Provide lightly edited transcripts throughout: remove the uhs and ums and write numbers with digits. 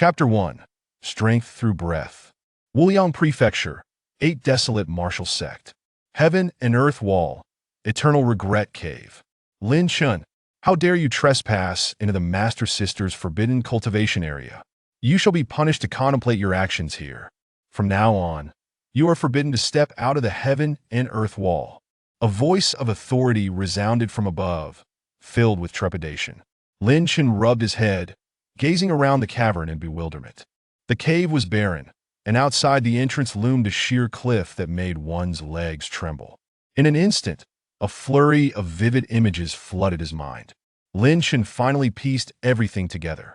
Chapter 1. Strength Through Breath. Wuliang Prefecture, 8 Desolate Martial Sect. Heaven and Earth Wall, Eternal Regret Cave. Lin Chun, how dare you trespass into the Master Sister's forbidden cultivation area? You shall be punished to contemplate your actions here. From now on, you are forbidden to step out of the Heaven and Earth Wall. A voice of authority resounded from above, filled with trepidation. Lin Chun rubbed his head, gazing around the cavern in bewilderment. The cave was barren, and outside the entrance loomed a sheer cliff that made one's legs tremble. In an instant, a flurry of vivid images flooded his mind. Lin Chun finally pieced everything together.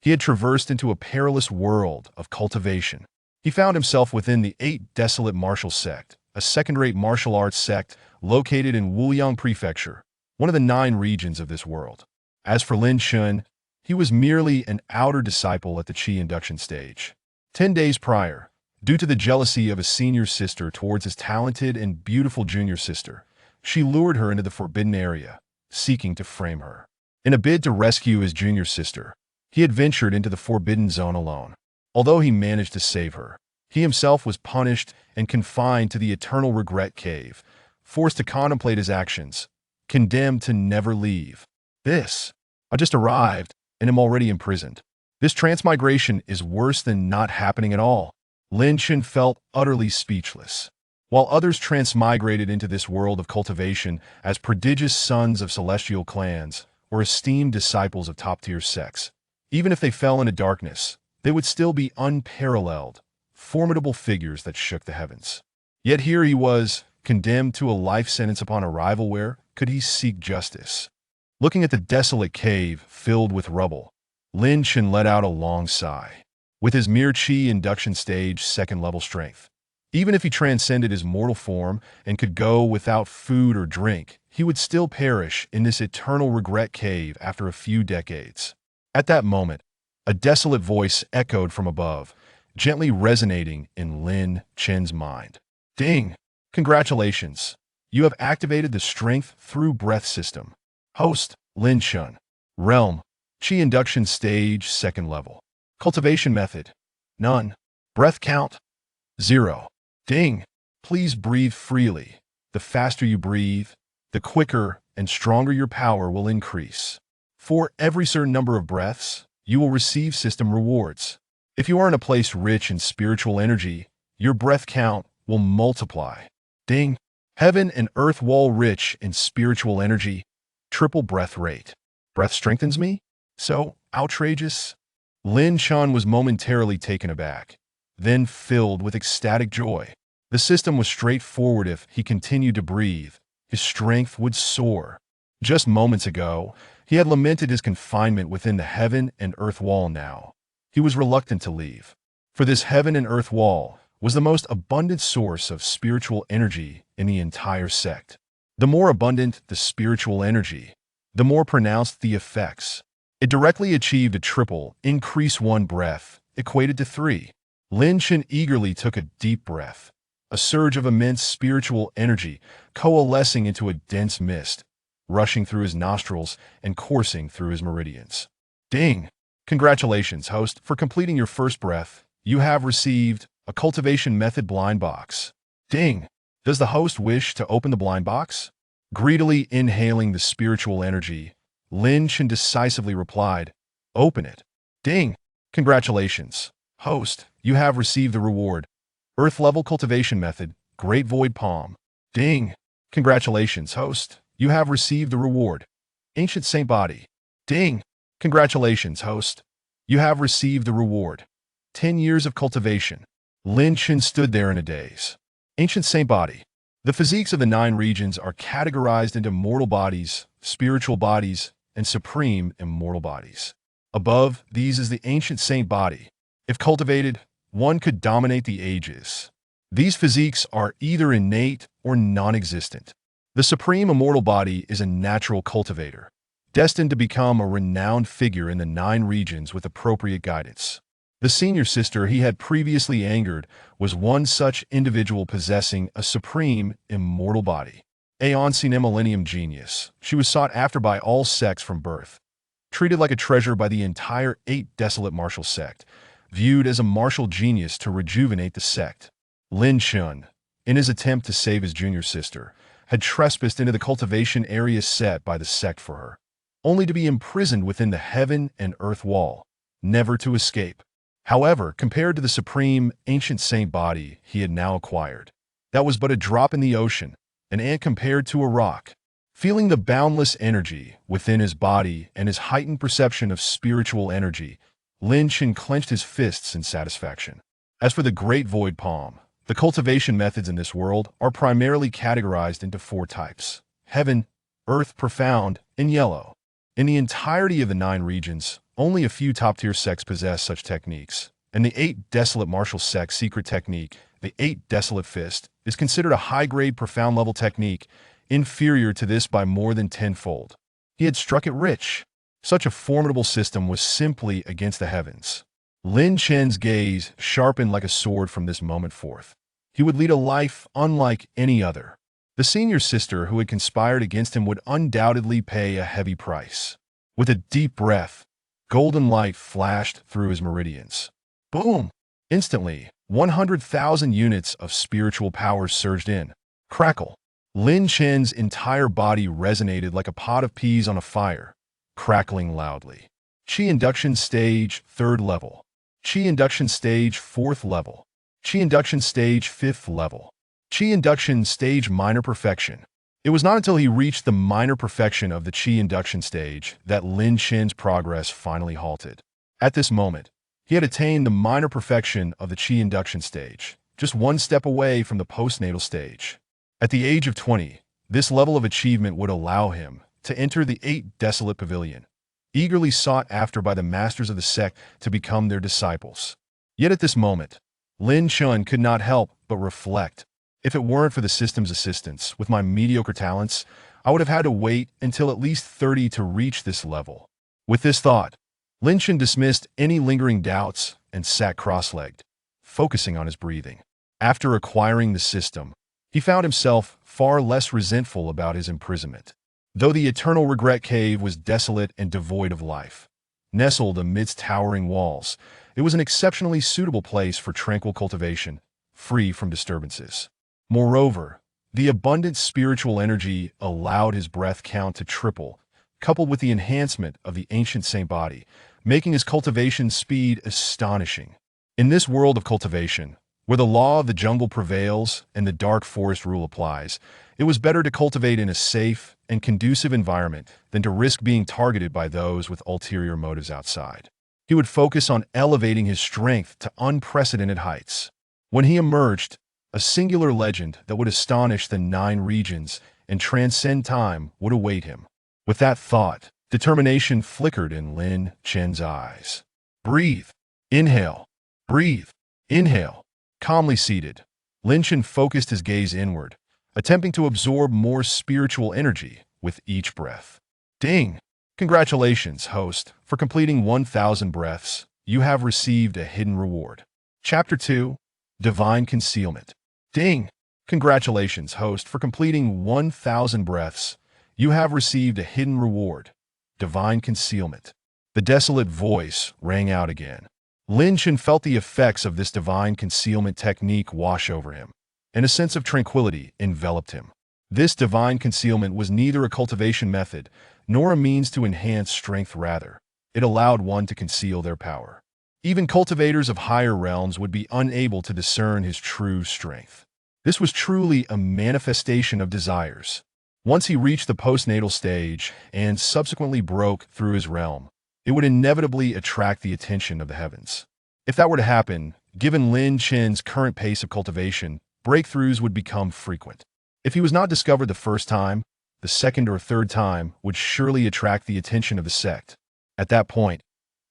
He had traversed into a perilous world of cultivation. He found himself within the 8 Desolate Martial Sect, a second-rate martial arts sect located in Wuliang Prefecture, one of the 9 regions of this world. As for Lin Chun, he was merely an outer disciple at the Qi induction stage. 10 days prior, due to the jealousy of a senior sister towards his talented and beautiful junior sister, she lured her into the forbidden area, seeking to frame her. In a bid to rescue his junior sister, he had ventured into the forbidden zone alone. Although he managed to save her, he himself was punished and confined to the Eternal Regret Cave, forced to contemplate his actions, condemned to never leave. I just arrived and am already imprisoned. This transmigration is worse than not happening at all. Lin Chun felt utterly speechless. While others transmigrated into this world of cultivation as prodigious sons of celestial clans or esteemed disciples of top-tier sects, even if they fell into darkness, they would still be unparalleled, formidable figures that shook the heavens. Yet here he was, condemned to a life sentence upon arrival. Where could he seek justice? Looking at the desolate cave filled with rubble, Lin Chun let out a long sigh. With his mere Qi induction stage 2nd level strength, even if he transcended his mortal form and could go without food or drink, he would still perish in this eternal regret cave after a few decades. At that moment, a desolate voice echoed from above, gently resonating in Lin Chun's mind. Ding! Congratulations! You have activated the Strength Through Breath system. Host, Lin Chun. Realm, Qi induction stage 2nd level. Cultivation method, none. Breath count, 0. Ding! Please breathe freely. The faster you breathe, the quicker and stronger your power will increase. For every certain number of breaths, you will receive system rewards. If you are in a place rich in spiritual energy, your breath count will multiply. Ding! Heaven and Earth Wall rich in spiritual energy, triple breath rate. Breath strengthens me? So outrageous? Lin Chun was momentarily taken aback, then filled with ecstatic joy. The system was straightforward. If he continued to breathe, his strength would soar. Just moments ago, he had lamented his confinement within the Heaven and Earth Wall. Now, he was reluctant to leave. For this Heaven and Earth Wall was the most abundant source of spiritual energy in the entire sect. The more abundant the spiritual energy, the more pronounced the effects. It directly achieved a triple increase. 1 breath equated to 3. Lin Chun eagerly took a deep breath, a surge of immense spiritual energy coalescing into a dense mist, rushing through his nostrils and coursing through his meridians. Ding! Congratulations, host, for completing your first breath. You have received a cultivation method blind box. Ding! Does the host wish to open the blind box? Greedily inhaling the spiritual energy, Lin Chun decisively replied, "Open it." Ding! Congratulations, host, you have received the reward. Earth-level cultivation method, Great Void Palm. Ding! Congratulations, host, you have received the reward. Ancient Saint Body. Ding! Congratulations, host, you have received the reward. 10 years of cultivation. Lin Chun stood there in a daze. Ancient Saint Body. The physiques of the 9 regions are categorized into mortal bodies, spiritual bodies, and supreme immortal bodies. Above these is the Ancient Saint Body. If cultivated, one could dominate the ages. These physiques are either innate or non-existent. The Supreme Immortal Body is a natural cultivator, destined to become a renowned figure in the 9 regions with appropriate guidance. The senior sister he had previously angered was one such individual possessing a supreme immortal body. Aeon Sine Millennium Genius. She was sought after by all sects from birth. treated like a treasure by the entire 8 desolate martial sect, viewed as a martial genius to rejuvenate the sect. Lin Chun, in his attempt to save his junior sister, had trespassed into the cultivation area set by the sect for her, only to be imprisoned within the heaven and earth wall, never to escape. However, compared to the supreme, ancient saint body he had now acquired, that was but a drop in the ocean, an ant compared to a rock. Feeling the boundless energy within his body and his heightened perception of spiritual energy, Lin Chun clenched his fists in satisfaction. As for the Great Void Palm, the cultivation methods in this world are primarily categorized into 4 types: heaven, earth, profound, and yellow. In the entirety of the 9 regions, only a few top-tier sects possess such techniques, and the 8 desolate martial sect's secret technique, the 8 desolate fist, is considered a high-grade profound-level technique, inferior to this by more than tenfold. He had struck it rich. Such a formidable system was simply against the heavens. Lin Chen's gaze sharpened like a sword from this moment forth. He would lead a life unlike any other. The senior sister who had conspired against him would undoubtedly pay a heavy price. With a deep breath, golden light flashed through his meridians. Boom! Instantly, 100,000 units of spiritual power surged in. Crackle! Lin Chen's entire body resonated like a pot of peas on a fire, crackling loudly. Qi induction stage 3rd level. Qi induction stage 4th level. Qi induction stage 5th level. Qi induction stage minor perfection. It was not until he reached the minor perfection of the Qi induction stage that Lin Chen's progress finally halted. At this moment, he had attained the minor perfection of the Qi induction stage, just one step away from the postnatal stage. At the age of 20, this level of achievement would allow him to enter the 8 desolate pavilion, eagerly sought after by the masters of the sect to become their disciples. Yet at this moment, Lin Chun could not help but reflect. If it weren't for the system's assistance, with my mediocre talents, I would have had to wait until at least 30 to reach this level. With this thought, Lin Chun dismissed any lingering doubts and sat cross-legged, focusing on his breathing. After acquiring the system, he found himself far less resentful about his imprisonment. Though the eternal regret cave was desolate and devoid of life, nestled amidst towering walls, it was an exceptionally suitable place for tranquil cultivation, free from disturbances. Moreover, the abundant spiritual energy allowed his breath count to triple, coupled with the enhancement of the ancient saint body, making his cultivation speed astonishing. In this world of cultivation, where the law of the jungle prevails and the dark forest rule applies, it was better to cultivate in a safe and conducive environment than to risk being targeted by those with ulterior motives outside. He would focus on elevating his strength to unprecedented heights. When he emerged, a singular legend that would astonish the 9 regions and transcend time would await him. With that thought, determination flickered in Lin Chen's eyes. Breathe. Inhale. Breathe. Inhale. Calmly seated, Lin Chen focused his gaze inward, attempting to absorb more spiritual energy with each breath. Ding! Congratulations, host, for completing 1,000 breaths. You have received a hidden reward. Chapter 2, Divine Concealment. Ding! Congratulations, host, for completing 1,000 breaths. You have received a hidden reward. Divine Concealment. The desolate voice rang out again. Lin Chen felt the effects of this divine concealment technique wash over him, and a sense of tranquility enveloped him. This divine concealment was neither a cultivation method nor a means to enhance strength. Rather, it allowed one to conceal their power. Even cultivators of higher realms would be unable to discern his true strength. This was truly a manifestation of desires. Once he reached the postnatal stage and subsequently broke through his realm, it would inevitably attract the attention of the heavens. If that were to happen, given Lin Chen's current pace of cultivation, breakthroughs would become frequent. If he was not discovered the first time, the second or third time would surely attract the attention of the sect. At that point,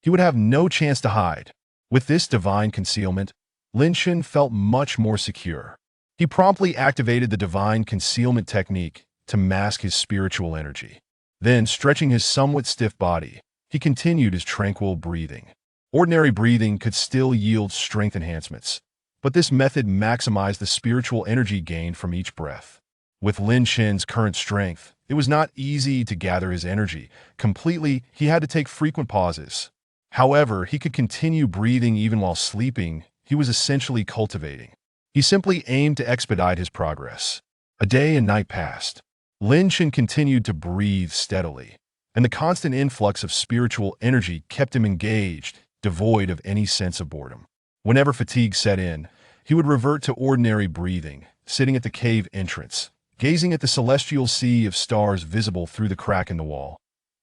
he would have no chance to hide. With this divine concealment, Lin Chen felt much more secure. He promptly activated the divine concealment technique to mask his spiritual energy. Then, stretching his somewhat stiff body, he continued his tranquil breathing. Ordinary breathing could still yield strength enhancements, but this method maximized the spiritual energy gained from each breath. With Lin Chen's current strength, it was not easy to gather his energy completely. He had to take frequent pauses. However, he could continue breathing even while sleeping. He was essentially cultivating. He simply aimed to expedite his progress. A day and night passed. Lin Chen continued to breathe steadily, and the constant influx of spiritual energy kept him engaged, devoid of any sense of boredom. Whenever fatigue set in, he would revert to ordinary breathing, sitting at the cave entrance, gazing at the celestial sea of stars visible through the crack in the wall,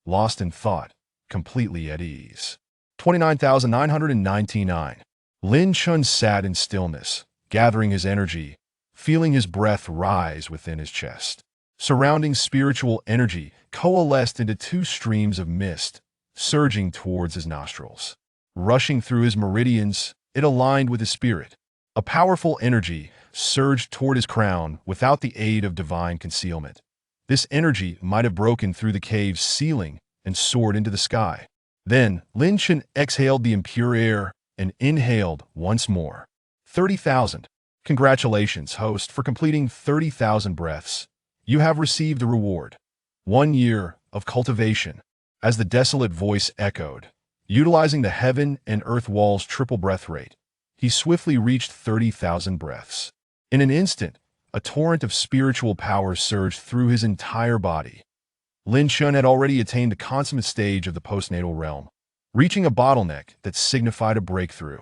lost in thought, completely at ease. 29,999. Lin Chen sat in stillness, gathering his energy, feeling his breath rise within his chest. Surrounding spiritual energy coalesced into two streams of mist, surging towards his nostrils. Rushing through his meridians, it aligned with his spirit. A powerful energy surged toward his crown without the aid of divine concealment. This energy might have broken through the cave's ceiling and soared into the sky. Then, Lin Chen exhaled the impure air and inhaled once more. 30,000. Congratulations, host, for completing 30,000 breaths. You have received the reward. 1 year of cultivation. As the desolate voice echoed, utilizing the heaven and earth wall's triple breath rate, he swiftly reached 30,000 breaths. In an instant, a torrent of spiritual power surged through his entire body. Lin Chen had already attained the consummate stage of the postnatal realm, reaching a bottleneck that signified a breakthrough.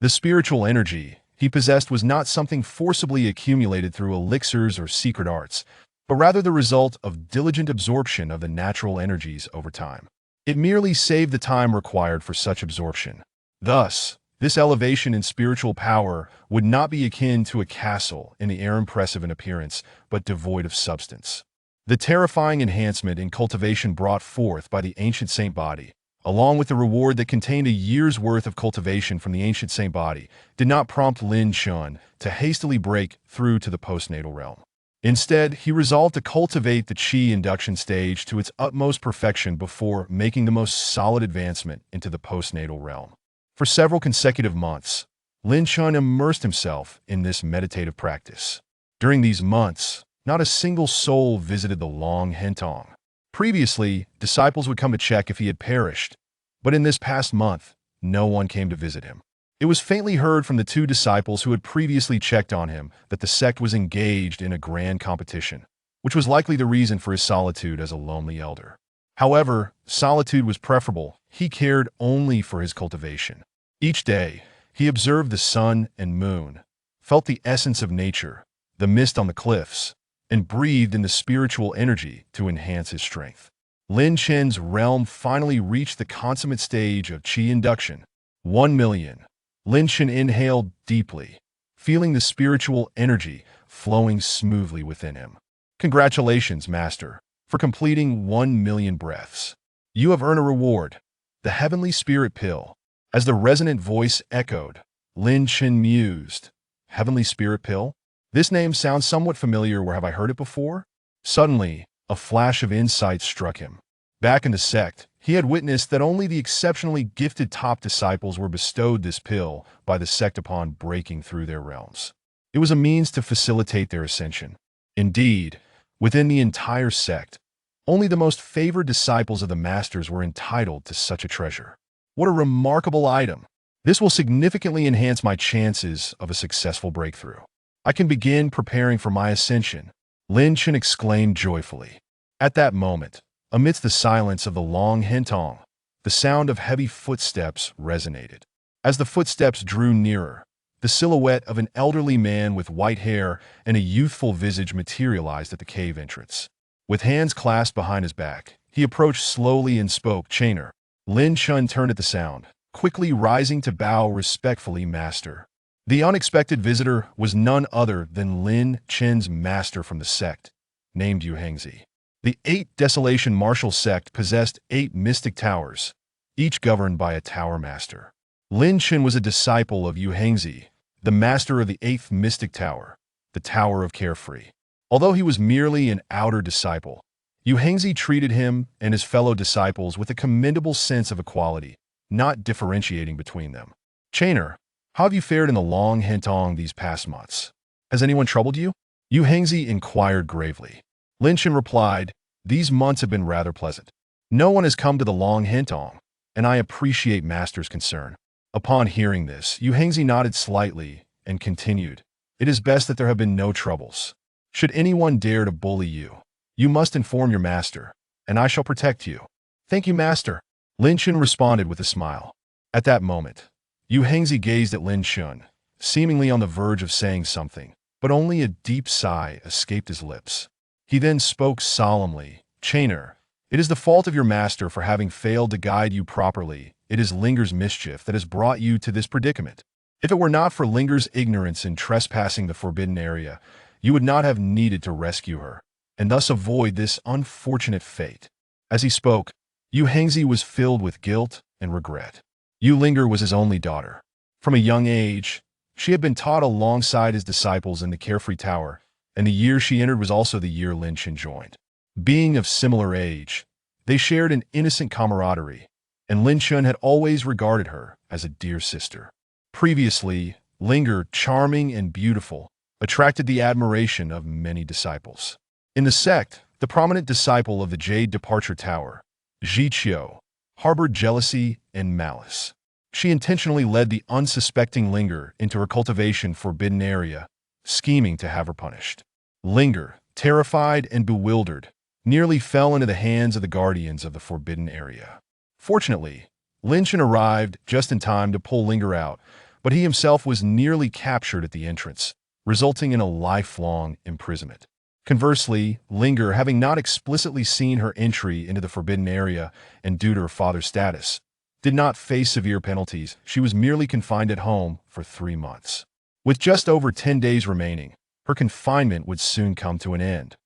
The spiritual energy he possessed was not something forcibly accumulated through elixirs or secret arts, but rather the result of diligent absorption of the natural energies over time. It merely saved the time required for such absorption. Thus, this elevation in spiritual power would not be akin to a castle in the air, impressive in appearance, but devoid of substance. The terrifying enhancement in cultivation brought forth by the ancient saint body, along with the reward that contained a year's worth of cultivation from the ancient saint body, did not prompt Lin Chen to hastily break through to the postnatal realm. Instead, he resolved to cultivate the qi induction stage to its utmost perfection before making the most solid advancement into the postnatal realm. For several consecutive months, Lin Chen immersed himself in this meditative practice. During these months, not a single soul visited the Long Hentong. Previously, disciples would come to check if he had perished, but in this past month, no one came to visit him. It was faintly heard from the two disciples who had previously checked on him that the sect was engaged in a grand competition, which was likely the reason for his solitude as a lonely elder. However, solitude was preferable. He cared only for his cultivation. Each day, he observed the sun and moon, felt the essence of nature, the mist on the cliffs, and breathed in the spiritual energy to enhance his strength. Lin Chen's realm finally reached the consummate stage of qi induction. 1 million. Lin Chen inhaled deeply, feeling the spiritual energy flowing smoothly within him. Congratulations, Master, for completing 1 million breaths. You have earned a reward, the Heavenly Spirit Pill. As the resonant voice echoed, Lin Chen mused, Heavenly Spirit Pill? This name sounds somewhat familiar. Where have I heard it before? Suddenly, a flash of insight struck him. Back in the sect, he had witnessed that only the exceptionally gifted top disciples were bestowed this pill by the sect upon breaking through their realms. It was a means to facilitate their ascension. Indeed, within the entire sect, only the most favored disciples of the masters were entitled to such a treasure. What a remarkable item! This will significantly enhance my chances of a successful breakthrough. I can begin preparing for my ascension, Lin Chen exclaimed joyfully. At that moment, amidst the silence of the Long Hentong, the sound of heavy footsteps resonated. As the footsteps drew nearer, the silhouette of an elderly man with white hair and a youthful visage materialized at the cave entrance. With hands clasped behind his back, he approached slowly and spoke, Chainer. Lin Chen turned at the sound, quickly rising to bow respectfully, Master. The unexpected visitor was none other than Lin Chen's master from the sect, named Yuhengzi. The 8 Desolation Martial Sect possessed 8 mystic towers, each governed by a tower master. Lin Chen was a disciple of Yuhengzi, the master of the 8th mystic tower, the Tower of Carefree. Although he was merely an outer disciple, Yuhengzi treated him and his fellow disciples with a commendable sense of equality, not differentiating between them. Chainer, how have you fared in the Long Hentong these past months? Has anyone troubled you? Yu Hengzi inquired gravely. Lin Chen replied, "These months have been rather pleasant. No one has come to the Long Hintong, and I appreciate Master's concern." Upon hearing this, Yu Hengzi nodded slightly and continued, "It is best that there have been no troubles. Should anyone dare to bully you, you must inform your master, and I shall protect you." "Thank you, Master," Lin Chen responded with a smile. At that moment, Yu Hengzi gazed at Lin Chen, seemingly on the verge of saying something, but only a deep sigh escaped his lips. He then spoke solemnly, "Chainer, it is the fault of your master for having failed to guide you properly. It is Ling'er's mischief that has brought you to this predicament. If it were not for Ling'er's ignorance in trespassing the forbidden area, you would not have needed to rescue her, and thus avoid this unfortunate fate." As he spoke, Yu Hengzi was filled with guilt and regret. Yu Ling'er was his only daughter. From a young age, she had been taught alongside his disciples in the Carefree Tower, and the year she entered was also the year Lin Chen joined. Being of similar age, they shared an innocent camaraderie, and Lin Chen had always regarded her as a dear sister. Previously, Ling'er, charming and beautiful, attracted the admiration of many disciples. In the sect, the prominent disciple of the Jade Departure Tower, Ji Qiu, harbored jealousy and malice. She intentionally led the unsuspecting Ling'er into her cultivation forbidden area, scheming to have her punished. Ling'er, terrified and bewildered, nearly fell into the hands of the guardians of the forbidden area. Fortunately, Lin Chen arrived just in time to pull Ling'er out, but he himself was nearly captured at the entrance, resulting in a lifelong imprisonment. Conversely, Ling'er, having not explicitly seen her entry into the forbidden area and due to her father's status, did not face severe penalties. She was merely confined at home for 3 months. With just over 10 days remaining, her confinement would soon come to an end.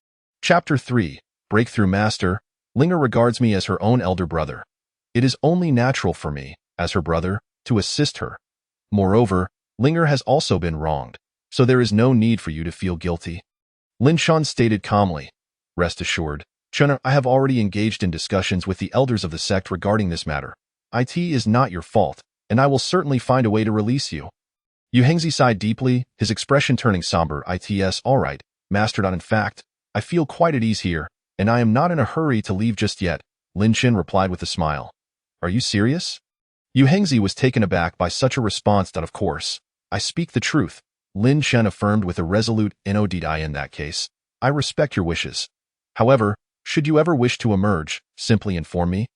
Chapter 3. Breakthrough Master. Ling'er regards me as her own elder brother. It is only natural for me, as her brother, to assist her. Moreover, Ling'er has also been wronged, so there is no need for you to feel guilty. Lin Chen stated calmly, "Rest assured, Chen, I have already engaged in discussions with the elders of the sect regarding this matter. It is not your fault, and I will certainly find a way to release you." Yu Hengzi sighed deeply, his expression turning somber. "It's all right, Master. In fact, I feel quite at ease here, and I am not in a hurry to leave just yet," Lin Chen replied with a smile. "Are you serious?" Yu Hengzi was taken aback by such a response. "Of course, I speak the truth," Lin Chen affirmed with a resolute "nod. In that case, I respect your wishes. However, should you ever wish to emerge, simply inform me,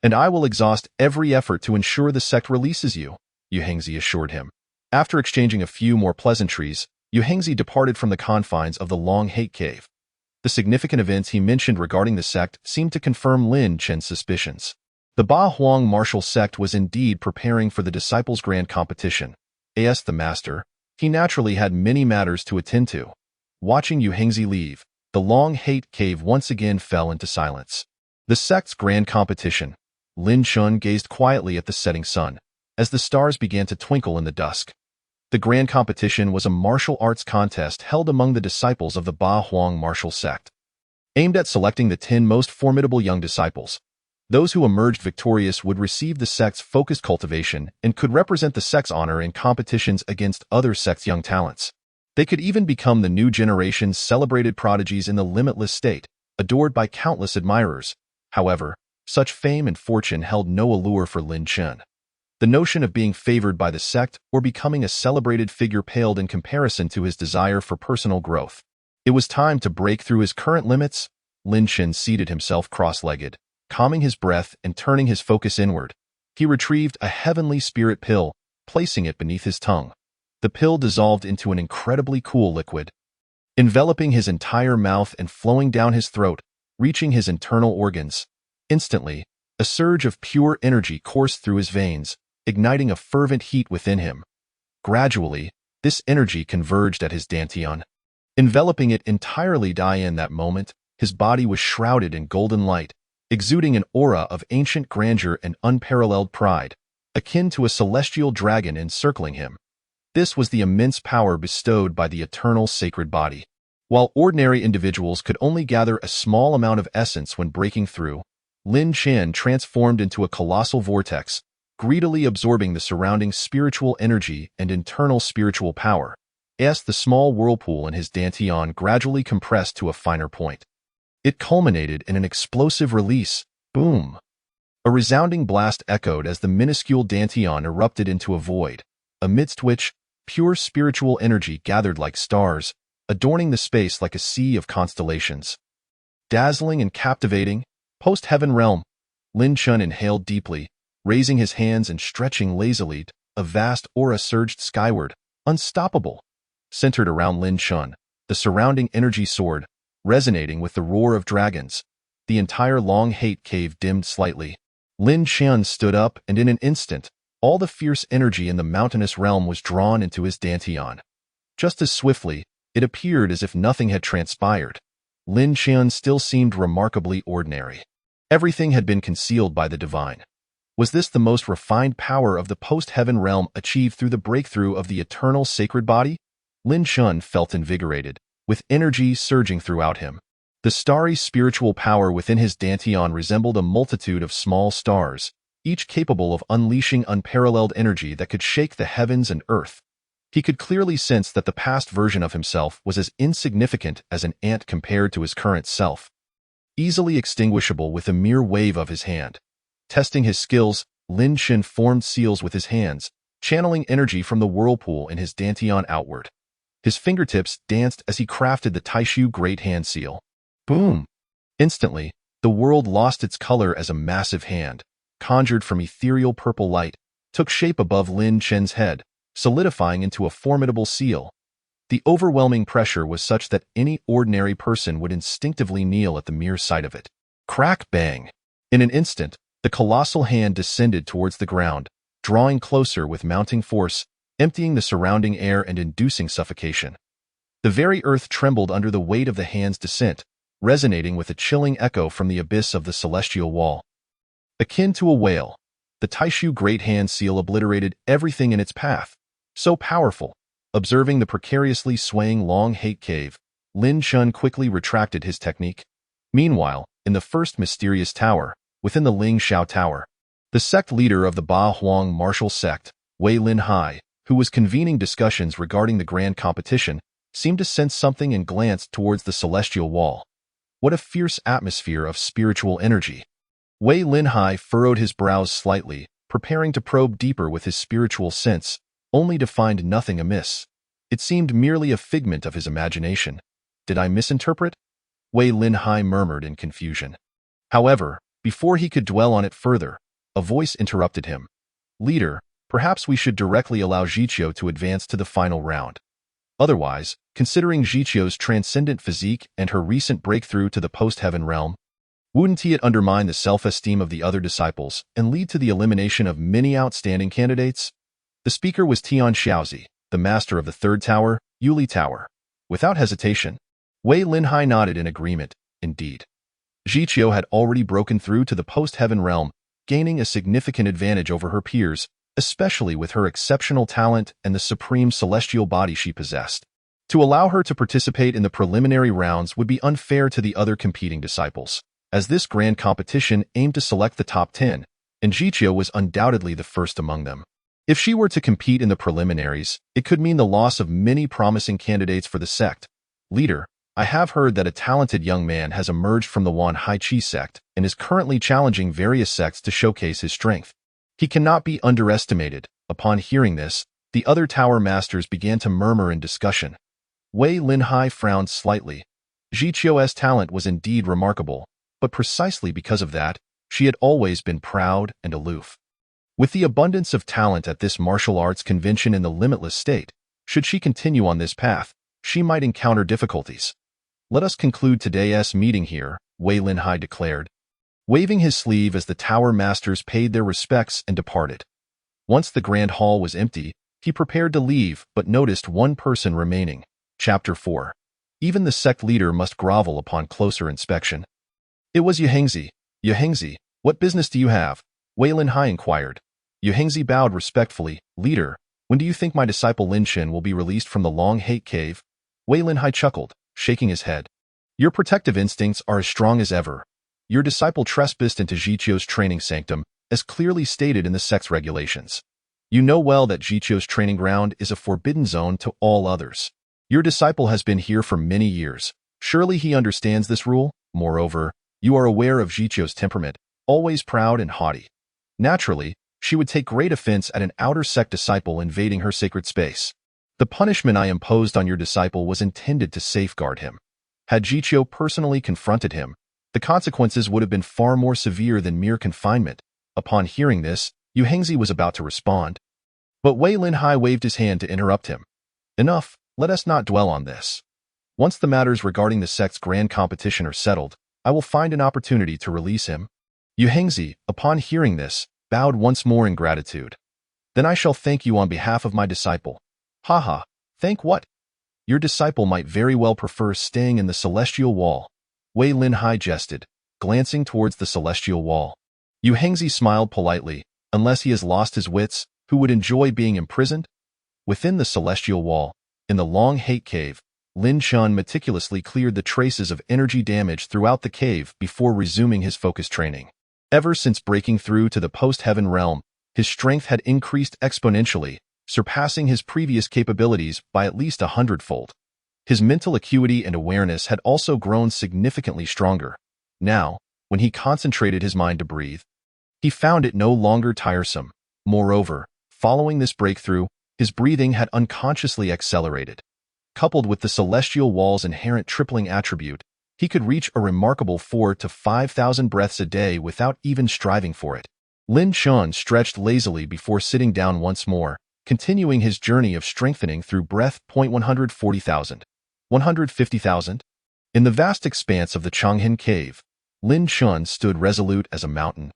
and I will exhaust every effort to ensure the sect releases you," Yu Hengzi assured him. After exchanging a few more pleasantries, Yu Hengzi departed from the confines of the Long Hate Cave. The significant events he mentioned regarding the sect seemed to confirm Lin Chen's suspicions. The Ba Huang martial sect was indeed preparing for the disciples' grand competition. As the master, he naturally had many matters to attend to. Watching Yu Hengzi leave, the Long Hate Cave once again fell into silence. The sect's grand competition. Lin Chen gazed quietly at the setting sun, as the stars began to twinkle in the dusk. The grand competition was a martial arts contest held among the disciples of the Ba Huang martial sect, aimed at selecting the 10 most formidable young disciples. Those who emerged victorious would receive the sect's focused cultivation and could represent the sect's honor in competitions against other sect's young talents. They could even become the new generation's celebrated prodigies in the limitless state, adored by countless admirers. However, such fame and fortune held no allure for Lin Chen. The notion of being favored by the sect or becoming a celebrated figure paled in comparison to his desire for personal growth. It was time to break through his current limits. Lin Chen seated himself cross-legged, calming his breath and turning his focus inward. He retrieved a heavenly spirit pill, placing it beneath his tongue. The pill dissolved into an incredibly cool liquid, enveloping his entire mouth and flowing down his throat, reaching his internal organs. Instantly, a surge of pure energy coursed through his veins, igniting a fervent heat within him. Gradually, this energy converged at his dantian, enveloping it entirely. In that moment, his body was shrouded in golden light, exuding an aura of ancient grandeur and unparalleled pride, akin to a celestial dragon encircling him. This was the immense power bestowed by the eternal sacred body. While ordinary individuals could only gather a small amount of essence when breaking through, Lin Chen transformed into a colossal vortex, greedily absorbing the surrounding spiritual energy and internal spiritual power. as the small whirlpool in his dantian gradually compressed to a finer point. It culminated in an explosive release. Boom! A resounding blast echoed as the minuscule dantian erupted into a void, amidst which pure spiritual energy gathered like stars, adorning the space like a sea of constellations. Dazzling and captivating, post-heaven realm, Lin Chun inhaled deeply, raising his hands and stretching lazily. A vast aura surged skyward, unstoppable. Centered around Lin Chun, the surrounding energy soared, resonating with the roar of dragons. The entire long hate cave dimmed slightly. Lin Chun stood up, and in an instant, all the fierce energy in the mountainous realm was drawn into his dantian. Just as swiftly, it appeared as if nothing had transpired. Lin Chun still seemed remarkably ordinary. Everything had been concealed by the divine. Was this the most refined power of the post-heaven realm achieved through the breakthrough of the eternal sacred body? Lin Chun felt invigorated, with energy surging throughout him. The starry spiritual power within his dantian resembled a multitude of small stars, each capable of unleashing unparalleled energy that could shake the heavens and earth. He could clearly sense that the past version of himself was as insignificant as an ant compared to his current self, easily extinguishable with a mere wave of his hand. Testing his skills, Lin Chun formed seals with his hands, channeling energy from the whirlpool in his dantian outward. His fingertips danced as he crafted the Taishu Great Hand Seal. Boom! Instantly, the world lost its color as a massive hand, conjured from ethereal purple light, took shape above Lin Chun's head, solidifying into a formidable seal. The overwhelming pressure was such that any ordinary person would instinctively kneel at the mere sight of it. Crack bang! In an instant, the colossal hand descended towards the ground, drawing closer with mounting force, emptying the surrounding air and inducing suffocation. The very earth trembled under the weight of the hand's descent, resonating with a chilling echo from the abyss of the celestial wall. Akin to a whale, the Taishu Great Hand Seal obliterated everything in its path. So powerful. Observing the precariously swaying long hate cave, Lin Chun quickly retracted his technique. Meanwhile, in the first mysterious tower, within the Ling Shao Tower, the sect leader of the Ba Huang martial sect, Wei Lin Hai, who was convening discussions regarding the grand competition, seemed to sense something and glanced towards the celestial wall. What a fierce atmosphere of spiritual energy! Wei Lin Hai furrowed his brows slightly, preparing to probe deeper with his spiritual sense, only to find nothing amiss. It seemed merely a figment of his imagination. Did I misinterpret? Wei Lin Hai murmured in confusion. However, before he could dwell on it further, a voice interrupted him. Leader, perhaps we should directly allow Zhiqiu to advance to the final round. Otherwise, considering Zhiqiu's transcendent physique and her recent breakthrough to the post-heaven realm, wouldn't it undermine the self-esteem of the other disciples and lead to the elimination of many outstanding candidates? The speaker was Tian Xiaozi, the master of the third tower, Yuli Tower. Without hesitation, Wei Lin Hai nodded in agreement. Indeed, Zhiqiu had already broken through to the post-heaven realm, gaining a significant advantage over her peers, especially with her exceptional talent and the supreme celestial body she possessed. To allow her to participate in the preliminary rounds would be unfair to the other competing disciples, as this grand competition aimed to select the top 10, and Zhiqiu was undoubtedly the first among them. If she were to compete in the preliminaries, it could mean the loss of many promising candidates for the sect. Leader, I have heard that a talented young man has emerged from the Wan Hai Chi sect and is currently challenging various sects to showcase his strength. He cannot be underestimated. Upon hearing this, the other tower masters began to murmur in discussion. Wei Lin Hai frowned slightly. Zhiqiu's talent was indeed remarkable, but precisely because of that, she had always been proud and aloof. With the abundance of talent at this martial arts convention in the limitless state, should she continue on this path, she might encounter difficulties. Let us conclude today's meeting here, Wei Lin Hai declared, waving his sleeve as the tower masters paid their respects and departed. Once the grand hall was empty, he prepared to leave but noticed one person remaining. Chapter 4. Even the sect leader must grovel upon closer inspection. It was Yuhengzi. Yuhengzi, what business do you have? Wei Lin Hai inquired. Yuhengzi bowed respectfully. Leader, when do you think my disciple Lin Chen will be released from the long hate cave? Wei Lin Hai chuckled, shaking his head. Your protective instincts are as strong as ever. Your disciple trespassed into Zhiqiu's training sanctum, as clearly stated in the sect's regulations. You know well that Jichio's training ground is a forbidden zone to all others. Your disciple has been here for many years. Surely he understands this rule? Moreover, you are aware of Jichio's temperament, always proud and haughty. Naturally, she would take great offense at an outer sect disciple invading her sacred space. The punishment I imposed on your disciple was intended to safeguard him. Had Jichio personally confronted him, the consequences would have been far more severe than mere confinement. Upon hearing this, Yu Hengzi was about to respond. But Wei Linhai waved his hand to interrupt him. Enough, let us not dwell on this. Once the matters regarding the sect's grand competition are settled, I will find an opportunity to release him. Yu Hengzi, upon hearing this, bowed once more in gratitude. Then I shall thank you on behalf of my disciple. Haha, thank what? Your disciple might very well prefer staying in the celestial wall. Wei Linhai jested, glancing towards the celestial wall. Yu Hengzi smiled politely. Unless he has lost his wits, who would enjoy being imprisoned? Within the celestial wall, in the long hate cave, Lin Chun meticulously cleared the traces of energy damage throughout the cave before resuming his focus training. Ever since breaking through to the post-heaven realm, his strength had increased exponentially, surpassing his previous capabilities by at least 100-fold. His mental acuity and awareness had also grown significantly stronger. Now, when he concentrated his mind to breathe, he found it no longer tiresome. Moreover, following this breakthrough, his breathing had unconsciously accelerated. Coupled with the celestial wall's inherent tripling attribute, he could reach a remarkable 4,000 to 5,000 breaths a day without even striving for it. Lin Chun stretched lazily before sitting down once more, continuing his journey of strengthening through breath. 140,000. 150,000? In the vast expanse of the Changhen cave, Lin Chun stood resolute as a mountain,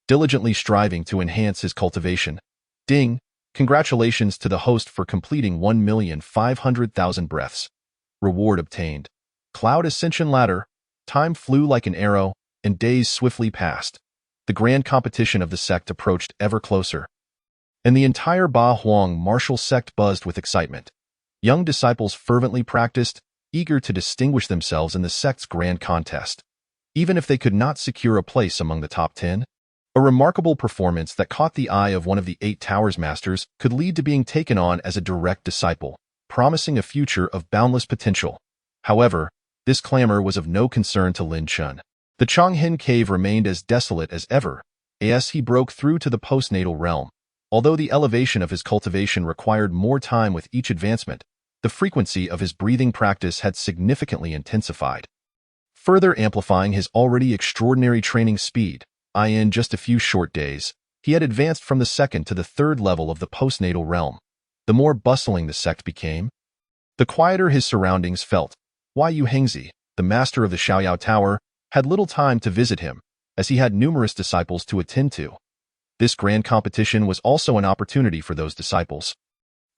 diligently striving to enhance his cultivation. Ding! Congratulations to the host for completing 1,500,000 breaths. Reward obtained. Cloud Ascension Ladder. Time flew like an arrow, and days swiftly passed. The grand competition of the sect approached ever closer, and the entire Ba Huang martial sect buzzed with excitement. Young disciples fervently practiced, eager to distinguish themselves in the sect's grand contest. Even if they could not secure a place among the top 10, a remarkable performance that caught the eye of one of the 8 Towers Masters could lead to being taken on as a direct disciple, promising a future of boundless potential. However, this clamor was of no concern to Lin Chun. The Changhen cave remained as desolate as ever, as he broke through to the postnatal realm. Although the elevation of his cultivation required more time with each advancement, the frequency of his breathing practice had significantly intensified, further amplifying his already extraordinary training speed. In just a few short days, he had advanced from the 2nd to the 3rd level of the postnatal realm. The more bustling the sect became, the quieter his surroundings felt. Yu Hengzi, the master of the Xiaoyao Tower, had little time to visit him, as he had numerous disciples to attend to. This grand competition was also an opportunity for those disciples,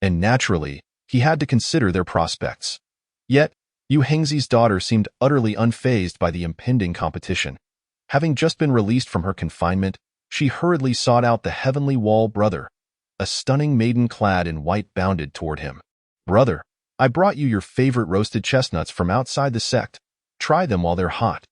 and naturally, he had to consider their prospects. Yet, Yu Hengzi's daughter seemed utterly unfazed by the impending competition. Having just been released from her confinement, she hurriedly sought out the heavenly wall brother. A stunning maiden clad in white bounded toward him. Brother, I brought you your favorite roasted chestnuts from outside the sect. Try them while they're hot.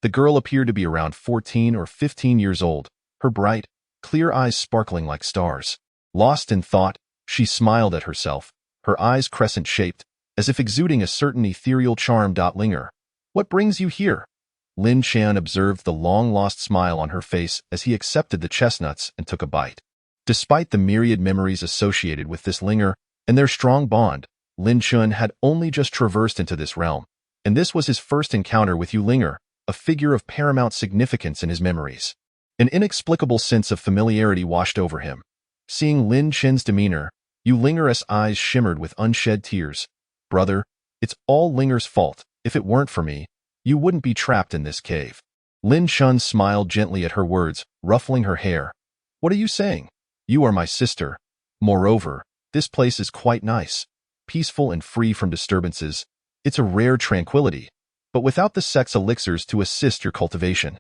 The girl appeared to be around 14 or 15 years old, her bright, clear eyes sparkling like stars. Lost in thought, she smiled at herself, her eyes crescent-shaped, as if exuding a certain ethereal charm. Ling'er, what brings you here? Lin Chan observed the long-lost smile on her face as he accepted the chestnuts and took a bite. Despite the myriad memories associated with this Ling'er and their strong bond, Lin Chun had only just traversed into this realm, and this was his first encounter with Yu Ling'er, a figure of paramount significance in his memories. An inexplicable sense of familiarity washed over him. Seeing Lin Chen's demeanor, Yu Ling'er's eyes shimmered with unshed tears. Brother, it's all Ling'er's fault. If it weren't for me, you wouldn't be trapped in this cave. Lin Chun smiled gently at her words, ruffling her hair. What are you saying? You are my sister. Moreover, this place is quite nice, peaceful and free from disturbances. It's a rare tranquility, but without the sect's elixirs to assist your cultivation,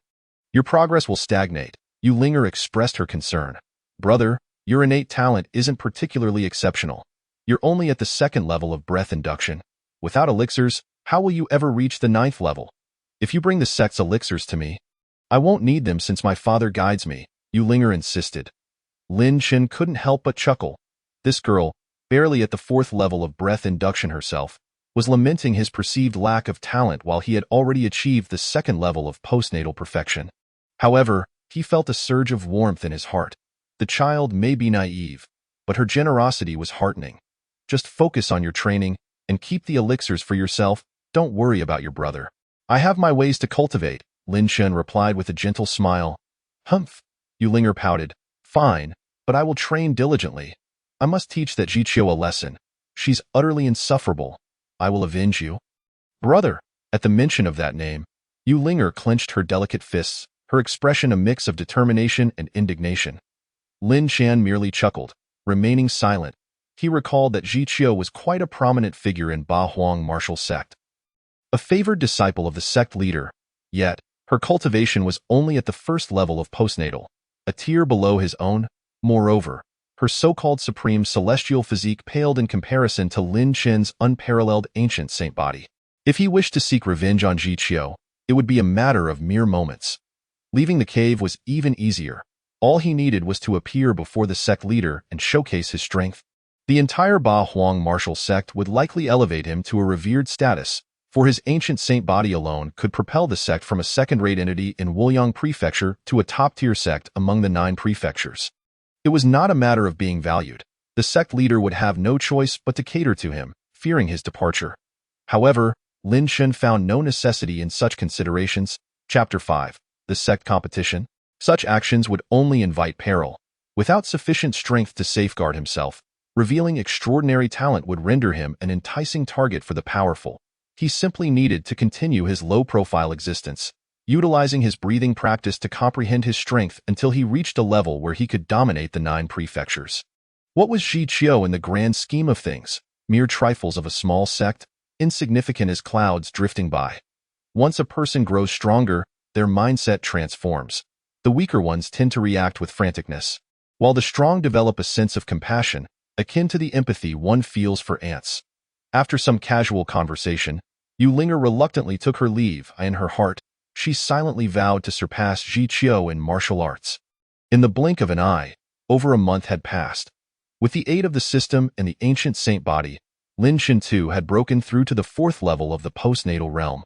your progress will stagnate. Yu Ling'er expressed her concern. Brother, your innate talent isn't particularly exceptional. You're only at the 2nd level of breath induction. Without elixirs, how will you ever reach the 9th level? If you bring the sect's elixirs to me, I won't need them since my father guides me, Yu Ling'er insisted. Lin Chen couldn't help but chuckle. This girl, barely at the 4th level of breath induction herself, was lamenting his perceived lack of talent while he had already achieved the 2nd level of postnatal perfection. However, he felt a surge of warmth in his heart. The child may be naive, but her generosity was heartening. Just focus on your training and keep the elixirs for yourself. Don't worry about your brother. I have my ways to cultivate, Lin Chen replied with a gentle smile. Humph, Ling'er pouted. Fine, but I will train diligently. I must teach that Jiqiu a lesson. She's utterly insufferable. I will avenge you. Brother, at the mention of that name, Ling'er clenched her delicate fists, her expression a mix of determination and indignation. Lin Chen merely chuckled, remaining silent. He recalled that Jiqiu was quite a prominent figure in Ba Huang martial sect. A favored disciple of the sect leader, yet her cultivation was only at the 1st level of postnatal, a tier below his own. Moreover, her so-called supreme celestial physique paled in comparison to Lin Chen's unparalleled ancient saint body. If he wished to seek revenge on Jiqiu, it would be a matter of mere moments. Leaving the cave was even easier. All he needed was to appear before the sect leader and showcase his strength. The entire Ba Huang martial sect would likely elevate him to a revered status, for his ancient saint body alone could propel the sect from a second-rate entity in Wuliang Prefecture to a top-tier sect among the 9 prefectures. It was not a matter of being valued. The sect leader would have no choice but to cater to him, fearing his departure. However, Lin Chen found no necessity in such considerations. Chapter 5. The Sect Competition. Such actions would only invite peril. Without sufficient strength to safeguard himself, revealing extraordinary talent would render him an enticing target for the powerful. He simply needed to continue his low-profile existence, utilizing his breathing practice to comprehend his strength until he reached a level where he could dominate the 9 prefectures. What was Jiqiu in the grand scheme of things? Mere trifles of a small sect, insignificant as clouds drifting by. Once a person grows stronger, their mindset transforms. The weaker ones tend to react with franticness, while the strong develop a sense of compassion, akin to the empathy one feels for ants. After some casual conversation, Ling'er reluctantly took her leave. In her heart, she silently vowed to surpass Jiqiu in martial arts. In the blink of an eye, over a month had passed. With the aid of the system and the ancient saint body, Lin Chen too had broken through to the 4th level of the postnatal realm.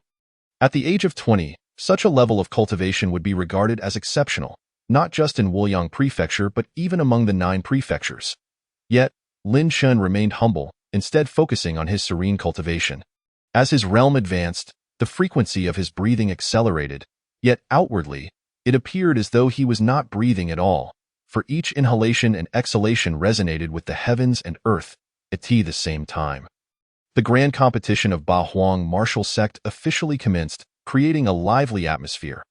At the age of 20, such a level of cultivation would be regarded as exceptional, not just in Wuliang Prefecture but even among the 9 prefectures. Yet, Lin Chen remained humble, instead focusing on his serene cultivation. As his realm advanced, the frequency of his breathing accelerated, yet outwardly, it appeared as though he was not breathing at all, for each inhalation and exhalation resonated with the heavens and earth at the same time. The grand competition of Ba Huang martial sect officially commenced, creating a lively atmosphere.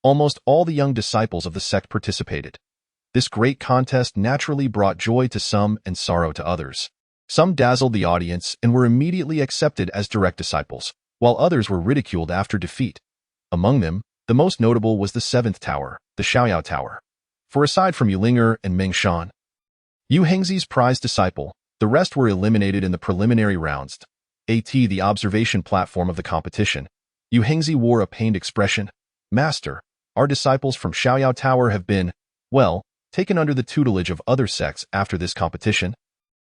Almost all the young disciples of the sect participated. This great contest naturally brought joy to some and sorrow to others. Some dazzled the audience and were immediately accepted as direct disciples, while others were ridiculed after defeat. Among them, the most notable was the 7th tower, the Xiaoyao Tower. For aside from Ling'er and Meng Shan, Hengzi's prized disciple, the rest were eliminated in the preliminary rounds. The observation platform of the competition, Hengzi wore a pained expression. Master, our disciples from Xiaoyao Tower have been, well, taken under the tutelage of other sects after this competition.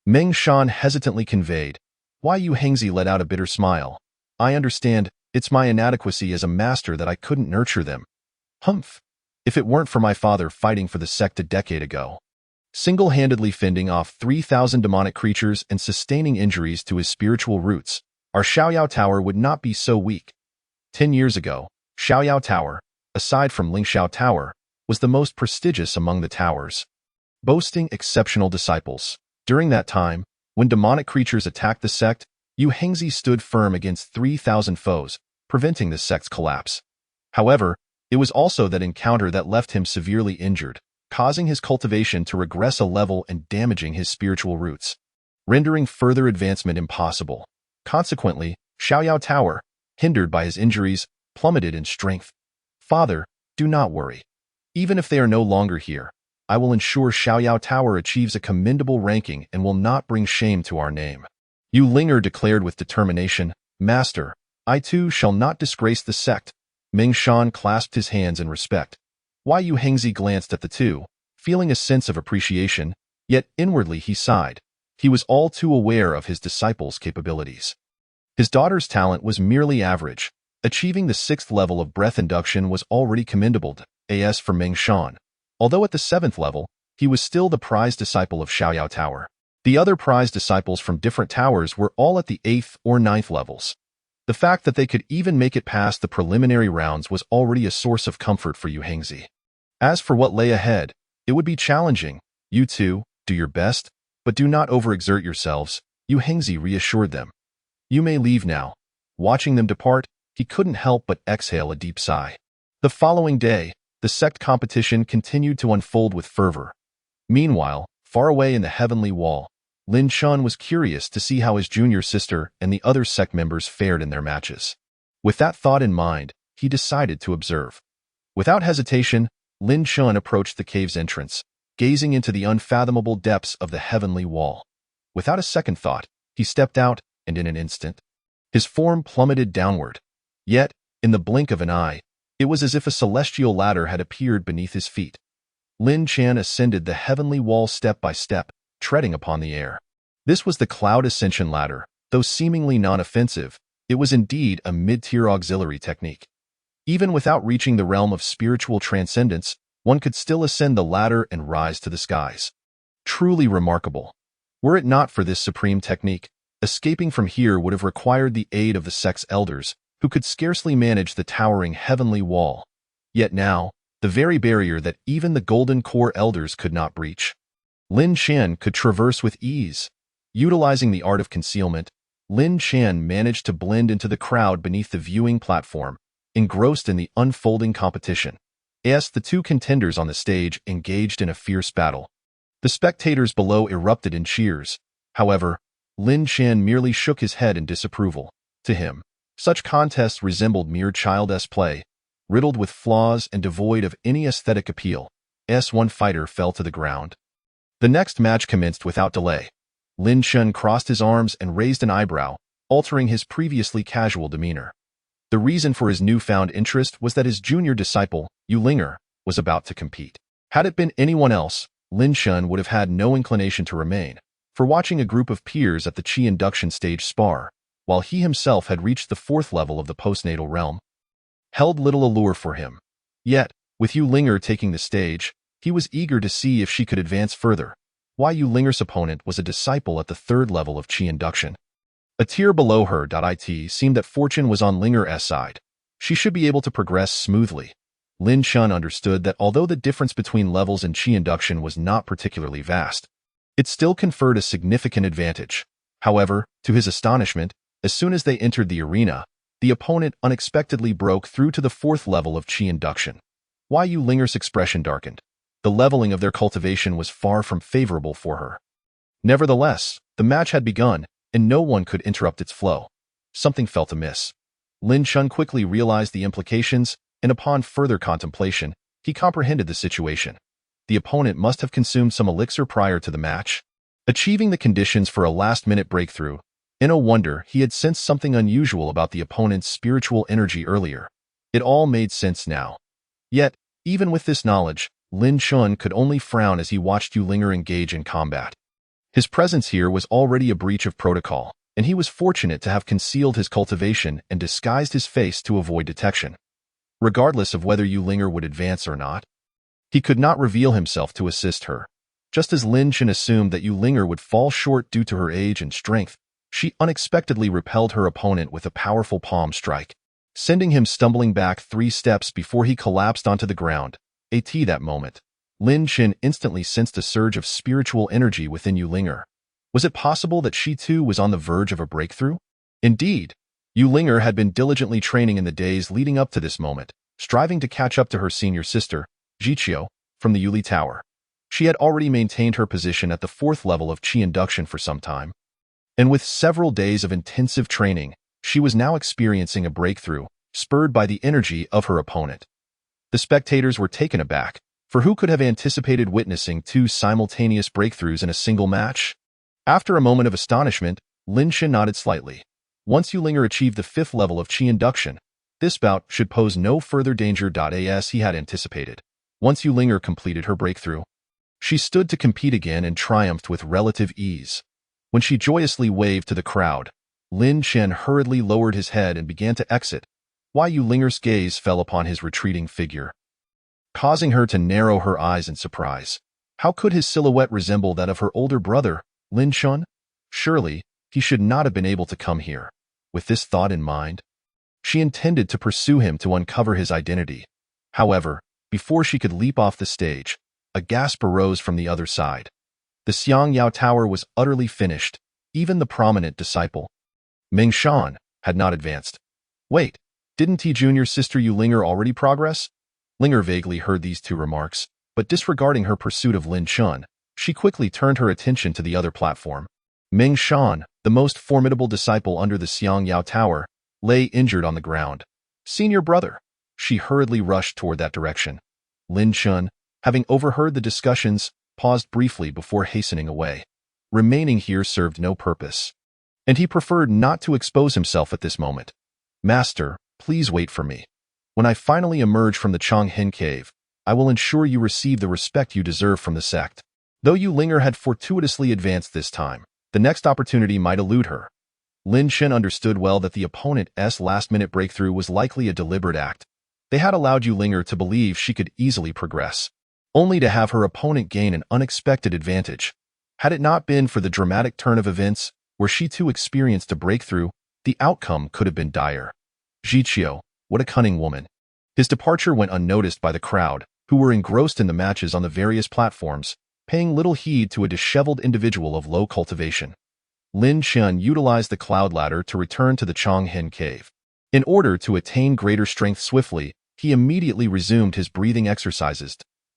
Meng Shan hesitantly conveyed. Why Hengzi let out a bitter smile. I understand, it's my inadequacy as a master that I couldn't nurture them. Humph. If it weren't for my father fighting for the sect a decade ago, single-handedly fending off 3,000 demonic creatures and sustaining injuries to his spiritual roots, our Xiaoyao Tower would not be so weak. 10 years ago, Xiaoyao Tower, aside from Lingxiao Tower, was the most prestigious among the towers, boasting exceptional disciples. During that time, when demonic creatures attacked the sect, Hengzi stood firm against 3,000 foes, preventing the sect's collapse. However, it was also that encounter that left him severely injured, causing his cultivation to regress a level and damaging his spiritual roots, rendering further advancement impossible. Consequently, Xiaoyao Tower, hindered by his injuries, plummeted in strength. Father, do not worry. Even if they are no longer here, I will ensure Xiaoyao Tower achieves a commendable ranking and will not bring shame to our name. Ling'er declared with determination. Master, I too shall not disgrace the sect. Meng Shan clasped his hands in respect. Hengzi glanced at the two, feeling a sense of appreciation, yet inwardly he sighed. He was all too aware of his disciple's capabilities. His daughter's talent was merely average. Achieving the 6th level of breath induction was already commendable, as for Meng Shan. Although at the 7th level, he was still the prized disciple of Xiaoyao Tower. The other prized disciples from different towers were all at the 8th or 9th levels. The fact that they could even make it past the preliminary rounds was already a source of comfort for Yu Hengzi. As for what lay ahead, it would be challenging. You two, do your best, but do not overexert yourselves, Yu Hengzi reassured them. You may leave now. Watching them depart, he couldn't help but exhale a deep sigh. The following day, the sect competition continued to unfold with fervor. Meanwhile, far away in the heavenly wall, Lin Chun was curious to see how his junior sister and the other sect members fared in their matches. With that thought in mind, he decided to observe. Without hesitation, Lin Chun approached the cave's entrance, gazing into the unfathomable depths of the heavenly wall. Without a second thought, he stepped out, and in an instant, his form plummeted downward. Yet, in the blink of an eye, it was as if a celestial ladder had appeared beneath his feet. Lin Chan ascended the heavenly wall step by step, treading upon the air. This was the Cloud Ascension Ladder. Though seemingly non-offensive, it was indeed a mid-tier auxiliary technique. Even without reaching the realm of spiritual transcendence, one could still ascend the ladder and rise to the skies. Truly remarkable. Were it not for this supreme technique, escaping from here would have required the aid of the sect's elders, who could scarcely manage the towering heavenly wall. Yet now, the very barrier that even the Golden Core elders could not breach, Lin Chan could traverse with ease. Utilizing the art of concealment, Lin Chan managed to blend into the crowd beneath the viewing platform, engrossed in the unfolding competition. As the two contenders on the stage engaged in a fierce battle, the spectators below erupted in cheers. However, Lin Chan merely shook his head in disapproval. To him, such contests resembled mere childish play, riddled with flaws and devoid of any aesthetic appeal. One fighter fell to the ground. The next match commenced without delay. Lin Chun crossed his arms and raised an eyebrow, altering his previously casual demeanor. The reason for his newfound interest was that his junior disciple, Ling'er, was about to compete. Had it been anyone else, Lin Chun would have had no inclination to remain, for watching a group of peers at the Qi induction stage spar, while he himself had reached the 4th level of the postnatal realm, held little allure for him. Yet, with Ling'er taking the stage, he was eager to see if she could advance further. Ling'er's opponent was a disciple at the 3rd level of Qi induction. A tier below her. It seemed that fortune was on Ling'er's side. She should be able to progress smoothly. Lin Chun understood that although the difference between levels in Qi induction was not particularly vast, it still conferred a significant advantage. However, to his astonishment, as soon as they entered the arena, the opponent unexpectedly broke through to the 4th level of Qi induction. Ling'er's expression darkened. The leveling of their cultivation was far from favorable for her. Nevertheless, the match had begun, and no one could interrupt its flow. Something felt amiss. Lin Chun quickly realized the implications, and upon further contemplation, he comprehended the situation. The opponent must have consumed some elixir prior to the match, achieving the conditions for a last-minute breakthrough. In a wonder, he had sensed something unusual about the opponent's spiritual energy earlier. It all made sense now. Yet, even with this knowledge, Lin Chun could only frown as he watched Ling'er engage in combat. His presence here was already a breach of protocol, and he was fortunate to have concealed his cultivation and disguised his face to avoid detection. Regardless of whether Ling'er would advance or not, he could not reveal himself to assist her. Just as Lin Chun assumed that Ling'er would fall short due to her age and strength, she unexpectedly repelled her opponent with a powerful palm strike, sending him stumbling back 3 steps before he collapsed onto the ground. At that moment, Lin Chun instantly sensed a surge of spiritual energy within Ling'er. Was it possible that she too was on the verge of a breakthrough? Indeed, Ling'er had been diligently training in the days leading up to this moment, striving to catch up to her senior sister, Jiqiu, from the Yuli Tower. She had already maintained her position at the 4th level of Qi induction for some time, and with several days of intensive training, she was now experiencing a breakthrough, spurred by the energy of her opponent. The spectators were taken aback, for who could have anticipated witnessing 2 simultaneous breakthroughs in a single match? After a moment of astonishment, Lin Chun nodded slightly. Once Ling'er achieved the 5th level of Qi induction, this bout should pose no further danger. As he had anticipated. Once Ling'er completed her breakthrough, She stood to compete again and triumphed with relative ease. When she joyously waved to the crowd, Lin Chen hurriedly lowered his head and began to exit. Ling'er's gaze fell upon his retreating figure, causing her to narrow her eyes in surprise. How could his silhouette resemble that of her older brother, Lin Chen? Surely, he should not have been able to come here. With this thought in mind, she intended to pursue him to uncover his identity. However, before she could leap off the stage, a gasp arose from the other side. The Xiangyao Tower was utterly finished. Even the prominent disciple, Ming Shan, had not advanced. Wait, didn't T Junior's sister Ling'er already progress? Ling'er vaguely heard these two remarks, but disregarding her pursuit of Lin Chen, she quickly turned her attention to the other platform. Ming Shan, the most formidable disciple under the Xiangyao Tower, lay injured on the ground. Senior brother. She hurriedly rushed toward that direction. Lin Chen, having overheard the discussions, paused briefly before hastening away. Remaining here served no purpose, and he preferred not to expose himself at this moment. Master, please wait for me. When I finally emerge from the Changhen cave, I will ensure you receive the respect you deserve from the sect. Though Ling'er had fortuitously advanced this time, the next opportunity might elude her. Lin Chen understood well that the opponent's last-minute breakthrough was likely a deliberate act. They had allowed Ling'er to believe she could easily progress, only to have her opponent gain an unexpected advantage. Had it not been for the dramatic turn of events, where she too experienced a breakthrough, the outcome could have been dire. Zhiqiu, what a cunning woman. His departure went unnoticed by the crowd, who were engrossed in the matches on the various platforms, paying little heed to a disheveled individual of low cultivation. Lin Chen utilized the cloud ladder to return to the Changhen cave. In order to attain greater strength swiftly, he immediately resumed his breathing exercises.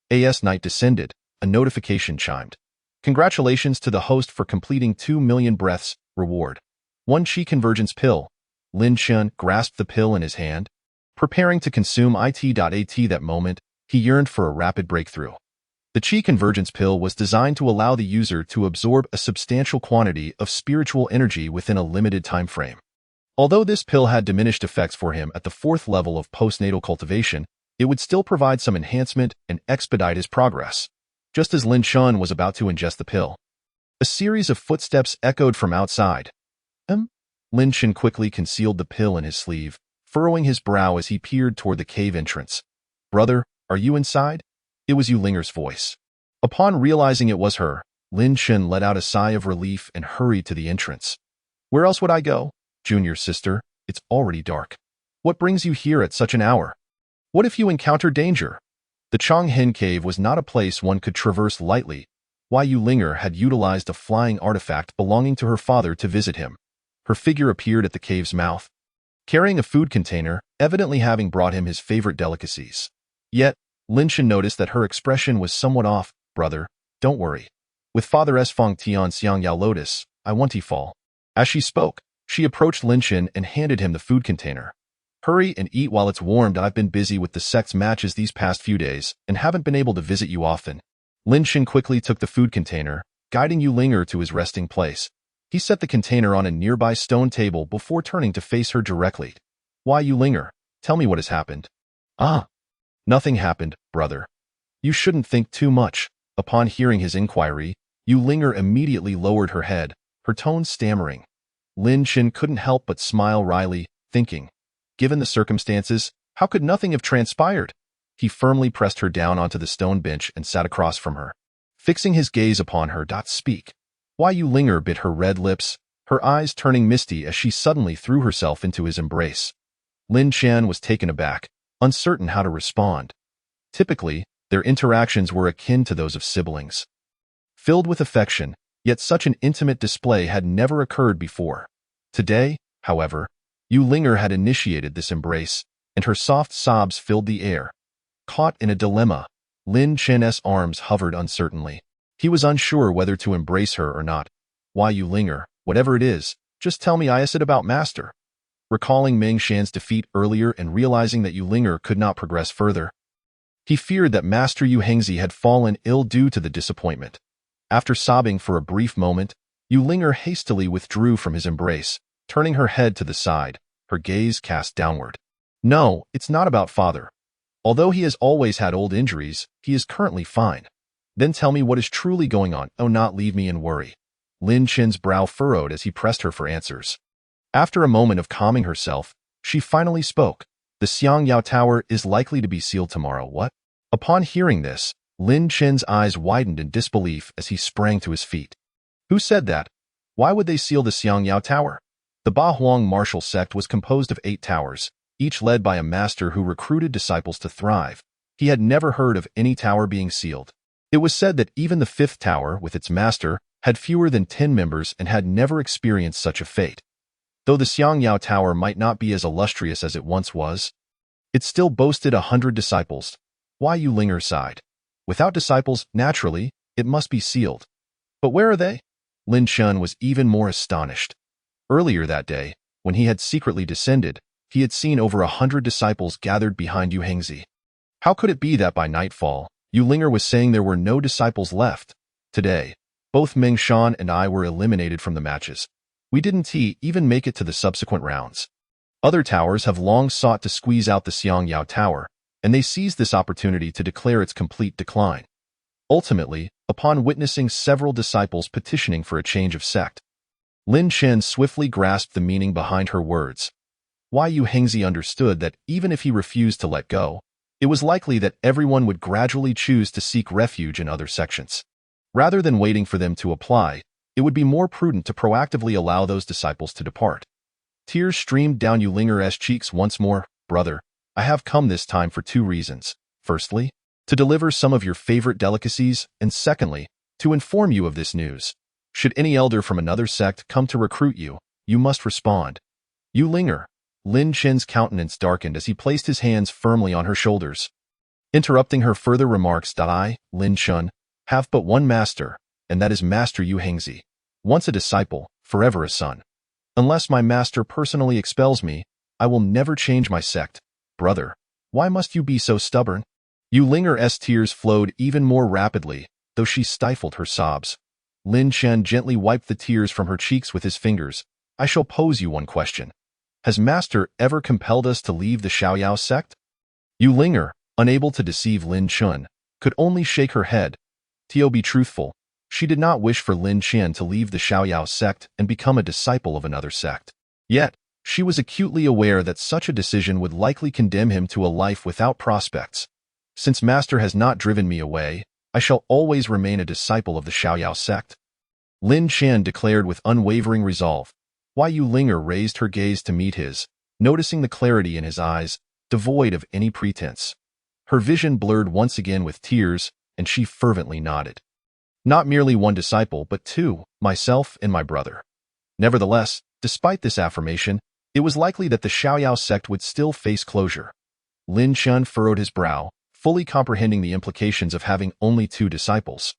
As night descended, a notification chimed. Congratulations to the host for completing 2 million breaths. Reward: 1 Qi convergence pill. Lin Chen grasped the pill in his hand. Preparing to consume it. That moment, he yearned for a rapid breakthrough. The Qi convergence pill was designed to allow the user to absorb a substantial quantity of spiritual energy within a limited time frame. Although this pill had diminished effects for him at the 4th level of postnatal cultivation, it would still provide some enhancement and expedite his progress. Just as Lin Chen was about to ingest the pill, a series of footsteps echoed from outside. Lin Chen quickly concealed the pill in his sleeve, furrowing his brow as he peered toward the cave entrance. Brother, are you inside? It was Ling'er's voice. Upon realizing it was her, Lin Chen let out a sigh of relief and hurried to the entrance. Where else would I go? Junior sister, it's already dark. What brings you here at such an hour? What if you encounter danger? The Changhen cave was not a place one could traverse lightly. Ling'er had utilized a flying artifact belonging to her father to visit him. Her figure appeared at the cave's mouth, carrying a food container, evidently having brought him his favorite delicacies. Yet, Lin Chen noticed that her expression was somewhat off. Brother, don't worry. With Father Feng Tian Xiangyao Lotus, I want to fall. As she spoke, she approached Lin Chen and handed him the food container. Hurry and eat while it's warmed. I've been busy with the sect's matches these past few days and haven't been able to visit you often. Lin Chen quickly took the food container, guiding Ling'er to his resting place. He set the container on a nearby stone table before turning to face her directly. Ling'er, tell me what has happened. Nothing happened, brother. You shouldn't think too much. Upon hearing his inquiry, Ling'er immediately lowered her head, her tone stammering. Lin Chen couldn't help but smile wryly, thinking, given the circumstances, how could nothing have transpired? He firmly pressed her down onto the stone bench and sat across from her, fixing his gaze upon her. Speak. Ling'er bit her red lips, her eyes turning misty as she suddenly threw herself into his embrace. Lin Chen was taken aback, uncertain how to respond. Typically, their interactions were akin to those of siblings, filled with affection, yet such an intimate display had never occurred before. Today, however, Ling'er had initiated this embrace, and her soft sobs filled the air. Caught in a dilemma, Lin Chen's arms hovered uncertainly. He was unsure whether to embrace her or not. Ling'er, whatever it is, just tell me it about Master. Recalling Ming Shan's defeat earlier and realizing that Ling'er could not progress further, he feared that Master Hengzi had fallen ill due to the disappointment. After sobbing for a brief moment, Ling'er hastily withdrew from his embrace, turning her head to the side, her gaze cast downward. No, it's not about father. Although he has always had old injuries, he is currently fine. Then tell me what is truly going on. Oh, not leave me in worry. Lin Chen's brow furrowed as he pressed her for answers. After a moment of calming herself, she finally spoke. The Xiangyao Tower is likely to be sealed tomorrow. What? Upon hearing this, Lin Chen's eyes widened in disbelief as he sprang to his feet. Who said that? Why would they seal the Xiangyao Tower? The Ba Huang martial sect was composed of 8 towers, each led by a master who recruited disciples to thrive. He had never heard of any tower being sealed. It was said that even the 5th tower, with its master, had fewer than 10 members and had never experienced such a fate. Though the Xiangyao Tower might not be as illustrious as it once was, it still boasted 100 disciples. Why, Ling'er sighed. Without disciples, naturally, it must be sealed. But where are they? Lin Chen was even more astonished. Earlier that day, when he had secretly descended, he had seen over 100 disciples gathered behind Yu Hengzi. How could it be that by nightfall, Ling'er was saying there were no disciples left? Today, both Meng Shan and I were eliminated from the matches. We didn't even make it to the subsequent rounds. Other towers have long sought to squeeze out the Xiangyao Tower, and they seized this opportunity to declare its complete decline. Ultimately, upon witnessing several disciples petitioning for a change of sect, Lin Chen swiftly grasped the meaning behind her words. Why, Yu Hengzi understood that even if he refused to let go, it was likely that everyone would gradually choose to seek refuge in other sections. Rather than waiting for them to apply, it would be more prudent to proactively allow those disciples to depart. Tears streamed down Ling'er's cheeks once more. Brother, I have come this time for 2 reasons. Firstly, to deliver some of your favorite delicacies, and secondly, to inform you of this news. Should any elder from another sect come to recruit you, you must respond. Ling'er. Lin Chen's countenance darkened as he placed his hands firmly on her shoulders. Interrupting her further remarks, I, Lin Chen, have but one master, and that is Master Yu Hengzi. Once a disciple, forever a son. Unless my master personally expels me, I will never change my sect. Brother, why must you be so stubborn? Ling'er's tears flowed even more rapidly, though she stifled her sobs. Lin Chen gently wiped the tears from her cheeks with his fingers. I shall pose you one question. Has Master ever compelled us to leave the Xiaoyao sect? Ling'er, unable to deceive Lin Chen, could only shake her head. To be truthful, she did not wish for Lin Chen to leave the Xiaoyao sect and become a disciple of another sect. Yet, she was acutely aware that such a decision would likely condemn him to a life without prospects. Since Master has not driven me away, I shall always remain a disciple of the Xiaoyao sect. Lin Chen declared with unwavering resolve. Ling'er raised her gaze to meet his, noticing the clarity in his eyes, devoid of any pretense. Her vision blurred once again with tears, and she fervently nodded. Not merely 1 disciple, but 2, myself and my brother. Nevertheless, despite this affirmation, it was likely that the Xiaoyao sect would still face closure. Lin Chen furrowed his brow, fully comprehending the implications of having only 2 disciples.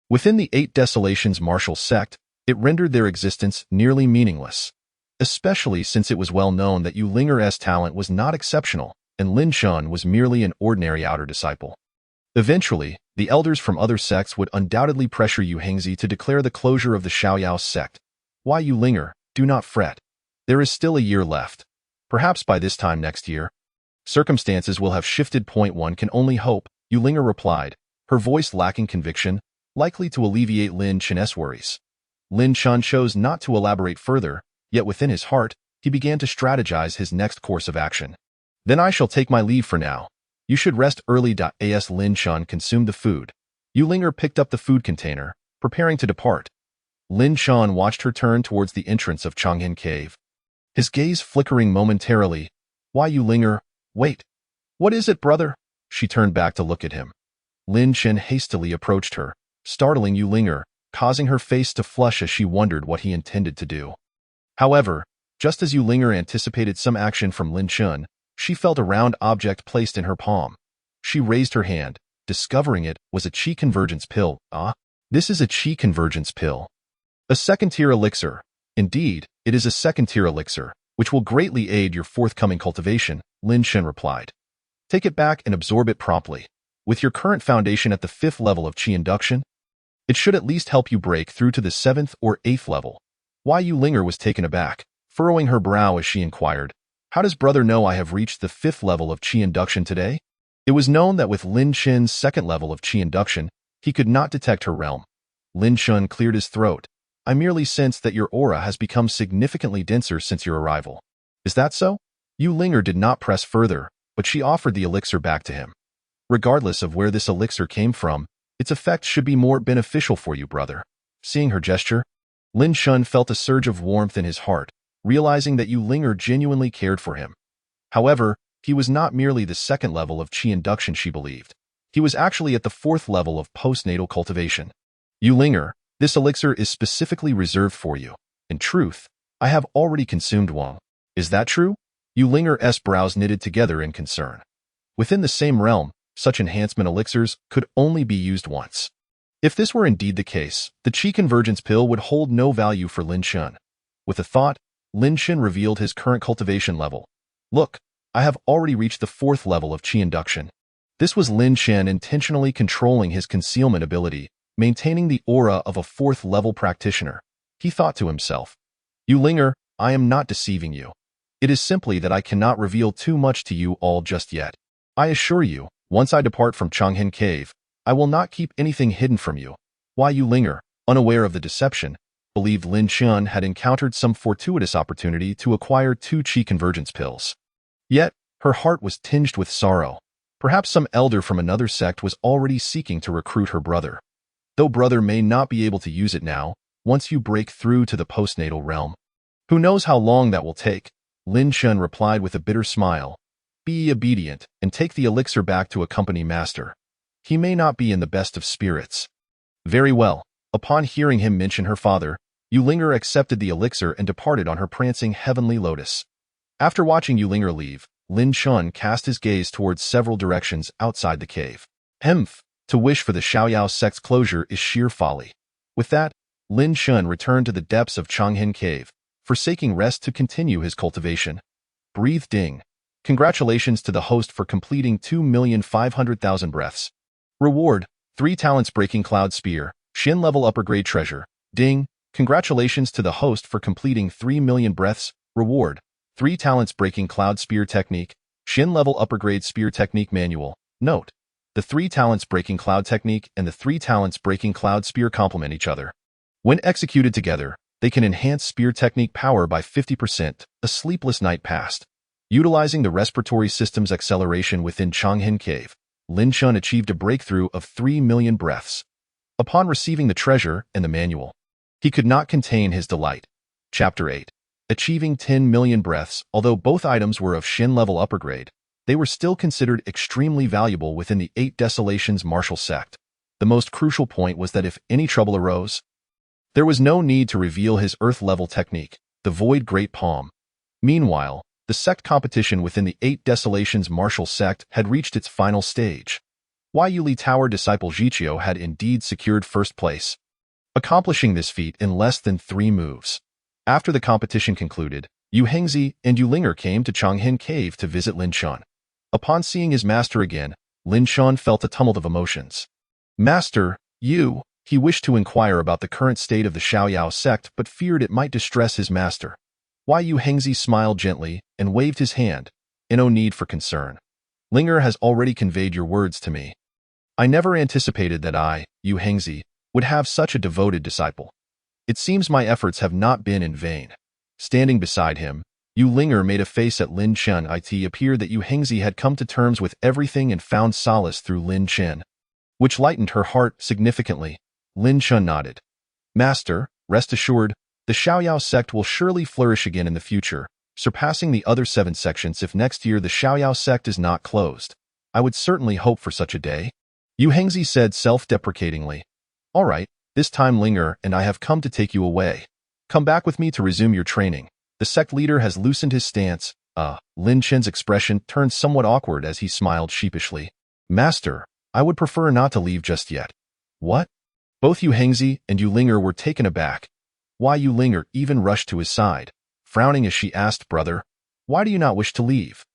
Within the 8 Desolations martial sect, it rendered their existence nearly meaningless, especially since it was well known that Ling'er's talent was not exceptional, and Lin Chen was merely an ordinary outer disciple. Eventually, the elders from other sects would undoubtedly pressure Yu Hengzi to declare the closure of the Xiaoyao sect. Ling'er, do not fret. There is still a year left. Perhaps by this time next year, circumstances will have shifted. One can only hope, Ling'er replied, her voice lacking conviction, likely to alleviate Lin Chen's worries. Lin Chen chose not to elaborate further, yet within his heart, he began to strategize his next course of action. Then I shall take my leave for now. You should rest early. As Lin Chen consumed the food, Ling'er picked up the food container, preparing to depart. Lin Chen watched her turn towards the entrance of Chang'an Cave. His gaze flickering momentarily. Ling'er, wait. What is it, brother? She turned back to look at him. Lin Chen hastily approached her, startling Ling'er, causing her face to flush as she wondered what he intended to do. However, just as Ling'er anticipated some action from Lin Chen, she felt a round object placed in her palm. She raised her hand, discovering it was a qi convergence pill. This is a qi convergence pill. A 2nd-tier elixir. Indeed, it is a 2nd-tier elixir, which will greatly aid your forthcoming cultivation, Lin Chen replied. Take it back and absorb it promptly. With your current foundation at the 5th level of qi induction, it should at least help you break through to the 7th or 8th level. Ling'er was taken aback, furrowing her brow as she inquired, how does brother know I have reached the 5th level of qi induction today? It was known that with Lin Chen's 2nd level of qi induction, He could not detect her realm. Lin Shun cleared his throat. I merely sense that your aura has become significantly denser since your arrival. Is that so? Ling'er did not press further, but she offered the elixir back to him. Regardless of where this elixir came from, its effect should be more beneficial for you, brother. Seeing her gesture, Lin Shun felt a surge of warmth in his heart, realizing that Ling'er genuinely cared for him. However, he was not merely the second level of chi induction she believed. He was actually at the fourth level of postnatal cultivation. Ling'er, this elixir is specifically reserved for you. In truth, I have already consumed one. Is that true? Ling'er's brows knitted together in concern. Within the same realm, such enhancement elixirs could only be used once. If this were indeed the case, the chi convergence pill would hold no value for Lin Shun. With a thought, Lin Shun revealed his current cultivation level. Look, I have already reached the fourth level of chi induction. This was Lin Shun intentionally controlling his concealment ability, maintaining the aura of a fourth-level practitioner. He thought to himself, Ling'er, I am not deceiving you. It is simply that I cannot reveal too much to you all just yet. I assure you, once I depart from Changhen Cave, I will not keep anything hidden from you. Why Ling'er, unaware of the deception, believed Lin Shun had encountered some fortuitous opportunity to acquire 2 chi convergence pills. Yet, her heart was tinged with sorrow. Perhaps some elder from another sect was already seeking to recruit her brother. Though brother may not be able to use it now, once you break through to the postnatal realm. Who knows how long that will take? Lin Shun replied with a bitter smile. Be obedient and take the elixir back to a company master. He may not be in the best of spirits. Very well. Upon hearing him mention her father, Ling'er accepted the elixir and departed on her prancing heavenly lotus. After watching Ling'er leave, Lin Shun cast his gaze towards several directions outside the cave. To wish for the Xiaoyao sect's closure is sheer folly. With that, Lin Shun returned to the depths of Changhen Cave, forsaking rest to continue his cultivation. Breathe ding. Congratulations to the host for completing 2,500,000 breaths. Reward, 3 talents breaking cloud spear, Shin level upper grade treasure. Ding. Congratulations to the host for completing 3 million breaths. Reward, 3 talents breaking cloud spear technique, Shin level upper grade spear technique manual. Note, the 3 talents breaking cloud technique and the 3 talents breaking cloud spear complement each other. When executed together, they can enhance spear technique power by 50%. A sleepless night passed. Utilizing the respiratory system's acceleration within Changhen Cave, Lin Shun achieved a breakthrough of 3 million breaths. Upon receiving the treasure and the manual, he could not contain his delight. Chapter 8. Achieving 10 million breaths. Although both items were of Shin level upper grade, they were still considered extremely valuable within the 8 Desolations martial sect. The most crucial point was that if any trouble arose, there was no need to reveal his earth-level technique, the Void Great Palm. Meanwhile, the sect competition within the 8 Desolations martial sect had reached its final stage. Yuli Tower disciple Jiqiu had indeed secured first place, accomplishing this feat in less than 3 moves. After the competition concluded, Yu Hengzi and Ling'er came to Changhen Cave to visit Lin Shun. Upon seeing his master again, Lin Shun felt a tumult of emotions. Master, he wished to inquire about the current state of the Xiaoyao sect but feared it might distress his master. Yu Hengzi smiled gently and waved his hand. No need for concern. Ling'er has already conveyed your words to me. I never anticipated that I, Yu Hengzi, would have such a devoted disciple. It seems my efforts have not been in vain. Standing beside him, Ling'er made a face at Lin Chen. It appeared that Yu Hengzi had come to terms with everything and found solace through Lin Chen, which lightened her heart significantly. Lin Chen nodded. Master, rest assured, the Xiaoyao sect will surely flourish again in the future, surpassing the other 7 sections if next year the Xiaoyao sect is not closed. I would certainly hope for such a day. Yu Hengzi said self-deprecatingly. All right, this time Ling'er and I have come to take you away. Come back with me to resume your training. The sect leader has loosened his stance. Lin Chen's expression turned somewhat awkward as he smiled sheepishly. Master, I would prefer not to leave just yet. What? Both Yu Hengzi and Ling'er were taken aback. Yu Ling'er even rushed to his side, frowning as she asked, Brother, why do you not wish to leave?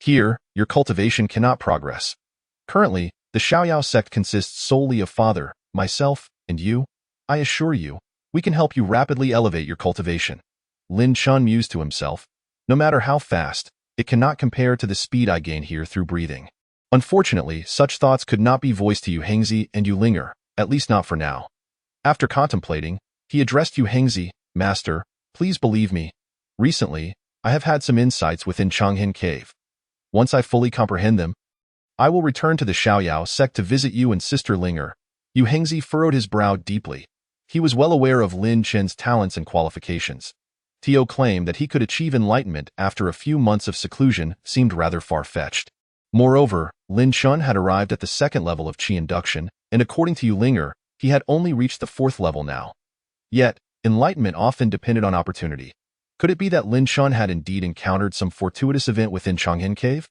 Here, your cultivation cannot progress. Currently, the Xiaoyao sect consists solely of father, myself, and you. I assure you, we can help you rapidly elevate your cultivation. Lin Shun mused to himself. No matter how fast, it cannot compare to the speed I gain here through breathing. Unfortunately, such thoughts could not be voiced to Yu Hengzi and Yu Ling'er, at least not for now. After contemplating, he addressed Yu Hengzi, Master, please believe me. Recently, I have had some insights within Chang'an Cave. Once I fully comprehend them, I will return to the Xiaoyao sect to visit you and Sister Ling'er. Yu Hengzi furrowed his brow deeply. He was well aware of Lin Chen's talents and qualifications. Tio claimed that he could achieve enlightenment after a few months of seclusion seemed rather far-fetched. Moreover, Lin Chen had arrived at the second level of Qi induction, and according to Yu Ling'er, he had only reached the fourth level now. Yet, enlightenment often depended on opportunity. Could it be that Lin Chen had indeed encountered some fortuitous event within Chang'an Cave?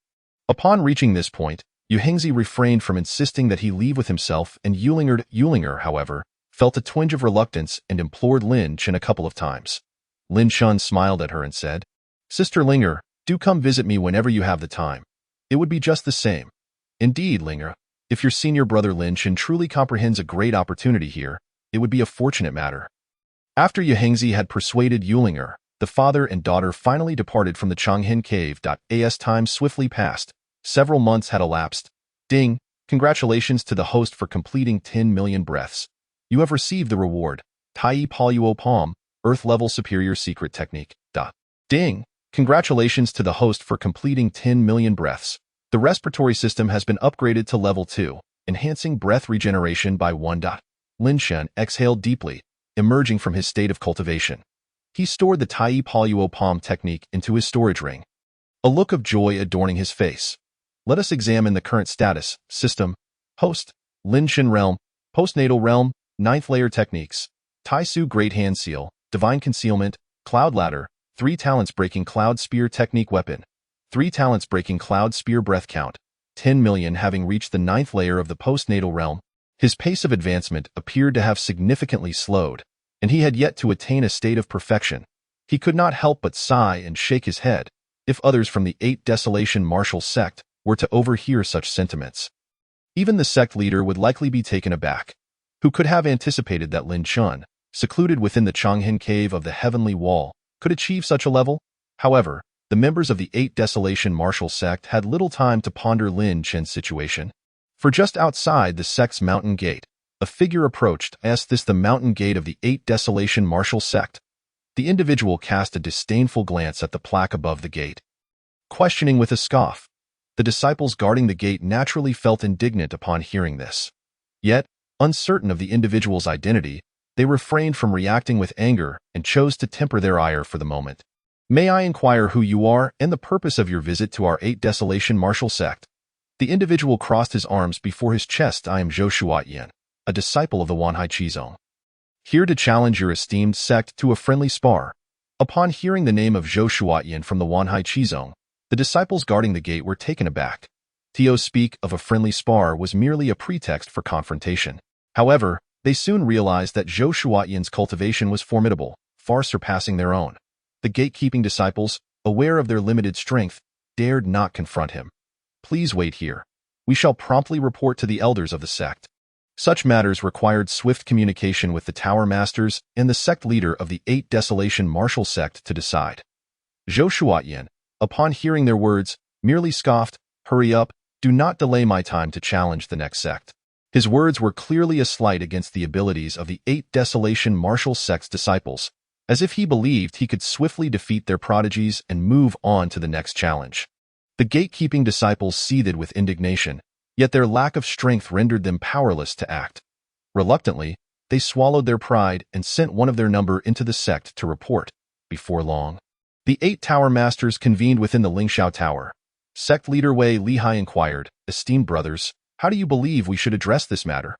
Upon reaching this point, Yu Hengzi refrained from insisting that he leave with himself, and Yu Ling'er, however, felt a twinge of reluctance and implored Lin Chen a couple of times. Lin Chen smiled at her and said, Sister Ling'er, do come visit me whenever you have the time. It would be just the same. Indeed, Ling'er, if your senior brother Lin Chen truly comprehends a great opportunity here, it would be a fortunate matter. After Yu Hengzi had persuaded Yu Ling'er, the father and daughter finally departed from the Chang'an Cave. As time swiftly passed, several months had elapsed. Ding, congratulations to the host for completing 10 million breaths. You have received the reward, Tai Poluo Palm, Earth-level superior secret technique. Ding, congratulations to the host for completing 10 million breaths. The respiratory system has been upgraded to level 2, enhancing breath regeneration by 1. Lin Chen exhaled deeply, emerging from his state of cultivation. He stored the Tai Poluo Palm technique into his storage ring. A look of joy adorning his face. Let us examine the current status, system, host, Lin Chen realm, postnatal realm, 9th layer techniques, Tai Su Great Hand Seal, Divine Concealment, Cloud Ladder, 3 talents breaking Cloud Spear technique weapon, 3 talents breaking Cloud Spear breath count, 10 million having reached the 9th layer of the postnatal realm. His pace of advancement appeared to have significantly slowed, and he had yet to attain a state of perfection. He could not help but sigh and shake his head, if others from the 8 Desolation Martial Sect were to overhear such sentiments. Even the sect leader would likely be taken aback. Who could have anticipated that Lin Chen, secluded within the Chang'an Cave of the Heavenly Wall, could achieve such a level? However, the members of the 8 Desolation Martial Sect had little time to ponder Lin Chen's situation. For just outside the sect's mountain gate, a figure approached. Is this the mountain gate of the 8 Desolation Martial Sect? The individual cast a disdainful glance at the plaque above the gate. Questioning with a scoff, the disciples guarding the gate naturally felt indignant upon hearing this. Yet, uncertain of the individual's identity, they refrained from reacting with anger and chose to temper their ire for the moment. May I inquire who you are and the purpose of your visit to our 8 Desolation Martial Sect? The individual crossed his arms before his chest. I am Zhou Shuatian, a disciple of the Wanhai Qizong. Here to challenge your esteemed sect to a friendly spar. Upon hearing the name of Zhou Shuatian from the Wanhai Qizong, the disciples guarding the gate were taken aback. Tio's speak of a friendly spar was merely a pretext for confrontation. However, they soon realized that Zhou Shuatian's cultivation was formidable, far surpassing their own. The gatekeeping disciples, aware of their limited strength, dared not confront him. Please wait here. We shall promptly report to the elders of the sect. Such matters required swift communication with the Tower Masters and the sect leader of the 8 Desolation Martial Sect to decide. Zhou Shuatian, upon hearing their words, merely scoffed, "Hurry up, do not delay my time to challenge the next sect." His words were clearly a slight against the abilities of the 8 Desolation Martial Sect's disciples, as if he believed he could swiftly defeat their prodigies and move on to the next challenge. The gatekeeping disciples seethed with indignation, yet their lack of strength rendered them powerless to act. Reluctantly, they swallowed their pride and sent one of their number into the sect to report. Before long, the 8 Tower Masters convened within the Lingxiao Tower. Sect leader Wei Lihai inquired, "Esteemed brothers, how do you believe we should address this matter?"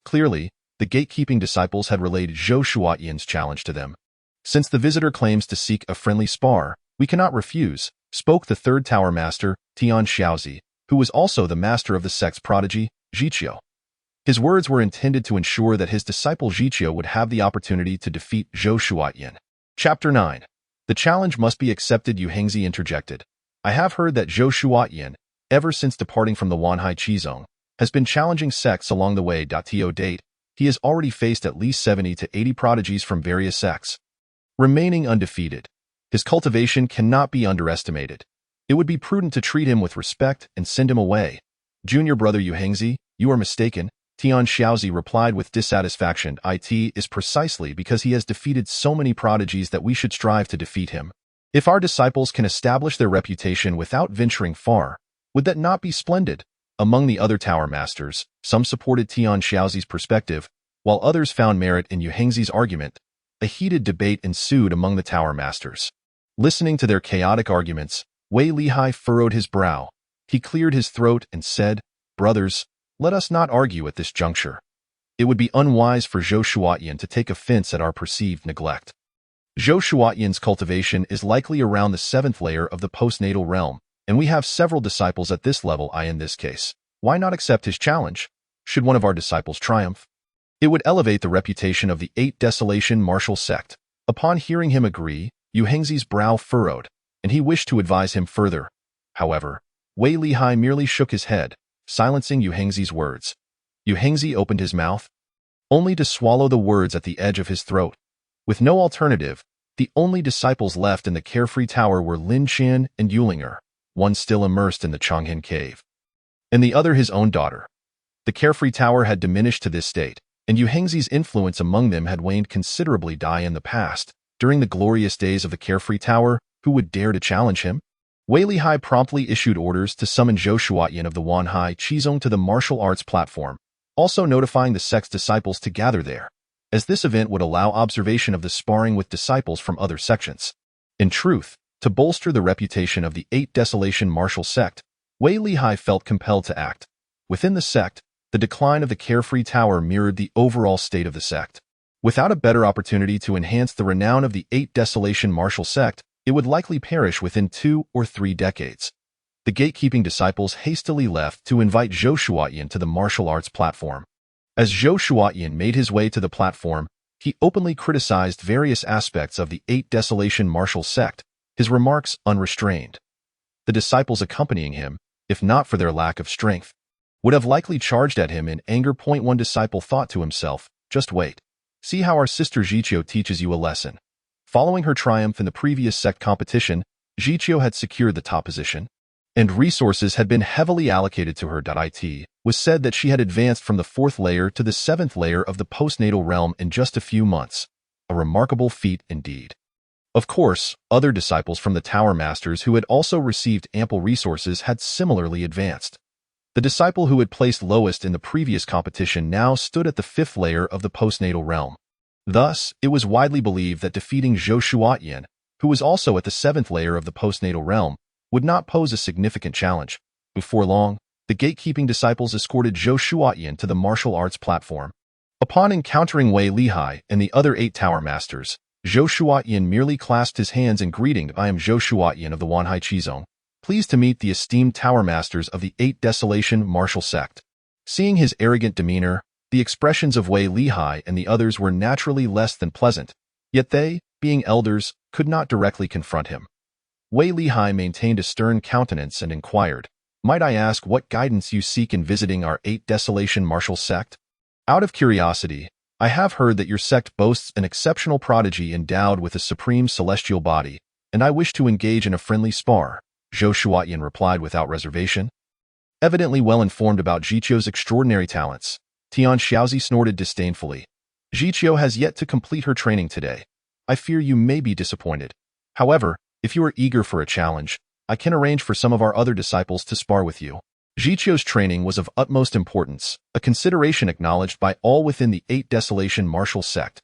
Clearly, the gatekeeping disciples had relayed Zhou Shuatian's challenge to them. "Since the visitor claims to seek a friendly spar, we cannot refuse," spoke the 3rd Tower Master, Tian Xiaozi, who was also the master of the sect's prodigy, Zhiqiu. His words were intended to ensure that his disciple Zhiqiu would have the opportunity to defeat Zhou Shuatian. Chapter 9. The challenge must be accepted. Yu Hengzi interjected. I have heard that Zhou Shuatian, ever since departing from the Wanhai Qizong, has been challenging sects along the way. To date, he has already faced at least 70 to 80 prodigies from various sects, remaining undefeated. His cultivation cannot be underestimated. It would be prudent to treat him with respect and send him away. Junior brother Yu Hengzi, you are mistaken, Tian Xiaozi replied with dissatisfaction. It is precisely because he has defeated so many prodigies that we should strive to defeat him. If our disciples can establish their reputation without venturing far, would that not be splendid? Among the other tower masters, some supported Tian Xiaozi's perspective, while others found merit in Yu Hengzi's argument. A heated debate ensued among the tower masters. Listening to their chaotic arguments, Wei Lihai furrowed his brow. He cleared his throat and said, "Brothers, let us not argue at this juncture. It would be unwise for Zhou Shuotian to take offense at our perceived neglect. Zhou Shuotian's cultivation is likely around the 7th layer of the postnatal realm, and we have several disciples at this level. In this case, why not accept his challenge? Should one of our disciples triumph, it would elevate the reputation of the 8 Desolation martial sect." Upon hearing him agree, Yu Hengzi's brow furrowed, and he wished to advise him further. However, Wei Lihai merely shook his head, silencing Yu Hengzi's words. Yu Hengzi opened his mouth, only to swallow the words at the edge of his throat. With no alternative, the only disciples left in the Carefree Tower were Lin Qian and Ling'er, one still immersed in the Chang'an cave, and the other his own daughter. The Carefree Tower had diminished to this state, and Yu Hengzi's influence among them had waned considerably. In the past, during the glorious days of the Carefree Tower, who would dare to challenge him? Wei Lihai promptly issued orders to summon Zhou Shuotian of the Wanhai Qizong to the martial arts platform, also notifying the sect's disciples to gather there, as this event would allow observation of the sparring with disciples from other sections. In truth, to bolster the reputation of the 8 Desolation martial sect, Wei Lihai felt compelled to act. Within the sect, the decline of the Carefree Tower mirrored the overall state of the sect. Without a better opportunity to enhance the renown of the 8 Desolation martial sect, it would likely perish within 2 or 3 decades. The gatekeeping disciples hastily left to invite Zhou Shuotian to the martial arts platform. As Zhou Shuotian made his way to the platform, he openly criticized various aspects of the 8 Desolation martial sect, his remarks unrestrained. The disciples accompanying him, if not for their lack of strength, would have likely charged at him in anger. One disciple thought to himself, "Just wait. See how our sister Zhiqiu teaches you a lesson." Following her triumph in the previous sect competition, Zhiqiu had secured the top position, and resources had been heavily allocated to her. It was said that she had advanced from the 4th layer to the 7th layer of the postnatal realm in just a few months. A remarkable feat indeed. Of course, other disciples from the Tower Masters who had also received ample resources had similarly advanced. The disciple who had placed lowest in the previous competition now stood at the 5th layer of the postnatal realm. Thus, it was widely believed that defeating Zhou Shuotian, who was also at the 7th layer of the postnatal realm, would not pose a significant challenge. Before long, the gatekeeping disciples escorted Zhou Shuotian to the martial arts platform. Upon encountering Wei Lihai and the other 8 Tower Masters, Zhou Shuotian merely clasped his hands in greeting. "I am Zhou Shuotian of the Wanhai Qizong, pleased to meet the esteemed Tower Masters of the 8 Desolation martial sect." Seeing his arrogant demeanor, the expressions of Wei Lihai and the others were naturally less than pleasant, yet they, being elders, could not directly confront him. Wei Lihai maintained a stern countenance and inquired, "Might I ask what guidance you seek in visiting our 8 Desolation martial sect? Out of curiosity, I have heard that your sect boasts an exceptional prodigy endowed with a supreme celestial body, and I wish to engage in a friendly spar," Zhou Shuotian replied without reservation. Evidently well informed about Zhiqiu's extraordinary talents, Tian Xiaozi snorted disdainfully. "Zhiqiu has yet to complete her training today. I fear you may be disappointed. However, if you are eager for a challenge, I can arrange for some of our other disciples to spar with you." Zhiqiu's training was of utmost importance, a consideration acknowledged by all within the 8 Desolation martial sect.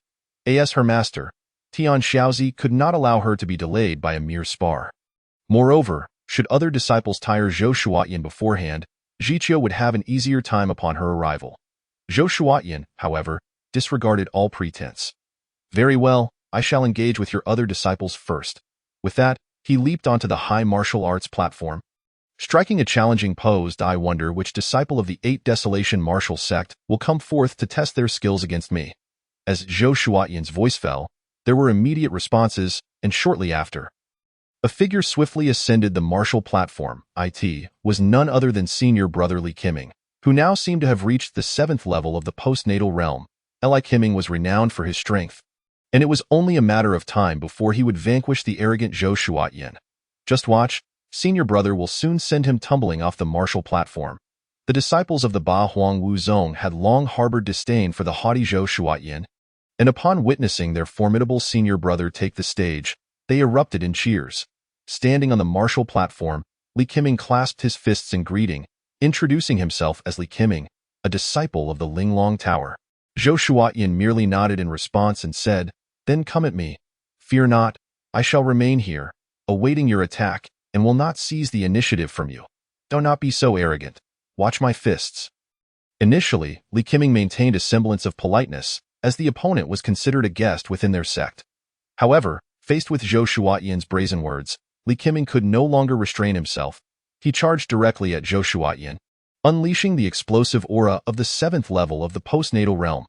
As her master, Tian Xiaozi could not allow her to be delayed by a mere spar. Moreover, should other disciples tire Zhou Shuotian beforehand, Zhiqiu would have an easier time upon her arrival. Zhou Shuotian, however, disregarded all pretense. "Very well, I shall engage with your other disciples first." With that, he leaped onto the high martial arts platform. Striking a challenging pose, "I wonder which disciple of the 8 Desolation martial sect will come forth to test their skills against me." As Zhou Shuotian's voice fell, there were immediate responses, and shortly after, a figure swiftly ascended the martial platform. It was none other than senior brother Li Qiming, who now seemed to have reached the 7th level of the postnatal realm. Li Qiming was renowned for his strength, and it was only a matter of time before he would vanquish the arrogant Zhou Shuotian. "Just watch, senior brother will soon send him tumbling off the martial platform." The disciples of the Ba Huang Wu Zong had long harbored disdain for the haughty Zhou Shuotian, and upon witnessing their formidable senior brother take the stage, they erupted in cheers. Standing on the martial platform, Li Qiming clasped his fists in greeting, introducing himself as Li Qiming, a disciple of the Linglong Tower. Zhou Shuotian merely nodded in response and said, "Then come at me. Fear not, I shall remain here, awaiting your attack, and will not seize the initiative from you. Do not be so arrogant. Watch my fists." Initially, Li Qiming maintained a semblance of politeness, as the opponent was considered a guest within their sect. However, faced with Zhou Shuotian's brazen words, Li Qiming could no longer restrain himself. He charged directly at Zhou Shuotian, unleashing the explosive aura of the 7th level of the postnatal realm,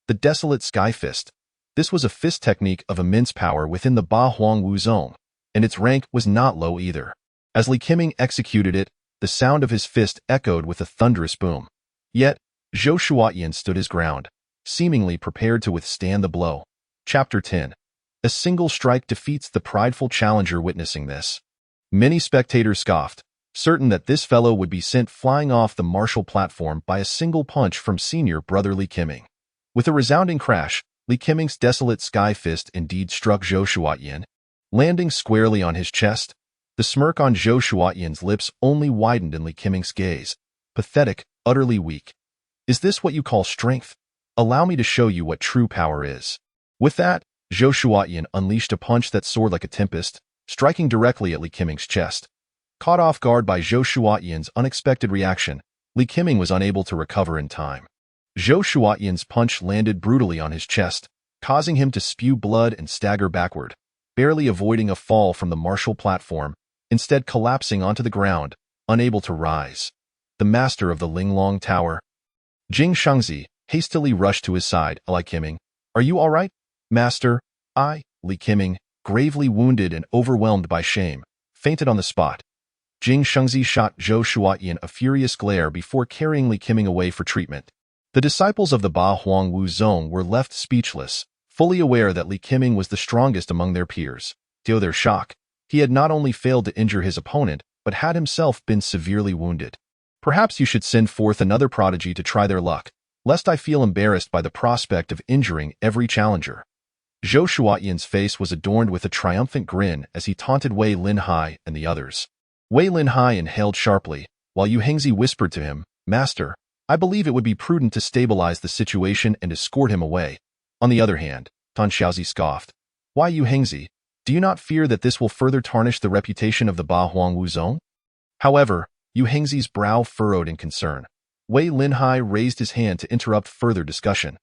the Desolate Sky Fist. This was a fist technique of immense power within the Ba Huang Wu Zong, and its rank was not low either. As Li Qiming executed it, the sound of his fist echoed with a thunderous boom. Yet, Zhou Shuotian stood his ground, seemingly prepared to withstand the blow. Chapter 10. A single strike defeats the prideful challenger. Witnessing this, many spectators scoffed, certain that this fellow would be sent flying off the martial platform by a single punch from senior brother Li Qiming. With a resounding crash, Li Qiming's Desolate Sky Fist indeed struck Zhou Shuotian, landing squarely on his chest. The smirk on Zhou Shuotian's lips only widened in Li Qiming's gaze. Pathetic, utterly weak. Is this what you call strength? Allow me to show you what true power is. With that, Zhou Shuotian unleashed a punch that soared like a tempest, striking directly at Li Qiming's chest. Caught off guard by Zhou Shuotian's unexpected reaction, Li Qiming was unable to recover in time. Zhou Shuotian's punch landed brutally on his chest, causing him to spew blood and stagger backward, barely avoiding a fall from the martial platform, instead collapsing onto the ground, unable to rise. The master of the Linglong Tower, Jing Shangzi, hastily rushed to his side. "Li Qiming, are you all right, master?" Li Qiming, gravely wounded and overwhelmed by shame, fainted on the spot. Jing Shangzi shot Zhou Shuotian a furious glare before carrying Li Qiming away for treatment. The disciples of the Ba Huang Wu Zong were left speechless, fully aware that Li Qiming was the strongest among their peers. To their shock, he had not only failed to injure his opponent, but had himself been severely wounded. "Perhaps you should send forth another prodigy to try their luck, lest I feel embarrassed by the prospect of injuring every challenger." Zhou Shuotian's face was adorned with a triumphant grin as he taunted Wei Linhai and the others. Wei Linhai inhaled sharply, while Yu Hengzi whispered to him, "Master, I believe it would be prudent to stabilize the situation and escort him away." On the other hand, Tan Xiaozi scoffed. "Why, Yu Hengzi? Do you not fear that this will further tarnish the reputation of the Ba Huang Wu Zong?" However, Yu Hengzi's brow furrowed in concern. Wei Linhai raised his hand to interrupt further discussion.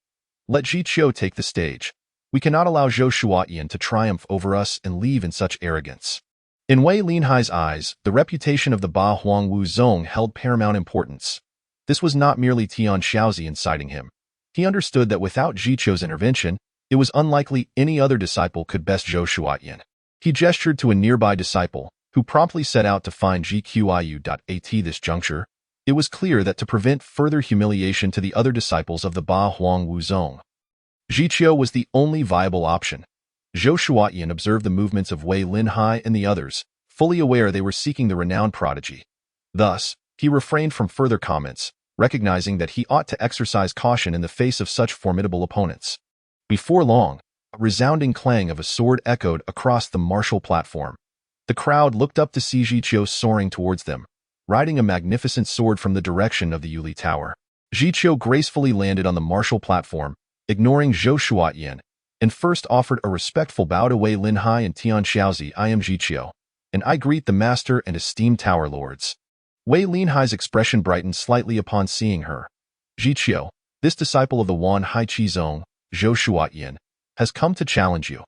"Let Zhiqiu take the stage. We cannot allow Zhou Shuotian to triumph over us and leave in such arrogance." In Wei Linhai's eyes, the reputation of the Ba Huang Wu Zong held paramount importance. This was not merely Tian Xiaozi inciting him. He understood that without Zhiqiu's intervention, it was unlikely any other disciple could best Zhou Shuotian. He gestured to a nearby disciple, who promptly set out to find GQIU.at. This juncture, it was clear that to prevent further humiliation to the other disciples of the Ba Huang Wu Zong, Zhiqiu was the only viable option. Zhou Shuotian observed the movements of Wei Linhai and the others, fully aware they were seeking the renowned prodigy. Thus, he refrained from further comments, recognizing that he ought to exercise caution in the face of such formidable opponents. Before long, a resounding clang of a sword echoed across the martial platform. The crowd looked up to see Zhiqiu soaring towards them, riding a magnificent sword from the direction of the Yuli Tower. Zhiqiu gracefully landed on the martial platform, ignoring Zhou Shuotian, and first offered a respectful bow to Wei Linhai and Tian Xiaozi. "I am Zhiqiu, and I greet the master and esteemed tower lords." Wei Linhai's expression brightened slightly upon seeing her. "Zhiqiu, this disciple of the Wan Hai Chi Zong, Zhou Shuotian, has come to challenge you.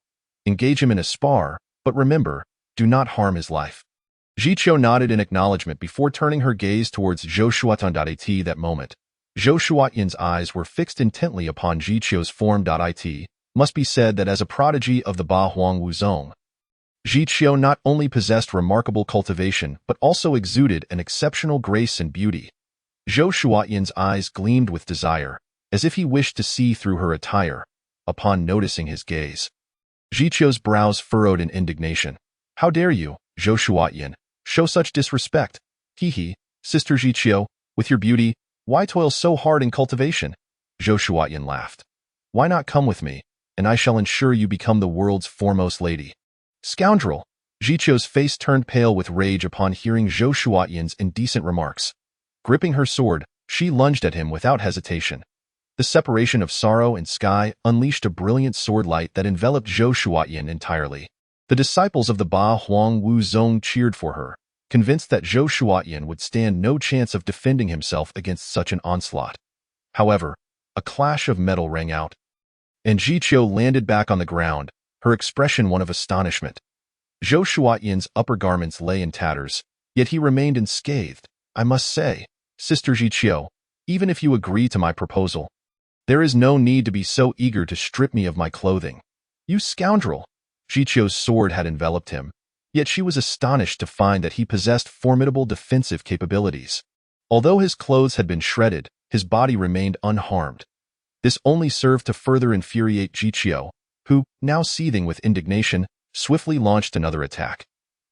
Engage him in a spar, but remember, do not harm his life." Zhiqiu nodded in acknowledgement before turning her gaze towards Zhou Shuotian. That moment, Zhou Shuotian's eyes were fixed intently upon Zhiqiu's form. It must be said that as a prodigy of the Ba Huang Wu Zong, Zhiqiu not only possessed remarkable cultivation but also exuded an exceptional grace and beauty. Zhou Shuotian's eyes gleamed with desire, as if he wished to see through her attire, upon noticing his gaze. Zhiqiu's brows furrowed in indignation. "How dare you, Zhou Shuotian, show such disrespect? He, Sister Zhiqiu, With your beauty, why toil so hard in cultivation? Zhou Shuotian laughed. Why not come with me, and I shall ensure you become the world's foremost lady. Scoundrel! Jiqiu's face turned pale with rage upon hearing Zhou Shuotian's indecent remarks. Gripping her sword, she lunged at him without hesitation. The separation of sorrow and sky unleashed a brilliant sword light that enveloped Zhou Shuotian entirely. The disciples of the Ba Huang Wu Zong cheered for her, convinced that Zhou Shuotian would stand no chance of defending himself against such an onslaught. However, a clash of metal rang out, and Jiqiu landed back on the ground, her expression one of astonishment. Zhou Shuotian's upper garments lay in tatters, yet he remained unscathed. I must say, Sister Jiqiu, even if you agree to my proposal, there is no need to be so eager to strip me of my clothing. You scoundrel! Jiqiu's sword had enveloped him, yet she was astonished to find that he possessed formidable defensive capabilities. Although his clothes had been shredded, his body remained unharmed. This only served to further infuriate Jiqiu, who, now seething with indignation, swiftly launched another attack.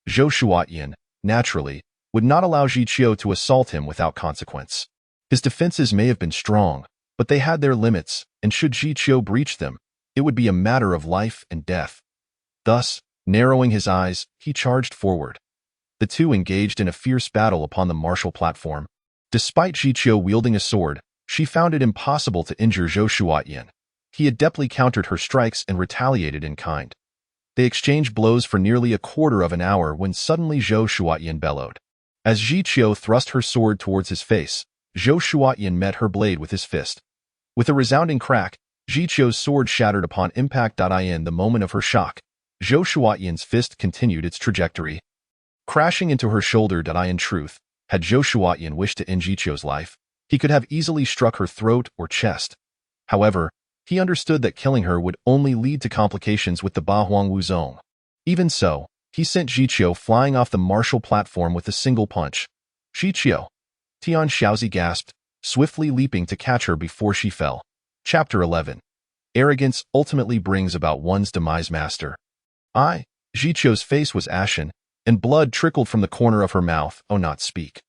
Zhou Shuotian, naturally, would not allow Jiqiu to assault him without consequence. His defenses may have been strong, but they had their limits, and should Jiqiu breach them, it would be a matter of life and death. Thus, narrowing his eyes, he charged forward. The two engaged in a fierce battle upon the martial platform. Despite Jiqiu wielding a sword, she found it impossible to injure Zhou Shuotian. He adeptly countered her strikes and retaliated in kind. They exchanged blows for nearly a quarter of an hour when suddenly Zhou Shuotian bellowed. As Jiqiu thrust her sword towards his face, Zhou Shuotian met her blade with his fist. With a resounding crack, Jiqiu's sword shattered upon impact. In the moment of her shock, Zhou Shuotian's fist continued its trajectory, crashing into her shoulder. In truth, had Zhou Shuotian wished to end Jiqiu's life, he could have easily struck her throat or chest. However, he understood that killing her would only lead to complications with the Ba Huang Wu Zong. Even so, he sent Jiqiu flying off the martial platform with a single punch. Jiqiu! Tian Xiaozi gasped, swiftly leaping to catch her before she fell. Chapter 11. Arrogance ultimately brings about one's demise. Master. Jiqiu's face was ashen, and blood trickled from the corner of her mouth. Oh, not speak.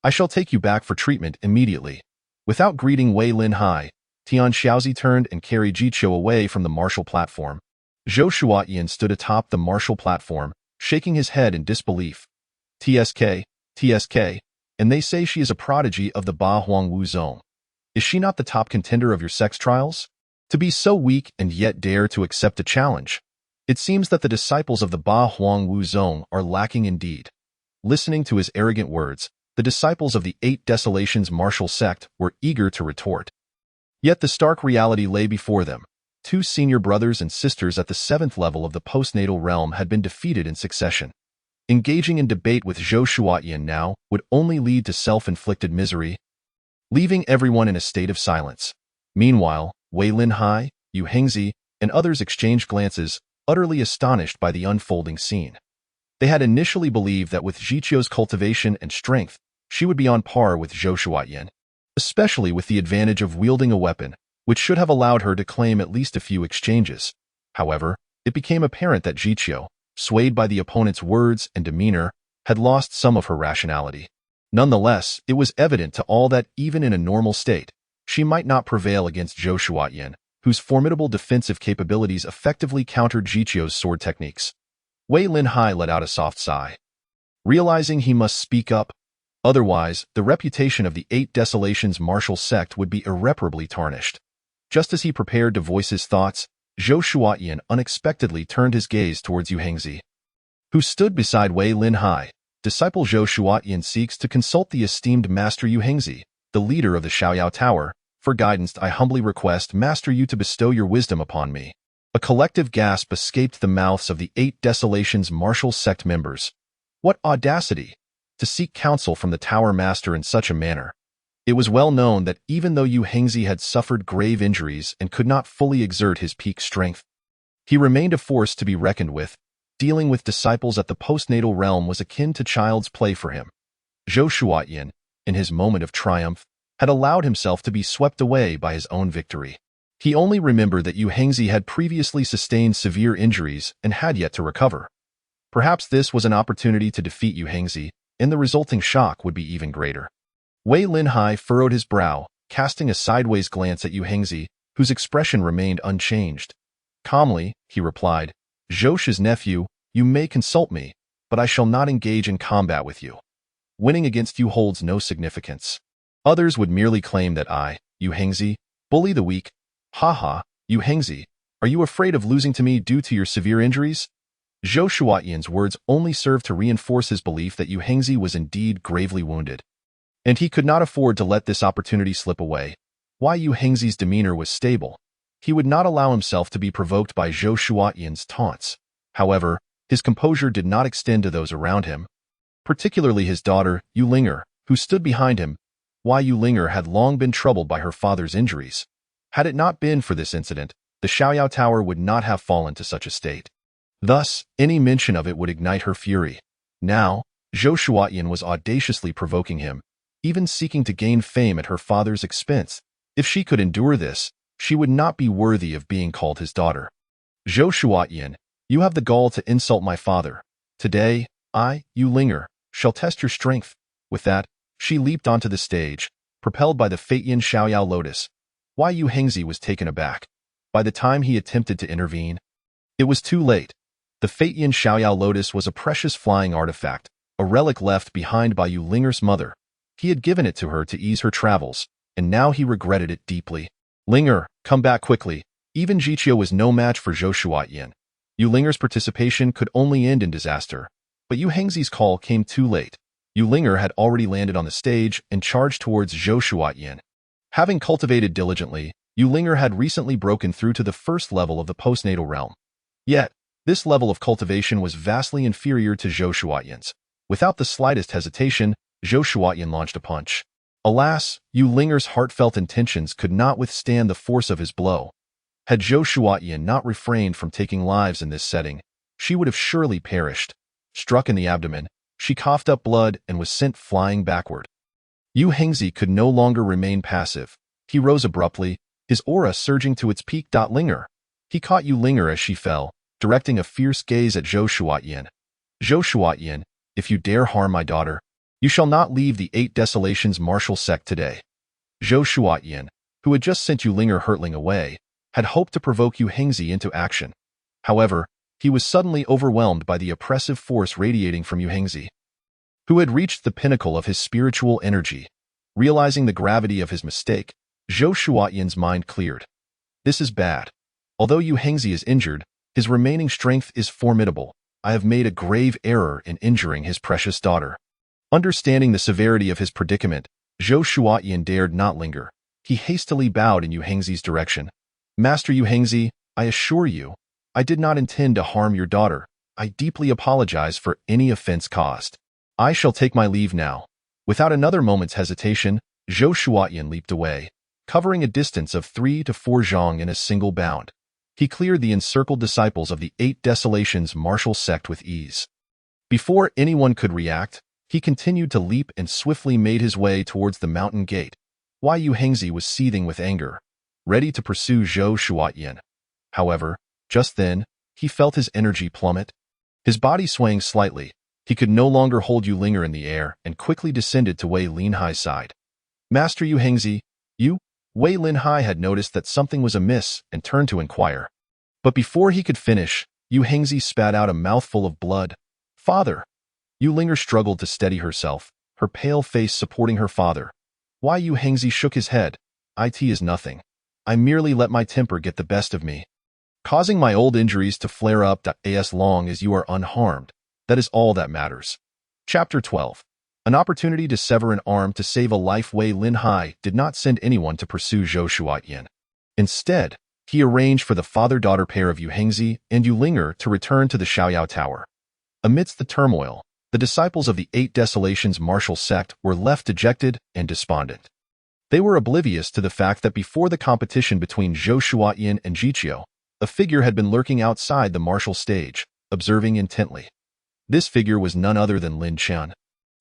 I shall take you back for treatment immediately. Without greeting Wei Lin Hai, Tian Xiaozi turned and carried Jiqiu away from the martial platform. Zhou Shuotian stood atop the martial platform, shaking his head in disbelief. TSK, and they say she is a prodigy of the Ba Huang Wu Zong. Is she not the top contender of your sex trials? To be so weak and yet dare to accept a challenge. It seems that the disciples of the Ba Huang Wu Zong are lacking indeed. Listening to his arrogant words, the disciples of the Eight Desolations martial sect were eager to retort. Yet the stark reality lay before them. Two senior brothers and sisters at the 7th level of the postnatal realm had been defeated in succession. Engaging in debate with Zhou Shuotian now would only lead to self-inflicted misery, leaving everyone in a state of silence. Meanwhile, Wei Lin Hai, Yu Hengzi, and others exchanged glances, utterly astonished by the unfolding scene. They had initially believed that with Jiqiu's cultivation and strength, she would be on par with Zhou Shuotian, especially with the advantage of wielding a weapon, which should have allowed her to claim at least a few exchanges. However, it became apparent that Jiqiu, swayed by the opponent's words and demeanor, had lost some of her rationality. Nonetheless, it was evident to all that even in a normal state, she might not prevail against Zhou Shuotian, whose formidable defensive capabilities effectively countered Jiqiu's sword techniques. Wei Lin Hai let out a soft sigh. Realizing he must speak up, otherwise, the reputation of the Eight Desolations martial sect would be irreparably tarnished. Just as he prepared to voice his thoughts, Zhou Shuotian unexpectedly turned his gaze towards Yu Hengzi, who stood beside Wei Lin Hai. Disciple Zhou Shuotian seeks to consult the esteemed Master Yu Hengzi, the leader of the Xiaoyao Tower. For guidance, I humbly request Master Yu to bestow your wisdom upon me. A collective gasp escaped the mouths of the Eight Desolations martial sect members. What audacity! To seek counsel from the Tower Master in such a manner. It was well known that even though Yu Hengzi had suffered grave injuries and could not fully exert his peak strength, he remained a force to be reckoned with. Dealing with disciples at the postnatal realm was akin to child's play for him. Zhou Shuotian, in his moment of triumph, had allowed himself to be swept away by his own victory. He only remembered that Yu Hengzi had previously sustained severe injuries and had yet to recover. Perhaps this was an opportunity to defeat Yu Hengzi, and the resulting shock would be even greater. Wei Linhai furrowed his brow, casting a sideways glance at Yu Hengzi, whose expression remained unchanged. Calmly, he replied, "Zhou's nephew, you may consult me, but I shall not engage in combat with you. Winning against you holds no significance. Others would merely claim that I, Yu Hengzi, bully the weak. Ha, Yu Hengzi, are you afraid of losing to me due to your severe injuries?" Zhou Shuotian's words only served to reinforce his belief that Yu Hengzi was indeed gravely wounded. And he could not afford to let this opportunity slip away. While Yu Hengzi's demeanor was stable, he would not allow himself to be provoked by Zhou Shuotian's taunts. However, his composure did not extend to those around him, particularly his daughter, Yu Ling'er, who stood behind him. While Yu Ling'er had long been troubled by her father's injuries. Had it not been for this incident, the Xiaoyao Tower would not have fallen to such a state. Thus, any mention of it would ignite her fury. Now, Zhou Shuotian was audaciously provoking him, even seeking to gain fame at her father's expense. If she could endure this, she would not be worthy of being called his daughter. Zhou Shuotian, you have the gall to insult my father. Today, I, Yu Ling'er, shall test your strength. With that, she leaped onto the stage, propelled by the Feitian Xiaoyao Lotus. Why Yu Hengzi was taken aback. By the time he attempted to intervene, it was too late. The Feitian Xiaoyao Lotus was a precious flying artifact, a relic left behind by Yu Ling'er's mother. He had given it to her to ease her travels, and now he regretted it deeply. Ling'er, come back quickly. Even Jiqiu was no match for Zhou Shuotian. Yu Ling'er's participation could only end in disaster. But Yu Hengzi's call came too late. Yu Ling'er had already landed on the stage and charged towards Zhou Shuotian. Having cultivated diligently, Yu Ling'er had recently broken through to the first level of the postnatal realm. Yet, this level of cultivation was vastly inferior to Zhou Shuotian's. Without the slightest hesitation, Zhou Shuotian launched a punch. Alas, Yu Ling'er's heartfelt intentions could not withstand the force of his blow. Had Zhou Shuotian not refrained from taking lives in this setting, she would have surely perished. Struck in the abdomen, she coughed up blood and was sent flying backward. Yu Hengzi could no longer remain passive. He rose abruptly, his aura surging to its peak. Ling'er. He caught Yu Ling'er as she fell, directing a fierce gaze at Zhou Shuotian. Zhou Shuotian, if you dare harm my daughter, you shall not leave the 8 Desolations martial sect today. Zhou Shuotian, who had just sent Yu Ling'er hurtling away, had hoped to provoke Yu Hengzi into action. However, he was suddenly overwhelmed by the oppressive force radiating from Yu Hengzi, who had reached the pinnacle of his spiritual energy. Realizing the gravity of his mistake, Zhou Shuotian's mind cleared. This is bad. Although Yu Hengzi is injured, his remaining strength is formidable. I have made a grave error in injuring his precious daughter. Understanding the severity of his predicament, Zhou Shuotian dared not linger. He hastily bowed in Yu Hengzi's direction. Master Yu Hengzi, I assure you, I did not intend to harm your daughter. I deeply apologize for any offense caused. I shall take my leave now. Without another moment's hesitation, Zhou Shuotian leaped away, covering a distance of 3 to 4 zhang in a single bound. He cleared the encircled disciples of the 8 Desolations martial sect with ease. Before anyone could react, he continued to leap and swiftly made his way towards the mountain gate. While Yu Hengzi was seething with anger, ready to pursue Zhou Shuotian. However, just then, he felt his energy plummet. His body swaying slightly, he could no longer hold Yu Ling'er in the air and quickly descended to Wei Linhai's side. Master Yu Hengzi, you? Wei Linhai had noticed that something was amiss and turned to inquire. But before he could finish, Yu Hengzi spat out a mouthful of blood. Father! Yu Ling'er struggled to steady herself, her pale face supporting her father. Why Yu Hengzi shook his head. It is nothing. I merely let my temper get the best of me, causing my old injuries to flare up. As long as you are unharmed, that is all that matters. Chapter 12. An opportunity to sever an arm to save a life. Wei Linhai did not send anyone to pursue Zhou Shuotian. Instead, he arranged for the father-daughter pair of Yu Hengzi and Yu Ling'er to return to the Xiaoyao Tower. Amidst the turmoil, the disciples of the 8 Desolations martial sect were left dejected and despondent. They were oblivious to the fact that before the competition between Zhou Shuotian and Jiqiu, a figure had been lurking outside the martial stage, observing intently. This figure was none other than Lin Qian,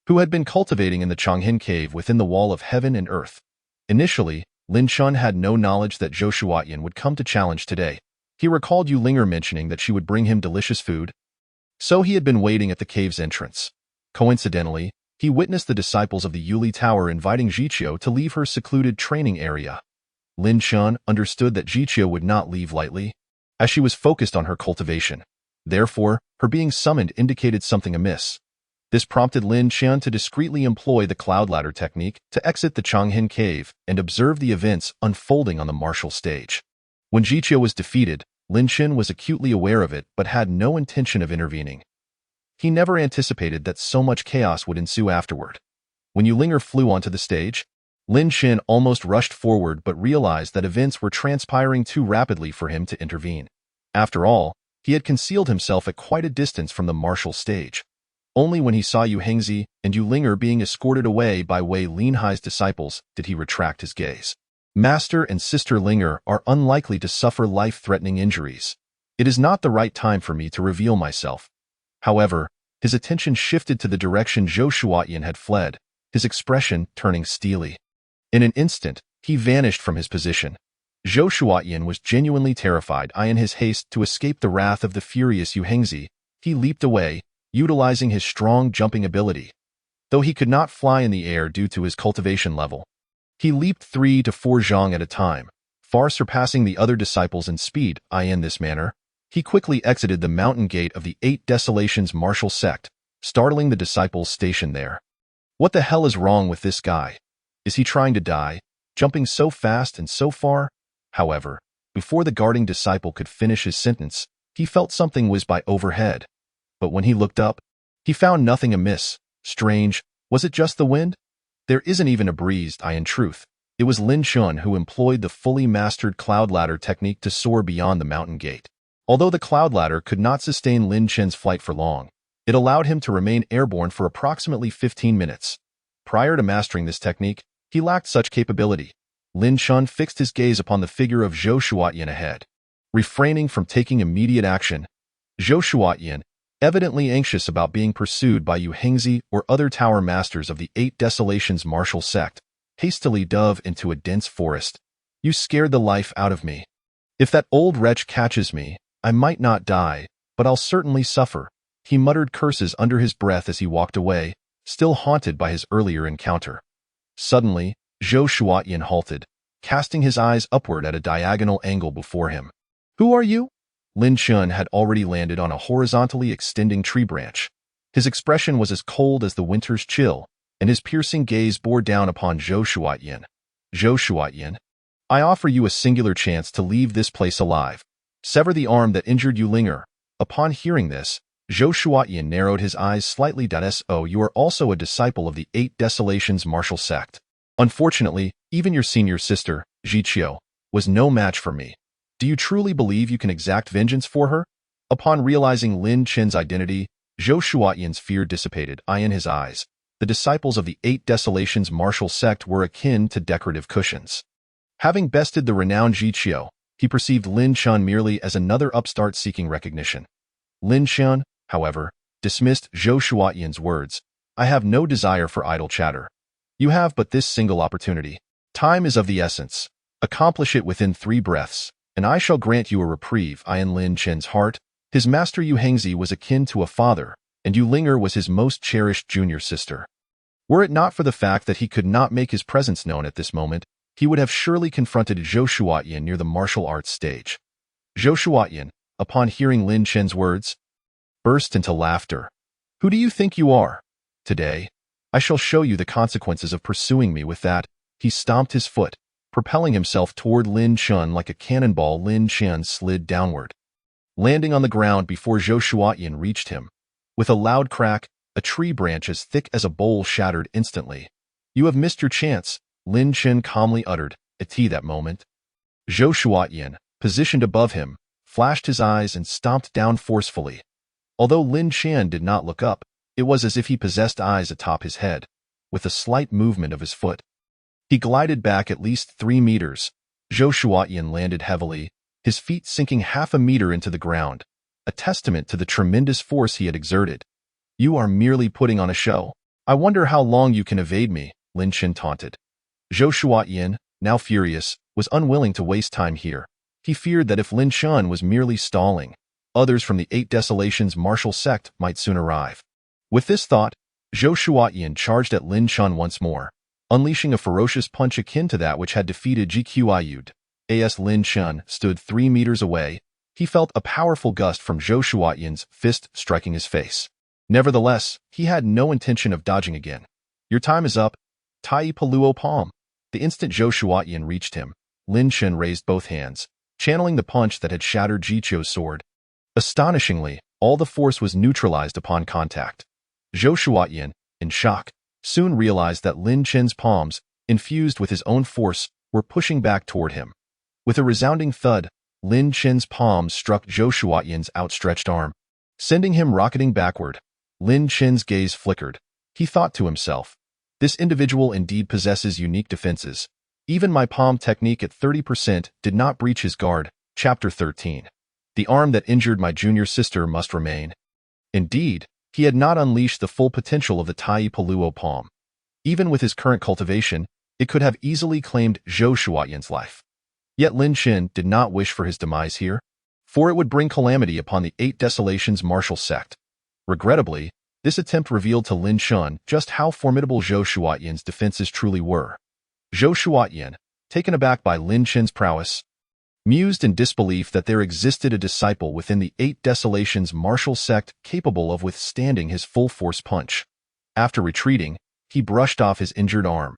who had been cultivating in the Changhen cave within the wall of heaven and earth. Initially, Lin Qian had no knowledge that Zhou Shuotian would come to challenge today. He recalled Yu Ling'er mentioning that she would bring him delicious food, so he had been waiting at the cave's entrance. Coincidentally, he witnessed the disciples of the Yuli Tower inviting Jiqiu to leave her secluded training area. Lin Chun understood that Jiqiu would not leave lightly, as she was focused on her cultivation. Therefore, her being summoned indicated something amiss. This prompted Lin Chun to discreetly employ the cloud ladder technique to exit the Changhin cave and observe the events unfolding on the martial stage. When Jiqiu was defeated, Lin Chun was acutely aware of it but had no intention of intervening. He never anticipated that so much chaos would ensue afterward. When Ling'er flew onto the stage, Lin Chun almost rushed forward but realized that events were transpiring too rapidly for him to intervene. After all, he had concealed himself at quite a distance from the martial stage. Only when he saw Yu Hengzi and Ling'er being escorted away by Wei Linhai's disciples did he retract his gaze. Master and Sister Ling'er are unlikely to suffer life-threatening injuries. It is not the right time for me to reveal myself. However, his attention shifted to the direction Zhou Shuotian had fled, his expression turning steely. In an instant, he vanished from his position. Zhou Shuotian was genuinely terrified. In his haste to escape the wrath of the furious Yu Hengzi, he leaped away, utilizing his strong jumping ability. Though he could not fly in the air due to his cultivation level, he leaped 3 to 4 zhang at a time, far surpassing the other disciples in speed. In this manner, he quickly exited the mountain gate of the 8 Desolations martial sect, startling the disciples stationed there. What the hell is wrong with this guy? Is he trying to die, jumping so fast and so far? However, before the guarding disciple could finish his sentence, he felt something whiz by overhead. But when he looked up, he found nothing amiss. Strange, was it just the wind? There isn't even a breeze. In truth, it was Lin Chun who employed the fully mastered cloud ladder technique to soar beyond the mountain gate. Although the cloud ladder could not sustain Lin Chun's flight for long, it allowed him to remain airborne for approximately 15 minutes. Prior to mastering this technique, he lacked such capability. Lin Chun fixed his gaze upon the figure of Zhou Shuotian ahead. Refraining from taking immediate action, Zhou Shuotian, evidently anxious about being pursued by Yu Hengzi or other tower masters of the 8 Desolations martial sect, hastily dove into a dense forest. You scared the life out of me. If that old wretch catches me, I might not die, but I'll certainly suffer. He muttered curses under his breath as he walked away, still haunted by his earlier encounter. Suddenly, Zhou Shuotian halted, casting his eyes upward at a diagonal angle before him. Who are you? Lin Chun had already landed on a horizontally extending tree branch. His expression was as cold as the winter's chill, and his piercing gaze bore down upon Zhou Shuotian. Zhou Shuotian, I offer you a singular chance to leave this place alive. Sever the arm that injured you, Ling'er. Upon hearing this, Zhou Shuotian narrowed his eyes slightly. So you are also a disciple of the 8 Desolations martial sect. Unfortunately, even your senior sister, Jiqiu, was no match for me. Do you truly believe you can exact vengeance for her? Upon realizing Lin Chun's identity, Zhou Shuotian's fear dissipated. In his eyes, the disciples of the 8 Desolations martial sect were akin to decorative cushions. Having bested the renowned Jiqiu, he perceived Lin Chun merely as another upstart seeking recognition. Lin Chun, however, dismissed Zhou Shuotian's words. I have no desire for idle chatter. You have but this single opportunity. Time is of the essence. Accomplish it within 3 breaths, and I shall grant you a reprieve. In Lin Chun's heart, his master Yu Hengzi was akin to a father, and Yu Ling'er was his most cherished junior sister. Were it not for the fact that he could not make his presence known at this moment, he would have surely confronted Zhou Shuotian near the martial arts stage. Zhou Shuotian, upon hearing Lin Chun's words, burst into laughter. Who do you think you are? Today, I shall show you the consequences of pursuing me. With that, he stomped his foot, propelling himself toward Lin Chun like a cannonball. Lin Chun slid downward, landing on the ground before Zhou Shuotian reached him. With a loud crack, a tree branch as thick as a bowl shattered instantly. You have missed your chance, Lin Chun calmly uttered. At that moment, Zhou Shuotian, positioned above him, flashed his eyes and stomped down forcefully. Although Lin Chun did not look up, it was as if he possessed eyes atop his head. With a slight movement of his foot, he glided back at least 3 meters. Zhou Shuotian landed heavily, his feet sinking half a meter into the ground, a testament to the tremendous force he had exerted. You are merely putting on a show. I wonder how long you can evade me, Lin Chun taunted. Zhou Shuotian, now furious, was unwilling to waste time here. He feared that if Lin Chun was merely stalling, others from the 8 Desolations martial sect might soon arrive. With this thought, Zhou Shuotian charged at Lin Chun once more, unleashing a ferocious punch akin to that which had defeated GQIU'd. As Lin Chun stood 3 meters away, he felt a powerful gust from Zhou Shuotian's fist striking his face. Nevertheless, he had no intention of dodging again. Your time is up, Tai Paluo Palm. The instant Zhou Shuotian reached him, Lin Chun raised both hands, channeling the punch that had shattered Jiqiu's sword. Astonishingly, all the force was neutralized upon contact. Zhou Shuotian, in shock, soon realized that Lin Chun's palms, infused with his own force, were pushing back toward him. With a resounding thud, Lin Chun's palms struck Zhou Shuotian's outstretched arm, sending him rocketing backward. Lin Chun's gaze flickered. He thought to himself, this individual indeed possesses unique defenses. Even my palm technique at 30% did not breach his guard. Chapter 13. The arm that injured my junior sister must remain. Indeed, he had not unleashed the full potential of the Tai Paluo palm. Even with his current cultivation, it could have easily claimed Zhou Shuotian's life. Yet Lin Chun did not wish for his demise here, for it would bring calamity upon the 8 Desolations martial sect. Regrettably, this attempt revealed to Lin Chun just how formidable Zhou Shuotian's defenses truly were. Zhou Shuotian, taken aback by Lin Chun's prowess, mused in disbelief that there existed a disciple within the 8 Desolations martial sect capable of withstanding his full-force punch. After retreating, he brushed off his injured arm.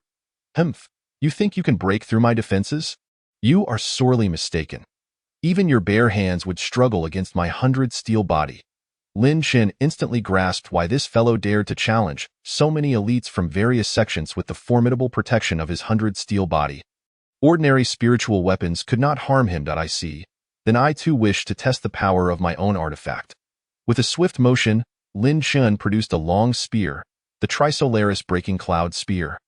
Humph, you think you can break through my defenses? You are sorely mistaken. Even your bare hands would struggle against my 100 steel body. Lin Chun instantly grasped why this fellow dared to challenge so many elites from various sections with the formidable protection of his 100 steel body. Ordinary spiritual weapons could not harm him. I see. Then I too wish to test the power of my own artifact. With a swift motion, Lin Chun produced a long spear, the Trisolaris Breaking Cloud Spear.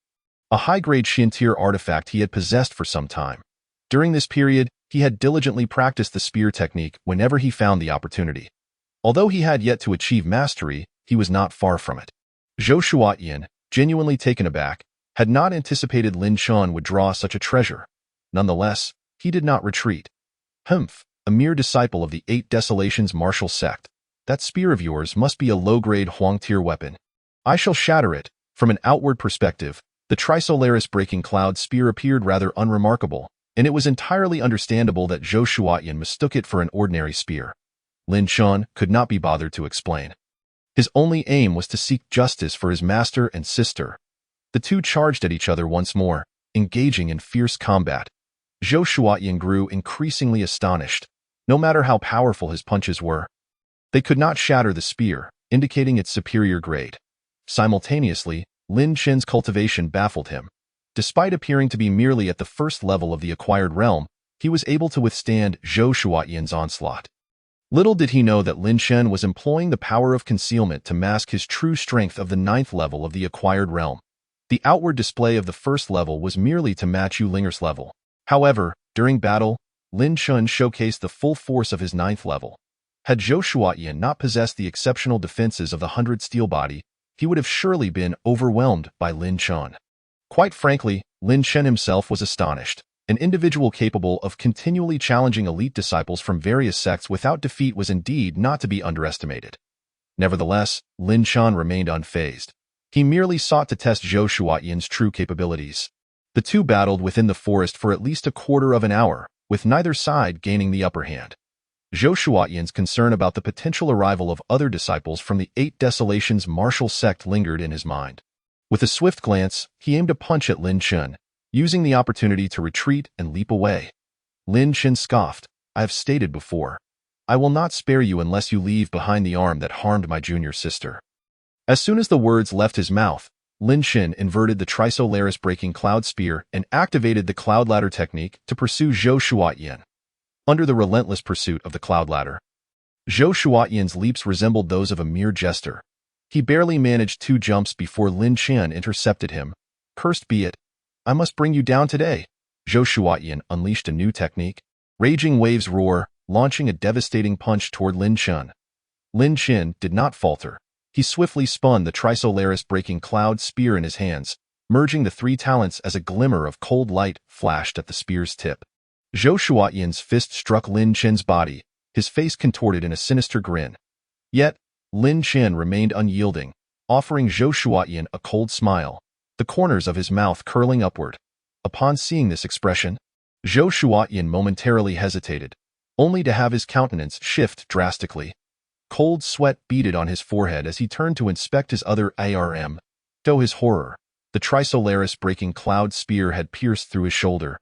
A high-grade Shintir artifact he had possessed for some time. During this period, he had diligently practiced the spear technique whenever he found the opportunity. Although he had yet to achieve mastery, he was not far from it. Zhou Shuotian, genuinely taken aback, had not anticipated Lin Chun would draw such a treasure. Nonetheless, he did not retreat. Humph, a mere disciple of the 8 Desolations martial sect. That spear of yours must be a low-grade Huang-tier weapon. I shall shatter it. From an outward perspective, the Trisolaris Breaking Cloud Spear appeared rather unremarkable, and it was entirely understandable that Zhou Shuotian mistook it for an ordinary spear. Lin Chun could not be bothered to explain. His only aim was to seek justice for his master and sister. The two charged at each other once more, engaging in fierce combat. Zhou Shuotian grew increasingly astonished. No matter how powerful his punches were, they could not shatter the spear, indicating its superior grade. Simultaneously, Lin Chun's cultivation baffled him. Despite appearing to be merely at the first level of the acquired realm, he was able to withstand Zhou Shuotian's onslaught. Little did he know that Lin Chun was employing the power of concealment to mask his true strength of the 9th level of the acquired realm. The outward display of the first level was merely to match Ling'er's level. However, during battle, Lin Chun showcased the full force of his 9th level. Had Zhou Shuotian not possessed the exceptional defenses of the 100 steel body, he would have surely been overwhelmed by Lin Chun. Quite frankly, Lin Chun himself was astonished. An individual capable of continually challenging elite disciples from various sects without defeat was indeed not to be underestimated. Nevertheless, Lin Chun remained unfazed. He merely sought to test Zhou Shuotian's true capabilities. The two battled within the forest for at least a quarter of an hour, with neither side gaining the upper hand. Zhou Shuotian's concern about the potential arrival of other disciples from the 8 Desolations martial sect lingered in his mind. With a swift glance, he aimed a punch at Lin Chun, using the opportunity to retreat and leap away. Lin Chun scoffed. I have stated before, I will not spare you unless you leave behind the arm that harmed my junior sister. As soon as the words left his mouth, Lin Chun inverted the Trisolaris Breaking Cloud Spear and activated the Cloud Ladder technique to pursue Zhou Shuotian. Under the relentless pursuit of the Cloud Ladder, Zhou Shuotian's leaps resembled those of a mere jester. He barely managed 2 jumps before Lin Chun intercepted him. Cursed be it. I must bring you down today. Zhou Shuotian unleashed a new technique. Raging waves roar, launching a devastating punch toward Lin Chun. Lin Chun did not falter. He swiftly spun the Trisolaris Breaking Cloud Spear in his hands, merging the 3 talents as a glimmer of cold light flashed at the spear's tip. Zhou Shuotian's fist struck Lin Chun's body, his face contorted in a sinister grin. Yet, Lin Chun remained unyielding. offering Zhou Shuotian a cold smile, the corners of his mouth curling upward. Upon seeing this expression, Zhou Shuotian momentarily hesitated, only to have his countenance shift drastically. Cold sweat beaded on his forehead as he turned to inspect his other arm. To his horror, the Trisolaris breaking cloud spear had pierced through his shoulder,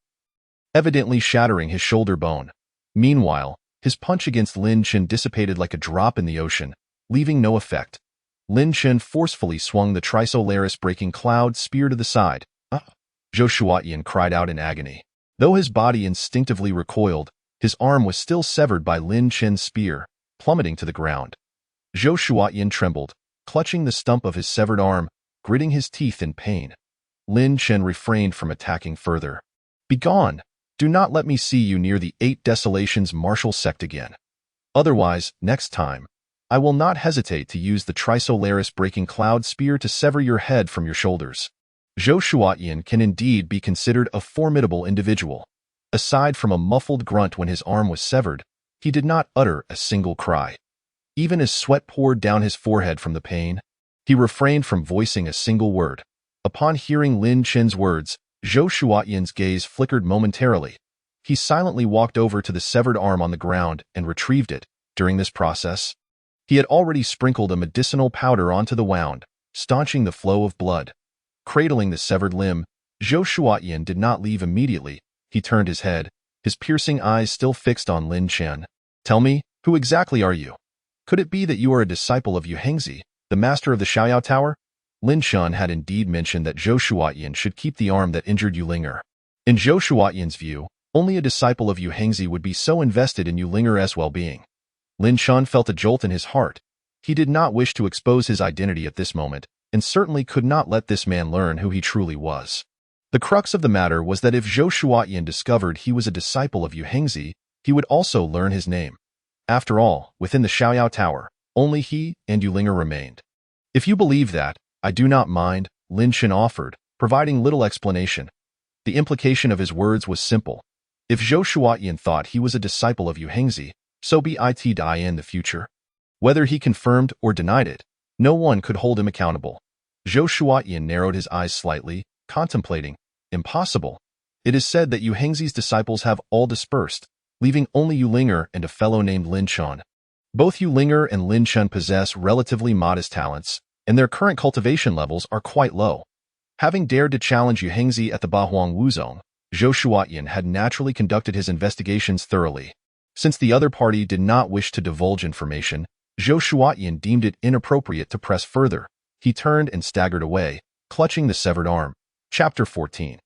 evidently shattering his shoulder bone. Meanwhile, his punch against Lin Chen dissipated like a drop in the ocean, leaving no effect. Lin Chen forcefully swung the Trisolaris breaking cloud spear to the side. Zhou Shuotian cried out in agony. Though his body instinctively recoiled, his arm was still severed by Lin Chen's spear, plummeting to the ground. Zhou Shuotian trembled, clutching the stump of his severed arm, gritting his teeth in pain. Lin Chen refrained from attacking further. "Begone! Do not let me see you near the 8 Desolations martial sect again. Otherwise, next time, I will not hesitate to use the Trisolaris breaking cloud spear to sever your head from your shoulders." Zhou Shuotian can indeed be considered a formidable individual. Aside from a muffled grunt when his arm was severed, he did not utter a single cry. Even as sweat poured down his forehead from the pain, he refrained from voicing a single word. Upon hearing Lin Chen's words, Zhou Shuotian's gaze flickered momentarily. He silently walked over to the severed arm on the ground and retrieved it. During this process, he had already sprinkled a medicinal powder onto the wound, staunching the flow of blood. Cradling the severed limb, Zhou Shuotian did not leave immediately. He turned his head, his piercing eyes still fixed on Lin Chen. "Tell me, who exactly are you? Could it be that you are a disciple of Yu Hengzi, the master of the Xiaoyao Tower?" Lin Chen had indeed mentioned that Zhou Shuotian should keep the arm that injured Yu Ling'er. In Zhou Shuotian's view, only a disciple of Yu Hengzi would be so invested in Yu Ling'er's well-being. Lin Chen felt a jolt in his heart. He did not wish to expose his identity at this moment, and certainly could not let this man learn who he truly was. The crux of the matter was that if Zhou Shuotian discovered he was a disciple of Yu Hengzi, he would also learn his name. After all, within the Xiaoyao Tower, only he and Yu Ling'er remained. "If you believe that, I do not mind," Lin Chen offered, providing little explanation. The implication of his words was simple. If Zhou Shuotian thought he was a disciple of Yu Hengzi, so be it in the future. Whether he confirmed or denied it, no one could hold him accountable. Zhou Shuotian narrowed his eyes slightly, contemplating. "Impossible. It is said that Yu Hengzi's disciples have all dispersed, leaving only Yu Ling'er and a fellow named Lin Chen. Both Yu Ling'er and Lin Chen possess relatively modest talents, and their current cultivation levels are quite low." Having dared to challenge Yu Hengzi at the Bahuang Wuzong, Zhou Shuotian had naturally conducted his investigations thoroughly. Since the other party did not wish to divulge information, Zhou Shuotian deemed it inappropriate to press further. He turned and staggered away, clutching the severed arm. Chapter 14.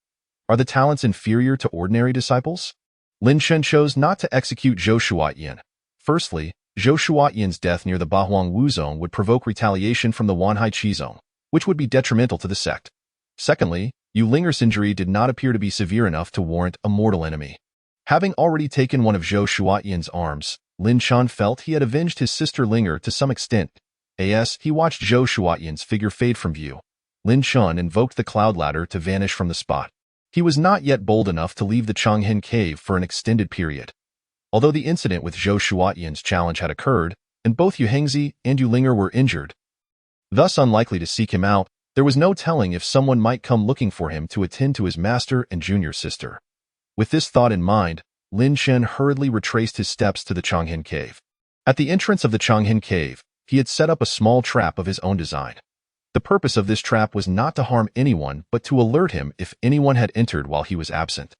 Are the talents inferior to ordinary disciples? Lin Chen chose not to execute Zhou Shuotian. Firstly, Zhou Shuotian's death near the Bahuang Wuzong would provoke retaliation from the Wanhai Qizong, which would be detrimental to the sect. Secondly, Yu Ling'er's injury did not appear to be severe enough to warrant a mortal enemy. Having already taken one of Zhou Shuotian's arms, Lin Chen felt he had avenged his sister Ling'er to some extent. As he watched Zhou Shuotian's figure fade from view, Lin Chen invoked the cloud ladder to vanish from the spot. He was not yet bold enough to leave the Changhen cave for an extended period. Although the incident with Zhou Shuotian's challenge had occurred, and both Yu Hengzi and Yu Ling'er were injured, thus unlikely to seek him out, there was no telling if someone might come looking for him to attend to his master and junior sister. With this thought in mind, Lin Chen hurriedly retraced his steps to the Changhen cave. At the entrance of the Changhen cave, he had set up a small trap of his own design. The purpose of this trap was not to harm anyone but to alert him if anyone had entered while he was absent.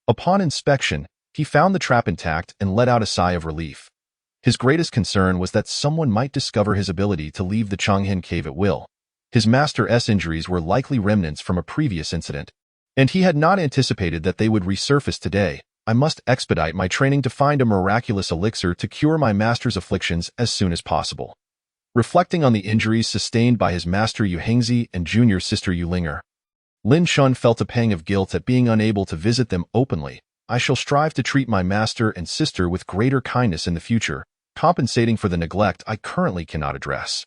Upon inspection, he found the trap intact and let out a sigh of relief. His greatest concern was that someone might discover his ability to leave the Changhen cave at will. His master's injuries were likely remnants from a previous incident, and he had not anticipated that they would resurface today. "I must expedite my training to find a miraculous elixir to cure my master's afflictions as soon as possible." Reflecting on the injuries sustained by his master Yu Hengzi and junior sister Yu Ling'er, Lin Chen felt a pang of guilt at being unable to visit them openly. "I shall strive to treat my master and sister with greater kindness in the future, compensating for the neglect I currently cannot address."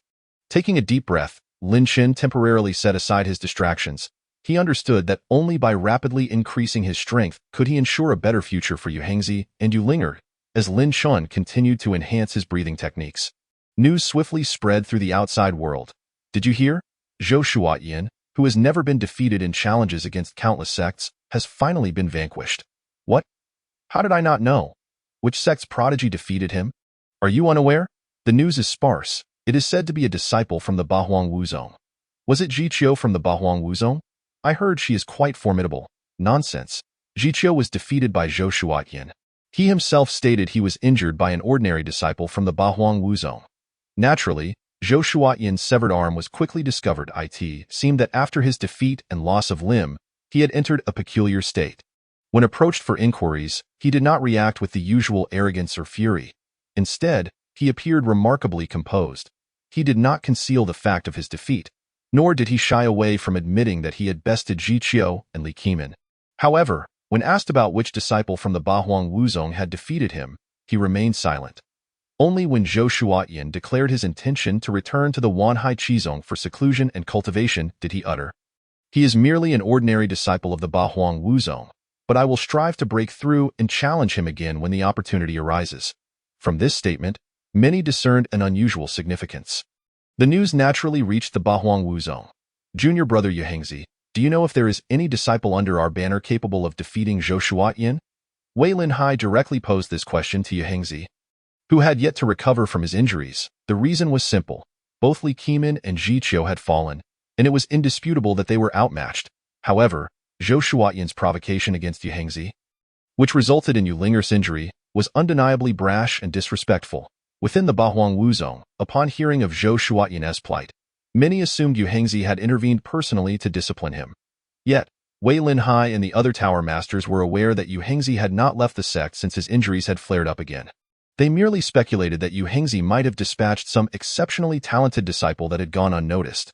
Taking a deep breath, Lin Chen temporarily set aside his distractions. He understood that only by rapidly increasing his strength could he ensure a better future for Yu Hengzi and Yu Ling'er. As Lin Chen continued to enhance his breathing techniques, news swiftly spread through the outside world. Did you hear? Zhou Shuotian, who has never been defeated in challenges against countless sects, has finally been vanquished. What? How did I not know? Which sect's prodigy defeated him? Are you unaware? The news is sparse. It is said to be a disciple from the Bahuang Wuzong. Was it Jiqiu from the Bahuang Wuzong? I heard she is quite formidable. Nonsense. Jiqiu was defeated by Zhou Shuotian. He himself stated he was injured by an ordinary disciple from the Bahuang Wuzong. Naturally, Zhou Shuotian's severed arm was quickly discovered. It seemed that after his defeat and loss of limb, he had entered a peculiar state. When approached for inquiries, he did not react with the usual arrogance or fury. Instead, he appeared remarkably composed. He did not conceal the fact of his defeat, nor did he shy away from admitting that he had bested Jiqiu and Ling'er. However, when asked about which disciple from the Bahuang Wuzong had defeated him, he remained silent. Only when Zhou Shuotian declared his intention to return to the Wanhai Qizong for seclusion and cultivation did he utter, "He is merely an ordinary disciple of the Bahuang Wuzong, but I will strive to break through and challenge him again when the opportunity arises." From this statement, many discerned an unusual significance. The news naturally reached the Bahuang Wuzong. Junior brother Yuhengzi, do you know if there is any disciple under our banner capable of defeating Zhou Shuotian? Wei Linhai directly posed this question to Yuhengzi, who had yet to recover from his injuries. The reason was simple. Both Ling'er and Jiqiu had fallen, and it was indisputable that they were outmatched. However, Zhou Shuotian's provocation against Yuhengzi, which resulted in Linger's injury, was undeniably brash and disrespectful. Within the Bahuang Wuzong, upon hearing of Zhou Shuotian's plight, many assumed Yuhengzi had intervened personally to discipline him. Yet, Wei Linhai and the other tower masters were aware that Yuhengzi had not left the sect since his injuries had flared up again. They merely speculated that Yuhengzi might have dispatched some exceptionally talented disciple that had gone unnoticed.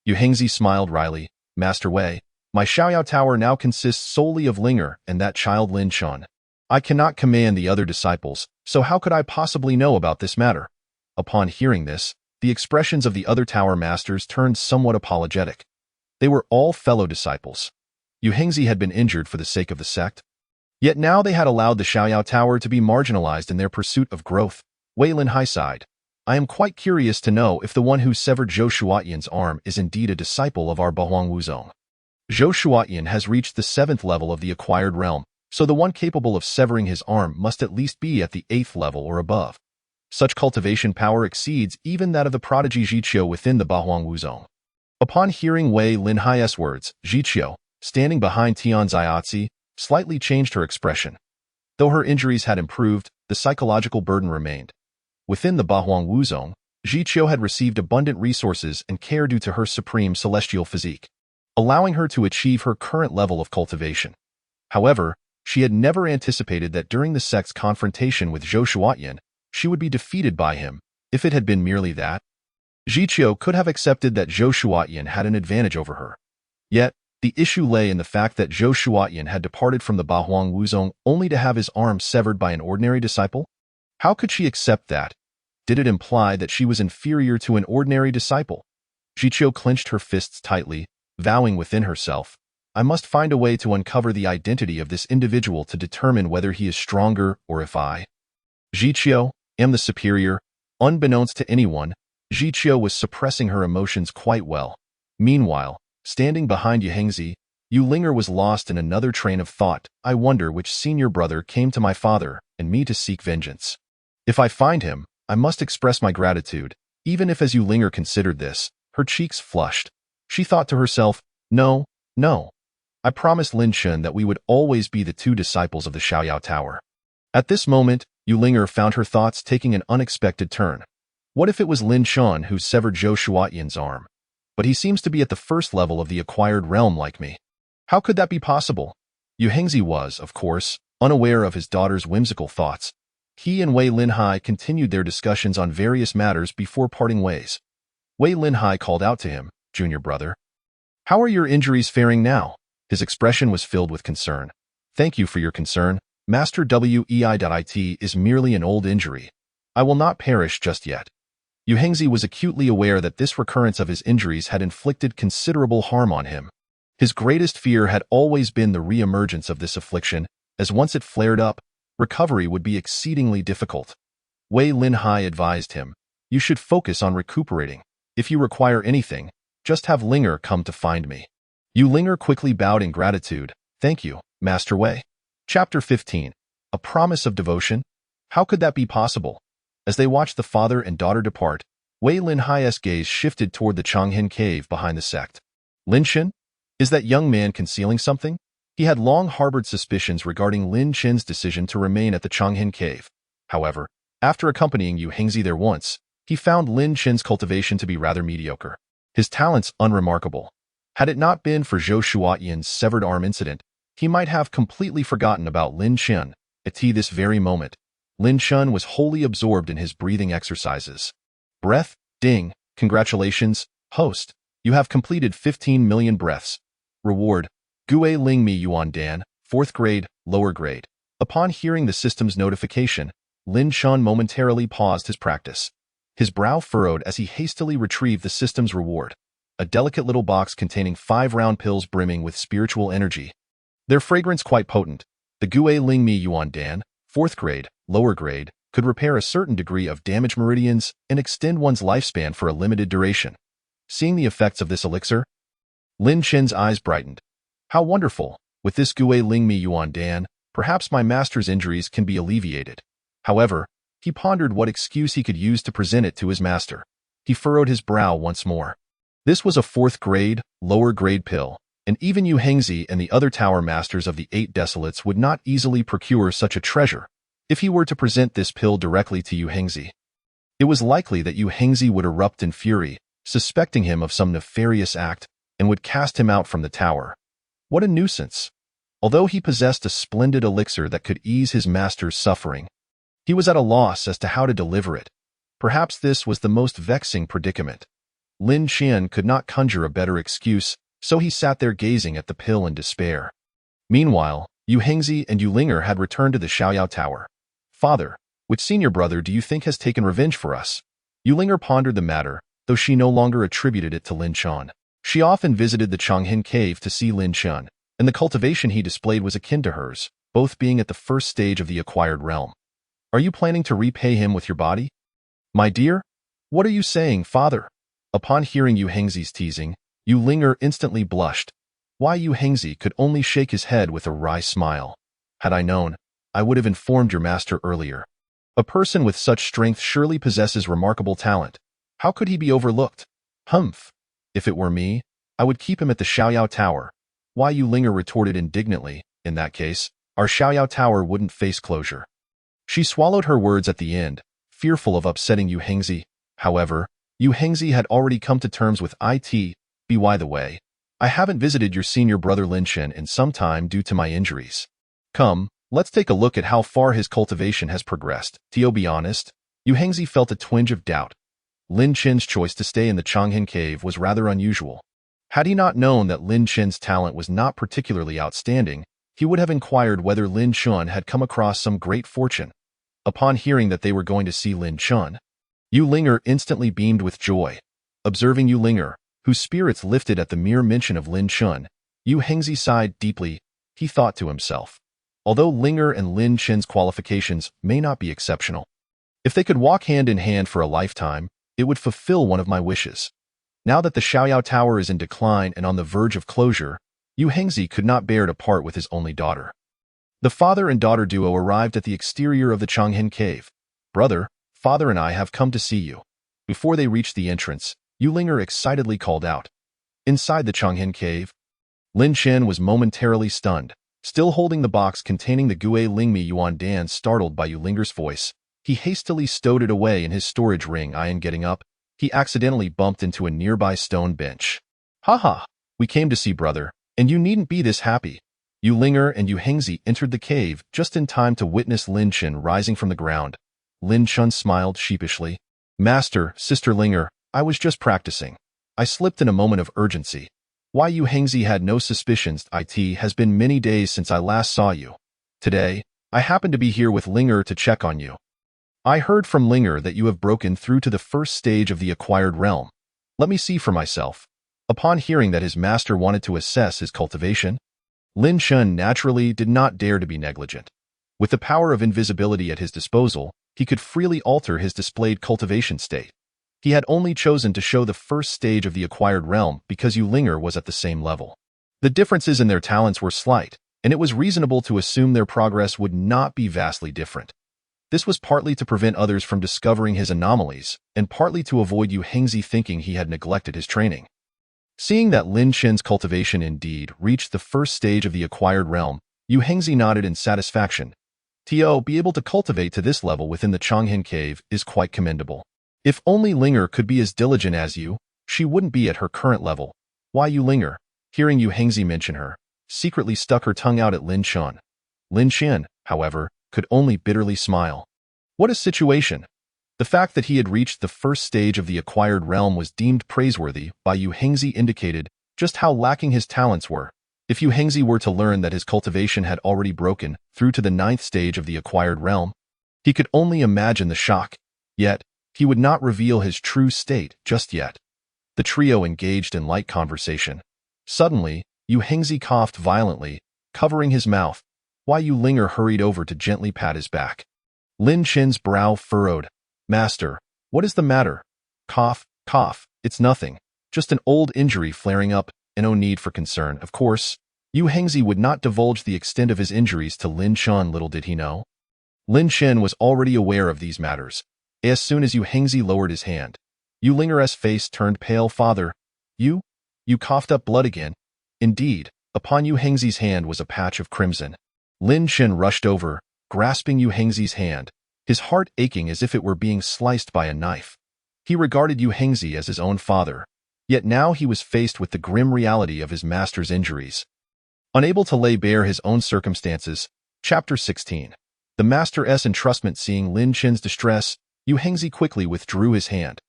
Yuhengzi smiled wryly. "Master Wei, my Xiaoyao tower now consists solely of Ling'er and that child Lin Chun. I cannot command the other disciples, so how could I possibly know about this matter?" Upon hearing this, the expressions of the other tower masters turned somewhat apologetic. They were all fellow disciples. Yuhengzi had been injured for the sake of the sect. Yet now they had allowed the Xiaoyao tower to be marginalized in their pursuit of growth. Wei Linhai sighed. "I am quite curious to know if the one who severed Zhou Shuotian's arm is indeed a disciple of our Bahuang Wuzong. Zhou Shuotian has reached the 7th level of the acquired realm, so the one capable of severing his arm must at least be at the 8th level or above. Such cultivation power exceeds even that of the prodigy Jiqiu within the Bahuang Wuzong." Upon hearing Wei Linhai's words, Jiqiu, standing behind Tian Zaiatzi, slightly changed her expression. Though her injuries had improved, the psychological burden remained. Within the Bahuang Wuzong, Jiqiu had received abundant resources and care due to her supreme celestial physique, allowing her to achieve her current level of cultivation. However, she had never anticipated that during the sect's confrontation with Zhou Shuotian, she would be defeated by him. If it had been merely that, Jiqiu could have accepted that Zhou Shuotian had an advantage over her. Yet, the issue lay in the fact that Zhou Shuotian had departed from the Bahuang Wuzong only to have his arm severed by an ordinary disciple. How could she accept that? Did it imply that she was inferior to an ordinary disciple? Jiqiu clenched her fists tightly, vowing within herself, "I must find a way to uncover the identity of this individual to determine whether he is stronger or if I, Jiqiu, am the superior." Unbeknownst to anyone, Jiqiu was suppressing her emotions quite well. Meanwhile, standing behind Yuhengzi, Ling'er was lost in another train of thought. "I wonder which senior brother came to my father and me to seek vengeance. If I find him, I must express my gratitude." Even if as Ling'er considered this, her cheeks flushed. She thought to herself, No, I promised Lin Chun that we would always be the two disciples of the Xiaoyao Tower." At this moment, Ling'er found her thoughts taking an unexpected turn. What if it was Lin Chun who severed Zhou Shuotian's arm? But he seems to be at the first level of the acquired realm like me. How could that be possible? Yuhengzi was, of course, unaware of his daughter's whimsical thoughts. He and Wei Linhai continued their discussions on various matters before parting ways. Wei Linhai called out to him, "Junior brother, how are your injuries faring now?" His expression was filled with concern. "Thank you for your concern. Master Wei.it is merely an old injury. I will not perish just yet." Yuhengzi was acutely aware that this recurrence of his injuries had inflicted considerable harm on him. His greatest fear had always been the re-emergence of this affliction, as once it flared up, recovery would be exceedingly difficult. Wei Linhai advised him, "You should focus on recuperating. If you require anything, just have Ling'er come to find me. Ling'er quickly bowed in gratitude. Thank you, Master Wei. Chapter 15. A Promise of Devotion? How could that be possible? As they watched the father and daughter depart, Wei Linhai's gaze shifted toward the Changhen cave behind the sect. Lin Chen? Is that young man concealing something? He had long harbored suspicions regarding Lin Chen's decision to remain at the Changhen cave. However, after accompanying Yu Hengzi there once, he found Lin Chen's cultivation to be rather mediocre. His talents unremarkable. Had it not been for Zhou Shuoyan's severed arm incident, he might have completely forgotten about Lin Chen. At this very moment, Lin Chen was wholly absorbed in his breathing exercises. Breath, ding, congratulations, host. You have completed 15 million breaths. Reward, Gue Ling Mi Yuan Dan, 4th grade, lower grade. Upon hearing the system's notification, Lin Chen momentarily paused his practice. His brow furrowed as he hastily retrieved the system's reward, a delicate little box containing 5 round pills brimming with spiritual energy. Their fragrance quite potent. The Gue Ling Mi Yuan Dan, 4th grade, lower grade, could repair a certain degree of damaged meridians and extend one's lifespan for a limited duration. Seeing the effects of this elixir, Lin Chen's eyes brightened. How wonderful! With this Gue Ling Mi Yuan Dan, perhaps my master's injuries can be alleviated. However, he pondered what excuse he could use to present it to his master. He furrowed his brow once more. This was a 4th grade, lower grade pill, and even Yu Hengzi and the other tower masters of the 8 Desolates would not easily procure such a treasure. If he were to present this pill directly to Yu Hengzi, it was likely that Yu Hengzi would erupt in fury, suspecting him of some nefarious act, and would cast him out from the tower. What a nuisance! Although he possessed a splendid elixir that could ease his master's suffering, he was at a loss as to how to deliver it. Perhaps this was the most vexing predicament. Lin Chen could not conjure a better excuse, so he sat there gazing at the pill in despair. Meanwhile, Yu Hengzi and Yu Ling'er had returned to the Xiaoyao Tower. Father, which senior brother do you think has taken revenge for us? Yu Ling'er pondered the matter, though she no longer attributed it to Lin Chen. She often visited the Changhen cave to see Lin Chen, and the cultivation he displayed was akin to hers, both being at the first stage of the acquired realm. Are you planning to repay him with your body? My dear? What are you saying, father? Upon hearing Yu Hengzi's teasing, Yu Ling'er instantly blushed. Why Yu Hengzi could only shake his head with a wry smile. Had I known, I would have informed your master earlier. A person with such strength surely possesses remarkable talent. How could he be overlooked? Humph. If it were me, I would keep him at the Xiaoyao Tower. Why Yu Ling'er retorted indignantly, in that case, our Xiaoyao Tower wouldn't face closure. She swallowed her words at the end, fearful of upsetting Yu Hengzi. However, Yu Hengzi had already come to terms with it. By the way, I haven't visited your senior brother Lin Chen in some time due to my injuries. Come, let's take a look at how far his cultivation has progressed. To be honest, Yu Hengzi felt a twinge of doubt. Lin Chen's choice to stay in the Changhen cave was rather unusual. Had he not known that Lin Chen's talent was not particularly outstanding, he would have inquired whether Lin Chen had come across some great fortune. Upon hearing that they were going to see Lin Chen, Yu Ling'er instantly beamed with joy. Observing Yu Ling'er, whose spirits lifted at the mere mention of Lin Chen, Yu Hengzi sighed deeply. He thought to himself, although Ling'er and Lin Chen's qualifications may not be exceptional, if they could walk hand in hand for a lifetime, it would fulfill one of my wishes. Now that the Xiaoyao Tower is in decline and on the verge of closure, Yu Hengzi could not bear to part with his only daughter. The father and daughter duo arrived at the exterior of the Changhen cave. Brother, father and I have come to see you. Before they reached the entrance, Yu Ling'er excitedly called out. Inside the Changhen cave, Lin Chen was momentarily stunned. Still holding the box containing the Gue Lingmi Yuan Dan, startled by Yu Ling'er's voice, he hastily stowed it away in his storage ring. And getting up, he accidentally bumped into a nearby stone bench. Ha! We came to see brother, and you needn't be this happy. Yu Ling'er and Yu Hengzi entered the cave just in time to witness Lin Chen rising from the ground. Lin Chen smiled sheepishly. Master, Sister Ling'er, I was just practicing. I slipped in a moment of urgency. Why Yu Hengzi had no suspicions. It has been many days since I last saw you. Today, I happened to be here with Ling'er to check on you. I heard from Ling'er that you have broken through to the first stage of the acquired realm. Let me see for myself. Upon hearing that his master wanted to assess his cultivation, Lin Chen naturally did not dare to be negligent. With the power of invisibility at his disposal, he could freely alter his displayed cultivation state. He had only chosen to show the first stage of the acquired realm because Ling'er was at the same level. The differences in their talents were slight, and it was reasonable to assume their progress would not be vastly different. This was partly to prevent others from discovering his anomalies, and partly to avoid Hengzi thinking he had neglected his training. Seeing that Lin Chen's cultivation indeed reached the first stage of the acquired realm, Hengzi nodded in satisfaction. To be able to cultivate to this level within the Chang'an cave is quite commendable. If only Ling'er could be as diligent as you, she wouldn't be at her current level. Why Ling'er, hearing Hengzi mention her, secretly stuck her tongue out at Lin Chen. Lin Chen, however, could only bitterly smile. What a situation! The fact that he had reached the first stage of the acquired realm was deemed praiseworthy by Hengzi indicated just how lacking his talents were. If Hengzi were to learn that his cultivation had already broken through to the 9th stage of the acquired realm, he could only imagine the shock. Yet, he would not reveal his true state just yet. The trio engaged in light conversation. Suddenly, Hengzi coughed violently, covering his mouth, while Ling'er hurried over to gently pat his back. Lin Chen's brow furrowed. Master, what is the matter? Cough, cough, it's nothing. Just an old injury flaring up, and no need for concern. Of course, Hengzi would not divulge the extent of his injuries to Lin Chen, little did he know. Lin Chen was already aware of these matters. As soon as Hengzi lowered his hand, Ling'er's face turned pale. Father, you coughed up blood again. Indeed, upon Hengzi's hand was a patch of crimson. Lin Chen rushed over, grasping Hengzi's hand, his heart aching as if it were being sliced by a knife. He regarded Hengzi as his own father, yet now he was faced with the grim reality of his master's injuries. Unable to lay bare his own circumstances, Chapter 16. The master's entrustment. Seeing Lin Chen's distress, Hengzi quickly withdrew his hand.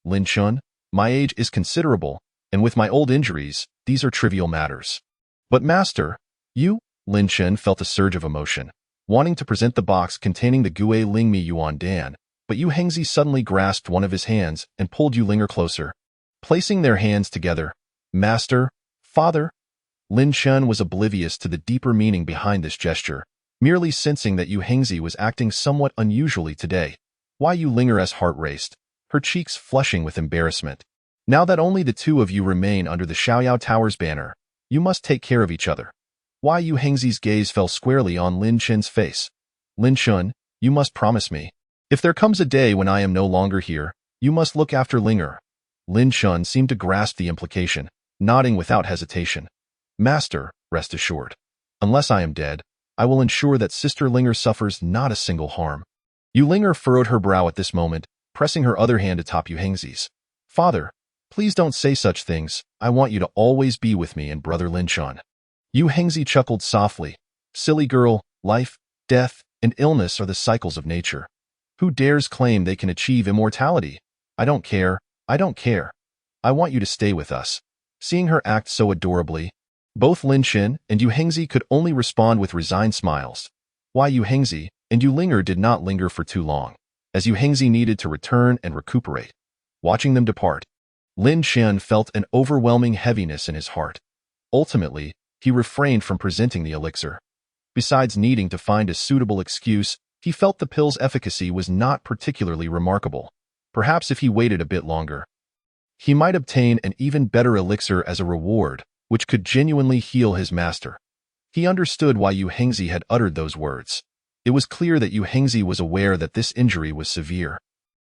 Lin Chen, my age is considerable, and with my old injuries, these are trivial matters. But master, Lin Chen felt a surge of emotion, wanting to present the box containing the Gui Lingmi Yuan Dan, but Hengzi suddenly grasped one of his hands and pulled Ling'er closer. Placing their hands together, Master, Father, Lin Chen was oblivious to the deeper meaning behind this gesture, merely sensing that Hengzi was acting somewhat unusually today. Why Ling'er's heart raced, her cheeks flushing with embarrassment. Now that only the two of you remain under the Xiaoyao Tower's banner, you must take care of each other. Why Hengzi's gaze fell squarely on Lin Chen's face. Lin Chen, you must promise me. If there comes a day when I am no longer here, you must look after Ling'er. Lin Chen seemed to grasp the implication, nodding without hesitation. Master, rest assured. Unless I am dead, I will ensure that Sister Ling'er suffers not a single harm. Ling'er furrowed her brow at this moment, pressing her other hand atop Hengzi's. Father, please don't say such things. I want you to always be with me and brother Lin Chen. Hengzi chuckled softly. Silly girl, life, death, and illness are the cycles of nature. Who dares claim they can achieve immortality? I don't care. I don't care. I want you to stay with us. Seeing her act so adorably, both Lin Chen and Hengzi could only respond with resigned smiles. Why Hengzi and Ling'er did not linger for too long, as Hengzi needed to return and recuperate. Watching them depart, Lin Chen felt an overwhelming heaviness in his heart. Ultimately, he refrained from presenting the elixir. Besides needing to find a suitable excuse, he felt the pill's efficacy was not particularly remarkable. Perhaps if he waited a bit longer, he might obtain an even better elixir as a reward, which could genuinely heal his master. He understood why Hengzi had uttered those words. It was clear that Hengzi was aware that this injury was severe,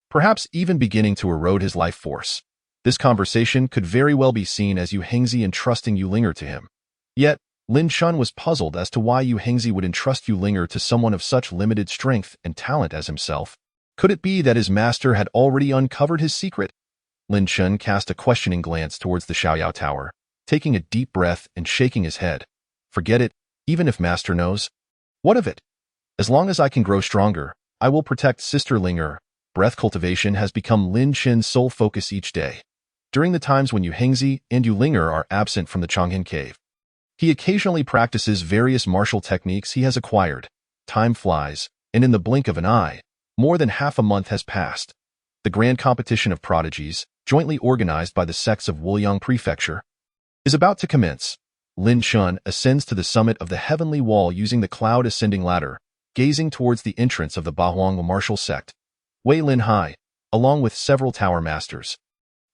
perhaps even beginning to erode his life force. This conversation could very well be seen as Hengzi entrusting Ling'er to him. Yet, Lin Chen was puzzled as to why Hengzi would entrust Ling'er to someone of such limited strength and talent as himself. Could it be that his master had already uncovered his secret? Lin Chen cast a questioning glance towards the Xiaoyao Tower, taking a deep breath and shaking his head. Forget it, even if master knows. What of it? As long as I can grow stronger, I will protect Sister Ling'er. Breath cultivation has become Lin Chen's sole focus each day. During the times when Hengzi and Ling'er are absent from the Chang'an cave, he occasionally practices various martial techniques he has acquired. Time flies, and in the blink of an eye, more than half a month has passed. The grand competition of prodigies, jointly organized by the sects of Wuliang Prefecture, is about to commence. Lin Chen ascends to the summit of the heavenly wall using the cloud-ascending ladder, gazing towards the entrance of the Bahuang martial sect. Wei Lin Hai, along with several tower masters,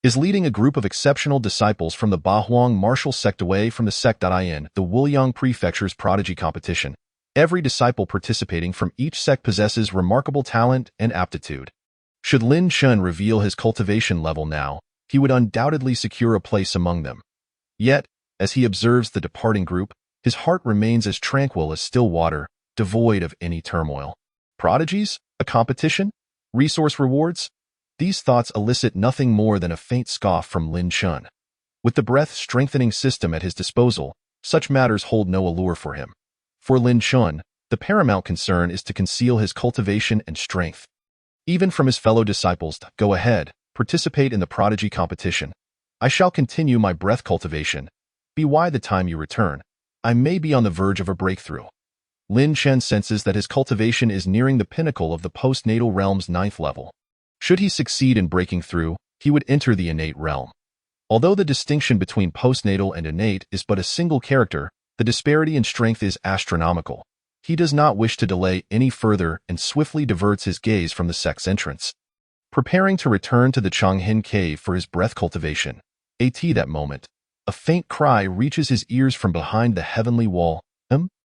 is leading a group of exceptional disciples from the Bahuang martial sect away from the Sect.in, the Wuliang Prefecture's prodigy competition. Every disciple participating from each sect possesses remarkable talent and aptitude. Should Lin Chun reveal his cultivation level now, he would undoubtedly secure a place among them. Yet, as he observes the departing group, his heart remains as tranquil as still water, devoid of any turmoil. Prodigies? A competition? Resource rewards? These thoughts elicit nothing more than a faint scoff from Lin Chun. With the breath-strengthening system at his disposal, such matters hold no allure for him. For Lin Chun, the paramount concern is to conceal his cultivation and strength. Even from his fellow disciples, go ahead, participate in the prodigy competition. I shall continue my breath cultivation. By the time you return, I may be on the verge of a breakthrough. Lin Chun senses that his cultivation is nearing the pinnacle of the postnatal realm's 9th level. Should he succeed in breaking through, he would enter the innate realm. Although the distinction between postnatal and innate is but a single character, the disparity in strength is astronomical. He does not wish to delay any further and swiftly diverts his gaze from the sect's entrance. Preparing to return to the Changhin cave for his breath cultivation, at that moment, a faint cry reaches his ears from behind the heavenly wall.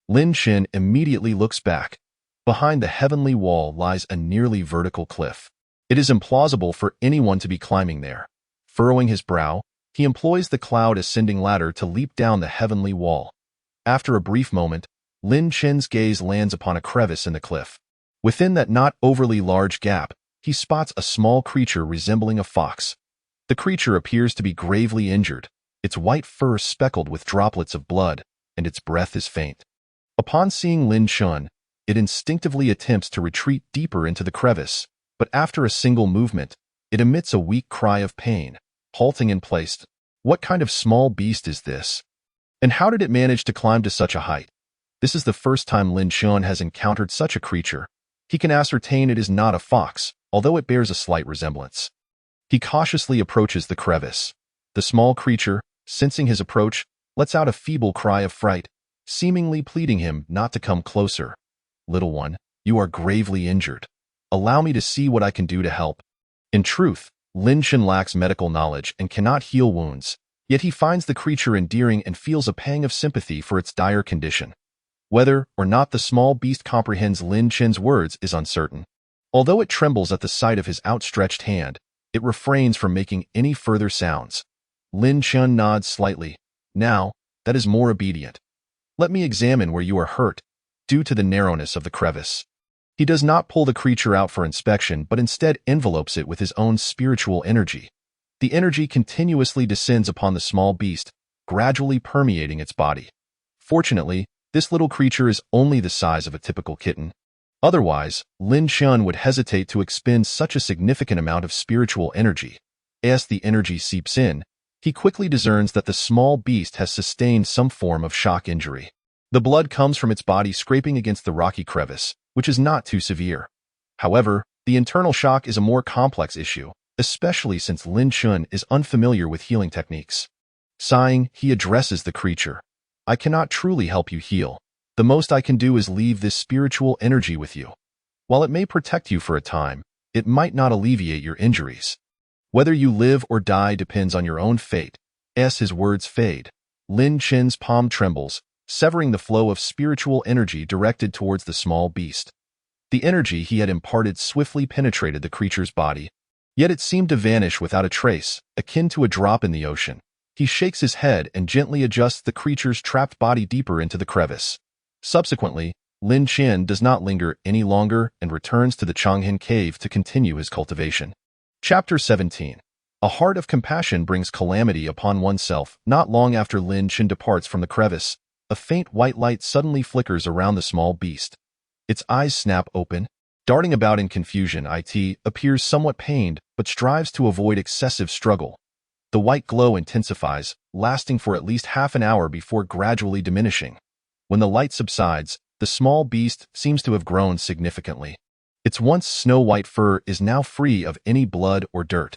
Lin Chun immediately looks back. Behind the heavenly wall lies a nearly vertical cliff. It is implausible for anyone to be climbing there. Furrowing his brow, he employs the cloud-ascending ladder to leap down the heavenly wall. After a brief moment, Lin Chun's gaze lands upon a crevice in the cliff. Within that not overly large gap, he spots a small creature resembling a fox. The creature appears to be gravely injured, its white fur speckled with droplets of blood, and its breath is faint. Upon seeing Lin Chun, it instinctively attempts to retreat deeper into the crevice, but after a single movement, it emits a weak cry of pain, halting in place. What kind of small beast is this? And how did it manage to climb to such a height? This is the first time Lin Chun has encountered such a creature. He can ascertain it is not a fox, although it bears a slight resemblance. He cautiously approaches the crevice. The small creature, sensing his approach, lets out a feeble cry of fright, seemingly pleading him not to come closer. Little one, you are gravely injured. Allow me to see what I can do to help. In truth, Lin Chun lacks medical knowledge and cannot heal wounds, yet he finds the creature endearing and feels a pang of sympathy for its dire condition. Whether or not the small beast comprehends Lin Chun's words is uncertain. Although it trembles at the sight of his outstretched hand, it refrains from making any further sounds. Lin Chun nods slightly. Now, that is more obedient. Let me examine where you are hurt, due to the narrowness of the crevice. He does not pull the creature out for inspection, but instead envelopes it with his own spiritual energy. The energy continuously descends upon the small beast, gradually permeating its body. Fortunately, this little creature is only the size of a typical kitten. Otherwise, Lin Chun would hesitate to expend such a significant amount of spiritual energy. As the energy seeps in, he quickly discerns that the small beast has sustained some form of shock injury. The blood comes from its body scraping against the rocky crevice, which is not too severe. However, the internal shock is a more complex issue, especially since Lin Chun is unfamiliar with healing techniques. Sighing, he addresses the creature. I cannot truly help you heal. The most I can do is leave this spiritual energy with you. While it may protect you for a time, it might not alleviate your injuries. Whether you live or die depends on your own fate. As his words fade, Lin Chun's palm trembles, severing the flow of spiritual energy directed towards the small beast. The energy he had imparted swiftly penetrated the creature's body, yet it seemed to vanish without a trace, akin to a drop in the ocean. He shakes his head and gently adjusts the creature's trapped body deeper into the crevice. Subsequently, Lin Chun does not linger any longer and returns to the Changhin cave to continue his cultivation. Chapter 17. A heart of compassion brings calamity upon oneself. Not long after Lin Chun departs from the crevice, a faint white light suddenly flickers around the small beast. Its eyes snap open. Darting about in confusion, it appears somewhat pained, but strives to avoid excessive struggle. The white glow intensifies, lasting for at least half an hour before gradually diminishing. When the light subsides, the small beast seems to have grown significantly. Its once snow-white fur is now free of any blood or dirt.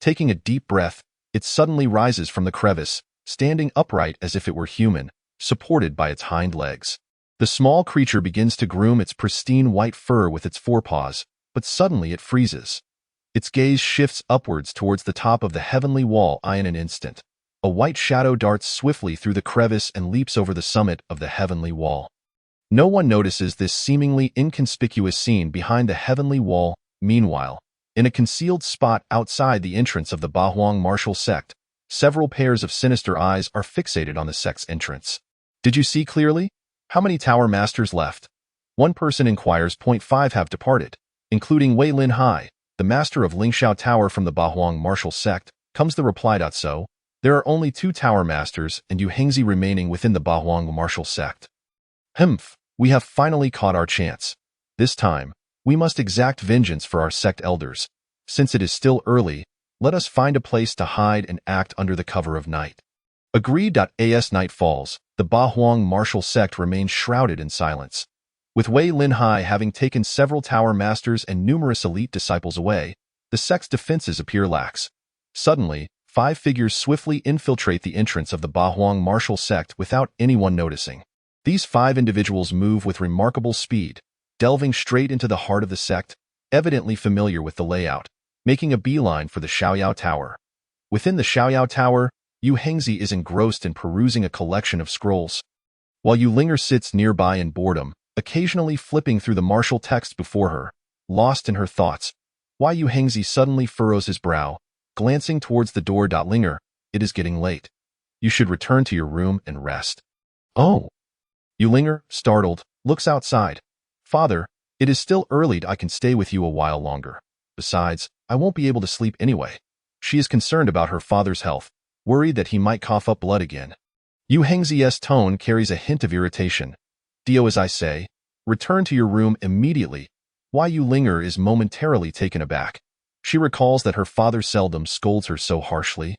Taking a deep breath, it suddenly rises from the crevice, standing upright as if it were human, supported by its hind legs. The small creature begins to groom its pristine white fur with its forepaws, but suddenly it freezes. Its gaze shifts upwards towards the top of the heavenly wall in an instant. A white shadow darts swiftly through the crevice and leaps over the summit of the heavenly wall. No one notices this seemingly inconspicuous scene behind the heavenly wall. Meanwhile, in a concealed spot outside the entrance of the Bahuang martial sect, several pairs of sinister eyes are fixated on the sect's entrance. Did you see clearly? How many tower masters left? One person inquires. 5 have departed, including Wei Lin Hai, the master of Lingxiao Tower from the Bahuang martial sect, comes the reply. So, there are only 2 tower masters and Yu Hengzi remaining within the Bahuang martial sect. Humph, we have finally caught our chance. This time, we must exact vengeance for our sect elders. Since it is still early, let us find a place to hide and act under the cover of night. Agreed. As night falls, the Bahuang martial sect remains shrouded in silence. With Wei Lin Hai having taken several tower masters and numerous elite disciples away, the sect's defenses appear lax. Suddenly, 5 figures swiftly infiltrate the entrance of the Bahuang martial sect without anyone noticing. These 5 individuals move with remarkable speed, delving straight into the heart of the sect, evidently familiar with the layout, making a beeline for the Xiaoyao Tower. Within the Xiaoyao Tower, Yu Hengzi is engrossed in perusing a collection of scrolls, while Ling'er sits nearby in boredom, occasionally flipping through the martial text before her, lost in her thoughts. Yu Hengzi suddenly furrows his brow, glancing towards the door. Ling'er, it is getting late. You should return to your room and rest. Oh. Ling'er, startled, looks outside. Father, it is still early. I can stay with you a while longer. Besides, I won't be able to sleep anyway. She is concerned about her father's health, worried that he might cough up blood again. Yu Hengzi's tone carries a hint of irritation. Dio, as I say, return to your room immediately. Ling'er is momentarily taken aback. She recalls that her father seldom scolds her so harshly,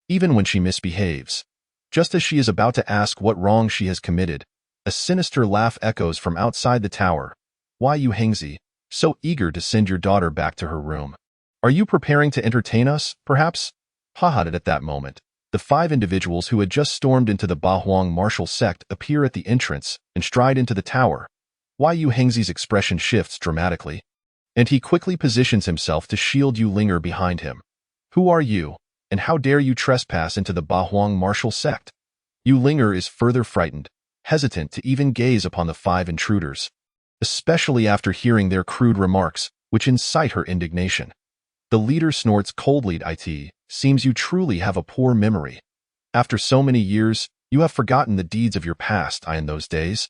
even when she misbehaves. Just as she is about to ask what wrong she has committed, a sinister laugh echoes from outside the tower. Yu Hengzi, so eager to send your daughter back to her room. Are you preparing to entertain us, perhaps? At that moment, the 5 individuals who had just stormed into the Bahuang martial sect appear at the entrance and stride into the tower. Yu Hengzi's expression shifts dramatically, and he quickly positions himself to shield Ling'er behind him. Who are you, and how dare you trespass into the Bahuang martial sect? Ling'er is further frightened, hesitant to even gaze upon the 5 intruders, especially after hearing their crude remarks, which incite her indignation. The leader snorts coldly. It seems you truly have a poor memory. After so many years, you have forgotten the deeds of your past. In those days,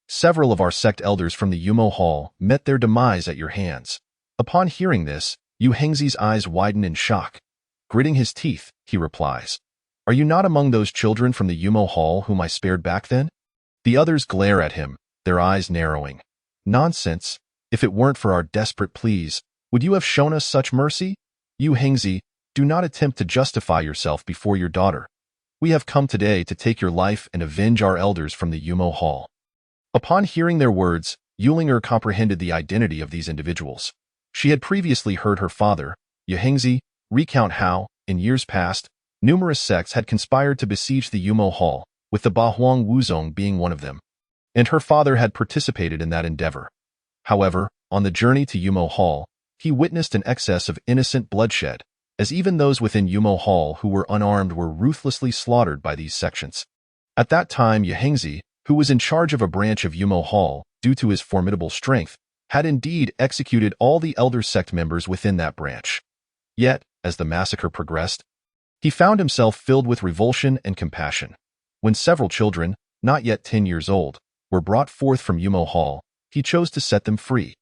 several of our sect elders from the Yumo Hall met their demise at your hands. Upon hearing this, Yu Hengzi's eyes widen in shock. Gritting his teeth, he replies, Are you not among those children from the Yumo Hall whom I spared back then? The others glare at him, their eyes narrowing. Nonsense. If it weren't for our desperate pleas, would you have shown us such mercy? Yu Hengzi, do not attempt to justify yourself before your daughter. We have come today to take your life and avenge our elders from the Yumo Hall. Upon hearing their words, Ling'er comprehended the identity of these individuals. She had previously heard her father, Yu Hengzi, recount how, in years past, numerous sects had conspired to besiege the Yumo Hall, with the Bahuang Wuzong being one of them, and her father had participated in that endeavor. However, on the journey to Yumo Hall, he witnessed an excess of innocent bloodshed, as even those within Yumo Hall who were unarmed were ruthlessly slaughtered by these sections. At that time, Yu Hengzi, who was in charge of a branch of Yumo Hall due to his formidable strength, had indeed executed all the elder sect members within that branch. Yet, as the massacre progressed, he found himself filled with revulsion and compassion. When several children, not yet 10 years old, were brought forth from Yumo Hall, he chose to set them free.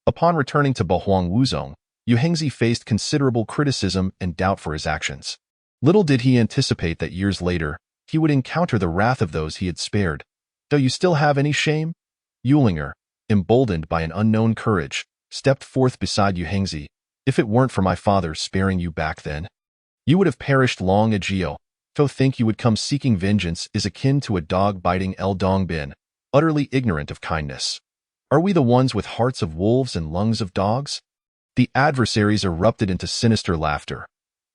Upon returning to Bahuang Wuzong, Yu Hengzi faced considerable criticism and doubt for his actions. Little did he anticipate that years later, he would encounter the wrath of those he had spared. Do you still have any shame? Ling'er, emboldened by an unknown courage, stepped forth beside Yu Hengzi. If it weren't for my father sparing you back then, you would have perished long ago. To think you would come seeking vengeance is akin to a dog biting El Dong Bin, utterly ignorant of kindness. Are we the ones with hearts of wolves and lungs of dogs? The adversaries erupted into sinister laughter.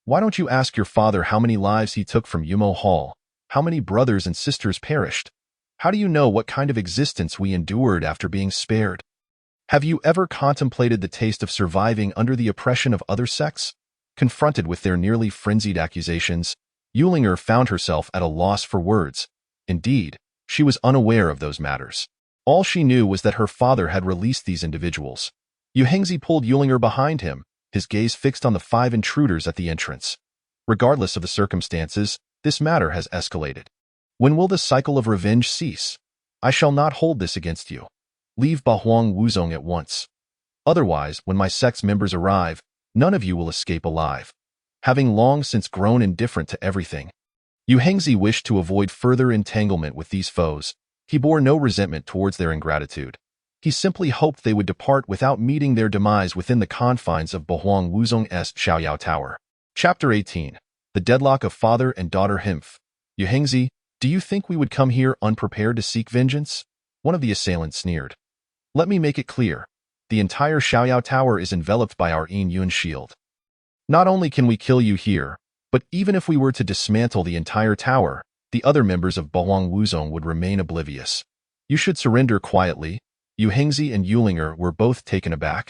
Why don't you ask your father how many lives he took from Yumo Hall? How many brothers and sisters perished? How do you know what kind of existence we endured after being spared? Have you ever contemplated the taste of surviving under the oppression of other sects? Confronted with their nearly frenzied accusations, Ling'er found herself at a loss for words. Indeed, she was unaware of those matters. All she knew was that her father had released these individuals. Hengzi pulled Ling'er behind him, his gaze fixed on the 5 intruders at the entrance. Regardless of the circumstances, this matter has escalated. When will the cycle of revenge cease? I shall not hold this against you. Leave Bahuang Wuzong at once. Otherwise, when my sect's members arrive, none of you will escape alive. Having long since grown indifferent to everything, Hengzi wished to avoid further entanglement with these foes. He bore no resentment towards their ingratitude. He simply hoped they would depart without meeting their demise within the confines of Bahuang Wuzong's Xiaoyao Tower. Chapter 18. The Deadlock of Father and Daughter Himph. Hengzi, do you think we would come here unprepared to seek vengeance? One of the assailants sneered. Let me make it clear. The entire Xiaoyao Tower is enveloped by our Yin Yun shield. Not only can we kill you here, but even if we were to dismantle the entire tower, the other members of Bahuang Wuzong would remain oblivious. You should surrender quietly. Hengzi and Ling'er were both taken aback.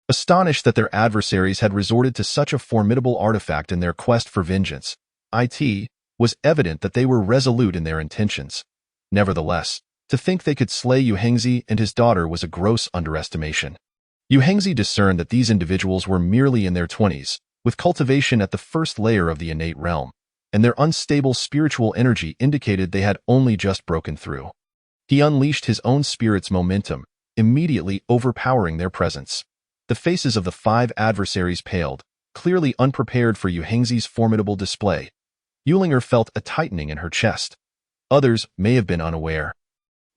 Astonished that their adversaries had resorted to such a formidable artifact in their quest for vengeance, it was evident that they were resolute in their intentions. Nevertheless, to think they could slay Hengzi and his daughter was a gross underestimation. Hengzi discerned that these individuals were merely in their 20s, with cultivation at the first layer of the innate realm, and their unstable spiritual energy indicated they had only just broken through. He unleashed his own spirit's momentum, immediately overpowering their presence. The faces of the 5 adversaries paled, clearly unprepared for Hengzi's formidable display. Ling'er felt a tightening in her chest. Others may have been unaware.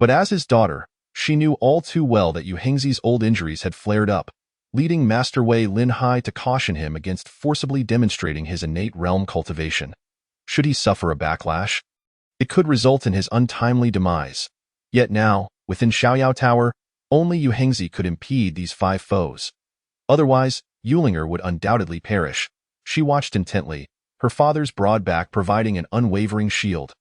But as his daughter, she knew all too well that Hengzi's old injuries had flared up, leading Master Wei Linhai to caution him against forcibly demonstrating his innate realm cultivation. Should he suffer a backlash, it could result in his untimely demise. Yet now, within Xiaoyao Tower, only Hengzi could impede these 5 foes. Otherwise, Ling'er would undoubtedly perish. She watched intently, her father's broad back providing an unwavering shield.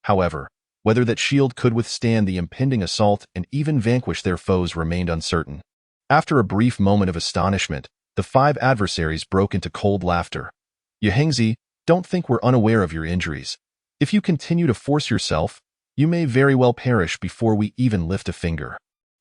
However, whether that shield could withstand the impending assault and even vanquish their foes remained uncertain. After a brief moment of astonishment, the 5 adversaries broke into cold laughter. Hengzi, don't think we're unaware of your injuries. If you continue to force yourself, you may very well perish before we even lift a finger.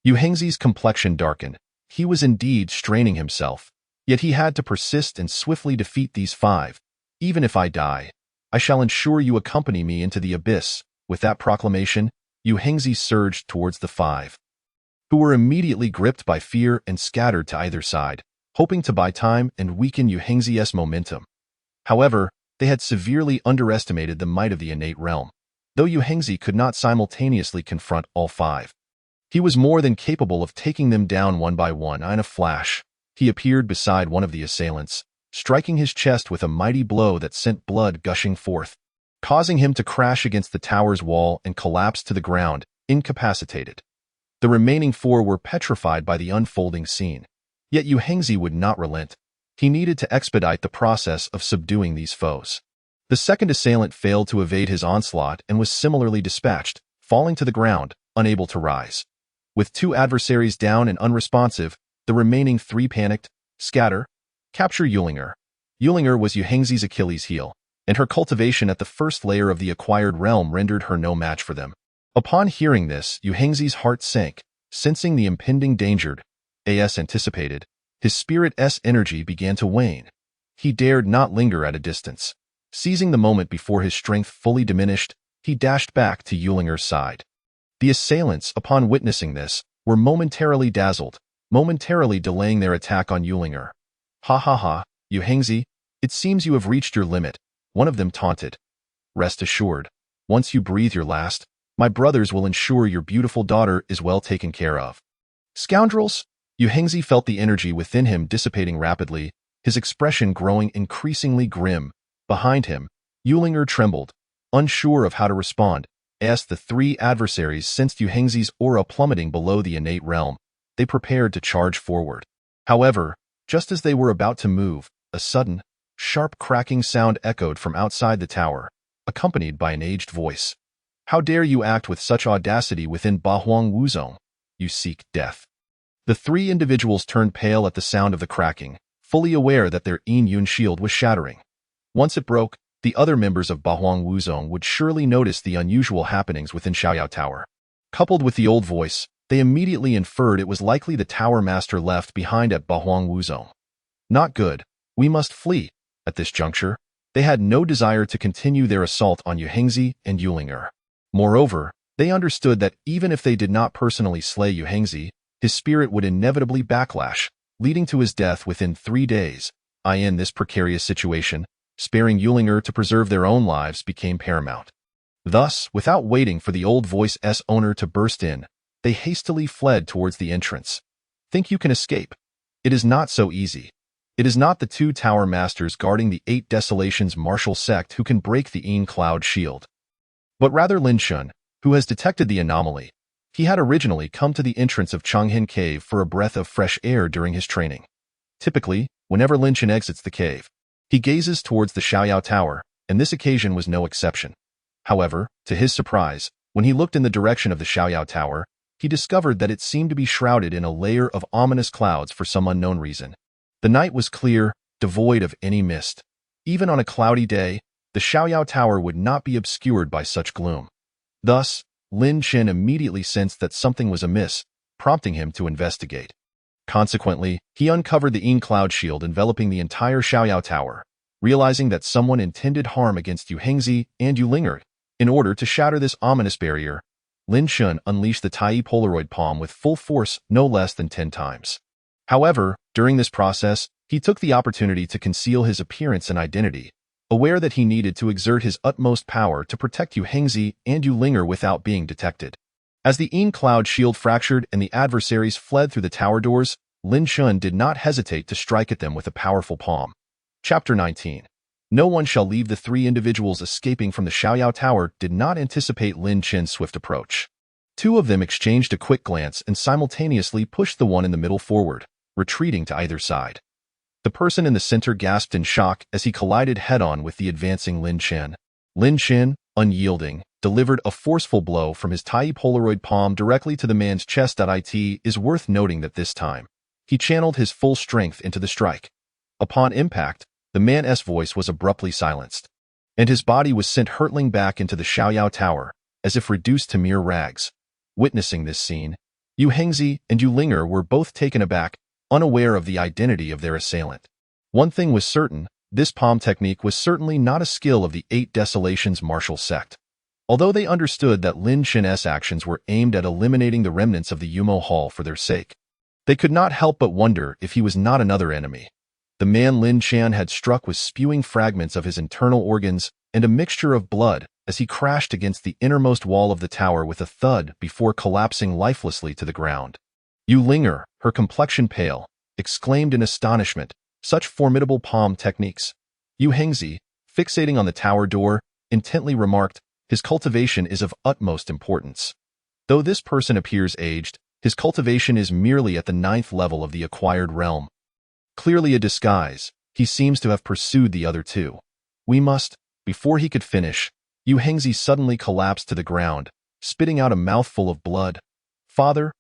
Hengzi's complexion darkened. He was indeed straining himself, yet he had to persist and swiftly defeat these 5. Even if I die, I shall ensure you accompany me into the abyss. With that proclamation, Hengzi surged towards the 5, who were immediately gripped by fear and scattered to either side, hoping to buy time and weaken Hengzi's momentum. However, they had severely underestimated the might of the innate realm. Though Hengzi could not simultaneously confront all 5, he was more than capable of taking them down one by one. In a flash, he appeared beside one of the assailants, striking his chest with a mighty blow that sent blood gushing forth, causing him to crash against the tower's wall and collapse to the ground, incapacitated. The remaining 4 were petrified by the unfolding scene. Yet Hengzi would not relent. He needed to expedite the process of subduing these foes. The second assailant failed to evade his onslaught and was similarly dispatched, falling to the ground, unable to rise. With 2 adversaries down and unresponsive, the remaining 3 panicked, scatter, capture Ling'er. Ling'er was Hengzi's Achilles heel, and her cultivation at the first layer of the acquired realm rendered her no match for them. Upon hearing this, Hengzi's heart sank, sensing the impending danger as anticipated. His spirit's energy began to wane. He dared not linger at a distance. Seizing the moment before his strength fully diminished, he dashed back to Ling'er's side. The assailants, upon witnessing this, were momentarily dazzled, momentarily delaying their attack on Ling'er. Ha ha ha, Hengzi, it seems you have reached your limit, one of them taunted. Rest assured, once you breathe your last, my brothers will ensure your beautiful daughter is well taken care of. Scoundrels! Hengzi felt the energy within him dissipating rapidly, his expression growing increasingly grim. Behind him, Ling'er trembled, unsure of how to respond. As the 3 adversaries sensed Hengzi's aura plummeting below the innate realm, they prepared to charge forward. However, just as they were about to move, a sudden, sharp cracking sound echoed from outside the tower, accompanied by an aged voice. How dare you act with such audacity within Bahuang Wuzong? You seek death. The three individuals turned pale at the sound of the cracking, fully aware that their Yin Yun shield was shattering. Once it broke, the other members of Bahuang Wuzong would surely notice the unusual happenings within Xiaoyao Tower. Coupled with the old voice, they immediately inferred it was likely the tower master left behind at Bahuang Wuzong. Not good. We must flee. At this juncture, they had no desire to continue their assault on Yu Hengzi and Ling'er. Moreover, they understood that even if they did not personally slay Yu Hengzi, his spirit would inevitably backlash, leading to his death within 3 days. In this precarious situation, sparing Ling'er to preserve their own lives became paramount. Thus, without waiting for the old voice's owner to burst in, they hastily fled towards the entrance. Think you can escape? It is not so easy. It is not the 2 tower masters guarding the 8 Desolations martial sect who can break the Yin Cloud shield, but rather Lin Shun, who has detected the anomaly. He had originally come to the entrance of Changhen Cave for a breath of fresh air during his training. Typically, whenever Lin Shun exits the cave, he gazes towards the Xiaoyao Tower, and this occasion was no exception. However, to his surprise, when he looked in the direction of the Xiaoyao Tower, he discovered that it seemed to be shrouded in a layer of ominous clouds for some unknown reason. The night was clear, devoid of any mist. Even on a cloudy day, the Xiaoyao Tower would not be obscured by such gloom. Thus, Lin Chen immediately sensed that something was amiss, prompting him to investigate. Consequently, he uncovered the Yin Cloud shield enveloping the entire Xiaoyao Tower, realizing that someone intended harm against Yu Hengzi and Ling'er. In order to shatter this ominous barrier, Lin Shun unleashed the Tai Polaroid Palm with full force no less than 10 times. However, during this process, he took the opportunity to conceal his appearance and identity, aware that he needed to exert his utmost power to protect Yu Hengzi and Ling'er without being detected. As the Yin Cloud shield fractured and the adversaries fled through the tower doors, Lin Shun did not hesitate to strike at them with a powerful palm. Chapter 19. No one shall leave. The 3 individuals escaping from the Xiaoyao Tower did not anticipate Lin Chen's swift approach. 2 of them exchanged a quick glance and simultaneously pushed the one in the middle forward, retreating to either side. The person in the center gasped in shock as he collided head-on with the advancing Lin Chen. Lin Chen, unyielding, delivered a forceful blow from his Tai Polaroid Palm directly to the man's chest. It is worth noting that this time, he channeled his full strength into the strike. Upon impact, the man's voice was abruptly silenced, and his body was sent hurtling back into the Xiaoyao Tower, as if reduced to mere rags. Witnessing this scene, Yu Hengzi and Ling'er were both taken aback, unaware of the identity of their assailant. One thing was certain, this palm technique was certainly not a skill of the 8 Desolations martial sect. Although they understood that Lin Chen's actions were aimed at eliminating the remnants of the Yumo Hall for their sake, they could not help but wonder if he was not another enemy. The man Lin Chen had struck was spewing fragments of his internal organs and a mixture of blood as he crashed against the innermost wall of the tower with a thud before collapsing lifelessly to the ground. Ling'er, her complexion pale, exclaimed in astonishment, such formidable palm techniques. Yu Hengzi, fixating on the tower door, intently remarked, his cultivation is of utmost importance. Though this person appears aged, his cultivation is merely at the 9th level of the acquired realm. Clearly a disguise, he seems to have pursued the other 2. We must. Before he could finish, Yu Hengzi suddenly collapsed to the ground, spitting out a mouthful of blood. Father,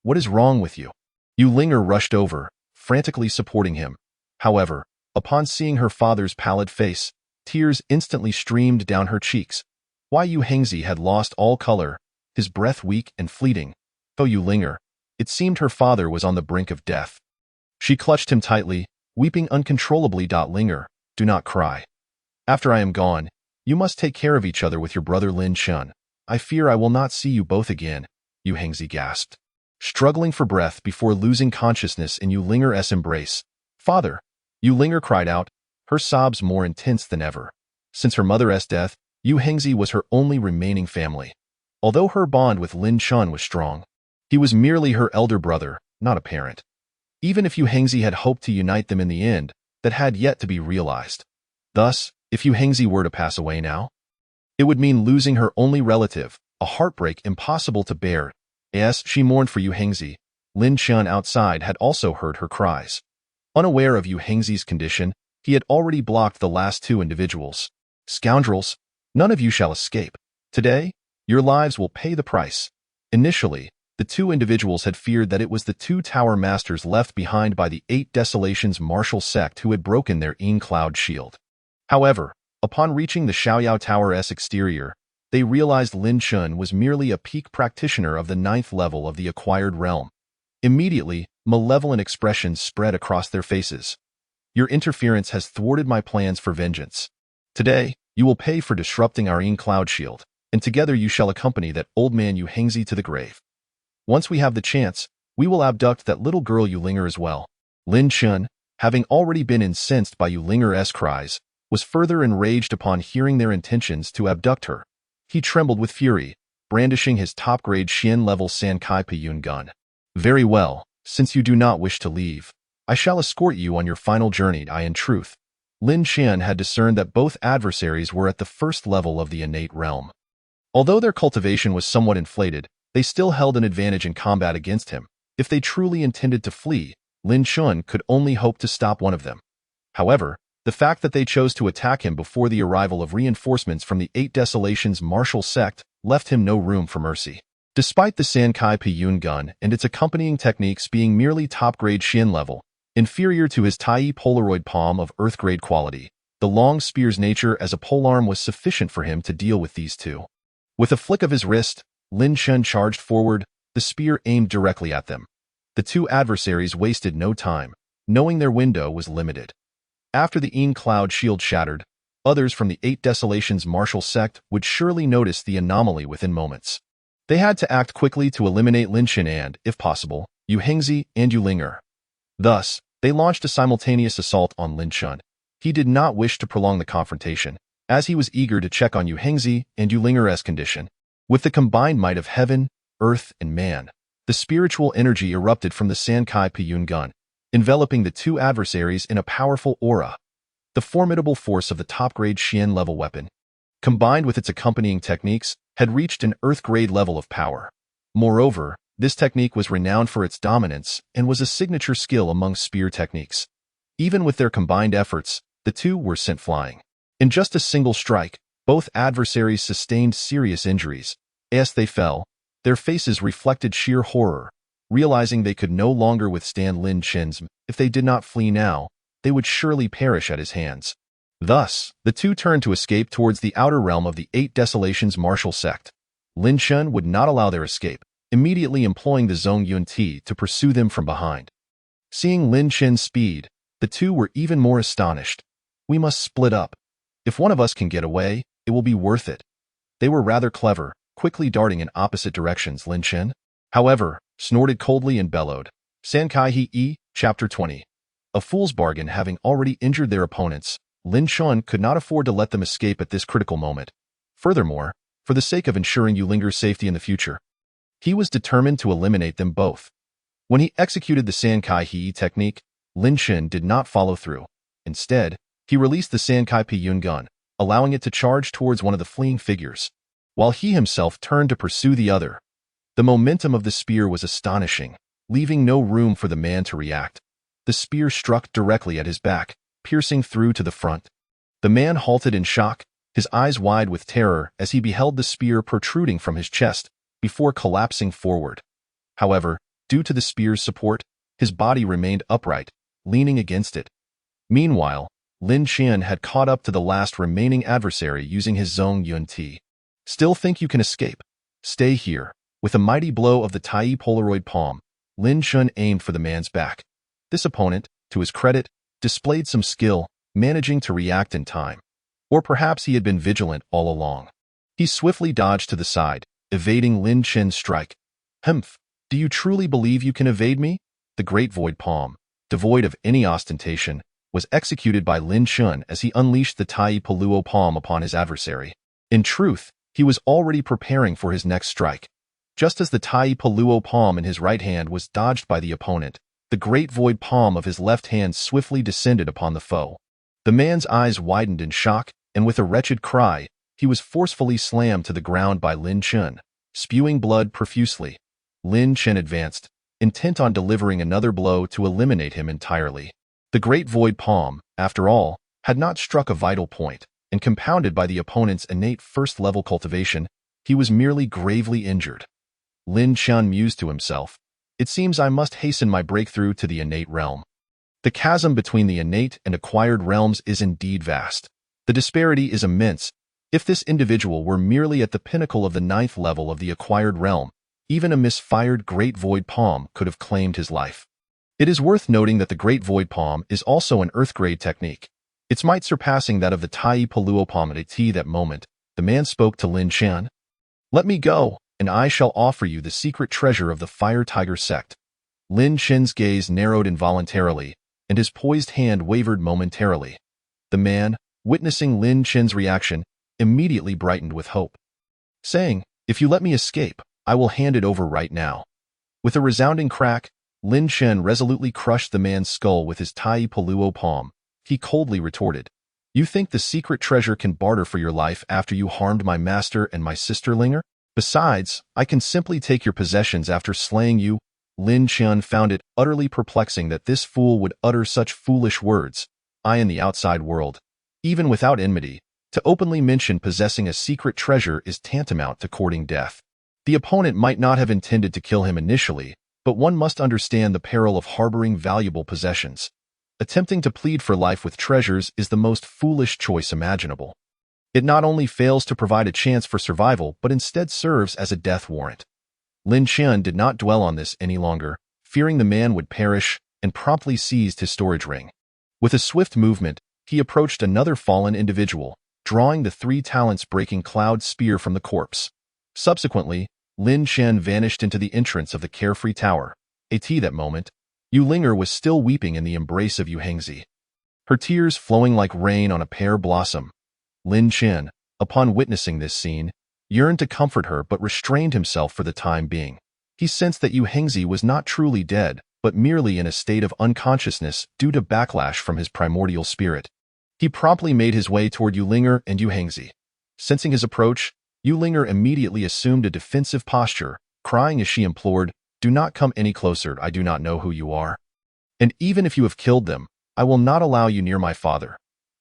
what is wrong with you? Ling'er rushed over, frantically supporting him. However, upon seeing her father's pallid face, tears instantly streamed down her cheeks. Why Yu Hengzi had lost all color, his breath weak and fleeting. Though Ling'er, it seemed her father was on the brink of death. She clutched him tightly, weeping uncontrollably. Ling'er, do not cry. After I am gone, you must take care of each other with your brother Lin Shun. I fear I will not see you both again, Yu Hengzi gasped, struggling for breath before losing consciousness in Ling'er's embrace. Father, Ling'er cried out, her sobs more intense than ever. Since her mother's death, Yu Hengzi was her only remaining family. Although her bond with Lin Shun was strong, he was merely her elder brother, not a parent. Even if Yu Hengzi had hoped to unite them in the end, that had yet to be realized. Thus, if Yu Hengzi were to pass away now, it would mean losing her only relative, a heartbreak impossible to bear. As she mourned for Yu Hengzi, Lin Shun outside had also heard her cries. Unaware of Yu Hengzi's condition, he had already blocked the last 2 individuals. Scoundrels, none of you shall escape. Today, your lives will pay the price. Initially, The two individuals had feared that it was the two tower masters left behind by the 8 Desolations martial sect who had broken their cloud shield. However, upon reaching the Xiaoyao Tower's exterior, they realized Lin Chun was merely a peak practitioner of the 9th level of the acquired realm. Immediately, malevolent expressions spread across their faces. Your interference has thwarted my plans for vengeance. Today, you will pay for disrupting our cloud shield, and together you shall accompany that old man Yu Hengzi to the grave. Once we have the chance, we will abduct that little girl Yu Ling'er as well. Lin Chun, having already been incensed by Yu Ling'er's cries, was further enraged upon hearing their intentions to abduct her. He trembled with fury, brandishing his top-grade Xian-level Sankai Piyun gun. Very well, since you do not wish to leave, I shall escort you on your final journey. In truth, Lin Qian had discerned that both adversaries were at the first level of the innate realm. Although their cultivation was somewhat inflated, they still held an advantage in combat against him. If they truly intended to flee, Lin Chun could only hope to stop one of them. However, the fact that they chose to attack him before the arrival of reinforcements from the 8 Desolations martial sect left him no room for mercy. Despite the Sankai Piyun gun and its accompanying techniques being merely top-grade Xian level, inferior to his Tai Polaroid palm of Earth-grade quality, the long spear's nature as a polearm was sufficient for him to deal with these two. With a flick of his wrist, Lin Chun charged forward, the spear aimed directly at them. The two adversaries wasted no time, knowing their window was limited. After the cloud shield shattered, others from the 8 Desolations martial sect would surely notice the anomaly within moments. They had to act quickly to eliminate Lin Chun and, if possible, Yu Hengzi and Yu Ling'er. Thus, they launched a simultaneous assault on Lin Chun. He did not wish to prolong the confrontation, as he was eager to check on Yu Hengzi and Yu Ling'er's condition. With the combined might of heaven, earth, and man, the spiritual energy erupted from the Sankai Piyun gun, enveloping the two adversaries in a powerful aura. The formidable force of the top-grade Xian-level weapon, combined with its accompanying techniques, had reached an Earth-grade level of power. Moreover, this technique was renowned for its dominance and was a signature skill among spear techniques. Even with their combined efforts, the two were sent flying. In just a single strike, both adversaries sustained serious injuries. As they fell, their faces reflected sheer horror. Realizing they could no longer withstand Lin Chun's, if they did not flee now, they would surely perish at his hands. Thus, the two turned to escape towards the outer realm of the 8 Desolations martial sect. Lin Chun would not allow their escape, immediately employing the Zhong Yun Ti to pursue them from behind. Seeing Lin Chun's speed, the two were even more astonished. We must split up. If one of us can get away, it will be worth it. They were rather clever, quickly darting in opposite directions. Lin Chun, however, snorted coldly and bellowed. Sankai He, Chapter 20. A fool's bargain. Having already injured their opponents, Lin Chun could not afford to let them escape at this critical moment. Furthermore, for the sake of ensuring Yu Ling'er's safety in the future, he was determined to eliminate them both. When he executed the Sankai He technique, Lin Chun did not follow through. Instead, he released the Sankai Piyun gun, allowing it to charge towards one of the fleeing figures, while he himself turned to pursue the other. The momentum of the spear was astonishing, leaving no room for the man to react. The spear struck directly at his back, piercing through to the front. The man halted in shock, his eyes wide with terror as he beheld the spear protruding from his chest, before collapsing forward. However, due to the spear's support, his body remained upright, leaning against it. Meanwhile, Lin Chun had caught up to the last remaining adversary using his Zhong Yun Ti. Still think you can escape? Stay here. With a mighty blow of the Tai Polaroid palm, Lin Chun aimed for the man's back. This opponent, to his credit, displayed some skill, managing to react in time. Or perhaps he had been vigilant all along. He swiftly dodged to the side, evading Lin Chun's strike. Humph, do you truly believe you can evade me? The great void palm, devoid of any ostentation, was executed by Lin Chun as he unleashed the Tai Poluo palm upon his adversary. In truth, he was already preparing for his next strike. Just as the Tai Poluo palm in his right hand was dodged by the opponent, the great void palm of his left hand swiftly descended upon the foe. The man's eyes widened in shock, and with a wretched cry, he was forcefully slammed to the ground by Lin Chun, spewing blood profusely. Lin Chun advanced, intent on delivering another blow to eliminate him entirely. The great void palm, after all, had not struck a vital point, and compounded by the opponent's innate first-level cultivation, he was merely gravely injured. Lin Qian mused to himself. It seems I must hasten my breakthrough to the innate realm. The chasm between the innate and acquired realms is indeed vast. The disparity is immense. If this individual were merely at the pinnacle of the 9th level of the acquired realm, even a misfired Great Void Palm could have claimed his life. It is worth noting that the Great Void Palm is also an Earth-grade technique, its might surpassing that of the Tai Paluo Palm. At that moment, the man spoke to Lin Qian. Let me go, and I shall offer you the secret treasure of the Fire Tiger Sect. Lin Qian's gaze narrowed involuntarily, and his poised hand wavered momentarily. The man, witnessing Lin Qian's reaction, immediately brightened with hope, saying, "If you let me escape, I will hand it over right now." With a resounding crack, Lin Qian resolutely crushed the man's skull with his Tai Paluo palm. He coldly retorted, "You think the secret treasure can barter for your life after you harmed my master and my sister Ling'er? Besides, I can simply take your possessions after slaying you." Lin Qian found it utterly perplexing that this fool would utter such foolish words. I in the outside world, even without enmity, to openly mention possessing a secret treasure is tantamount to courting death. The opponent might not have intended to kill him initially, but one must understand the peril of harboring valuable possessions. Attempting to plead for life with treasures is the most foolish choice imaginable. It not only fails to provide a chance for survival, but instead serves as a death warrant. Lin Qian did not dwell on this any longer, fearing the man would perish, and promptly seized his storage ring. With a swift movement, he approached another fallen individual, drawing the 3 talents breaking cloud spear from the corpse. Subsequently, Lin Qian vanished into the entrance of the Carefree Tower. At that moment, Yu Ling'er was still weeping in the embrace of Yu Hengzi, her tears flowing like rain on a pear blossom. Lin Qian, upon witnessing this scene, yearned to comfort her but restrained himself for the time being. He sensed that Yu Hengzi was not truly dead, but merely in a state of unconsciousness due to backlash from his primordial spirit. He promptly made his way toward Yu Ling'er and Yu Hengzi. Sensing his approach, Yu Ling'er immediately assumed a defensive posture, crying as she implored, "Do not come any closer, I do not know who you are. And even if you have killed them, I will not allow you near my father."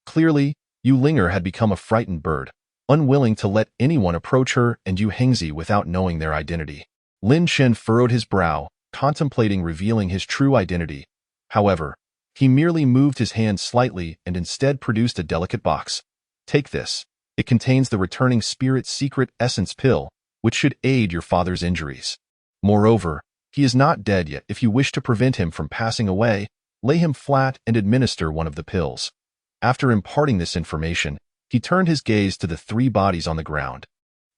Clearly, Yu Ling'er had become a frightened bird, unwilling to let anyone approach her and Yu Hengzi without knowing their identity. Lin Qian furrowed his brow, contemplating revealing his true identity. However, he merely moved his hand slightly and instead produced a delicate box. "Take this. It contains the returning spirit's secret essence pill, which should aid your father's injuries. Moreover, he is not dead yet. If you wish to prevent him from passing away, lay him flat and administer one of the pills." After imparting this information, he turned his gaze to the 3 bodies on the ground.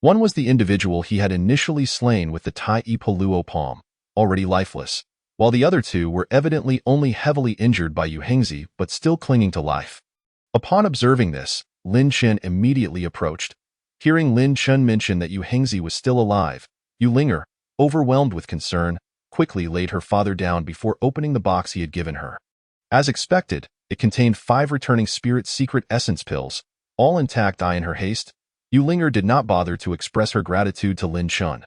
One was the individual he had initially slain with the Tai Paluo palm, already lifeless, while the other 2 were evidently only heavily injured by Yu Hengzi but still clinging to life. Upon observing this, Lin Qian immediately approached. Hearing Lin Qian mention that Yu Hengzi was still alive, Yu Ling'er, overwhelmed with concern, quickly laid her father down before opening the box he had given her. As expected, it contained 5 returning spirit secret essence pills, all intact. In her haste, Yu Ling'er did not bother to express her gratitude to Lin Qian.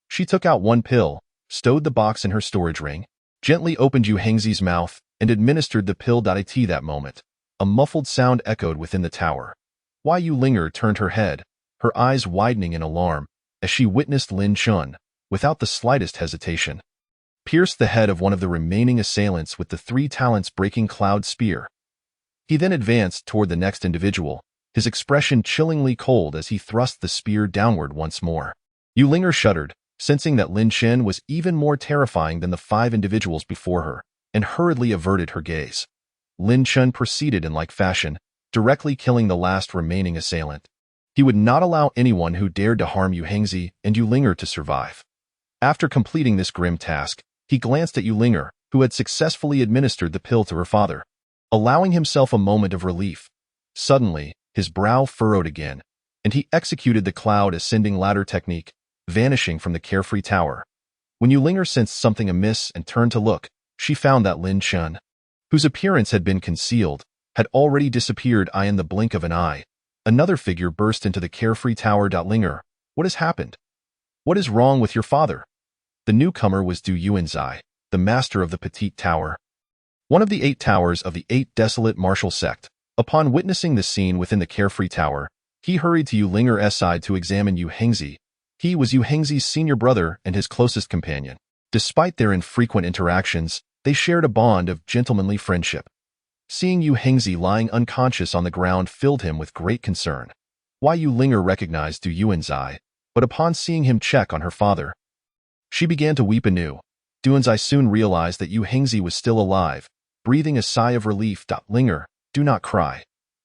She took out one pill, stowed the box in her storage ring, gently opened Yu Hengzi's mouth, and administered the pill. At that moment, a muffled sound echoed within the tower. Why Yu Ling'er turned her head, her eyes widening in alarm, as she witnessed Lin Qian, without the slightest hesitation, pierced the head of one of the remaining assailants with the 3 talents breaking cloud spear. He then advanced toward the next individual, his expression chillingly cold as he thrust the spear downward once more. Yu Ling'er shuddered, sensing that Lin Qian was even more terrifying than the 5 individuals before her, and hurriedly averted her gaze. Lin Qian proceeded in like fashion, directly killing the last remaining assailant. He would not allow anyone who dared to harm Yu Hengzi and Yu Ling'er to survive. After completing this grim task, he glanced at Yu Ling'er, who had successfully administered the pill to her father, allowing himself a moment of relief. Suddenly, his brow furrowed again, and he executed the cloud ascending ladder technique, vanishing from the Carefree Tower. When Yu Ling'er sensed something amiss and turned to look, she found that Lin Qian, whose appearance had been concealed, had already disappeared in the blink of an eye. Another figure burst into the Carefree Tower. "Ling'er, what has happened? What is wrong with your father?" The newcomer was Du Yuanzai, the master of the Petite Tower, one of the 8 towers of the 8 desolate martial sect. Upon witnessing the scene within the Carefree Tower, he hurried to Yu Ling'er's side to examine Yu Hengzi, He was Yu Hengzi's senior brother and his closest companion. Despite their infrequent interactions, they shared a bond of gentlemanly friendship. Seeing Yu Hengzi lying unconscious on the ground filled him with great concern. Yu Ling'er recognized Du Yuanzai, but upon seeing him check on her father, she began to weep anew. Du Yuanzai soon realized that Yu Hengzi was still alive, breathing a sigh of relief. Ling'er, do not cry.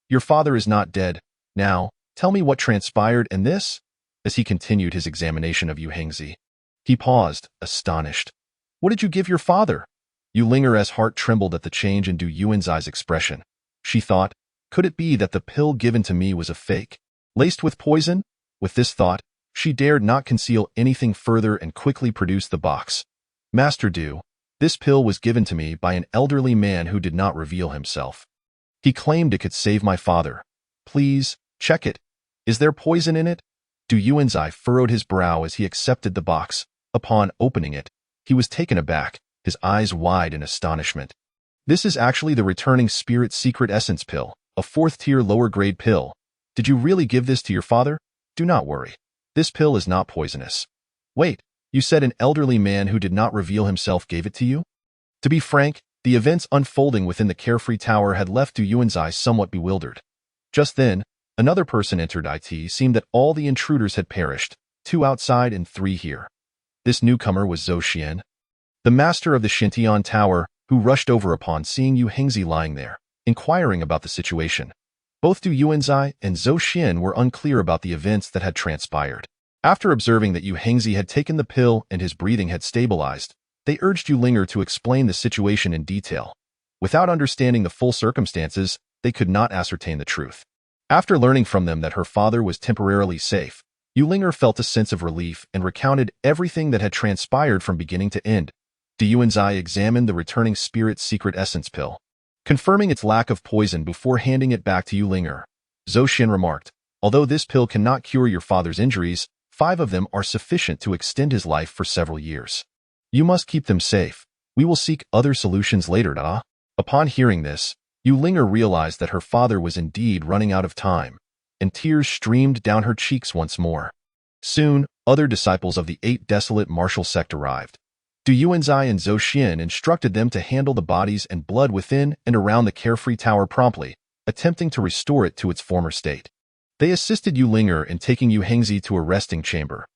Your father is not dead. Now, tell me what transpired in this? As he continued his examination of Yu Hengzi, he paused, astonished. What did you give your father? Yu Ling'er's heart trembled at the change in Du Yuanzai's expression. She thought, could it be that the pill given to me was a fake, laced with poison? With this thought, she dared not conceal anything further and quickly produced the box. Master Du, this pill was given to me by an elderly man who did not reveal himself. He claimed it could save my father. Please, check it. Is there poison in it? Du Yuanzai furrowed his brow as he accepted the box. Upon opening it, he was taken aback, his eyes wide in astonishment. This is actually the returning spirit secret essence pill, a 4th-tier lower-grade pill. Did you really give this to your father? Do not worry. This pill is not poisonous. Wait, you said an elderly man who did not reveal himself gave it to you? To be frank, the events unfolding within the Carefree Tower had left Du Yuanzai somewhat bewildered. Just then, another person entered. It seemed that all the intruders had perished, 2 outside and 3 here. This newcomer was Zhou Xian, the master of the Xintian Tower, who rushed over upon seeing Yu Hengzi lying there, inquiring about the situation. Both Du Yuanzai and Zhou Xian were unclear about the events that had transpired. After observing that Yu Hengzi had taken the pill and his breathing had stabilized, they urged Yu Ling'er to explain the situation in detail. Without understanding the full circumstances, they could not ascertain the truth. After learning from them that her father was temporarily safe, Yu Ling'er felt a sense of relief and recounted everything that had transpired from beginning to end. Du Yuanzai examined the returning spirit secret essence pill, confirming its lack of poison before handing it back to Yu Ling'er. Zhou Xian remarked, although this pill cannot cure your father's injuries, 5 of them are sufficient to extend his life for several years. You must keep them safe. We will seek other solutions later. Upon hearing this, Yu Ling'er realized that her father was indeed running out of time, and tears streamed down her cheeks once more. Soon, other disciples of the 8 desolate martial sect arrived. Du Yuanzai and Zhou Xian instructed them to handle the bodies and blood within and around the Carefree Tower promptly, attempting to restore it to its former state. They assisted Yu Ling'er in taking Yu Hengzi to a resting chamber.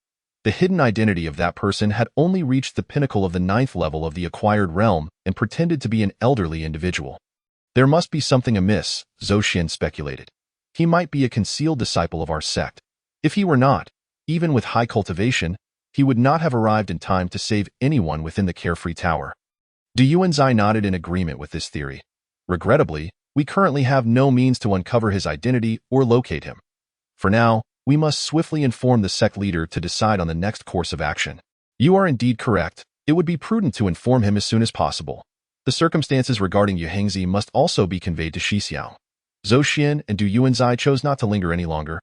The hidden identity of that person had only reached the pinnacle of the 9th level of the acquired realm and pretended to be an elderly individual. There must be something amiss, Zhou Xian speculated. He might be a concealed disciple of our sect. If he were not, even with high cultivation, he would not have arrived in time to save anyone within the Carefree Tower. Du Yuanzai nodded in agreement with this theory. Regrettably, we currently have no means to uncover his identity or locate him. For now, we must swiftly inform the sect leader to decide on the next course of action. You are indeed correct. It would be prudent to inform him as soon as possible. The circumstances regarding Yu Hengzi must also be conveyed to Shixiao. Zhou Xian and Du Yuanzai chose not to linger any longer.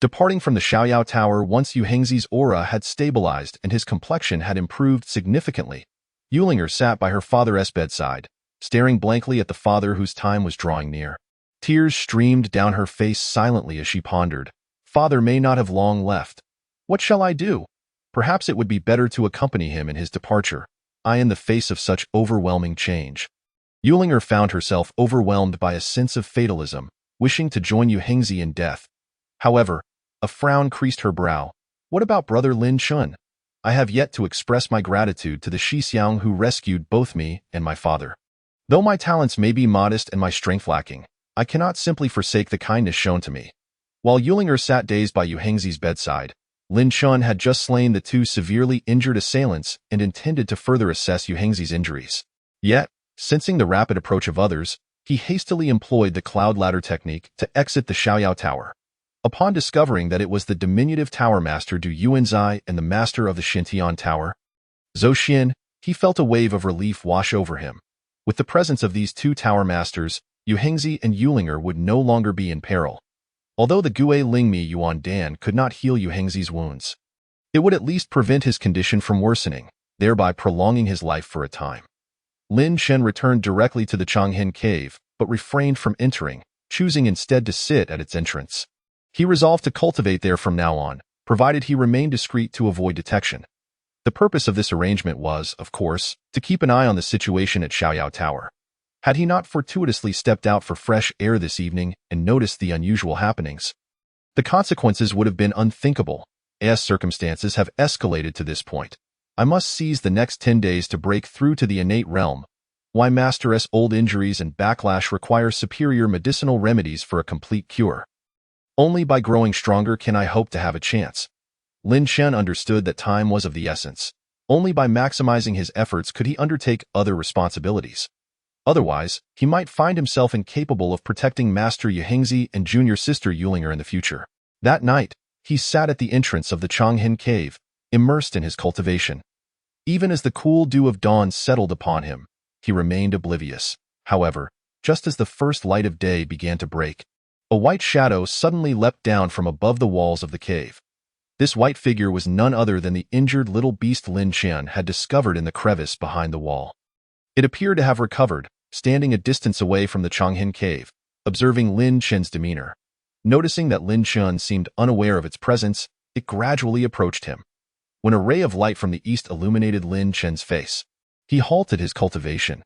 Departing from the Xiaoyao Tower once Yu Hengzi's aura had stabilized and his complexion had improved significantly, Yu Ling'er sat by her father's bedside, staring blankly at the father whose time was drawing near. Tears streamed down her face silently as she pondered. Father may not have long left. What shall I do? Perhaps it would be better to accompany him in his departure, in the face of such overwhelming change. Yu Ling'er found herself overwhelmed by a sense of fatalism, wishing to join Yu Hengzi in death. However, a frown creased her brow. What about brother Lin Chun? I have yet to express my gratitude to the Shixiang who rescued both me and my father. Though my talents may be modest and my strength lacking, I cannot simply forsake the kindness shown to me. While Yu Ling'er sat dazed by Yu Hengzi's bedside, Lin Chun had just slain the 2 severely injured assailants and intended to further assess Yu Hengzi's injuries. Yet, sensing the rapid approach of others, he hastily employed the cloud ladder technique to exit the Xiaoyao Tower. Upon discovering that it was the diminutive tower master Du Yuanzai and the master of the Xintian Tower, Zhou Xian, he felt a wave of relief wash over him. With the presence of these 2 tower masters, Yu Hengzi and Yu Ling'er would no longer be in peril. Although the Gui Lingmi Yuan Dan could not heal Yu Hengzi's wounds, it would at least prevent his condition from worsening, thereby prolonging his life for a time. Lin Shen returned directly to the Changhen cave, but refrained from entering, choosing instead to sit at its entrance. He resolved to cultivate there from now on, provided he remained discreet to avoid detection. The purpose of this arrangement was, of course, to keep an eye on the situation at Xiaoyao Tower. Had he not fortuitously stepped out for fresh air this evening and noticed the unusual happenings, the consequences would have been unthinkable. As circumstances have escalated to this point, I must seize the next 10 days to break through to the innate realm. Why Master's old injuries and backlash require superior medicinal remedies for a complete cure. Only by growing stronger can I hope to have a chance. Lin Shen understood that time was of the essence. Only by maximizing his efforts could he undertake other responsibilities. Otherwise, he might find himself incapable of protecting Master Yihengzi and junior sister Ling'er in the future. That night, he sat at the entrance of the Changhen cave, immersed in his cultivation. Even as the cool dew of dawn settled upon him, he remained oblivious. However, just as the first light of day began to break, a white shadow suddenly leapt down from above the walls of the cave. This white figure was none other than the injured little beast Lin Chen had discovered in the crevice behind the wall. It appeared to have recovered, standing a distance away from the Changhen cave, observing Lin Chen's demeanor. Noticing that Lin Chen seemed unaware of its presence, it gradually approached him. When a ray of light from the east illuminated Lin Chen's face, he halted his cultivation.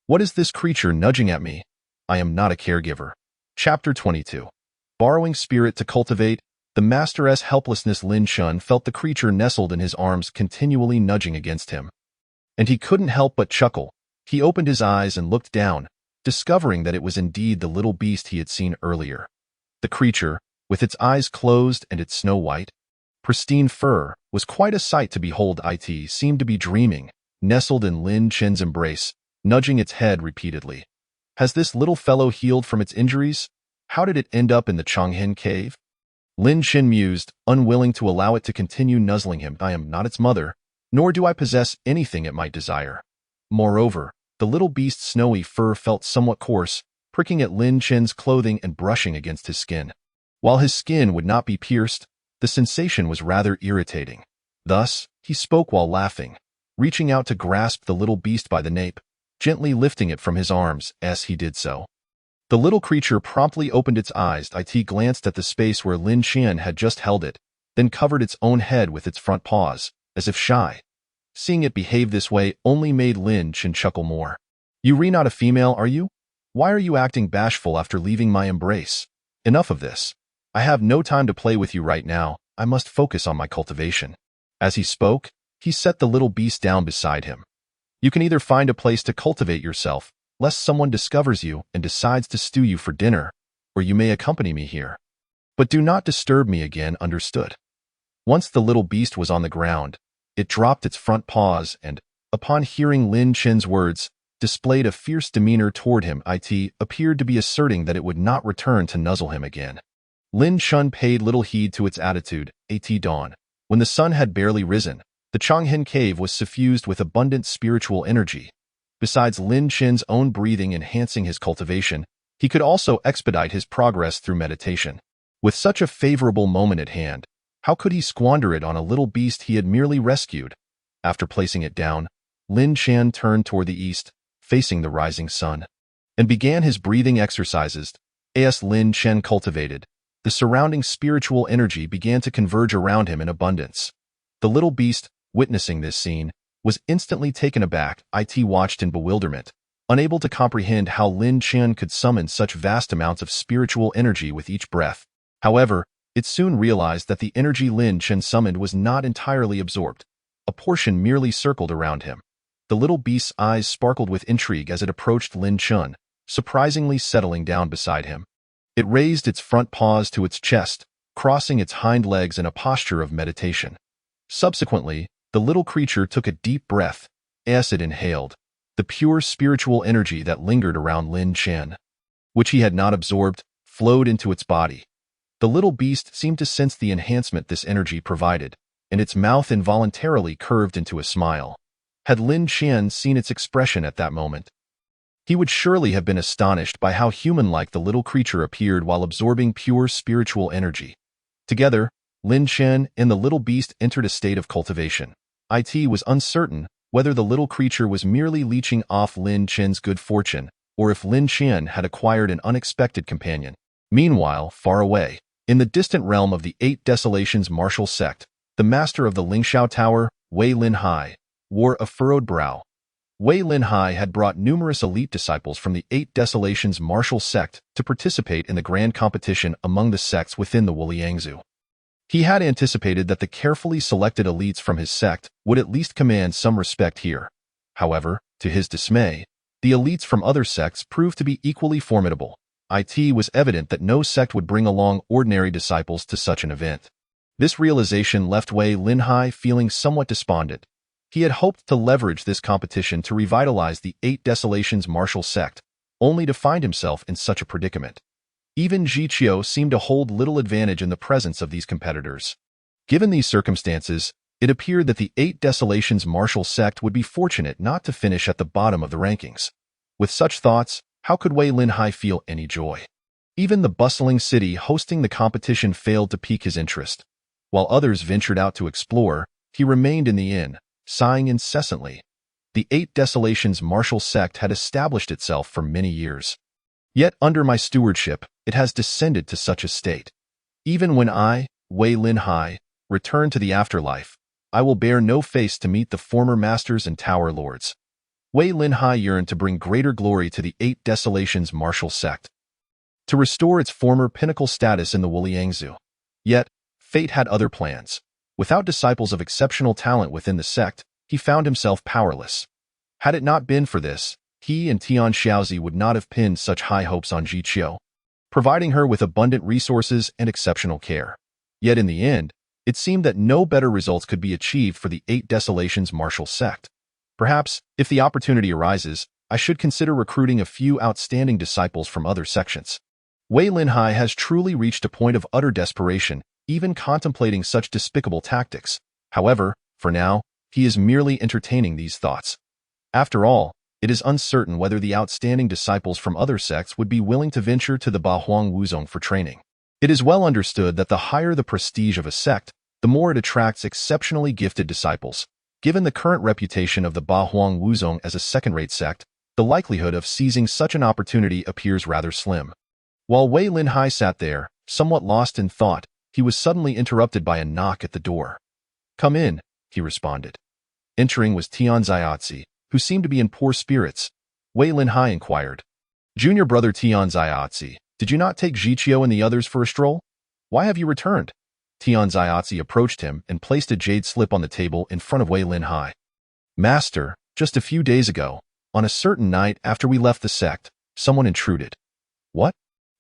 What is this creature nudging at me? I am not a caregiver. Chapter 22. Borrowing spirit to cultivate, the Master's helplessness. Lin Chen felt the creature nestled in his arms continually nudging against him. And he couldn't help but chuckle. He opened his eyes and looked down, discovering that it was indeed the little beast he had seen earlier. The creature, with its eyes closed and its snow-white, pristine fur, was quite a sight to behold. It seemed to be dreaming, nestled in Lin Chen's embrace, nudging its head repeatedly. Has this little fellow healed from its injuries? How did it end up in the Changhen cave? Lin Chen mused, unwilling to allow it to continue nuzzling him. I am not its mother, nor do I possess anything it might desire. Moreover, the little beast's snowy fur felt somewhat coarse, pricking at Lin Chen's clothing and brushing against his skin. While his skin would not be pierced, the sensation was rather irritating. Thus, he spoke while laughing, reaching out to grasp the little beast by the nape, gently lifting it from his arms. As he did so, the little creature promptly opened its eyes. It glanced at the space where Lin Chen had just held it, then covered its own head with its front paws, as if shy. Seeing it behave this way only made Lin Chen chuckle more. You're not a female, are you? Why are you acting bashful after leaving my embrace? Enough of this. I have no time to play with you right now. I must focus on my cultivation. As he spoke, he set the little beast down beside him. You can either find a place to cultivate yourself, lest someone discovers you and decides to stew you for dinner, or you may accompany me here. But do not disturb me again, understood? Once the little beast was on the ground, it dropped its front paws and, upon hearing Lin Chen's words, displayed a fierce demeanor toward him. It appeared to be asserting that it would not return to nuzzle him again. Lin Chen paid little heed to its attitude. At dawn, when the sun had barely risen, the Changhen cave was suffused with abundant spiritual energy. Besides Lin Chen's own breathing enhancing his cultivation, he could also expedite his progress through meditation. With such a favorable moment at hand, how could he squander it on a little beast he had merely rescued? After placing it down, Lin Chen turned toward the east, facing the rising sun, and began his breathing exercises. As Lin Chen cultivated, the surrounding spiritual energy began to converge around him in abundance. The little beast, witnessing this scene, was instantly taken aback. It watched in bewilderment, unable to comprehend how Lin Chen could summon such vast amounts of spiritual energy with each breath. However, it soon realized that the energy Lin Chen summoned was not entirely absorbed. A portion merely circled around him. The little beast's eyes sparkled with intrigue as it approached Lin Chen, surprisingly settling down beside him. It raised its front paws to its chest, crossing its hind legs in a posture of meditation. Subsequently, the little creature took a deep breath. As it inhaled, the pure spiritual energy that lingered around Lin Chen, which he had not absorbed, flowed into its body. The little beast seemed to sense the enhancement this energy provided, and its mouth involuntarily curved into a smile. Had Lin Chen seen its expression at that moment, he would surely have been astonished by how human-like the little creature appeared while absorbing pure spiritual energy. Together, Lin Chen and the little beast entered a state of cultivation. It was uncertain whether the little creature was merely leeching off Lin Chen's good fortune, or if Lin Chen had acquired an unexpected companion. Meanwhile, far away, In the distant realm of the Eight Desolations martial sect, the master of the Ling'er Tower, Wei Linhai, wore a furrowed brow. Wei Linhai had brought numerous elite disciples from the Eight Desolations martial sect to participate in the grand competition among the sects within the Wuliangzu. He had anticipated that the carefully selected elites from his sect would at least command some respect here. However, to his dismay, the elites from other sects proved to be equally formidable. It was evident that no sect would bring along ordinary disciples to such an event. This realization left Wei Linhai feeling somewhat despondent. He had hoped to leverage this competition to revitalize the Eight Desolations martial sect, only to find himself in such a predicament. Even Jiqiu seemed to hold little advantage in the presence of these competitors. Given these circumstances, it appeared that the Eight Desolations martial sect would be fortunate not to finish at the bottom of the rankings. With such thoughts, how could Wei Linhai feel any joy? Even the bustling city hosting the competition failed to pique his interest. While others ventured out to explore, he remained in the inn, sighing incessantly. The Eight Desolations martial sect had established itself for many years. Yet under my stewardship, it has descended to such a state. Even when I, Wei Linhai, return to the afterlife, I will bear no face to meet the former masters and tower lords. Wei Linhai yearned to bring greater glory to the Eight Desolations martial sect, to restore its former pinnacle status in the Wuliangzu. Yet, fate had other plans. Without disciples of exceptional talent within the sect, he found himself powerless. Had it not been for this, he and Tian Xiaozi would not have pinned such high hopes on Jiqiu, providing her with abundant resources and exceptional care. Yet in the end, it seemed that no better results could be achieved for the Eight Desolations martial sect. Perhaps, if the opportunity arises, I should consider recruiting a few outstanding disciples from other sections. Wei Linhai has truly reached a point of utter desperation, even contemplating such despicable tactics. However, for now, he is merely entertaining these thoughts. After all, it is uncertain whether the outstanding disciples from other sects would be willing to venture to the Bahuang Wuzong for training. It is well understood that the higher the prestige of a sect, the more it attracts exceptionally gifted disciples. Given the current reputation of the Bahuang Wuzong as a second-rate sect, the likelihood of seizing such an opportunity appears rather slim. While Wei Linhai sat there, somewhat lost in thought, he was suddenly interrupted by a knock at the door. "Come in," he responded. Entering was Tian Xiaozi, who seemed to be in poor spirits. Wei Linhai inquired, "Junior brother Tian Xiaozi, did you not take Jiqiu and the others for a stroll? Why have you returned?" Tian Xiaozi approached him and placed a jade slip on the table in front of Wei Linhai. "Master, just a few days ago, on a certain night after we left the sect, someone intruded." "What?"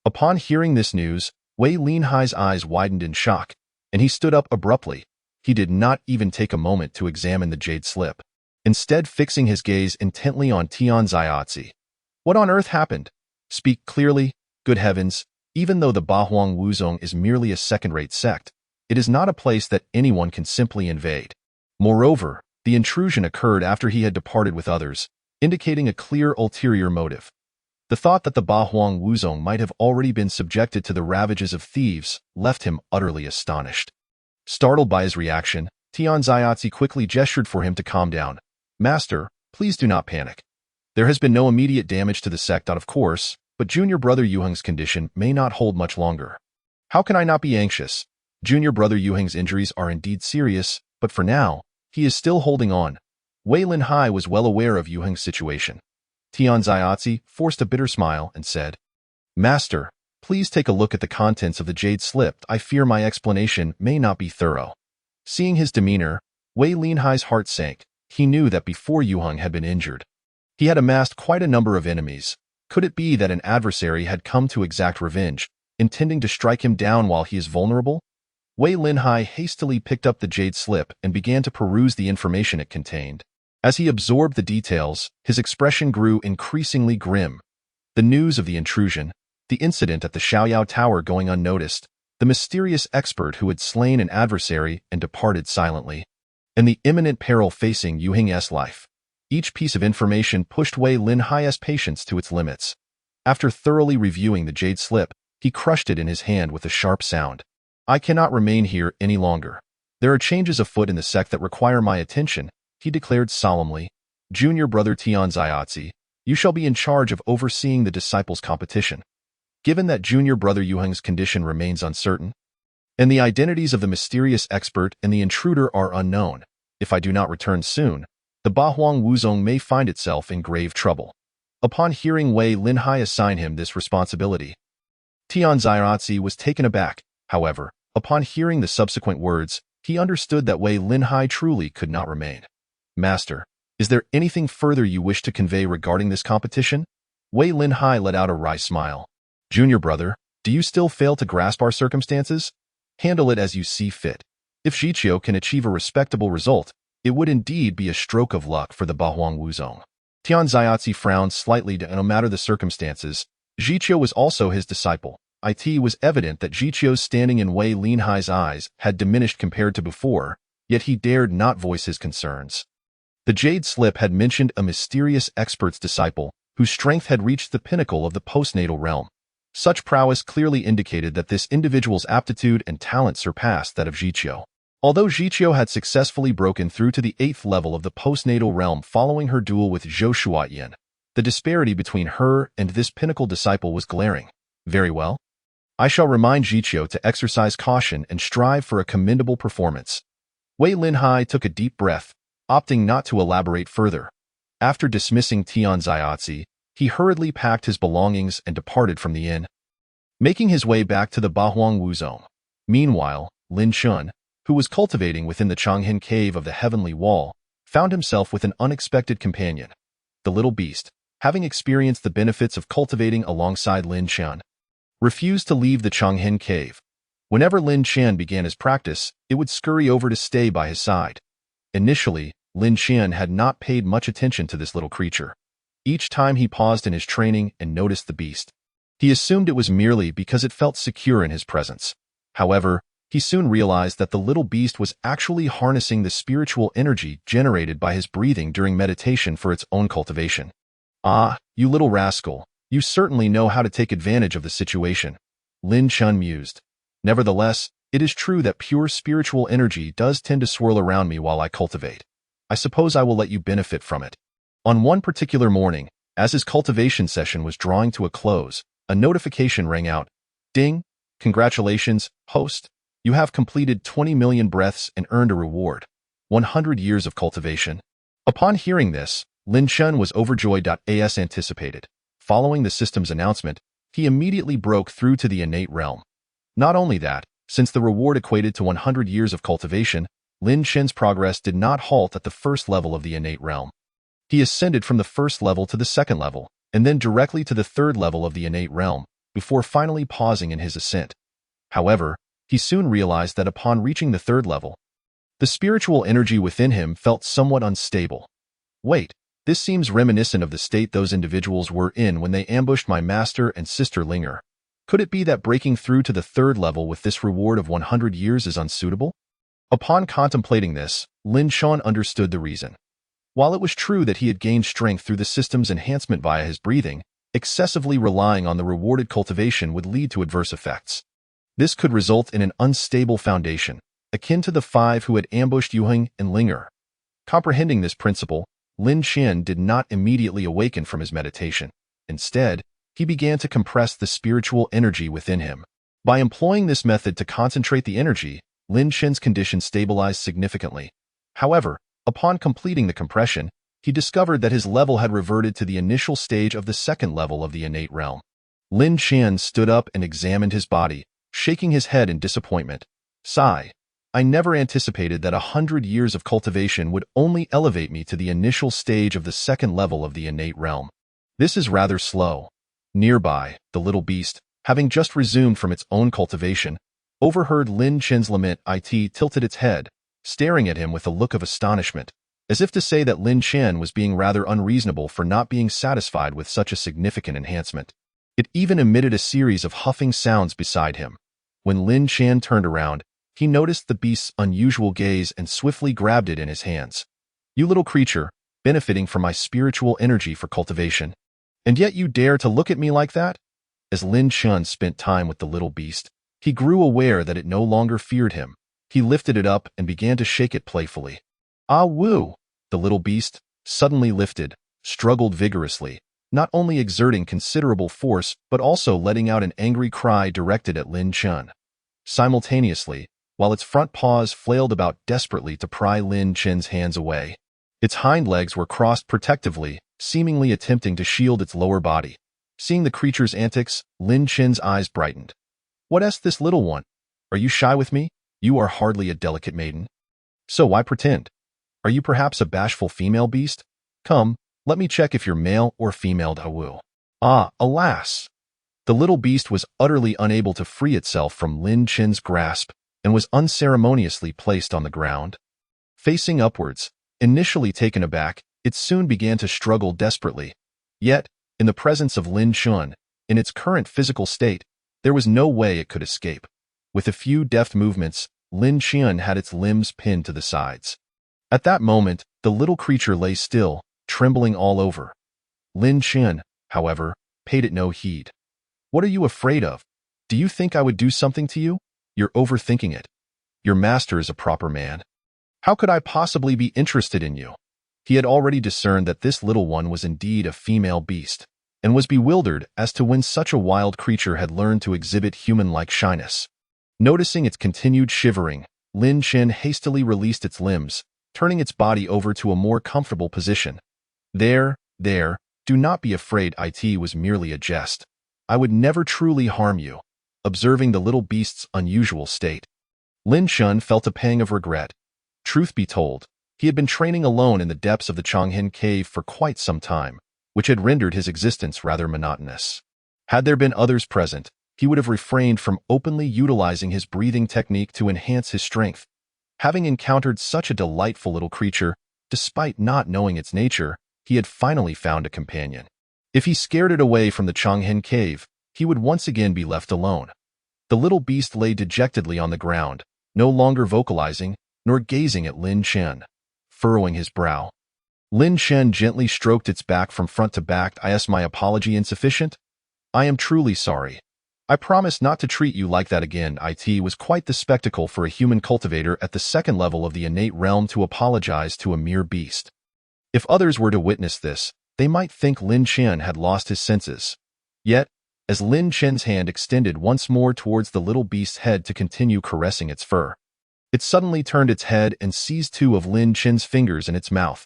Upon hearing this news, Wei Linhai's eyes widened in shock, and he stood up abruptly. He did not even take a moment to examine the jade slip, instead fixing his gaze intently on Tian Xiaozi. "What on earth happened? Speak clearly, good heavens, even though the Bahuang Wuzong is merely a second-rate sect, it is not a place that anyone can simply invade. Moreover, the intrusion occurred after he had departed with others, indicating a clear ulterior motive. The thought that the Bahuang Wuzong might have already been subjected to the ravages of thieves left him utterly astonished. Startled by his reaction, Tian Xiaozi quickly gestured for him to calm down. "Master, please do not panic. There has been no immediate damage to the sect, of course, but junior brother Yuheng's condition may not hold much longer." "How can I not be anxious? Junior brother Yuheng's injuries are indeed serious, but for now, he is still holding on." Wei Linhai was well aware of Yuheng's situation. Tian Xiaozi forced a bitter smile and said, "Master, please take a look at the contents of the jade slip. I fear my explanation may not be thorough." Seeing his demeanor, Wei Linhai's heart sank. He knew that before Yuheng had been injured, he had amassed quite a number of enemies. Could it be that an adversary had come to exact revenge, intending to strike him down while he is vulnerable? Wei Linhai hastily picked up the jade slip and began to peruse the information it contained. As he absorbed the details, his expression grew increasingly grim. The news of the intrusion, the incident at the Xiaoyao Tower going unnoticed, the mysterious expert who had slain an adversary and departed silently, and the imminent peril facing Yu Heng's life. Each piece of information pushed Wei Linhai's patience to its limits. After thoroughly reviewing the jade slip, he crushed it in his hand with a sharp sound. "I cannot remain here any longer. There are changes afoot in the sect that require my attention," he declared solemnly. "Junior brother Tian Xiaozi, you shall be in charge of overseeing the disciples' competition. given that junior brother Yuheng's condition remains uncertain, and the identities of the mysterious expert and the intruder are unknown. If I do not return soon, the Bahuang Wuzong may find itself in grave trouble. Upon hearing Wei Linhai assign him this responsibility, Tian Zairatzi was taken aback. However, upon hearing the subsequent words, he understood that Wei Linhai truly could not remain. Master, is there anything further you wish to convey regarding this competition? Wei Linhai let out a wry smile. Junior brother, do you still fail to grasp our circumstances? Handle it as you see fit. If Zhiqiu can achieve a respectable result, it would indeed be a stroke of luck for the Bahuang Wuzong. Tian Zaiatzi frowned slightly, no matter the circumstances. Zhiqiu was also his disciple. It was evident that Zhiqiu's standing in Wei Linhai's eyes had diminished compared to before, yet he dared not voice his concerns. The Jade Slip had mentioned a mysterious expert's disciple, whose strength had reached the pinnacle of the postnatal realm. Such prowess clearly indicated that this individual's aptitude and talent surpassed that of Zhiqiu. Although Zhiqiu had successfully broken through to the 8th level of the postnatal realm following her duel with Zhou Shuaiyan, the disparity between her and this pinnacle disciple was glaring. Very well. I shall remind Zhiqiu to exercise caution and strive for a commendable performance. Wei Linhai took a deep breath, opting not to elaborate further. After dismissing Tian Zaiatzi, he hurriedly packed his belongings and departed from the inn, making his way back to the Bahuang Wuzong. Meanwhile, Lin Chun, who was cultivating within the Changhen Cave of the Heavenly Wall, found himself with an unexpected companion. The little beast, having experienced the benefits of cultivating alongside Lin Chun, refused to leave the Changhen Cave. Whenever Lin Chen began his practice, it would scurry over to stay by his side. Initially, Lin Chen had not paid much attention to this little creature. Each time he paused in his training and noticed the beast, he assumed it was merely because it felt secure in his presence. However, he soon realized that the little beast was actually harnessing the spiritual energy generated by his breathing during meditation for its own cultivation. Ah, you little rascal, you certainly know how to take advantage of the situation, Lin Chun mused. Nevertheless, it is true that pure spiritual energy does tend to swirl around me while I cultivate. I suppose I will let you benefit from it. On one particular morning, as his cultivation session was drawing to a close, a notification rang out. Ding! Congratulations, host. You have completed 20 million breaths and earned a reward. 100 years of cultivation. Upon hearing this, Lin Chun was overjoyed as anticipated. Following the system's announcement, he immediately broke through to the innate realm. Not only that, since the reward equated to 100 years of cultivation, Lin Chen's progress did not halt at the first level of the innate realm. He ascended from the first level to the second level, and then directly to the third level of the innate realm, before finally pausing in his ascent. However, he soon realized that upon reaching the third level, the spiritual energy within him felt somewhat unstable. Wait, this seems reminiscent of the state those individuals were in when they ambushed my master and sister Ling'er. Could it be that breaking through to the third level with this reward of 100 years is unsuitable? Upon contemplating this, Lin Chun understood the reason. While it was true that he had gained strength through the system's enhancement via his breathing, excessively relying on the rewarded cultivation would lead to adverse effects. This could result in an unstable foundation, akin to the 5 who had ambushed Yuheng and Ling'er. Comprehending this principle, Lin Chen did not immediately awaken from his meditation. Instead, he began to compress the spiritual energy within him. By employing this method to concentrate the energy, Lin Chen's condition stabilized significantly. However, upon completing the compression, he discovered that his level had reverted to the initial stage of the second level of the innate realm. Lin Chen stood up and examined his body, shaking his head in disappointment. Sigh. I never anticipated that 100 years of cultivation would only elevate me to the initial stage of the second level of the innate realm. This is rather slow. Nearby, the little beast, having just resumed from its own cultivation, overheard Lin Chen's lament. It tilted its head, staring at him with a look of astonishment, as if to say that Lin Chen was being rather unreasonable for not being satisfied with such a significant enhancement. It even emitted a series of huffing sounds beside him. When Lin Chen turned around, he noticed the beast's unusual gaze and swiftly grabbed it in his hands. You little creature, benefiting from my spiritual energy for cultivation. And yet you dare to look at me like that? As Lin Chen spent time with the little beast, he grew aware that it no longer feared him. He lifted it up and began to shake it playfully. Ah woo! The little beast, suddenly lifted, struggled vigorously, not only exerting considerable force but also letting out an angry cry directed at Lin Chun. Simultaneously, while its front paws flailed about desperately to pry Lin Chun's hands away, its hind legs were crossed protectively, seemingly attempting to shield its lower body. Seeing the creature's antics, Lin Chun's eyes brightened. "What's this, little one? Are you shy with me? You are hardly a delicate maiden. So why pretend? Are you perhaps a bashful female beast? Come, let me check if you're male or female Dawu." Ah, alas! The little beast was utterly unable to free itself from Lin Chun's grasp and was unceremoniously placed on the ground. Facing upwards, initially taken aback, it soon began to struggle desperately. Yet, in the presence of Lin Chun, in its current physical state, there was no way it could escape. With a few deft movements, Lin Chun had its limbs pinned to the sides. At that moment, the little creature lay still, trembling all over. Lin Chun, however, paid it no heed. "What are you afraid of? Do you think I would do something to you? You're overthinking it. Your master is a proper man. How could I possibly be interested in you?" He had already discerned that this little one was indeed a female beast, and was bewildered as to when such a wild creature had learned to exhibit human-like shyness. Noticing its continued shivering, Lin Chun hastily released its limbs, turning its body over to a more comfortable position. There, do not be afraid, it was merely a jest. I would never truly harm you." Observing the little beast's unusual state, Lin Chun felt a pang of regret. Truth be told, he had been training alone in the depths of the Changhen cave for quite some time, which had rendered his existence rather monotonous. Had there been others present, he would have refrained from openly utilizing his breathing technique to enhance his strength. Having encountered such a delightful little creature, despite not knowing its nature, he had finally found a companion. If he scared it away from the Changhen cave, he would once again be left alone. The little beast lay dejectedly on the ground, no longer vocalizing, nor gazing at Lin Chun, furrowing his brow. Lin Chun gently stroked its back from front to back. "Is my apology insufficient? I am truly sorry. I promise not to treat you like that again." It was quite the spectacle for a human cultivator at the second level of the innate realm to apologize to a mere beast. If others were to witness this, they might think Lin Chun had lost his senses. Yet, as Lin Chun's hand extended once more towards the little beast's head to continue caressing its fur, it suddenly turned its head and seized two of Lin Chun's fingers in its mouth.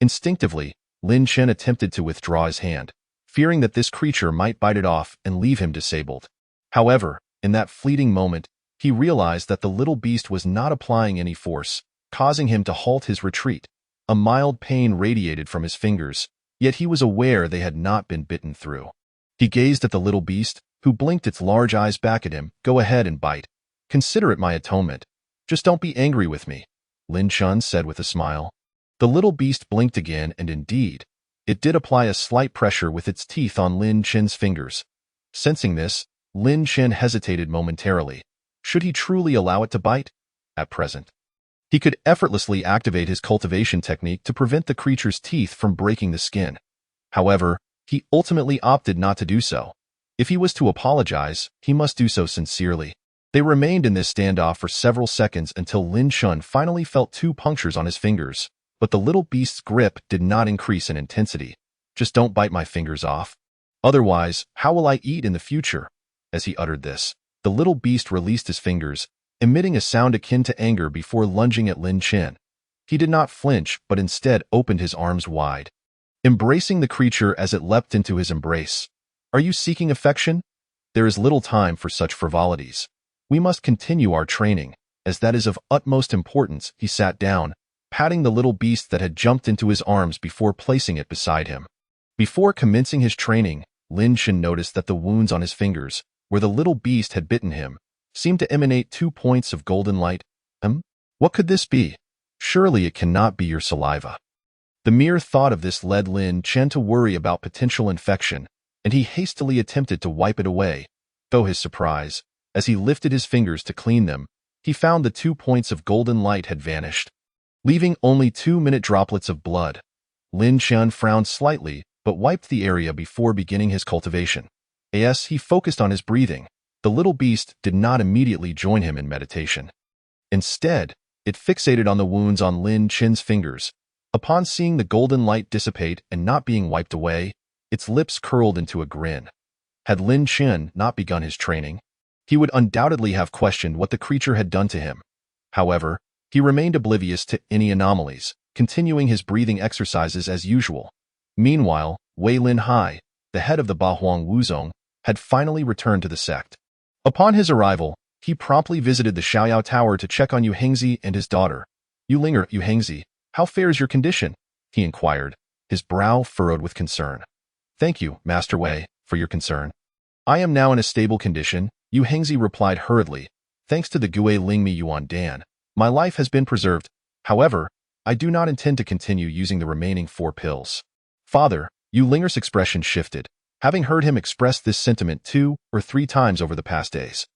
Instinctively, Lin Chun attempted to withdraw his hand, fearing that this creature might bite it off and leave him disabled. However, in that fleeting moment, he realized that the little beast was not applying any force, causing him to halt his retreat. A mild pain radiated from his fingers, yet he was aware they had not been bitten through. He gazed at the little beast, who blinked its large eyes back at him. "Go ahead and bite. Consider it my atonement. Just don't be angry with me," Lin Chun said with a smile. The little beast blinked again, and indeed, it did apply a slight pressure with its teeth on Lin Chun's fingers. Sensing this, Lin Chun hesitated momentarily. Should he truly allow it to bite? At present, he could effortlessly activate his cultivation technique to prevent the creature's teeth from breaking the skin. However, he ultimately opted not to do so. If he was to apologize, he must do so sincerely. They remained in this standoff for several seconds until Lin Chun finally felt two punctures on his fingers, but the little beast's grip did not increase in intensity. "Just don't bite my fingers off. Otherwise, how will I eat in the future?" As he uttered this, the little beast released his fingers, emitting a sound akin to anger before lunging at Lin Chun. He did not flinch, but instead opened his arms wide, embracing the creature as it leapt into his embrace. "Are you seeking affection? There is little time for such frivolities. We must continue our training, as that is of utmost importance." He sat down, patting the little beast that had jumped into his arms before placing it beside him. Before commencing his training, Lin Chun noticed that the wounds on his fingers, where the little beast had bitten him, seemed to emanate 2 points of golden light. What could this be? Surely it cannot be your saliva. The mere thought of this led Lin Chun to worry about potential infection, and he hastily attempted to wipe it away. Though his surprise, as he lifted his fingers to clean them, he found the 2 points of golden light had vanished, leaving only 2-minute droplets of blood. Lin Chun frowned slightly, but wiped the area before beginning his cultivation. As he focused on his breathing, the little beast did not immediately join him in meditation. Instead, it fixated on the wounds on Lin Chun's fingers. Upon seeing the golden light dissipate and not being wiped away, its lips curled into a grin. Had Lin Chen not begun his training, he would undoubtedly have questioned what the creature had done to him. However, he remained oblivious to any anomalies, continuing his breathing exercises as usual. Meanwhile, Wei Lin Hai, the head of the Bahuang Wuzong, had finally returned to the sect. Upon his arrival, he promptly visited the Xiaoyao Tower to check on Yu Hengzi and his daughter. "You Ling'er, Yu Hengzi, how fares your condition?" he inquired, his brow furrowed with concern. "Thank you, Master Wei, for your concern. I am now in a stable condition," Yu Hengzi replied hurriedly. "Thanks to the Gui Lingmi Yuan Dan, my life has been preserved. However, I do not intend to continue using the remaining 4 pills." "Father," Yu Ling'er's expression shifted, having heard him express this sentiment 2 or 3 times over the past days.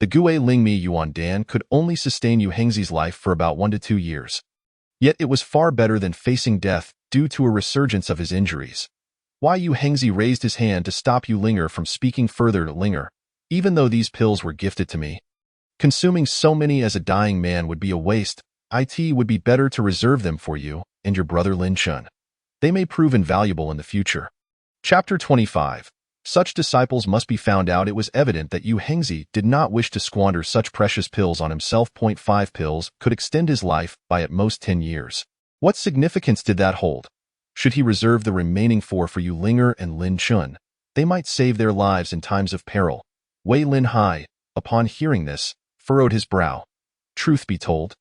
The Gui Lingmi Yuan Dan could only sustain Yu Hengzi's life for about 1 to 2 years. Yet it was far better than facing death due to a resurgence of his injuries. Why Yu Hengzi raised his hand to stop Yu Ling'er from speaking further to Ling'er. "Even though these pills were gifted to me, consuming so many as a dying man would be a waste. It would be better to reserve them for you and your brother Lin Chun. They may prove invaluable in the future." Chapter 25. Such disciples must be found out. It was evident that Yu Hengzi did not wish to squander such precious pills on himself. 5 pills could extend his life by at most 10 years. What significance did that hold? Should he reserve the remaining 4 for Yu Ling'er and Lin Chun? They might save their lives in times of peril. Wei Lin Hai, upon hearing this, furrowed his brow. Truth be told,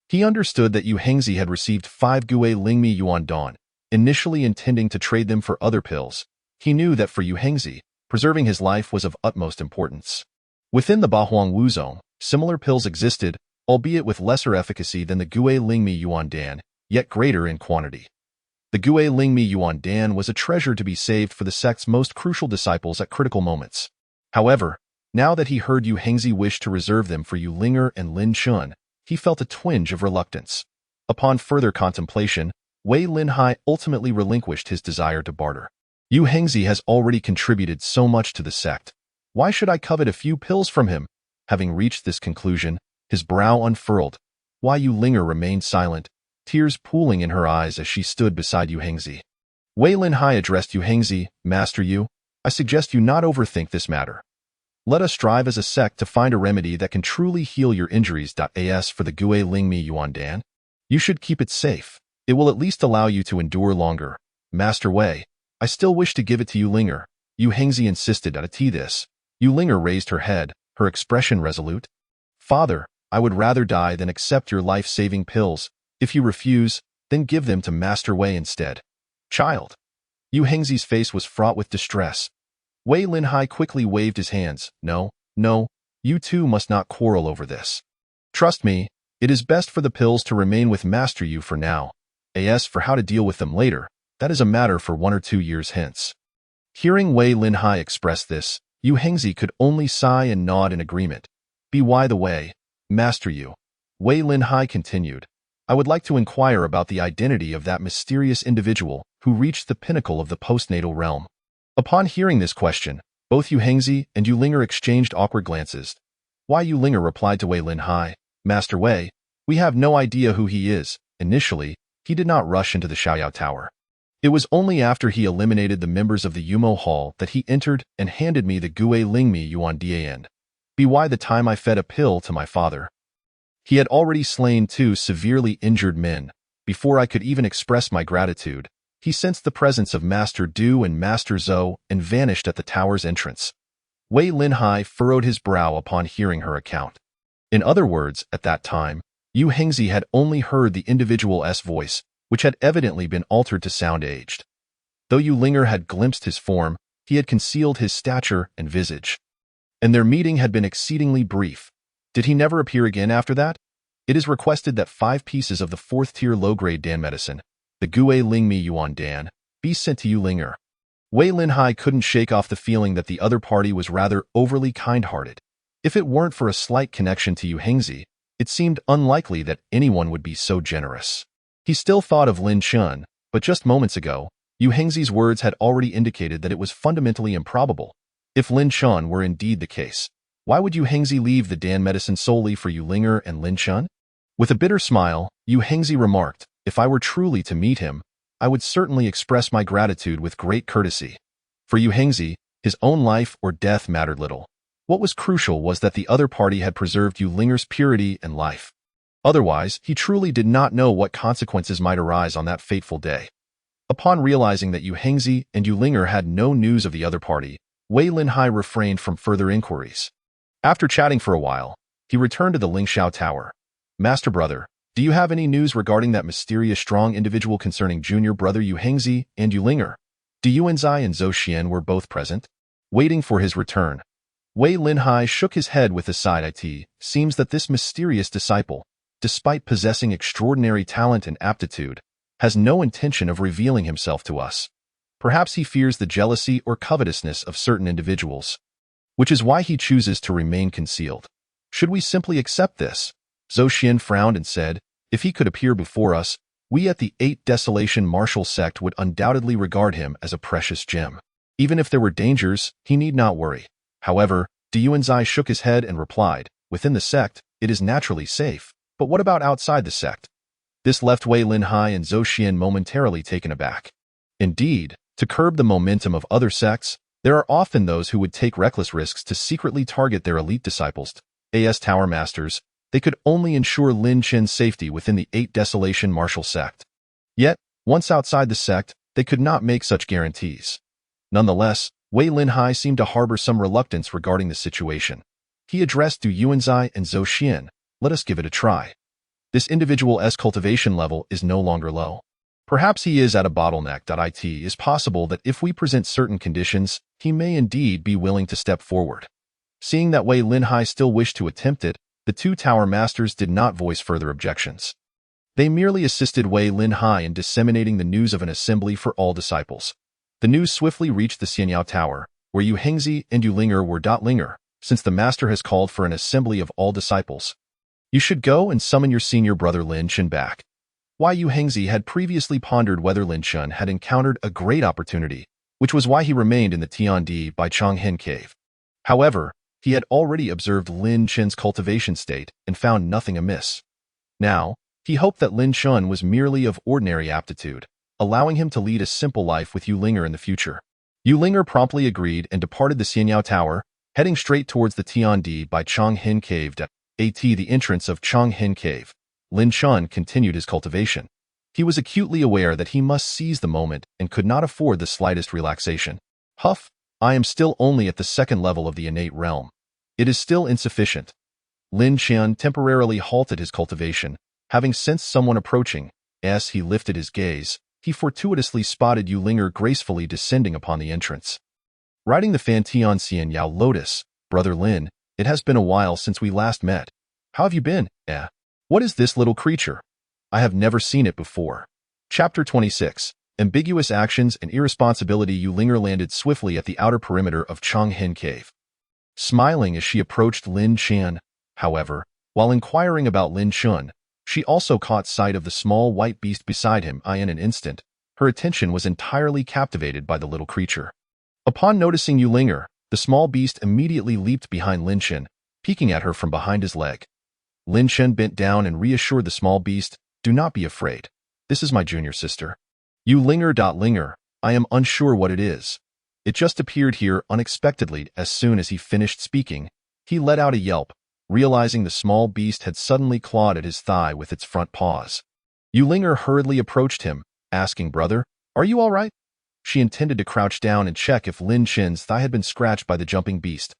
he understood that Yu Hengzi had received 5 Gui Lingmi Yuan Dan, initially intending to trade them for other pills. He knew that for Yu Hengzi, preserving his life was of utmost importance. Within the Bahuang Wuzong, similar pills existed, albeit with lesser efficacy than the Gui Lingmi Yuan Dan, yet greater in quantity. The Gui Lingmi Yuan Dan was a treasure to be saved for the sect's most crucial disciples at critical moments. However, now that he heard Yu Hengzi wish to reserve them for Yu Ling'er and Lin Chun, he felt a twinge of reluctance. Upon further contemplation, Wei Lin Hai ultimately relinquished his desire to barter. Yu Hengzi has already contributed so much to the sect. Why should I covet a few pills from him? Having reached this conclusion, his brow unfurled. Wei Yu Ling'er remained silent, tears pooling in her eyes as she stood beside Yu Hengzi. Wei Lin Hai addressed Yu Hengzi. "Master Yu, I suggest you not overthink this matter. Let us strive as a sect to find a remedy that can truly heal your injuries. As for the Gui Lingmi Yuan Dan, you should keep it safe. It will at least allow you to endure longer. Master Wei, I still wish to give it to Yu Ling'er," Yu Hengzi insisted. This, Yu Ling'er raised her head, her expression resolute. "Father, I would rather die than accept your life-saving pills. If you refuse, then give them to Master Wei instead." "Child." Yu Hengzi's face was fraught with distress. Wei Lin Hai quickly waved his hands. No, you two must not quarrel over this. Trust me, it is best for the pills to remain with Master Yu for now. As for how to deal with them later, that is a matter for 1 or 2 years hence." Hearing Wei Lin Hai express this, Yu Hengzi could only sigh and nod in agreement. "By the way, Master Yu," Wei Lin Hai continued, "I would like to inquire about the identity of that mysterious individual who reached the pinnacle of the postnatal realm." Upon hearing this question, both Yu Hengzi and Yu Ling'er exchanged awkward glances. Wei Yu Ling'er replied to Wei Lin Hai, "Master Wei, we have no idea who he is." Initially, he did not rush into the Xiaoyao Tower. It was only after he eliminated the members of the Yumo Hall that he entered and handed me the Gui Lingmi Yuan Dan. By the time I fed a pill to my father, he had already slain 2 severely injured men. Before I could even express my gratitude, he sensed the presence of Master Du and Master Zhou and vanished at the tower's entrance. Wei Lin Hai furrowed his brow upon hearing her account. In other words, at that time, Yu Hengzi had only heard the individual's voice, which had evidently been altered to sound aged. Though Yu Ling'er had glimpsed his form, he had concealed his stature and visage. And their meeting had been exceedingly brief. Did he never appear again after that? It is requested that 5 pieces of the 4th-tier low-grade Dan medicine, the Gui Lingmi Yuan Dan, be sent to Yu Ling'er. Wei Lin Hai couldn't shake off the feeling that the other party was rather overly kind-hearted. If it weren't for a slight connection to Yu Hengzi, it seemed unlikely that anyone would be so generous. He still thought of Lin Chun, but just moments ago, Yu Hengzi's words had already indicated that it was fundamentally improbable. If Lin Chun were indeed the case, why would Yu Hengzi leave the Dan medicine solely for Yu Ling'er and Lin Chun? With a bitter smile, Yu Hengzi remarked, "If I were truly to meet him, I would certainly express my gratitude with great courtesy. For Yu Hengzi, his own life or death mattered little. What was crucial was that the other party had preserved Yu Ling'er's purity and life. Otherwise, he truly did not know what consequences might arise on that fateful day. Upon realizing that Yu Hengzi and Yu Ling'er had no news of the other party, Wei Linhai refrained from further inquiries. After chatting for a while, he returned to the Lingxiao Tower. Master Brother, do you have any news regarding that mysterious strong individual concerning junior brother Yu Hengzi and Yu Ling'er? Du Yuanzai and Zhou Xian were both present, waiting for his return. Wei Linhai shook his head with a sigh. It seems that this mysterious disciple, despite possessing extraordinary talent and aptitude, has no intention of revealing himself to us. Perhaps he fears the jealousy or covetousness of certain individuals, which is why he chooses to remain concealed. Should we simply accept this? Zhou Xian frowned and said, if he could appear before us, we at the 8 Desolation Martial Sect would undoubtedly regard him as a precious gem. Even if there were dangers, he need not worry. However, Du Yuanzai shook his head and replied, within the sect, it is naturally safe. But what about outside the sect? This left Wei Linhai and Zhou Xian momentarily taken aback. Indeed, to curb the momentum of other sects, there are often those who would take reckless risks to secretly target their elite disciples. As Tower Masters, they could only ensure Lin Chen's safety within the 8 Desolation Martial Sect. Yet, once outside the sect, they could not make such guarantees. Nonetheless, Wei Linhai seemed to harbor some reluctance regarding the situation. He addressed Du Yuanzai and Zhou Xian, let us give it a try. This individual's cultivation level is no longer low. Perhaps he is at a bottleneck. It is possible that if we present certain conditions, he may indeed be willing to step forward. Seeing that Wei Linhai still wished to attempt it, the 2 Tower Masters did not voice further objections. They merely assisted Wei Linhai in disseminating the news of an assembly for all disciples. The news swiftly reached the Xianyao Tower, where Yu Hengzi and Yu Ling'er were. Ling'er, since the master has called for an assembly of all disciples, you should go and summon your senior brother Lin Chen back. Why Yu Hengzi had previously pondered whether Lin Chen had encountered a great opportunity, which was why he remained in the Tiandi by Changhen Cave. However, he had already observed Lin Chen's cultivation state and found nothing amiss. Now, he hoped that Lin Chen was merely of ordinary aptitude, allowing him to lead a simple life with Yu Ling'er in the future. Yu Ling'er promptly agreed and departed the Xianyao Tower, heading straight towards the Tiandi by Changhen Cave. At the entrance of Changhen Cave, Lin Chen continued his cultivation. He was acutely aware that he must seize the moment and could not afford the slightest relaxation. Huff, I am still only at the 2nd level of the innate realm. It is still insufficient. Lin Chen temporarily halted his cultivation, having sensed someone approaching. As he lifted his gaze, he fortuitously spotted Yu Ling'er gracefully descending upon the entrance. Riding the Fantian Xianyao Lotus, Brother Lin, it has been a while since we last met. How have you been? What is this little creature? I have never seen it before. Chapter 26. Ambiguous Actions and Irresponsibility. Yu Ling'er landed swiftly at the outer perimeter of Changhen Cave. Smiling as she approached Lin Chen, however, while inquiring about Lin Chen, she also caught sight of the small white beast beside him. In an instant, her attention was entirely captivated by the little creature. Upon noticing Yu Ling'er, the small beast immediately leaped behind Lin Chen, peeking at her from behind his leg. Lin Chen bent down and reassured the small beast, do not be afraid. This is my junior sister. Yu Ling'er. Ling'er, I am unsure what it is. It just appeared here unexpectedly. As soon as he finished speaking, he let out a yelp, realizing the small beast had suddenly clawed at his thigh with its front paws. Yu Ling'er hurriedly approached him, asking, brother, are you all right? She intended to crouch down and check if Lin Chen's thigh had been scratched by the jumping beast.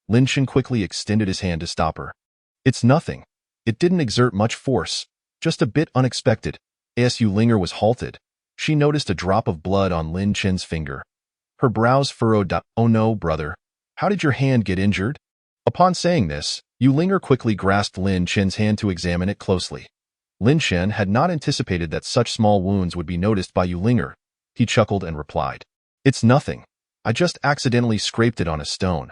Lin Chen quickly extended his hand to stop her. It's nothing. It didn't exert much force, just a bit unexpected. As Yu Ling'er was halted, she noticed a drop of blood on Lin Chen's finger. Her brows furrowed. Oh no, brother. How did your hand get injured? Upon saying this, Yu Ling'er quickly grasped Lin Chen's hand to examine it closely. Lin Chen had not anticipated that such small wounds would be noticed by Yu Ling'er. He chuckled and replied, it's nothing. I just accidentally scraped it on a stone.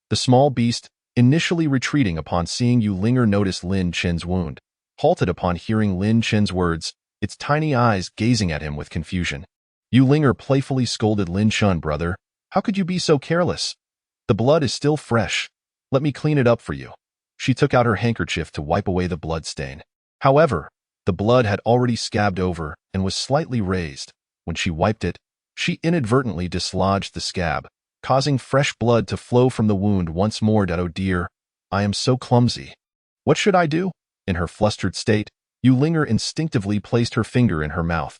The small beast, initially retreating upon seeing Yu Ling'er notice Lin Chen's wound, halted upon hearing Lin Chen's words, its tiny eyes gazing at him with confusion. Yu Ling'er playfully scolded Lin Chen, brother, how could you be so careless? The blood is still fresh. Let me clean it up for you. She took out her handkerchief to wipe away the blood stain. However, the blood had already scabbed over and was slightly raised. When she wiped it, She inadvertently dislodged the scab, causing fresh blood to flow from the wound once more. Oh dear, I am so clumsy. What should I do? In her flustered state, Ling'er instinctively placed her finger in her mouth.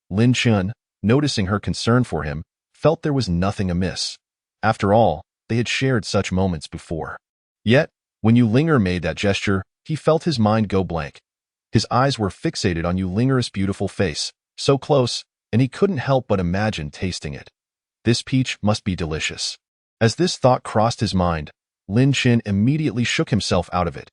Lin Chun, noticing her concern for him, felt there was nothing amiss. After all, they had shared such moments before. Yet, when Ling'er made that gesture, he felt his mind go blank. His eyes were fixated on Ling'er's beautiful face, so close, and he couldn't help but imagine tasting it. This peach must be delicious. As this thought crossed his mind, Lin Chin immediately shook himself out of it.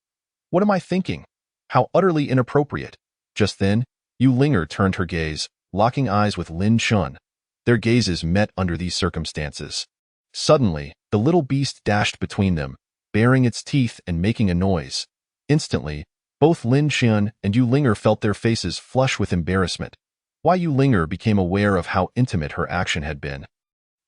What am I thinking? How utterly inappropriate. Just then, Ling'er turned her gaze, locking eyes with Lin Chun. Their gazes met under these circumstances. Suddenly, the little beast dashed between them, baring its teeth and making a noise. Instantly, both Lin Chun and Ling'er felt their faces flush with embarrassment. Why Ling'er became aware of how intimate her action had been.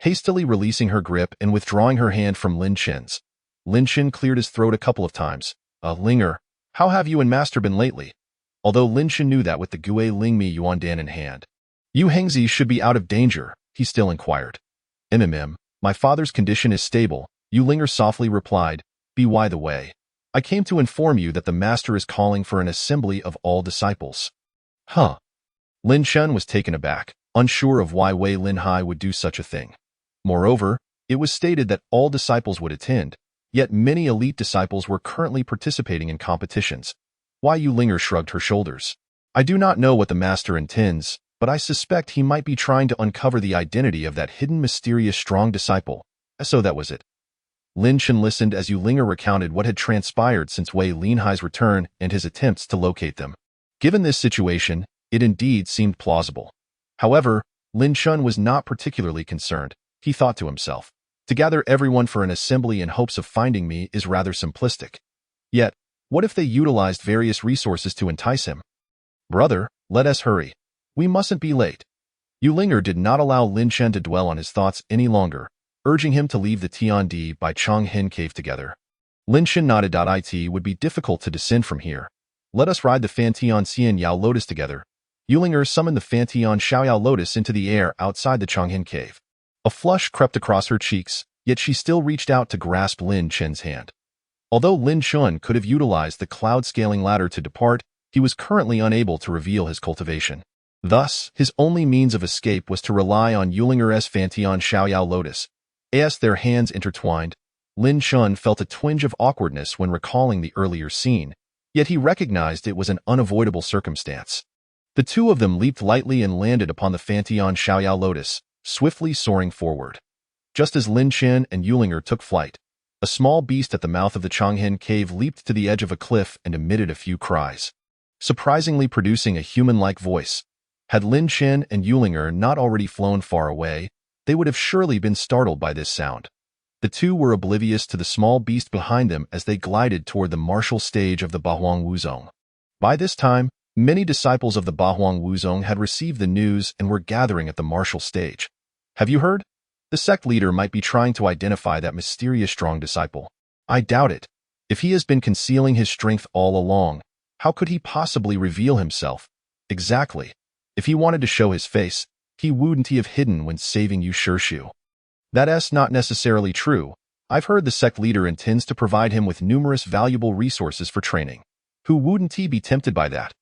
Hastily releasing her grip and withdrawing her hand from Lin Chin's, Lin Chin cleared his throat a couple of times. Ling'er, how have you and Master been lately? Although Lin Chin knew that with the Gui Lingmi Yuandan in hand, Yu Hengzi should be out of danger, he still inquired. My father's condition is stable, Ling'er softly replied. By the way, I came to inform you that the Master is calling for an assembly of all disciples. Huh? Lin Chun was taken aback, unsure of why Wei Linhai would do such a thing. Moreover, it was stated that all disciples would attend, yet many elite disciples were currently participating in competitions. Why Ling'er shrugged her shoulders. I do not know what the Master intends, but I suspect he might be trying to uncover the identity of that hidden mysterious strong disciple. So that was it. Lin Chen listened as Ling'er recounted what had transpired since Wei Linhai's return and his attempts to locate them. Given this situation, it indeed seemed plausible. However, Lin Chun was not particularly concerned. He thought to himself, to gather everyone for an assembly in hopes of finding me is rather simplistic. Yet, what if they utilized various resources to entice him? Brother, let us hurry. We mustn't be late. Ling'er did not allow Lin Chen to dwell on his thoughts any longer, urging him to leave the Tiandi by Chonghen Cave together. Lin Chen nodded. It would be difficult to descend from here. Let us ride the Fantian Xian Yao Lotus together. Ling'er summoned the Fantian Xiaoyao Lotus into the air outside the Chonghen Cave. A flush crept across her cheeks, yet she still reached out to grasp Lin Chen's hand. Although Lin Chun could have utilized the cloud-scaling ladder to depart, he was currently unable to reveal his cultivation. Thus, his only means of escape was to rely on Ling'er's Fantian Xiaoyao Lotus. As their hands intertwined, Lin Chun felt a twinge of awkwardness when recalling the earlier scene, yet he recognized it was an unavoidable circumstance. The two of them leaped lightly and landed upon the Fantian Xiaoyao Lotus, swiftly soaring forward. Just as Lin Chen and Ling'er took flight, a small beast at the mouth of the Chonghen Cave leaped to the edge of a cliff and emitted a few cries, surprisingly producing a human-like voice. Had Lin Chen and Ling'er not already flown far away, they would have surely been startled by this sound. The two were oblivious to the small beast behind them as they glided toward the martial stage of the Bahuang Wuzong. By this time, many disciples of the Bahuang Wuzong had received the news and were gathering at the martial stage. Have you heard? The sect leader might be trying to identify that mysterious strong disciple. I doubt it. If he has been concealing his strength all along, how could he possibly reveal himself? Exactly. If he wanted to show his face, he wouldn't have hidden when saving Yu Shirshu. That's not necessarily true. I've heard the sect leader intends to provide him with numerous valuable resources for training. Who wouldn't he be tempted by that?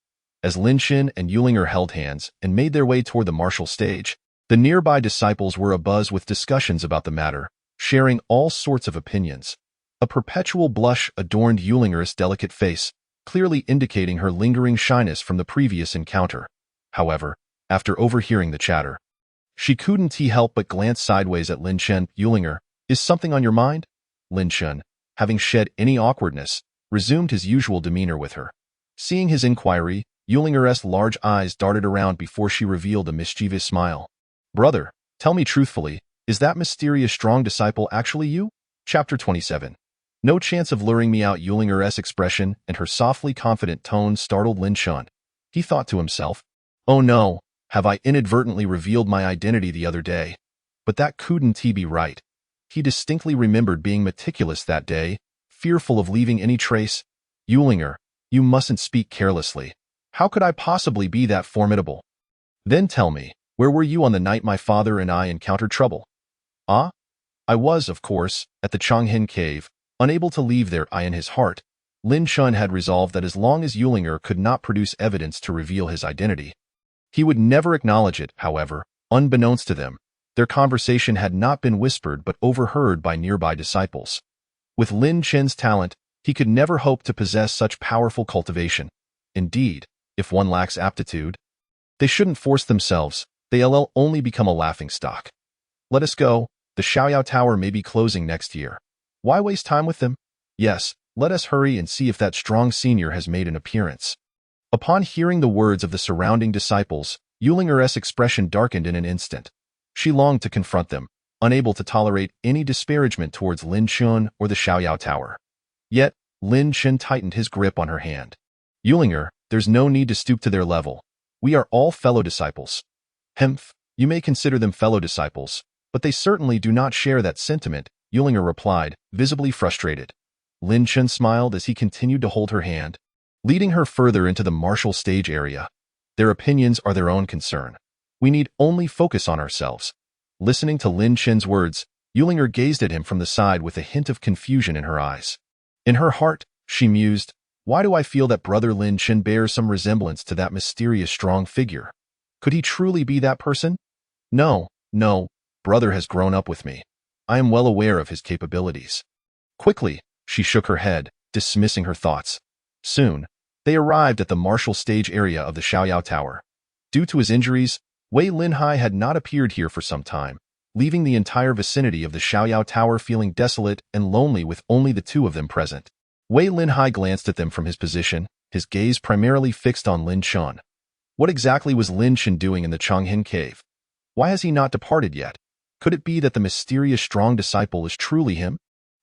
As Lin Chen and Ling'er held hands and made their way toward the martial stage, the nearby disciples were abuzz with discussions about the matter, sharing all sorts of opinions. A perpetual blush adorned Ling'er's delicate face, clearly indicating her lingering shyness from the previous encounter. However, after overhearing the chatter, she couldn't help but glance sideways at Lin Chen. Ling'er, is something on your mind? Lin Chen, having shed any awkwardness, resumed his usual demeanor with her. Seeing his inquiry, Ling'er's large eyes darted around before she revealed a mischievous smile. Brother, tell me truthfully, is that mysterious strong disciple actually you? Chapter 27. No chance of luring me out. Ling'er's expression and her softly confident tone startled Lin Chen. He thought to himself, oh no, have I inadvertently revealed my identity the other day? But that couldn't be right. He distinctly remembered being meticulous that day, fearful of leaving any trace. Ling'er, you mustn't speak carelessly. How could I possibly be that formidable? Then tell me, Where were you on the night my father and I encountered trouble? Ah? I was, of course, at the Changhin cave, unable to leave there. In his heart, Lin Chun had resolved that as long as Ling'er could not produce evidence to reveal his identity, he would never acknowledge it. However, unbeknownst to them, their conversation had not been whispered but overheard by nearby disciples. With Lin Chen's talent, he could never hope to possess such powerful cultivation. Indeed, if one lacks aptitude, they shouldn't force themselves. They'll only become a laughingstock. Let us go. The Xiaoyao Tower may be closing next year. Why waste time with them? Yes, let us hurry and see if that strong senior has made an appearance. Upon hearing the words of the surrounding disciples, Ling'er's expression darkened in an instant. She longed to confront them, unable to tolerate any disparagement towards Lin Chun or the Xiaoyao Tower. Yet, Lin Chen tightened his grip on her hand. Ling'er, there's no need to stoop to their level. We are all fellow disciples. Hemph, you may consider them fellow disciples, but they certainly do not share that sentiment, Ling'er replied, visibly frustrated. Lin Chen smiled as he continued to hold her hand, leading her further into the martial stage area. Their opinions are their own concern. We need only focus on ourselves. Listening to Lin Chen's words, Ling'er gazed at him from the side with a hint of confusion in her eyes. In her heart, she mused, why do I feel that brother Lin Chen bears some resemblance to that mysterious strong figure? Could he truly be that person? No, brother has grown up with me. I am well aware of his capabilities. Quickly, she shook her head, dismissing her thoughts. Soon, they arrived at the martial stage area of the Xiaoyao Tower. Due to his injuries, Wei Linhai had not appeared here for some time, leaving the entire vicinity of the Xiaoyao Tower feeling desolate and lonely with only the two of them present. Wei Linhai glanced at them from his position, his gaze primarily fixed on Lin Chun. What exactly was Lin Chen doing in the Changhin cave? Why has he not departed yet? Could it be that the mysterious strong disciple is truly him?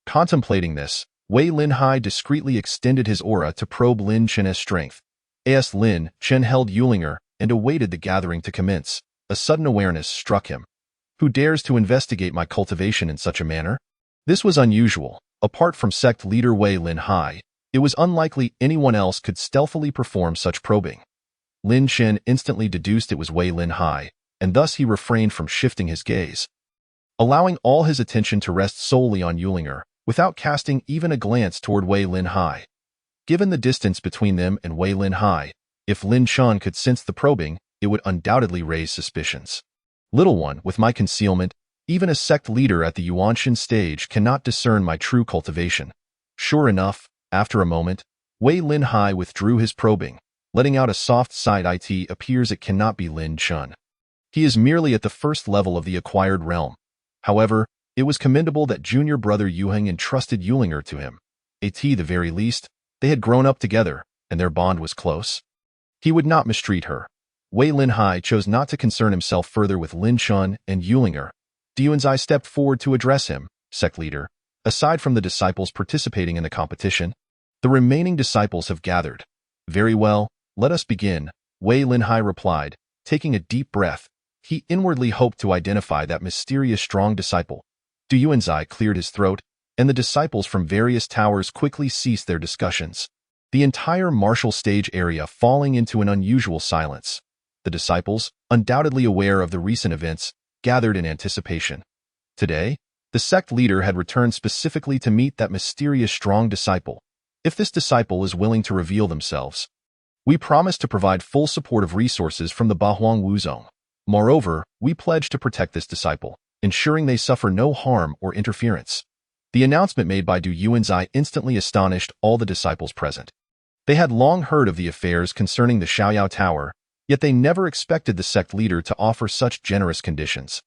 Contemplating this, Wei Linhai discreetly extended his aura to probe Lin Chen's strength. As Lin Chen held Ling'er and awaited the gathering to commence, a sudden awareness struck him. Who dares to investigate my cultivation in such a manner? This was unusual. Apart from sect leader Wei Linhai, it was unlikely anyone else could stealthily perform such probing. Lin Chen instantly deduced it was Wei Linhai, and thus he refrained from shifting his gaze, allowing all his attention to rest solely on Ling'er, without casting even a glance toward Wei Linhai. Given the distance between them and Wei Linhai, if Lin Chun could sense the probing, it would undoubtedly raise suspicions. Little one, with my concealment, even a sect leader at the Yuanshan stage cannot discern my true cultivation. Sure enough, after a moment, Wei Linhai withdrew his probing, letting out a soft sigh. It appears it cannot be Lin Chun. He is merely at the first level of the acquired realm. However, it was commendable that junior brother Yuheng entrusted Ling'er to him. At the very least, they had grown up together, and their bond was close. He would not mistreat her. Wei Linhai chose not to concern himself further with Lin Chun and Ling'er. Duanzai stepped forward to address him, sect leader. Aside from the disciples participating in the competition, the remaining disciples have gathered. Very well, let us begin, Wei Linhai replied, taking a deep breath. He inwardly hoped to identify that mysterious strong disciple. Duanzai cleared his throat, and the disciples from various towers quickly ceased their discussions, the entire martial stage area falling into an unusual silence. The disciples, undoubtedly aware of the recent events, gathered in anticipation. Today, the sect leader had returned specifically to meet that mysterious strong disciple. If this disciple is willing to reveal themselves, we promise to provide full support of resources from the Bahuang Wuzong. Moreover, we pledge to protect this disciple, ensuring they suffer no harm or interference. The announcement made by Du Yuanzai instantly astonished all the disciples present. They had long heard of the affairs concerning the Xiaoyao Tower, yet they never expected the sect leader to offer such generous conditions.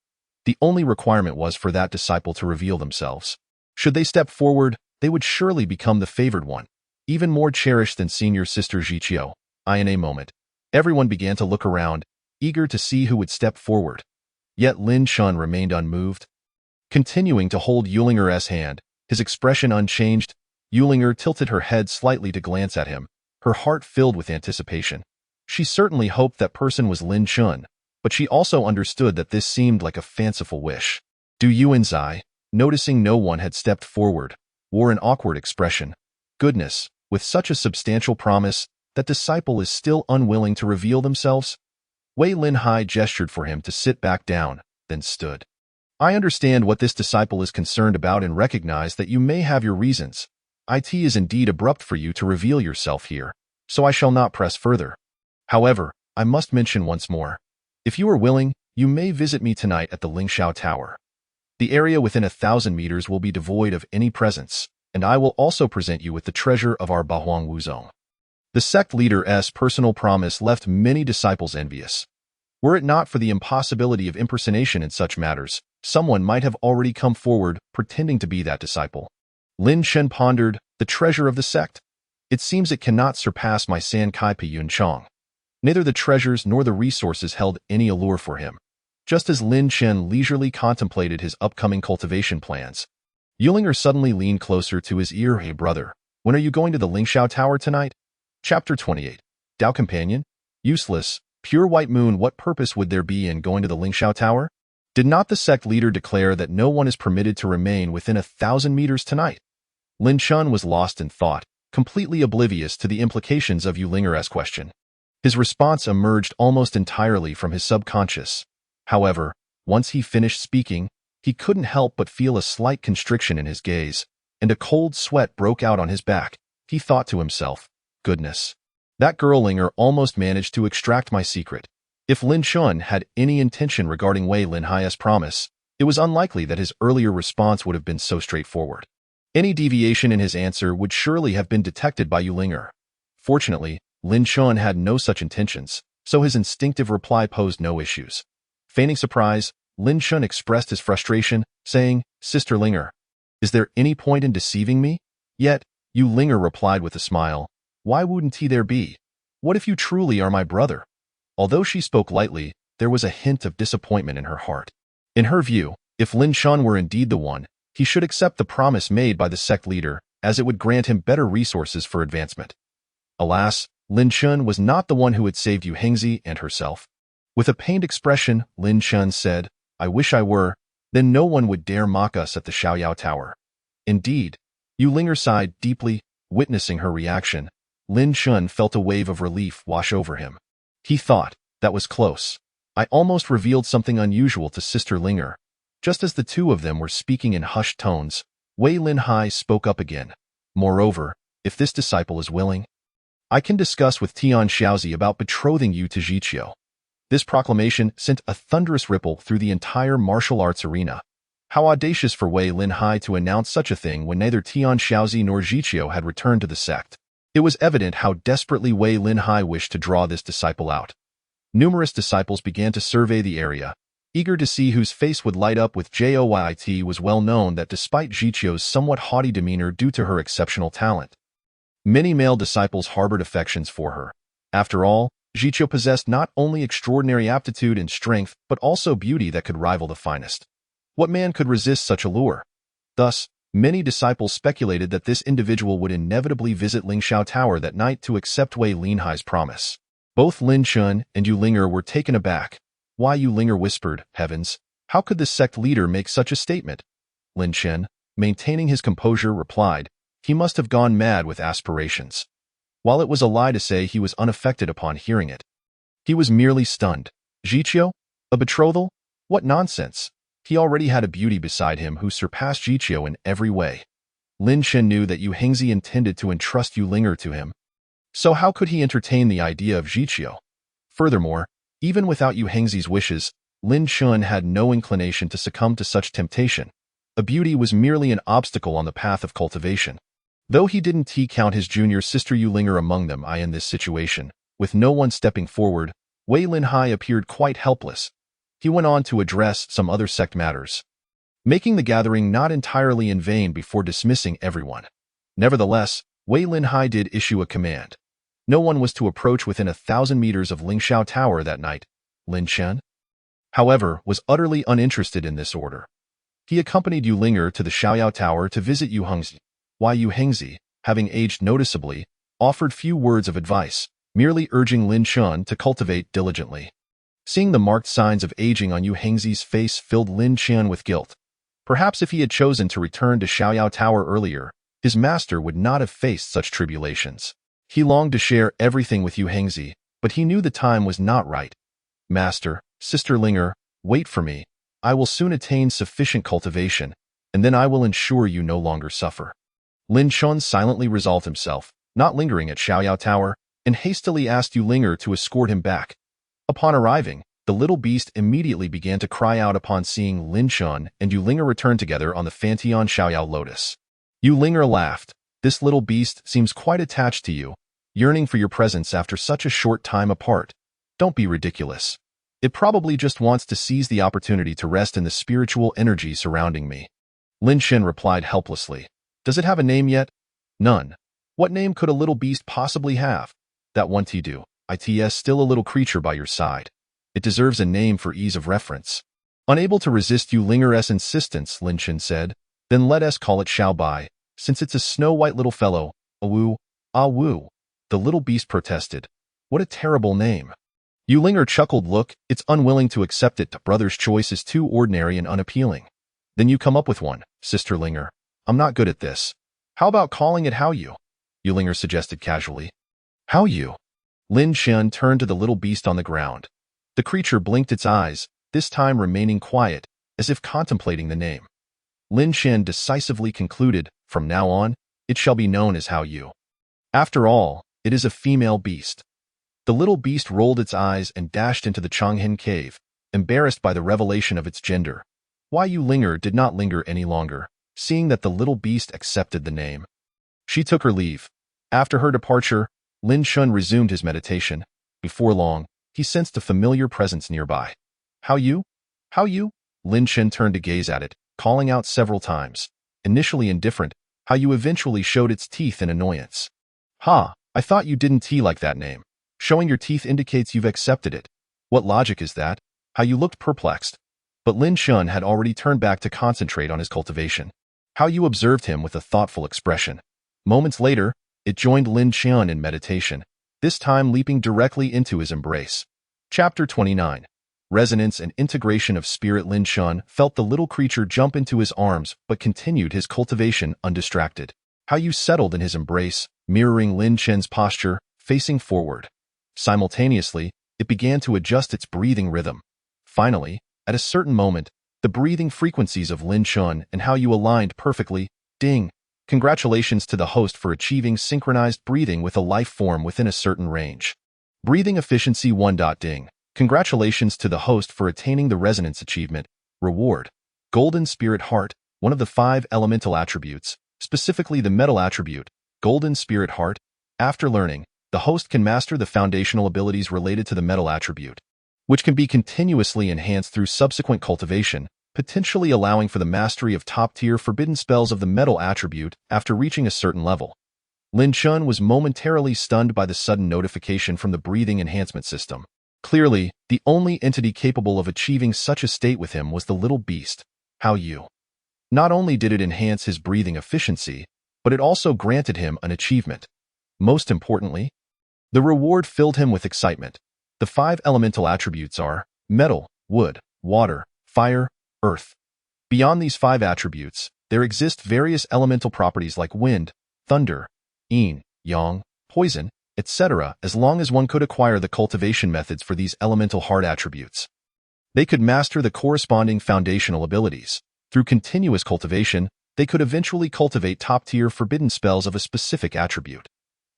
The only requirement was for that disciple to reveal themselves. Should they step forward, they would surely become the favored one, even more cherished than senior sister Jiqiu. In a moment, everyone began to look around, eager to see who would step forward. Yet Lin Chun remained unmoved. Continuing to hold Ling'er's hand, his expression unchanged, Ling'er tilted her head slightly to glance at him, her heart filled with anticipation. She certainly hoped that person was Lin Chun, but she also understood that this seemed like a fanciful wish. Du Yuanzai, noticing no one had stepped forward, wore an awkward expression. Goodness, with such a substantial promise, that disciple is still unwilling to reveal themselves? Wei Linhai gestured for him to sit back down, then stood. I understand what this disciple is concerned about and recognize that you may have your reasons. It is indeed abrupt for you to reveal yourself here, so I shall not press further. However, I must mention once more. If you are willing, you may visit me tonight at the Lingxiao Tower. The area within 1,000 meters will be devoid of any presence, and I will also present you with the treasure of our Bahuang Wuzong. The sect leader's personal promise left many disciples envious. Were it not for the impossibility of impersonation in such matters, someone might have already come forward pretending to be that disciple. Lin Shen pondered, the treasure of the sect? It seems it cannot surpass my San Kai Pi Yun Chong. Neither the treasures nor the resources held any allure for him. Just as Lin Shen leisurely contemplated his upcoming cultivation plans, Ling'er suddenly leaned closer to his ear. Hey brother, when are you going to the Lingxiao Tower tonight? Chapter 28. Dao Companion? Useless. Pure white moon. What purpose would there be in going to the Lingxiao Tower? Did not the sect leader declare that no one is permitted to remain within 1,000 meters tonight? Lin Chun was lost in thought, completely oblivious to the implications of Ling'er's question. His response emerged almost entirely from his subconscious. However, once he finished speaking, he couldn't help but feel a slight constriction in his gaze, and a cold sweat broke out on his back. He thought to himself, goodness. That girl Ling'er almost managed to extract my secret. If Lin Chun had any intention regarding Wei Linhai's promise, it was unlikely that his earlier response would have been so straightforward. Any deviation in his answer would surely have been detected by Ling'er. Fortunately, Lin Chun had no such intentions, so his instinctive reply posed no issues. Feigning surprise, Lin Chun expressed his frustration, saying, Sister Ling'er, is there any point in deceiving me? Yet, Ling'er replied with a smile, why wouldn't he there be? What if you truly are my brother? Although she spoke lightly, there was a hint of disappointment in her heart. In her view, if Lin Chun were indeed the one, he should accept the promise made by the sect leader, as it would grant him better resources for advancement. Alas, Lin Chun was not the one who had saved Yu Hengzi and herself. With a pained expression, Lin Chun said, I wish I were, then no one would dare mock us at the Xiaoyao Tower. Indeed, Ling'er sighed deeply, witnessing her reaction. Lin Chun felt a wave of relief wash over him. He thought, that was close. I almost revealed something unusual to Sister Ling'er. Just as the two of them were speaking in hushed tones, Wei Linhai spoke up again. Moreover, if this disciple is willing, I can discuss with Tian Xiaozi about betrothing you to Zhiqiu. This proclamation sent a thunderous ripple through the entire martial arts arena. How audacious for Wei Linhai to announce such a thing when neither Tian Xiaozi nor Zhiqiu had returned to the sect. It was evident how desperately Wei Linhai wished to draw this disciple out. Numerous disciples began to survey the area, eager to see whose face would light up with joy. It was well known that despite Zhiqiu's somewhat haughty demeanor due to her exceptional talent, many male disciples harbored affections for her. After all, Zhiqiu possessed not only extraordinary aptitude and strength, but also beauty that could rival the finest. What man could resist such allure? Thus, many disciples speculated that this individual would inevitably visit Lingxiao Tower that night to accept Wei Linhai's promise. Both Lin Chun and Ling'er were taken aback. Why, Ling'er whispered, heavens, how could the sect leader make such a statement? Lin Chen, maintaining his composure, replied, he must have gone mad with aspirations. While it was a lie to say he was unaffected upon hearing it, he was merely stunned. Zhiqiu? A betrothal? What nonsense! He already had a beauty beside him who surpassed Zhiqiu in every way. Lin Chen knew that Yu Hengzi intended to entrust Ling'er to him. So how could he entertain the idea of Zhiqiu? Furthermore, even without Yu Hengzi's wishes, Lin Chun had no inclination to succumb to such temptation. A beauty was merely an obstacle on the path of cultivation. Though he didn't count his junior sister Ling'er among them, in this situation, with no one stepping forward, Wei Linhai appeared quite helpless. He went on to address some other sect matters, making the gathering not entirely in vain before dismissing everyone. Nevertheless, Wei Linhai did issue a command. No one was to approach within 1,000 meters of Lingxiao Tower that night. Lin Chen, however, was utterly uninterested in this order. He accompanied Ling'er to the Xiaoyao Tower to visit Yu Hengzi. Yu Hengzi, having aged noticeably, offered few words of advice, merely urging Lin Chun to cultivate diligently. Seeing the marked signs of aging on Yu Hengzi's face filled Lin Chun with guilt. Perhaps if he had chosen to return to Xiaoyao Tower earlier, his master would not have faced such tribulations. He longed to share everything with Yu Hengzi, but he knew the time was not right. Master, Sister Ling'er, wait for me. I will soon attain sufficient cultivation, and then I will ensure you no longer suffer. Lin Chun silently resolved himself, not lingering at Xiaoyao Tower, and hastily asked Yu Ling'er to escort him back. Upon arriving, the little beast immediately began to cry out upon seeing Lin Chun and Yu Ling'er return together on the Fantian Xiaoyao Lotus. Yu Ling'er laughed. This little beast seems quite attached to you, yearning for your presence after such a short time apart. Don't be ridiculous. It probably just wants to seize the opportunity to rest in the spiritual energy surrounding me. Lin Shen replied helplessly. Does it have a name yet? None. What name could a little beast possibly have? That one Tidu. It's still a little creature by your side. It deserves a name for ease of reference. Unable to resist Yu Ling'er's insistence, Lin Shen said, then let us call it Xiao Bai, since it's a snow-white little fellow. Awoo, awoo. The little beast protested. What a terrible name. Yu Ling'er chuckled. Look, it's unwilling to accept it. The brother's choice is too ordinary and unappealing. Then you come up with one, Sister Ling'er. I'm not good at this. How about calling it How You? Yu Ling'er suggested casually. How You? Lin Shen turned to the little beast on the ground. The creature blinked its eyes, this time remaining quiet, as if contemplating the name. Lin Shen decisively concluded, from now on, it shall be known as How You. After all, it is a female beast. The little beast rolled its eyes and dashed into the Changhen cave, embarrassed by the revelation of its gender. Why Yu Ling'er did not linger any longer, seeing that the little beast accepted the name. She took her leave. After her departure, Lin Shun resumed his meditation. Before long, he sensed a familiar presence nearby. How you? How you? Lin Shen turned to gaze at it, calling out several times. Initially indifferent, How You eventually showed its teeth in annoyance. Ha, I thought you didn't like that name. Showing your teeth indicates you've accepted it. What logic is that? How You looked perplexed. But Lin Shun had already turned back to concentrate on his cultivation. How You observed him with a thoughtful expression. Moments later, it joined Lin Qian in meditation, this time leaping directly into his embrace. Chapter 29. Resonance and integration of spirit. Lin Shun felt the little creature jump into his arms but continued his cultivation undistracted. How You settled in his embrace, mirroring Lin Qian's posture, facing forward. Simultaneously, it began to adjust its breathing rhythm. Finally, at a certain moment, the breathing frequencies of Lin Shun and How You aligned perfectly. Ding! Congratulations to the host for achieving synchronized breathing with a life form within a certain range. Breathing efficiency 1. Ding! Congratulations to the host for attaining the resonance achievement. Reward. Golden Spirit Heart, one of the 5 elemental attributes, specifically the metal attribute, Golden Spirit Heart. After learning, the host can master the foundational abilities related to the metal attribute, which can be continuously enhanced through subsequent cultivation, potentially allowing for the mastery of top-tier forbidden spells of the metal attribute after reaching a certain level. Lin Chun was momentarily stunned by the sudden notification from the breathing enhancement system. Clearly, the only entity capable of achieving such a state with him was the little beast, How You. Not only did it enhance his breathing efficiency, but it also granted him an achievement. Most importantly, the reward filled him with excitement. The 5 elemental attributes are metal, wood, water, fire, earth. Beyond these 5 attributes, there exist various elemental properties like wind, thunder, yin, yang, poison, etc. As long as one could acquire the cultivation methods for these elemental hard attributes, they could master the corresponding foundational abilities. Through continuous cultivation, they could eventually cultivate top-tier forbidden spells of a specific attribute.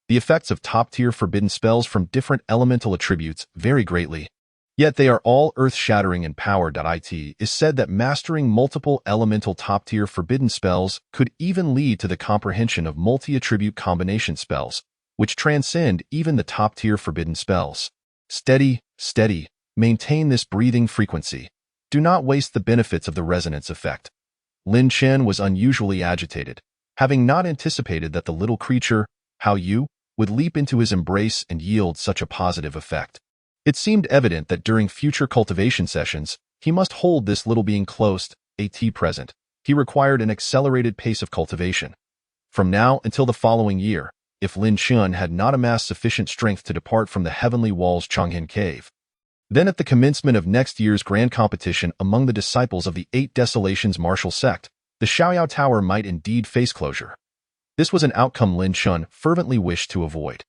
The effects of top-tier forbidden spells from different elemental attributes vary greatly, yet they are all earth-shattering in power. It is said that mastering multiple elemental top-tier forbidden spells could even lead to the comprehension of multi-attribute combination spells, which transcend even the top-tier forbidden spells. Steady, steady. Maintain this breathing frequency. Do not waste the benefits of the resonance effect. Lin Chen was unusually agitated, having not anticipated that the little creature, How You, would leap into his embrace and yield such a positive effect. It seemed evident that during future cultivation sessions, he must hold this little being close, present. He required an accelerated pace of cultivation. From now until the following year, if Lin Chen had not amassed sufficient strength to depart from the Heavenly Walls Changhen Cave, then at the commencement of next year's grand competition among the disciples of the 8 Desolations martial sect, the Xiaoyao Tower might indeed face closure. This was an outcome Lin Chen fervently wished to avoid.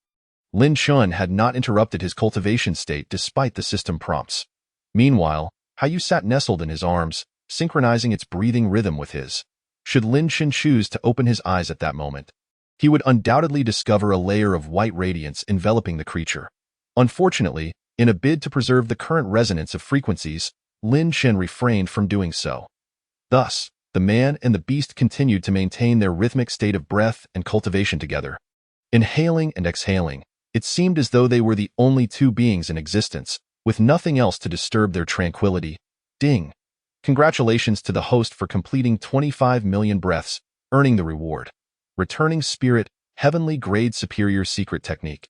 Lin Chun had not interrupted his cultivation state despite the system prompts. Meanwhile, Hayu sat nestled in his arms, synchronizing its breathing rhythm with his. Should Lin Chun choose to open his eyes at that moment, he would undoubtedly discover a layer of white radiance enveloping the creature. Unfortunately, in a bid to preserve the current resonance of frequencies, Lin Chun refrained from doing so. Thus, the man and the beast continued to maintain their rhythmic state of breath and cultivation together. Inhaling and exhaling, it seemed as though they were the only two beings in existence, with nothing else to disturb their tranquility. Ding! Congratulations to the host for completing 25 million breaths, earning the reward. Returning Spirit, Heavenly Grade Superior Secret Technique.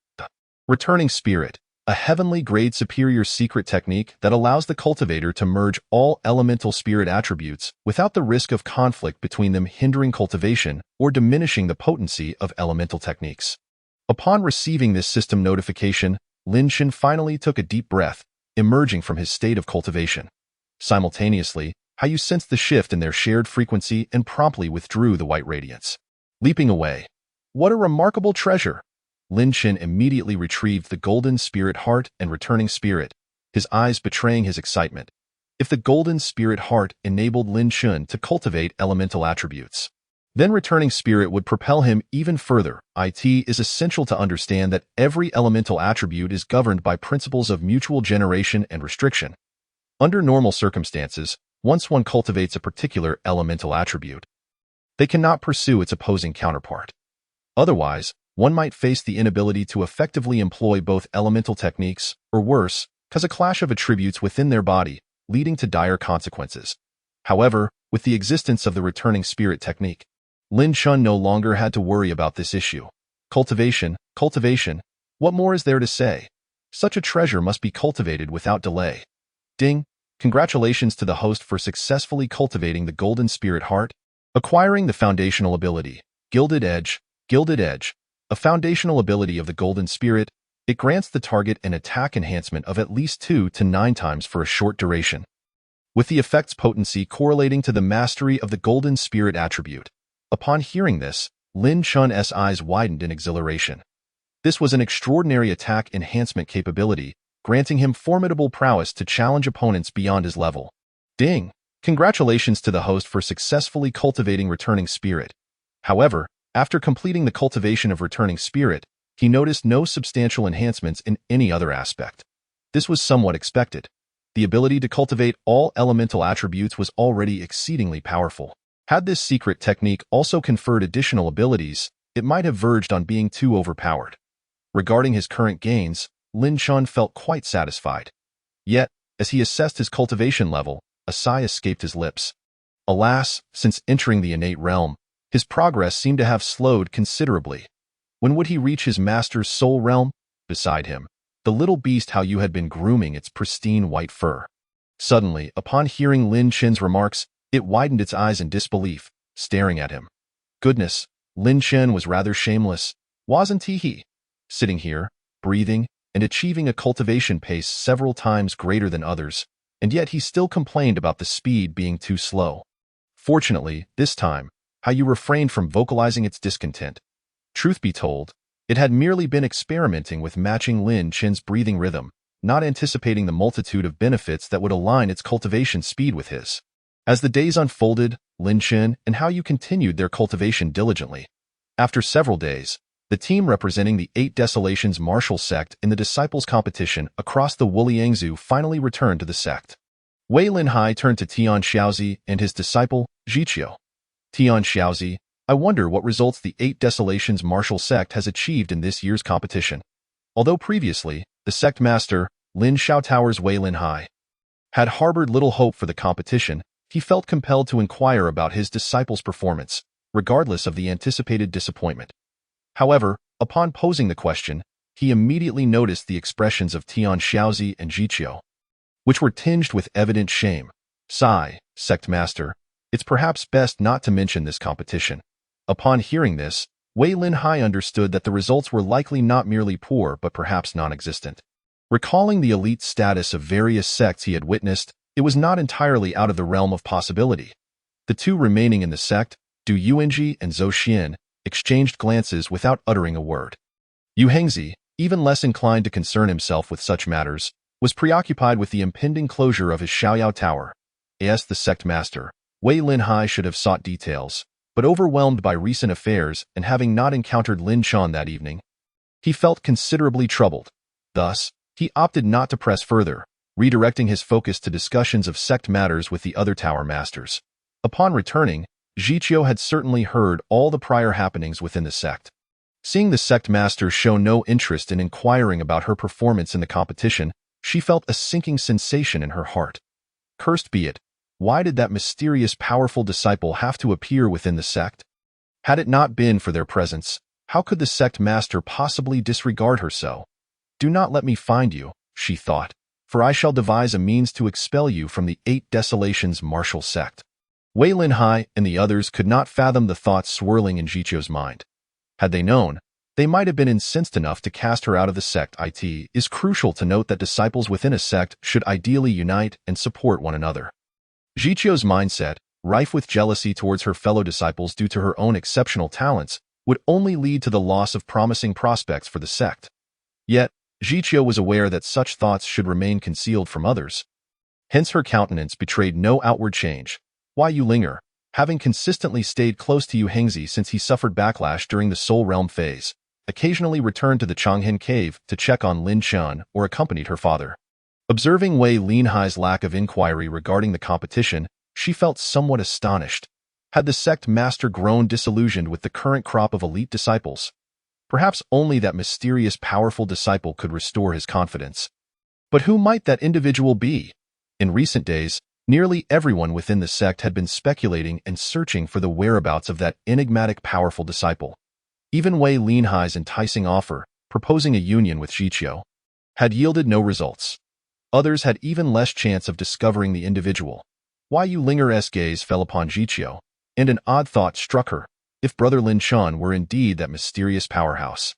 Returning Spirit, a heavenly grade superior secret technique that allows the cultivator to merge all elemental spirit attributes without the risk of conflict between them hindering cultivation or diminishing the potency of elemental techniques. Upon receiving this system notification, Lin Chun finally took a deep breath, emerging from his state of cultivation. Simultaneously, Hayu sensed the shift in their shared frequency and promptly withdrew the white radiance. Leaping away. What a remarkable treasure! Lin Chun immediately retrieved the golden spirit heart and returning spirit, his eyes betraying his excitement. If the golden spirit heart enabled Lin Chun to cultivate elemental attributes, then returning spirit would propel him even further. It is essential to understand that every elemental attribute is governed by principles of mutual generation and restriction. Under normal circumstances, once one cultivates a particular elemental attribute, they cannot pursue its opposing counterpart. Otherwise, one might face the inability to effectively employ both elemental techniques, or worse, cause a clash of attributes within their body, leading to dire consequences. However, with the existence of the returning spirit technique, Lin Chun no longer had to worry about this issue. Cultivation, what more is there to say? Such a treasure must be cultivated without delay. Ding! Congratulations to the host for successfully cultivating the golden spirit heart, acquiring the foundational ability, Gilded Edge, a foundational ability of the golden spirit. It grants the target an attack enhancement of at least 2 to 9 times for a short duration, with the effect's potency correlating to the mastery of the golden spirit attribute. Upon hearing this, Lin Chun's eyes widened in exhilaration. This was an extraordinary attack enhancement capability, granting him formidable prowess to challenge opponents beyond his level. Ding! Congratulations to the host for successfully cultivating returning spirit. However, after completing the cultivation of returning spirit, he noticed no substantial enhancements in any other aspect. This was somewhat expected. The ability to cultivate all elemental attributes was already exceedingly powerful. Had this secret technique also conferred additional abilities, it might have verged on being too overpowered. Regarding his current gains, Lin Chun felt quite satisfied. Yet, as he assessed his cultivation level, a sigh escaped his lips. Alas, since entering the innate realm, his progress seemed to have slowed considerably. When would he reach his master's soul realm? Beside him, the little beast Hayu had been grooming its pristine white fur. Suddenly, upon hearing Lin Chun's remarks, it widened its eyes in disbelief, staring at him. Goodness, Lin Chun was rather shameless, wasn't he? Sitting here, breathing, and achieving a cultivation pace several times greater than others, and yet he still complained about the speed being too slow. Fortunately, this time, Hayu refrained from vocalizing its discontent. Truth be told, it had merely been experimenting with matching Lin Chun's breathing rhythm, not anticipating the multitude of benefits that would align its cultivation speed with his. As the days unfolded, Lin Chun and Hayu continued their cultivation diligently. After several days, the team representing the 8 Desolations martial sect in the disciples competition across the Wuliangzu finally returned to the sect. Wei Linhai turned to Tian Xiaozi and his disciple, Zhiqiu. Tian Xiaozi, I wonder what results the 8 Desolations martial sect has achieved in this year's competition. Although previously, the sect master, Lin Xiaotower's Wei Linhai, had harbored little hope for the competition, he felt compelled to inquire about his disciple's performance, regardless of the anticipated disappointment. However, upon posing the question, he immediately noticed the expressions of Tian Xiaozi and Zhiqiu, which were tinged with evident shame. Sigh, sect master, it's perhaps best not to mention this competition. Upon hearing this, Wei Linhai understood that the results were likely not merely poor but perhaps non-existent. Recalling the elite status of various sects he had witnessed, it was not entirely out of the realm of possibility. The 2 remaining in the sect, Du Yuanji and Zhou Xian, exchanged glances without uttering a word. Yu Hengzi, even less inclined to concern himself with such matters, was preoccupied with the impending closure of his Xiaoyao Tower. As the sect master, Wei Linhai should have sought details, but overwhelmed by recent affairs and having not encountered Lin Chan that evening, he felt considerably troubled. Thus, he opted not to press further, redirecting his focus to discussions of sect matters with the other tower masters. Upon returning, Zhiqiu had certainly heard all the prior happenings within the sect. Seeing the sect master show no interest in inquiring about her performance in the competition, she felt a sinking sensation in her heart. Cursed be it, why did that mysterious powerful disciple have to appear within the sect? Had it not been for their presence, how could the sect master possibly disregard her so? Do not let me find you, she thought, for I shall devise a means to expel you from the 8 Desolations martial sect. Wei Linhai and the others could not fathom the thoughts swirling in Zhiqiu's mind. Had they known, they might have been incensed enough to cast her out of the sect. It is crucial to note that disciples within a sect should ideally unite and support one another. Zhiqiu's mindset, rife with jealousy towards her fellow disciples due to her own exceptional talents, would only lead to the loss of promising prospects for the sect. Yet, Zhiqiu was aware that such thoughts should remain concealed from others. Hence her countenance betrayed no outward change. Why you Ling'er, having consistently stayed close to Yu Hengzi since he suffered backlash during the Soul Realm phase, occasionally returned to the Changhen Cave to check on Lin Chan or accompanied her father. Observing Wei Linhai's lack of inquiry regarding the competition, she felt somewhat astonished. Had the sect master grown disillusioned with the current crop of elite disciples? Perhaps only that mysterious powerful disciple could restore his confidence. But who might that individual be? In recent days, nearly everyone within the sect had been speculating and searching for the whereabouts of that enigmatic powerful disciple. Even Wei Linhai's enticing offer, proposing a union with Zhiqiu, had yielded no results. Others had even less chance of discovering the individual. Why Yu Ling'er's gaze fell upon Zhiqiu, and an odd thought struck her. If Brother Lin Chan were indeed that mysterious powerhouse,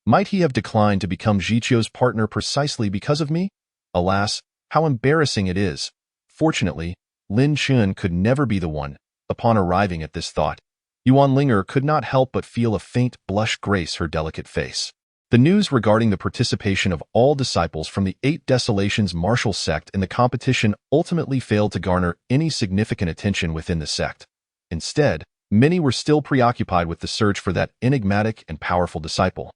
might he have declined to become Zhiqiu's partner precisely because of me? Alas, how embarrassing it is. Fortunately, Lin Chan could never be the one. Upon arriving at this thought, Yuan Ling'er could not help but feel a faint blush grace her delicate face. The news regarding the participation of all disciples from the 8 Desolations martial sect in the competition ultimately failed to garner any significant attention within the sect. Instead, many were still preoccupied with the search for that enigmatic and powerful disciple,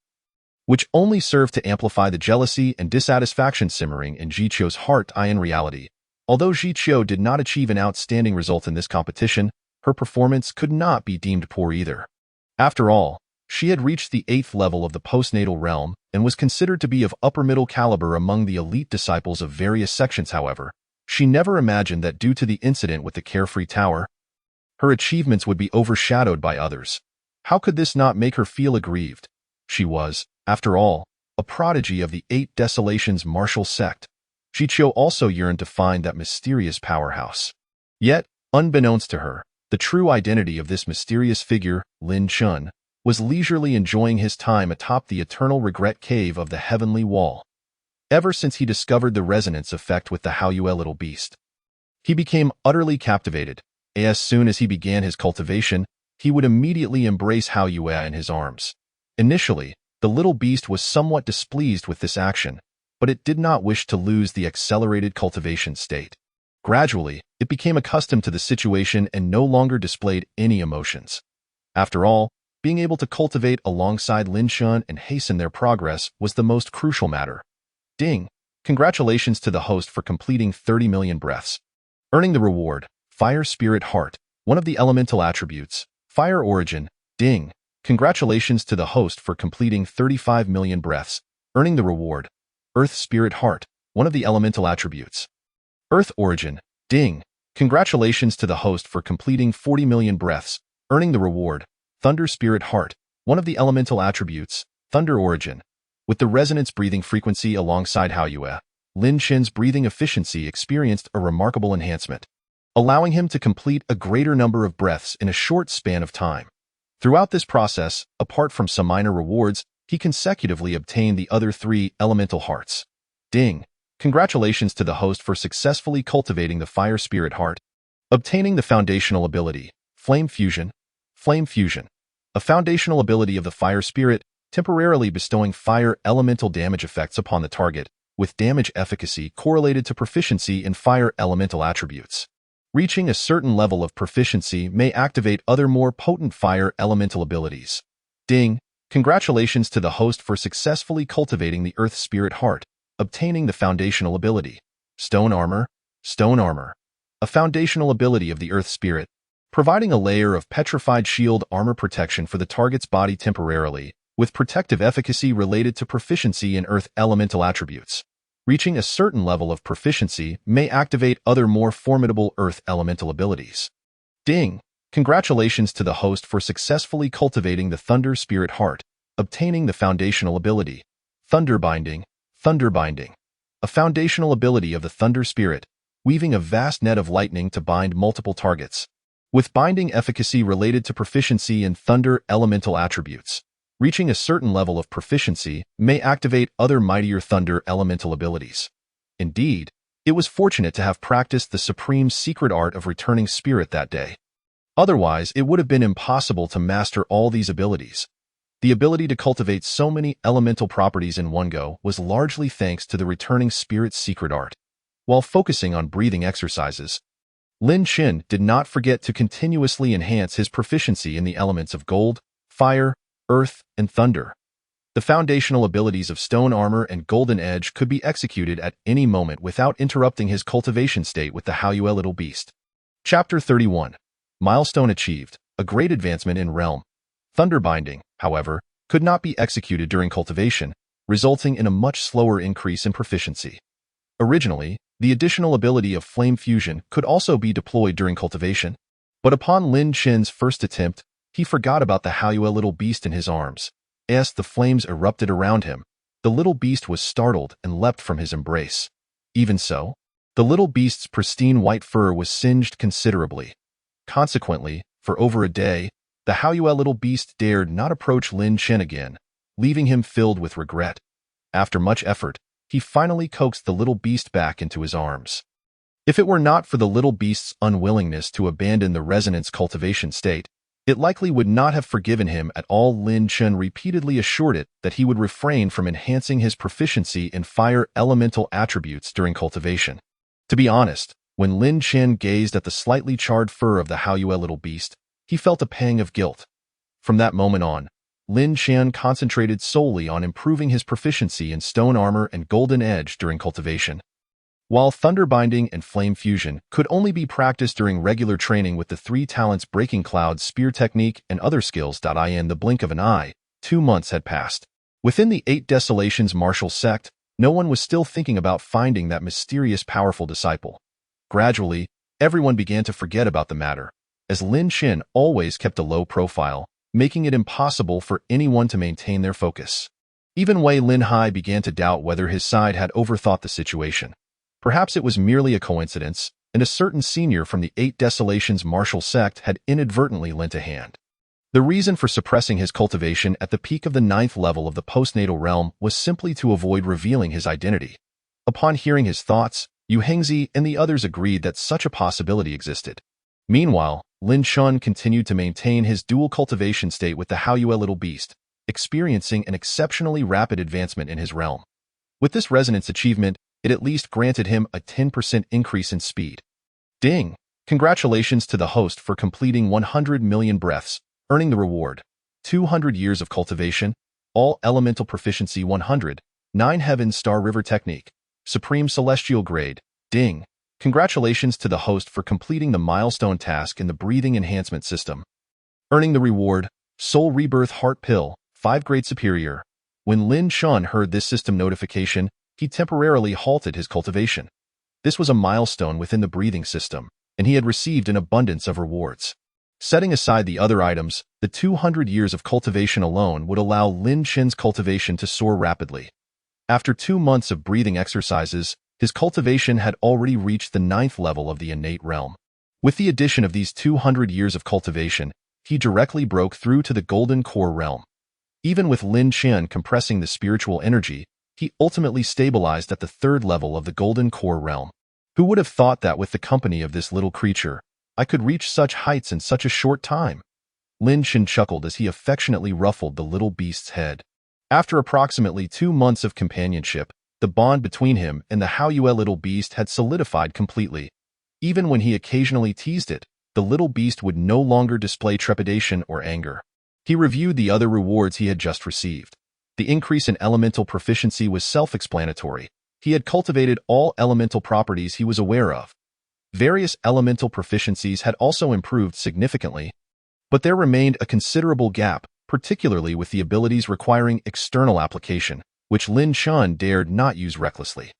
which only served to amplify the jealousy and dissatisfaction simmering in Zhiqiu's heart. In reality, although Zhiqiu did not achieve an outstanding result in this competition, her performance could not be deemed poor either. After all, she had reached the 8th level of the postnatal realm and was considered to be of upper-middle caliber among the elite disciples of various sections. However, she never imagined that due to the incident with the Carefree Tower, her achievements would be overshadowed by others. How could this not make her feel aggrieved? She was, after all, a prodigy of the 8 Desolations martial sect. Zhiqiu also yearned to find that mysterious powerhouse. Yet, unbeknownst to her, the true identity of this mysterious figure, Lin Chan, was leisurely enjoying his time atop the eternal regret cave of the heavenly wall. Ever since he discovered the resonance effect with the Haoyue little beast, he became utterly captivated. As soon as he began his cultivation, he would immediately embrace Haoyue in his arms. Initially, the little beast was somewhat displeased with this action, but it did not wish to lose the accelerated cultivation state. Gradually, it became accustomed to the situation and no longer displayed any emotions. After all, being able to cultivate alongside Lin Chan and hasten their progress was the most crucial matter. Ding! Congratulations to the host for completing 30 million breaths. Earning the reward, Fire Spirit Heart, one of the elemental attributes. Fire Origin, ding! Congratulations to the host for completing 35 million breaths. Earning the reward, Earth Spirit Heart, one of the elemental attributes. Earth Origin, ding! Congratulations to the host for completing 40 million breaths. Earning the reward, Thunder Spirit Heart, one of the elemental attributes. Thunder Origin. With the resonance breathing frequency alongside Haoyue, Lin Chen's breathing efficiency experienced a remarkable enhancement, allowing him to complete a greater number of breaths in a short span of time. Throughout this process, apart from some minor rewards, he consecutively obtained the other 3 elemental hearts. Ding! Congratulations to the host for successfully cultivating the Fire Spirit Heart. Obtaining the foundational ability, Flame Fusion. Flame Fusion. A foundational ability of the Fire Spirit, temporarily bestowing fire elemental damage effects upon the target, with damage efficacy correlated to proficiency in fire elemental attributes. Reaching a certain level of proficiency may activate other more potent fire elemental abilities. Ding! Congratulations to the host for successfully cultivating the Earth Spirit Heart, obtaining the foundational ability. Stone Armor. Stone Armor. A foundational ability of the Earth Spirit, providing a layer of petrified shield armor protection for the target's body temporarily, with protective efficacy related to proficiency in Earth elemental attributes. Reaching a certain level of proficiency may activate other more formidable Earth elemental abilities. Ding! Congratulations to the host for successfully cultivating the Thunder Spirit Heart, obtaining the foundational ability. Thunder Binding. Thunder Binding. A foundational ability of the Thunder Spirit, weaving a vast net of lightning to bind multiple targets. With binding efficacy related to proficiency in Thunder elemental attributes. Reaching a certain level of proficiency may activate other mightier Thunder elemental abilities. Indeed, it was fortunate to have practiced the supreme secret art of returning spirit that day. Otherwise, it would have been impossible to master all these abilities. The ability to cultivate so many elemental properties in one go was largely thanks to the returning spirit's secret art. While focusing on breathing exercises, Lin Qin did not forget to continuously enhance his proficiency in the elements of gold, fire, earth, and thunder. The foundational abilities of Stone Armor and Golden Edge could be executed at any moment without interrupting his cultivation state with the Haoyue Little Beast. Chapter 31. Milestone achieved, a great advancement in realm. Thunder Binding, however, could not be executed during cultivation, resulting in a much slower increase in proficiency. Originally, the additional ability of Flame Fusion could also be deployed during cultivation, but upon Lin Qin's first attempt, he forgot about the Haoyue Little Beast in his arms. As the flames erupted around him, the little beast was startled and leapt from his embrace. Even so, the little beast's pristine white fur was singed considerably. Consequently, for over a day, the Haoyue Little Beast dared not approach Lin Qin again, leaving him filled with regret. After much effort, he finally coaxed the little beast back into his arms. If it were not for the little beast's unwillingness to abandon the resonance cultivation state, it likely would not have forgiven him at all. Lin Qin repeatedly assured it that he would refrain from enhancing his proficiency in fire elemental attributes during cultivation. To be honest, when Lin Qin gazed at the slightly charred fur of the Haoyue Little Beast, he felt a pang of guilt. From that moment on, Lin Qin concentrated solely on improving his proficiency in Stone Armor and Golden Edge during cultivation. While Thunder Binding and Flame Fusion could only be practiced during regular training with the 3 talents Breaking Cloud Spear Technique and other skills. In the blink of an eye, 2 months had passed. Within the 8 Desolations martial sect, no one was still thinking about finding that mysterious powerful disciple. Gradually, everyone began to forget about the matter, as Lin Qin always kept a low profile, making it impossible for anyone to maintain their focus. Even Wei Linhai began to doubt whether his side had overthought the situation. Perhaps it was merely a coincidence, and a certain senior from the 8 Desolations martial sect had inadvertently lent a hand. The reason for suppressing his cultivation at the peak of the 9th level of the postnatal realm was simply to avoid revealing his identity. Upon hearing his thoughts, Yu Hengzi and the others agreed that such a possibility existed. Meanwhile, Lin Qin continued to maintain his dual cultivation state with the Haoyue Little Beast, experiencing an exceptionally rapid advancement in his realm. With this resonance achievement, it at least granted him a 10% increase in speed. Ding! Congratulations to the host for completing 100 million breaths, earning the reward. 200 years of cultivation, all elemental proficiency 100, 9 Heaven Star River Technique, Supreme Celestial Grade. Ding! Congratulations to the host for completing the milestone task in the breathing enhancement system. Earning the reward, Soul Rebirth Heart Pill, 5 Grade Superior. When Lin Qin heard this system notification, he temporarily halted his cultivation. This was a milestone within the breathing system, and he had received an abundance of rewards. Setting aside the other items, the 200 years of cultivation alone would allow Lin Qin's cultivation to soar rapidly. After 2 months of breathing exercises, his cultivation had already reached the 9th level of the innate realm. With the addition of these 200 years of cultivation, he directly broke through to the golden core realm. Even with Lin Qin compressing the spiritual energy, he ultimately stabilized at the 3rd level of the golden core realm. Who would have thought that with the company of this little creature, I could reach such heights in such a short time? Lin Qin chuckled as he affectionately ruffled the little beast's head. After approximately 2 months of companionship, the bond between him and the Haoyue little beast had solidified completely. Even when he occasionally teased it, the little beast would no longer display trepidation or anger. He reviewed the other rewards he had just received. The increase in elemental proficiency was self-explanatory. He had cultivated all elemental properties he was aware of. Various elemental proficiencies had also improved significantly, but there remained a considerable gap, particularly with the abilities requiring external application, which Lin Chun dared not use recklessly.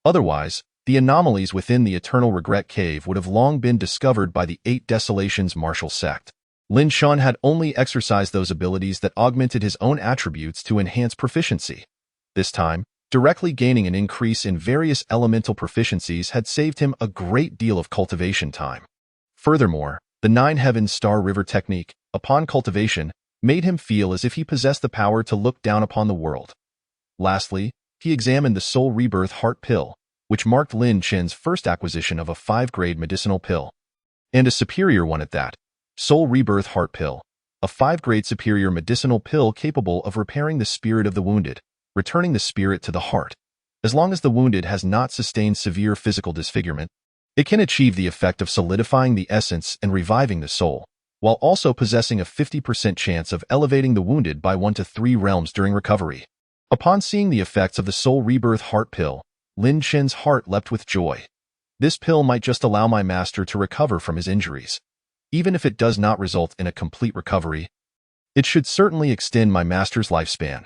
Otherwise, the anomalies within the Eternal Regret Cave would have long been discovered by the 8 Desolations martial sect. Lin Chun had only exercised those abilities that augmented his own attributes to enhance proficiency. This time, directly gaining an increase in various elemental proficiencies had saved him a great deal of cultivation time. Furthermore, the 9 Heavens Star River technique, upon cultivation, made him feel as if he possessed the power to look down upon the world. Lastly, he examined the Soul Rebirth Heart Pill, which marked Lin Chen's first acquisition of a 5-grade medicinal pill. And a superior one at that. Soul Rebirth Heart Pill, a 5-grade superior medicinal pill capable of repairing the spirit of the wounded, returning the spirit to the heart. As long as the wounded has not sustained severe physical disfigurement, it can achieve the effect of solidifying the essence and reviving the soul, while also possessing a 50% chance of elevating the wounded by 1 to 3 realms during recovery. Upon seeing the effects of the Soul Rebirth Heart Pill, Lin Chen's heart leapt with joy. This pill might just allow my master to recover from his injuries. Even if it does not result in a complete recovery, it should certainly extend my master's lifespan.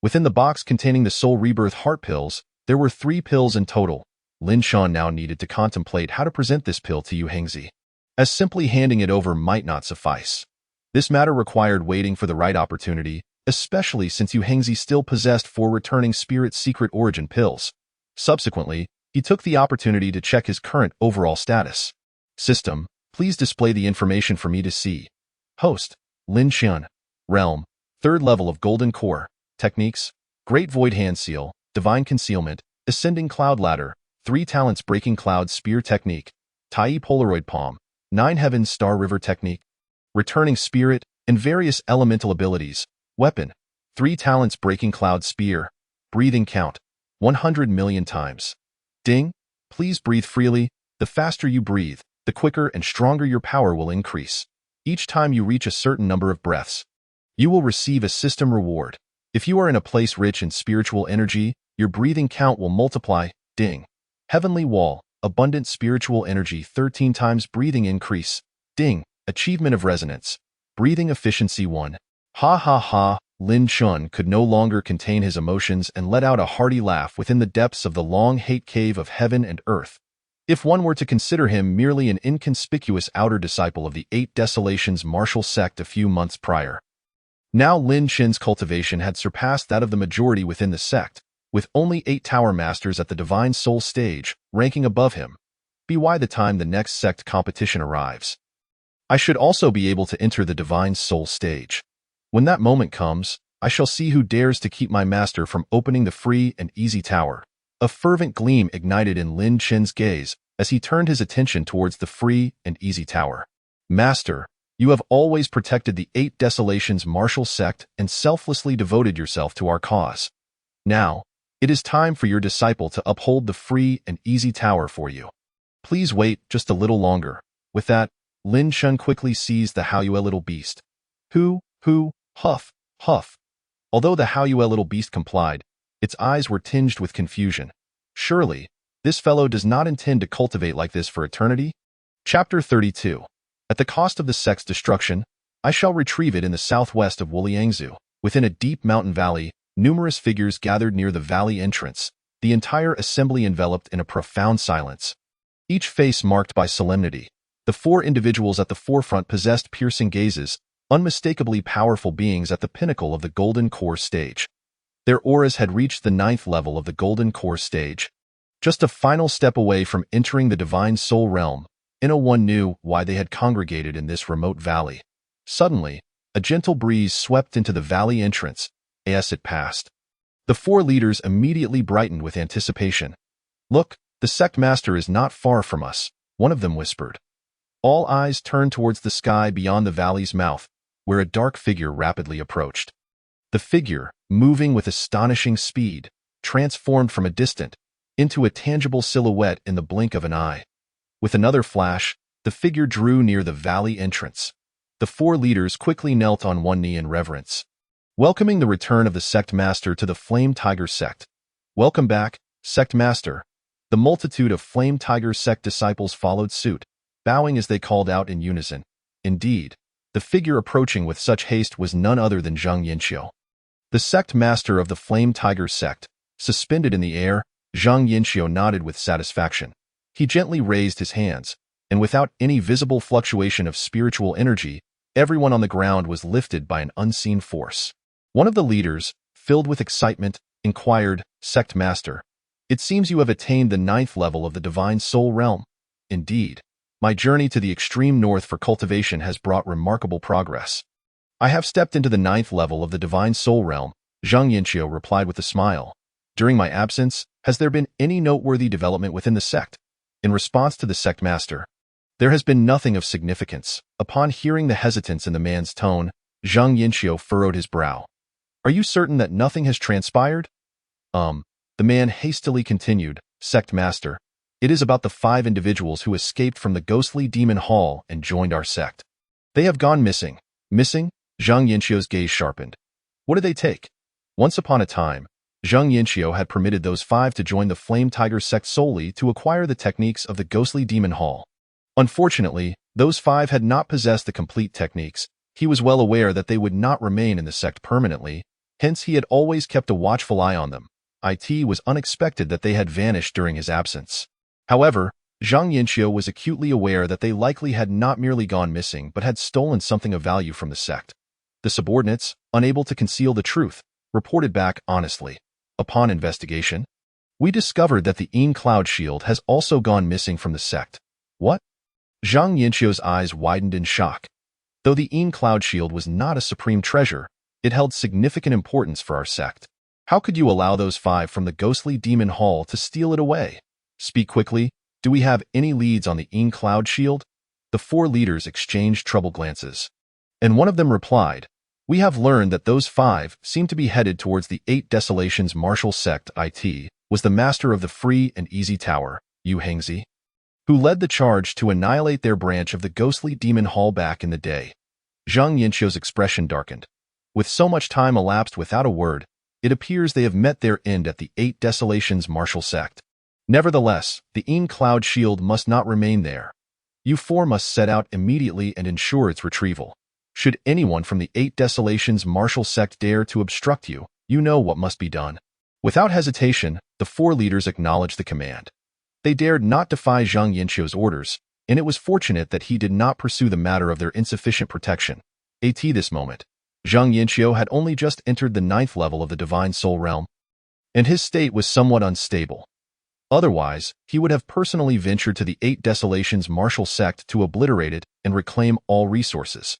Within the box containing the Soul Rebirth Heart Pills, there were 3 pills in total. Lin Chun now needed to contemplate how to present this pill to Yu Hengzi, as simply handing it over might not suffice. This matter required waiting for the right opportunity, especially since Yu Hengzi still possessed 4 returning spirit secret origin pills. Subsequently, he took the opportunity to check his current overall status. System, please display the information for me to see. Host, Lin Chun. Realm, 3rd level of Golden Core. Techniques, Great Void Hand Seal, Divine Concealment, Ascending Cloud Ladder, 3 Talents Breaking Cloud Spear Technique, Tai Polaroid Palm, 9 Heavens Star River Technique, Returning Spirit, and various elemental abilities. Weapon, 3 Talents Breaking Cloud Spear, Breathing Count, 100 million times. Ding, please breathe freely. The faster you breathe, the quicker and stronger your power will increase. Each time you reach a certain number of breaths, you will receive a system reward. If you are in a place rich in spiritual energy, your breathing count will multiply. Ding. Heavenly Wall, abundant spiritual energy 13 times breathing increase. Ding. Achievement of Resonance. Breathing efficiency 1. Ha ha ha. Lin Chun could no longer contain his emotions and let out a hearty laugh within the depths of the long hate cave of heaven and earth. If one were to consider him merely an inconspicuous outer disciple of the 8 Desolations martial sect a few months prior. Now Lin Chen's cultivation had surpassed that of the majority within the sect, with only 8 Tower Masters at the Divine Soul stage, ranking above him. By the time the next sect competition arrives, I should also be able to enter the Divine Soul stage. When that moment comes, I shall see who dares to keep my master from opening the free and easy tower. A fervent gleam ignited in Lin Chen's gaze as he turned his attention towards the free and easy tower. Master, you have always protected the 8 Desolations martial sect and selflessly devoted yourself to our cause. Now, it is time for your disciple to uphold the free and easy tower for you. Please wait just a little longer. With that, Lin Chun quickly seized the Haoyue little beast. Huff, huff. Although the Haoyue little beast complied, its eyes were tinged with confusion. Surely, this fellow does not intend to cultivate like this for eternity? Chapter 32. At the cost of the sect's destruction, I shall retrieve it in the southwest of Wuliangzu. Within a deep mountain valley, numerous figures gathered near the valley entrance, the entire assembly enveloped in a profound silence. Each face marked by solemnity. The 4 individuals at the forefront possessed piercing gazes, unmistakably powerful beings at the pinnacle of the Golden Core stage. Their auras had reached the 9th level of the Golden Core stage. Just a final step away from entering the Divine Soul realm, no one knew why they had congregated in this remote valley. Suddenly, a gentle breeze swept into the valley entrance. As it passed, the 4 leaders immediately brightened with anticipation. Look, the sect master is not far from us, one of them whispered. All eyes turned towards the sky beyond the valley's mouth, where a dark figure rapidly approached. The figure, moving with astonishing speed, transformed from a distant into a tangible silhouette in the blink of an eye. With another flash, the figure drew near the valley entrance. The four leaders quickly knelt on one knee in reverence, welcoming the return of the Sect Master to the Flame Tiger Sect. "Welcome back, Sect Master." The multitude of Flame Tiger Sect disciples followed suit, bowing as they called out in unison. Indeed, the figure approaching with such haste was none other than Zhang Yinxiu, the Sect Master of the Flame Tiger Sect. Suspended in the air, Zhang Yinxiu nodded with satisfaction. He gently raised his hands, and without any visible fluctuation of spiritual energy, everyone on the ground was lifted by an unseen force. One of the leaders, filled with excitement, inquired, "Sect Master, it seems you have attained the 9th level of the Divine Soul Realm." "Indeed, my journey to the extreme north for cultivation has brought remarkable progress. I have stepped into the 9th level of the Divine Soul Realm," Zhang Yinxiu replied with a smile. "During my absence, has there been any noteworthy development within the sect?" In response to the Sect Master, "There has been nothing of significance." Upon hearing the hesitance in the man's tone, Zhang Yinxiu furrowed his brow. "Are you certain that nothing has transpired?" The man hastily continued, "Sect Master, it is about the 5 individuals who escaped from the ghostly demon hall and joined our sect. They have gone missing." "Missing?" Zhang Yinxiu's gaze sharpened. "What did they take?" Once upon a time, Zhang Yinxiu had permitted those 5 to join the Flame Tiger Sect solely to acquire the techniques of the ghostly demon hall. Unfortunately, those 5 had not possessed the complete techniques. He was well aware that they would not remain in the sect permanently, hence he had always kept a watchful eye on them. It was unexpected that they had vanished during his absence. However, Zhang Yinxiu was acutely aware that they likely had not merely gone missing but had stolen something of value from the sect. The subordinates, unable to conceal the truth, reported back honestly. Upon investigation, we discovered that the Yin Cloud Shield has also gone missing from the sect. What? Zhang Yinxiu's eyes widened in shock. Though the Yin Cloud Shield was not a supreme treasure, it held significant importance for our sect. How could you allow those 5 from the ghostly demon hall to steal it away? Speak quickly. Do we have any leads on the Yin Cloud Shield? The 4 leaders exchanged troubled glances, and one of them replied, "We have learned that those 5 seem to be headed towards the 8 Desolations Martial Sect. It was the master of the Free and Easy Tower, Yu Hengzi, who led the charge to annihilate their branch of the ghostly demon hall back in the day." Zhang Yinxiu's expression darkened. With so much time elapsed without a word, it appears they have met their end at the 8 Desolations Martial Sect. Nevertheless, the Yin Cloud Shield must not remain there. You 4 must set out immediately and ensure its retrieval. Should anyone from the 8 Desolations Martial Sect dare to obstruct you, you know what must be done. Without hesitation, the 4 leaders acknowledged the command. They dared not defy Zhang Yinxiu's orders, and it was fortunate that he did not pursue the matter of their insufficient protection. At this moment, Zhang Yinxiu had only just entered the 9th level of the Divine Soul Realm, and his state was somewhat unstable. Otherwise, he would have personally ventured to the 8 Desolations Martial Sect to obliterate it and reclaim all resources.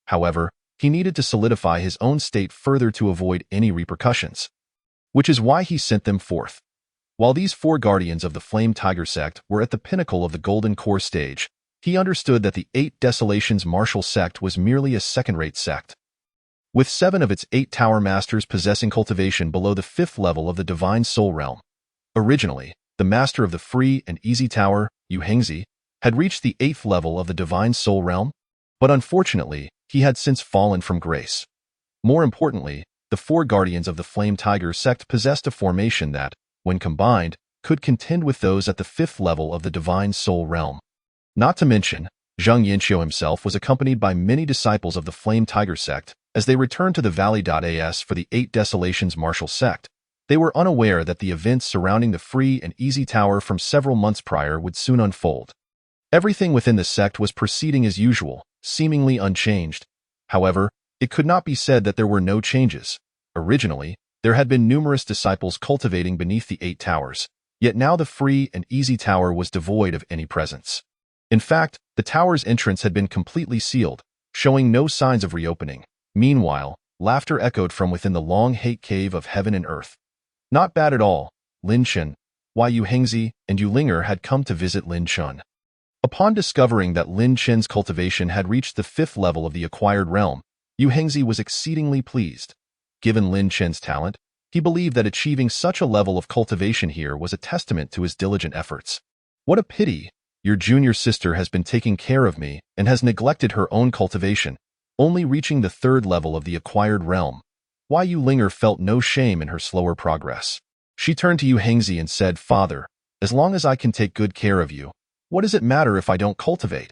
However, he needed to solidify his own state further to avoid any repercussions, which is why he sent them forth. While these 4 guardians of the Flame Tiger Sect were at the pinnacle of the Golden Core stage, he understood that the 8 Desolations Martial Sect was merely a second-rate sect, with 7 of its 8 Tower Masters possessing cultivation below the 5th level of the Divine Soul Realm. Originally, the Master of the Free and Easy Tower, Yu Hengzi, had reached the 8th level of the Divine Soul Realm, but unfortunately, he had since fallen from grace. More importantly, the 4 guardians of the Flame Tiger Sect possessed a formation that, when combined, could contend with those at the 5th level of the Divine Soul Realm. Not to mention, Zhang Yinxiu himself was accompanied by many disciples of the Flame Tiger Sect as they returned to the Valley.as for the 8 Desolations Martial Sect. They were unaware that the events surrounding the Free and Easy Tower from several months prior would soon unfold. Everything within the sect was proceeding as usual, seemingly unchanged. However, it could not be said that there were no changes. Originally, there had been numerous disciples cultivating beneath the 8 towers, yet now the Free and Easy Tower was devoid of any presence. In fact, the tower's entrance had been completely sealed, showing no signs of reopening. Meanwhile, laughter echoed from within the long hate cave of heaven and earth. Not bad at all. Lin Chen, Yu Hengzi, and Yu Ling'er had come to visit Lin Chen. Upon discovering that Lin Chen's cultivation had reached the 5th level of the acquired realm, Yu Hengzi was exceedingly pleased. Given Lin Chen's talent, he believed that achieving such a level of cultivation here was a testament to his diligent efforts. What a pity! Your junior sister has been taking care of me and has neglected her own cultivation, only reaching the 3rd level of the acquired realm. Ling'er felt no shame in her slower progress. She turned to Yu Hengzi and said, "Father, as long as I can take good care of you, what does it matter if I don't cultivate?"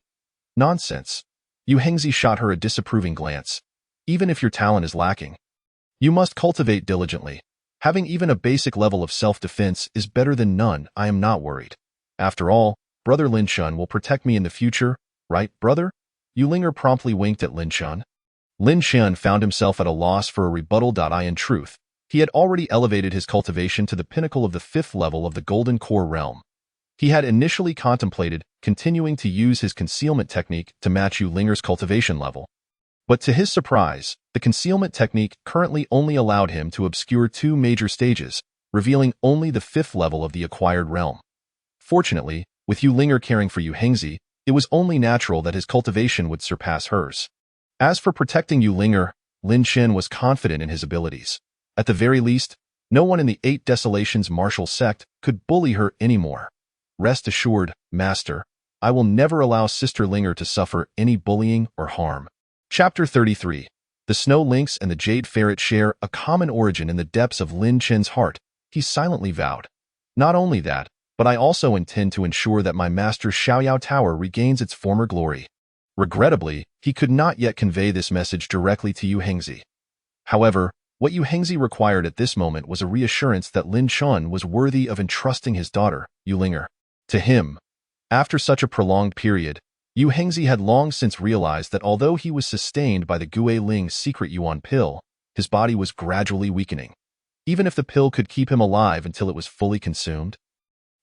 "Nonsense." Yu Hengzi shot her a disapproving glance. "Even if your talent is lacking, you must cultivate diligently. Having even a basic level of self-defense is better than none. I am not worried. After all, Brother Lin Chun will protect me in the future, right, brother?" Yu Ling'er promptly winked at Lin Chun. Lin Chun found himself at a loss for a rebuttal. In truth, he had already elevated his cultivation to the pinnacle of the 5th level of the Golden Core realm. He had initially contemplated continuing to use his concealment technique to match Yu Ling'er's cultivation level. But to his surprise, the concealment technique currently only allowed him to obscure 2 major stages, revealing only the 5th level of the acquired realm. Fortunately, with Yu Ling'er caring for Yu Hengzi, it was only natural that his cultivation would surpass hers. As for protecting Yu Ling'er, Lin Chen was confident in his abilities. At the very least, no one in the 8 Desolations martial sect could bully her anymore. "Rest assured, Master, I will never allow Sister Ling'er to suffer any bullying or harm." Chapter 33. The Snow Lynx and the Jade Ferret share a common origin in the depths of Lin Chen's heart. He silently vowed, "Not only that, but I also intend to ensure that my master's Xiaoyao Tower regains its former glory." Regrettably, he could not yet convey this message directly to Yu Hengzi. However, what Yu Hengzi required at this moment was a reassurance that Lin Chun was worthy of entrusting his daughter, Yu Ling'er, to him. After such a prolonged period, Yu Hengzi had long since realized that although he was sustained by the Gui Ling's secret Yuan pill, his body was gradually weakening. Even if the pill could keep him alive until it was fully consumed,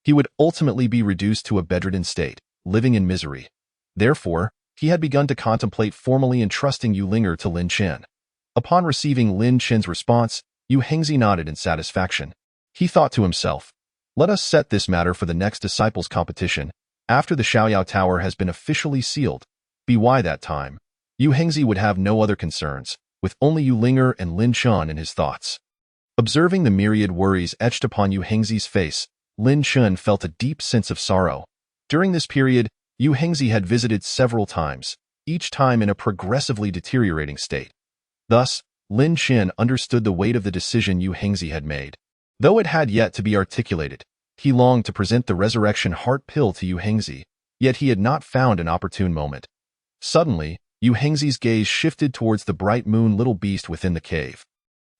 he would ultimately be reduced to a bedridden state, living in misery. Therefore, he had begun to contemplate formally entrusting Yu Ling'er to Lin Chen. Upon receiving Lin Chen's response, Yu Hengzi nodded in satisfaction. He thought to himself, "Let us set this matter for the next disciples competition, after the Xiaoyao Tower has been officially sealed. By that time, Yu Hengzi would have no other concerns, with only Yu Ling'er and Lin Chun in his thoughts." Observing the myriad worries etched upon Yu Hengzi's face, Lin Chun felt a deep sense of sorrow. During this period, Yu Hengzi had visited several times, each time in a progressively deteriorating state. Thus, Lin Chen understood the weight of the decision Yu Hengzi had made. Though it had yet to be articulated, he longed to present the resurrection heart pill to Yu Hengzi, yet he had not found an opportune moment. Suddenly, Yu Hengzi's gaze shifted towards the bright moon little beast within the cave.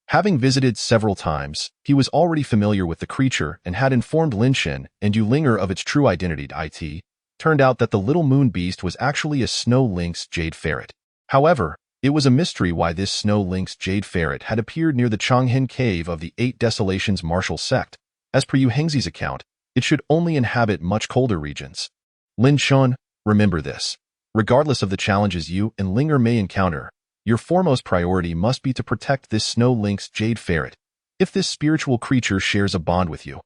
Having visited several times, he was already familiar with the creature and had informed Lin Chen and Yu Ling'er of its true identity. It turned out that the little moon beast was actually a snow lynx jade ferret. However, it was a mystery why this snow lynx jade ferret had appeared near the Changhen cave of the 8 Desolations martial sect. As per Yu Hengzi's account, it should only inhabit much colder regions. Lin Chun, remember this. Regardless of the challenges you and Ling'er may encounter, your foremost priority must be to protect this snow lynx jade ferret. If this spiritual creature shares a bond with you,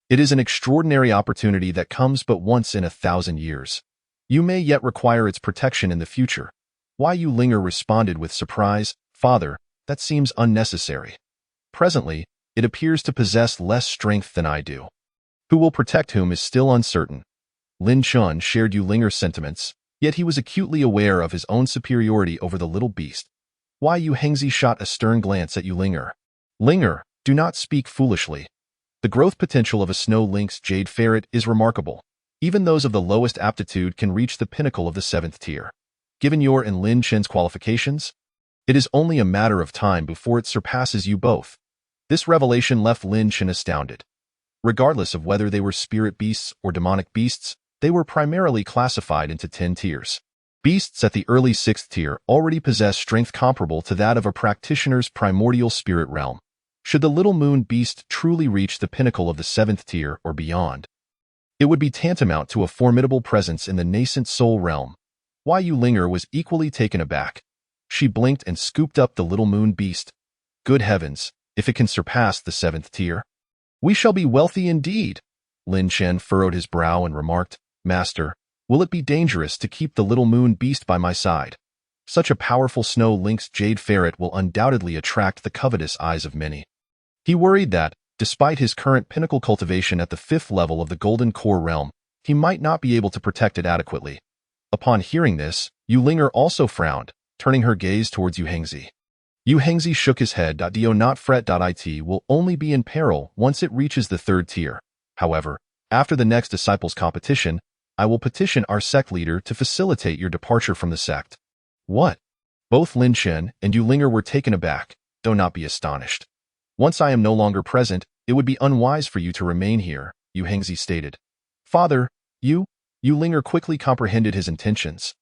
it is an extraordinary opportunity that comes but once in 1,000 years. You may yet require its protection in the future. Yu Ling'er responded with surprise, "Father, that seems unnecessary. Presently, it appears to possess less strength than I do. Who will protect whom is still uncertain." Lin Chun shared Yu Ling'er's sentiments, yet he was acutely aware of his own superiority over the little beast. Yu Hengzi shot a stern glance at Yu Ling'er. "Ling'er, do not speak foolishly. The growth potential of a snow lynx jade ferret is remarkable. Even those of the lowest aptitude can reach the pinnacle of the 7th tier. Given your and Lin Chen's qualifications, it is only a matter of time before it surpasses you both." This revelation left Lin Chen astounded. Regardless of whether they were spirit beasts or demonic beasts, they were primarily classified into 10 tiers. Beasts at the early 6th tier already possess strength comparable to that of a practitioner's primordial spirit realm. Should the little moon beast truly reach the pinnacle of the 7th tier or beyond, it would be tantamount to a formidable presence in the nascent soul realm. Yu Ling'er was equally taken aback. She blinked and scooped up the little moon beast. "Good heavens, if it can surpass the 7th tier, we shall be wealthy indeed." Lin Chen furrowed his brow and remarked, "Master, will it be dangerous to keep the little moon beast by my side?" Such a powerful snow lynx jade ferret will undoubtedly attract the covetous eyes of many. He worried that, despite his current pinnacle cultivation at the 5th level of the Golden Core realm, he might not be able to protect it adequately. Upon hearing this, Ling'er also frowned, turning her gaze towards Hengzi. Hengzi shook his head. Do not fret. It will only be in peril once it reaches the 3rd tier. However, after the next disciples competition, I will petition our sect leader to facilitate your departure from the sect. What? Both Lin Chen and Ling'er were taken aback. Do not be astonished. Once I am no longer present, it would be unwise for you to remain here, Hengzi stated. Father, Ling'er quickly comprehended his intentions.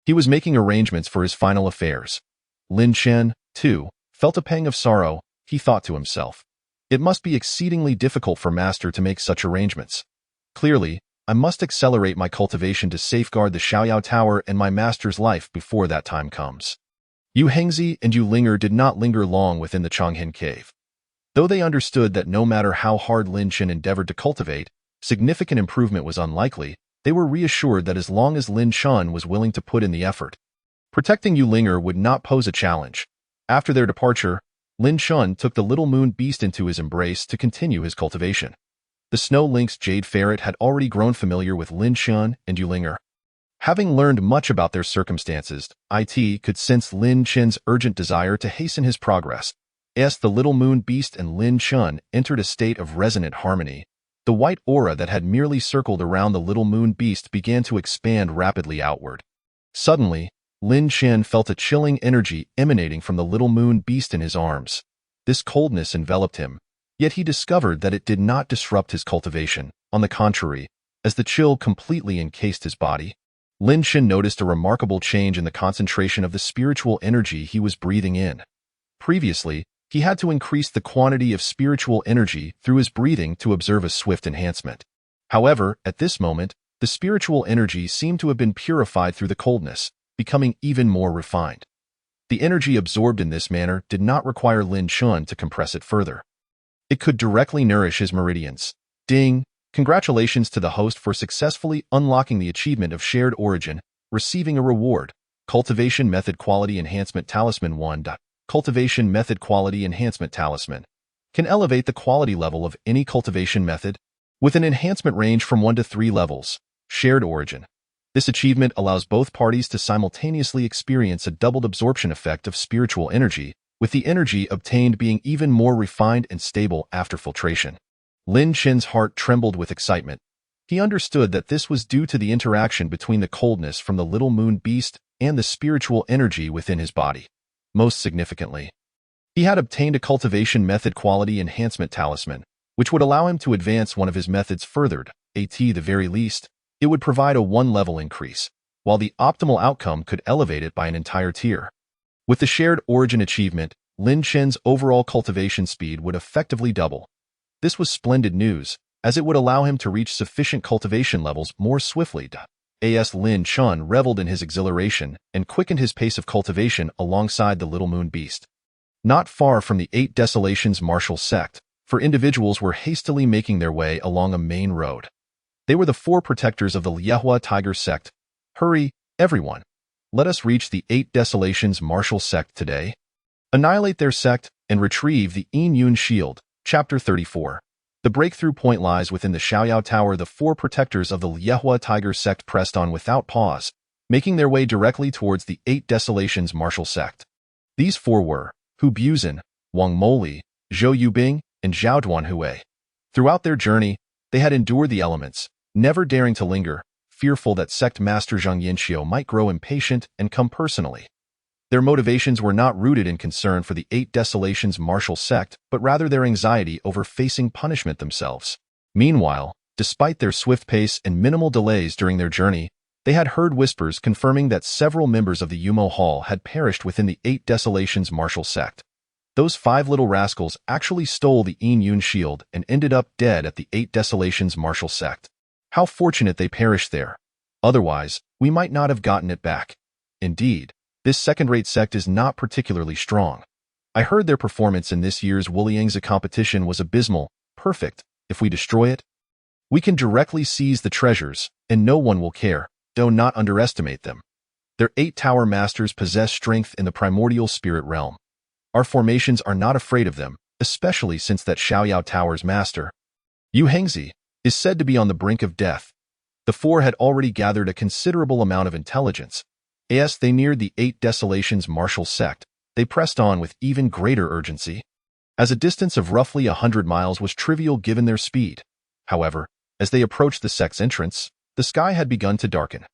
He was making arrangements for his final affairs. Lin Chen, too, felt a pang of sorrow. He thought to himself. It must be exceedingly difficult for Master to make such arrangements. Clearly, I must accelerate my cultivation to safeguard the Xiaoyao Tower and my Master's life before that time comes. Hengzi and Ling'er did not linger long within the Changhen cave. Though they understood that no matter how hard Lin Chen endeavored to cultivate, significant improvement was unlikely, they were reassured that as long as Lin Chen was willing to put in the effort, protecting Ling'er would not pose a challenge. After their departure, Lin Chen took the little moon beast into his embrace to continue his cultivation. The snow lynx jade ferret had already grown familiar with Lin Chen and Ling'er. Having learned much about their circumstances, it could sense Lin Chen's urgent desire to hasten his progress. As the little moon beast and Lin Chen entered a state of resonant harmony, the white aura that had merely circled around the little moon beast began to expand rapidly outward. Suddenly, Lin Chen felt a chilling energy emanating from the little moon beast in his arms. This coldness enveloped him, yet he discovered that it did not disrupt his cultivation. On the contrary, as the chill completely encased his body, Lin Chen noticed a remarkable change in the concentration of the spiritual energy he was breathing in. Previously, he had to increase the quantity of spiritual energy through his breathing to observe a swift enhancement. However, at this moment, the spiritual energy seemed to have been purified through the coldness, becoming even more refined. The energy absorbed in this manner did not require Lin Chen to compress it further. It could directly nourish his meridians. Ding! Congratulations to the host for successfully unlocking the achievement of shared origin, receiving a reward. Cultivation Method Quality Enhancement Talisman 1. Cultivation Method Quality Enhancement Talisman can elevate the quality level of any cultivation method with an enhancement range from 1 to 3 levels. Shared origin. This achievement allows both parties to simultaneously experience a doubled absorption effect of spiritual energy, with the energy obtained being even more refined and stable after filtration. Lin Chen's heart trembled with excitement. He understood that this was due to the interaction between the coldness from the little moon beast and the spiritual energy within his body. Most significantly, he had obtained a cultivation method quality enhancement talisman, which would allow him to advance one of his methods furthered. At the very least, it would provide a 1-level increase, while the optimal outcome could elevate it by an entire tier. With the shared origin achievement, Lin Chen's overall cultivation speed would effectively double. This was splendid news, as it would allow him to reach sufficient cultivation levels more swiftly. As Lin Chen reveled in his exhilaration and quickened his pace of cultivation alongside the little moon beast. Not far from the 8 Desolations martial sect, 4 individuals were hastily making their way along a main road. They were the 4 protectors of the Lihua Tiger sect. Hurry, everyone. Let us reach the 8 Desolations martial sect today. Annihilate their sect and retrieve the Yin Yun shield. Chapter 34. The breakthrough point lies within the Xiaoyao Tower. The 4 protectors of the Lihua Tiger sect pressed on without pause, making their way directly towards the 8 Desolations martial sect. These 4 were Hu Buzhen, Wang Moli, Zhou Yubing, and Zhao Duanhui. Throughout their journey, they had endured the elements, never daring to linger, fearful that sect master Zhang Yanxiu might grow impatient and come personally. Their motivations were not rooted in concern for the 8 Desolations martial sect, but rather their anxiety over facing punishment themselves. Meanwhile, despite their swift pace and minimal delays during their journey, they had heard whispers confirming that several members of the Yumo Hall had perished within the 8 Desolations martial sect. Those 5 little rascals actually stole the Yin Yun shield and ended up dead at the 8 Desolations martial sect. How fortunate they perished there. Otherwise, we might not have gotten it back. Indeed, this second-rate sect is not particularly strong. I heard their performance in this year's Wuliangzi competition was abysmal, perfect. If we destroy it, we can directly seize the treasures, and no one will care. Do not underestimate them. Their 8 tower masters possess strength in the primordial spirit realm. Our formations are not afraid of them, especially since that Xiaoyao Tower's master, Yu Hengzi, is said to be on the brink of death. The 4 had already gathered a considerable amount of intelligence. As they neared the 8 Desolations martial sect, they pressed on with even greater urgency. As a distance of roughly 100 miles was trivial given their speed. However, as they approached the sect's entrance, the sky had begun to darken.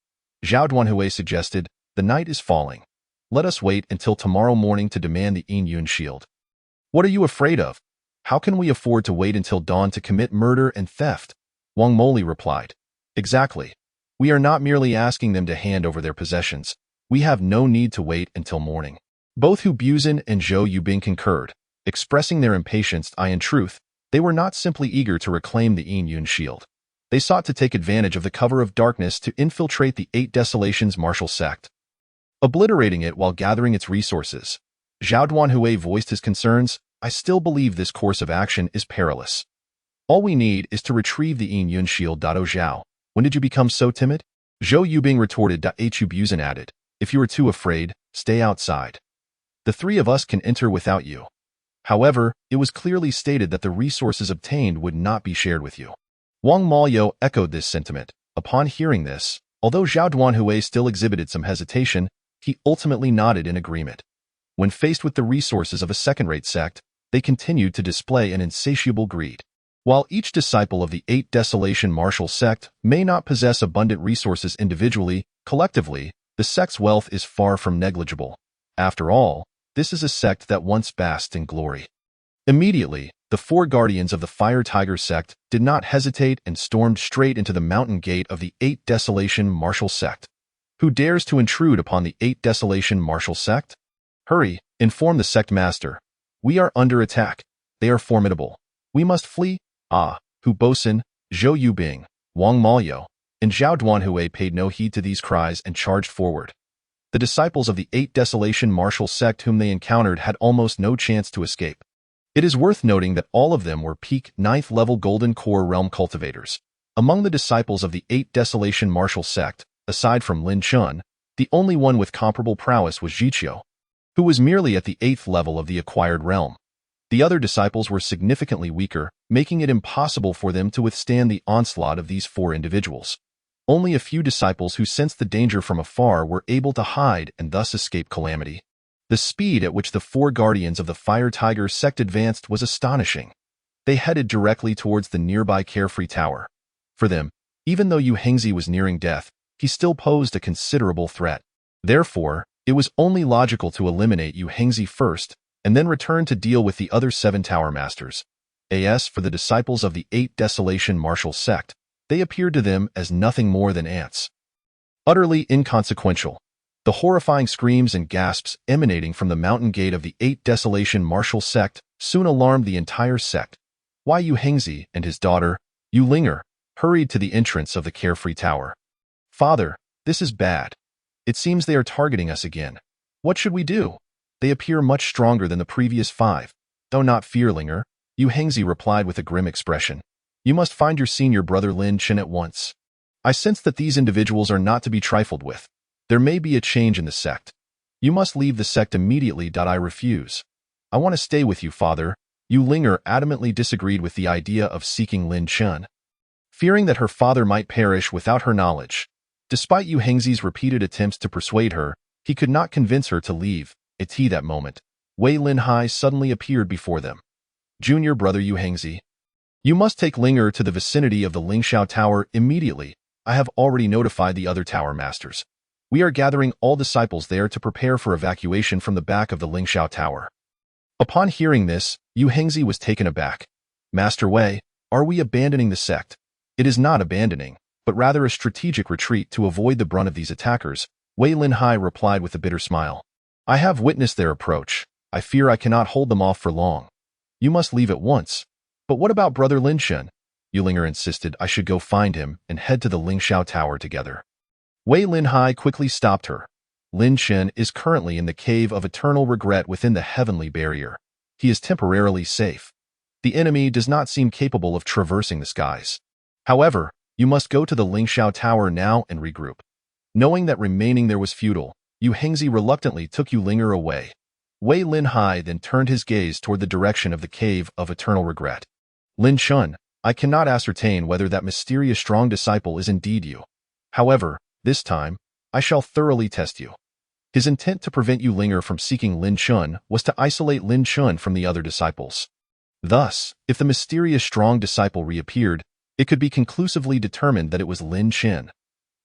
Zhao Duanhui suggested, "The night is falling. Let us wait until tomorrow morning to demand the Yun shield." "What are you afraid of? How can we afford to wait until dawn to commit murder and theft?" Wang Moli replied. "Exactly. We are not merely asking them to hand over their possessions. We have no need to wait until morning." Both Hu Buzhen and Zhou Yubing concurred, expressing their impatience. In truth, they were not simply eager to reclaim the Yun shield. They sought to take advantage of the cover of darkness to infiltrate the 8 Desolations martial sect, obliterating it while gathering its resources. Zhao Duanhui voiced his concerns. "I still believe this course of action is perilous. All we need is to retrieve the Yun shield." Oh Zhao, when did you become so timid? Zhou Yubing retorted. Hu Buzhen added, "If you are too afraid, stay outside. The 3 of us can enter without you." However, it was clearly stated that the resources obtained would not be shared with you. Wang Maoyou echoed this sentiment. Upon hearing this, although Zhao Duanhui still exhibited some hesitation, he ultimately nodded in agreement. When faced with the resources of a second-rate sect, they continued to display an insatiable greed. While each disciple of the 8 Desolation martial sect may not possess abundant resources individually, collectively, the sect's wealth is far from negligible. After all, this is a sect that once basked in glory. Immediately, the 4 guardians of the Fire Tiger sect did not hesitate and stormed straight into the mountain gate of the 8 Desolation martial sect. Who dares to intrude upon the 8 Desolation martial sect? Hurry, inform the sect master. We are under attack. They are formidable. We must flee. Hu Buzhen, Zhou Yubing, Wang Maoyou, and Zhao Duanhui paid no heed to these cries and charged forward. The disciples of the 8 Desolation martial sect whom they encountered had almost no chance to escape. It is worth noting that all of them were peak 9th level Golden Core realm cultivators. Among the disciples of the 8 Desolation martial sect, aside from Lin Chun, the only one with comparable prowess was Jiqiu, who was merely at the 8th level of the acquired realm. The other disciples were significantly weaker, making it impossible for them to withstand the onslaught of these 4 individuals. Only a few disciples who sensed the danger from afar were able to hide and thus escape calamity. The speed at which the 4 guardians of the Fire Tiger sect advanced was astonishing. They headed directly towards the nearby Carefree Tower. For them, even though Yu Hengzi was nearing death, he still posed a considerable threat. Therefore, it was only logical to eliminate Yu Hengzi first, and then return to deal with the other 7 Tower Masters. As for the disciples of the 8 Desolation martial sect, they appeared to them as nothing more than ants. Utterly inconsequential. The horrifying screams and gasps emanating from the mountain gate of the 8 Desolation martial sect soon alarmed the entire sect. Yu Hengzi and his daughter, Ling'er, hurried to the entrance of the Carefree Tower. "Father, this is bad. It seems they are targeting us again. What should we do? They appear much stronger than the previous 5. "Do not fear, Ling'er," Yu Hengzi replied with a grim expression. "You must find your senior brother Lin Chen at once. I sense that these individuals are not to be trifled with. There may be a change in the sect. You must leave the sect immediately. I refuse. I want to stay with you, father." Ling'er adamantly disagreed with the idea of seeking Lin Chen, fearing that her father might perish without her knowledge. Despite Yu Hengzi's repeated attempts to persuade her, he could not convince her to leave. At that moment, Wei Linhai suddenly appeared before them. "Junior brother Yu Hengzi, you must take Ling'er to the vicinity of the Lingxiao Tower immediately. I have already notified the other tower masters. We are gathering all disciples there to prepare for evacuation from the back of the Lingxiao Tower." Upon hearing this, Yu Hengzi was taken aback. "Master Wei, are we abandoning the sect?" "It is not abandoning, but rather a strategic retreat to avoid the brunt of these attackers," Wei Linhai replied with a bitter smile. "I have witnessed their approach. I fear I cannot hold them off for long. You must leave at once." "But what about brother Lin Chen?" Ling'er insisted. "I should go find him and head to the Lingxiao Tower together." Wei Linhai quickly stopped her. "Lin Chen is currently in the Cave of Eternal Regret within the Heavenly Barrier. He is temporarily safe. The enemy does not seem capable of traversing the skies. However, you must go to the Lingxiao Tower now and regroup." Knowing that remaining there was futile, Yu Hengzi reluctantly took Ling'er away. Wei Linhai then turned his gaze toward the direction of the Cave of Eternal Regret. Lin Chun, I cannot ascertain whether that mysterious strong disciple is indeed you. However, this time, I shall thoroughly test you. His intent to prevent Ling'er from seeking Lin Chun was to isolate Lin Chun from the other disciples. Thus, if the mysterious strong disciple reappeared, it could be conclusively determined that it was Lin Chin.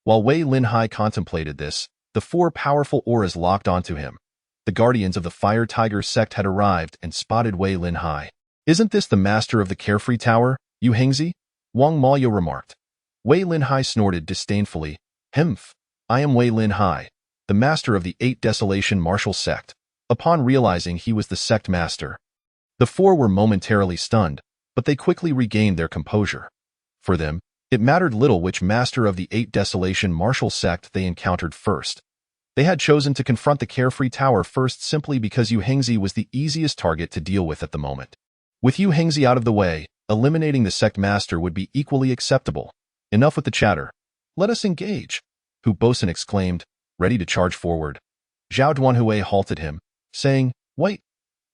While Wei Linhai contemplated this, the four powerful auras locked onto him. The guardians of the Fire Tiger Sect had arrived and spotted Wei Linhai. Isn't this the master of the Carefree Tower, Yu Hengzi? Wang Maoyo remarked. Wei Linhai snorted disdainfully. Hmph, I am Wei Linhai, the master of the 8 Desolation Martial Sect. Upon realizing he was the sect master, the four were momentarily stunned, but they quickly regained their composure. For them, it mattered little which master of the 8 Desolation Martial Sect they encountered first. They had chosen to confront the Carefree Tower first simply because Yu Hengzi was the easiest target to deal with at the moment. With Yu Hengzi out of the way, eliminating the sect master would be equally acceptable. Enough with the chatter. Let us engage, Hu Bosun exclaimed, ready to charge forward. Zhao Duanhui halted him, saying, Wait,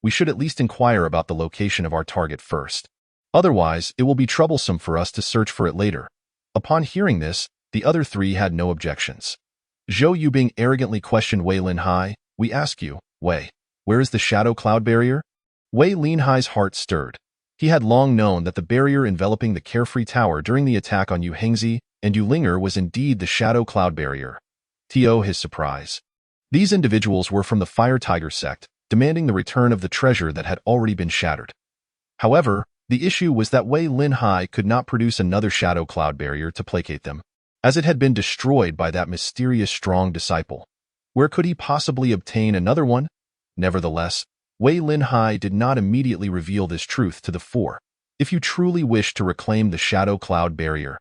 we should at least inquire about the location of our target first. Otherwise, it will be troublesome for us to search for it later. Upon hearing this, the other three had no objections. Zhou Yubing arrogantly questioned Wei Linhai. We ask you, Wei, where is the shadow cloud barrier? Wei Linhai's heart stirred. He had long known that the barrier enveloping the Carefree Tower during the attack on Yu Hengzi and Ling'er was indeed the shadow cloud barrier. To his surprise, these individuals were from the Fire Tiger Sect, demanding the return of the treasure that had already been shattered. However, the issue was that Wei Linhai could not produce another shadow cloud barrier to placate them, as it had been destroyed by that mysterious strong disciple. Where could he possibly obtain another one? Nevertheless, Wei Linhai did not immediately reveal this truth to the four. If you truly wish to reclaim the shadow cloud barrier,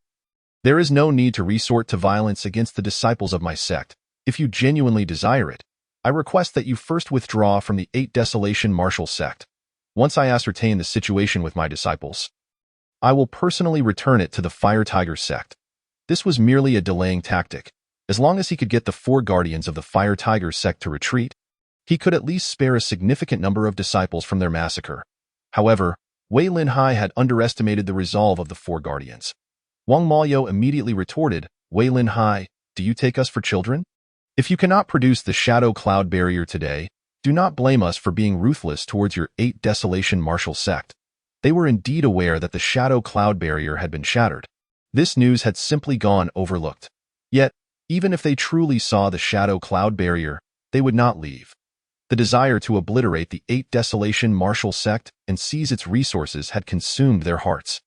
there is no need to resort to violence against the disciples of my sect. If you genuinely desire it, I request that you first withdraw from the 8 Desolation Martial Sect. Once I ascertain the situation with my disciples, I will personally return it to the Fire Tiger Sect. This was merely a delaying tactic. As long as he could get the 4 guardians of the Fire Tiger Sect to retreat, he could at least spare a significant number of disciples from their massacre. However, Wei Linhai had underestimated the resolve of the 4 guardians. Wang Maoyo immediately retorted, Wei Linhai, do you take us for children? If you cannot produce the shadow cloud barrier today, do not blame us for being ruthless towards your 8 Desolation Martial Sect. They were indeed aware that the shadow cloud barrier had been shattered. This news had simply gone overlooked. Yet, even if they truly saw the shadow cloud barrier, they would not leave. The desire to obliterate the 8 Desolation Martial Sect and seize its resources had consumed their hearts.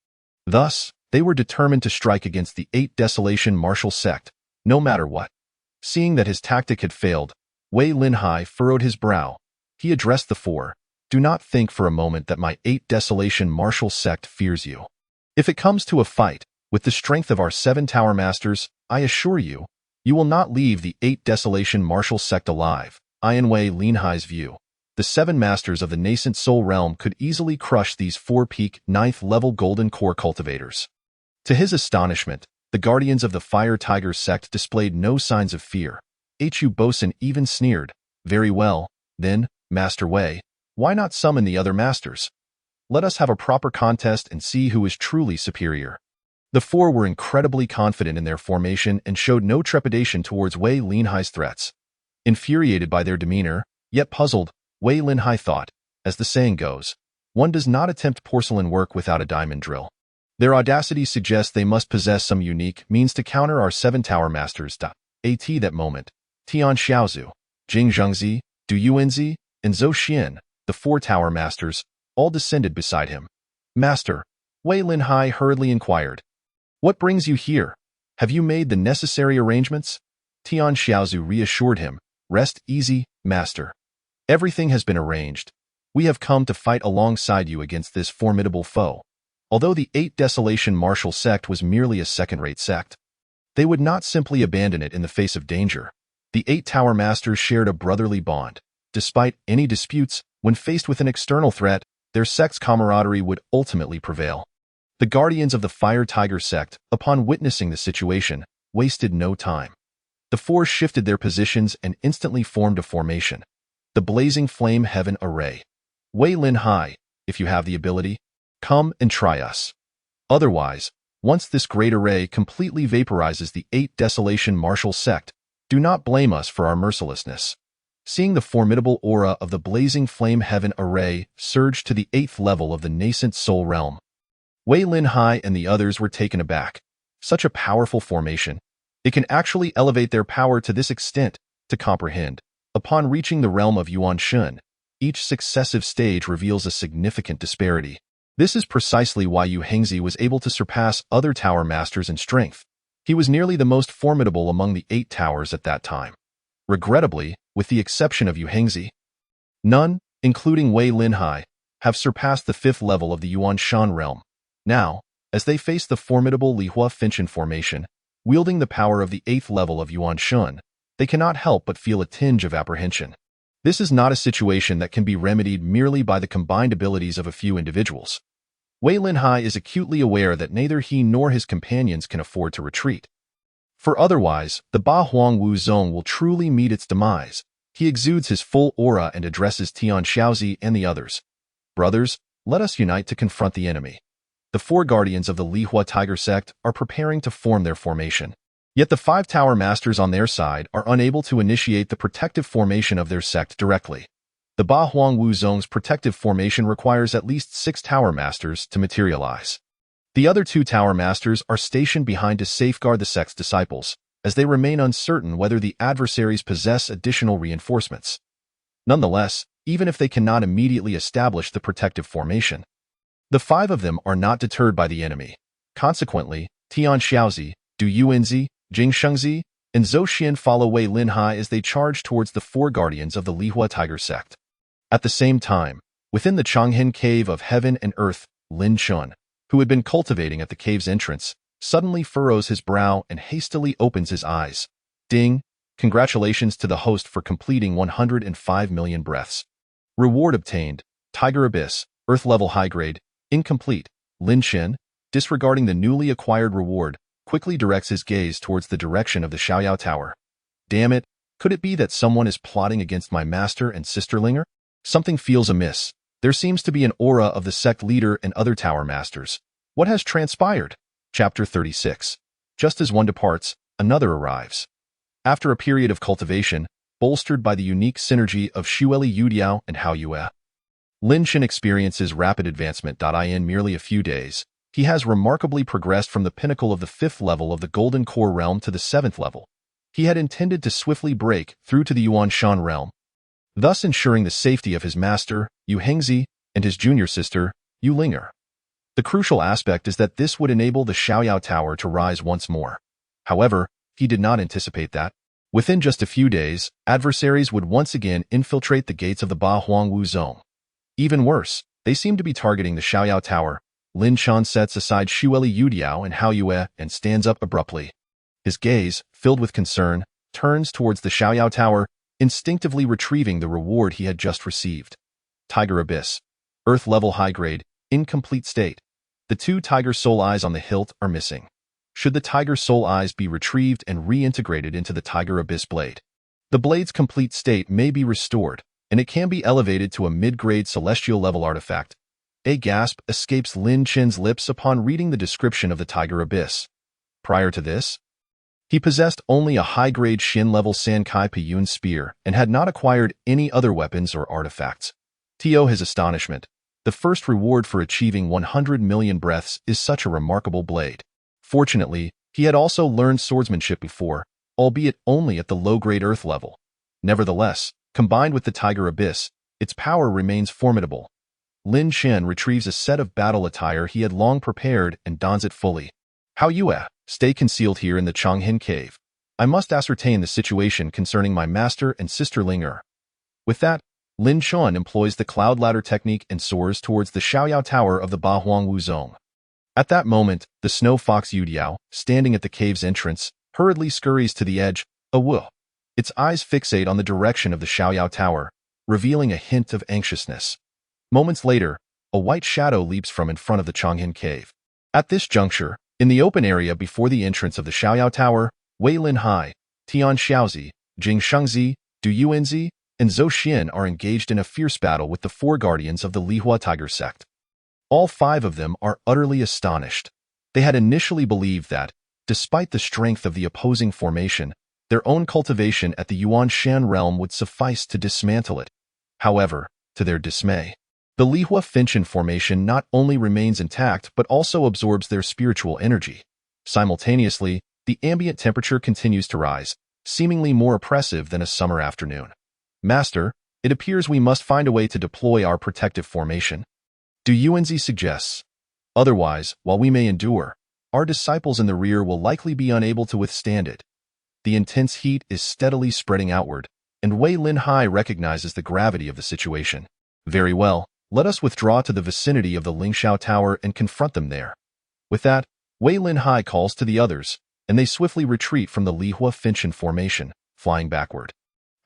Thus, they were determined to strike against the 8 Desolation Martial Sect, no matter what. Seeing that his tactic had failed, Wei Linhai furrowed his brow. He addressed the four. Do not think for a moment that my 8 Desolation Martial Sect fears you. If it comes to a fight, with the strength of our 7 Tower Masters, I assure you, you will not leave the 8 Desolation Martial Sect alive. In Wei Linhai's view, the 7 Masters of the nascent Soul Realm could easily crush these 4-peak, 9th-level Golden Core cultivators. To his astonishment, the guardians of the Fire Tiger Sect displayed no signs of fear. Hu Bosun even sneered. Very well, then, Master Wei, why not summon the other masters? Let us have a proper contest and see who is truly superior. The four were incredibly confident in their formation and showed no trepidation towards Wei Linhai's threats. Infuriated by their demeanor, yet puzzled, Wei Linhai thought, as the saying goes, one does not attempt porcelain work without a diamond drill. Their audacity suggests they must possess some unique means to counter our 7 Tower Masters. At that moment, Tian Xiaozu, Jing Zhengzi, Du Yuanzi, and Zhou Xian, the 4 Tower Masters, all descended beside him. Master, Wei Linhai hurriedly inquired. What brings you here? Have you made the necessary arrangements? Tian Xiaozu reassured him. Rest easy, Master. Everything has been arranged. We have come to fight alongside you against this formidable foe. Although the 8 Desolation Martial Sect was merely a second-rate sect, they would not simply abandon it in the face of danger. The 8 Tower Masters shared a brotherly bond. Despite any disputes, when faced with an external threat, their sect's camaraderie would ultimately prevail. The guardians of the Fire Tiger Sect, upon witnessing the situation, wasted no time. The four shifted their positions and instantly formed a formation. The Blazing Flame Heaven Array. Wei Lin Hai, if you have the ability, come and try us. Otherwise, once this great array completely vaporizes the 8 Desolation Martial Sect, do not blame us for our mercilessness. Seeing the formidable aura of the Blazing Flame Heaven Array surge to the 8th level of the nascent Soul Realm, Wei Lin Hai and the others were taken aback. Such a powerful formation. It can actually elevate their power to this extent to comprehend. Upon reaching the realm of Yuan Shun, each successive stage reveals a significant disparity. This is precisely why Yu Hengzi was able to surpass other tower masters in strength. He was nearly the most formidable among the 8 towers at that time. Regrettably, with the exception of Yu Hengzi, none, including Wei Lin Hai, have surpassed the 5th level of the Yuan Shan realm. Now, as they face the formidable Lihua Finchen formation, wielding the power of the 8th level of Yuan Shun, they cannot help but feel a tinge of apprehension. This is not a situation that can be remedied merely by the combined abilities of a few individuals. Wei Lin Hai is acutely aware that neither he nor his companions can afford to retreat. For otherwise, the Ba Huang Wu Zong will truly meet its demise. He exudes his full aura and addresses Tian Xiaozi and the others. Brothers, let us unite to confront the enemy. The 4 guardians of the Lihua Tiger Sect are preparing to form their formation. Yet the 5 tower masters on their side are unable to initiate the protective formation of their sect directly. The Ba Huang Wu Zong's protective formation requires at least 6 tower masters to materialize. The other 2 tower masters are stationed behind to safeguard the sect's disciples, as they remain uncertain whether the adversaries possess additional reinforcements. Nonetheless, even if they cannot immediately establish the protective formation, the 5 of them are not deterred by the enemy. Consequently, Tian Xiaozi, Du Yuanzi, Jing Shengzi, and Zhou Xian follow Wei Lin Hai as they charge towards the 4 guardians of the Lihua Tiger Sect. At the same time, within the Changhen Cave of Heaven and Earth, Lin Chun, who had been cultivating at the cave's entrance, suddenly furrows his brow and hastily opens his eyes. Ding! Congratulations to the host for completing 105 million breaths. Reward obtained, Tiger Abyss, Earth level high grade, incomplete. Lin Chen, disregarding the newly acquired reward, quickly directs his gaze towards the direction of the Xiaoyao Tower. Damn it, could it be that someone is plotting against my master and sister Ling'er? Something feels amiss. There seems to be an aura of the sect leader and other tower masters. What has transpired? Chapter 36. Just as one departs, another arrives. After a period of cultivation, bolstered by the unique synergy of Xueli Yudiao and Hao Yue, Lin Chen experiences rapid advancement. In merely a few days, he has remarkably progressed from the pinnacle of the 5th level of the Golden Core realm to the 7th level. He had intended to swiftly break through to the Yuan Shan realm, thus ensuring the safety of his master, Yu Hengzi, and his junior sister, Yu Ling'er. The crucial aspect is that this would enable the Xiaoyao Tower to rise once more. However, he did not anticipate that. Within just a few days, adversaries would once again infiltrate the gates of the Ba Huang Wu Zong. Even worse, they seem to be targeting the Xiaoyao Tower. Lin Chan sets aside Xueli Yudiao and Hao Yue and stands up abruptly. His gaze, filled with concern, turns towards the Xiaoyao Tower, instinctively retrieving the reward he had just received. Tiger Abyss. Earth level high grade, incomplete state. The 2 Tiger Soul Eyes on the hilt are missing. Should the Tiger Soul Eyes be retrieved and reintegrated into the Tiger Abyss blade, the blade's complete state may be restored, and it can be elevated to a mid-grade celestial level artifact. A gasp escapes Lin Chen's lips upon reading the description of the Tiger Abyss. Prior to this, he possessed only a high-grade Shin-level Sankai Piyun spear and had not acquired any other weapons or artifacts. To his astonishment, the first reward for achieving 100 million breaths is such a remarkable blade. Fortunately, he had also learned swordsmanship before, albeit only at the low-grade Earth level. Nevertheless, combined with the Tiger Abyss, its power remains formidable. Lin Chen retrieves a set of battle attire he had long prepared and dons it fully. Hao Yue, stay concealed here in the Changhen Cave. I must ascertain the situation concerning my master and sister Ling'er. With that, Lin Chuan employs the cloud ladder technique and soars towards the Xiaoyao Tower of the Ba Huang Wu Zong. At that moment, the snow fox Yudiao, standing at the cave's entrance, hurriedly scurries to the edge, its eyes fixate on the direction of the Xiaoyao Tower, revealing a hint of anxiousness. Moments later, a white shadow leaps from in front of the Changhen Cave. At this juncture, in the open area before the entrance of the Xiaoyao Tower, Wei Lin Hai, Tian Xiaozi, Jing Shengzi, Du Yuanzi, and Zhou Xian are engaged in a fierce battle with the four guardians of the Lihua Tiger Sect. All five of them are utterly astonished. They had initially believed that, despite the strength of the opposing formation, their own cultivation at the Yuanshan realm would suffice to dismantle it. However, to their dismay, the Lihua Finchen formation not only remains intact but also absorbs their spiritual energy. Simultaneously, the ambient temperature continues to rise, seemingly more oppressive than a summer afternoon. Master, it appears we must find a way to deploy our protective formation. Du Yuanzi suggests. Otherwise, while we may endure, our disciples in the rear will likely be unable to withstand it. The intense heat is steadily spreading outward, and Wei Linhai recognizes the gravity of the situation. Very well, let us withdraw to the vicinity of the Lingxiao Tower and confront them there. With that, Wei Linhai calls to the others, and they swiftly retreat from the Lihua Finchen formation, flying backward.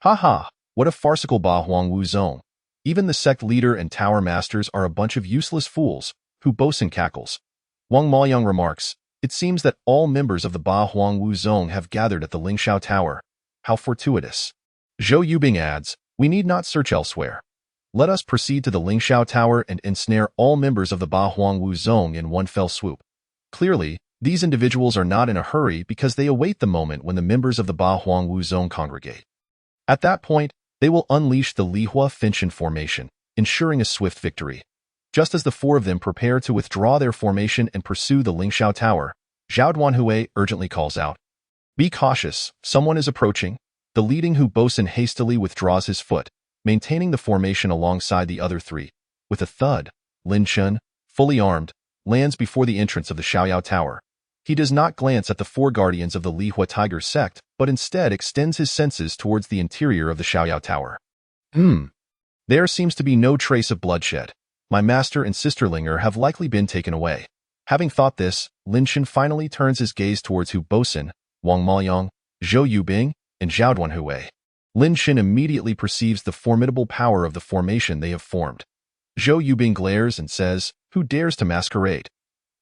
Ha ha, what a farcical Ba Huang Wu Zong. Even the sect leader and tower masters are a bunch of useless fools, Hu Bosun cackles. Wang Maoyang remarks, it seems that all members of the Ba Huang Wu Zong have gathered at the Lingxiao Tower. How fortuitous. Zhou Yubing adds, we need not search elsewhere. Let us proceed to the Lingxiao Tower and ensnare all members of the Ba Huang Wu Zong in one fell swoop. Clearly, these individuals are not in a hurry because they await the moment when the members of the Ba Huang Wu Zong congregate. At that point, they will unleash the Lihua Finchen formation, ensuring a swift victory. Just as the four of them prepare to withdraw their formation and pursue the Lingxiao Tower, Zhao Duanhui urgently calls out, be cautious, someone is approaching. The leading Hu Bosun hastily withdraws his foot, maintaining the formation alongside the other three. With a thud, Lin Chun, fully armed, lands before the entrance of the Xiaoyao Tower. He does not glance at the four guardians of the Lihua Tiger Sect, but instead extends his senses towards the interior of the Xiaoyao Tower. There seems to be no trace of bloodshed. My master and sister Ling'er have likely been taken away. Having thought this, Lin Chen finally turns his gaze towards Hu Bosun, Wang Maoyang, Zhou Yubing, and Zhao Duanhui. Lin Chen immediately perceives the formidable power of the formation they have formed. Zhou Yubing glares and says, who dares to masquerade?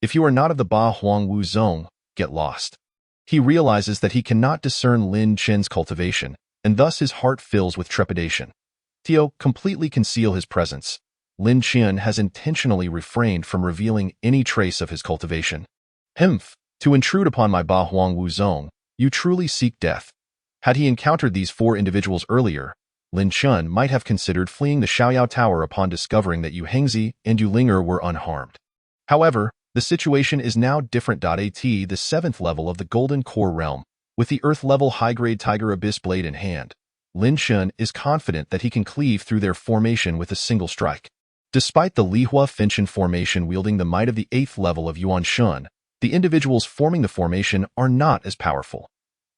If you are not of the Ba Huang Wu Zong, get lost. He realizes that he cannot discern Lin Chen's cultivation, and thus his heart fills with trepidation. To completely conceal his presence, Lin Chen has intentionally refrained from revealing any trace of his cultivation. To intrude upon my Ba Huang Wu Zong, you truly seek death. Had he encountered these four individuals earlier, Lin Chen might have considered fleeing the Xiaoyao Tower upon discovering that Yu Hengzi and Yu Ling'er were unharmed. However, the situation is now different. At the 7th level of the Golden Core realm, with the Earth-level high-grade Tiger Abyss blade in hand, Lin Chen is confident that he can cleave through their formation with a single strike. Despite the Lihua Finchen formation wielding the might of the 8th level of Yuanshan, the individuals forming the formation are not as powerful.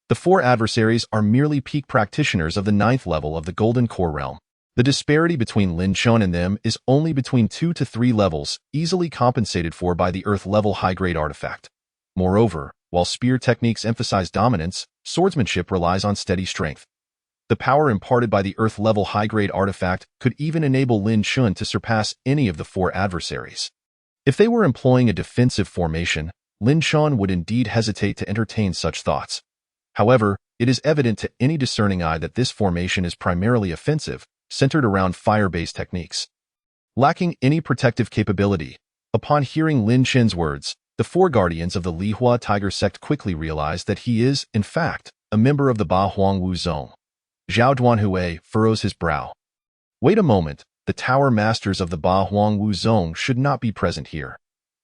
The four adversaries are merely peak practitioners of the 9th level of the Golden Core realm. The disparity between Lin Chen and them is only between 2 to 3 levels, easily compensated for by the Earth-level high-grade artifact. Moreover, while spear techniques emphasize dominance, swordsmanship relies on steady strength. The power imparted by the Earth-level high-grade artifact could even enable Lin Chen to surpass any of the four adversaries. If they were employing a defensive formation, Lin Chen would indeed hesitate to entertain such thoughts. However, it is evident to any discerning eye that this formation is primarily offensive, centered around fire-based techniques. Lacking any protective capability, upon hearing Lin Chen's words, the four guardians of the Lihua Tiger Sect quickly realize that he is, in fact, a member of the Ba Huang Wu Zong. Zhao Duanhui furrows his brow. Wait a moment, the tower masters of the Ba Huang Wu Zong should not be present here.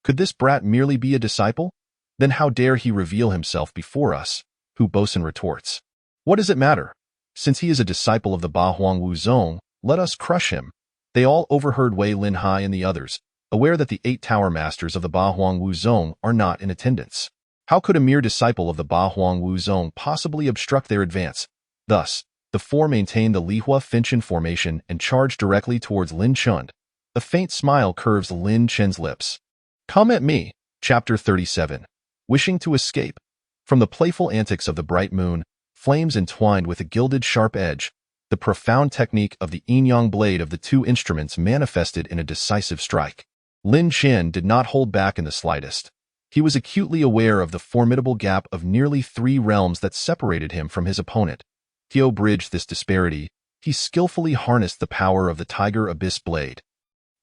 Could this brat merely be a disciple? Then how dare he reveal himself before us? Hu Bosun retorts. What does it matter? Since he is a disciple of the Ba Huang Wu Zong, let us crush him. They all overheard Wei Linhai and the others, aware that the 8 tower masters of the Ba Huang Wu Zong are not in attendance. How could a mere disciple of the Ba Huang Wu Zong possibly obstruct their advance? Thus, the four maintain the Lihua Finchen formation and charge directly towards Lin Chen. A faint smile curves Lin Chen's lips. Come at me. Chapter 37. Wishing to escape. From the playful antics of the bright moon, flames entwined with a gilded sharp edge, the profound technique of the yin-yang blade of the two instruments manifested in a decisive strike. Lin Chen did not hold back in the slightest. He was acutely aware of the formidable gap of nearly 3 realms that separated him from his opponent. To bridge this disparity, he skillfully harnessed the power of the Tiger Abyss Blade,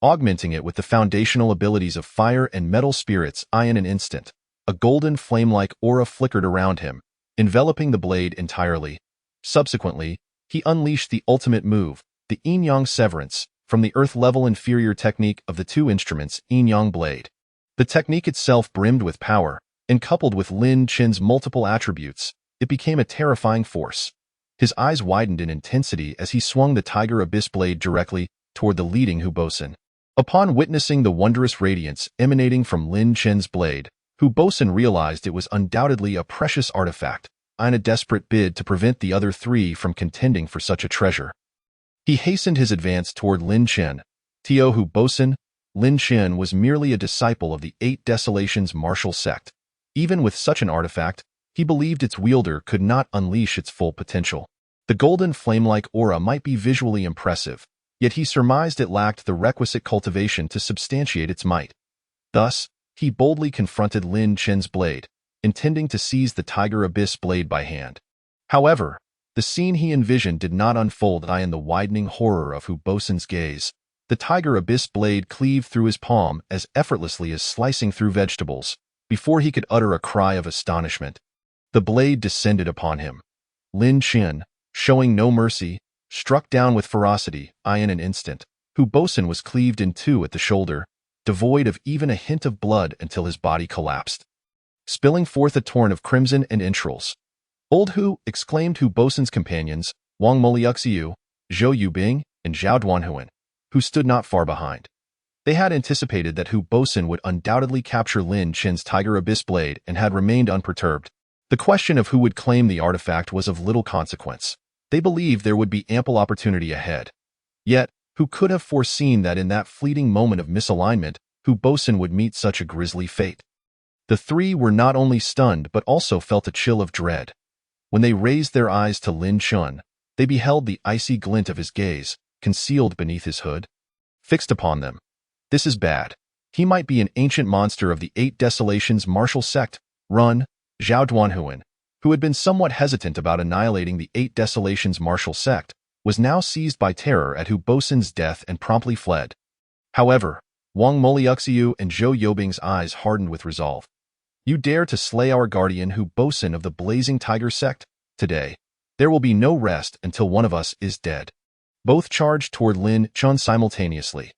augmenting it with the foundational abilities of fire and metal spirits. In an instant, a golden flame-like aura flickered around him, enveloping the blade entirely. Subsequently, he unleashed the ultimate move, the Yin-Yang Severance, from the earth-level inferior technique of the 2 instruments Yin-Yang Blade. The technique itself brimmed with power, and coupled with Lin Chen's multiple attributes, it became a terrifying force. His eyes widened in intensity as he swung the Tiger Abyss Blade directly toward the leading Hu Bosun. Upon witnessing the wondrous radiance emanating from Lin Chen's blade, Hu Bosun realized it was undoubtedly a precious artifact, in a desperate bid to prevent the other 3 from contending for such a treasure. He hastened his advance toward Lin Chen. To Hu Bosun, Lin Chen was merely a disciple of the 8 Desolations martial sect. Even with such an artifact, he believed its wielder could not unleash its full potential. The golden flame-like aura might be visually impressive, yet he surmised it lacked the requisite cultivation to substantiate its might. Thus, he boldly confronted Lin Chen's blade, intending to seize the Tiger Abyss Blade by hand. However, the scene he envisioned did not unfold in the widening horror of Hu Bosun's gaze. The Tiger Abyss Blade cleaved through his palm as effortlessly as slicing through vegetables, before he could utter a cry of astonishment. The blade descended upon him. Lin Chen, showing no mercy, struck down with ferocity. In an instant, Hu Bosun was cleaved in 2 at the shoulder, devoid of even a hint of blood until his body collapsed, spilling forth a torrent of crimson and entrails. "Old Hu!" exclaimed Hu Bosun's companions, Wang Moliuxiu, Zhou Yubing, and Zhao Duanhuan, who stood not far behind. They had anticipated that Hu Bosun would undoubtedly capture Lin Chen's Tiger Abyss Blade and had remained unperturbed. The question of who would claim the artifact was of little consequence. They believed there would be ample opportunity ahead. Yet, who could have foreseen that in that fleeting moment of misalignment, Hu Bosun would meet such a grisly fate? The 3 were not only stunned but also felt a chill of dread. When they raised their eyes to Lin Chen, they beheld the icy glint of his gaze, concealed beneath his hood, fixed upon them. This is bad. He might be an ancient monster of the 8 Desolations martial sect, run, Zhao Duanhuan, who had been somewhat hesitant about annihilating the 8 Desolations martial sect, was now seized by terror at Hu Bosun's death and promptly fled. However, Wang Moliuxiu and Zhou Yobing's eyes hardened with resolve. "You dare to slay our guardian Hu Bosun of the Blazing Tiger sect? Today, there will be no rest until one of us is dead." Both charged toward Lin Chen simultaneously.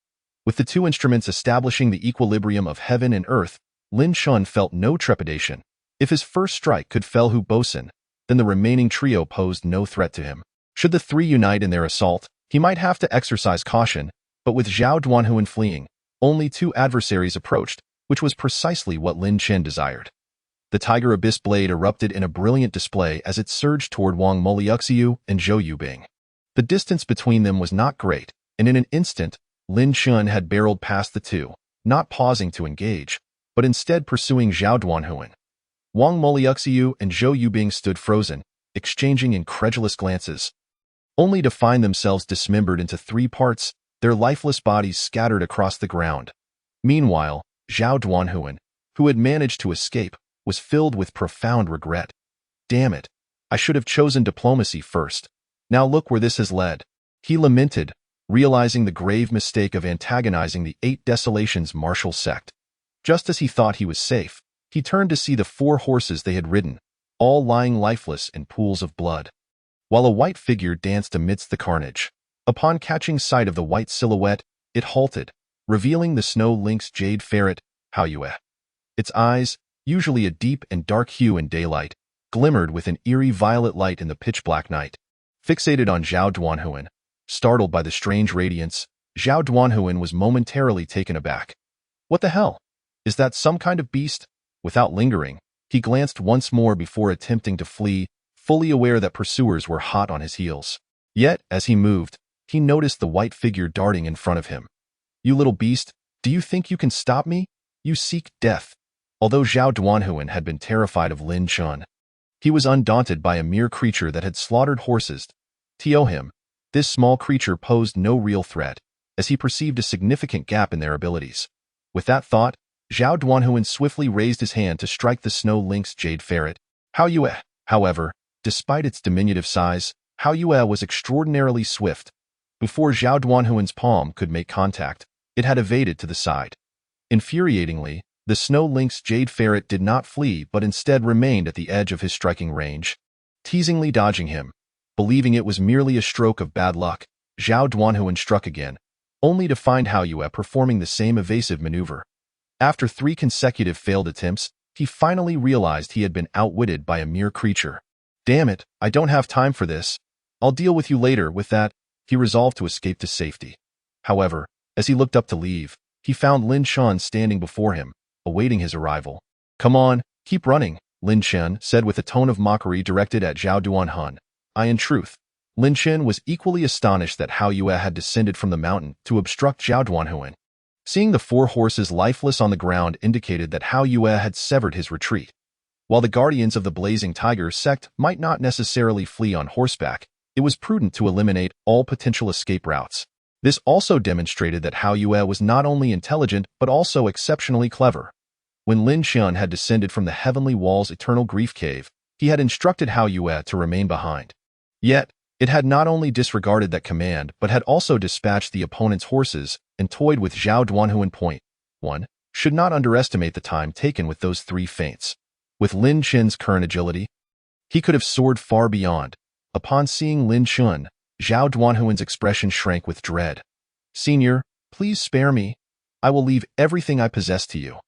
With the 2 instruments establishing the equilibrium of heaven and earth, Lin Chen felt no trepidation. If his first strike could fell Hu Bosun, then the remaining trio posed no threat to him. Should the 3 unite in their assault, he might have to exercise caution, but with Zhao Duanhuan fleeing, only 2 adversaries approached, which was precisely what Lin Chen desired. The Tiger Abyss Blade erupted in a brilliant display as it surged toward Wang Moliuxiu and Zhou Yubing. The distance between them was not great, and in an instant, Lin Chen had barreled past the 2, not pausing to engage, but instead pursuing Zhao Duanhuan. Wang Moliuxiu and Zhou Yubing stood frozen, exchanging incredulous glances, only to find themselves dismembered into 3 parts, their lifeless bodies scattered across the ground. Meanwhile, Zhao Duanhuan, who had managed to escape, was filled with profound regret. "Damn it, I should have chosen diplomacy first. Now look where this has led," he lamented, realizing the grave mistake of antagonizing the 8 Desolations martial sect. Just as he thought he was safe, he turned to see the 4 horses they had ridden, all lying lifeless in pools of blood, while a white figure danced amidst the carnage. Upon catching sight of the white silhouette, it halted, revealing the snow lynx jade ferret, Haoyue. Its eyes, usually a deep and dark hue in daylight, glimmered with an eerie violet light in the pitch-black night. Fixated on Zhao Duanhuan, startled by the strange radiance, Zhao Duanhuan was momentarily taken aback. "What the hell? Is that some kind of beast?" Without lingering, he glanced once more before attempting to flee, fully aware that pursuers were hot on his heels. Yet, as he moved, he noticed the white figure darting in front of him. "You little beast, do you think you can stop me? You seek death." Although Zhao Duanhuan had been terrified of Lin Chen, he was undaunted by a mere creature that had slaughtered horses. To him, this small creature posed no real threat, as he perceived a significant gap in their abilities. With that thought, Zhao Duanhuan swiftly raised his hand to strike the snow lynx jade ferret. Hao Yue. However, despite its diminutive size, Hao Yue was extraordinarily swift. Before Zhao Duanhuan's palm could make contact, it had evaded to the side. Infuriatingly, the snow lynx jade ferret did not flee but instead remained at the edge of his striking range, teasingly dodging him. Believing it was merely a stroke of bad luck, Zhao Duanhuan struck again, only to find Hao Yue performing the same evasive maneuver. After 3 consecutive failed attempts, he finally realized he had been outwitted by a mere creature. Damn it, I don't have time for this. I'll deal with you later. With that, he resolved to escape to safety. However, as he looked up to leave, he found Lin Shan standing before him, awaiting his arrival. Come on, keep running, Lin Shan said with a tone of mockery directed at Zhao Duanhuan. In truth, Lin Shan was equally astonished that Hao Yue had descended from the mountain to obstruct Zhao Duanhuan. Seeing the 4 horses lifeless on the ground indicated that Hao Yue had severed his retreat. While the guardians of the Blazing Tiger sect might not necessarily flee on horseback, it was prudent to eliminate all potential escape routes. This also demonstrated that Hao Yue was not only intelligent but also exceptionally clever. When Lin Xian had descended from the Heavenly Wall's Eternal Grief Cave, he had instructed Hao Yue to remain behind. Yet, it had not only disregarded that command but had also dispatched the opponent's horses and toyed with Zhao Duanhuan. 1. Should not underestimate the time taken with those 3 feints. With Lin Qian's current agility, he could have soared far beyond. Upon seeing Lin Qian, Zhao Duanhuan's expression shrank with dread. Senior, please spare me. I will leave everything I possess to you.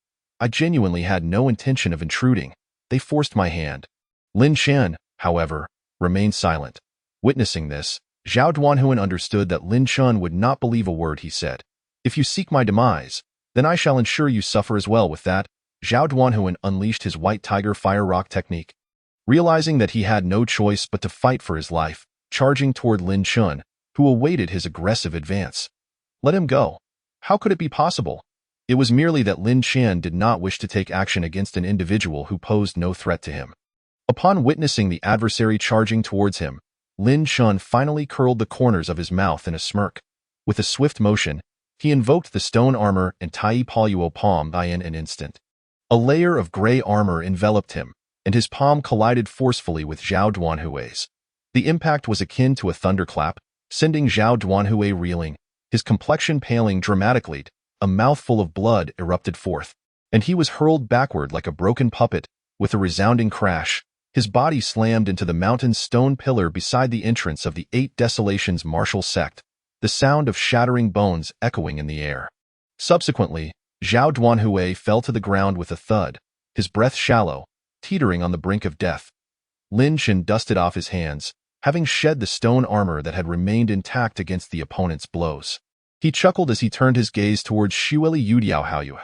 I genuinely had no intention of intruding. They forced my hand. Lin Qian, however, remained silent. Witnessing this, Zhao Duanhuan understood that Lin Qian would not believe a word he said. If you seek my demise, then I shall ensure you suffer as well. With that, Zhao Duanhuan unleashed his White Tiger Fire Rock technique. Realizing that he had no choice but to fight for his life, charging toward Lin Qian, who awaited his aggressive advance. Let him go. How could it be possible? It was merely that Lin Qian did not wish to take action against an individual who posed no threat to him. Upon witnessing the adversary charging towards him, Lin Qian finally curled the corners of his mouth in a smirk. With a swift motion, he invoked the stone armor and Tai Paluo palm in an instant. A layer of gray armor enveloped him, and his palm collided forcefully with Zhao Duanhui's. The impact was akin to a thunderclap, sending Zhao Duanhui reeling, his complexion paling dramatically. A mouthful of blood erupted forth, and he was hurled backward like a broken puppet. With a resounding crash, his body slammed into the mountain's stone pillar beside the entrance of the 8 Desolations martial sect, the sound of shattering bones echoing in the air. Subsequently, Zhao Duanhui fell to the ground with a thud, his breath shallow, teetering on the brink of death. Lin Qian dusted off his hands, having shed the stone armor that had remained intact against the opponent's blows. He chuckled as he turned his gaze towards Xueli Yudiao Hao Yue.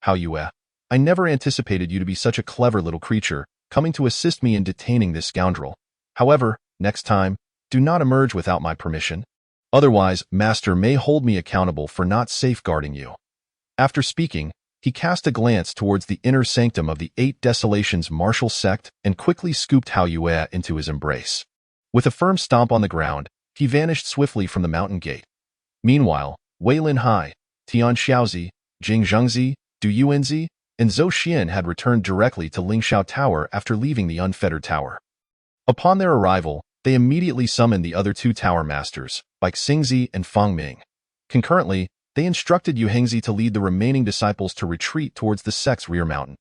Hao Yue, I never anticipated you to be such a clever little creature, coming to assist me in detaining this scoundrel. However, next time, do not emerge without my permission. Otherwise, Master may hold me accountable for not safeguarding you. After speaking, he cast a glance towards the inner sanctum of the 8 Desolations martial sect and quickly scooped Hao Yue into his embrace. With a firm stomp on the ground, he vanished swiftly from the mountain gate. Meanwhile, Wei Linhai, Tian Xiaozi, Jing Zhengzi, Du Yuanzi, and Zhou Xian had returned directly to Lingshao Tower after leaving the unfettered tower. Upon their arrival, they immediately summoned the other 2 tower masters, like Xingzi and Fang Ming. Concurrently, they instructed Yu Hengzi to lead the remaining disciples to retreat towards the sect's rear mountain.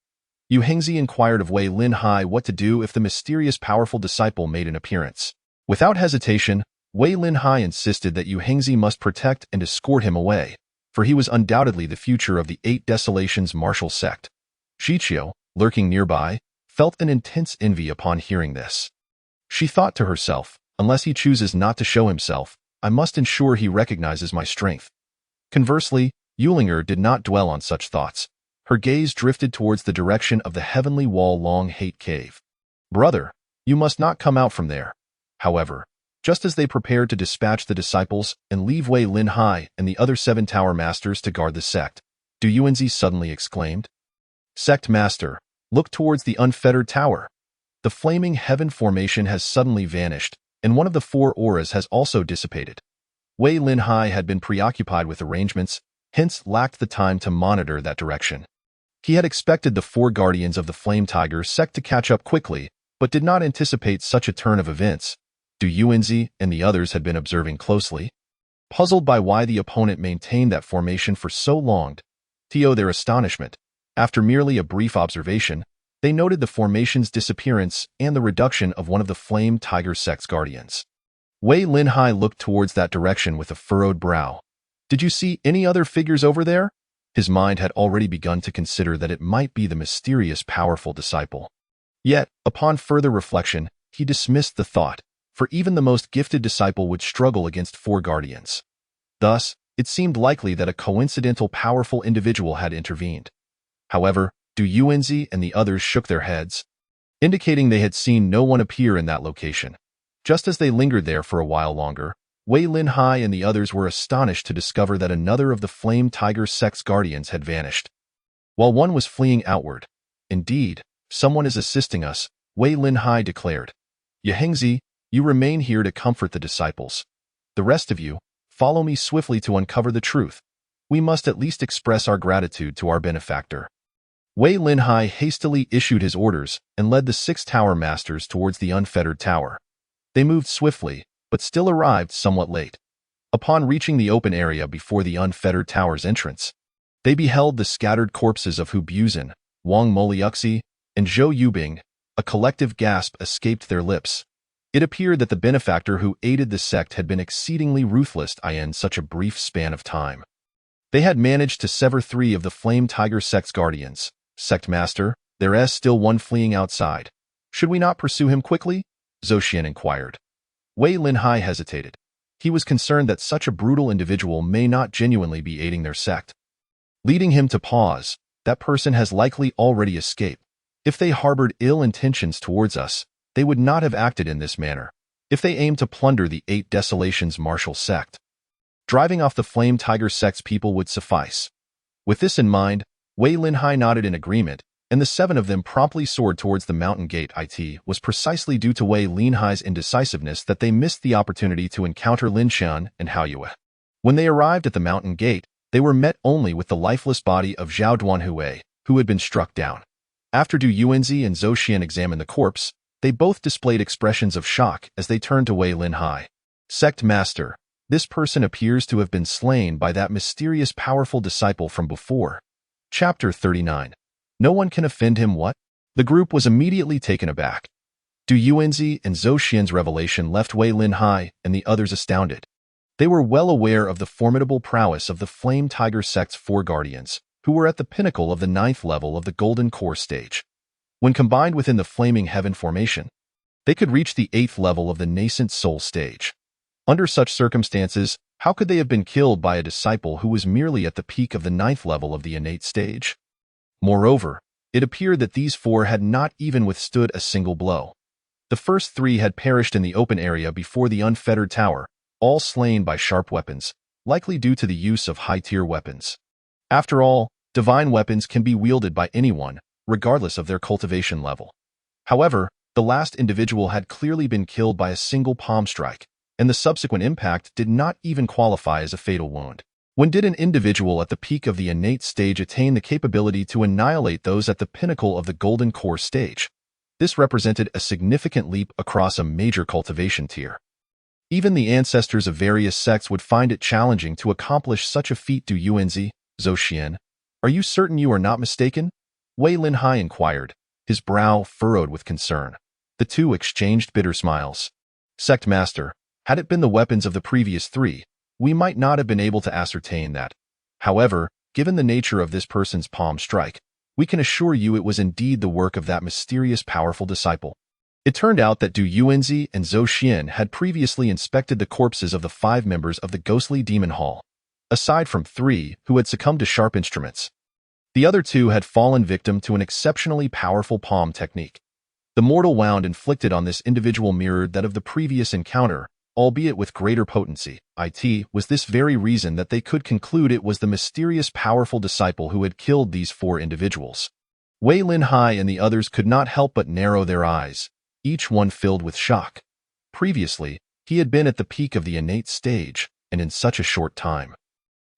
Yu Hengzi inquired of Wei Linhai what to do if the mysterious powerful disciple made an appearance. Without hesitation, Wei Linhai insisted that Yu Hengzi must protect and escort him away, for he was undoubtedly the future of the 8 Desolations martial sect. Xiqiu, lurking nearby, felt an intense envy upon hearing this. She thought to herself, unless he chooses not to show himself, I must ensure he recognizes my strength. Conversely, Ling'er did not dwell on such thoughts. Her gaze drifted towards the direction of the Heavenly Wall Long Hate Cave. Brother, you must not come out from there. However, just as they prepared to dispatch the disciples and leave Wei Linhai and the other 7 tower masters to guard the sect, Du Yuanzi suddenly exclaimed. Sect Master, look towards the unfettered tower. The flaming heaven formation has suddenly vanished, and one of the 4 auras has also dissipated. Wei Linhai had been preoccupied with arrangements, hence lacked the time to monitor that direction. He had expected the four guardians of the Flame Tiger sect to catch up quickly, but did not anticipate such a turn of events. Du Yuanzi and the others had been observing closely, puzzled by why the opponent maintained that formation for so long. To their astonishment, after merely a brief observation, they noted the formation's disappearance and the reduction of one of the Flame Tiger sect's guardians. Wei Linhai looked towards that direction with a furrowed brow. Did you see any other figures over there? His mind had already begun to consider that it might be the mysterious powerful disciple. Yet, upon further reflection, he dismissed the thought, for even the most gifted disciple would struggle against four guardians. Thus, it seemed likely that a coincidental powerful individual had intervened. However, Du Yuanzi and the others shook their heads, indicating they had seen no one appear in that location. Just as they lingered there for a while longer, Wei Linhai and the others were astonished to discover that another of the Flame Tiger sect's guardians had vanished, while one was fleeing outward. Indeed, someone is assisting us, Wei Linhai declared. Yehengzi, you remain here to comfort the disciples. The rest of you, follow me swiftly to uncover the truth. We must at least express our gratitude to our benefactor. Wei Linhai hastily issued his orders and led the 6 tower masters towards the unfettered tower. They moved swiftly, but still arrived somewhat late. Upon reaching the open area before the unfettered tower's entrance, they beheld the scattered corpses of Hu Buzhen, Wang Moliuxi, and Zhou Yubing. A collective gasp escaped their lips. It appeared that the benefactor who aided the sect had been exceedingly ruthless in such a brief span of time. They had managed to sever 3 of the Flame Tiger sect's guardians. Sect Master, there is still one fleeing outside. Should we not pursue him quickly? Zhou Xian inquired. Wei Linhai hesitated. He was concerned that such a brutal individual may not genuinely be aiding their sect. Leading him to pause, that person has likely already escaped. If they harbored ill intentions towards us, they would not have acted in this manner. If they aimed to plunder the 8 Desolations martial sect, driving off the Flame Tiger sect's people would suffice. With this in mind, Wei Linhai nodded in agreement, and the 7 of them promptly soared towards the mountain gate. It was precisely due to Wei Linhai's indecisiveness that they missed the opportunity to encounter Lin Xian and Hao Yue. When they arrived at the mountain gate, they were met only with the lifeless body of Zhao Duanhui, who had been struck down. After Du Yuanzi and Zhou Xian examined the corpse, they both displayed expressions of shock as they turned to Wei Linhai. Sect Master, this person appears to have been slain by that mysterious powerful disciple from before. Chapter 39. No one can offend him. What? The group was immediately taken aback. Du Yuanzi and Zhou Xian's revelation left Wei Linhai and the others astounded. They were well aware of the formidable prowess of the Flame Tiger sect's 4 guardians, who were at the pinnacle of the 9th level of the Golden Core stage. When combined within the Flaming Heaven formation, they could reach the 8th level of the Nascent Soul stage. Under such circumstances, how could they have been killed by a disciple who was merely at the peak of the 9th level of the innate stage? Moreover, it appeared that these 4 had not even withstood a single blow. The first 3 had perished in the open area before the unfettered tower, all slain by sharp weapons, likely due to the use of high-tier weapons. After all, divine weapons can be wielded by anyone, regardless of their cultivation level. However, the last individual had clearly been killed by a single palm strike, and the subsequent impact did not even qualify as a fatal wound. When did an individual at the peak of the innate stage attain the capability to annihilate those at the pinnacle of the Golden Core stage? This represented a significant leap across a major cultivation tier. Even the ancestors of various sects would find it challenging to accomplish such a feat. Du Yuanzi, Zhou Xian, are you certain you are not mistaken? Wei Linhai inquired, his brow furrowed with concern. The 2 exchanged bitter smiles. Sect Master, had it been the weapons of the previous 3, we might not have been able to ascertain that. However, given the nature of this person's palm strike, we can assure you it was indeed the work of that mysterious powerful disciple. It turned out that Du Yuanzi and Zhou Xian had previously inspected the corpses of the 5 members of the ghostly demon hall, aside from 3 who had succumbed to sharp instruments. The other 2 had fallen victim to an exceptionally powerful palm technique. The mortal wound inflicted on this individual mirrored that of the previous encounter, albeit with greater potency. It was this very reason that they could conclude it was the mysterious powerful disciple who had killed these 4 individuals. Wei Linhai and the others could not help but narrow their eyes, each one filled with shock. Previously, he had been at the peak of the innate stage, and in such a short time,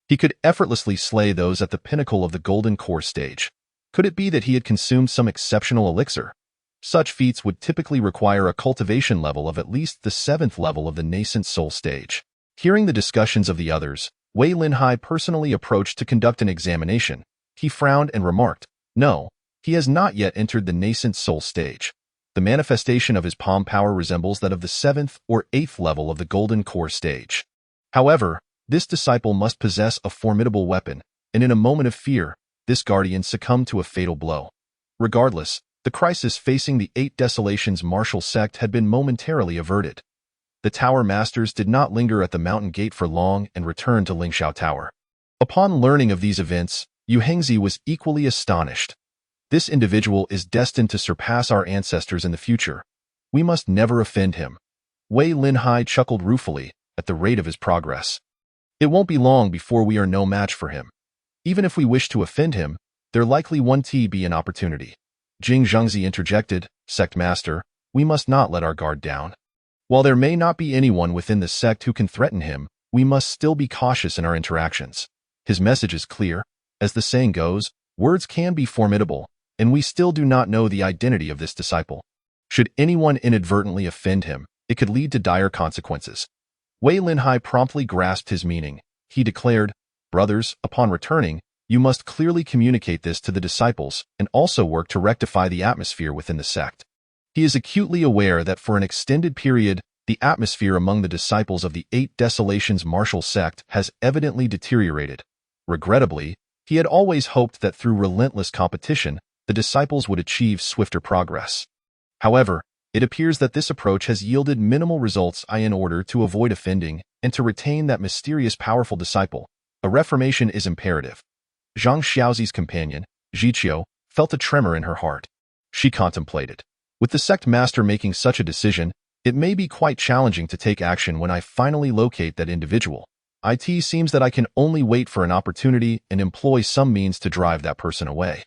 he could effortlessly slay those at the pinnacle of the Golden Core stage. Could it be that he had consumed some exceptional elixir? Such feats would typically require a cultivation level of at least the 7th level of the nascent soul stage. Hearing the discussions of the others, Wei Linhai personally approached to conduct an examination. He frowned and remarked, "No, he has not yet entered the nascent soul stage. The manifestation of his palm power resembles that of the 7th or 8th level of the golden core stage. However, this disciple must possess a formidable weapon, and in a moment of fear, this guardian succumbed to a fatal blow. Regardless, the crisis facing the 8 Desolations martial sect had been momentarily averted. The tower masters did not linger at the mountain gate for long and returned to Lingxiao Tower. Upon learning of these events, Yu Hengzi was equally astonished. This individual is destined to surpass our ancestors in the future. We must never offend him. Wei Linhai chuckled ruefully at the rate of his progress. It won't be long before we are no match for him. Even if we wish to offend him, there likely won't be an opportunity. Jing Zhengzi interjected, Sect Master, we must not let our guard down. While there may not be anyone within the sect who can threaten him, we must still be cautious in our interactions. His message is clear. As the saying goes, words can be formidable, and we still do not know the identity of this disciple. Should anyone inadvertently offend him, it could lead to dire consequences. Wei Linhai promptly grasped his meaning. He declared, Brothers, upon returning, you must clearly communicate this to the disciples and also work to rectify the atmosphere within the sect. He is acutely aware that for an extended period, the atmosphere among the disciples of the 8 Desolations martial sect has evidently deteriorated. Regrettably, he had always hoped that through relentless competition, the disciples would achieve swifter progress. However, it appears that this approach has yielded minimal results. In order to avoid offending and to retain that mysterious powerful disciple, a reformation is imperative. Zhang Xiaozi's companion, Zhiqiu, felt a tremor in her heart. She contemplated. With the sect master making such a decision, it may be quite challenging to take action when I finally locate that individual. It seems that I can only wait for an opportunity and employ some means to drive that person away.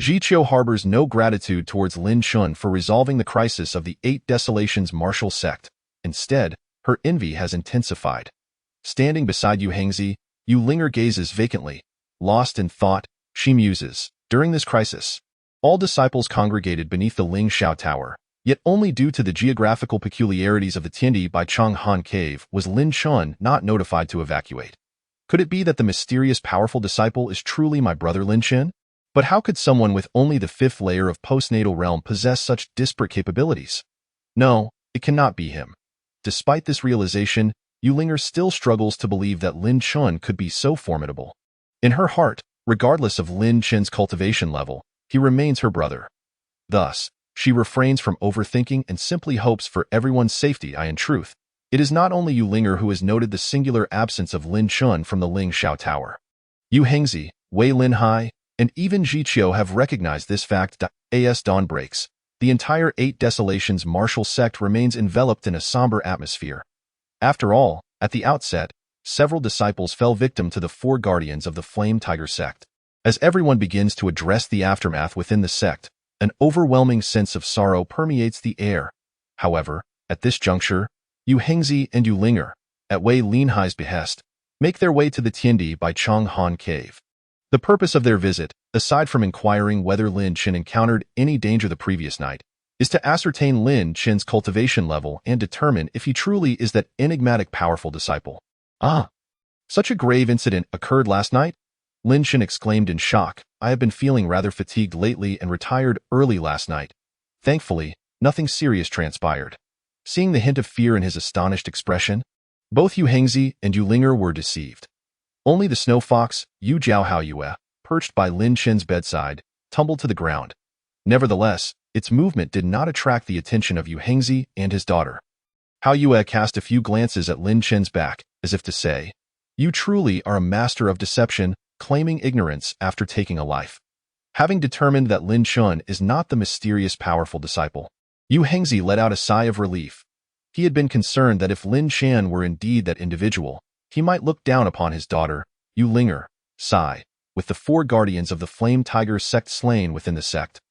Zhiqiu harbors no gratitude towards Lin Chun for resolving the crisis of the 8 Desolations martial sect. Instead, her envy has intensified. Standing beside Yu Hengzi, Yu Ling'er gazes vacantly. Lost in thought, she muses. During this crisis, all disciples congregated beneath the Lingxiao Tower, yet only due to the geographical peculiarities of the Tiandi by Changhan Cave was Lin Chun not notified to evacuate. Could it be that the mysterious powerful disciple is truly my brother Lin Chen? But how could someone with only the 5th layer of postnatal realm possess such disparate capabilities? No, it cannot be him. Despite this realization, Yu Ling'er still struggles to believe that Lin Chun could be so formidable. In her heart, regardless of Lin Chen's cultivation level, he remains her brother. Thus, she refrains from overthinking and simply hopes for everyone's safety. In truth, it is not only Yu Ling'er who has noted the singular absence of Lin Chun from the Lingxiao Tower. Yu Hengzi, Wei Linhai, and even Zhiqiu have recognized this fact. As dawn breaks, the entire 8 Desolations martial sect remains enveloped in a somber atmosphere. After all, at the outset, several disciples fell victim to the 4 guardians of the Flame Tiger sect. As everyone begins to address the aftermath within the sect, an overwhelming sense of sorrow permeates the air. However, at this juncture, Yu Hengzi and Yu Ling'er, at Wei Linhai's behest, make their way to the Tiandi by Changhan Cave. The purpose of their visit, aside from inquiring whether Lin Chen encountered any danger the previous night, is to ascertain Lin Chen's cultivation level and determine if he truly is that enigmatic powerful disciple. Such a grave incident occurred last night? Lin Chen exclaimed in shock. I have been feeling rather fatigued lately and retired early last night. Thankfully, nothing serious transpired. Seeing the hint of fear in his astonished expression, both Yu Hengzi and Yu Ling'er were deceived. Only the snow fox, Yu Jiao Yue, perched by Lin Chen's bedside, tumbled to the ground. Nevertheless, its movement did not attract the attention of Yu Hengzi and his daughter. Hao Yue cast a few glances at Lin Chen's back, as if to say, You truly are a master of deception, claiming ignorance after taking a life. Having determined that Lin Chun is not the mysterious powerful disciple, Yu Hengzi let out a sigh of relief. He had been concerned that if Lin Chen were indeed that individual, he might look down upon his daughter, Yu Ling'er. Sigh, with the 4 guardians of the Flame Tiger sect slain within the sect.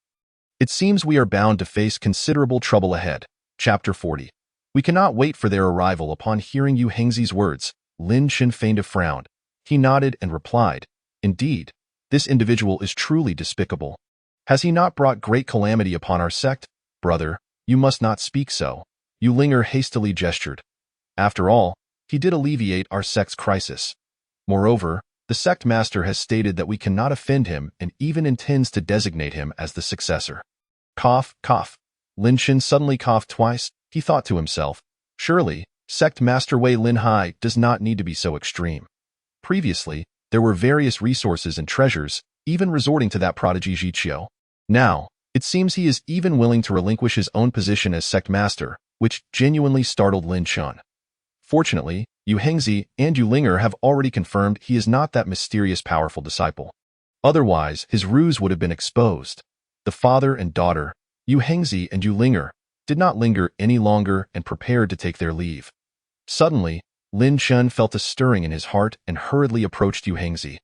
It seems we are bound to face considerable trouble ahead. Chapter 40. We cannot wait for their arrival. Upon hearing Yu Hengzi's words, Lin Chen feigned a frown. He nodded and replied, Indeed, this individual is truly despicable. Has he not brought great calamity upon our sect? Brother, you must not speak so. Ling'er hastily gestured. After all, he did alleviate our sect's crisis. Moreover, the sect master has stated that we cannot offend him and even intends to designate him as the successor. Cough, cough. Lin Chen suddenly coughed twice. He thought to himself, surely, sect master Wei Lin Hai does not need to be so extreme. Previously, there were various resources and treasures, even resorting to that prodigy Zhiqiu. Now, it seems he is even willing to relinquish his own position as sect master, which genuinely startled Lin Chen. Fortunately, Yu Hengzi and Yu Ling'er have already confirmed he is not that mysterious powerful disciple. Otherwise, his ruse would have been exposed. The father and daughter, Yu Hengzi and Yu Ling'er, did not linger any longer and prepared to take their leave. Suddenly, Lin Chen felt a stirring in his heart and hurriedly approached Yu Hengzi.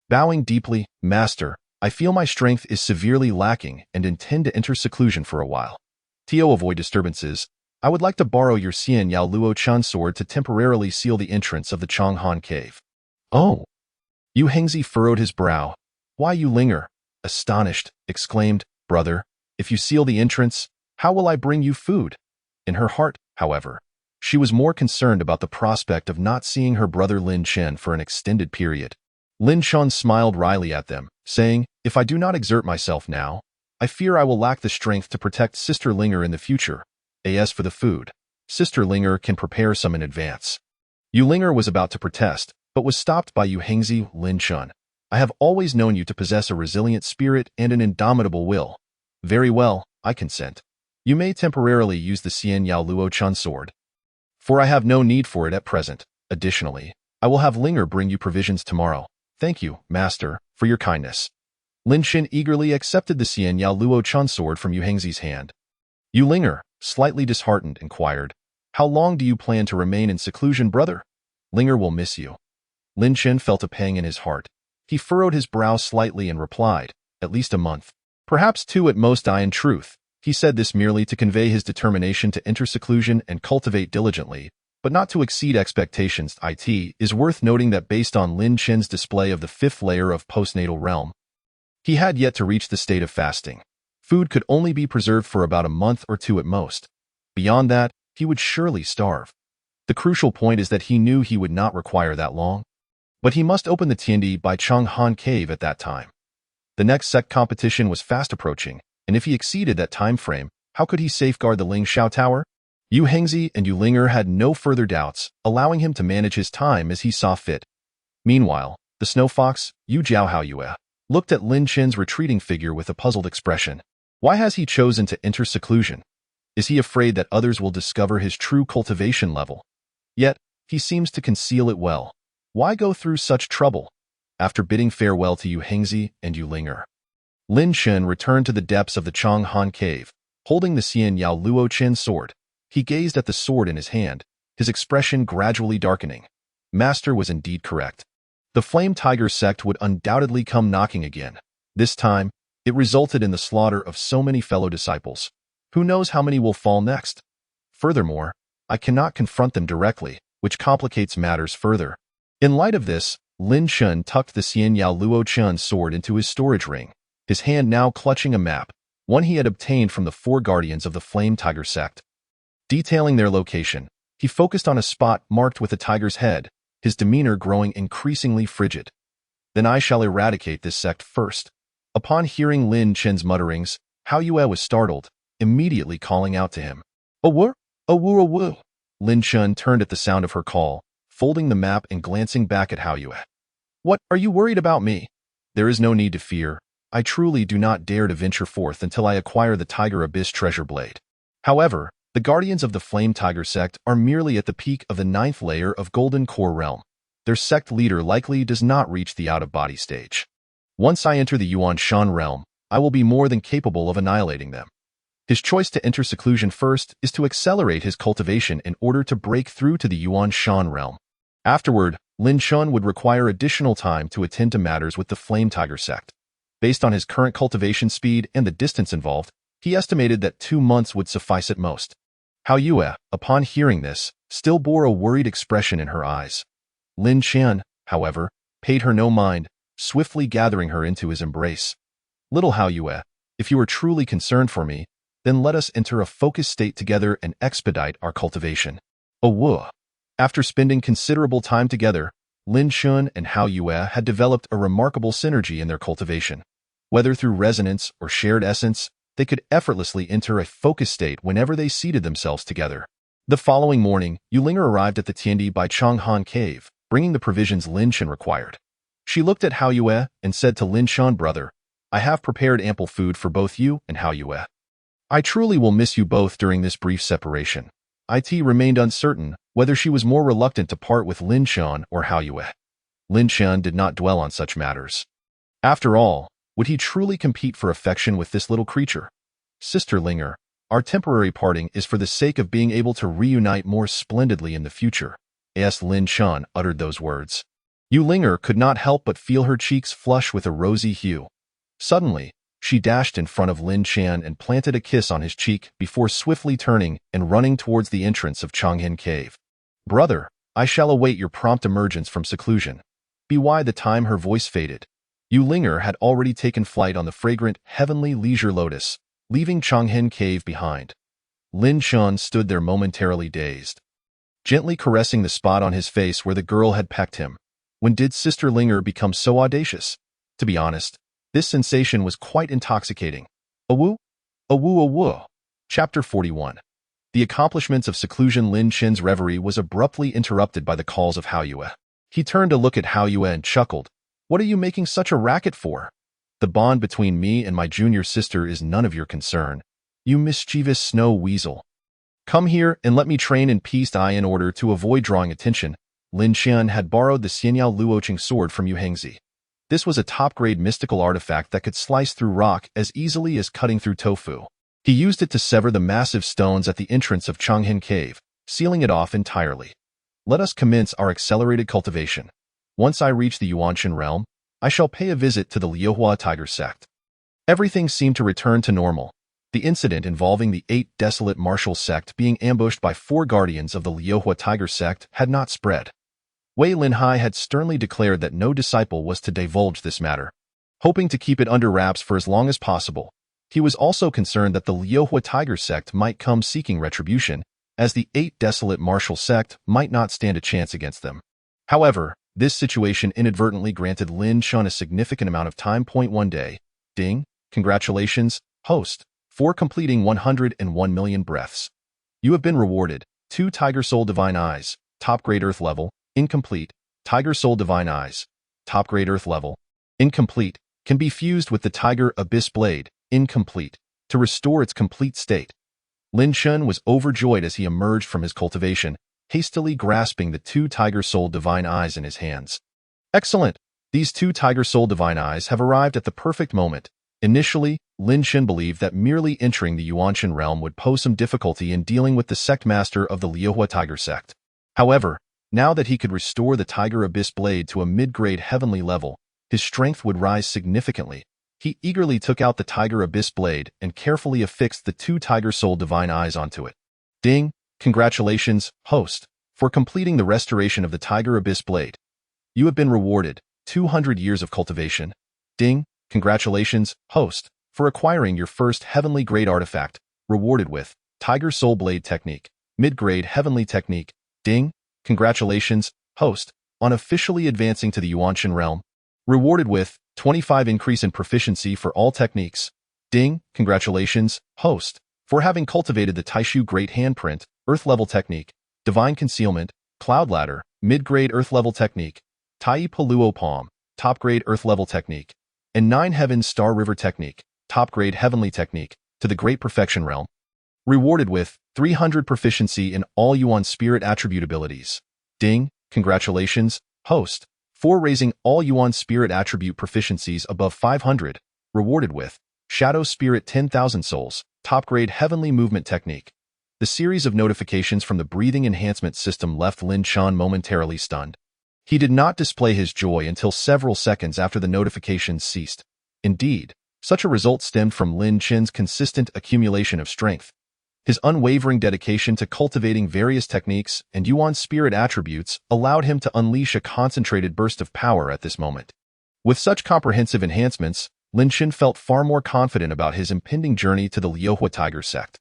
Bowing deeply, Master, I feel my strength is severely lacking and intend to enter seclusion for a while. To avoid disturbances, I would like to borrow your Xian Yao Luo Chun sword to temporarily seal the entrance of the Changhan cave. Oh! Yu Hengzi furrowed his brow. Why Yu Ling'er, astonished, exclaimed, Brother, if you seal the entrance, how will I bring you food? In her heart, however, she was more concerned about the prospect of not seeing her brother Lin Chen for an extended period. Lin Chen smiled wryly at them, saying, If I do not exert myself now, I fear I will lack the strength to protect Sister Ling'er in the future. As for the food, Sister Ling'er can prepare some in advance. Yu Ling'er was about to protest, but was stopped by Yu Hengzi. Lin Chen, I have always known you to possess a resilient spirit and an indomitable will. Very well, I consent. You may temporarily use the Xian Yao Luo Chun sword, for I have no need for it at present. Additionally, I will have Ling'er bring you provisions tomorrow. Thank you, Master, for your kindness. Lin Chen eagerly accepted the Xian Yao Luo Chun sword from Yu Hengzi's hand. Yu Ling'er, slightly disheartened, inquired, How long do you plan to remain in seclusion, brother? Ling'er will miss you. Lin Chen felt a pang in his heart. He furrowed his brow slightly and replied, At least a month. Perhaps 2 at most. In truth, he said this merely to convey his determination to enter seclusion and cultivate diligently, but not to exceed expectations. It is worth noting that based on Lin Chen's display of the 5th layer of postnatal realm, he had yet to reach the state of fasting. Food could only be preserved for about a month or 2 at most. Beyond that, he would surely starve. The crucial point is that he knew he would not require that long. But he must open the Tiandi by Changhan Cave at that time. The next sect competition was fast approaching, and if he exceeded that time frame, how could he safeguard the Ling Shao Tower? Yu Hengzi and Yu Ling'er had no further doubts, allowing him to manage his time as he saw fit. Meanwhile, the snow fox, Yu Jiaohao Yue, looked at Lin Chen's retreating figure with a puzzled expression. Why has he chosen to enter seclusion? Is he afraid that others will discover his true cultivation level? Yet, he seems to conceal it well. Why go through such trouble? After bidding farewell to Yu Hengzi and Yu Ling'er, Lin Chen returned to the depths of the Changhan cave, holding the Xian Yao Luo Chen sword. He gazed at the sword in his hand, his expression gradually darkening. Master was indeed correct. The Flame Tiger sect would undoubtedly come knocking again. This time, it resulted in the slaughter of so many fellow disciples. Who knows how many will fall next? Furthermore, I cannot confront them directly, which complicates matters further. In light of this, Lin Chen tucked the Xian Yao Luo Chen sword into his storage ring, his hand now clutching a map, one he had obtained from the 4 guardians of the Flame Tiger sect. Detailing their location, he focused on a spot marked with a tiger's head, his demeanor growing increasingly frigid. Then I shall eradicate this sect first. Upon hearing Lin Chen's mutterings, Hao Yue was startled, immediately calling out to him. Awu, awu, awu. Lin Chen turned at the sound of her call, folding the map and glancing back at Hao Yue. What, are you worried about me? There is no need to fear. I truly do not dare to venture forth until I acquire the Tiger Abyss treasure blade. However, the guardians of the Flame Tiger sect are merely at the peak of the 9th layer of Golden Core realm. Their sect leader likely does not reach the out-of-body stage. Once I enter the Yuan Shan realm, I will be more than capable of annihilating them. His choice to enter seclusion first is to accelerate his cultivation in order to break through to the Yuan Shan realm. Afterward, Lin Chen would require additional time to attend to matters with the Flame Tiger sect. Based on his current cultivation speed and the distance involved, he estimated that 2 months would suffice at most. Hao Yue, upon hearing this, still bore a worried expression in her eyes. Lin Chen, however, paid her no mind, swiftly gathering her into his embrace. Little Hao Yue, If you are truly concerned for me, then let us enter a focused state together and expedite our cultivation. Woo. After spending considerable time together, Lin Shun and Hao Yue had developed a remarkable synergy in their cultivation. Whether through resonance or shared essence, they could effortlessly enter a focused state whenever they seated themselves together. The following morning, Ling'er arrived at the Tiandi by Changhan Cave, bringing the provisions Lin Shun required. She looked at Hao Yue and said to Lin Shun, "Brother, I have prepared ample food for both you and Hao Yue. I truly will miss you both during this brief separation." It remained uncertain whether she was more reluctant to part with Lin Shun or Hao Yue. Lin Shun did not dwell on such matters. After all, would he truly compete for affection with this little creature? "Sister Ling'er, our temporary parting is for the sake of being able to reunite more splendidly in the future." As Lin Shun uttered those words, Ling'er could not help but feel her cheeks flush with a rosy hue. Suddenly, she dashed in front of Lin Shan and planted a kiss on his cheek before swiftly turning and running towards the entrance of Changhan Cave. "Brother, I shall await your prompt emergence from seclusion." By the time her voice faded, Ling'er had already taken flight on the fragrant, heavenly leisure lotus, leaving Changhan Cave behind. Lin Shun stood there momentarily dazed, gently caressing the spot on his face where the girl had pecked him. When did Sister Ling'er become so audacious? To be honest, this sensation was quite intoxicating. Awoo? Awoo awoo. Chapter 41. The accomplishments of seclusion. Lin Shin's reverie was abruptly interrupted by the calls of Hao Yue. He turned to look at Hao Yue and chuckled. "What are you making such a racket for? The bond between me and my junior sister is none of your concern. You mischievous snow weasel. Come here and let me train in peace." In order to avoid drawing attention, Lin Shan had borrowed the Xianyao Luoqing sword from Yu Hengzi. This was a top-grade mystical artifact that could slice through rock as easily as cutting through tofu. He used it to sever the massive stones at the entrance of Changhan Cave, sealing it off entirely. "Let us commence our accelerated cultivation. Once I reach the Yuanshan realm, I shall pay a visit to the Liuhua Tiger Sect." Everything seemed to return to normal. The incident involving the 8 desolate martial sect being ambushed by 4 guardians of the Liuhua Tiger Sect had not spread. Wei Linhai had sternly declared that no disciple was to divulge this matter, hoping to keep it under wraps for as long as possible. He was also concerned that the Liuhua Tiger Sect might come seeking retribution, as the 8 desolate martial sect might not stand a chance against them. However, this situation inadvertently granted Lin Shun a significant amount of time. 1 day. Ding, congratulations, host, for completing 101 million breaths. You have been rewarded. 2 Tiger Soul Divine Eyes, top grade Earth level, incomplete. Tiger Soul Divine Eyes, top grade Earth level, incomplete, can be fused with the Tiger Abyss Blade, incomplete, to restore its complete state. Lin Shun was overjoyed as he emerged from his cultivation, hastily grasping the 2 Tiger Soul Divine Eyes in his hands. Excellent! These 2 Tiger Soul Divine Eyes have arrived at the perfect moment. Initially, Lin Shun believed that merely entering the Yuanshan realm would pose some difficulty in dealing with the sect master of the Liuhua Tiger Sect. However, now that he could restore the Tiger Abyss Blade to a mid-grade heavenly level, his strength would rise significantly. He eagerly took out the Tiger Abyss Blade and carefully affixed the 2 Tiger Soul Divine Eyes onto it. Ding! Congratulations, host, for completing the restoration of the Tiger Abyss Blade. You have been rewarded 200 years of cultivation. Ding! Congratulations, host, for acquiring your first heavenly grade artifact, rewarded with Tiger Soul Blade Technique, mid-grade heavenly technique. Ding! Congratulations, host, on officially advancing to the Yuanshan realm, rewarded with 25 increase in proficiency for all techniques. Ding! Congratulations, host, for having cultivated the Taishu Great Handprint, Earth Level Technique, Divine Concealment, Cloud Ladder, Mid-Grade Earth Level Technique, Tai Paluo Palm, Top Grade Earth Level Technique, and 9 Heavens Star River Technique, Top Grade Heavenly Technique, to the Great Perfection Realm. Rewarded with 300 proficiency in all Yuan Spirit Attribute abilities. Ding! Congratulations, host, for raising all Yuan Spirit Attribute proficiencies above 500, rewarded with Shadow Spirit 10,000 Souls, Top Grade Heavenly Movement Technique. The series of notifications from the breathing enhancement system left Lin Shun momentarily stunned. He did not display his joy until several seconds after the notifications ceased. Indeed, such a result stemmed from Lin Shin's consistent accumulation of strength. His unwavering dedication to cultivating various techniques and Yuan spirit attributes allowed him to unleash a concentrated burst of power at this moment. With such comprehensive enhancements, Lin Shen felt far more confident about his impending journey to the Liuhua Tiger Sect.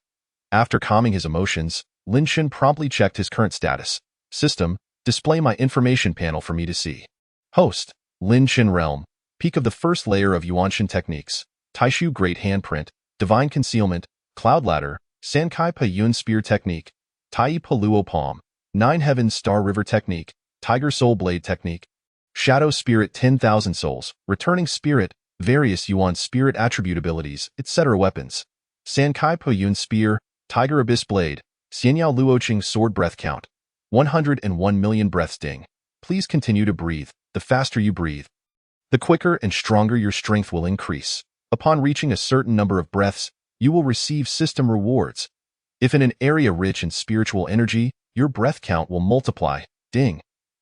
After calming his emotions, Lin Shen promptly checked his current status. System, display my information panel for me to see. Host, Lin Shen Realm, peak of the first layer of Yuanshan techniques, Taishu Great Handprint, Divine Concealment, Cloud Ladder, Sankai Pa Yun Spear Technique, Tai Pa Luo Palm, Nine Heavens Star River Technique, Tiger Soul Blade Technique, Shadow Spirit 10,000 Souls, Returning Spirit, various Yuan Spirit attribute abilities, etc. Weapons, Sankai Pa Yun Spear, Tiger Abyss Blade, Xianyao Luoqing Sword Breath Count, 101 million breaths ding. Please continue to breathe. The faster you breathe, the quicker and stronger your strength will increase. Upon reaching a certain number of breaths, you will receive system rewards. If in an area rich in spiritual energy, your breath count will multiply. Ding.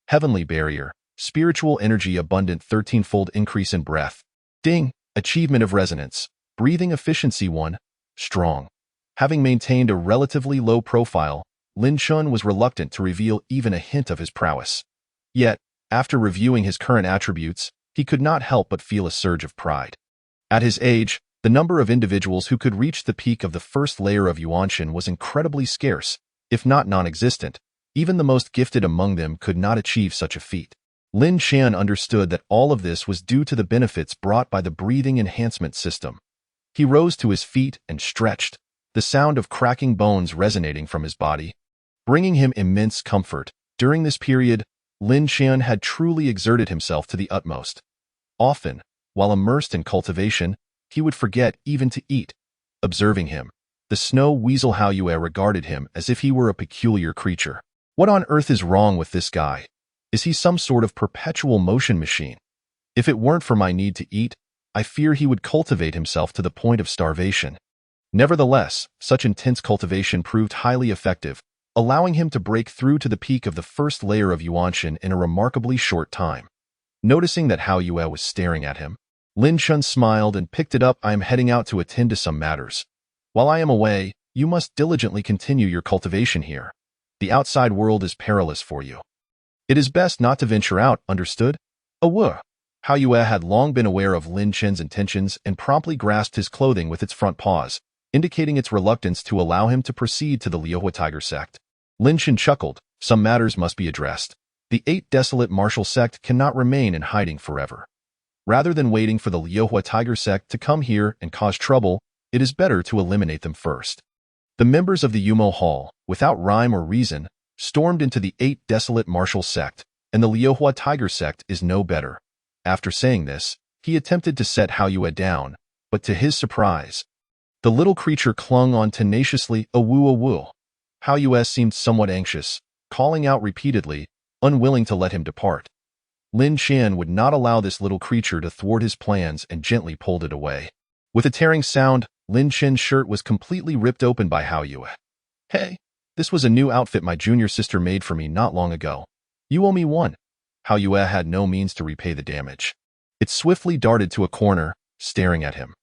Heavenly Barrier. Spiritual energy abundant 13-fold increase in breath. Ding. Achievement of Resonance. Breathing efficiency 1. Strong. Having maintained a relatively low profile, Lin Shen was reluctant to reveal even a hint of his prowess. Yet, after reviewing his current attributes, he could not help but feel a surge of pride. At his age, the number of individuals who could reach the peak of the first layer of Yuanshan was incredibly scarce, if not non-existent. Even the most gifted among them could not achieve such a feat. Lin Shan understood that all of this was due to the benefits brought by the breathing enhancement system. He rose to his feet and stretched, the sound of cracking bones resonating from his body, bringing him immense comfort. During this period, Lin Shan had truly exerted himself to the utmost. Often, while immersed in cultivation, he would forget even to eat. Observing him, the snow weasel Haoyue regarded him as if he were a peculiar creature. What on earth is wrong with this guy? Is he some sort of perpetual motion machine? If it weren't for my need to eat, I fear he would cultivate himself to the point of starvation. Nevertheless, such intense cultivation proved highly effective, allowing him to break through to the peak of the first layer of Yuanshan in a remarkably short time. Noticing that Haoyue was staring at him, Lin Shen smiled and picked it up. I am heading out to attend to some matters. While I am away, you must diligently continue your cultivation here. The outside world is perilous for you. It is best not to venture out, understood? Awoo. Haoyue had long been aware of Lin Shen's intentions and promptly grasped his clothing with its front paws, indicating its reluctance to allow him to proceed to the Liuhua Tiger Sect. Lin Shen chuckled. Some matters must be addressed. The 8 desolate martial sect cannot remain in hiding forever. Rather than waiting for the Liuhua Tiger Sect to come here and cause trouble, it is better to eliminate them first. The members of the Yumo Hall, without rhyme or reason, stormed into the 8 desolate martial sect, and the Liuhua Tiger Sect is no better. After saying this, he attempted to set Haoyue down, but to his surprise, the little creature clung on tenaciously. Awoo. Haoyue seemed somewhat anxious, calling out repeatedly, unwilling to let him depart. Lin Shan would not allow this little creature to thwart his plans and gently pulled it away. With a tearing sound, Lin Shen's shirt was completely ripped open by Haoyue. Hey, this was a new outfit my junior sister made for me not long ago. You owe me one. Haoyue had no means to repay the damage. It swiftly darted to a corner, staring at him.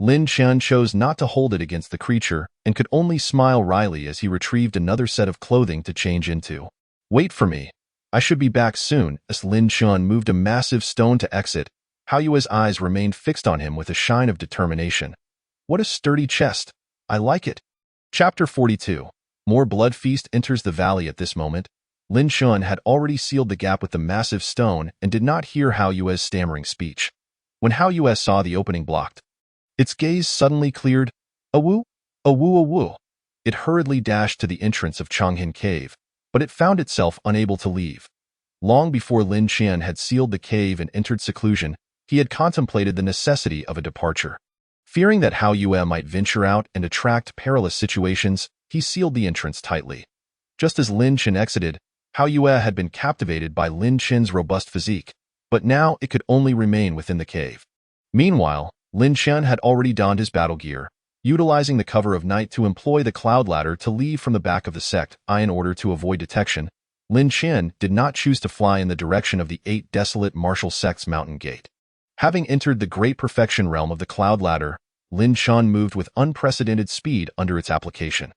Lin Shan chose not to hold it against the creature and could only smile wryly as he retrieved another set of clothing to change into. Wait for me. I should be back soon. As Lin Shan moved a massive stone to exit, Haoyue's eyes remained fixed on him with a shine of determination. What a sturdy chest. I like it. Chapter 42. More Blood Feast enters the valley. At this moment, Lin Shan had already sealed the gap with the massive stone and did not hear Haoyue's stammering speech. When Haoyue saw the opening blocked, its gaze suddenly cleared. Awoo. It hurriedly dashed to the entrance of Changhin Cave, but it found itself unable to leave. Long before Lin Shan had sealed the cave and entered seclusion, he had contemplated the necessity of a departure. Fearing that Haoyue might venture out and attract perilous situations, he sealed the entrance tightly. Just as Lin Shan exited, Haoyue had been captivated by Lin Shan's robust physique, but now it could only remain within the cave. Meanwhile, Lin Shan had already donned his battle gear, utilizing the cover of night to employ the cloud ladder to leave from the back of the sect. In order to avoid detection, Lin Shan did not choose to fly in the direction of the 8 desolate martial sect's mountain gate. Having entered the great perfection realm of the cloud ladder, Lin Shan moved with unprecedented speed under its application.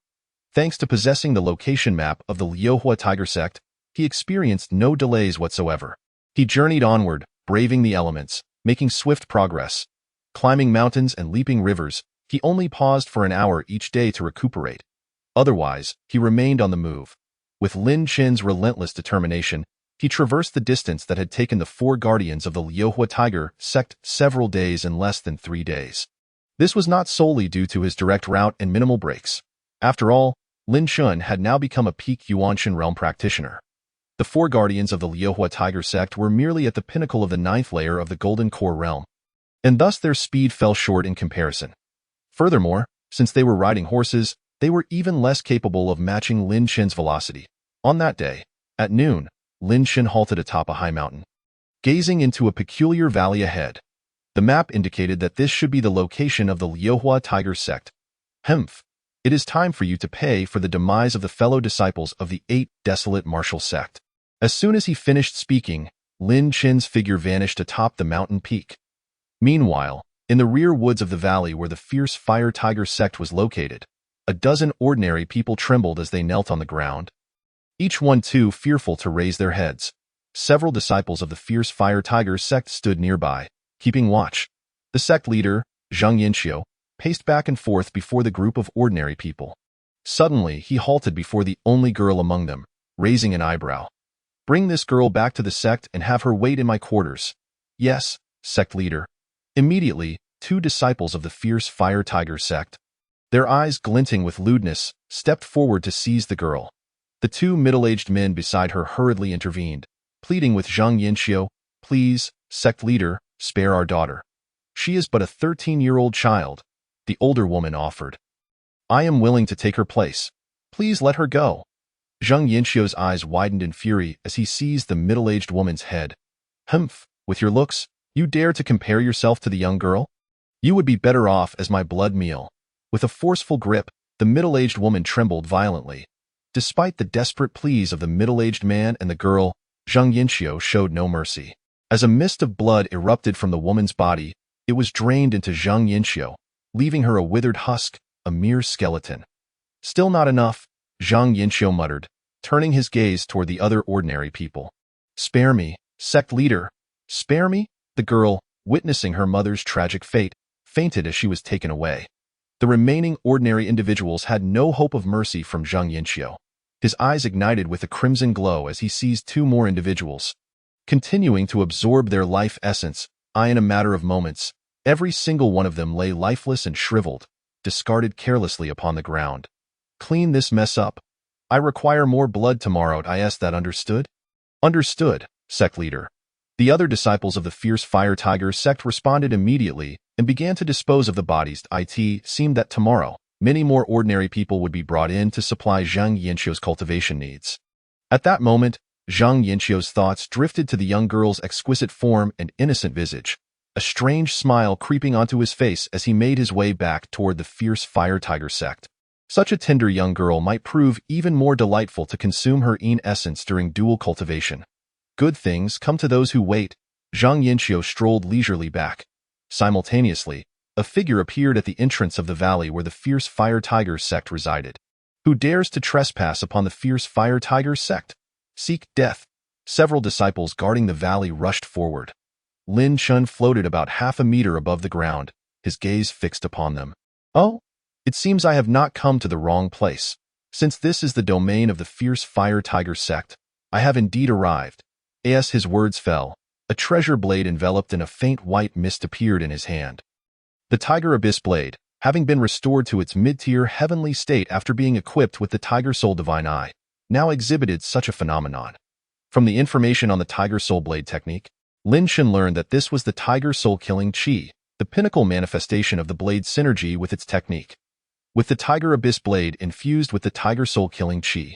Thanks to possessing the location map of the Liuhua Tiger Sect, he experienced no delays whatsoever. He journeyed onward, braving the elements, making swift progress. Climbing mountains and leaping rivers, he only paused for an hour each day to recuperate. Otherwise, he remained on the move. With Lin Chen's relentless determination, he traversed the distance that had taken the 4 guardians of the Liuhua Tiger Sect several days in less than 3 days. This was not solely due to his direct route and minimal breaks. After all, Lin Chen had now become a peak Yuanshan realm practitioner. The 4 guardians of the Liuhua Tiger Sect were merely at the pinnacle of the 9th layer of the Golden Core realm, and thus their speed fell short in comparison. Furthermore, since they were riding horses, they were even less capable of matching Lin Chen's velocity. On that day, at noon, Lin Chen halted atop a high mountain, gazing into a peculiar valley ahead. The map indicated that this should be the location of the Liuhua Tiger Sect. Humph! It is time for you to pay for the demise of the fellow disciples of the 8 desolate martial sect. As soon as he finished speaking, Lin Chen's figure vanished atop the mountain peak. Meanwhile, in the rear woods of the valley where the fierce Fire Tiger Sect was located, a dozen ordinary people trembled as they knelt on the ground, each one too fearful to raise their heads. Several disciples of the fierce Fire Tiger Sect stood nearby, keeping watch. The sect leader, Zhang Yinxiu, paced back and forth before the group of ordinary people. Suddenly, he halted before the only girl among them, raising an eyebrow. "Bring this girl back to the sect and have her wait in my quarters." "Yes, sect leader." Immediately, 2 disciples of the fierce Fire Tiger Sect, their eyes glinting with lewdness, stepped forward to seize the girl. The 2 middle-aged men beside her hurriedly intervened, pleading with Zhang Yinxiu, "Please, sect leader, spare our daughter. She is but a 13-year-old child." The older woman offered. "I am willing to take her place. Please let her go." Zhang Yinxiu's eyes widened in fury as he seized the middle-aged woman's head. "Humph, with your looks, you dare to compare yourself to the young girl? You would be better off as my blood meal." With a forceful grip, the middle-aged woman trembled violently. Despite the desperate pleas of the middle-aged man and the girl, Zhang Yinxiu showed no mercy. As a mist of blood erupted from the woman's body, it was drained into Zhang Yinxiu, leaving her a withered husk, a mere skeleton. "Still not enough," Zhang Yinxiu muttered, turning his gaze toward the other ordinary people. "Spare me, sect leader, spare me." The girl, witnessing her mother's tragic fate, fainted as she was taken away. The remaining ordinary individuals had no hope of mercy from Zhang Yinxiu. His eyes ignited with a crimson glow as he seized 2 more individuals, continuing to absorb their life essence. In a matter of moments, every single one of them lay lifeless and shriveled, discarded carelessly upon the ground. "Clean this mess up. I require more blood tomorrow. Is that understood?" "Understood, sect leader." The other disciples of the fierce Fire Tiger Sect responded immediately and began to dispose of the bodies. It seemed that tomorrow, many more ordinary people would be brought in to supply Zhang Yinxiu's cultivation needs. At that moment, Zhang Yinxiu's thoughts drifted to the young girl's exquisite form and innocent visage, a strange smile creeping onto his face as he made his way back toward the fierce Fire Tiger Sect. Such a tender young girl might prove even more delightful to consume her essence during dual cultivation. Good things come to those who wait. Zhang Yinxiu strolled leisurely back. Simultaneously, a figure appeared at the entrance of the valley where the fierce Fire Tiger Sect resided. "Who dares to trespass upon the fierce Fire Tiger Sect? Seek death." Several disciples guarding the valley rushed forward. Lin Chen floated about half a meter above the ground, his gaze fixed upon them. "Oh, it seems I have not come to the wrong place. Since this is the domain of the fierce Fire Tiger Sect, I have indeed arrived." As his words fell, a treasure blade enveloped in a faint white mist appeared in his hand. The Tiger Abyss Blade, having been restored to its mid-tier heavenly state after being equipped with the Tiger Soul Divine Eye, now exhibited such a phenomenon. From the information on the Tiger Soul Blade technique, Lin Chen learned that this was the Tiger Soul Killing Chi, the pinnacle manifestation of the blade's synergy with its technique. With the Tiger Abyss Blade infused with the Tiger Soul Killing Chi,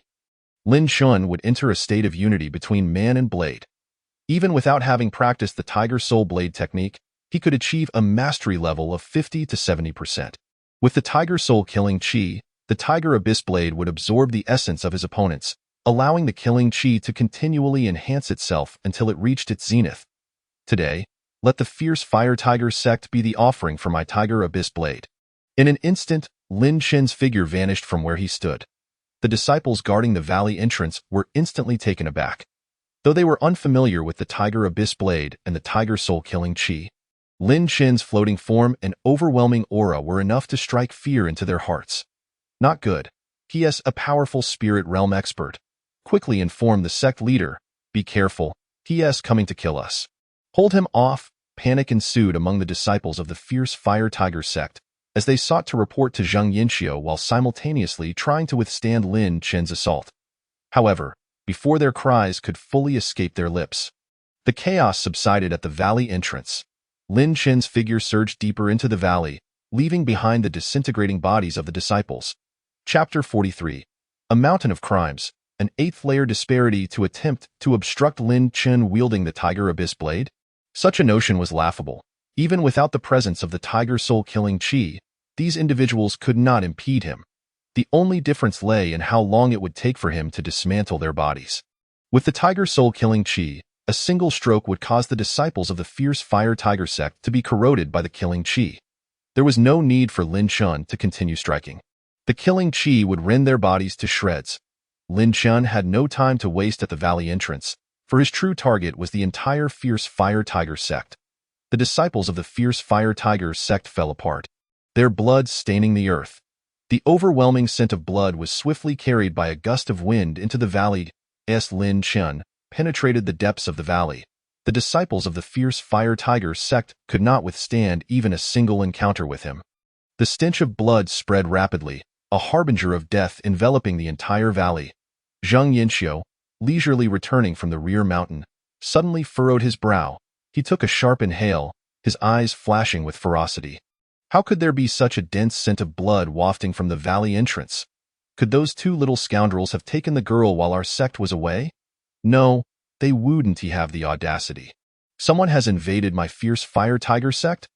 Lin Chen would enter a state of unity between man and blade. Even without having practiced the Tiger Soul Blade technique, he could achieve a mastery level of 50 to 70%. With the Tiger Soul Killing Chi, the Tiger Abyss Blade would absorb the essence of his opponents, allowing the Killing Chi to continually enhance itself until it reached its zenith. Today, let the fierce Fire Tiger Sect be the offering for my Tiger Abyss Blade. In an instant, Lin Chen's figure vanished from where he stood. The disciples guarding the valley entrance were instantly taken aback. Though they were unfamiliar with the Tiger Abyss Blade and the Tiger Soul Killing Chi, Lin Chen's floating form and overwhelming aura were enough to strike fear into their hearts. Not good. P.S. A powerful spirit realm expert quickly informed the sect leader, "Be careful, P.S. coming to kill us. Hold him off." Panic ensued among the disciples of the fierce Fire Tiger sect as they sought to report to Zhang Yinxiu while simultaneously trying to withstand Lin Chen's assault. However, before their cries could fully escape their lips, the chaos subsided at the valley entrance. Lin Chen's figure surged deeper into the valley, leaving behind the disintegrating bodies of the disciples. Chapter 43. A Mountain of Crimes, an eighth-layer disparity to attempt to obstruct Lin Chen wielding the Tiger Abyss Blade? Such a notion was laughable. Even without the presence of the Tiger Soul-killing Qi, these individuals could not impede him. The only difference lay in how long it would take for him to dismantle their bodies. With the Tiger Soul-killing Qi, a single stroke would cause the disciples of the fierce Fire Tiger sect to be corroded by the killing Qi. There was no need for Lin Chen to continue striking. The killing Qi would rend their bodies to shreds. Lin Chen had no time to waste at the valley entrance, for his true target was the entire fierce Fire Tiger sect. The disciples of the fierce Fire Tiger sect fell apart, their blood staining the earth. The overwhelming scent of blood was swiftly carried by a gust of wind into the valley. As Lin Chen penetrated the depths of the valley, the disciples of the fierce Fire Tiger sect could not withstand even a single encounter with him. The stench of blood spread rapidly, a harbinger of death enveloping the entire valley. Zhang Yinxiu, leisurely returning from the rear mountain, suddenly furrowed his brow. He took a sharp inhale, his eyes flashing with ferocity. How could there be such a dense scent of blood wafting from the valley entrance? Could those two little scoundrels have taken the girl while our sect was away? No, they wouldn't have the audacity. Someone has invaded my fierce Fire Tiger sect?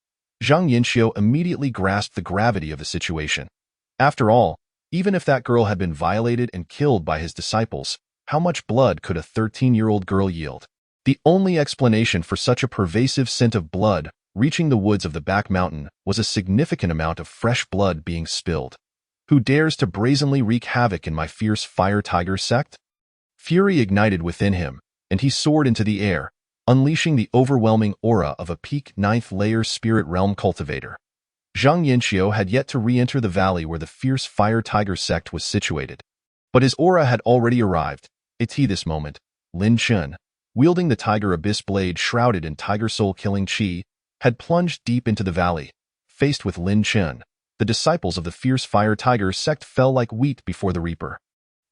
Zhang Yinxiu immediately grasped the gravity of the situation. After all, even if that girl had been violated and killed by his disciples, how much blood could a 13-year-old girl yield? The only explanation for such a pervasive scent of blood reaching the woods of the back mountain was a significant amount of fresh blood being spilled. Who dares to brazenly wreak havoc in my fierce Fire Tiger sect? Fury ignited within him, and he soared into the air, unleashing the overwhelming aura of a peak 9th-layer spirit realm cultivator. Zhang Yinxiu had yet to re-enter the valley where the fierce Fire Tiger sect was situated, but his aura had already arrived. At this moment, Lin Chen, wielding the Tiger Abyss Blade shrouded in Tiger Soul-killing Qi, had plunged deep into the valley. Faced with Lin Chen, the disciples of the fierce Fire Tiger sect fell like wheat before the reaper.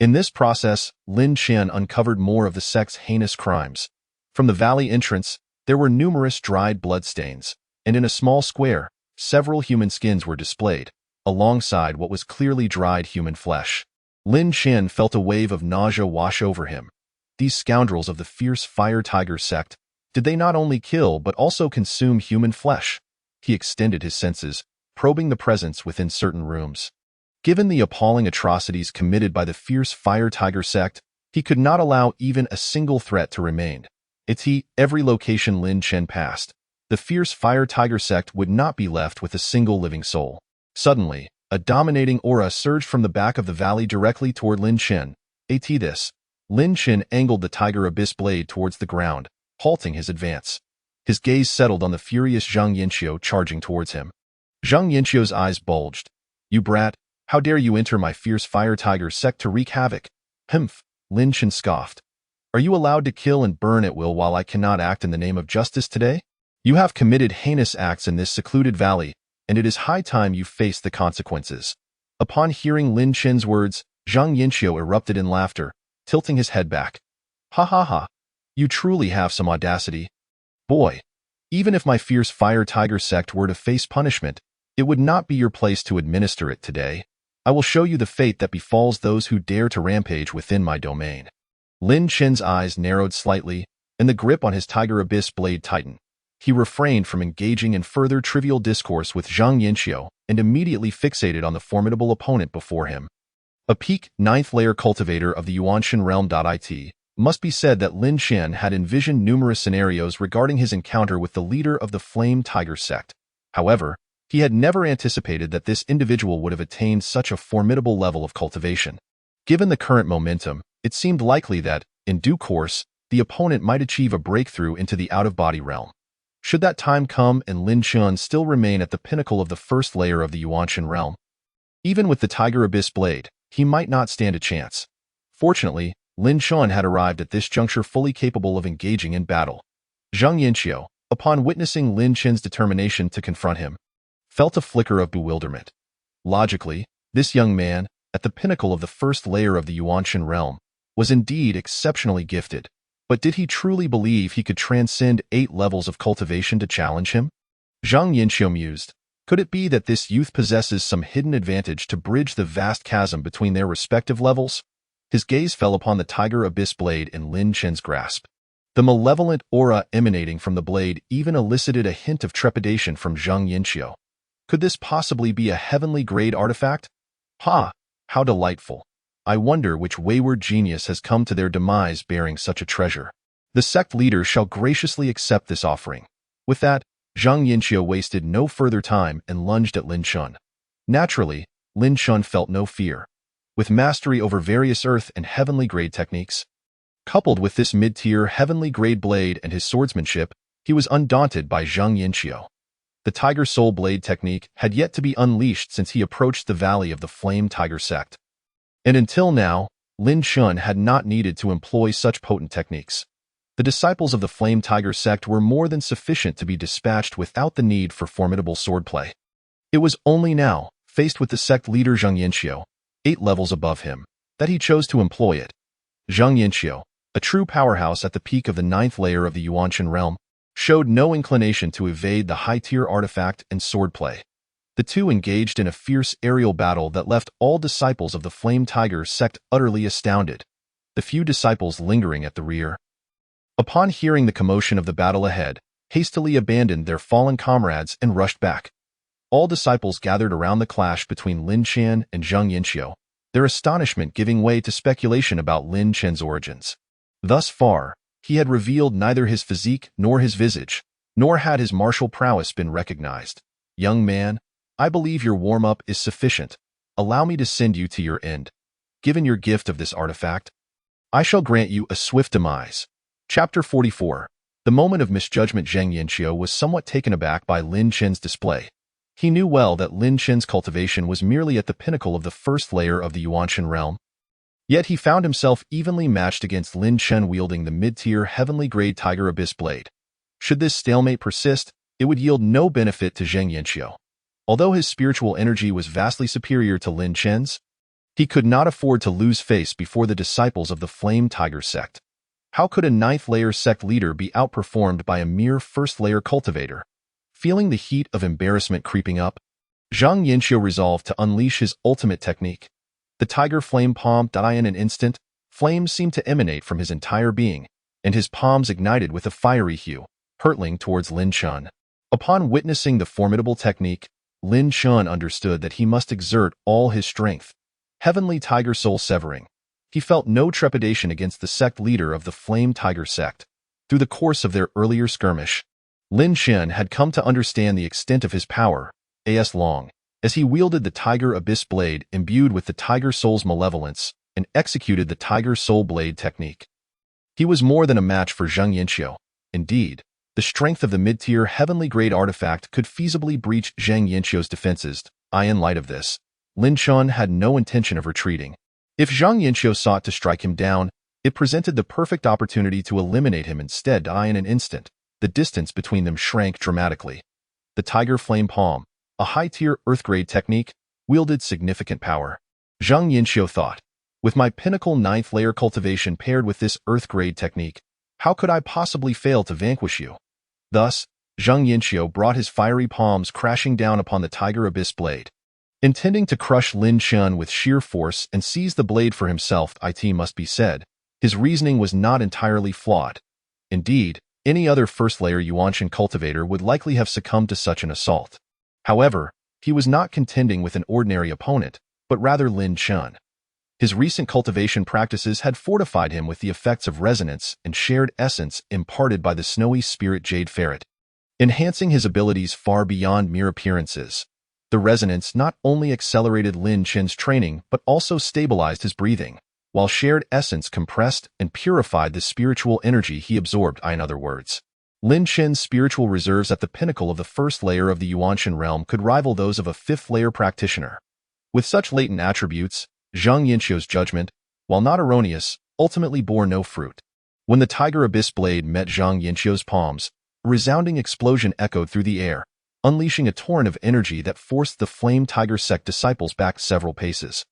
In this process, Lin Chen uncovered more of the sect's heinous crimes. From the valley entrance, there were numerous dried bloodstains, and in a small square, several human skins were displayed, alongside what was clearly dried human flesh. Lin Chen felt a wave of nausea wash over him. These scoundrels of the fierce Fire Tiger sect, did they not only kill but also consume human flesh? He extended his senses, probing the presence within certain rooms. Given the appalling atrocities committed by the fierce Fire Tiger sect, he could not allow even a single threat to remain. Every location Lin Chen passed, the fierce Fire Tiger sect would not be left with a single living soul. Suddenly, a dominating aura surged from the back of the valley directly toward Lin Chen. Lin Chen angled the Tiger Abyss Blade towards the ground, halting his advance. His gaze settled on the furious Zhang Yinxiu charging towards him. Zhang Yinxiu's eyes bulged. "You brat, how dare you enter my fierce Fire Tiger sect to wreak havoc?" "Humph," Lin Chen scoffed. "Are you allowed to kill and burn at will while I cannot act in the name of justice today? You have committed heinous acts in this secluded valley, and it is high time you face the consequences." Upon hearing Lin Chen's words, Zhang Yinxiu erupted in laughter, tilting his head back. "Ha ha ha, you truly have some audacity. Boy, even if my fierce Fire Tiger sect were to face punishment, it would not be your place to administer it today. I will show you the fate that befalls those who dare to rampage within my domain." Lin Chen's eyes narrowed slightly, and the grip on his Tiger Abyss Blade tightened. He refrained from engaging in further trivial discourse with Zhang Yinxiu and immediately fixated on the formidable opponent before him. A peak 9th-layer cultivator of the Yuanshan realm. It must be said that Lin Chen had envisioned numerous scenarios regarding his encounter with the leader of the Flame Tiger sect. However, he had never anticipated that this individual would have attained such a formidable level of cultivation. Given the current momentum, it seemed likely that, in due course, the opponent might achieve a breakthrough into the out-of-body realm. Should that time come and Lin Chun still remain at the pinnacle of the first layer of the Yuanshan realm, even with the Tiger Abyss Blade, he might not stand a chance. Fortunately, Lin Chun had arrived at this juncture fully capable of engaging in battle. Zhang Yinqiu, upon witnessing Lin Chun's determination to confront him, felt a flicker of bewilderment. Logically, this young man, at the pinnacle of the first layer of the Yuanshan realm, was indeed exceptionally gifted. But did he truly believe he could transcend 8 levels of cultivation to challenge him? Zhang Yinqiu mused. Could it be that this youth possesses some hidden advantage to bridge the vast chasm between their respective levels? His gaze fell upon the Tiger Abyss Blade in Lin Chen's grasp. The malevolent aura emanating from the blade even elicited a hint of trepidation from Zhang Yinqiu. Could this possibly be a heavenly grade artifact? Ha! How delightful. I wonder which wayward genius has come to their demise bearing such a treasure. The sect leader shall graciously accept this offering. With that, Zhang Yinqiu wasted no further time and lunged at Lin Chun. Naturally, Lin Chun felt no fear. With mastery over various earth and heavenly grade techniques, coupled with this mid-tier heavenly grade blade and his swordsmanship, he was undaunted by Zhang Yinqiu. The Tiger Soul Blade technique had yet to be unleashed since he approached the Valley of the Flame Tiger Sect. And until now, Lin Chun had not needed to employ such potent techniques. The disciples of the Flame Tiger Sect were more than sufficient to be dispatched without the need for formidable swordplay. It was only now, faced with the sect leader Zhang Yinqiu, 8 levels above him, that he chose to employ it. Zhang Yinqiu, a true powerhouse at the peak of the 9th layer of the Yuanshan realm, showed no inclination to evade the high-tier artifact and swordplay. The two engaged in a fierce aerial battle that left all disciples of the Flame Tiger Sect utterly astounded, the few disciples lingering at the rear, upon hearing the commotion of the battle ahead, hastily abandoned their fallen comrades and rushed back. All disciples gathered around the clash between Lin Chen and Zhang Yinqiu, their astonishment giving way to speculation about Lin Chen's origins. Thus far, he had revealed neither his physique nor his visage, nor had his martial prowess been recognized. Young man, I believe your warm-up is sufficient. Allow me to send you to your end. Given your gift of this artifact, I shall grant you a swift demise. Chapter 44. The moment of misjudgment. Zhang Yinqiu was somewhat taken aback by Lin Chen's display. He knew well that Lin Chen's cultivation was merely at the pinnacle of the first layer of the Yuanshan realm. Yet he found himself evenly matched against Lin Chen wielding the mid-tier heavenly grade Tiger Abyss Blade. Should this stalemate persist, it would yield no benefit to Zhang Yinqiu. Although his spiritual energy was vastly superior to Lin Chen's, he could not afford to lose face before the disciples of the Flame Tiger Sect. How could a 9th layer sect leader be outperformed by a mere 1st layer cultivator? Feeling the heat of embarrassment creeping up, Zhang Yinqiu resolved to unleash his ultimate technique. The Tiger Flame Palm. In an instant, flames seemed to emanate from his entire being, and his palms ignited with a fiery hue, hurtling towards Lin Chun. Upon witnessing the formidable technique, Lin Chun understood that he must exert all his strength. Heavenly Tiger Soul Severing. He felt no trepidation against the sect leader of the Flame Tiger Sect. Through the course of their earlier skirmish, Lin Chen had come to understand the extent of his power, as long as he wielded the Tiger Abyss Blade imbued with the Tiger Soul's malevolence and executed the Tiger Soul Blade technique. He was more than a match for Zhang Yinqiu. Indeed, the strength of the mid-tier heavenly grade artifact could feasibly breach Zhang Yinqiu's defenses. In light of this, Lin Chun had no intention of retreating. If Zhang Yinqiu sought to strike him down, it presented the perfect opportunity to eliminate him instead. In an instant, the distance between them shrank dramatically. The Tiger Flame Palm, a high-tier earth-grade technique, wielded significant power. Zhang Yinqiu thought, with my pinnacle 9th layer cultivation paired with this earth-grade technique, how could I possibly fail to vanquish you? Thus, Zhang Yinqiu brought his fiery palms crashing down upon the Tiger Abyss Blade. Intending to crush Lin Chun with sheer force and seize the blade for himself, it must be said, his reasoning was not entirely flawed. Indeed, any other 1st layer Yuanshan cultivator would likely have succumbed to such an assault. However, he was not contending with an ordinary opponent, but rather Lin Chun. His recent cultivation practices had fortified him with the effects of resonance and shared essence imparted by the snowy spirit Jade Ferret, enhancing his abilities far beyond mere appearances. The resonance not only accelerated Lin Chen's training but also stabilized his breathing, while shared essence compressed and purified the spiritual energy he absorbed. In other words, Lin Chen's spiritual reserves at the pinnacle of the first layer of the Yuanshan realm could rival those of a fifth-layer practitioner. With such latent attributes, Zhang Yinqiu's judgment, while not erroneous, ultimately bore no fruit. When the Tiger Abyss blade met Zhang Yinqiu's palms, a resounding explosion echoed through the air, unleashing a torrent of energy that forced the Flame Tiger Sect disciples back several paces.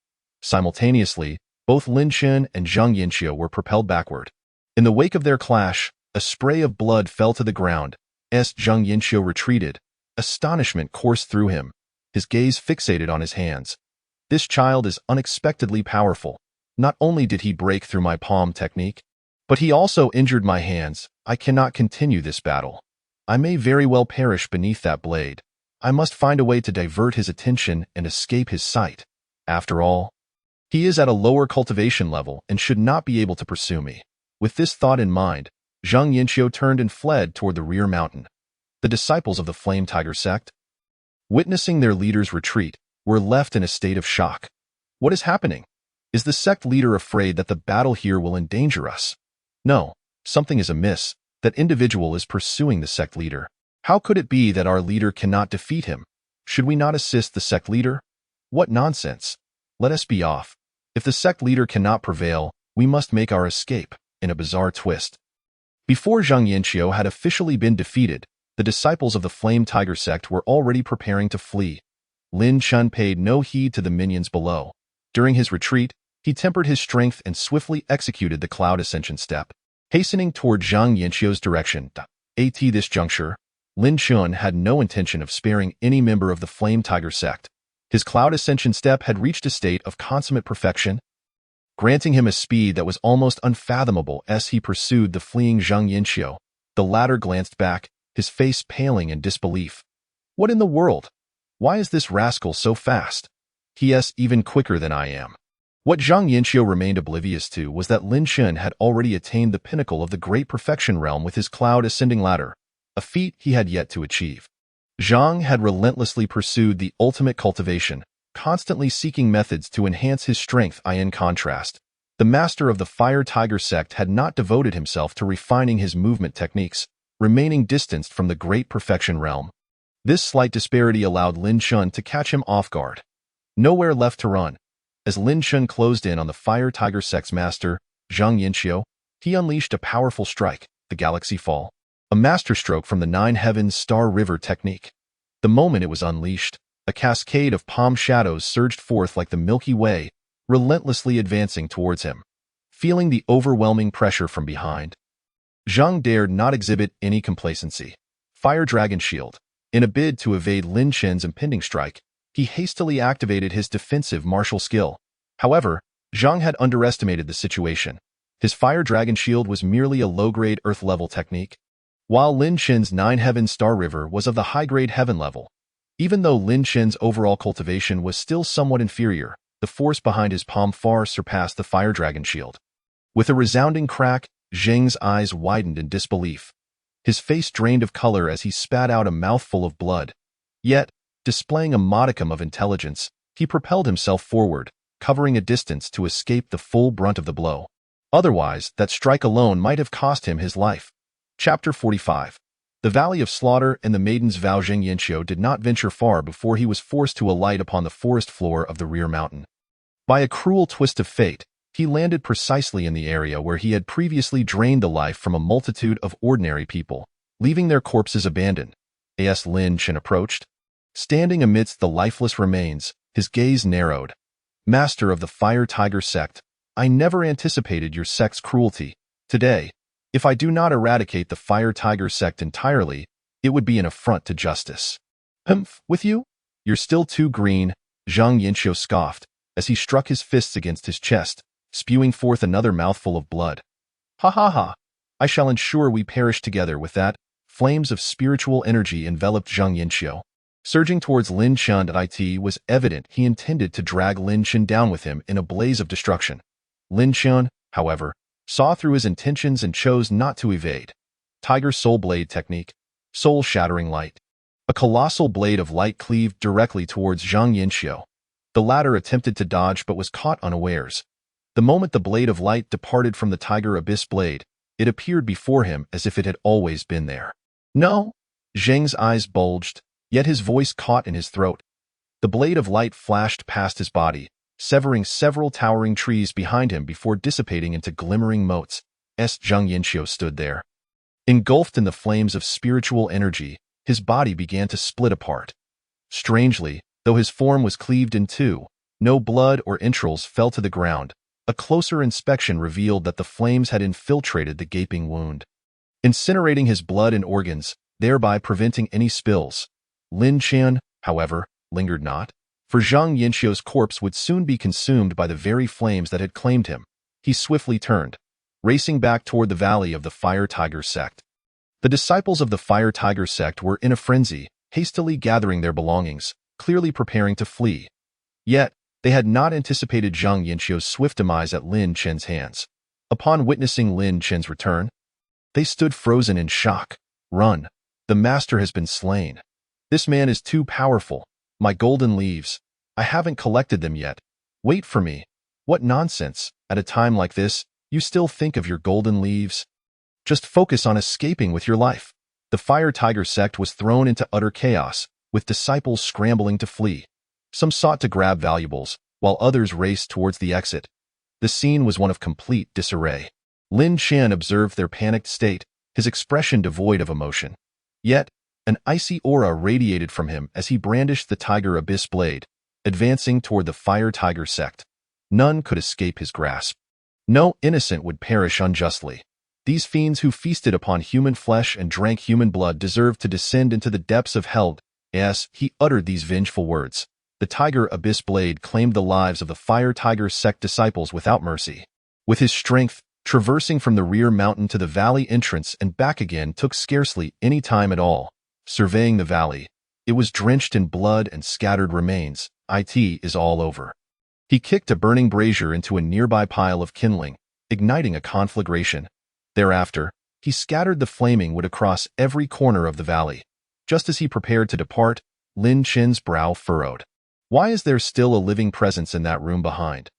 Simultaneously, both Lin Chen and Zhang Yinqiu were propelled backward. In the wake of their clash, a spray of blood fell to the ground. As Zhang Yinqiu retreated, astonishment coursed through him, his gaze fixated on his hands. This child is unexpectedly powerful. Not only did he break through my palm technique, but he also injured my hands. I cannot continue this battle. I may very well perish beneath that blade. I must find a way to divert his attention and escape his sight. After all, he is at a lower cultivation level and should not be able to pursue me. With this thought in mind, Zhang Yinqiu turned and fled toward the rear mountain. The disciples of the Flame Tiger Sect, witnessing their leader's retreat, were left in a state of shock. What is happening? Is the sect leader afraid that the battle here will endanger us? No, something is amiss. That individual is pursuing the sect leader. How could it be that our leader cannot defeat him? Should we not assist the sect leader? What nonsense! Let us be off. If the sect leader cannot prevail, we must make our escape. In a bizarre twist, before Zhang Yinqiu had officially been defeated, the disciples of the Flame Tiger Sect were already preparing to flee. Lin Chen paid no heed to the minions below. During his retreat, he tempered his strength and swiftly executed the Cloud Ascension step, hastening toward Zhang Yinqiu's direction. At this juncture, Lin Chen had no intention of sparing any member of the Flame Tiger Sect. His Cloud Ascension step had reached a state of consummate perfection, granting him a speed that was almost unfathomable as he pursued the fleeing Zhang Yinqiu. The latter glanced back, his face paling in disbelief. What in the world? Why is this rascal so fast? He is even quicker than I am. What Zhang Yinqiu remained oblivious to was that Lin Chen had already attained the pinnacle of the Great Perfection Realm with his Cloud Ascending Ladder, a feat he had yet to achieve. Zhang had relentlessly pursued the ultimate cultivation, constantly seeking methods to enhance his strength. In contrast, the master of the Fire Tiger Sect had not devoted himself to refining his movement techniques, remaining distanced from the Great Perfection Realm. This slight disparity allowed Lin Chen to catch him off guard. Nowhere left to run. As Lin Chen closed in on the Fire Tiger Sect's master, Zhang Yinqiu, he unleashed a powerful strike, the Galaxy Fall, a masterstroke from the Nine Heavens Star River technique. The moment it was unleashed, a cascade of palm shadows surged forth like the Milky Way, relentlessly advancing towards him. Feeling the overwhelming pressure from behind, Zhang dared not exhibit any complacency. Fire Dragon Shield. In a bid to evade Lin Chen's impending strike, he hastily activated his defensive martial skill. However, Zhang had underestimated the situation. His Fire Dragon Shield was merely a low-grade Earth-level technique, while Lin Chen's Nine Heaven Star River was of the high-grade Heaven level. Even though Lin Chen's overall cultivation was still somewhat inferior, the force behind his palm far surpassed the Fire Dragon Shield. With a resounding crack, Zheng's eyes widened in disbelief. His face drained of color as he spat out a mouthful of blood. Yet, displaying a modicum of intelligence, he propelled himself forward, covering a distance to escape the full brunt of the blow. Otherwise, that strike alone might have cost him his life. Chapter 45. The Valley of Slaughter and the Maiden's Vow. Zhang Yinqiu did not venture far before he was forced to alight upon the forest floor of the rear mountain. By a cruel twist of fate, he landed precisely in the area where he had previously drained the life from a multitude of ordinary people, leaving their corpses abandoned. As Lin Chen approached, standing amidst the lifeless remains, his gaze narrowed. Master of the Fire Tiger Sect, I never anticipated your sect's cruelty. Today, if I do not eradicate the Fire Tiger Sect entirely, it would be an affront to justice. With you? You're still too green, Zhang Yinqiu scoffed, as he struck his fists against his chest, spewing forth another mouthful of blood. Ha ha ha! I shall ensure we perish together. With that, flames of spiritual energy enveloped Zhang Yinqiu. Surging towards Lin Chen, it was evident he intended to drag Lin Chen down with him in a blaze of destruction. Lin Chen, however, saw through his intentions and chose not to evade. Tiger Soul Blade Technique. Soul-shattering light. A colossal blade of light cleaved directly towards Zhang Yinqiu. The latter attempted to dodge but was caught unawares. The moment the blade of light departed from the Tiger Abyss blade, It appeared before him as if it had always been there. No! Zheng's eyes bulged, yet his voice caught in his throat. The blade of light flashed past his body, severing several towering trees behind him before dissipating into glimmering motes. Zhang Yanqiu stood there. Engulfed in the flames of spiritual energy, his body began to split apart. Strangely, though his form was cleaved in two, no blood or entrails fell to the ground. A closer inspection revealed that the flames had infiltrated the gaping wound, incinerating his blood and organs, thereby preventing any spills. Lin Qian, however, lingered not, for Zhang Yanqiu's corpse would soon be consumed by the very flames that had claimed him. He swiftly turned, racing back toward the valley of the Fire Tiger Sect. The disciples of the Fire Tiger Sect were in a frenzy, hastily gathering their belongings, clearly preparing to flee. Yet, they had not anticipated Zhang Yanqiu's swift demise at Lin Qian's hands. Upon witnessing Lin Qian's return, they stood frozen in shock. Run! The master has been slain. This man is too powerful. My golden leaves. I haven't collected them yet. Wait for me. What nonsense. At a time like this, you still think of your golden leaves? Just focus on escaping with your life. The Fire Tiger Sect was thrown into utter chaos, with disciples scrambling to flee. Some sought to grab valuables, while others raced towards the exit. The scene was one of complete disarray. Lin Qian observed their panicked state, his expression devoid of emotion. Yet, an icy aura radiated from him as he brandished the Tiger Abyss blade, advancing toward the Fire Tiger Sect. None could escape his grasp. No innocent would perish unjustly. These fiends who feasted upon human flesh and drank human blood deserved to descend into the depths of hell. As he uttered these vengeful words, the Tiger Abyss blade claimed the lives of the Fire Tiger Sect disciples without mercy. With his strength, traversing from the rear mountain to the valley entrance and back again took scarcely any time at all. Surveying the valley, it was drenched in blood and scattered remains. It is all over. He kicked a burning brazier into a nearby pile of kindling, igniting a conflagration. Thereafter, he scattered the flaming wood across every corner of the valley. Just as he prepared to depart, Lin Qian's brow furrowed. Why is there still a living presence in that room behind?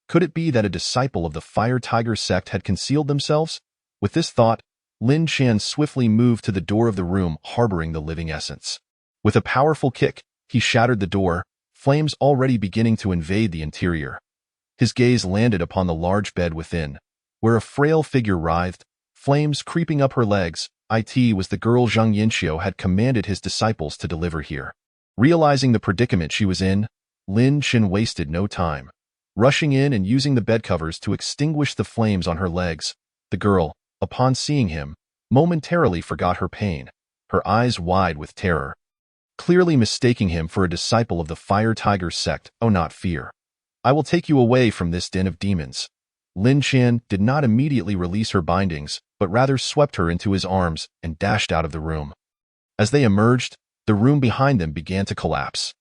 Could it be that a disciple of the Fire Tiger Sect had concealed themselves? With this thought, Lin Qian swiftly moved to the door of the room harboring the living essence. With a powerful kick, he shattered the door, flames already beginning to invade the interior. His gaze landed upon the large bed within, where a frail figure writhed, flames creeping up her legs. It was the girl Zhang Yanqiu had commanded his disciples to deliver here. Realizing the predicament she was in, Lin Qian wasted no time. Rushing in and using the bed covers to extinguish the flames on her legs, the girl, upon seeing him, momentarily forgot her pain, her eyes wide with terror. Clearly mistaking him for a disciple of the Fire Tiger Sect, "Oh, not fear. I will take you away from this den of demons." Lin Qian did not immediately release her bindings, but rather swept her into his arms and dashed out of the room. As they emerged, the room behind them began to collapse.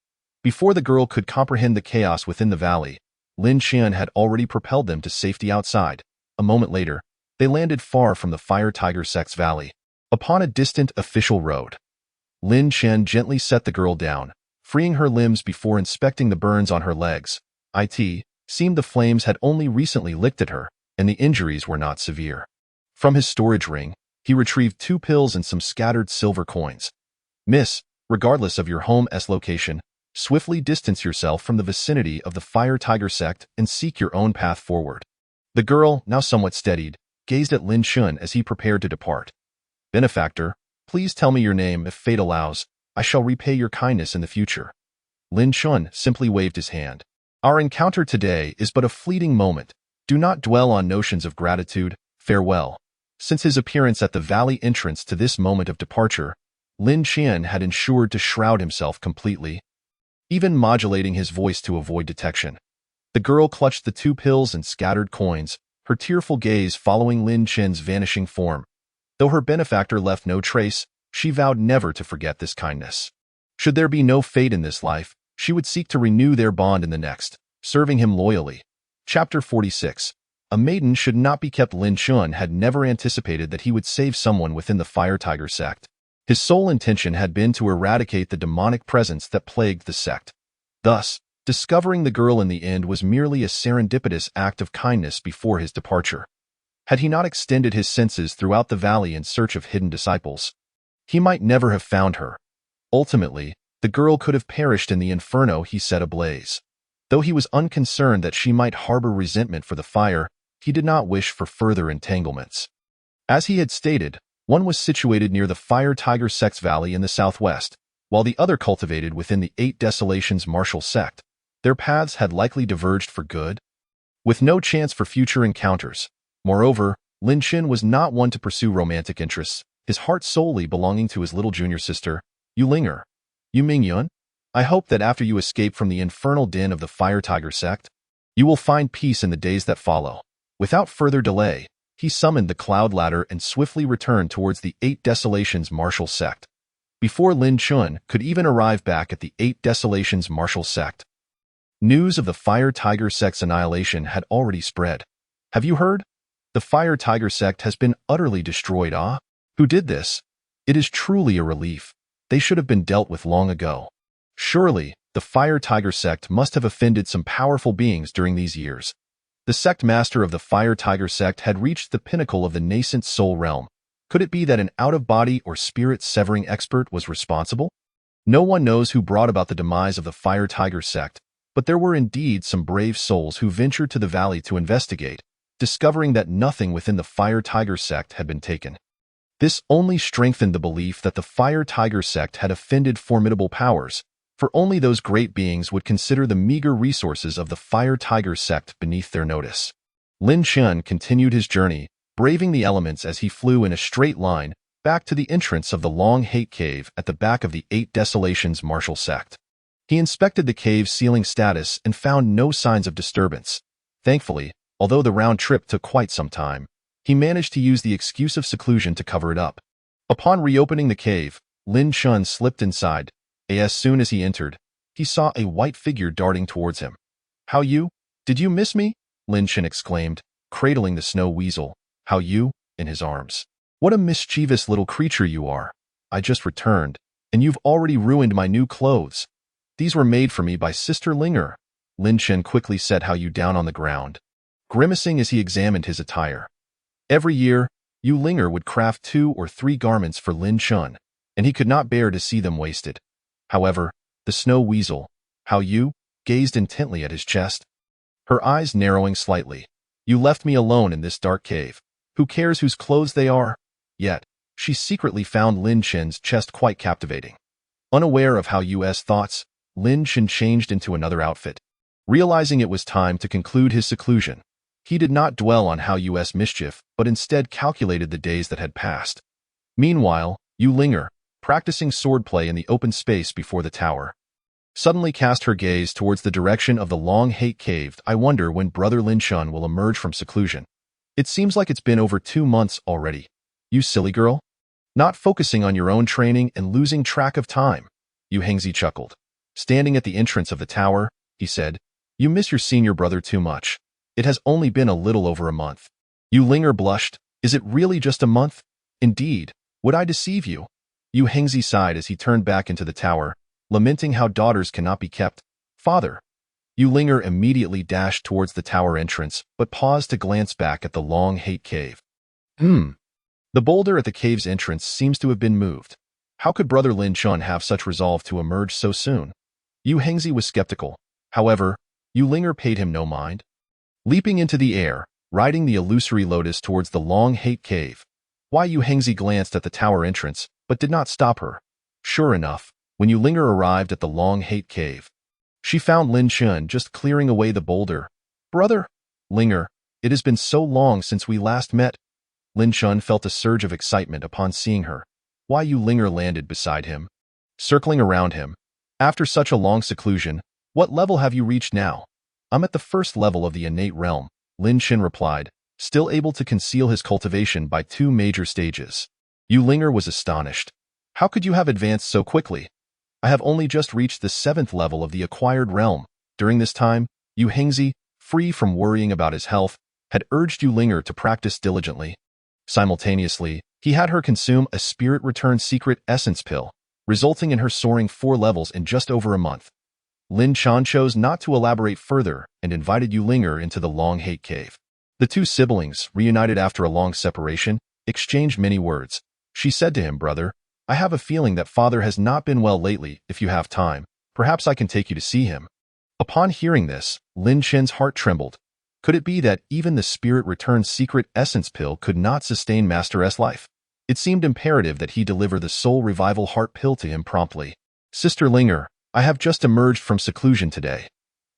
Before the girl could comprehend the chaos within the valley, Lin Qian had already propelled them to safety outside. A moment later, they landed far from the Fire Tiger Sect's valley, upon a distant official road. Lin Qian gently set the girl down, freeing her limbs before inspecting the burns on her legs. It seemed the flames had only recently licked at her, and the injuries were not severe. From his storage ring, he retrieved 2 pills and some scattered silver coins. "Miss, regardless of your home's location, swiftly distance yourself from the vicinity of the Fire Tiger Sect and seek your own path forward." The girl, now somewhat steadied, gazed at Lin Qian as he prepared to depart. "Benefactor, please tell me your name. If fate allows, I shall repay your kindness in the future." Lin Qian simply waved his hand. "Our encounter today is but a fleeting moment. Do not dwell on notions of gratitude. Farewell." Since his appearance at the valley entrance to this moment of departure, Lin Qian had ensured to shroud himself completely, even modulating his voice to avoid detection. The girl clutched the 2 pills and scattered coins, her tearful gaze following Lin Qian's vanishing form. Though her benefactor left no trace, she vowed never to forget this kindness. Should there be no fate in this life, she would seek to renew their bond in the next, serving him loyally. Chapter 46. A maiden should not be kept. Lin Qian had never anticipated that he would save someone within the Fire Tiger Sect. His sole intention had been to eradicate the demonic presence that plagued the sect. Thus, discovering the girl in the end was merely a serendipitous act of kindness before his departure. Had he not extended his senses throughout the valley in search of hidden disciples, he might never have found her. Ultimately, the girl could have perished in the inferno he set ablaze. Though he was unconcerned that she might harbor resentment for the fire, he did not wish for further entanglements. As he had stated, one was situated near the Fire Tiger Sect's valley in the southwest, while the other cultivated within the Eight Desolations martial sect. Their paths had likely diverged for good, with no chance for future encounters. Moreover, Lin Xin was not one to pursue romantic interests, his heart solely belonging to his little junior sister, Ling'er. Yu Mingyun, I hope that after you escape from the infernal den of the Fire Tiger Sect, you will find peace in the days that follow. Without further delay, he summoned the cloud ladder and swiftly returned towards the Eight Desolations martial sect. Before Lin Chun could even arrive back at the Eight Desolations martial sect, news of the Fire Tiger Sect's annihilation had already spread. Have you heard? The Fire Tiger Sect has been utterly destroyed. Ah? Who did this? It is truly a relief. They should have been dealt with long ago. Surely, the Fire Tiger Sect must have offended some powerful beings during these years. The sect master of the Fire Tiger Sect had reached the pinnacle of the nascent soul realm. Could it be that an out-of-body or spirit-severing expert was responsible? No one knows who brought about the demise of the Fire Tiger Sect, but there were indeed some brave souls who ventured to the valley to investigate, discovering that nothing within the Fire Tiger Sect had been taken. This only strengthened the belief that the Fire Tiger Sect had offended formidable powers, for only those great beings would consider the meager resources of the Fire Tiger Sect beneath their notice. Lin Chen continued his journey, braving the elements as he flew in a straight line back to the entrance of the Long Hate Cave at the back of the Eight Desolations martial sect. He inspected the cave's ceiling status and found no signs of disturbance. Thankfully, although the round trip took quite some time, he managed to use the excuse of seclusion to cover it up. Upon reopening the cave, Lin Chun slipped inside. As soon as he entered, he saw a white figure darting towards him. How you? Did you miss me? Lin Chun exclaimed, cradling the snow weasel, how you, in his arms. What a mischievous little creature you are. I just returned, and you've already ruined my new clothes. These were made for me by Sister Ling'er. Lin Chun quickly set How You down on the ground, grimacing as he examined his attire. Every year, Ling'er would craft 2 or 3 garments for Lin Chun, and he could not bear to see them wasted. However, the snow weasel, How You, gazed intently at his chest, her eyes narrowing slightly. You left me alone in this dark cave. Who cares whose clothes they are? Yet, she secretly found Lin Chen's chest quite captivating. Unaware of How Yu's thoughts, Lin Chen changed into another outfit. Realizing it was time to conclude his seclusion, he did not dwell on How Yu's mischief, but instead calculated the days that had passed. Meanwhile, Ling'er, practicing swordplay in the open space before the tower, suddenly cast her gaze towards the direction of the Long Hate Cave. I wonder when Brother Lin Chun will emerge from seclusion. It seems like it's been over 2 months already. You silly girl. Not focusing on your own training and losing track of time. Yu Hengzi chuckled. Standing at the entrance of the tower, he said, You miss your senior brother too much. It has only been a little over a month. Ling'er blushed. Is it really just a month? Indeed. Would I deceive you? Yu Hengzi sighed as he turned back into the tower, lamenting how daughters cannot be kept. Father. Ling'er immediately dashed towards the tower entrance, but paused to glance back at the Long Hate Cave. The boulder at the cave's entrance seems to have been moved. How could Brother Lin Chun have such resolve to emerge so soon? Yu Hengzi was skeptical. However, Ling'er paid him no mind. Leaping into the air, riding the illusory lotus towards the Long Hate Cave, Yu Hengzi glanced at the tower entrance, but did not stop her. Sure enough, when Ling'er arrived at the Long Hate Cave, she found Lin Chun just clearing away the boulder. Brother Ling'er, it has been so long since we last met. Lin Chun felt a surge of excitement upon seeing her. Ling'er landed beside him, circling around him. After such a long seclusion, what level have you reached now? I'm at the first level of the innate realm, Lin Chun replied, still able to conceal his cultivation by 2 major stages. Ling'er was astonished. How could you have advanced so quickly? I have only just reached the 7th level of the acquired realm. During this time, Yu Hengzi, free from worrying about his health, had urged Ling'er to practice diligently. Simultaneously, he had her consume a spirit return secret essence pill, resulting in her soaring 4 levels in just over a month. Lin Chun chose not to elaborate further and invited Ling'er into the Long Hate Cave. The two siblings, reunited after a long separation, exchanged many words. She said to him, "Brother, I have a feeling that father has not been well lately. If you have time, perhaps I can take you to see him." Upon hearing this, Lin Chen's heart trembled. Could it be that even the spirit returned secret essence pill could not sustain Master S' life? It seemed imperative that he deliver the soul revival heart pill to him promptly. "Sister Ling'er, I have just emerged from seclusion today.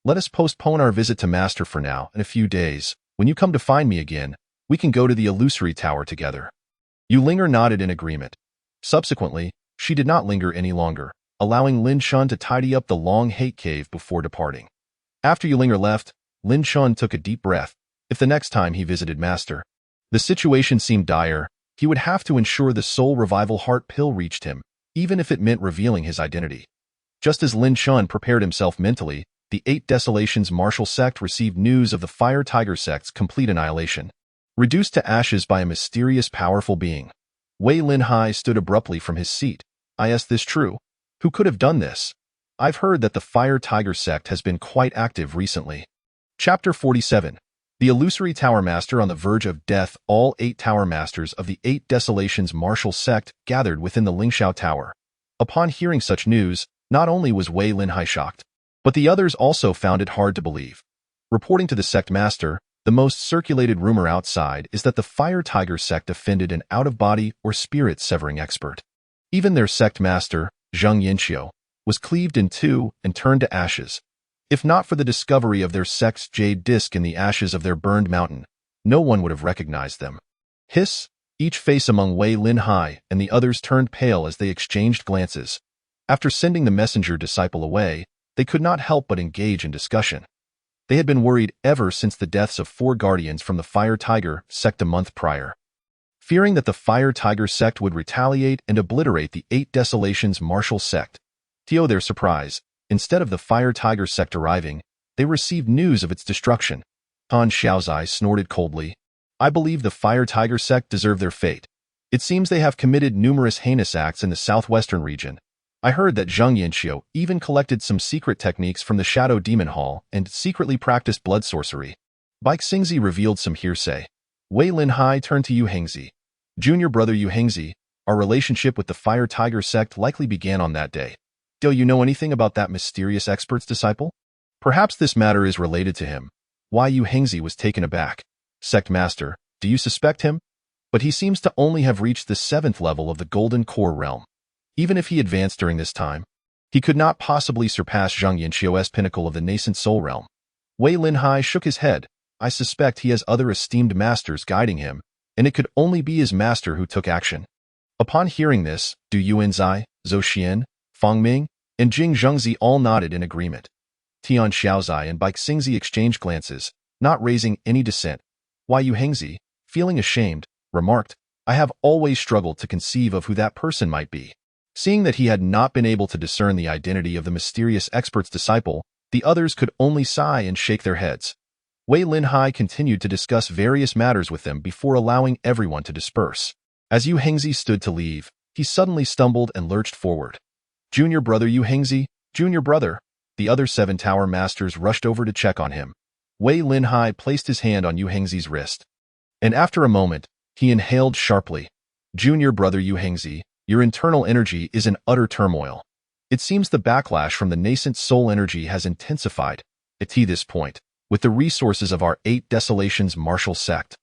Let us postpone our visit to Master for now. In a few days, when you come to find me again, we can go to the illusory tower together." Ling'er nodded in agreement. Subsequently, she did not linger any longer, allowing Lin Chun to tidy up the long hate cave before departing. After Ling'er left, Lin Chun took a deep breath. If the next time he visited Master, the situation seemed dire, he would have to ensure the soul revival heart pill reached him, even if it meant revealing his identity. Just as Lin Chun prepared himself mentally, the 8 Desolations martial sect received news of the Fire Tiger sect's complete annihilation. Reduced to ashes by a mysterious powerful being, Wei Lin Hai stood abruptly from his seat. "Is this true? Who could have done this? I've heard that the Fire Tiger sect has been quite active recently." Chapter 47. The Illusory Tower Master on the verge of death. All 8 Tower Masters of the 8 Desolations martial sect gathered within the Lingxiao Tower. Upon hearing such news, not only was Wei Lin Hai shocked, but the others also found it hard to believe. Reporting to the sect master, the most circulated rumor outside is that the Fire Tiger sect offended an out-of-body or spirit-severing expert. Even their sect master, Zheng Yanqiu, was cleaved in two and turned to ashes. If not for the discovery of their sect's jade disc in the ashes of their burned mountain, no one would have recognized them. Hiss! Each face among Wei Lin Hai and the others turned pale as they exchanged glances. After sending the messenger disciple away, they could not help but engage in discussion. They had been worried ever since the deaths of 4 guardians from the Fire Tiger sect a month prior. Fearing that the Fire Tiger sect would retaliate and obliterate the 8 Desolations martial sect, to their surprise, instead of the Fire Tiger sect arriving, they received news of its destruction. Han Xiaozai snorted coldly. "I believe the Fire Tiger sect deserve their fate. It seems they have committed numerous heinous acts in the southwestern region. I heard that Zheng Yanqiu even collected some secret techniques from the Shadow Demon Hall and secretly practiced blood sorcery." Bai Xingzi revealed some hearsay. Wei Lin Hai turned to Yu Hengzi. "Junior brother Yu Hengzi, our relationship with the Fire Tiger sect likely began on that day. Do you know anything about that mysterious expert's disciple? Perhaps this matter is related to him." Why Yu Hengzi was taken aback. "Sect Master, do you suspect him? But he seems to only have reached the 7th level of the Golden Core realm. Even if he advanced during this time, he could not possibly surpass Zheng Yanqiu's pinnacle of the nascent soul realm." Wei Lin Hai shook his head. "I suspect he has other esteemed masters guiding him, and it could only be his master who took action." Upon hearing this, Du Yuanzai, Zhou Xian, Fang Ming, and Jing Zhengzi all nodded in agreement. Tian Xiaozai and Bai Xingzi exchanged glances, not raising any dissent. Why Yu Hengzi, feeling ashamed, remarked, "I have always struggled to conceive of who that person might be." Seeing that he had not been able to discern the identity of the mysterious expert's disciple, the others could only sigh and shake their heads. Wei Lin Hai continued to discuss various matters with them before allowing everyone to disperse. As Yu Hengzi stood to leave, he suddenly stumbled and lurched forward. "Junior brother Yu Hengzi, junior brother." The other 7 Tower Masters rushed over to check on him. Wei Lin Hai placed his hand on Yu Hengzi's wrist, and after a moment, he inhaled sharply. "Junior brother Yu Hengzi, your internal energy is in utter turmoil. It seems the backlash from the nascent soul energy has intensified, at this point, with the resources of our 8 Desolations martial sect.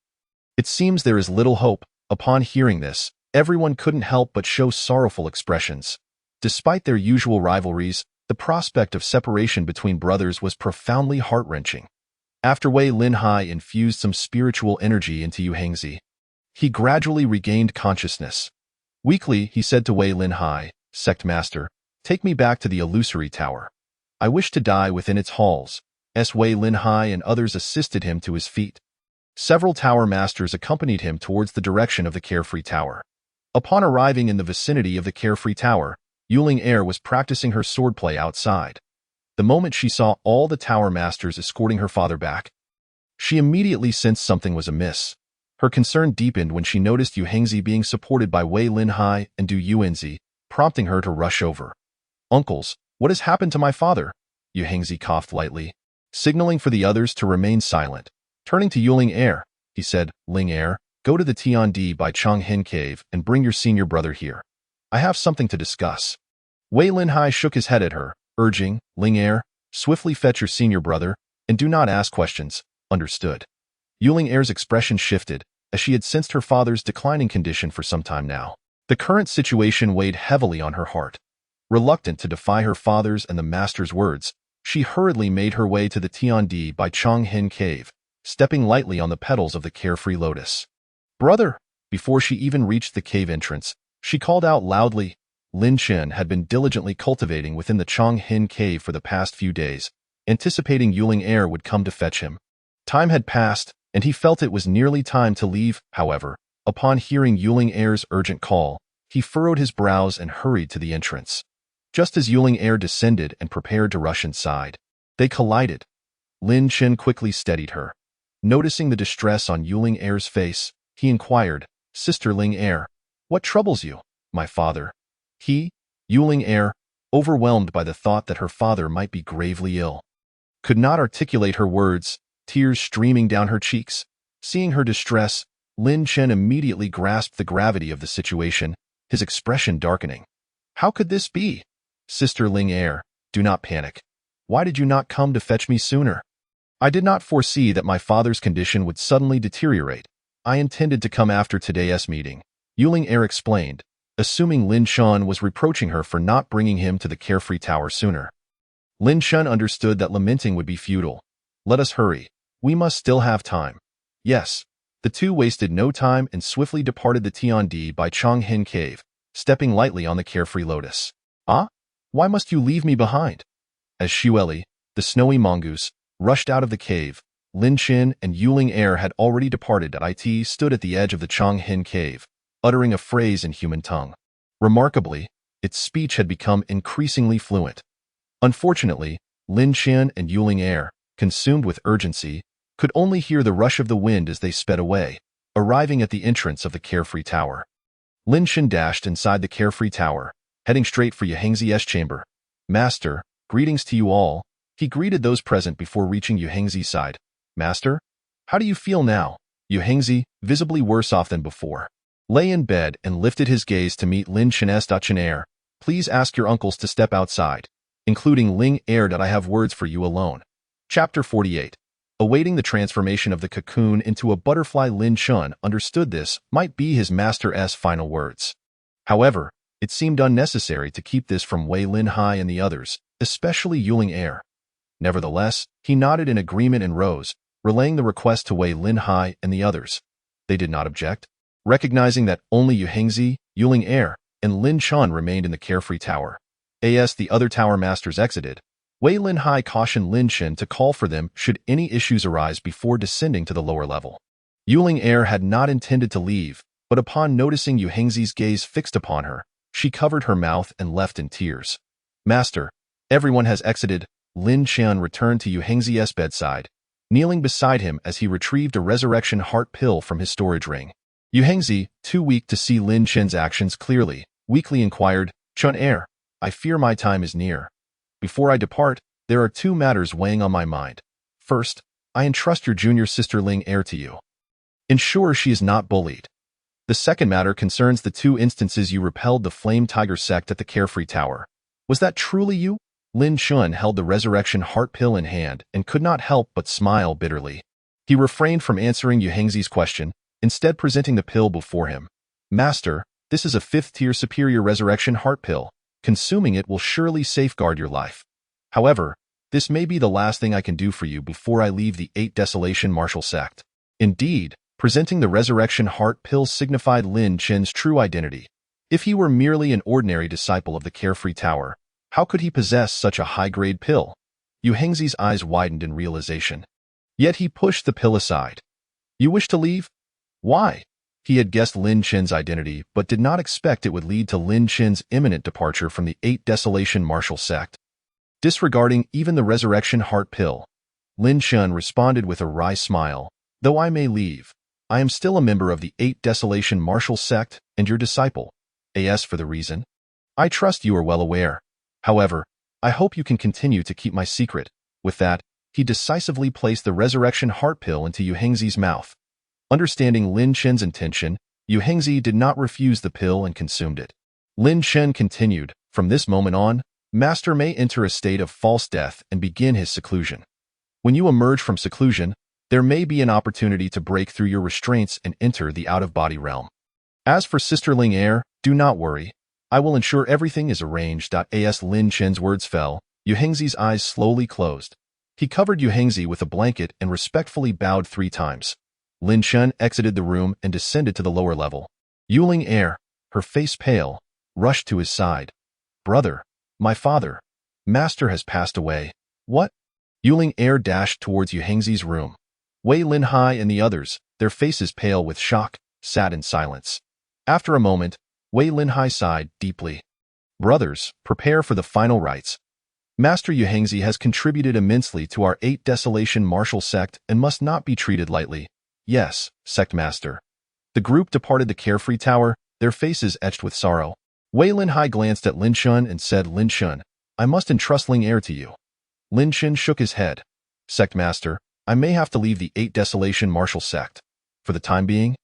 It seems there is little hope." Upon hearing this, everyone couldn't help but show sorrowful expressions. Despite their usual rivalries, the prospect of separation between brothers was profoundly heart-wrenching. After Wei Lin Hai infused some spiritual energy into Yu Hengzi, he gradually regained consciousness. Weakly, he said to Wei Lin Hai, "Sect Master, take me back to the illusory tower. I wish to die within its halls." Wei Lin Hai and others assisted him to his feet. Several Tower Masters accompanied him towards the direction of the Carefree Tower. Upon arriving in the vicinity of the Carefree Tower, Ling'er was practicing her swordplay outside. The moment she saw all the Tower Masters escorting her father back, she immediately sensed something was amiss. Her concern deepened when she noticed Yu Hengzi being supported by Wei Lin Hai and Du Yuanzi, prompting her to rush over. "Uncles, what has happened to my father?" Yu Hengzi coughed lightly, signaling for the others to remain silent. Turning to Ling'er, he said. Ling'er, go to the Tiandi by Changhin Cave and bring your senior brother here. I have something to discuss. Wei Linhai shook his head at her, urging, Ling'er, swiftly fetch your senior brother, and do not ask questions. Understood. Ling'er's expression shifted, as she had sensed her father's declining condition for some time now. The current situation weighed heavily on her heart. Reluctant to defy her father's and the master's words, she hurriedly made her way to the Tiandi by Changhin Cave, stepping lightly on the petals of the carefree lotus. Brother! Before she even reached the cave entrance, she called out loudly. Lin Chen had been diligently cultivating within the Changhin Cave for the past few days, anticipating Ling'er would come to fetch him. Time had passed, and he felt it was nearly time to leave. However, upon hearing Ling'er's urgent call, he furrowed his brows and hurried to the entrance. Just as Ling'er descended and prepared to rush inside, they collided. Lin Chen quickly steadied her. Noticing the distress on Ling'er's face, he inquired, Sister Ling'er, what troubles you, my father? Ling'er, overwhelmed by the thought that her father might be gravely ill, could not articulate her words, tears streaming down her cheeks. Seeing her distress, Lin Chen immediately grasped the gravity of the situation, his expression darkening. How could this be? Sister Ling'er, do not panic. Why did you not come to fetch me sooner? I did not foresee that my father's condition would suddenly deteriorate. I intended to come after today's meeting, Ling'er explained, assuming Lin Chen was reproaching her for not bringing him to the carefree tower sooner. Lin Chen understood that lamenting would be futile. Let us hurry. We must still have time. Yes. The two wasted no time and swiftly departed the Tiandi by Changhin Cave, stepping lightly on the carefree lotus. Ah? Why must you leave me behind? As Xueli, the snowy mongoose, rushed out of the cave, Lin Chen and Ling'er had already departed. It stood at the edge of the Changhin Cave, uttering a phrase in human tongue. Remarkably, its speech had become increasingly fluent. Unfortunately, Lin Chen and Ling'er, consumed with urgency, could only hear the rush of the wind as they sped away, arriving at the entrance of the carefree tower. Lin Chen dashed inside the carefree tower, heading straight for Yuhengzi's chamber. Master, greetings to you all. He greeted those present before reaching Yuhengzi's side. Master, how do you feel now? Yuhengzi, visibly worse off than before, lay in bed and lifted his gaze to meet Lin Chen's Chen. Please ask your uncles to step outside, including Ling'er, that I have words for you alone. Chapter 48. Awaiting the transformation of the cocoon into a butterfly, Lin Chen understood this might be his master's final words. However, it seemed unnecessary to keep this from Wei Linhai and the others, especially Ling'er. Nevertheless, he nodded in agreement and rose, relaying the request to Wei Linhai and the others. They did not object, recognizing that only Yuhengzi, Ling'er, and Lin Chen remained in the carefree tower. As the other tower masters exited, Wei Linhai cautioned Lin Chen to call for them should any issues arise before descending to the lower level. Ling'er had not intended to leave, but upon noticing Yuhengzi's gaze fixed upon her, she covered her mouth and left in tears. Master, everyone has exited. Lin Chen returned to Yuhengzi's bedside, kneeling beside him as he retrieved a resurrection heart pill from his storage ring. Yuhengzi, too weak to see Lin Chen's actions clearly, weakly inquired, Chen, I fear my time is near. Before I depart, there are two matters weighing on my mind. First, I entrust your junior sister Ling'er to you. Ensure she is not bullied. The second matter concerns the two instances you repelled the Flame Tiger sect at the Carefree Tower. Was that truly you? Lin Chen held the resurrection heart pill in hand and could not help but smile bitterly. He refrained from answering Yuhengzi's question, instead presenting the pill before him. Master, this is a 5th-tier superior resurrection heart pill. Consuming it will surely safeguard your life. However, this may be the last thing I can do for you before I leave the 8 Desolation Martial Sect. Indeed, presenting the resurrection heart pill signified Lin Chen's true identity. If he were merely an ordinary disciple of the Carefree Tower, how could he possess such a high-grade pill? Yuhengzi's eyes widened in realization. Yet he pushed the pill aside. You wish to leave? Why? He had guessed Lin Chen's identity, but did not expect it would lead to Lin Chen's imminent departure from the 8 Desolation Martial Sect. Disregarding even the resurrection heart pill, Lin Chen responded with a wry smile. Though I may leave, I am still a member of the 8 Desolation Martial Sect and your disciple. As for the reason, I trust you are well aware. However, I hope you can continue to keep my secret. With that, he decisively placed the resurrection heart pill into Yuhengzi's mouth. Understanding Lin Chen's intention, Yu Hengzi did not refuse the pill and consumed it. Lin Chen continued, "From this moment on, Master may enter a state of false death and begin his seclusion. When you emerge from seclusion, there may be an opportunity to break through your restraints and enter the out-of-body realm. As for Sister Ling'er, do not worry. I will ensure everything is arranged." As Lin Chen's words fell, Yu Hengzi's eyes slowly closed. He covered Yu Hengzi with a blanket and respectfully bowed 3 times. Lin Chen exited the room and descended to the lower level. Yu Ling'er, her face pale, rushed to his side. "Brother, my father, Master has passed away." "What?" Yu Ling'er dashed towards Yu Hengzi's room. Wei Linhai and the others, their faces pale with shock, sat in silence. After a moment, Wei Linhai sighed deeply. "Brothers, prepare for the final rites. Master Yu Hengzi has contributed immensely to our 8 Desolation martial sect and must not be treated lightly." "Yes, Sect Master." The group departed the carefree tower, their faces etched with sorrow. Wei Linhai glanced at Lin Chen and said, "Lin Chen, I must entrust Ling'er to you." Lin Chen shook his head. "Sect Master, I may have to leave the 8 Desolation martial sect. For the time being,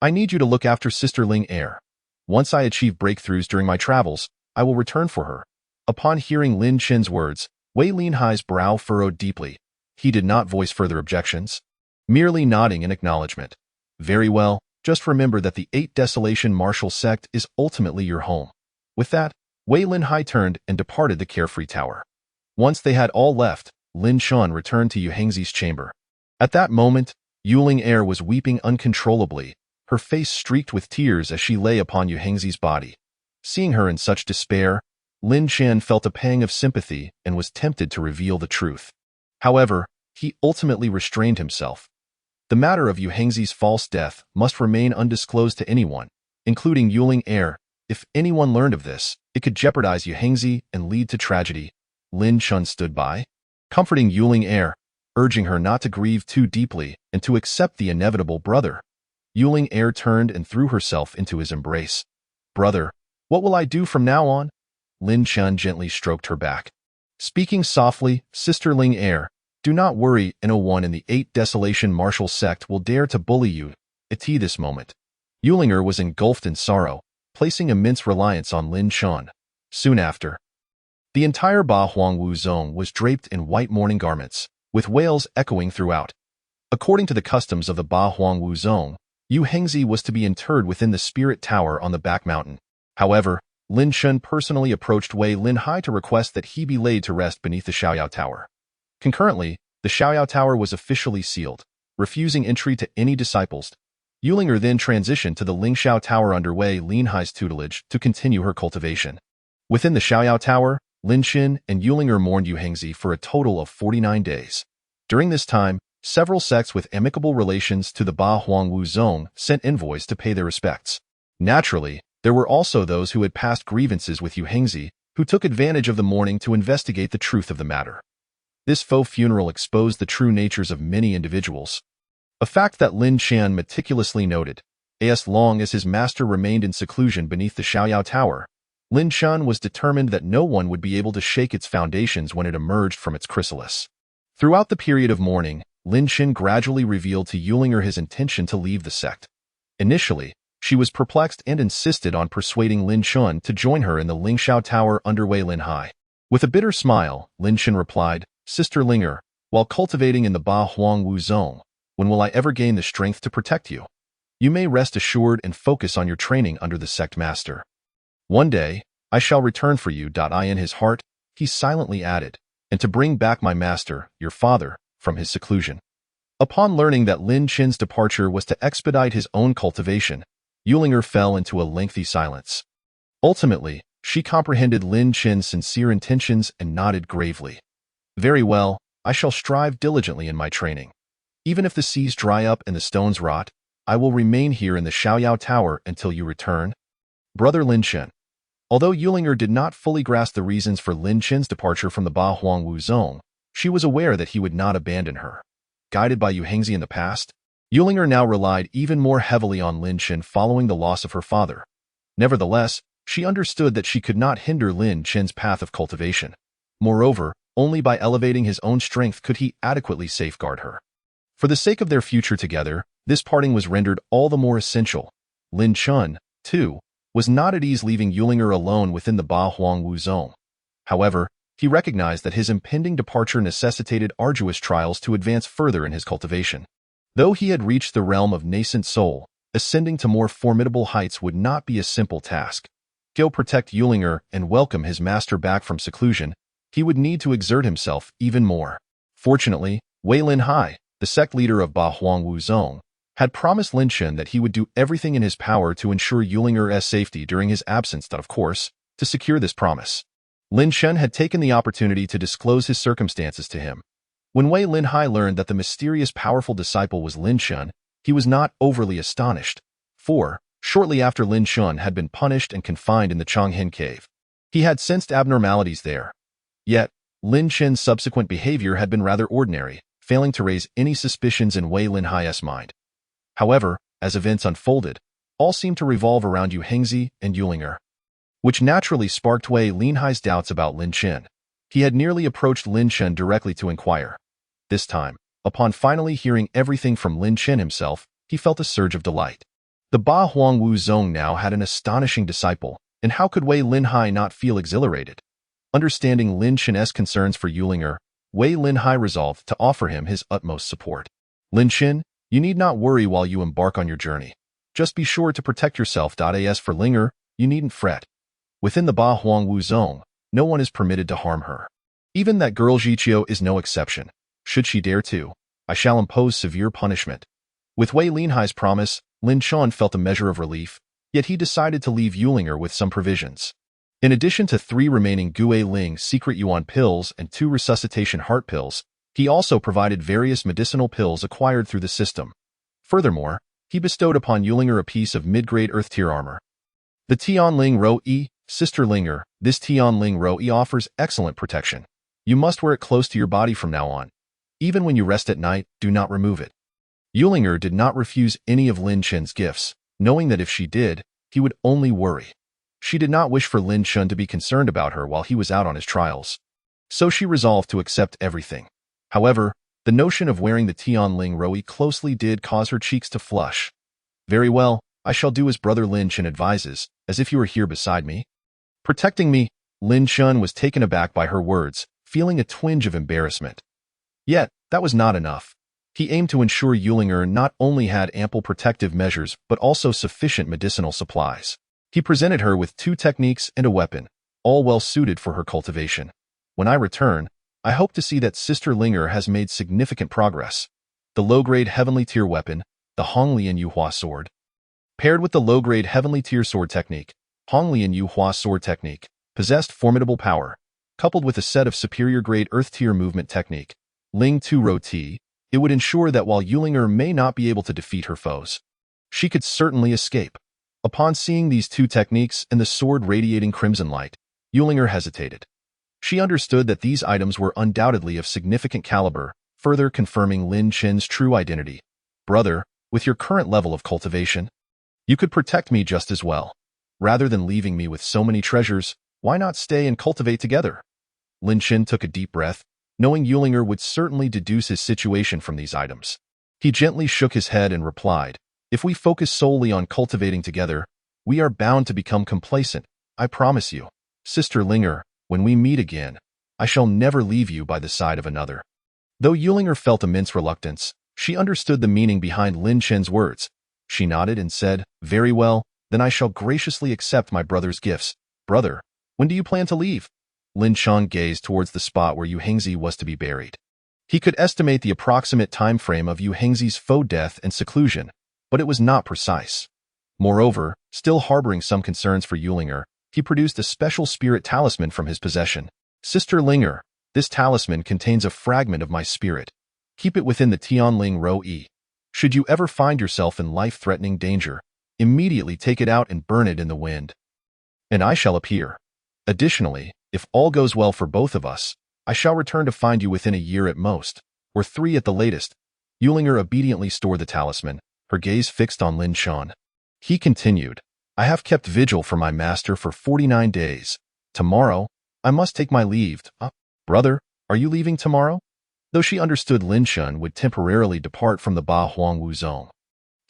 I need you to look after Sister Ling'er. Once I achieve breakthroughs during my travels, I will return for her." Upon hearing Lin Chen's words, Wei Linhai's brow furrowed deeply. He did not voice further objections, merely nodding in acknowledgement. "Very well, just remember that the 8 Desolation martial sect is ultimately your home." With that, Wei Linhai turned and departed the carefree tower. Once they had all left, Lin Chen returned to Yu Hengzi's chamber. At that moment, Yu Ling'er was weeping uncontrollably, her face streaked with tears as she lay upon Yu Hengzi's body. Seeing her in such despair, Lin Chen felt a pang of sympathy and was tempted to reveal the truth. However, he ultimately restrained himself. The matter of Yu Hengzi's false death must remain undisclosed to anyone, including Yu Ling'er. If anyone learned of this, it could jeopardize Yu Hengzi and lead to tragedy. Lin Chen stood by, comforting Yu Ling'er, urging her not to grieve too deeply and to accept the inevitable. "Brother." Yu Ling'er turned and threw herself into his embrace. "Brother, what will I do from now on?" Lin Chen gently stroked her back. Speaking softly, "Sister Ling'er, do not worry, no one in the 8 Desolation martial sect will dare to bully you." At this moment, Yu Ling'er was engulfed in sorrow, placing immense reliance on Lin Chen. Soon after, the entire Ba Huangwu zone was draped in white mourning garments, with wails echoing throughout. According to the customs of the Ba Huangwu zone, Yu Hengzi was to be interred within the spirit tower on the back mountain. However, Lin Chen personally approached Wei Linhai to request that he be laid to rest beneath the Xiaoyao Tower. Concurrently, the Xiaoyao Tower was officially sealed, refusing entry to any disciples. Yu Ling'er then transitioned to the Lingxiao Tower under Wei Linhai's tutelage to continue her cultivation. Within the Xiaoyao Tower, Lin Chen and Yu Ling'er mourned Yu Hengzi for a total of 49 days. During this time, several sects with amicable relations to the Ba Huangwu zone sent envoys to pay their respects. Naturally, there were also those who had past grievances with Yu Hengzi, who took advantage of the mourning to investigate the truth of the matter. This faux funeral exposed the true natures of many individuals, a fact that Lin Chen meticulously noted. As long as his master remained in seclusion beneath the Xiaoyao Tower, Lin Chen was determined that no one would be able to shake its foundations when it emerged from its chrysalis. Throughout the period of mourning, Lin Chen gradually revealed to Yu Ling'er his intention to leave the sect. Initially, she was perplexed and insisted on persuading Lin Chen to join her in the Lingxiao Tower under Wei Linhai. With a bitter smile, Lin Chen replied, "Sister Ling'er, while cultivating in the Ba Huangwu zone, when will I ever gain the strength to protect you? You may rest assured and focus on your training under the sect master. One day, I shall return for you." In his heart, he silently added, "and to bring back my master, your father, from his seclusion." Upon learning that Lin Chen's departure was to expedite his own cultivation, Yu Ling'er fell into a lengthy silence. Ultimately, she comprehended Lin Chen's sincere intentions and nodded gravely. "Very well, I shall strive diligently in my training. Even if the seas dry up and the stones rot, I will remain here in the Xiaoyao Tower until you return." Brother Lin Chen. Although Yu Ling'er did not fully grasp the reasons for Lin Chen's departure from the Ba Huangwu zone, she was aware that he would not abandon her. Guided by Yu Hengzi in the past, Yu Ling'er now relied even more heavily on Lin Chen following the loss of her father. Nevertheless, she understood that she could not hinder Lin Chen's path of cultivation. Moreover, only by elevating his own strength could he adequately safeguard her. For the sake of their future together, This parting was rendered all the more essential. Lin Chun, too, was not at ease leaving Yulinger alone within the Ba Huangwu zone. However, he recognized that his impending departure necessitated arduous trials to advance further in his cultivation. Though he had reached the realm of nascent soul, ascending to more formidable heights would not be a simple task. To protect Yulinger and welcome his master back from seclusion, he would need to exert himself even more. Fortunately, Wei Linhai, the sect leader of Ba Huangwu zone, had promised Lin Chun that he would do everything in his power to ensure Yulinger's safety during his absence, of course, to secure this promise. Lin Chun had taken the opportunity to disclose his circumstances to him. When Wei Linhai learned that the mysterious powerful disciple was Lin Chun, he was not overly astonished, for, shortly after Lin Chun had been punished and confined in the Changhin cave, he had sensed abnormalities there. Yet, Lin Chun's subsequent behavior had been rather ordinary, failing to raise any suspicions in Wei Linhai's mind. However, as events unfolded, all seemed to revolve around Yu Hengzi and Yulinger, which naturally sparked Wei Linhai's doubts about Lin Chun. He had nearly approached Lin Chun directly to inquire. This time, upon finally hearing everything from Lin Chun himself, he felt a surge of delight. The Ba Huangwu zone now had an astonishing disciple, and how could Wei Linhai not feel exhilarated? Understanding Lin Chun's concerns for Yulinger, Wei Linhai resolved to offer him his utmost support. Lin Chun, you need not worry while you embark on your journey. Just be sure to protect yourself. As for Ling'er, you needn't fret. Within the Ba Huangwu zone, no one is permitted to harm her. Even that girl Jiqiu is no exception. Should she dare to, I shall impose severe punishment. With Wei Linhai's promise, Lin Chun felt a measure of relief, yet he decided to leave Yulinger with some provisions. In addition to 3 remaining Gui Ling secret yuan pills and 2 resuscitation heart pills, he also provided various medicinal pills acquired through the system. Furthermore, he bestowed upon Yulinger a piece of mid-grade earth-tier armor. The Tianling Ro E, Sister Ling'er, this Tianling Ro E offers excellent protection. You must wear it close to your body from now on. Even when you rest at night, do not remove it. Yulinger did not refuse any of Lin Chun's gifts, knowing that if she did, he would only worry. She did not wish for Lin Chun to be concerned about her while he was out on his trials. So she resolved to accept everything. However, the notion of wearing the Tianling Ro E closely did cause her cheeks to flush. Very well, I shall do as Brother Lin Chun advises, as if you were here beside me. Protecting me, Lin Chun was taken aback by her words, feeling a twinge of embarrassment. Yet, that was not enough. He aimed to ensure Yulinger not only had ample protective measures but also sufficient medicinal supplies. He presented her with 2 techniques and a weapon, all well suited for her cultivation. When I return, I hope to see that Sister Ling'er has made significant progress. The low-grade heavenly tier weapon, the Honglian Yuhua sword. Paired with the low-grade heavenly tier sword technique, Honglian Yuhua sword technique possessed formidable power, coupled with a set of superior grade earth tier movement technique, Ling Tu Ro Ti, it would ensure that while Yulinger may not be able to defeat her foes, she could certainly escape. Upon seeing these 2 techniques and the sword radiating crimson light, Yulinger hesitated. She understood that these items were undoubtedly of significant caliber, further confirming Lin Chun's true identity. Brother, with your current level of cultivation, you could protect me just as well. Rather than leaving me with so many treasures, why not stay and cultivate together? Lin Chun took a deep breath, knowing Yulinger would certainly deduce his situation from these items. He gently shook his head and replied, if we focus solely on cultivating together, we are bound to become complacent, I promise you. Sister Ling'er, when we meet again, I shall never leave you by the side of another. Though Yulinger felt immense reluctance, she understood the meaning behind Lin Chun's words. She nodded and said, very well, then I shall graciously accept my brother's gifts. Brother, when do you plan to leave? Lin Chun gazed towards the spot where Yu Hengzi was to be buried. He could estimate the approximate time frame of Yu Hengzi's faux death and seclusion, but it was not precise. Moreover, still harboring some concerns for Yulinger, he produced a special spirit talisman from his possession. Sister Ling'er, this talisman contains a fragment of my spirit. Keep it within the Tianling Ro E. Should you ever find yourself in life-threatening danger, immediately take it out and burn it in the wind, and I shall appear. Additionally, if all goes well for both of us, I shall return to find you within a year at most, or 3 at the latest. Yulinger obediently stored the talisman, her gaze fixed on Lin Chun. He continued, I have kept vigil for my master for 49 days. Tomorrow, I must take my leave. Brother, are you leaving tomorrow? Though she understood Lin Chun would temporarily depart from the Ba Huangwu zone,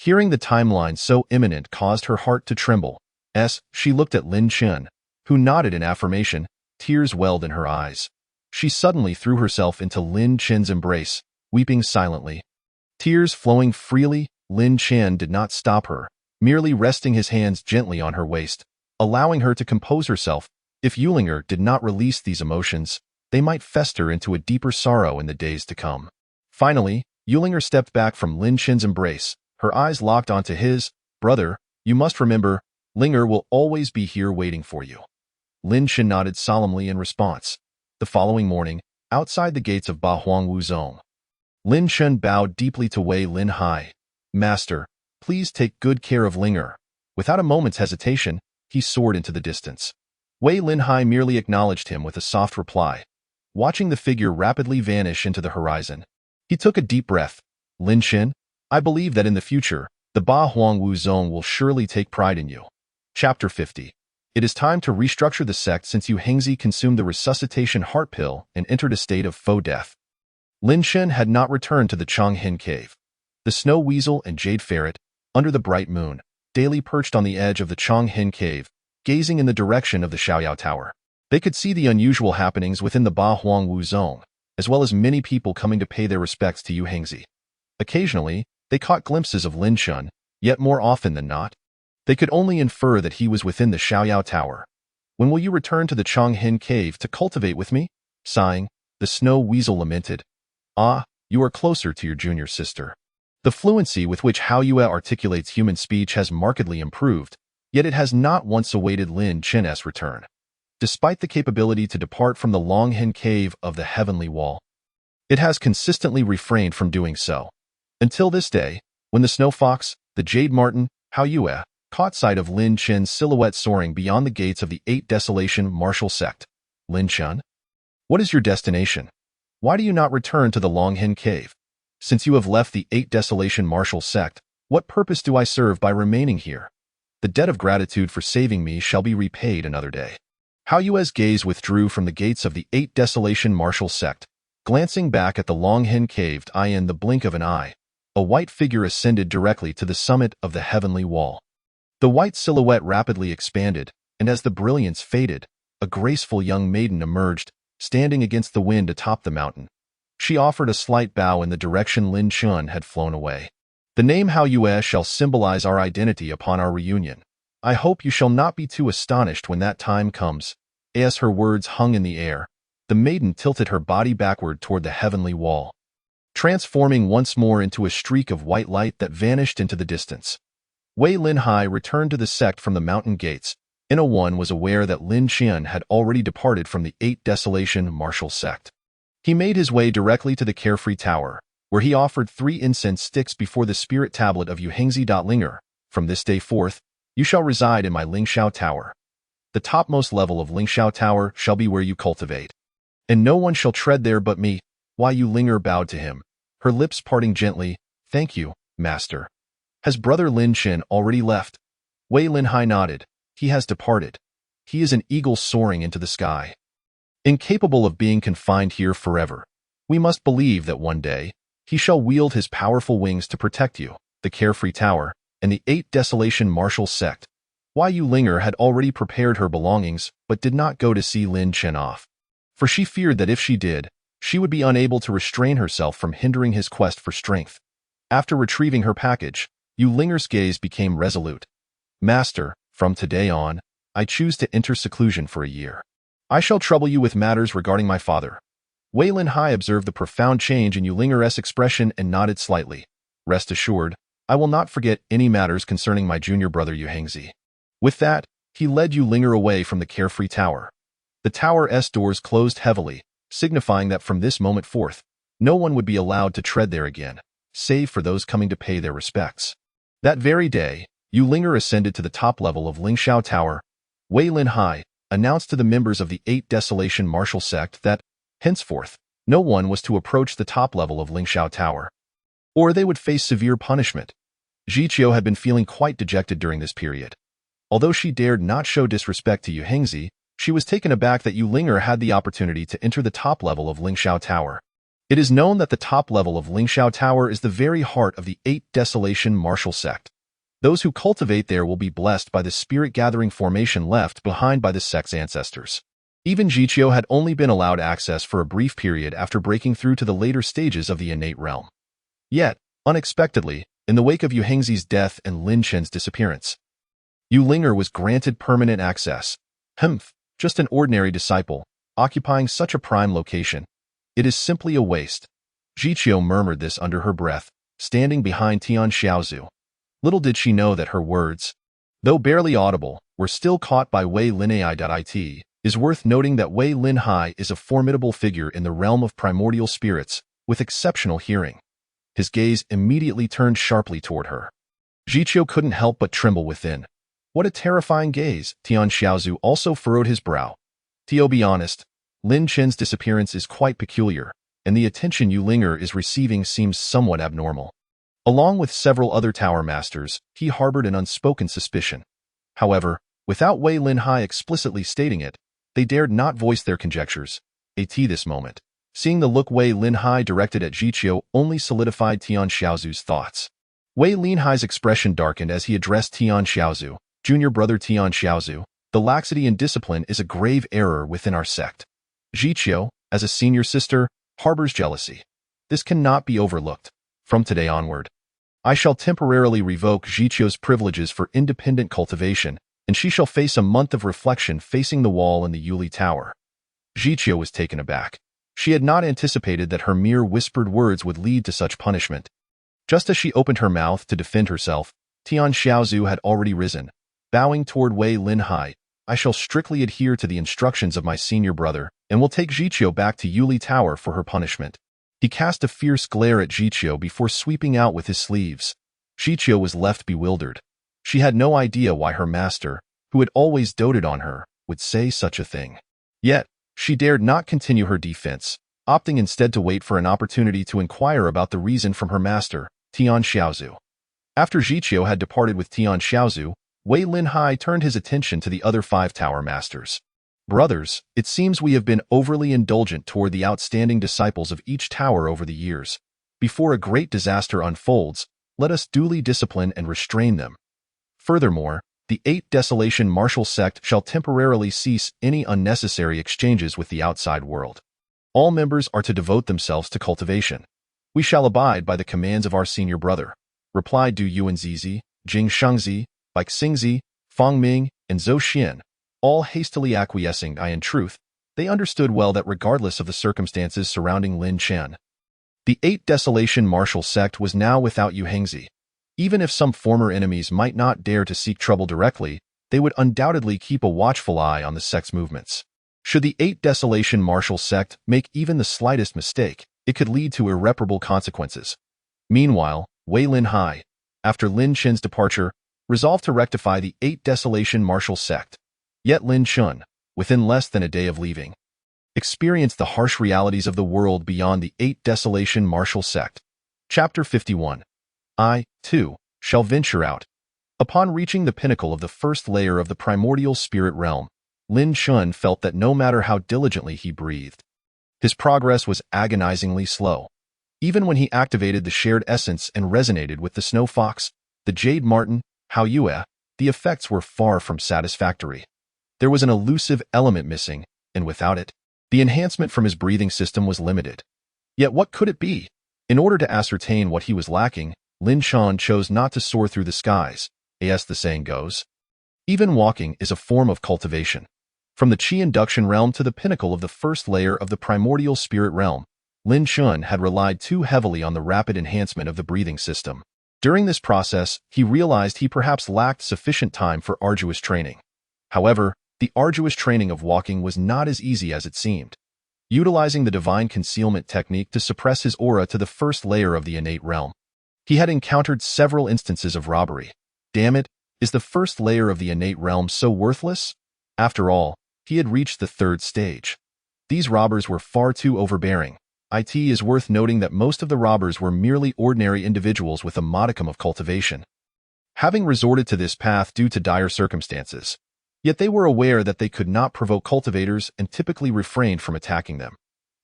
Hearing the timeline so imminent caused her heart to tremble. As she looked at Lin Chen, who nodded in affirmation, tears welled in her eyes. She suddenly threw herself into Lin Chen's embrace, weeping silently. Tears flowing freely, Lin Chen did not stop her, merely resting his hands gently on her waist, allowing her to compose herself. If Ling'er did not release these emotions, they might fester into a deeper sorrow in the days to come. Finally, Ling'er stepped back from Lin Chen's embrace, her eyes locked onto his. Brother, you must remember, Ling'er will always be here waiting for you. Lin Chen nodded solemnly in response. The following morning, outside the gates of Ba Huangwu Zong, Lin Chen bowed deeply to Wei Lin Hai. Master, please take good care of Ling'er. Without a moment's hesitation, he soared into the distance. Wei Lin Hai merely acknowledged him with a soft reply. Watching the figure rapidly vanish into the horizon, he took a deep breath. Lin Chen, I believe that in the future, the Ba Huangwu Zone will surely take pride in you. Chapter 50. It is time to restructure the sect since Yu Hengzi consumed the resuscitation heart pill and entered a state of faux death. Lin Chen had not returned to the Changhin cave. The snow weasel and jade ferret, under the bright moon, daily perched on the edge of the Changhin cave, gazing in the direction of the Xiaoyao Tower. They could see the unusual happenings within the Ba Huangwu Zone, as well as many people coming to pay their respects to Yu Hengzi. Occasionally, they caught glimpses of Lin Chen, yet more often than not, they could only infer that he was within the Xiaoyao Tower. When will you return to the Changhin cave to cultivate with me? Sighing, the snow weasel lamented. Ah, you are closer to your junior sister. The fluency with which Hao Yue articulates human speech has markedly improved, yet it has not once awaited Lin Chen's return. Despite the capability to depart from the Longhin cave of the Heavenly Wall, it has consistently refrained from doing so. Until this day, when the snow fox, the jade marten, Hao Yue, caught sight of Lin Chen's silhouette soaring beyond the gates of the 8 Desolation martial sect. Lin Chen? What is your destination? Why do you not return to the Longhin cave? Since you have left the 8 Desolation martial sect, what purpose do I serve by remaining here? The debt of gratitude for saving me shall be repaid another day. Hao Yue's gaze withdrew from the gates of the 8 Desolation martial sect, glancing back at the Longhin cave. In the blink of an eye, a white figure ascended directly to the summit of the Heavenly Wall. The white silhouette rapidly expanded, and as the brilliance faded, a graceful young maiden emerged, standing against the wind atop the mountain. She offered a slight bow in the direction Lin Chen had flown away. The name Hao Yue shall symbolize our identity upon our reunion. I hope you shall not be too astonished when that time comes. As her words hung in the air, the maiden tilted her body backward toward the Heavenly Wall, transforming once more into a streak of white light that vanished into the distance. Wei Lin Hai returned to the sect from the mountain gates. One was aware that Lin Chen had already departed from the 8 Desolation martial sect. He made his way directly to the Carefree Tower, where he offered 3 incense sticks before the spirit tablet of Yu Hengzi. Ling'er, from this day forth, you shall reside in my Lingxiao Tower. The topmost level of Lingxiao Tower shall be where you cultivate, and no one shall tread there but me. Yu Ling'er bowed to him, her lips parting gently. Thank you, master. Has brother Lin Chen already left? Wei Lin Hai nodded. He has departed. He is an eagle soaring into the sky, incapable of being confined here forever. We must believe that one day, he shall wield his powerful wings to protect you, the Carefree Tower, and the 8 Desolation martial sect. Yu Ling'er had already prepared her belongings, but did not go to see Lin Chen off, for she feared that if she did, she would be unable to restrain herself from hindering his quest for strength. After retrieving her package, Yu Ling'er's gaze became resolute. Master, from today on, I choose to enter seclusion for a year. I shall trouble you with matters regarding my father. Wei Lin Hai observed the profound change in Yu Ling'er's expression and nodded slightly. Rest assured, I will not forget any matters concerning my junior brother Yu Hengzi. With that, he led Yu Ling'er away from the Carefree Tower. The tower's doors closed heavily, signifying that from this moment forth, no one would be allowed to tread there again, save for those coming to pay their respects. That very day, Yu Ling'er ascended to the top level of Lingxiao Tower. Wei Lin Hai announced to the members of the 8 Desolation martial sect that, henceforth, no one was to approach the top level of Lingxiao Tower, or they would face severe punishment. Ziqiu had been feeling quite dejected during this period. Although she dared not show disrespect to Yu Hengzi, she was taken aback that Yu Ling'er had the opportunity to enter the top level of Lingxiao Tower. It is known that the top level of Ling'er Tower is the very heart of the 8 Desolation Martial Sect. Those who cultivate there will be blessed by the spirit-gathering formation left behind by the sect's ancestors. Even Jiqiu had only been allowed access for a brief period after breaking through to the later stages of the innate realm. Yet, unexpectedly, in the wake of Yu Hengzi's death and Lin Chen's disappearance, Yu Ling'er was granted permanent access. Just an ordinary disciple, occupying such a prime location. It is simply a waste. Jiqiu murmured this under her breath, standing behind Tian Xiaozu. Little did she know that her words, though barely audible, were still caught by Wei Linai.it. Is worth noting that Wei Linhai is a formidable figure in the realm of primordial spirits, with exceptional hearing. His gaze immediately turned sharply toward her. Jiqiu couldn't help but tremble within. What a terrifying gaze! Tian Xiaozu also furrowed his brow. To be honest, Lin Chen's disappearance is quite peculiar, and the attention Yu Ling'er is receiving seems somewhat abnormal. Along with several other tower masters, he harbored an unspoken suspicion. However, without Wei Linhai explicitly stating it, they dared not voice their conjectures. This moment, seeing the look Wei Linhai directed at Jiqiu only solidified Tian Xiaozu's thoughts. Wei Linhai's expression darkened as he addressed Tian Xiaozu. Junior brother Tian Xiaozu, the laxity in discipline is a grave error within our sect. Jiqiu, as a senior sister, harbors jealousy. This cannot be overlooked. From today onward, I shall temporarily revoke Jiqiu's privileges for independent cultivation, and she shall face a month of reflection facing the wall in the Yuli Tower. Jiqiu was taken aback. She had not anticipated that her mere whispered words would lead to such punishment. Just as she opened her mouth to defend herself, Tian Xiaozu had already risen. Bowing toward Wei Linhai, I shall strictly adhere to the instructions of my senior brother, and will take Jiqiu back to Yuli Tower for her punishment. He cast a fierce glare at Jiqiu before sweeping out with his sleeves. Jiqiu was left bewildered. She had no idea why her master, who had always doted on her, would say such a thing. Yet, she dared not continue her defense, opting instead to wait for an opportunity to inquire about the reason from her master, Tian Xiaozu. After Jiqiu had departed with Tian Xiaozu, Wei Linhai turned his attention to the other 5 tower masters. Brothers, it seems we have been overly indulgent toward the outstanding disciples of each tower over the years. Before a great disaster unfolds, let us duly discipline and restrain them. Furthermore, the 8 Desolation Martial Sect shall temporarily cease any unnecessary exchanges with the outside world. All members are to devote themselves to cultivation. We shall abide by the commands of our senior brother, replied Du Yuanzizi, Jing Shangzi, Bai Xingzi, Fang Ming, and Zhou Xian, all hastily acquiescing. In truth, they understood well that regardless of the circumstances surrounding Lin Chen, the 8 Desolation Martial Sect was now without Yu Hengzi. Even if some former enemies might not dare to seek trouble directly, they would undoubtedly keep a watchful eye on the sect's movements. Should the 8 Desolation Martial Sect make even the slightest mistake, it could lead to irreparable consequences. Meanwhile, Wei Linhai, after Lin Chen's departure, resolved to rectify the 8 Desolation Martial Sect. Yet Lin Chen, within less than a day of leaving, experienced the harsh realities of the world beyond the 8 Desolation Martial Sect. Chapter 51. I, too, shall venture out. Upon reaching the pinnacle of the first layer of the primordial spirit realm, Lin Chen felt that no matter how diligently he breathed, his progress was agonizingly slow. Even when he activated the shared essence and resonated with the snow fox, the jade marten, Hao Yue, the effects were far from satisfactory. There was an elusive element missing, and without it, the enhancement from his breathing system was limited. Yet what could it be? In order to ascertain what he was lacking, Lin Chen chose not to soar through the skies, as the saying goes. Even walking is a form of cultivation. From the Qi induction realm to the pinnacle of the first layer of the primordial spirit realm, Lin Chen had relied too heavily on the rapid enhancement of the breathing system. During this process, he realized he perhaps lacked sufficient time for arduous training. However, the arduous training of walking was not as easy as it seemed. Utilizing the divine concealment technique to suppress his aura to the first layer of the innate realm, he had encountered several instances of robbery. Damn it, is the first layer of the innate realm so worthless? After all, he had reached the 3rd stage. These robbers were far too overbearing. It is worth noting that most of the robbers were merely ordinary individuals with a modicum of cultivation, having resorted to this path due to dire circumstances. Yet they were aware that they could not provoke cultivators and typically refrained from attacking them.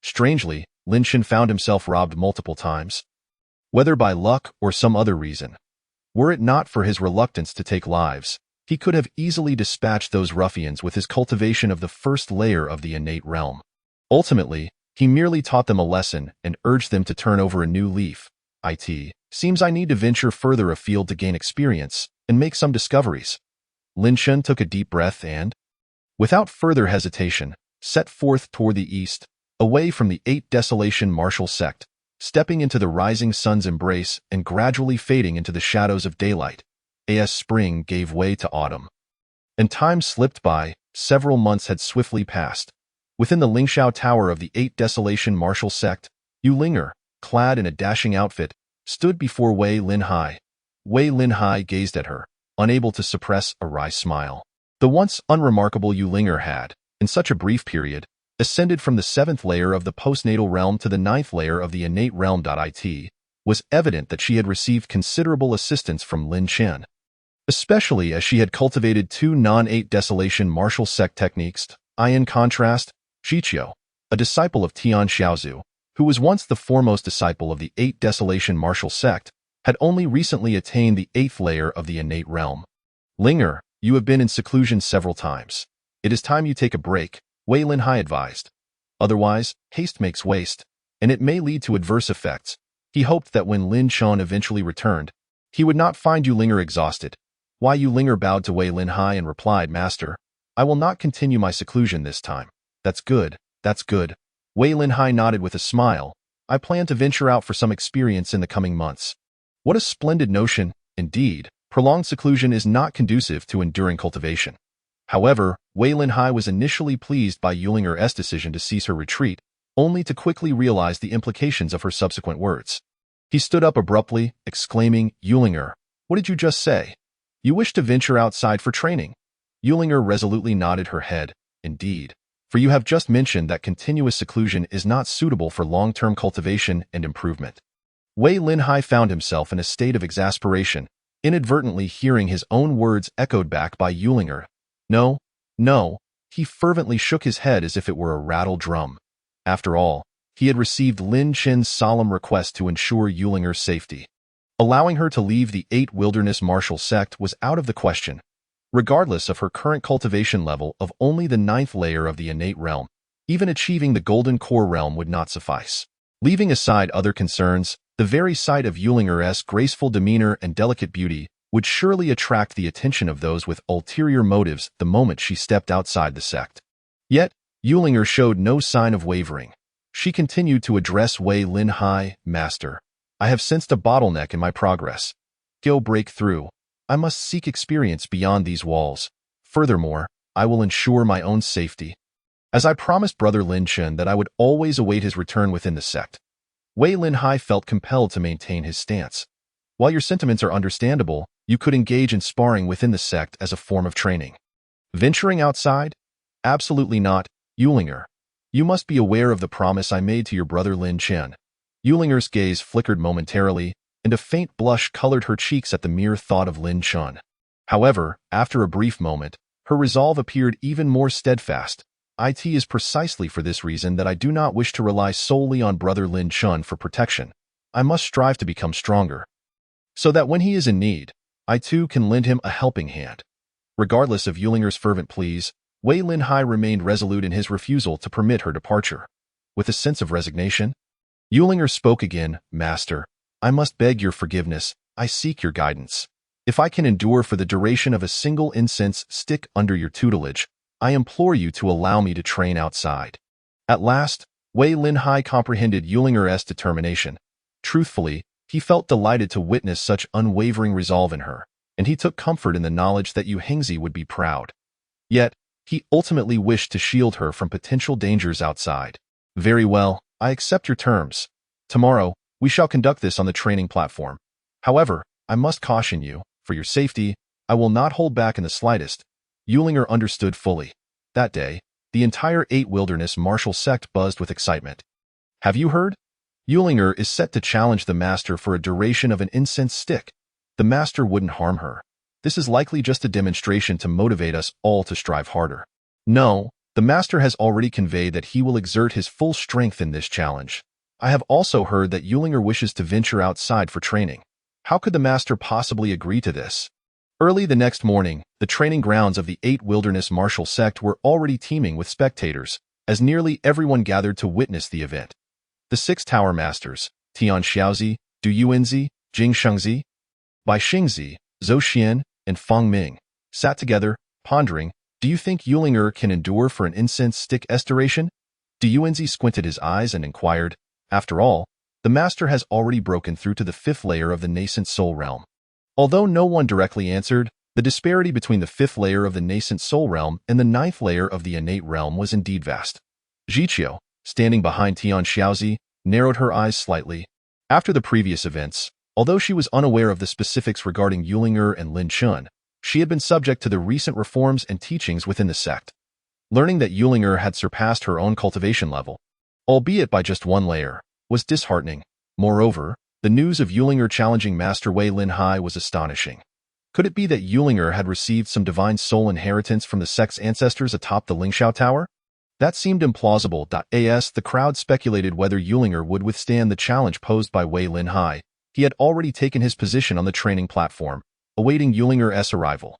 Strangely, Ling'er found himself robbed multiple times. Whether by luck or some other reason, were it not for his reluctance to take lives, he could have easily dispatched those ruffians with his cultivation of the first layer of the innate realm. Ultimately, he merely taught them a lesson and urged them to turn over a new leaf. It seems I need to venture further afield to gain experience and make some discoveries. Ling'er took a deep breath and, without further hesitation, set forth toward the east, away from the 8 Desolation martial sect, stepping into the rising sun's embrace and gradually fading into the shadows of daylight. As spring gave way to autumn, and time slipped by, several months had swiftly passed. Within the Ling'er Tower of the 8 Desolation martial sect, Ling'er, clad in a dashing outfit, stood before Wei Linhai. Wei Linhai gazed at her, unable to suppress a wry smile. The once unremarkable Ling'er had, in such a brief period, ascended from the 7th layer of the postnatal realm to the 9th layer of the innate realm. It was evident that she had received considerable assistance from Ling'er, especially as she had cultivated 2 non-8 Desolation martial sect techniques. In contrast, Jiqiu, a disciple of Tian Xiaozu, who was once the foremost disciple of the 8 Desolation martial sect, had only recently attained the 8th layer of the innate realm. Ling'er, you have been in seclusion several times. It is time you take a break, Wei Linhai advised. Otherwise, haste makes waste, and it may lead to adverse effects. He hoped that when Ling'er eventually returned, he would not find Ling'er exhausted. Ling'er bowed to Wei Linhai and replied, Master, I will not continue my seclusion this time. That's good, that's good. Wei Linhai nodded with a smile. I plan to venture out for some experience in the coming months. What a splendid notion, indeed. Prolonged seclusion is not conducive to enduring cultivation. However, Wei Linhai was initially pleased by Ling'er's decision to cease her retreat, only to quickly realize the implications of her subsequent words. He stood up abruptly, exclaiming, Ling'er, what did you just say? You wish to venture outside for training? Ling'er resolutely nodded her head. Indeed, for you have just mentioned that continuous seclusion is not suitable for long-term cultivation and improvement. Wei Linhai found himself in a state of exasperation, inadvertently hearing his own words echoed back by Ling'er. No, no, he fervently shook his head as if it were a rattle drum. After all, he had received Ling'er's solemn request to ensure Ling'er's safety. Allowing her to leave the 8 Wilderness Martial Sect was out of the question. Regardless of her current cultivation level of only the 9th layer of the innate realm, even achieving the Golden Core realm would not suffice. Leaving aside other concerns, the very sight of Ling'er's graceful demeanor and delicate beauty would surely attract the attention of those with ulterior motives the moment she stepped outside the sect. Yet, Ling'er showed no sign of wavering. She continued to address Wei Linhai, Master, I have sensed a bottleneck in my progress. Go break through. I must seek experience beyond these walls. Furthermore, I will ensure my own safety. As I promised Brother Ling'er that I would always await his return within the sect, Wei Linhai felt compelled to maintain his stance. While your sentiments are understandable, you could engage in sparring within the sect as a form of training. Venturing outside? Absolutely not, Ling'er. You must be aware of the promise I made to your brother Ling'er. Ling'er's gaze flickered momentarily, and a faint blush colored her cheeks at the mere thought of Ling'er. However, after a brief moment, her resolve appeared even more steadfast. It is precisely for this reason that I do not wish to rely solely on Brother Ling'er for protection. I must strive to become stronger, so that when he is in need, I too can lend him a helping hand. Regardless of Ling'er's fervent pleas, Wei Linhai remained resolute in his refusal to permit her departure. With a sense of resignation, Ling'er spoke again, Master, I must beg your forgiveness, I seek your guidance. If I can endure for the duration of a single incense stick under your tutelage, I implore you to allow me to train outside. At last, Wei Linhai comprehended Ling'er's determination. Truthfully, he felt delighted to witness such unwavering resolve in her, and he took comfort in the knowledge that Hengzi would be proud. Yet, he ultimately wished to shield her from potential dangers outside. Very well, I accept your terms. Tomorrow, we shall conduct this on the training platform. However, I must caution you, for your safety, I will not hold back in the slightest. Ling'er understood fully. That day, the entire 8 Wilderness Martial Sect buzzed with excitement. Have you heard? Ling'er is set to challenge the Master for a duration of an incense stick. The Master wouldn't harm her. This is likely just a demonstration to motivate us all to strive harder. No, the Master has already conveyed that he will exert his full strength in this challenge. I have also heard that Ling'er wishes to venture outside for training. How could the master possibly agree to this? Early the next morning, the training grounds of the 8 Wilderness Martial Sect were already teeming with spectators, as nearly everyone gathered to witness the event. The 6 Tower Masters, Tian Xiaozi, Du Yuanzi, Jing Shengzi, Bai Xingzi, Zhou Xian, and Feng Ming, sat together, pondering, do you think Ling'er can endure for an incense stick duration? Du Yuanzi squinted his eyes and inquired, after all, the master has already broken through to the 5th layer of the nascent soul realm. Although no one directly answered, the disparity between the 5th layer of the nascent soul realm and the 9th layer of the innate realm was indeed vast. Zhiqiu, standing behind Tian Xiaozi, narrowed her eyes slightly. After the previous events, although she was unaware of the specifics regarding Ling'er and Lin Chun, she had been subject to the recent reforms and teachings within the sect. Learning that Ling'er had surpassed her own cultivation level, albeit by just 1 layer, was disheartening. Moreover, the news of Ling'er challenging Master Wei Linhai was astonishing. Could it be that Ling'er had received some divine soul inheritance from the sect's ancestors atop the Lingxiao Tower? That seemed implausible. As the crowd speculated whether Ling'er would withstand the challenge posed by Wei Linhai, he had already taken his position on the training platform, awaiting Ling'er's arrival.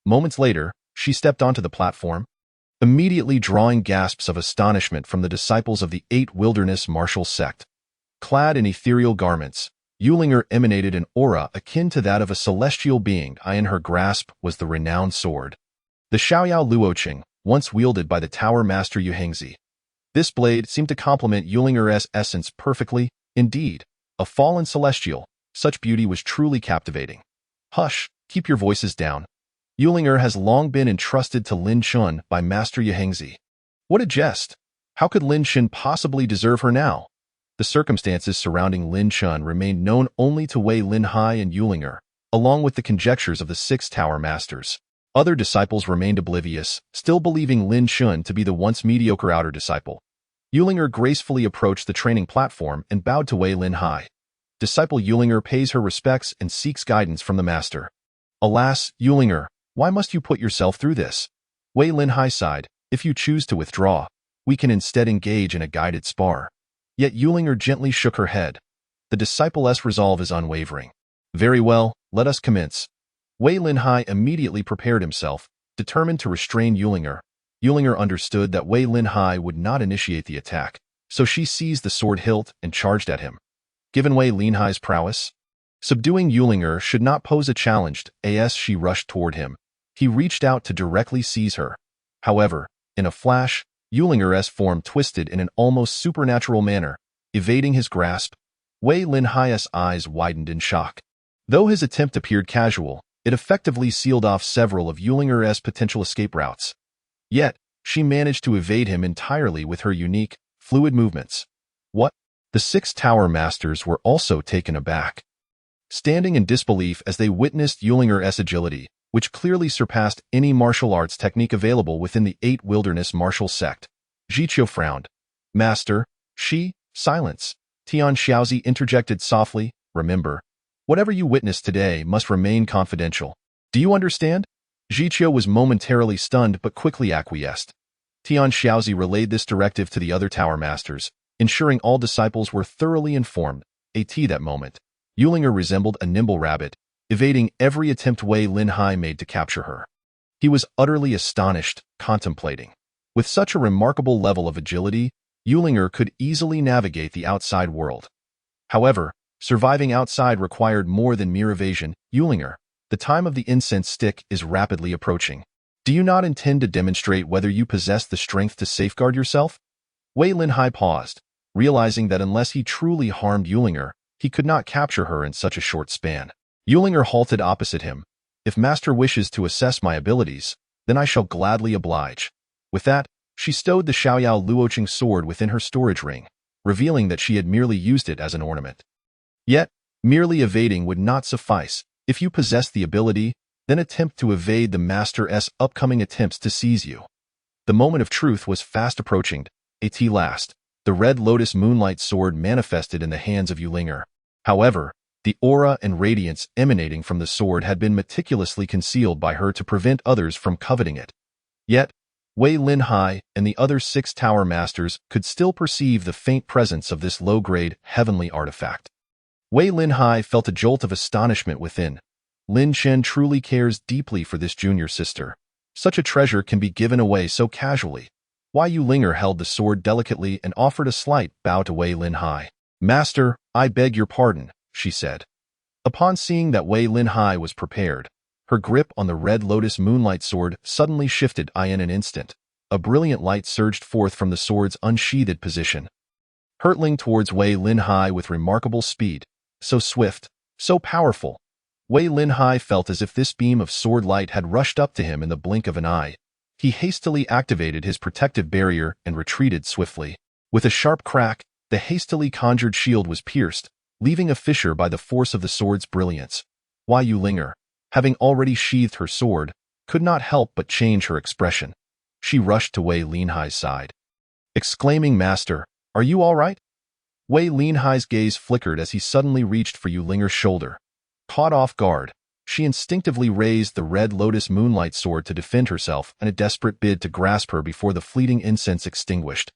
Moments later, she stepped onto the platform, immediately drawing gasps of astonishment from the disciples of the 8 Wilderness Martial Sect. Clad in ethereal garments, Ling'er emanated an aura akin to that of a celestial being. In her grasp was the renowned sword, the Xiaoyao Luoqing, once wielded by the Tower Master Yu Hengzi. This blade seemed to complement Ling'er's essence perfectly. Indeed, a fallen celestial, such beauty was truly captivating. Hush, keep your voices down. Ling'er has long been entrusted to Lin Chun by Master Yu Hengzi. What a jest! How could Lin Chun possibly deserve her now? The circumstances surrounding Lin Chun remained known only to Wei Linhai and Ling'er, along with the conjectures of the 6 Tower Masters. Other disciples remained oblivious, still believing Lin Chun to be the once mediocre outer disciple. Ling'er gracefully approached the training platform and bowed to Wei Linhai. Disciple Ling'er pays her respects and seeks guidance from the master. Alas, Ling'er, why must you put yourself through this? Wei Linhai sighed, if you choose to withdraw, we can instead engage in a guided spar. Yet Ling'er gently shook her head. The disciple's resolve is unwavering. Very well, let us commence. Wei Linhai immediately prepared himself, determined to restrain Ling'er. Ling'er understood that Wei Linhai would not initiate the attack, so she seized the sword hilt and charged at him. Given Wei Linhai's prowess, subduing Ling'er should not pose a challenge. As she rushed toward him, he reached out to directly seize her. However, in a flash, Ling'er's form twisted in an almost supernatural manner, evading his grasp. Wei Linhai's eyes widened in shock. Though his attempt appeared casual, it effectively sealed off several of Ling'er's potential escape routes. Yet, she managed to evade him entirely with her unique, fluid movements. What? The 6 Tower Masters were also taken aback, standing in disbelief as they witnessed Ling'er's agility, which clearly surpassed any martial arts technique available within the 8 Wilderness Martial Sect. Zhiqiu frowned. Master, silence. Tian Xiaozi interjected softly, remember, whatever you witnessed today must remain confidential. Do you understand? Zhiqiu was momentarily stunned but quickly acquiesced. Tian Xiaozi relayed this directive to the other Tower Masters, ensuring all disciples were thoroughly informed. At that moment, Ling'er resembled a nimble rabbit, evading every attempt Wei Linhai made to capture her. He was utterly astonished, contemplating. With such a remarkable level of agility, Ling'er could easily navigate the outside world. However, surviving outside required more than mere evasion. Ling'er, the time of the incense stick is rapidly approaching. Do you not intend to demonstrate whether you possess the strength to safeguard yourself? Wei Linhai paused, realizing that unless he truly harmed Ling'er, he could not capture her in such a short span. Ling'er halted opposite him. If Master wishes to assess my abilities, then I shall gladly oblige. With that, she stowed the Xiaoyao Luoqing sword within her storage ring, revealing that she had merely used it as an ornament. Yet, merely evading would not suffice. If you possess the ability, then attempt to evade the Master's upcoming attempts to seize you. The moment of truth was fast approaching. At last, the Red Lotus Moonlight Sword manifested in the hands of Ling'er. However, the aura and radiance emanating from the sword had been meticulously concealed by her to prevent others from coveting it. Yet, Wei Linhai and the other 6 tower masters could still perceive the faint presence of this low-grade, heavenly artifact. Wei Linhai felt a jolt of astonishment within. Lin Chen truly cares deeply for this junior sister. Such a treasure can be given away so casually. Ling'er held the sword delicately and offered a slight bow to Wei Linhai. "Master, I beg your pardon," she said. Upon seeing that Wei Linhai was prepared, her grip on the red lotus moonlight sword suddenly shifted in an instant. A brilliant light surged forth from the sword's unsheathed position, hurtling towards Wei Linhai with remarkable speed. So swift, so powerful. Wei Linhai felt as if this beam of sword light had rushed up to him in the blink of an eye. He hastily activated his protective barrier and retreated swiftly. With a sharp crack, the hastily conjured shield was pierced, leaving a fissure by the force of the sword's brilliance. Ling'er, having already sheathed her sword, could not help but change her expression. She rushed to Wei Linhai's side, exclaiming, "Master, are you all right?" Wei Linhai's gaze flickered as he suddenly reached for Ling'er's shoulder. Caught off guard, she instinctively raised the red lotus moonlight sword to defend herself in a desperate bid to grasp her before the fleeting incense extinguished.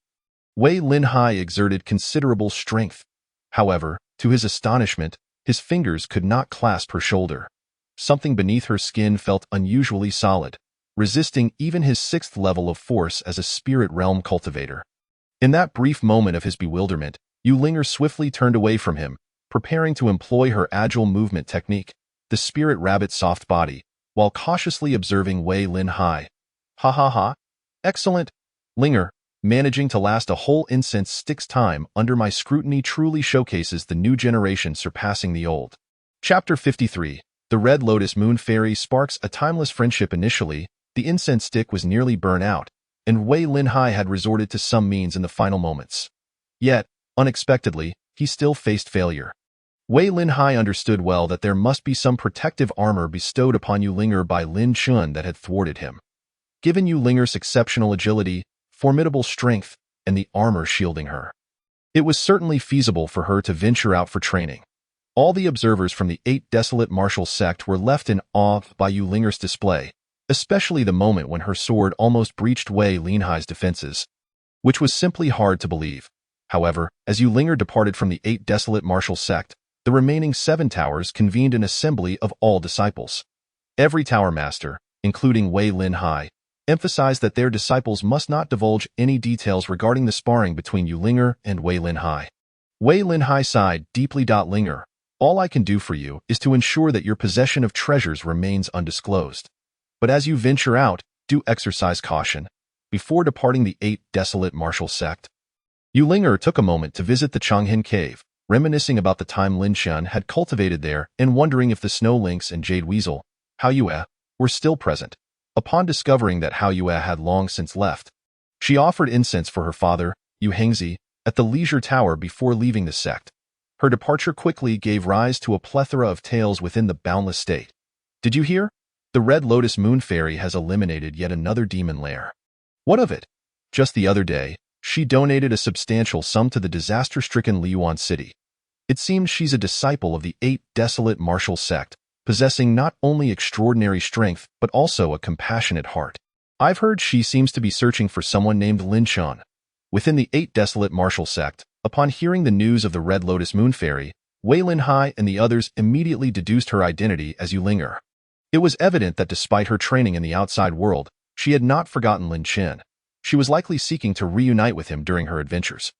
Wei Linhai exerted considerable strength. However, to his astonishment, his fingers could not clasp her shoulder. Something beneath her skin felt unusually solid, resisting even his 6th level of force as a spirit realm cultivator. In that brief moment of his bewilderment, Ling'er swiftly turned away from him, preparing to employ her agile movement technique, the spirit rabbit soft body, while cautiously observing Wei Linhai. "Ha ha ha. Excellent. Ling'er, managing to last a whole incense stick's time under my scrutiny truly showcases the new generation surpassing the old." Chapter 53. The Red Lotus Moon Fairy sparks a timeless friendship. Initially, the incense stick was nearly burnt out, and Wei Linhai had resorted to some means in the final moments. Yet, unexpectedly, he still faced failure. Wei Linhai understood well that there must be some protective armor bestowed upon Ling'er by Lin Chun that had thwarted him. Given Ling'er's exceptional agility, formidable strength, and the armor shielding her, it was certainly feasible for her to venture out for training. All the observers from the 8 desolate martial sect were left in awe by Ling'er's display, especially the moment when her sword almost breached Wei Linhai's defenses, which was simply hard to believe. However, as Ling'er departed from the 8 desolate martial sect, the remaining 7 towers convened an assembly of all disciples. Every tower master, including Wei Linhai, emphasized that their disciples must not divulge any details regarding the sparring between Ling'er and Wei Linhai. Wei Linhai sighed deeply. "Ling'er, all I can do for you is to ensure that your possession of treasures remains undisclosed. But as you venture out, do exercise caution." Before departing the 8 desolate martial sect, Ling'er took a moment to visit the Changhin cave, reminiscing about the time Lin Chen had cultivated there and wondering if the snow lynx and jade weasel, Hao Yue, were still present. Upon discovering that Hao Yue had long since left, she offered incense for her father, Yu Hengzi, at the leisure tower before leaving the sect. Her departure quickly gave rise to a plethora of tales within the boundless state. "Did you hear? The Red Lotus Moon Fairy has eliminated yet another demon lair." "What of it?" "Just the other day, she donated a substantial sum to the disaster-stricken Liyuan city. It seems she's a disciple of the 8 desolate martial sect, possessing not only extraordinary strength but also a compassionate heart. I've heard she seems to be searching for someone named Lin Chen." Within the 8 desolate martial sect, upon hearing the news of the Red Lotus Moon Fairy, Wei Linhai and the others immediately deduced her identity as Ling'er. It was evident that despite her training in the outside world, she had not forgotten Lin Chen. She was likely seeking to reunite with him during her adventures.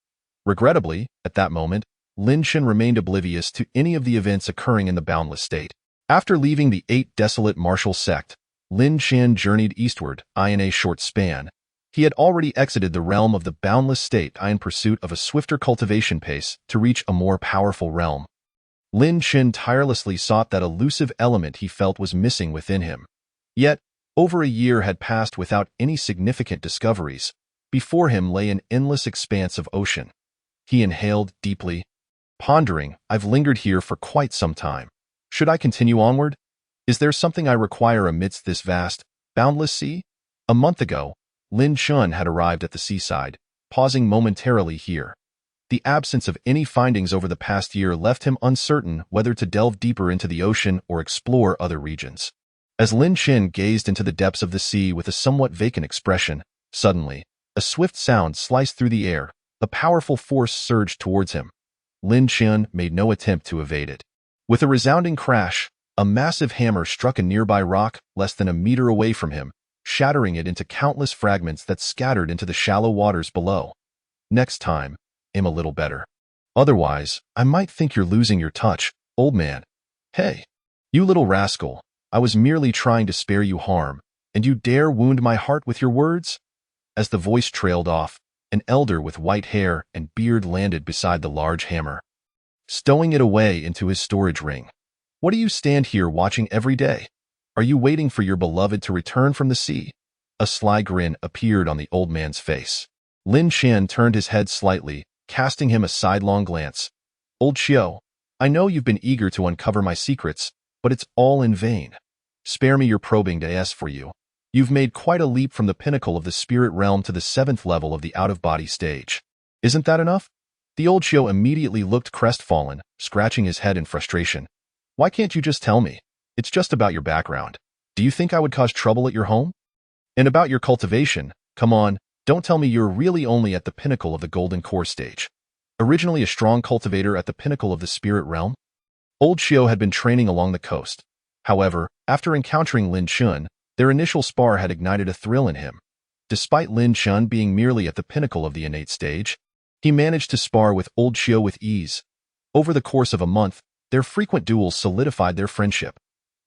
Regrettably, at that moment, Lin Chen remained oblivious to any of the events occurring in the boundless state. After leaving the 8 desolate martial sect, Lin Chen journeyed eastward in a short span. He had already exited the realm of the boundless state in pursuit of a swifter cultivation pace to reach a more powerful realm. Lin Chen tirelessly sought that elusive element he felt was missing within him. Yet, over a year had passed without any significant discoveries. Before him lay an endless expanse of ocean. He inhaled deeply, pondering, "I've lingered here for quite some time. Should I continue onward? Is there something I require amidst this vast, boundless sea?" A month ago, Lin Chun had arrived at the seaside, pausing momentarily here. The absence of any findings over the past year left him uncertain whether to delve deeper into the ocean or explore other regions. As Lin Chen gazed into the depths of the sea with a somewhat vacant expression, Suddenly, a swift sound sliced through the air. A powerful force surged towards him. Lin Chen made no attempt to evade it. With a resounding crash, a massive hammer struck a nearby rock less than a meter away from him, shattering it into countless fragments that scattered into the shallow waters below. Next time, aim a little better. Otherwise, I might think you're losing your touch, old man. Hey, you little rascal, I was merely trying to spare you harm, and you dare wound my heart with your words? As the voice trailed off, an elder with white hair and beard landed beside the large hammer, stowing it away into his storage ring. What do you stand here watching every day? Are you waiting for your beloved to return from the sea? A sly grin appeared on the old man's face. Lin Chen turned his head slightly, casting him a sidelong glance. Old Xiao, I know you've been eager to uncover my secrets, but it's all in vain. Spare me your probing to ask for you. You've made quite a leap from the pinnacle of the spirit realm to the 7th level of the out-of-body stage. Isn't that enough? The old Xiao immediately looked crestfallen, scratching his head in frustration. Why can't you just tell me? It's just about your background. Do you think I would cause trouble at your home? And about your cultivation, come on, don't tell me you're really only at the pinnacle of the golden core stage. Originally a strong cultivator at the pinnacle of the spirit realm? Old Xiao had been training along the coast. However, after encountering Lin Chen, their initial spar had ignited a thrill in him. Despite Lin Chen being merely at the pinnacle of the innate stage, he managed to spar with Old Xiao with ease. Over the course of a month, their frequent duels solidified their friendship.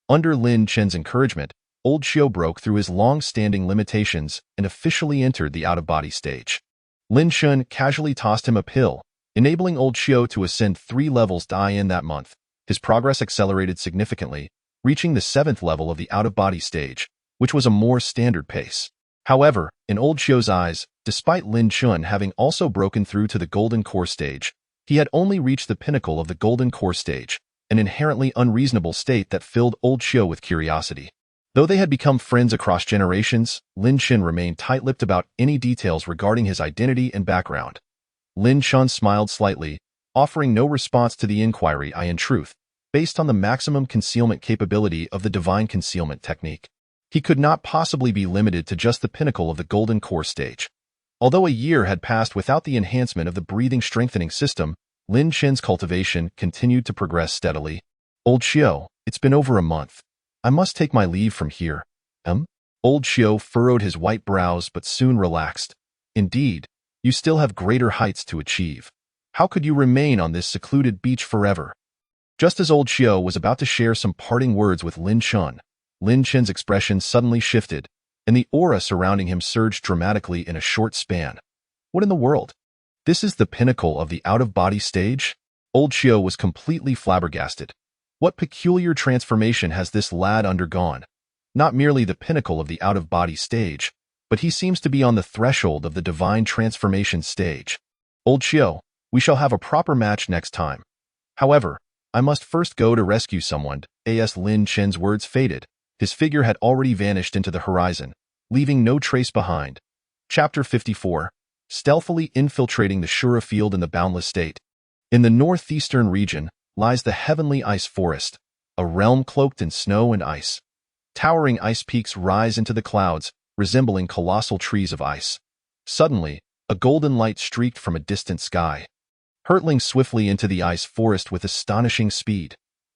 Under Lin Chen's encouragement, Old Xiao broke through his long-standing limitations and officially entered the out-of-body stage. Lin Chen casually tossed him a pill, enabling Old Xiao to ascend 3 levels in that month. His progress accelerated significantly, reaching the 7th level of the out-of-body stage, which was a more standard pace. However, in Old Xiao's eyes, despite Lin Chen having also broken through to the golden core stage, he had only reached the pinnacle of the golden core stage, an inherently unreasonable state that filled Old Xiao with curiosity. Though they had become friends across generations, Lin Chen remained tight-lipped about any details regarding his identity and background. Lin Chen smiled slightly, offering no response to the inquiry. In truth, based on the maximum concealment capability of the divine concealment technique, he could not possibly be limited to just the pinnacle of the golden core stage. Although a year had passed without the enhancement of the breathing strengthening system, Lin Chen's cultivation continued to progress steadily. Old Xiao, it's been over a month. I must take my leave from here. Old Xiao furrowed his white brows but soon relaxed. Indeed, you still have greater heights to achieve. How could you remain on this secluded beach forever? Just as Old Xiao was about to share some parting words with Lin Chen, Lin Chen's expression suddenly shifted, and the aura surrounding him surged dramatically in a short span. What in the world? This is the pinnacle of the out-of-body stage? Old Xiao was completely flabbergasted. What peculiar transformation has this lad undergone? Not merely the pinnacle of the out-of-body stage, but he seems to be on the threshold of the divine transformation stage. Old Xiao, we shall have a proper match next time. However, I must first go to rescue someone. As Lin Chen's words faded, his figure had already vanished into the horizon, leaving no trace behind. Chapter 54. Stealthily infiltrating the Shura field in the boundless state. In the northeastern region lies the heavenly ice forest, a realm cloaked in snow and ice. Towering ice peaks rise into the clouds, resembling colossal trees of ice. Suddenly, a golden light streaked from a distant sky, hurtling swiftly into the ice forest with astonishing speed.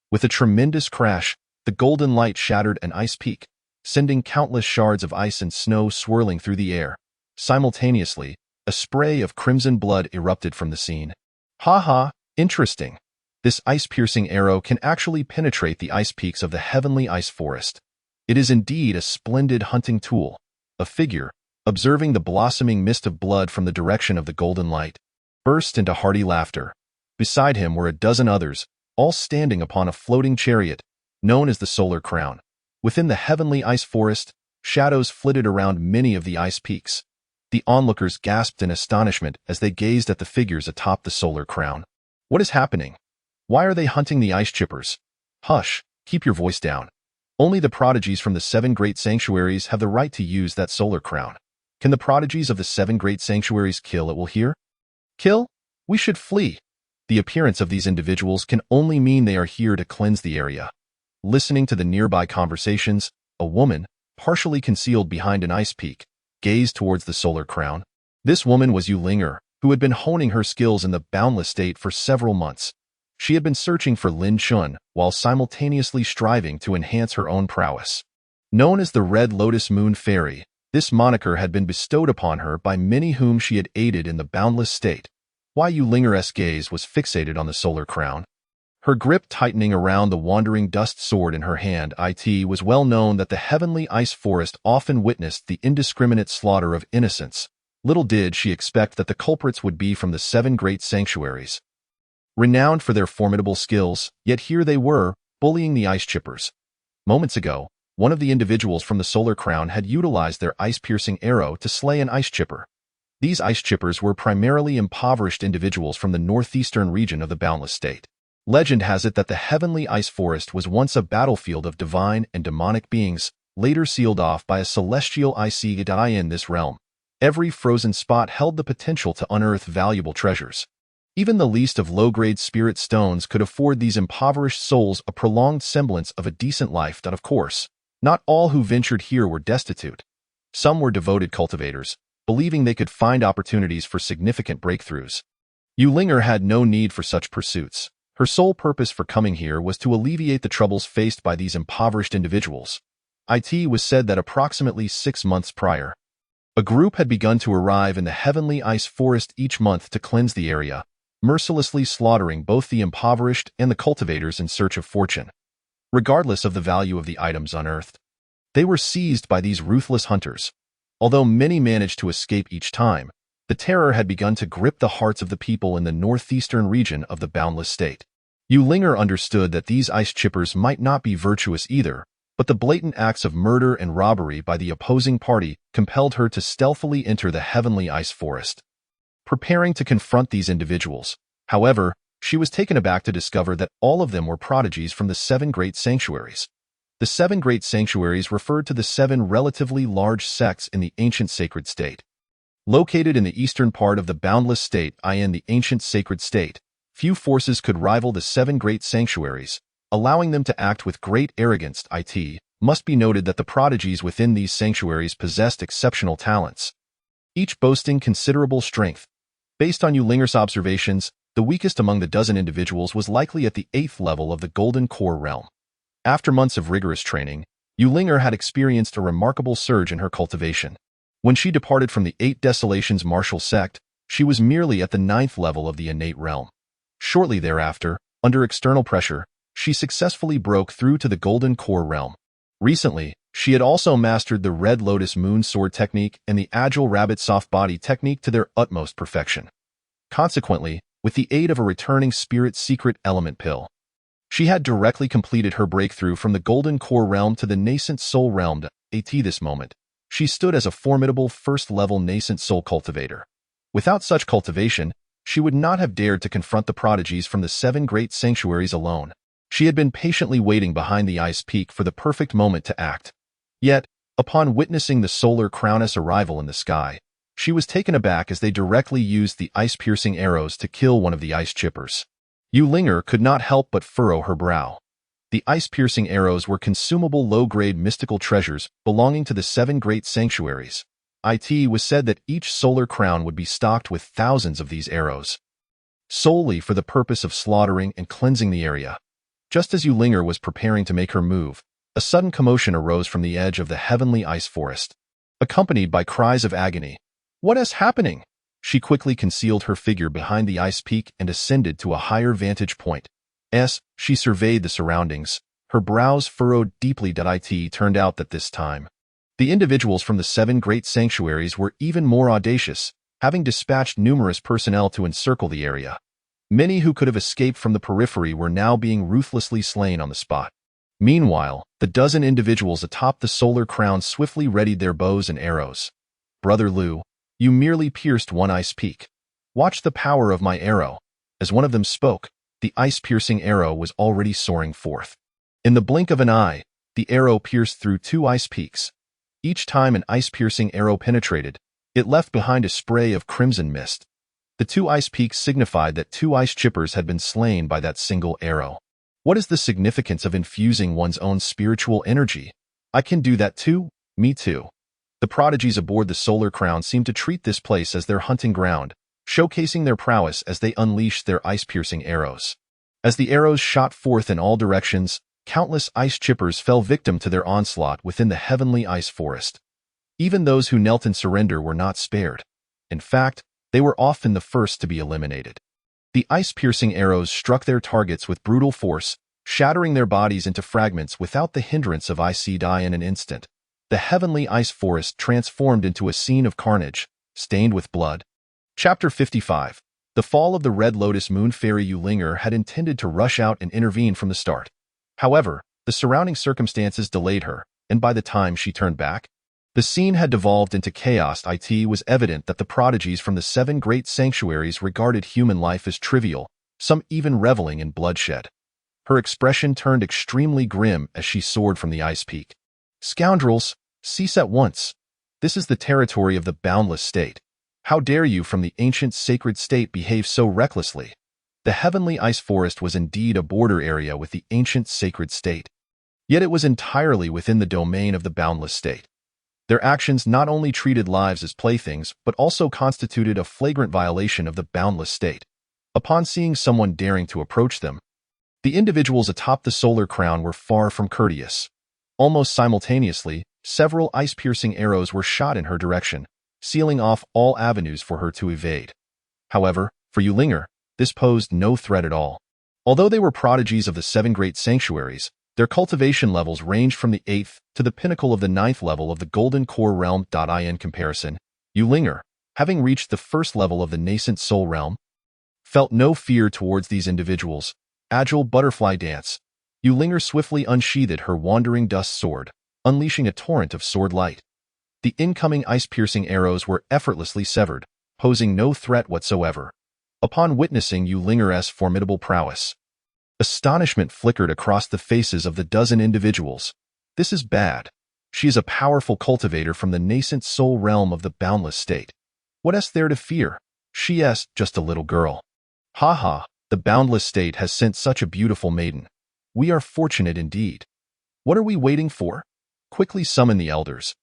With a tremendous crash, the golden light shattered an ice peak, sending countless shards of ice and snow swirling through the air. Simultaneously, a spray of crimson blood erupted from the scene. Ha! Interesting. This ice-piercing arrow can actually penetrate the ice peaks of the heavenly ice forest. It is indeed a splendid hunting tool. A figure, observing the blossoming mist of blood from the direction of the golden light, burst into hearty laughter. Beside him were a dozen others, all standing upon a floating chariot, known as the Solar Crown. Within the heavenly ice forest, shadows flitted around many of the ice peaks. The onlookers gasped in astonishment as they gazed at the figures atop the Solar Crown. What is happening? Why are they hunting the ice chippers? Hush, keep your voice down. Only the prodigies from the 7 great sanctuaries have the right to use that Solar Crown. Can the prodigies of the 7 great sanctuaries kill it will here? Kill? We should flee. The appearance of these individuals can only mean they are here to cleanse the area. Listening to the nearby conversations, a woman, partially concealed behind an ice peak, gazed towards the solar crown. This woman was Ling'er, who had been honing her skills in the boundless state for several months. She had been searching for Lin Chun while simultaneously striving to enhance her own prowess. Known as the Red Lotus Moon Fairy, this moniker had been bestowed upon her by many whom she had aided in the boundless state. Why Ling'er's gaze was fixated on the solar crown. Her grip tightening around the wandering dust sword in her hand, it was well known that the heavenly ice forest often witnessed the indiscriminate slaughter of innocents. Little did she expect that the culprits would be from the 7 great sanctuaries. Renowned for their formidable skills, yet here they were, bullying the ice chippers. Moments ago, one of the individuals from the solar crown had utilized their ice-piercing arrow to slay an ice chipper. These ice chippers were primarily impoverished individuals from the northeastern region of the boundless state. Legend has it that the heavenly ice forest was once a battlefield of divine and demonic beings, later sealed off by a celestial ice in this realm. Every frozen spot held the potential to unearth valuable treasures. Even the least of low-grade spirit stones could afford these impoverished souls a prolonged semblance of a decent life. Of course, not all who ventured here were destitute. Some were devoted cultivators, believing they could find opportunities for significant breakthroughs. Ling'er had no need for such pursuits. Her sole purpose for coming here was to alleviate the troubles faced by these impoverished individuals. It was said that approximately 6 months prior, a group had begun to arrive in the heavenly ice forest each month to cleanse the area, mercilessly slaughtering both the impoverished and the cultivators in search of fortune. Regardless of the value of the items unearthed, they were seized by these ruthless hunters. Although many managed to escape each time, the terror had begun to grip the hearts of the people in the northeastern region of the boundless state. Ling'er understood that these ice chippers might not be virtuous either, but the blatant acts of murder and robbery by the opposing party compelled her to stealthily enter the heavenly ice forest. Preparing to confront these individuals, however, she was taken aback to discover that all of them were prodigies from the 7 great sanctuaries. The 7 great sanctuaries referred to the 7 relatively large sects in the ancient sacred state. Located in the eastern part of the boundless state, in the ancient sacred state, few forces could rival the 7 great sanctuaries, allowing them to act with great arrogance. It must be noted that the prodigies within these sanctuaries possessed exceptional talents, each boasting considerable strength. Based on Ling'er's observations, the weakest among the dozen individuals was likely at the 8th level of the Golden Core realm. After months of rigorous training, Ling'er had experienced a remarkable surge in her cultivation. When she departed from the 8 Desolations martial sect, she was merely at the 9th level of the innate realm. Shortly thereafter, under external pressure, she successfully broke through to the Golden Core realm. Recently, she had also mastered the Red Lotus Moon Sword technique and the Agile Rabbit Soft Body technique to their utmost perfection. Consequently, with the aid of a returning spirit secret element pill, she had directly completed her breakthrough from the Golden Core realm to the nascent soul realm. At this moment, she stood as a formidable first-level nascent soul cultivator. Without such cultivation, she would not have dared to confront the prodigies from the 7 great sanctuaries alone. She had been patiently waiting behind the ice peak for the perfect moment to act. Yet, upon witnessing the solar crown's arrival in the sky, she was taken aback as they directly used the ice-piercing arrows to kill one of the ice chippers. Ling'er could not help but furrow her brow. The ice-piercing arrows were consumable low-grade mystical treasures belonging to the 7 great sanctuaries. It was said that each solar crown would be stocked with thousands of these arrows, solely for the purpose of slaughtering and cleansing the area. Just as Ling'er was preparing to make her move, a sudden commotion arose from the edge of the heavenly ice forest, accompanied by cries of agony. "What is happening?" She quickly concealed her figure behind the ice peak and ascended to a higher vantage point. She surveyed the surroundings, her brows furrowed deeply. It turned out that this time, the individuals from the 7 great sanctuaries were even more audacious, having dispatched numerous personnel to encircle the area. Many who could have escaped from the periphery were now being ruthlessly slain on the spot. Meanwhile, the dozen individuals atop the solar crown swiftly readied their bows and arrows. "Brother Liu, you merely pierced one ice peak. Watch the power of my arrow." As one of them spoke, the ice-piercing arrow was already soaring forth. In the blink of an eye, the arrow pierced through 2 ice peaks. Each time an ice-piercing arrow penetrated, it left behind a spray of crimson mist. The 2 ice peaks signified that 2 ice chippers had been slain by that single arrow. What is the significance of infusing one's own spiritual energy? I can do that too? Me too. The prodigies aboard the Solar Crown seemed to treat this place as their hunting ground, showcasing their prowess as they unleashed their ice-piercing arrows. As the arrows shot forth in all directions, countless ice chippers fell victim to their onslaught within the heavenly ice forest. Even those who knelt in surrender were not spared. In fact, they were often the first to be eliminated. The ice-piercing arrows struck their targets with brutal force, shattering their bodies into fragments without the hindrance of icy die in an instant. The heavenly ice forest transformed into a scene of carnage, stained with blood. Chapter 55. The fall of the Red Lotus Moon Fairy Ling'er had intended to rush out and intervene from the start. However, the surrounding circumstances delayed her, and by the time she turned back, the scene had devolved into chaos. It was evident that the prodigies from the 7 great sanctuaries regarded human life as trivial, some even reveling in bloodshed. Her expression turned extremely grim as she soared from the ice peak. Scoundrels, cease at once. This is the territory of the boundless state. How dare you from the ancient sacred state behave so recklessly? The heavenly ice forest was indeed a border area with the ancient sacred state. Yet it was entirely within the domain of the boundless state. Their actions not only treated lives as playthings, but also constituted a flagrant violation of the boundless state. Upon seeing someone daring to approach them, the individuals atop the Solar Crown were far from courteous. Almost simultaneously, several ice-piercing arrows were shot in her direction, sealing off all avenues for her to evade. However, for Ling'er, this posed no threat at all. Although they were prodigies of the 7 great sanctuaries, their cultivation levels ranged from the 8th to the pinnacle of the 9th level of the Golden Core Realm. In comparison, Ling'er, having reached the 1st level of the nascent Soul Realm, felt no fear towards these individuals. Agile butterfly dance. Ling'er swiftly unsheathed her wandering dust sword, unleashing a torrent of sword light. The incoming ice-piercing arrows were effortlessly severed, posing no threat whatsoever. Upon witnessing Ling'er's formidable prowess, astonishment flickered across the faces of the dozen individuals. This is bad. She is a powerful cultivator from the nascent soul realm of the boundless state. What is there to fear? She is just a little girl. Ha ha, the boundless state has sent such a beautiful maiden. We are fortunate indeed. What are we waiting for? Quickly summon the elders.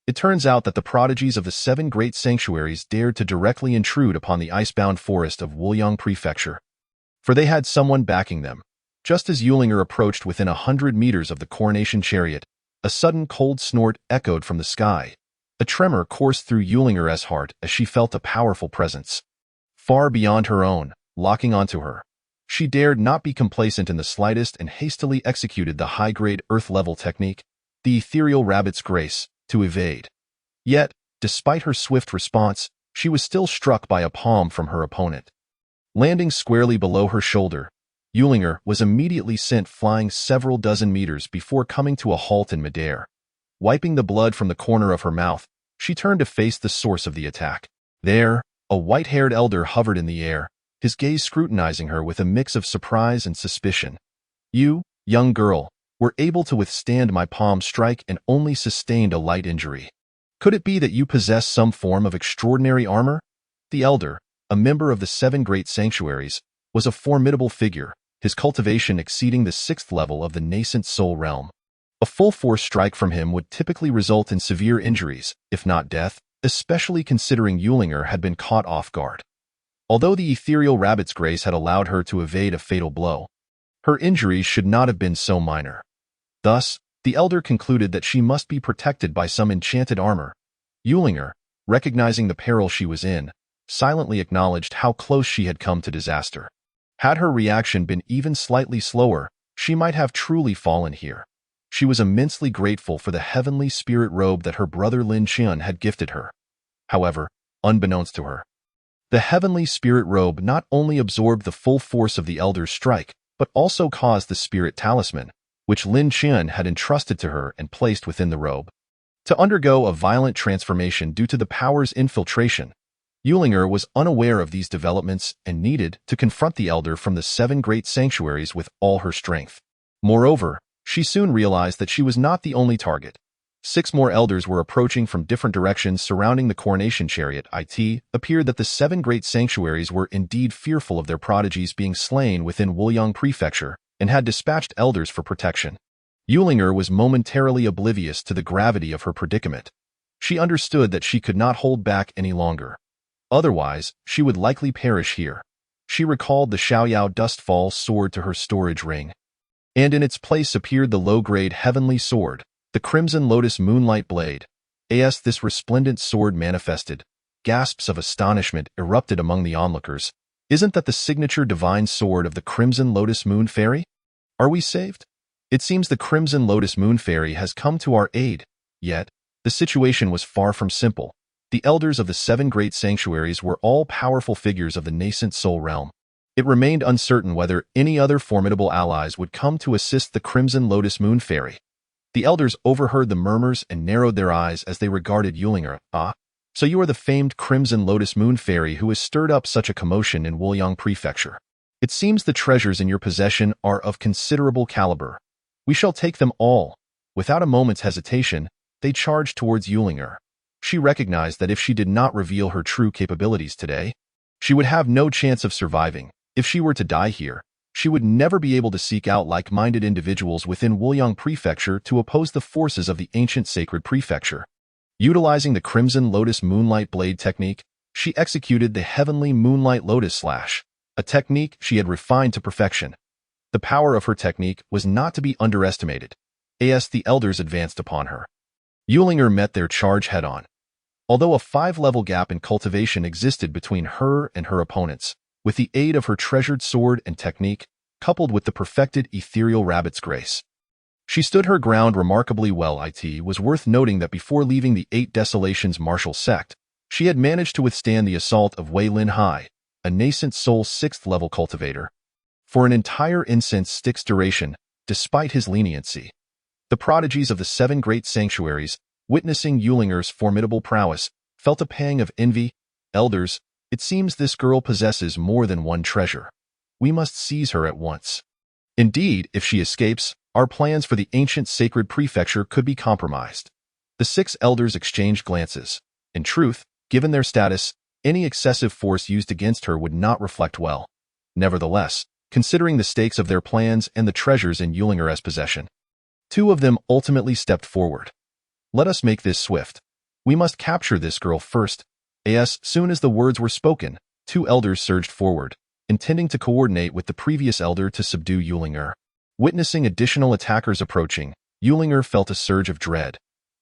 It turns out that the prodigies of the 7 great sanctuaries dared to directly intrude upon the icebound forest of Wuliang Prefecture. For they had someone backing them. Just as Ling'er approached within 100 meters of the coronation chariot, a sudden cold snort echoed from the sky. A tremor coursed through Ling'er's heart as she felt a powerful presence, far beyond her own, locking onto her. She dared not be complacent in the slightest and hastily executed the high-grade Earth-level technique, the ethereal rabbit's grace, to evade. Yet, despite her swift response, she was still struck by a palm from her opponent. Landing squarely below her shoulder, Ling'er was immediately sent flying several dozen meters before coming to a halt in midair. Wiping the blood from the corner of her mouth, she turned to face the source of the attack. There, a white-haired elder hovered in the air, his gaze scrutinizing her with a mix of surprise and suspicion. You, young girl, were able to withstand my palm strike and only sustained a light injury. Could it be that you possess some form of extraordinary armor? The elder, a member of the 7 great sanctuaries, was a formidable figure, his cultivation exceeding the 6th level of the nascent soul realm. A full-force strike from him would typically result in severe injuries, if not death, especially considering Ling'er had been caught off guard. Although the ethereal rabbit's grace had allowed her to evade a fatal blow, her injuries should not have been so minor. Thus, the elder concluded that she must be protected by some enchanted armor. Ling'er, recognizing the peril she was in, silently acknowledged how close she had come to disaster. Had her reaction been even slightly slower, she might have truly fallen here. She was immensely grateful for the heavenly spirit robe that her brother Lin Qian had gifted her. However, unbeknownst to her, the heavenly spirit robe not only absorbed the full force of the elder's strike, but also caused the spirit talisman, which Lin Qian had entrusted to her and placed within the robe, to undergo a violent transformation due to the power's infiltration. Ling'er was unaware of these developments and needed to confront the elder from the 7 great sanctuaries with all her strength. Moreover, she soon realized that she was not the only target. 6 more elders were approaching from different directions surrounding the coronation chariot. It appeared that the 7 great sanctuaries were indeed fearful of their prodigies being slain within Wuliang Prefecture and had dispatched elders for protection. Ling'er was momentarily oblivious to the gravity of her predicament. She understood that she could not hold back any longer. Otherwise, she would likely perish here. She recalled the Xiaoyao Dustfall sword to her storage ring. And in its place appeared the low-grade heavenly sword, the Crimson Lotus Moonlight Blade. As this resplendent sword manifested, gasps of astonishment erupted among the onlookers. Isn't that the signature divine sword of the Crimson Lotus Moon Fairy? Are we saved? It seems the Crimson Lotus Moon Fairy has come to our aid. Yet, the situation was far from simple. The elders of the 7 great sanctuaries were all powerful figures of the nascent soul realm. It remained uncertain whether any other formidable allies would come to assist the Crimson Lotus Moon Fairy. The elders overheard the murmurs and narrowed their eyes as they regarded Ling'er. Ah, so you are the famed Crimson Lotus Moon Fairy who has stirred up such a commotion in Wuliang Prefecture. It seems the treasures in your possession are of considerable caliber. We shall take them all. Without a moment's hesitation, they charged towards Ling'er. She recognized that if she did not reveal her true capabilities today, she would have no chance of surviving. If she were to die here, she would never be able to seek out like-minded individuals within Wuliang Prefecture to oppose the forces of the ancient sacred prefecture. Utilizing the Crimson Lotus Moonlight Blade technique, she executed the Heavenly Moonlight Lotus Slash, a technique she had refined to perfection. The power of her technique was not to be underestimated. As the elders advanced upon her, Ling'er met their charge head-on. Although a 5-level gap in cultivation existed between her and her opponents, with the aid of her treasured sword and technique, coupled with the perfected ethereal rabbit's grace, she stood her ground remarkably well. It was worth noting that before leaving the 8 Desolations martial sect, she had managed to withstand the assault of Wei Lin Hai, a nascent soul 6th-level cultivator, for an entire incense stick's duration, despite his leniency. The prodigies of the 7 great sanctuaries, witnessing Ling'er's formidable prowess, felt a pang of envy. Elders, it seems this girl possesses more than one treasure. We must seize her at once. Indeed, if she escapes, our plans for the ancient sacred prefecture could be compromised. The 6 elders exchanged glances. In truth, given their status, any excessive force used against her would not reflect well. Nevertheless, considering the stakes of their plans and the treasures in Ling'er's possession, 2 of them ultimately stepped forward. Let us make this swift. We must capture this girl first. As soon as the words were spoken, 2 elders surged forward, intending to coordinate with the previous elder to subdue Ling'er. Witnessing additional attackers approaching, Ling'er felt a surge of dread.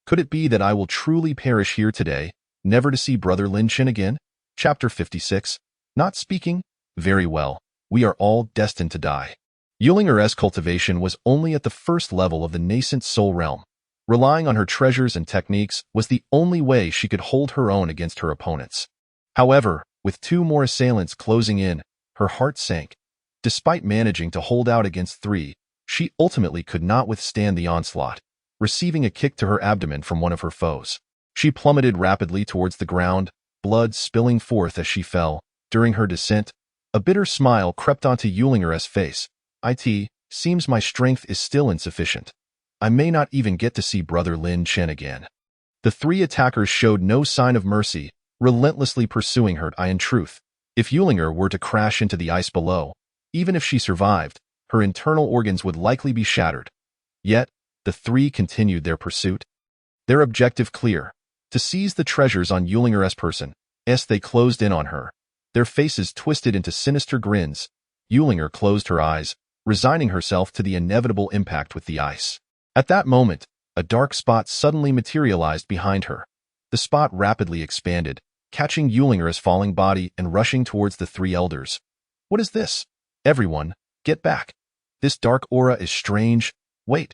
Could it be that I will truly perish here today, never to see Brother Lin Chen again? Chapter 56. Not speaking? Very well. We are all destined to die. Ling'er's cultivation was only at the 1st level of the nascent soul realm. Relying on her treasures and techniques was the only way she could hold her own against her opponents. However, with 2 more assailants closing in, her heart sank. Despite managing to hold out against 3, she ultimately could not withstand the onslaught. Receiving a kick to her abdomen from one of her foes, she plummeted rapidly towards the ground, blood spilling forth as she fell. During her descent, a bitter smile crept onto Ling'er's face. Seems my strength is still insufficient. I may not even get to see Brother Lin Chen again. The 3 attackers showed no sign of mercy, relentlessly pursuing her. In truth, if Ling'er were to crash into the ice below, even if she survived, her internal organs would likely be shattered. Yet, the 3 continued their pursuit. Their objective clear: to seize the treasures on Ling'er's person. As they closed in on her, their faces twisted into sinister grins. Ling'er closed her eyes, resigning herself to the inevitable impact with the ice. At that moment, a dark spot suddenly materialized behind her. The spot rapidly expanded, catching Ling'er's falling body and rushing towards the 3 elders. What is this? Everyone, get back. This dark aura is strange. Wait.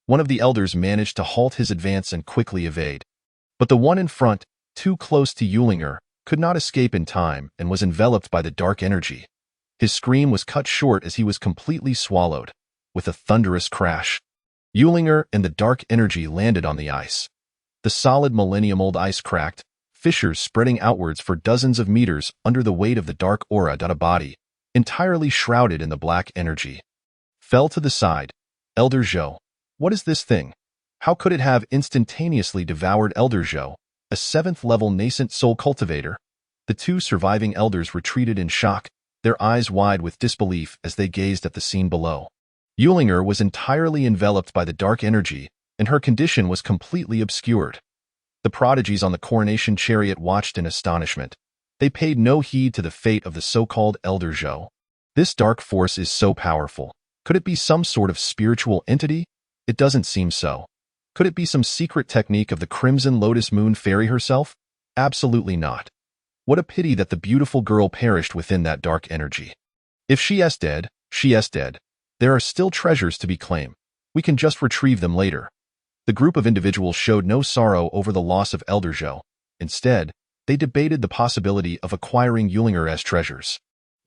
One of the elders managed to halt his advance and quickly evade. But the one in front, too close to Ling'er, could not escape in time and was enveloped by the dark energy. His scream was cut short as he was completely swallowed. With a thunderous crash, Ling'er and the dark energy landed on the ice. The solid millennium-old ice cracked, fissures spreading outwards for dozens of meters under the weight of the dark aura. A body, entirely shrouded in the black energy, fell to the side. Elder Zhou. What is this thing? How could it have instantaneously devoured Elder Zhou, a 7th-level nascent soul cultivator? The 2 surviving elders retreated in shock, their eyes wide with disbelief as they gazed at the scene below. Ling'er was entirely enveloped by the dark energy, and her condition was completely obscured. The prodigies on the coronation chariot watched in astonishment. They paid no heed to the fate of the so-called Elder Zhou. This dark force is so powerful. Could it be some sort of spiritual entity? It doesn't seem so. Could it be some secret technique of the Crimson Lotus Moon Fairy herself? Absolutely not. What a pity that the beautiful girl perished within that dark energy. If she is dead, she is dead. There are still treasures to be claimed. We can just retrieve them later. The group of individuals showed no sorrow over the loss of Elder Zhou. Instead, they debated the possibility of acquiring Ling'er as treasures.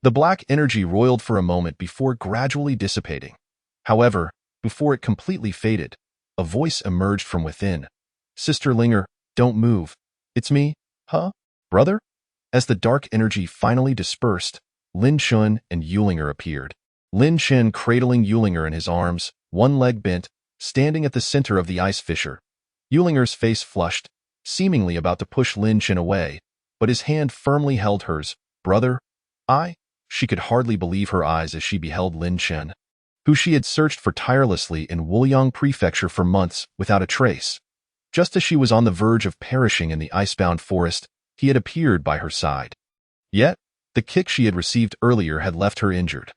The black energy roiled for a moment before gradually dissipating. However, before it completely faded, a voice emerged from within. "Sister Ling'er, don't move. It's me, huh, brother?" As the dark energy finally dispersed, Lin Chun and Ling'er appeared. Lin Chen cradling Ling'er in his arms, one leg bent, standing at the center of the ice fissure. Ling'er's face flushed, seemingly about to push Lin Chen away, but his hand firmly held hers. "Brother, She could hardly believe her eyes as she beheld Lin Chen, who she had searched for tirelessly in Wuliang Prefecture for months without a trace. Just as she was on the verge of perishing in the icebound forest, he had appeared by her side. Yet, the kick she had received earlier had left her injured.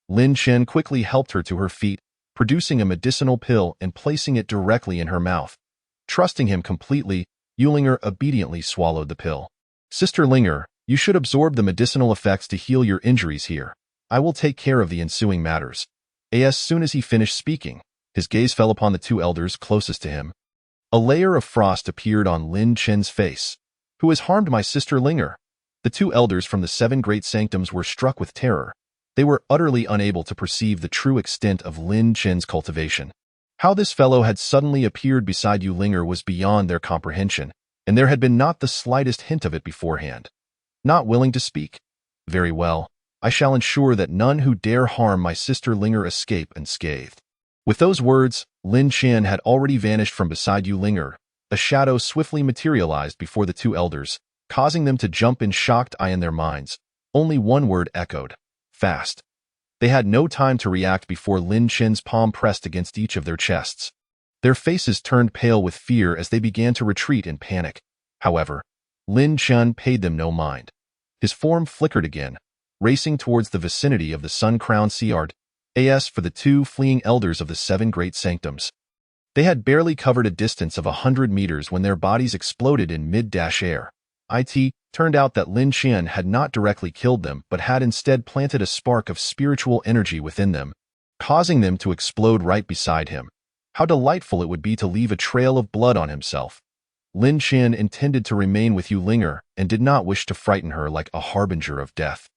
Lin Chen quickly helped her to her feet, producing a medicinal pill and placing it directly in her mouth. Trusting him completely, Ling'er obediently swallowed the pill. "Sister Ling'er, you should absorb the medicinal effects to heal your injuries here. I will take care of the ensuing matters." As soon as he finished speaking, his gaze fell upon the two elders closest to him. A layer of frost appeared on Lin Chen's face. "Who has harmed my sister Ling'er?" The two elders from the 7 great sanctums were struck with terror. They were utterly unable to perceive the true extent of Lin Chen's cultivation. How this fellow had suddenly appeared beside Ling'er was beyond their comprehension, and there had been not the slightest hint of it beforehand. Not willing to speak? Very well. I shall ensure that none who dare harm my sister Ling'er escape unscathed. With those words, Lin Chen had already vanished from beside Ling'er. A shadow swiftly materialized before the two elders, causing them to jump in shocked eye in their minds. Only one word echoed: fast. They had no time to react before Lin Chen's palm pressed against each of their chests. Their faces turned pale with fear as they began to retreat in panic. However, Lin Chen paid them no mind. His form flickered again, racing towards the vicinity of the sun-crowned Seard, as for the two fleeing elders of the 7 great sanctums. They had barely covered a distance of 100 meters when their bodies exploded in mid-air. It turned out that Lin Chen had not directly killed them but had instead planted a spark of spiritual energy within them, causing them to explode right beside him. How delightful it would be to leave a trail of blood on himself. Lin Chen intended to remain with Ling'er and did not wish to frighten her like a harbinger of death.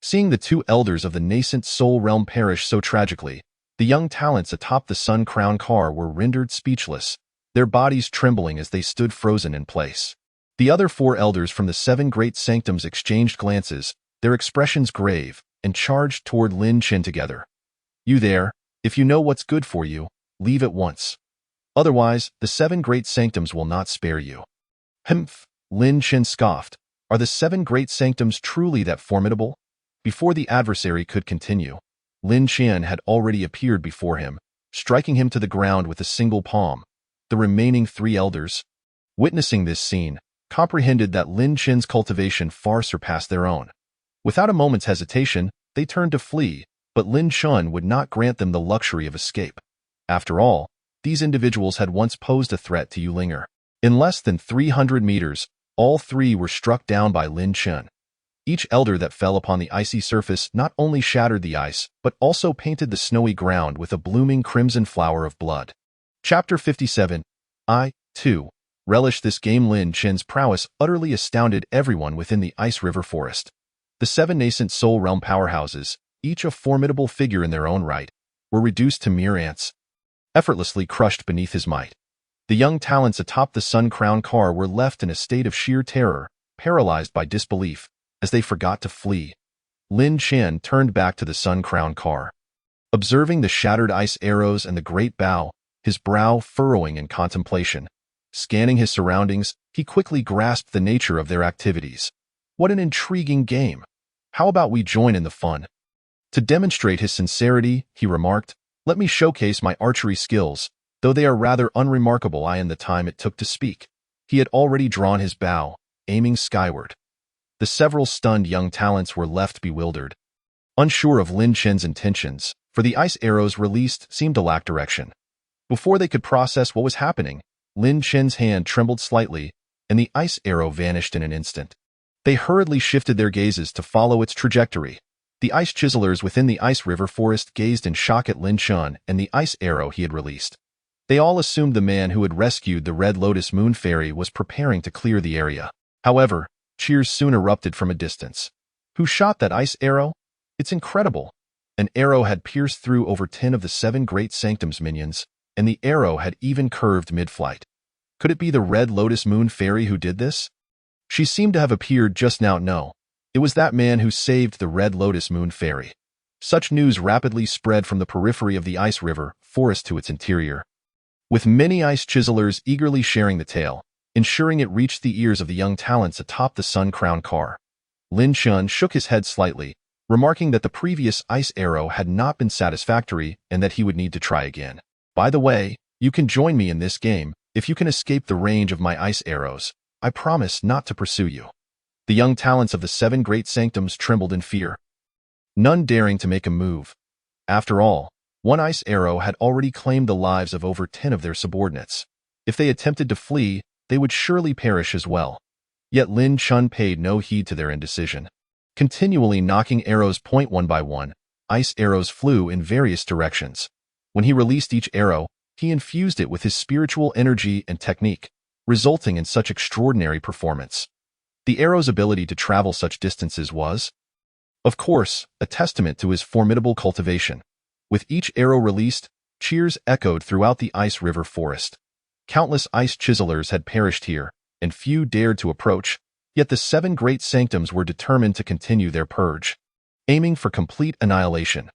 Seeing the two elders of the nascent soul realm perish so tragically, the young talents atop the sun-crowned car were rendered speechless, their bodies trembling as they stood frozen in place. The other 4 elders from the 7 great sanctums exchanged glances, their expressions grave, and charged toward Lin Chen together. "You there, if you know what's good for you, leave at once. Otherwise, the 7 great sanctums will not spare you." "Humph," Lin Chen scoffed. "Are the 7 great sanctums truly that formidable?" Before the adversary could continue, Lin Chen had already appeared before him, striking him to the ground with a single palm. The remaining 3 elders, witnessing this scene, comprehended that Lin Chen's cultivation far surpassed their own. Without a moment's hesitation, they turned to flee, but Lin Chen would not grant them the luxury of escape. After all, these individuals had once posed a threat to Ling'er. In less than 300 meters, all 3 were struck down by Lin Chen. Each elder that fell upon the icy surface not only shattered the ice, but also painted the snowy ground with a blooming crimson flower of blood. Chapter 57. I, too, relished this game. Lin Chen's prowess utterly astounded everyone within the Ice River Forest. The 7 nascent soul realm powerhouses, each a formidable figure in their own right, were reduced to mere ants, effortlessly crushed beneath his might. The young talents atop the sun-crowned car were left in a state of sheer terror, paralyzed by disbelief, as they forgot to flee. Lin Chen turned back to the sun-crowned car. Observing the shattered ice arrows and the great bow, his brow furrowing in contemplation. Scanning his surroundings, he quickly grasped the nature of their activities. What an intriguing game! How about we join in the fun? To demonstrate his sincerity, he remarked, "Let me showcase my archery skills, though they are rather unremarkable in the time it took to speak." He had already drawn his bow, aiming skyward. The several stunned young talents were left bewildered, unsure of Lin Chen's intentions, for the ice arrows released seemed to lack direction. Before they could process what was happening, Lin Chen's hand trembled slightly, and the ice arrow vanished in an instant. They hurriedly shifted their gazes to follow its trajectory. The ice chiselers within the ice river forest gazed in shock at Lin Chen and the ice arrow he had released. They all assumed the man who had rescued the Red Lotus Moon Fairy was preparing to clear the area. However, cheers soon erupted from a distance. Who shot that ice arrow? It's incredible. An arrow had pierced through over 10 of the 7 Great Sanctum's minions, and the arrow had even curved mid-flight. Could it be the Red Lotus Moon Fairy who did this? She seemed to have appeared just now. No, it was that man who saved the Red Lotus Moon Fairy. Such news rapidly spread from the periphery of the ice river forest to its interior, with many ice chiselers eagerly sharing the tale, ensuring it reached the ears of the young talents atop the Sun Crown car. Lin Chen shook his head slightly, remarking that the previous ice arrow had not been satisfactory and that he would need to try again. By the way, you can join me in this game if you can escape the range of my ice arrows. I promise not to pursue you. The young talents of the 7 Great Sanctums trembled in fear, none daring to make a move. After all, one ice arrow had already claimed the lives of over 10 of their subordinates. If they attempted to flee, they would surely perish as well. Yet Lin Chen paid no heed to their indecision. Continually knocking arrows point one by one, ice arrows flew in various directions. When he released each arrow, he infused it with his spiritual energy and technique, resulting in such extraordinary performance. The arrow's ability to travel such distances was, of course, a testament to his formidable cultivation. With each arrow released, cheers echoed throughout the ice river forest. Countless ice chiselers had perished here, and few dared to approach, yet the 7 Great Sanctums were determined to continue their purge, aiming for complete annihilation.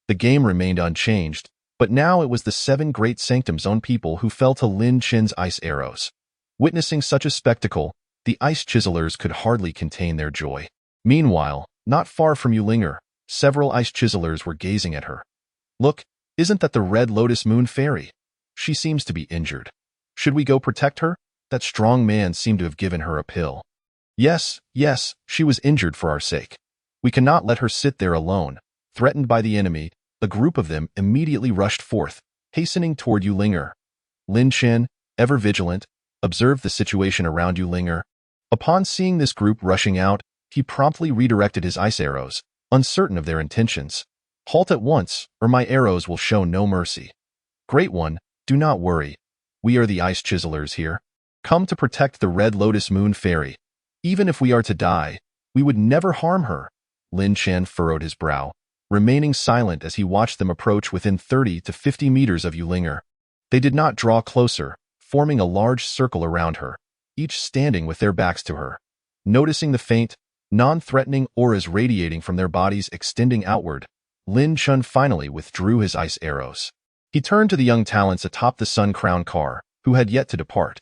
The game remained unchanged, but now it was the 7 Great Sanctums' own people who fell to Lin Chen's ice arrows. Witnessing such a spectacle, the ice chiselers could hardly contain their joy. Meanwhile, not far from Ling'er, several ice chiselers were gazing at her. Look, isn't that the Red Lotus Moon Fairy? She seems to be injured. Should we go protect her? That strong man seemed to have given her a pill. Yes, she was injured for our sake. We cannot let her sit there alone. Threatened by the enemy, a group of them immediately rushed forth, hastening toward Ling'er. Lin Chen, ever vigilant, observed the situation around Ling'er. Upon seeing this group rushing out, he promptly redirected his ice arrows, uncertain of their intentions. Halt at once, or my arrows will show no mercy. Great One, do not worry. We are the ice chiselers here, come to protect the Red Lotus Moon Fairy. Even if we are to die, we would never harm her. Lin Chen furrowed his brow, remaining silent as he watched them approach within 30 to 50 meters of Ling'er. They did not draw closer, forming a large circle around her, each standing with their backs to her. Noticing the faint, non-threatening auras radiating from their bodies extending outward, Lin Chen finally withdrew his ice arrows. He turned to the young talents atop the Sun Crown car, who had yet to depart.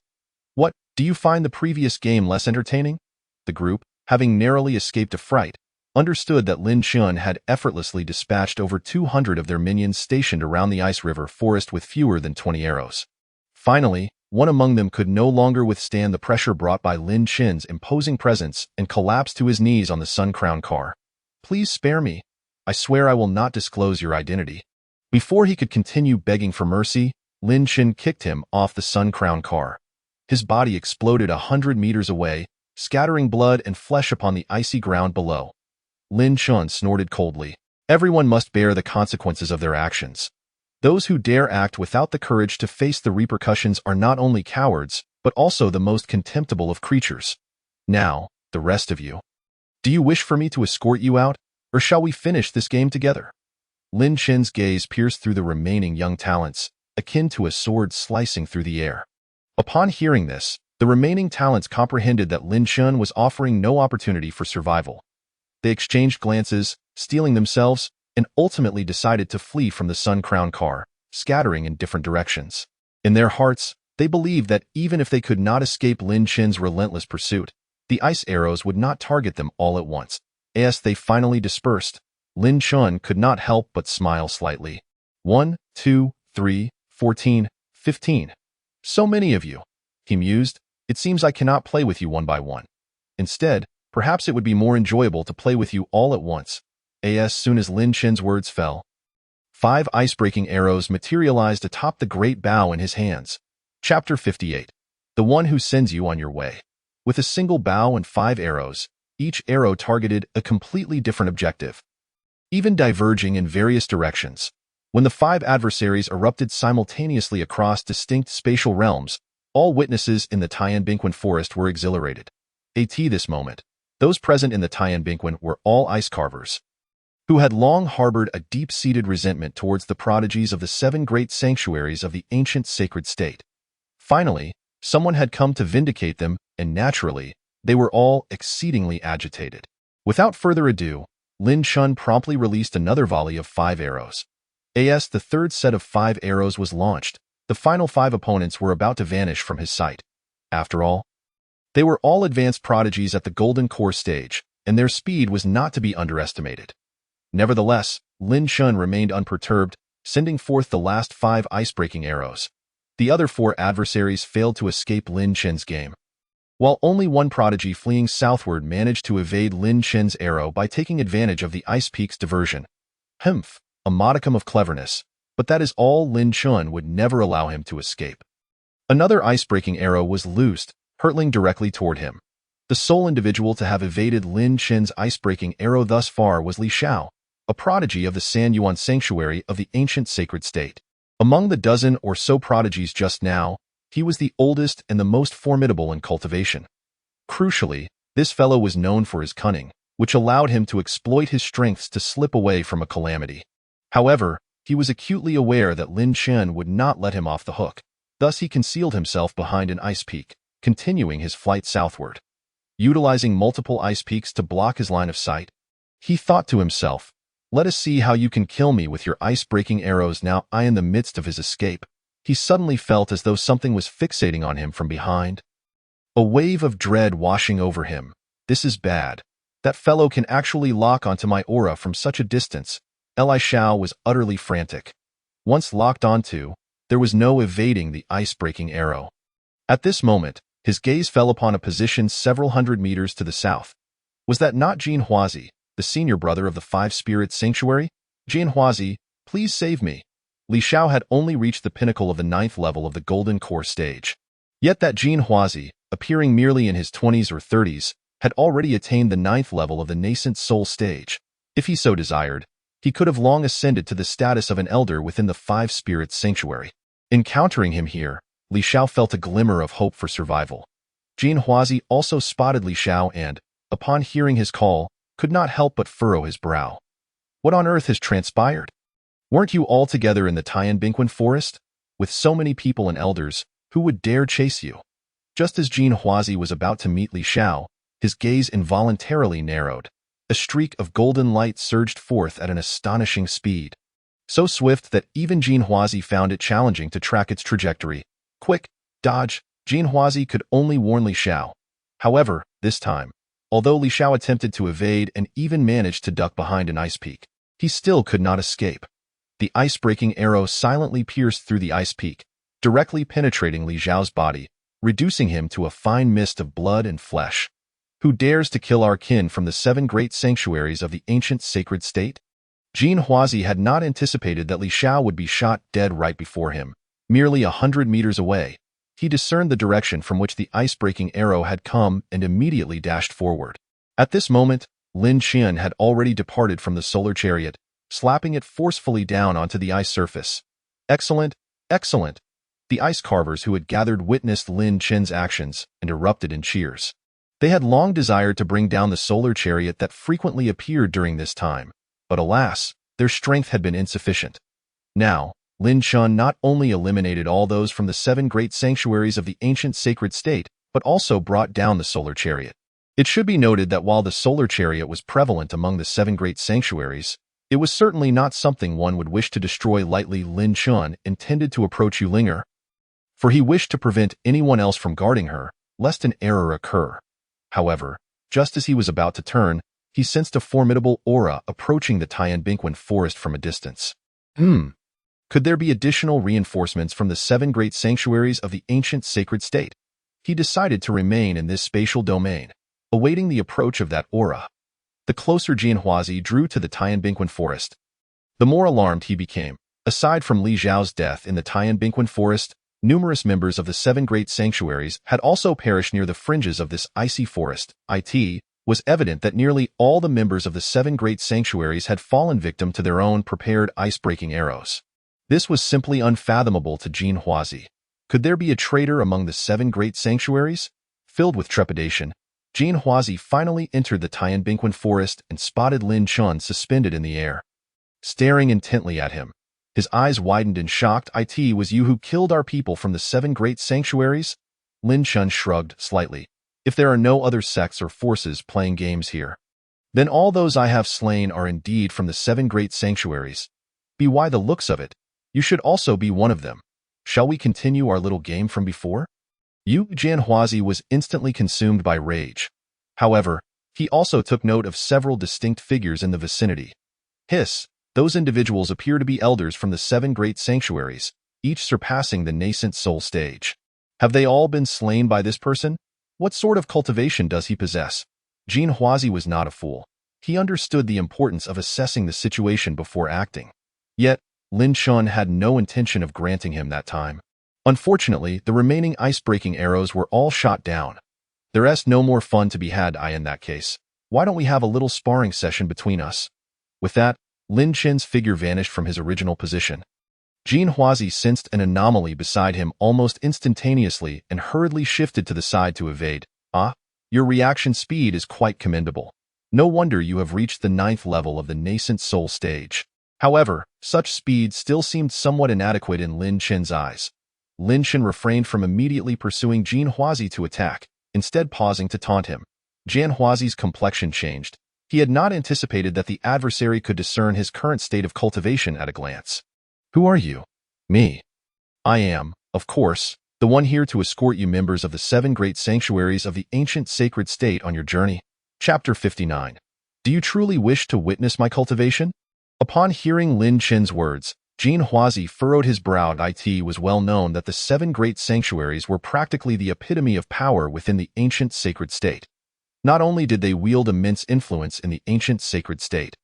What, do you find the previous game less entertaining? The group, having narrowly escaped a fright, understood that Lin Chen had effortlessly dispatched over 200 of their minions stationed around the ice river forest with fewer than 20 arrows. Finally, one among them could no longer withstand the pressure brought by Lin Chen's imposing presence and collapsed to his knees on the Sun Crown car. Please spare me. I swear I will not disclose your identity. Before he could continue begging for mercy, Lin Chen kicked him off the Sun Crown car. His body exploded 100 meters away, scattering blood and flesh upon the icy ground below. Lin Chen snorted coldly. Everyone must bear the consequences of their actions. Those who dare act without the courage to face the repercussions are not only cowards, but also the most contemptible of creatures. Now, the rest of you. Do you wish for me to escort you out, or shall we finish this game together? Lin Chen's gaze pierced through the remaining young talents, akin to a sword slicing through the air. Upon hearing this, the remaining talents comprehended that Lin Chen was offering no opportunity for survival. They exchanged glances, steeling themselves, and ultimately decided to flee from the Sun Crown car, scattering in different directions. In their hearts, they believed that even if they could not escape Lin Chen's relentless pursuit, the ice arrows would not target them all at once. As they finally dispersed, Lin Chen could not help but smile slightly. 1, 2, 3, 14, 15. So many of you, he mused, It seems I cannot play with you one by one. Instead, perhaps it would be more enjoyable to play with you all at once. As soon as Lin Chen's words fell, 5 ice-breaking arrows materialized atop the great bow in his hands. Chapter 58. The one who sends you on your way. With a single bow and 5 arrows, each arrow targeted a completely different objective, even diverging in various directions. When the 5 adversaries erupted simultaneously across distinct spatial realms, all witnesses in the Tianbingquan forest were exhilarated. At this moment, those present in the Tianbingquan were all ice carvers, who had long harbored a deep-seated resentment towards the prodigies of the 7 great sanctuaries of the ancient sacred state. Finally, someone had come to vindicate them, and naturally, they were all exceedingly agitated. Without further ado, Lin Chun promptly released another volley of 5 arrows. As the third set of 5 arrows was launched, the final 5 opponents were about to vanish from his sight. After all, they were all advanced prodigies at the Golden Core stage, and their speed was not to be underestimated. Nevertheless, Lin Chun remained unperturbed, sending forth the last 5 ice-breaking arrows. The other 4 adversaries failed to escape Lin Chen's game, while only one prodigy fleeing southward managed to evade Lin Chen's arrow by taking advantage of the Ice Peak's diversion. Humph, a modicum of cleverness, but that is all. Lin Chun would never allow him to escape. Another ice-breaking arrow was loosed, hurtling directly toward him. The sole individual to have evaded Lin Chen's ice-breaking arrow thus far was Li Xiao, a prodigy of the San Yuan Sanctuary of the ancient sacred state. Among the dozen or so prodigies just now, he was the oldest and the most formidable in cultivation. Crucially, this fellow was known for his cunning, which allowed him to exploit his strengths to slip away from a calamity. However, he was acutely aware that Lin Chen would not let him off the hook. Thus he concealed himself behind an ice peak, continuing his flight southward. Utilizing multiple ice peaks to block his line of sight, he thought to himself, "Let us see how you can kill me with your ice-breaking arrows now." In the midst of his escape, he suddenly felt as though something was fixating on him from behind. A wave of dread washing over him. This is bad. That fellow can actually lock onto my aura from such a distance. Li Xiao was utterly frantic. Once locked onto, there was no evading the ice-breaking arrow. At this moment, his gaze fell upon a position several hundred meters to the south. Was that not Jin Huazi, the senior brother of the 5 Spirit Sanctuary? Jin Huazi, please save me. Li Xiao had only reached the pinnacle of the 9th level of the Golden Core stage. Yet that Jin Huazi, appearing merely in his 20s or 30s, had already attained the 9th level of the nascent soul stage. If he so desired, he could have long ascended to the status of an elder within the 5 Spirits Sanctuary. Encountering him here, Li Xiao felt a glimmer of hope for survival. Jin Huazi also spotted Li Xiao and, upon hearing his call, could not help but furrow his brow. What on earth has transpired? Weren't you all together in the Tianbingquan forest? With so many people and elders, who would dare chase you? Just as Jin Huazi was about to meet Li Xiao, his gaze involuntarily narrowed. A streak of golden light surged forth at an astonishing speed, so swift that even Jin Huazi found it challenging to track its trajectory. Quick, dodge! Jin Huazi could only warn Li Xiao. However, this time, although Li Xiao attempted to evade and even managed to duck behind an ice peak, he still could not escape. The ice-breaking arrow silently pierced through the ice peak, directly penetrating Li Xiao's body, reducing him to a fine mist of blood and flesh. Who dares to kill our kin from the 7 great sanctuaries of the ancient sacred state? Jin Huazi had not anticipated that Li Xiao would be shot dead right before him. Merely 100 meters away, he discerned the direction from which the ice-breaking arrow had come and immediately dashed forward. At this moment, Lin Chen had already departed from the solar chariot, slapping it forcefully down onto the ice surface. Excellent, excellent! The ice carvers who had gathered witnessed Lin Chen's actions and erupted in cheers. They had long desired to bring down the solar chariot that frequently appeared during this time, but alas, their strength had been insufficient. Now, Lin Chen not only eliminated all those from the 7 great sanctuaries of the ancient sacred state, but also brought down the solar chariot. It should be noted that while the solar chariot was prevalent among the 7 great sanctuaries, it was certainly not something one would wish to destroy lightly. Lin Chen intended to approach Ling'er, for he wished to prevent anyone else from guarding her, lest an error occur. However, just as he was about to turn, he sensed a formidable aura approaching the Tianbingquan forest from a distance. Could there be additional reinforcements from the 7 great sanctuaries of the ancient sacred state? he decided to remain in this spatial domain, awaiting the approach of that aura. The closer Jianhuazi drew to the Tianbingquan forest, the more alarmed he became. Aside from Li Zhao's death in the Tianbingquan forest, numerous members of the 7 great sanctuaries had also perished near the fringes of this icy forest. It was evident that nearly all the members of the 7 great sanctuaries had fallen victim to their own prepared ice-breaking arrows. This was simply unfathomable to Jianhuazi. Could there be a traitor among the 7 great sanctuaries? Filled with trepidation, Jianhuazi finally entered the Tianbingquan forest and spotted Lin Chun suspended in the air, staring intently at him. His eyes widened in shocked. "It was you who killed our people from the 7 great sanctuaries?" Lin Chun shrugged slightly. "If there are no other sects or forces playing games here, then all those I have slain are indeed from the 7 great sanctuaries. By the looks of it, you should also be one of them. Shall we continue our little game from before?" Jianhuazi was instantly consumed by rage. However, he also took note of several distinct figures in the vicinity. Those individuals appear to be elders from the 7 great sanctuaries, each surpassing the nascent soul stage. Have they all been slain by this person? What sort of cultivation does he possess? Jianhuazi was not a fool. He understood the importance of assessing the situation before acting. Yet, Lin Chun had no intention of granting him that time. Unfortunately, the remaining ice-breaking arrows were all shot down. There's no more fun to be had. In that case, why don't we have a little sparring session between us? With that, Lin Chen's figure vanished from his original position. Jianhuazi sensed an anomaly beside him almost instantaneously and hurriedly shifted to the side to evade. Your reaction speed is quite commendable. No wonder you have reached the 9th level of the nascent soul stage. However, such speed still seemed somewhat inadequate in Lin Chen's eyes. Lin Chen refrained from immediately pursuing Jianhuazi to attack, instead pausing to taunt him. Jianhuazi's complexion changed. He had not anticipated that the adversary could discern his current state of cultivation at a glance. "Who are you?" "Me. I am, of course, the one here to escort you members of the 7 great sanctuaries of the ancient sacred state on your journey." Chapter 59. Do you truly wish to witness my cultivation? Upon hearing Lin Chen's words, Jianhuazi furrowed his brow. It was well known that the 7 great sanctuaries were practically the epitome of power within the ancient sacred state. Not only did they wield immense influence in the ancient sacred state,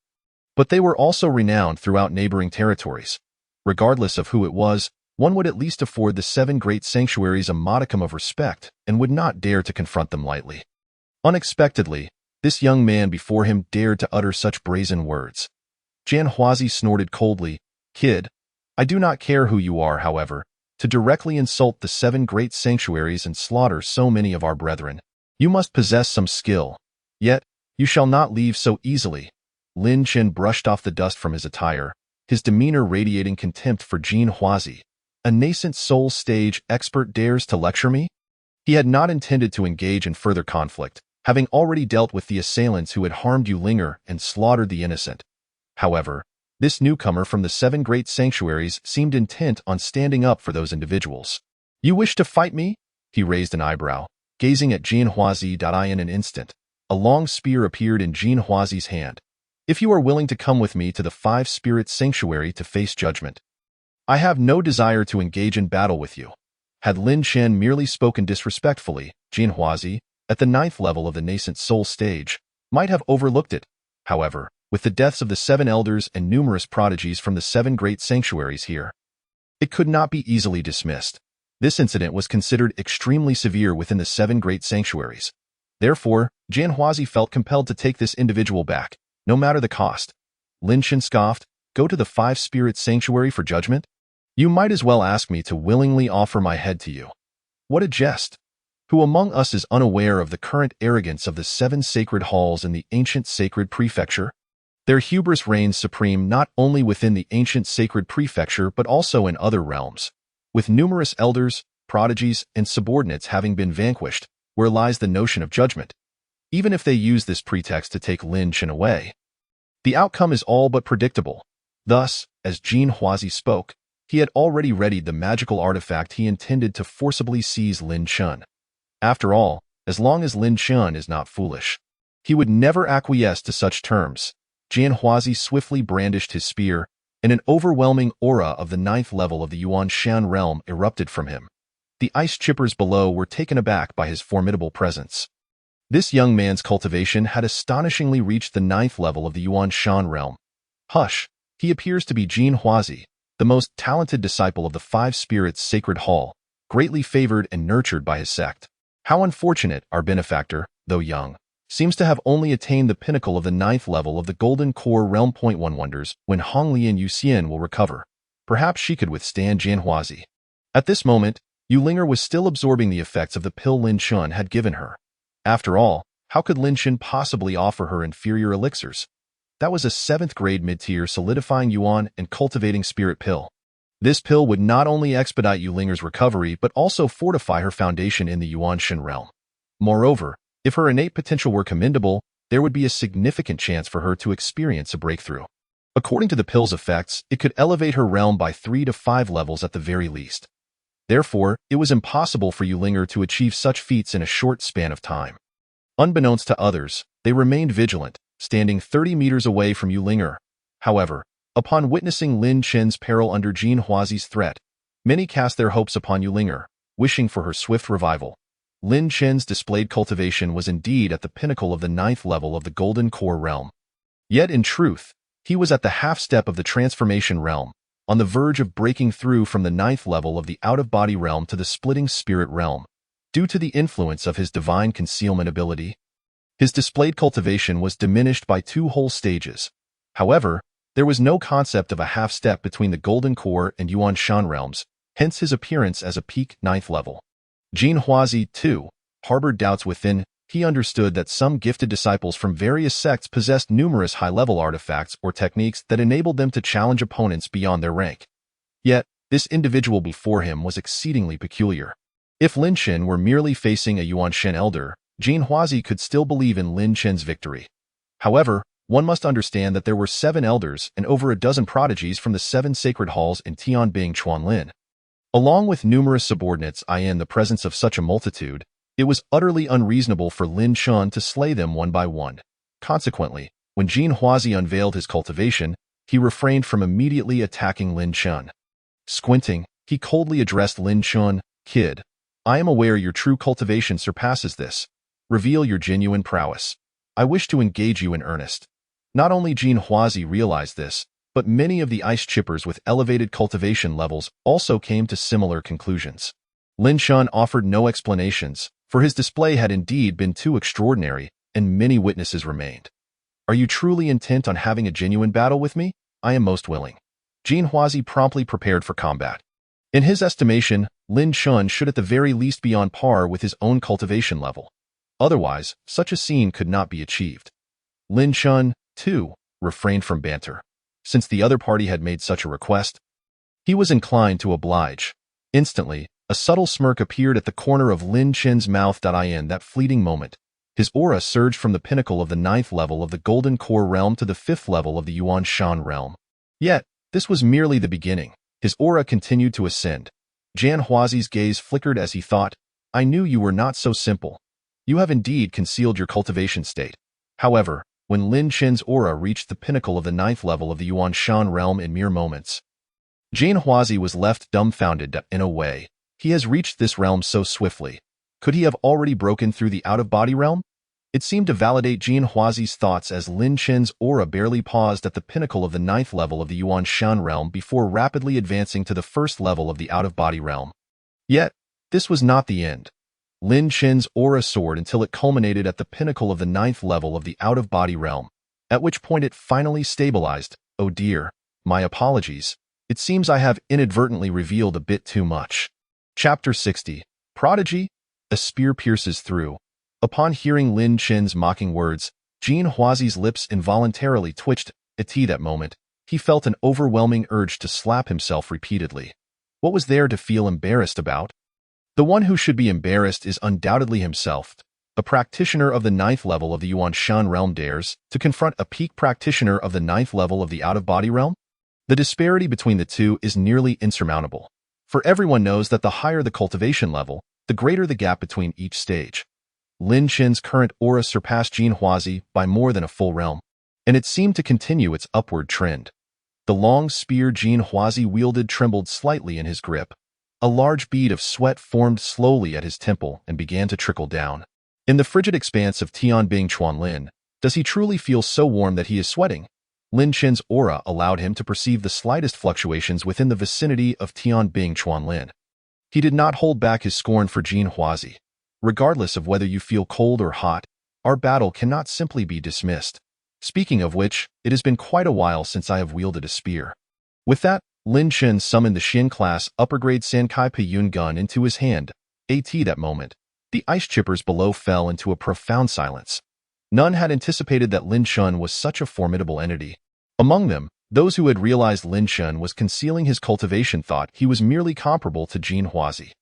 but they were also renowned throughout neighboring territories. Regardless of who it was, one would at least afford the 7 great sanctuaries a modicum of respect and would not dare to confront them lightly. Unexpectedly, this young man before him dared to utter such brazen words. Jianhuazi snorted coldly. "Kid, I do not care who you are, however, to directly insult the 7 great sanctuaries and slaughter so many of our brethren. You must possess some skill. Yet, you shall not leave so easily." Lin Chen brushed off the dust from his attire, his demeanor radiating contempt for Jianhuazi. A nascent soul stage expert dares to lecture me? He had not intended to engage in further conflict, having already dealt with the assailants who had harmed Ling'er and slaughtered the innocent. However, this newcomer from the 7 great sanctuaries seemed intent on standing up for those individuals. "You wish to fight me?" He raised an eyebrow, gazing at Jianhuazi. In an instant, a long spear appeared in Jianhuazi's hand. "If you are willing to come with me to the 5-spirit sanctuary to face judgment, I have no desire to engage in battle with you." Had Lin Chen merely spoken disrespectfully, Jianhuazi, at the 9th level of the nascent soul stage, might have overlooked it. However, with the deaths of the 7 elders and numerous prodigies from the 7 great sanctuaries here, it could not be easily dismissed. This incident was considered extremely severe within the 7 great sanctuaries. Therefore, Jianhuazi felt compelled to take this individual back, no matter the cost. Lin Chen scoffed. "Go to the 5-spirit sanctuary for judgment? You might as well ask me to willingly offer my head to you. What a jest! Who among us is unaware of the current arrogance of the 7 sacred halls in the ancient sacred prefecture? Their hubris reigns supreme not only within the ancient sacred prefecture but also in other realms. With numerous elders, prodigies, and subordinates having been vanquished, where lies the notion of judgment? Even if they use this pretext to take Lin Chen away, the outcome is all but predictable. Thus, as Jianhuazi spoke, he had already readied the magical artifact he intended to forcibly seize Lin Chen. After all, as long as Lin Chen is not foolish, he would never acquiesce to such terms. Jianhuazi swiftly brandished his spear, and an overwhelming aura of the 9th level of the Yuanshan realm erupted from him. the ice chippers below were taken aback by his formidable presence. This young man's cultivation had astonishingly reached the 9th level of the Yuan Shan realm. Hush, he appears to be Jin Huazi, the most talented disciple of the Five Spirits Sacred Hall, greatly favored and nurtured by his sect. How unfortunate our benefactor, though young, seems to have only attained the pinnacle of the 9th level of the Golden Core realm. One wonders when Honglian Yuxian will recover. Perhaps she could withstand Jin Huazi. At this moment, Ling'er was still absorbing the effects of the pill Lin Chun had given her. After all, how could Lin Chun possibly offer her inferior elixirs? That was a 7th grade mid-tier solidifying yuan and cultivating spirit pill. This pill would not only expedite Ling'er's recovery but also fortify her foundation in the Yuan Shan realm. Moreover, if her innate potential were commendable, there would be a significant chance for her to experience a breakthrough. According to the pill's effects, it could elevate her realm by 3 to 5 levels at the very least. Therefore, it was impossible for Ling'er to achieve such feats in a short span of time. Unbeknownst to others, they remained vigilant, standing 30 meters away from Ling'er. However, upon witnessing Lin Chen's peril under Jin Huazi's threat, many cast their hopes upon Ling'er, wishing for her swift revival. Lin Chen's displayed cultivation was indeed at the pinnacle of the 9th level of the Golden Core realm. Yet in truth, he was at the half-step of the transformation realm, on the verge of breaking through from the 9th level of the out-of-body realm to the splitting spirit realm. Due to the influence of his divine concealment ability, his displayed cultivation was diminished by 2 whole stages. However, there was no concept of a half-step between the Golden Core and Yuan Shan realms, hence his appearance as a peak 9th level. Jin Huazi, too, harbored doubts within. He understood that some gifted disciples from various sects possessed numerous high-level artifacts or techniques that enabled them to challenge opponents beyond their rank. Yet, this individual before him was exceedingly peculiar. If Lin Chen were merely facing a Yuan Shan elder, Jin Huazi could still believe in Lin Chen's victory. However, one must understand that there were 7 elders and over a dozen prodigies from the 7 sacred halls in Tianbing Chuanlin. Along with numerous subordinates in the presence of such a multitude, it was utterly unreasonable for Lin Chun to slay them one by one. Consequently, when Jin Huazi unveiled his cultivation, he refrained from immediately attacking Lin Chun. Squinting, he coldly addressed Lin Chun, "Kid, I am aware your true cultivation surpasses this. Reveal your genuine prowess. I wish to engage you in earnest." Not only Jin Huazi realized this, but many of the ice chippers with elevated cultivation levels also came to similar conclusions. Lin Chun offered no explanations, for his display had indeed been too extraordinary, and many witnesses remained. "Are you truly intent on having a genuine battle with me? I am most willing." Jin Huazi promptly prepared for combat. In his estimation, Lin Chun should at the very least be on par with his own cultivation level. Otherwise, such a scene could not be achieved. Lin Chun, too, refrained from banter. Since the other party had made such a request, he was inclined to oblige. Instantly, a subtle smirk appeared at the corner of Lin Chen's mouth. In that fleeting moment, his aura surged from the pinnacle of the 9th level of the Golden Core realm to the 5th level of the Yuan Shan realm. Yet, this was merely the beginning. His aura continued to ascend. Jin Huazi's gaze flickered as he thought, "I knew you were not so simple. You have indeed concealed your cultivation state." However, when Lin Chen's aura reached the pinnacle of the 9th level of the Yuan Shan realm in mere moments, Jin Huazi was left dumbfounded. In a way, he has reached this realm so swiftly. Could he have already broken through the out-of-body realm? It seemed to validate Jin Huazi's thoughts as Lin Chen's aura barely paused at the pinnacle of the 9th level of the Yuan Shan realm before rapidly advancing to the 1st level of the out-of-body realm. Yet, this was not the end. Lin Chen's aura soared until it culminated at the pinnacle of the 9th level of the out-of-body realm, at which point it finally stabilized. "Oh dear, my apologies. It seems I have inadvertently revealed a bit too much." Chapter 60. Prodigy? A spear pierces through. Upon hearing Lin Chen's mocking words, Jin Huazi's lips involuntarily twitched. At that moment, he felt an overwhelming urge to slap himself repeatedly. What was there to feel embarrassed about? The one who should be embarrassed is undoubtedly himself. A practitioner of the 9th level of the Yuan Shan realm dares to confront a peak practitioner of the 9th level of the out-of-body realm? The disparity between the two is nearly insurmountable, for everyone knows that the higher the cultivation level, the greater the gap between each stage. Lin Chen's current aura surpassed Jin Huazi by more than a full realm, and it seemed to continue its upward trend. The long spear Jin Huazi wielded trembled slightly in his grip. A large bead of sweat formed slowly at his temple and began to trickle down. In the frigid expanse of Tianbing Chuanlin, does he truly feel so warm that he is sweating? Lin Chen's aura allowed him to perceive the slightest fluctuations within the vicinity of Tianbing Chuanlin. He did not hold back his scorn for Jin Huazi. Regardless of whether you feel cold or hot, our battle cannot simply be dismissed. Speaking of which, it has been quite a while since I have wielded a spear. With that, Lin Chen summoned the Xin-class upper-grade Sankai Piyun gun into his hand. At that moment, the ice chippers below fell into a profound silence. None had anticipated that Lin Chen was such a formidable entity. Among them, those who had realized Lin Chen was concealing his cultivation thought he was merely comparable to Jin Huazi.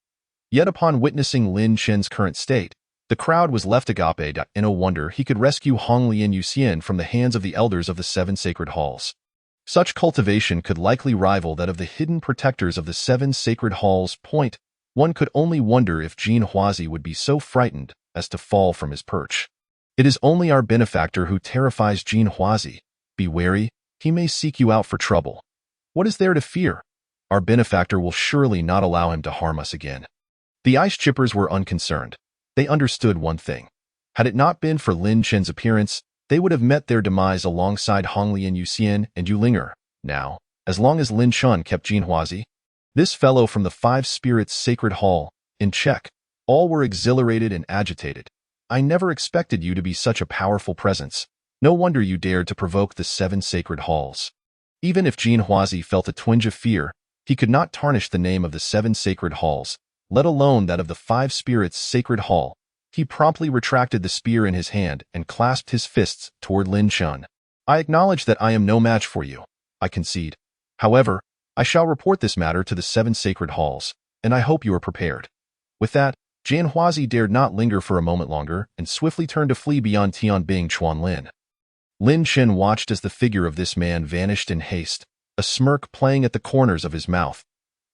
Yet upon witnessing Lin Chen's current state, the crowd was left agape in a wonder he could rescue Honglian Yuxian from the hands of the elders of the Seven Sacred Halls. Such cultivation could likely rival that of the hidden protectors of the Seven Sacred Halls. One could only wonder if Jin Huazi would be so frightened as to fall from his perch. It is only our benefactor who terrifies Jin Huazi. Be wary, he may seek you out for trouble. What is there to fear? Our benefactor will surely not allow him to harm us again. The ice chippers were unconcerned. They understood one thing. Had it not been for Lin Chen's appearance, they would have met their demise alongside Honglian Yuxian and Ling'er. Now, as long as Lin Chen kept Jin Huazi, this fellow from the Five Spirits Sacred Hall, in check, all were exhilarated and agitated. I never expected you to be such a powerful presence. No wonder you dared to provoke the Seven Sacred Halls. Even if Jin Huazi felt a twinge of fear, he could not tarnish the name of the Seven Sacred Halls, let alone that of the Five Spirits Sacred Hall. He promptly retracted the spear in his hand and clasped his fists toward Lin Chen. I acknowledge that I am no match for you. I concede. However, I shall report this matter to the Seven Sacred Halls, and I hope you are prepared. With that, Jin Huazi dared not linger for a moment longer and swiftly turned to flee beyond Tianbing Chuanlin. Lin Chen watched as the figure of this man vanished in haste, a smirk playing at the corners of his mouth.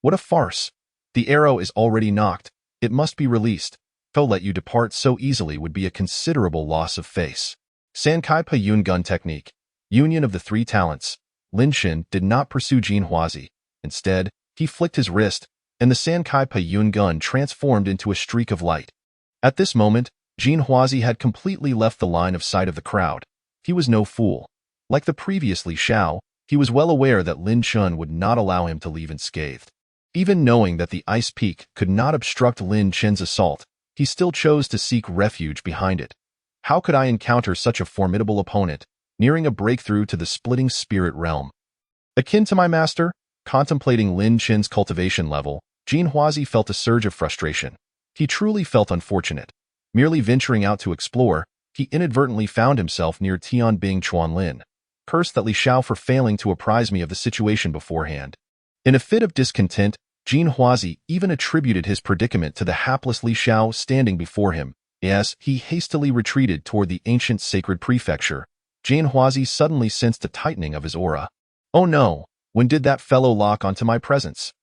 What a farce! The arrow is already nocked. It must be released. To let you depart so easily would be a considerable loss of face. Sankai Piyun gun technique. Union of the three talents. Lin Chen did not pursue Jin Huazi. Instead, he flicked his wrist, and the Sankai Piyun gun transformed into a streak of light. At this moment, Jin Huazi had completely left the line of sight of the crowd. He was no fool. Like the previously Xiao, he was well aware that Lin Chen would not allow him to leave unscathed. Even knowing that the ice peak could not obstruct Lin Chen's assault, he still chose to seek refuge behind it. How could I encounter such a formidable opponent, nearing a breakthrough to the splitting spirit realm? Akin to my master, contemplating Lin Chen's cultivation level, Jin Huazi felt a surge of frustration. He truly felt unfortunate. Merely venturing out to explore, he inadvertently found himself near Tianbing Chuanlin. Curse that Li Xiao for failing to apprise me of the situation beforehand. In a fit of discontent, Jin Huazi even attributed his predicament to the hapless Li Xiao standing before him. As he hastily retreated toward the ancient sacred prefecture, Jin Huazi suddenly sensed a tightening of his aura. Oh no, when did that fellow lock onto my presence?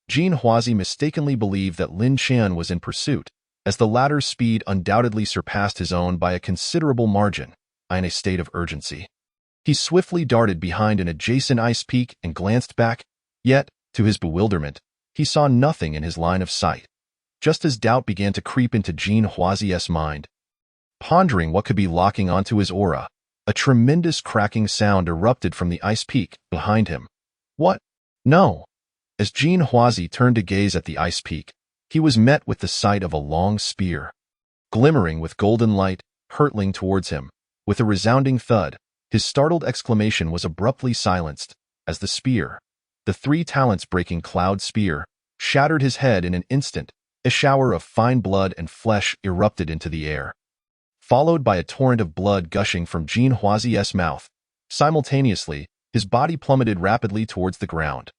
Jin Huazi mistakenly believed that Lin Chen was in pursuit, as the latter's speed undoubtedly surpassed his own by a considerable margin. In a state of urgency, he swiftly darted behind an adjacent ice peak and glanced back, yet, to his bewilderment, he saw nothing in his line of sight. Just as doubt began to creep into Jin Huazi's mind. Pondering what could be locking onto his aura, a tremendous cracking sound erupted from the ice peak behind him. What? No! As Jin Huazi turned to gaze at the ice peak, he was met with the sight of a long spear. Glimmering with golden light, hurtling towards him. With a resounding thud, his startled exclamation was abruptly silenced, as the spear, the three talents breaking cloud spear, shattered his head in an instant. A shower of fine blood and flesh erupted into the air, followed by a torrent of blood gushing from Jin Huazi's mouth. Simultaneously, his body plummeted rapidly towards the ground.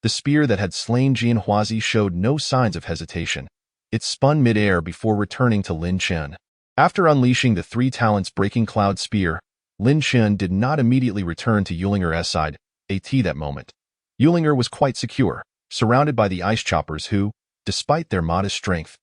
The spear that had slain Jin Huazi showed no signs of hesitation. It spun mid-air before returning to Lin Chen. After unleashing the three talents breaking cloud spear, Lin Chen did not immediately return to Ling'er's side. At that moment, Ling'er was quite secure, surrounded by the ice choppers who, despite their modest strength,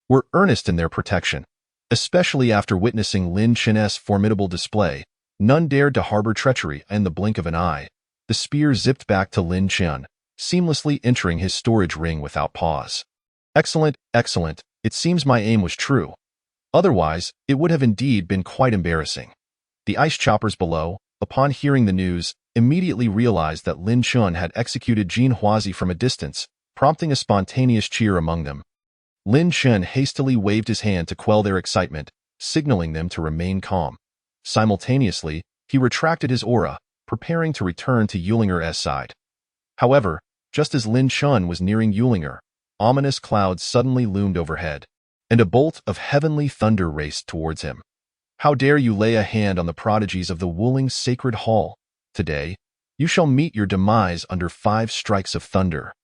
were earnest in their protection. Especially after witnessing Lin Chen's formidable display, none dared to harbor treachery in the blink of an eye. The spear zipped back to Lin Chen, seamlessly entering his storage ring without pause. Excellent, excellent. It seems my aim was true. Otherwise, it would have indeed been quite embarrassing. The ice choppers below, upon hearing the news, immediately realized that Lin Chun had executed Jin Huazi from a distance, prompting a spontaneous cheer among them. Lin Chun hastily waved his hand to quell their excitement, signaling them to remain calm. Simultaneously, he retracted his aura, preparing to return to Yuling'er's side. However, just as Lin Chun was nearing Yuling'er, ominous clouds suddenly loomed overhead, and a bolt of heavenly thunder raced towards him. How dare you lay a hand on the prodigies of the Wuling Sacred Hall? Today, you shall meet your demise under 5 strikes of thunder.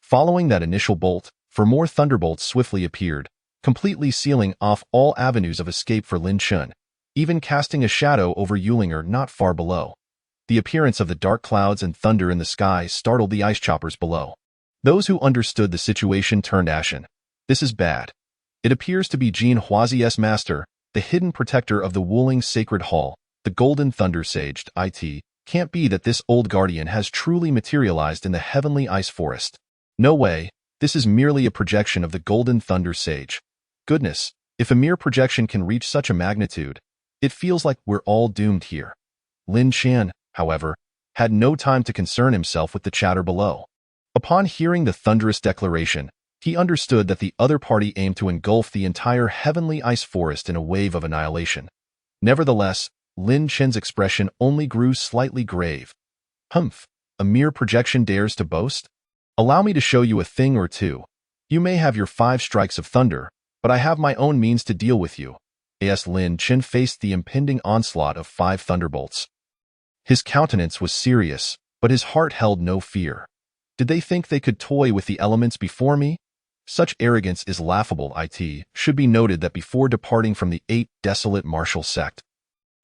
Following that initial bolt, 4 more thunderbolts swiftly appeared, completely sealing off all avenues of escape for Lin Chun, even casting a shadow over Yuling'er not far below. The appearance of the dark clouds and thunder in the sky startled the ice choppers below. Those who understood the situation turned ashen. This is bad. It appears to be Jin Huazi's master, the hidden protector of the Wuling Sacred Hall, the Golden Thunder Sage. It can't be that this old guardian has truly materialized in the heavenly ice forest. No way, this is merely a projection of the Golden Thunder Sage. Goodness, if a mere projection can reach such a magnitude, it feels like we're all doomed here. Lin Chun, however, had no time to concern himself with the chatter below. Upon hearing the thunderous declaration, he understood that the other party aimed to engulf the entire heavenly ice forest in a wave of annihilation. Nevertheless, Lin Chun's expression only grew slightly grave. Humph, a mere projection dares to boast? Allow me to show you a thing or two. You may have your 5 strikes of thunder, but I have my own means to deal with you. As Lin Chun faced the impending onslaught of 5 thunderbolts. His countenance was serious, but his heart held no fear. Did they think they could toy with the elements before me? Such arrogance is laughable. It should be noted that before departing from the 8 desolate martial sect,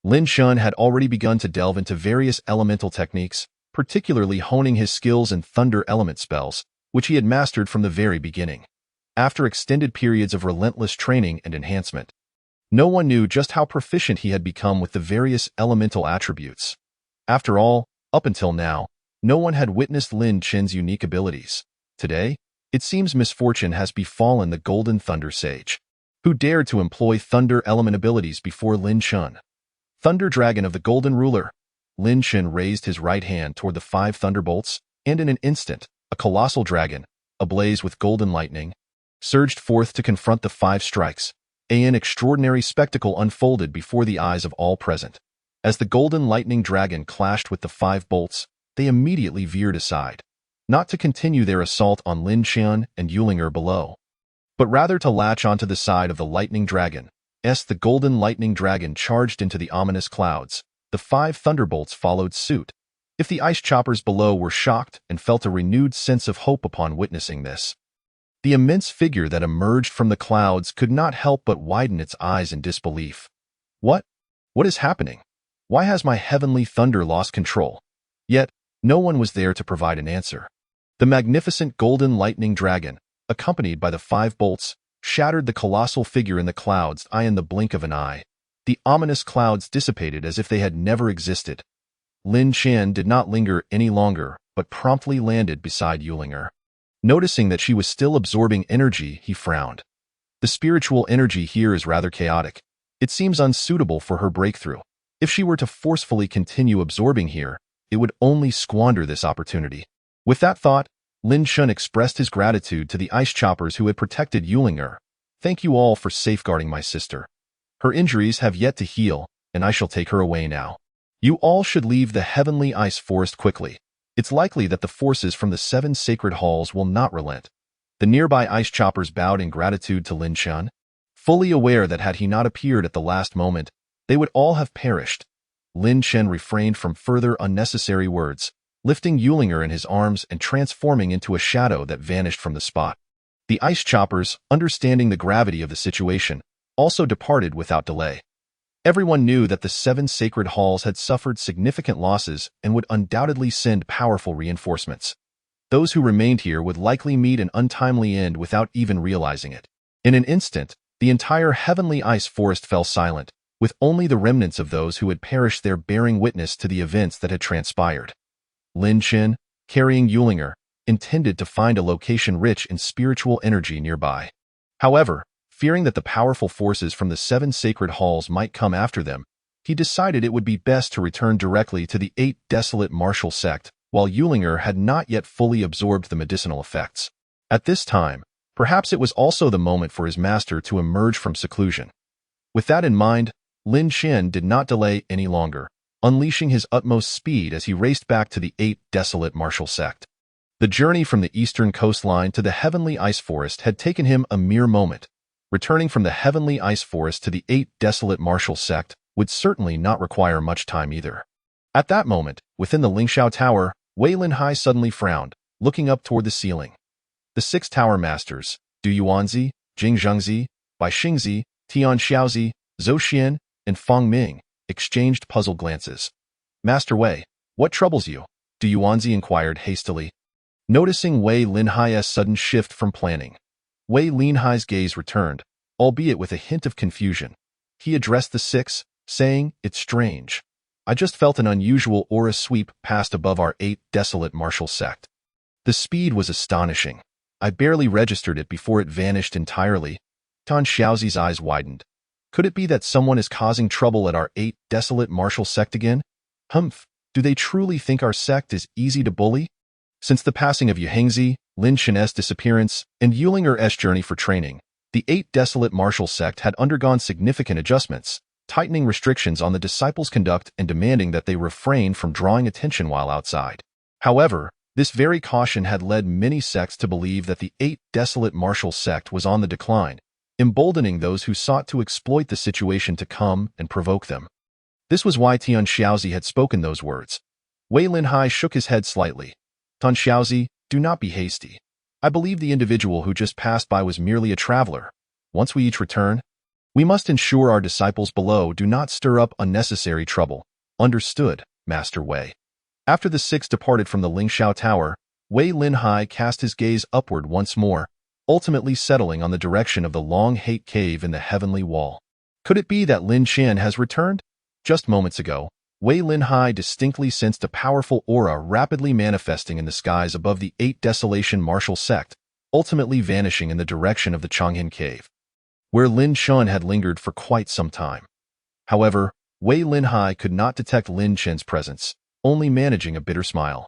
Lin Chun had already begun to delve into various elemental techniques, particularly honing his skills in thunder element spells, which he had mastered from the very beginning. After extended periods of relentless training and enhancement, no one knew just how proficient he had become with the various elemental attributes. After all, up until now, no one had witnessed Lin Chun's unique abilities. Today, it seems misfortune has befallen the Golden Thunder Sage, who dared to employ thunder element abilities before Lin Chun. Thunder Dragon of the Golden Ruler. Lin Chun raised his right hand toward the 5 thunderbolts, and in an instant, a colossal dragon, ablaze with golden lightning, surged forth to confront the 5 strikes. An extraordinary spectacle unfolded before the eyes of all present. As the golden lightning dragon clashed with the 5 bolts, they immediately veered aside, not to continue their assault on Lin Chun and Yuling'er below, but rather to latch onto the side of the lightning dragon. As the golden lightning dragon charged into the ominous clouds, the 5 thunderbolts followed suit. If the ice choppers below were shocked and felt a renewed sense of hope upon witnessing this, the immense figure that emerged from the clouds could not help but widen its eyes in disbelief. What? What is happening? Why has my heavenly thunder lost control? Yet, no one was there to provide an answer. The magnificent golden lightning dragon, accompanied by the 5 bolts, shattered the colossal figure in the clouds in the blink of an eye. The ominous clouds dissipated as if they had never existed. Lin Chun did not linger any longer, but promptly landed beside Yuling'er. Noticing that she was still absorbing energy, he frowned. The spiritual energy here is rather chaotic. It seems unsuitable for her breakthrough. If she were to forcefully continue absorbing here, it would only squander this opportunity. With that thought, Lin Chun expressed his gratitude to the ice choppers who had protected Yuling'er. Thank you all for safeguarding my sister. Her injuries have yet to heal, and I shall take her away now. You all should leave the heavenly ice forest quickly. It's likely that the forces from the 7 sacred halls will not relent. The nearby ice choppers bowed in gratitude to Lin Chun, fully aware that had he not appeared at the last moment, they would all have perished. Lin Chun refrained from further unnecessary words, lifting Yuling'er in his arms and transforming into a shadow that vanished from the spot. The ice choppers, understanding the gravity of the situation, also departed without delay. Everyone knew that the 7 sacred halls had suffered significant losses and would undoubtedly send powerful reinforcements. Those who remained here would likely meet an untimely end without even realizing it. In an instant, the entire heavenly ice forest fell silent, with only the remnants of those who had perished there bearing witness to the events that had transpired. Lin Chun, carrying Yuling'er, intended to find a location rich in spiritual energy nearby. However, fearing that the powerful forces from the 7 sacred halls might come after them, he decided it would be best to return directly to the 8 desolate martial sect, while Ling'er had not yet fully absorbed the medicinal effects. At this time, perhaps it was also the moment for his master to emerge from seclusion. With that in mind, Lin Chen did not delay any longer, unleashing his utmost speed as he raced back to the 8 desolate martial sect. The journey from the eastern coastline to the heavenly ice forest had taken him a mere moment. Returning from the heavenly ice forest to the 8 desolate martial sect would certainly not require much time either. At that moment, within the Lingxiao Tower, Wei Linhai suddenly frowned, looking up toward the ceiling. The 6 tower masters, Du Yuanzi, Jing Zhengzi, Bai Xingzi, Tian Xiaozi, Zhou Xian, and Fang Ming, exchanged puzzled glances. "Master Wei, what troubles you?" Du Yuanzi inquired hastily. Noticing Wei Linhai's sudden shift from planning, Wei Linhai's gaze returned, albeit with a hint of confusion. He addressed the 6, saying, "It's strange. I just felt an unusual aura sweep past above our 8 desolate martial sect. The speed was astonishing. I barely registered it before it vanished entirely." Tan Xiaozi's eyes widened. Could it be that someone is causing trouble at our 8 desolate martial sect again? Humph, do they truly think our sect is easy to bully? Since the passing of Yu Hengzi, Lin Chen's disappearance, and Ling'er's journey for training, the 8 desolate martial sect had undergone significant adjustments, tightening restrictions on the disciples' conduct and demanding that they refrain from drawing attention while outside. However, this very caution had led many sects to believe that the 8 desolate martial sect was on the decline, emboldening those who sought to exploit the situation to come and provoke them. This was why Tian Xiaozi had spoken those words. Wei Linhai shook his head slightly. "Tan Xiaozi, do not be hasty. I believe the individual who just passed by was merely a traveler. Once we each return, we must ensure our disciples below do not stir up unnecessary trouble." "Understood, Master Wei." After the 6 departed from the Lingxiao Tower, Wei Linhai cast his gaze upward once more, ultimately settling on the direction of the long hate cave in the heavenly wall. Could it be that Lin Chen has returned? Just moments ago, Wei Linhai distinctly sensed a powerful aura rapidly manifesting in the skies above the 8 desolation martial sect, ultimately vanishing in the direction of the Chang'an cave, where Lin Chen had lingered for quite some time. However, Wei Linhai could not detect Lin Chen's presence, only managing a bitter smile.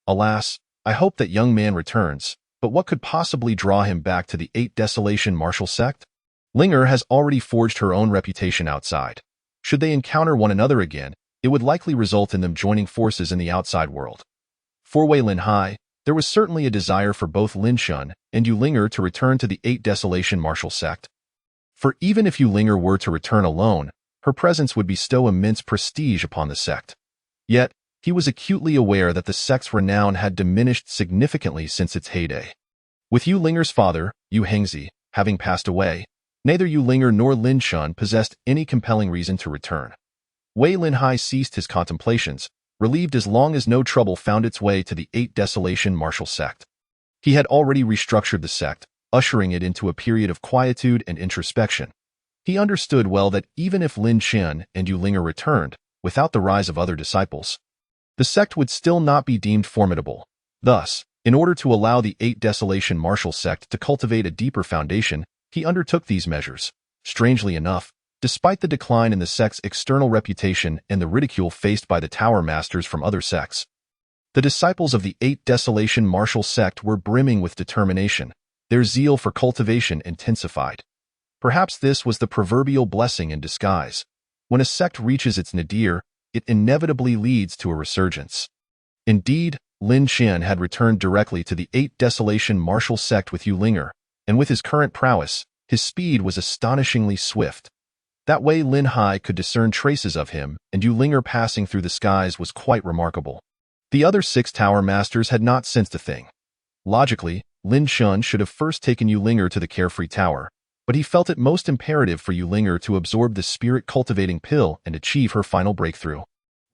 "Alas, I hope that young man returns, but what could possibly draw him back to the 8 desolation martial sect? Ling'er has already forged her own reputation outside. Should they encounter one another again, it would likely result in them joining forces in the outside world." For Wei Linhai, there was certainly a desire for both Lin Chen and Yu Ling'er to return to the 8 desolation martial sect. For even if Yu Ling'er were to return alone, her presence would bestow immense prestige upon the sect. Yet, he was acutely aware that the sect's renown had diminished significantly since its heyday. With Yu Ling'er's father, Yu Hengzi, having passed away, neither Yu Ling'er nor Lin Chen possessed any compelling reason to return. Wei Linhai ceased his contemplations, relieved as long as no trouble found its way to the 8 desolation martial sect. He had already restructured the sect, ushering it into a period of quietude and introspection. He understood well that even if Lin Chen and Yu Ling'er returned, without the rise of other disciples, the sect would still not be deemed formidable. Thus, in order to allow the 8 desolation martial sect to cultivate a deeper foundation, he undertook these measures. Strangely enough, despite the decline in the sect's external reputation and the ridicule faced by the tower masters from other sects, the disciples of the 8 desolation martial sect were brimming with determination. Their zeal for cultivation intensified. Perhaps this was the proverbial blessing in disguise. When a sect reaches its nadir, it inevitably leads to a resurgence. Indeed, Lin Chen had returned directly to the 8 desolation martial sect with Yu Ling'er, and with his current prowess, his speed was astonishingly swift. That way Linhai could discern traces of him, and Yu Ling'er passing through the skies was quite remarkable. The other 6 tower masters had not sensed a thing. Logically, Lin Chen should have first taken Yu Ling'er to the Carefree Tower, but he felt it most imperative for Yu Ling'er to absorb the spirit-cultivating pill and achieve her final breakthrough.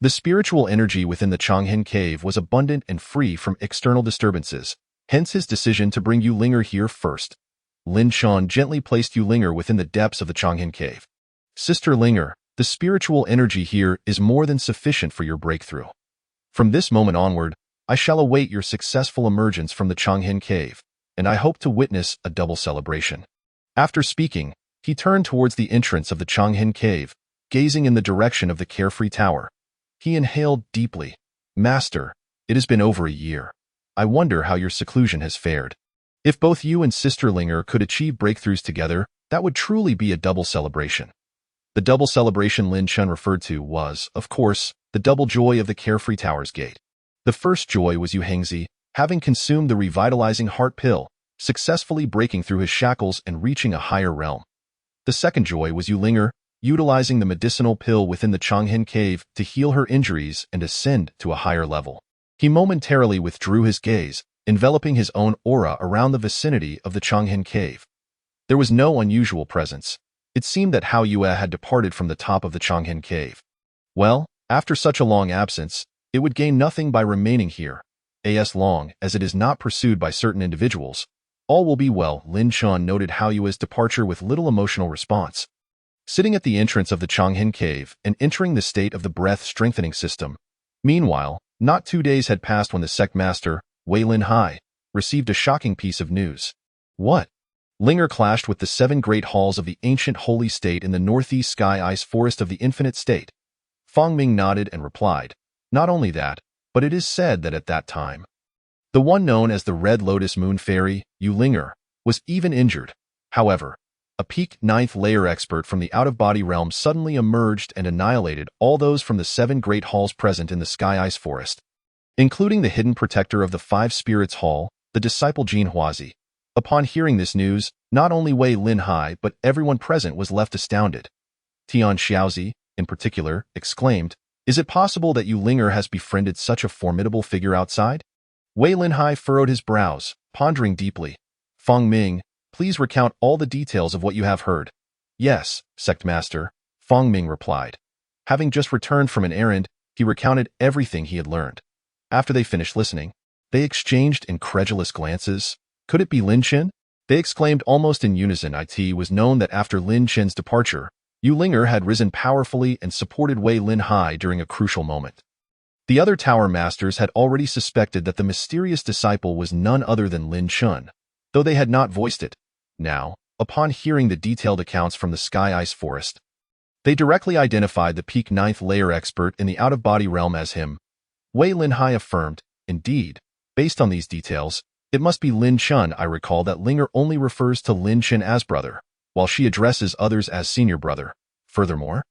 The spiritual energy within the Chang'an cave was abundant and free from external disturbances, hence his decision to bring Yu Ling'er here first. Lin Chen gently placed Yu Ling'er within the depths of the Chang'an cave. "Sister Ling'er, the spiritual energy here is more than sufficient for your breakthrough. From this moment onward, I shall await your successful emergence from the Chang'an cave, and I hope to witness a double celebration." After speaking, he turned towards the entrance of the Chang'an cave, gazing in the direction of the carefree tower. He inhaled deeply. "Master, it has been over a year. I wonder how your seclusion has fared. If both you and Sister Ling'er could achieve breakthroughs together, that would truly be a double celebration." The double celebration Lin Chun referred to was, of course, the double joy of the Carefree Tower's gate. The first joy was Yu Hengzi, having consumed the revitalizing heart pill, successfully breaking through his shackles and reaching a higher realm. The second joy was Yu Ling'er, utilizing the medicinal pill within the Chang'an cave to heal her injuries and ascend to a higher level. He momentarily withdrew his gaze, enveloping his own aura around the vicinity of the Chang'an cave. There was no unusual presence. It seemed that Hao Yue had departed from the top of the Chang'an cave. Well, after such a long absence, it would gain nothing by remaining here. As long as it is not pursued by certain individuals, all will be well. Lin Chun noted Hao Yue's departure with little emotional response. Sitting at the entrance of the Chang'an cave and entering the state of the breath-strengthening system. Meanwhile, not 2 days had passed when the Sect Master, Wei Lin Hai, received a shocking piece of news. What? Ling'er clashed with the 7 great halls of the ancient holy state in the northeast sky ice forest of the infinite state. Fang Ming nodded and replied, "Not only that, but it is said that at that time, the one known as the Red Lotus Moon Fairy, Yu Ling'er, was even injured. However, a peak 9th layer expert from the out-of-body realm suddenly emerged and annihilated all those from the 7 great halls present in the sky ice forest, including the hidden protector of the 5 spirits hall, the disciple Jin Huazi." Upon hearing this news, not only Wei Lin Hai but everyone present was left astounded. Tian Xiaozi, in particular, exclaimed, "Is it possible that Yu Ling'er has befriended such a formidable figure outside?" Wei Lin Hai furrowed his brows, pondering deeply. "Fang Ming, please recount all the details of what you have heard." "Yes, Sect Master," Fang Ming replied. Having just returned from an errand, he recounted everything he had learned. After they finished listening, they exchanged incredulous glances. Could it be Lin Chen? They exclaimed almost in unison. It was known that after Lin Chen's departure, Yu Ling'er had risen powerfully and supported Wei Lin Hai during a crucial moment. The other tower masters had already suspected that the mysterious disciple was none other than Lin Chun, though they had not voiced it. Now, upon hearing the detailed accounts from the Sky Ice Forest, they directly identified the peak 9th layer expert in the out-of-body realm as him. Wei Lin Hai affirmed, "Indeed, based on these details, it must be Lin Chun." I recall that Ling'er only refers to Lin Chen as brother, while she addresses others as senior brother. Furthermore,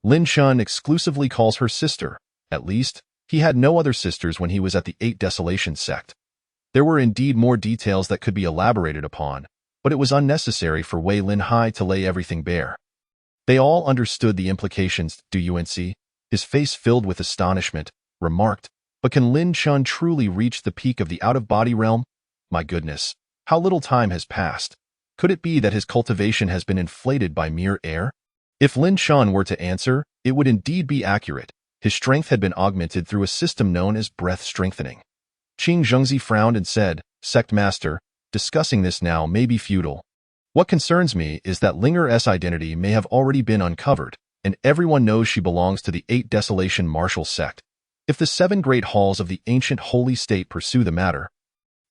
Lin Chun exclusively calls her sister. At least, he had no other sisters when he was at the 8 Desolation sect. There were indeed more details that could be elaborated upon, but it was unnecessary for Wei Lin Hai to lay everything bare. They all understood the implications. Du Yuanxi, his face filled with astonishment, remarked, "But can Lin Chun truly reach the peak of the out-of-body realm? My goodness, how little time has passed. Could it be that his cultivation has been inflated by mere air?" If Lin Chun were to answer, it would indeed be accurate. His strength had been augmented through a system known as breath strengthening. Qing Zhengzi frowned and said, "Sect Master, discussing this now may be futile. What concerns me is that Ling'er's identity may have already been uncovered, and everyone knows she belongs to the 8 Desolation Martial Sect. If the 7 great halls of the ancient holy state pursue the matter,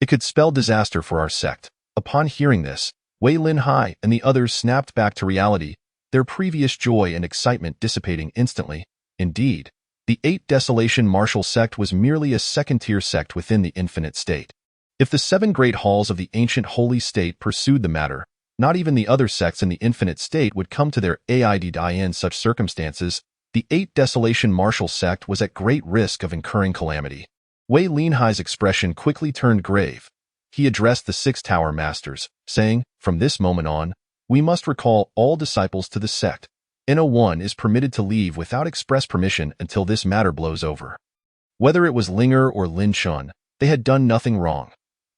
it could spell disaster for our sect." Upon hearing this, Wei Lin Hai and the others snapped back to reality, their previous joy and excitement dissipating instantly. Indeed, the 8 Desolation Martial Sect was merely a second-tier sect within the infinite state. If the 7 great halls of the ancient holy state pursued the matter, not even the other sects in the infinite state would come to their aid. In such circumstances, the 8 Desolation Martial Sect was at great risk of incurring calamity. Wei Lin Hai's expression quickly turned grave. He addressed the 6 tower masters, saying, "From this moment on, we must recall all disciples to the sect. No one is permitted to leave without express permission until this matter blows over." Whether it was Ling'er or Lin Chun, they had done nothing wrong.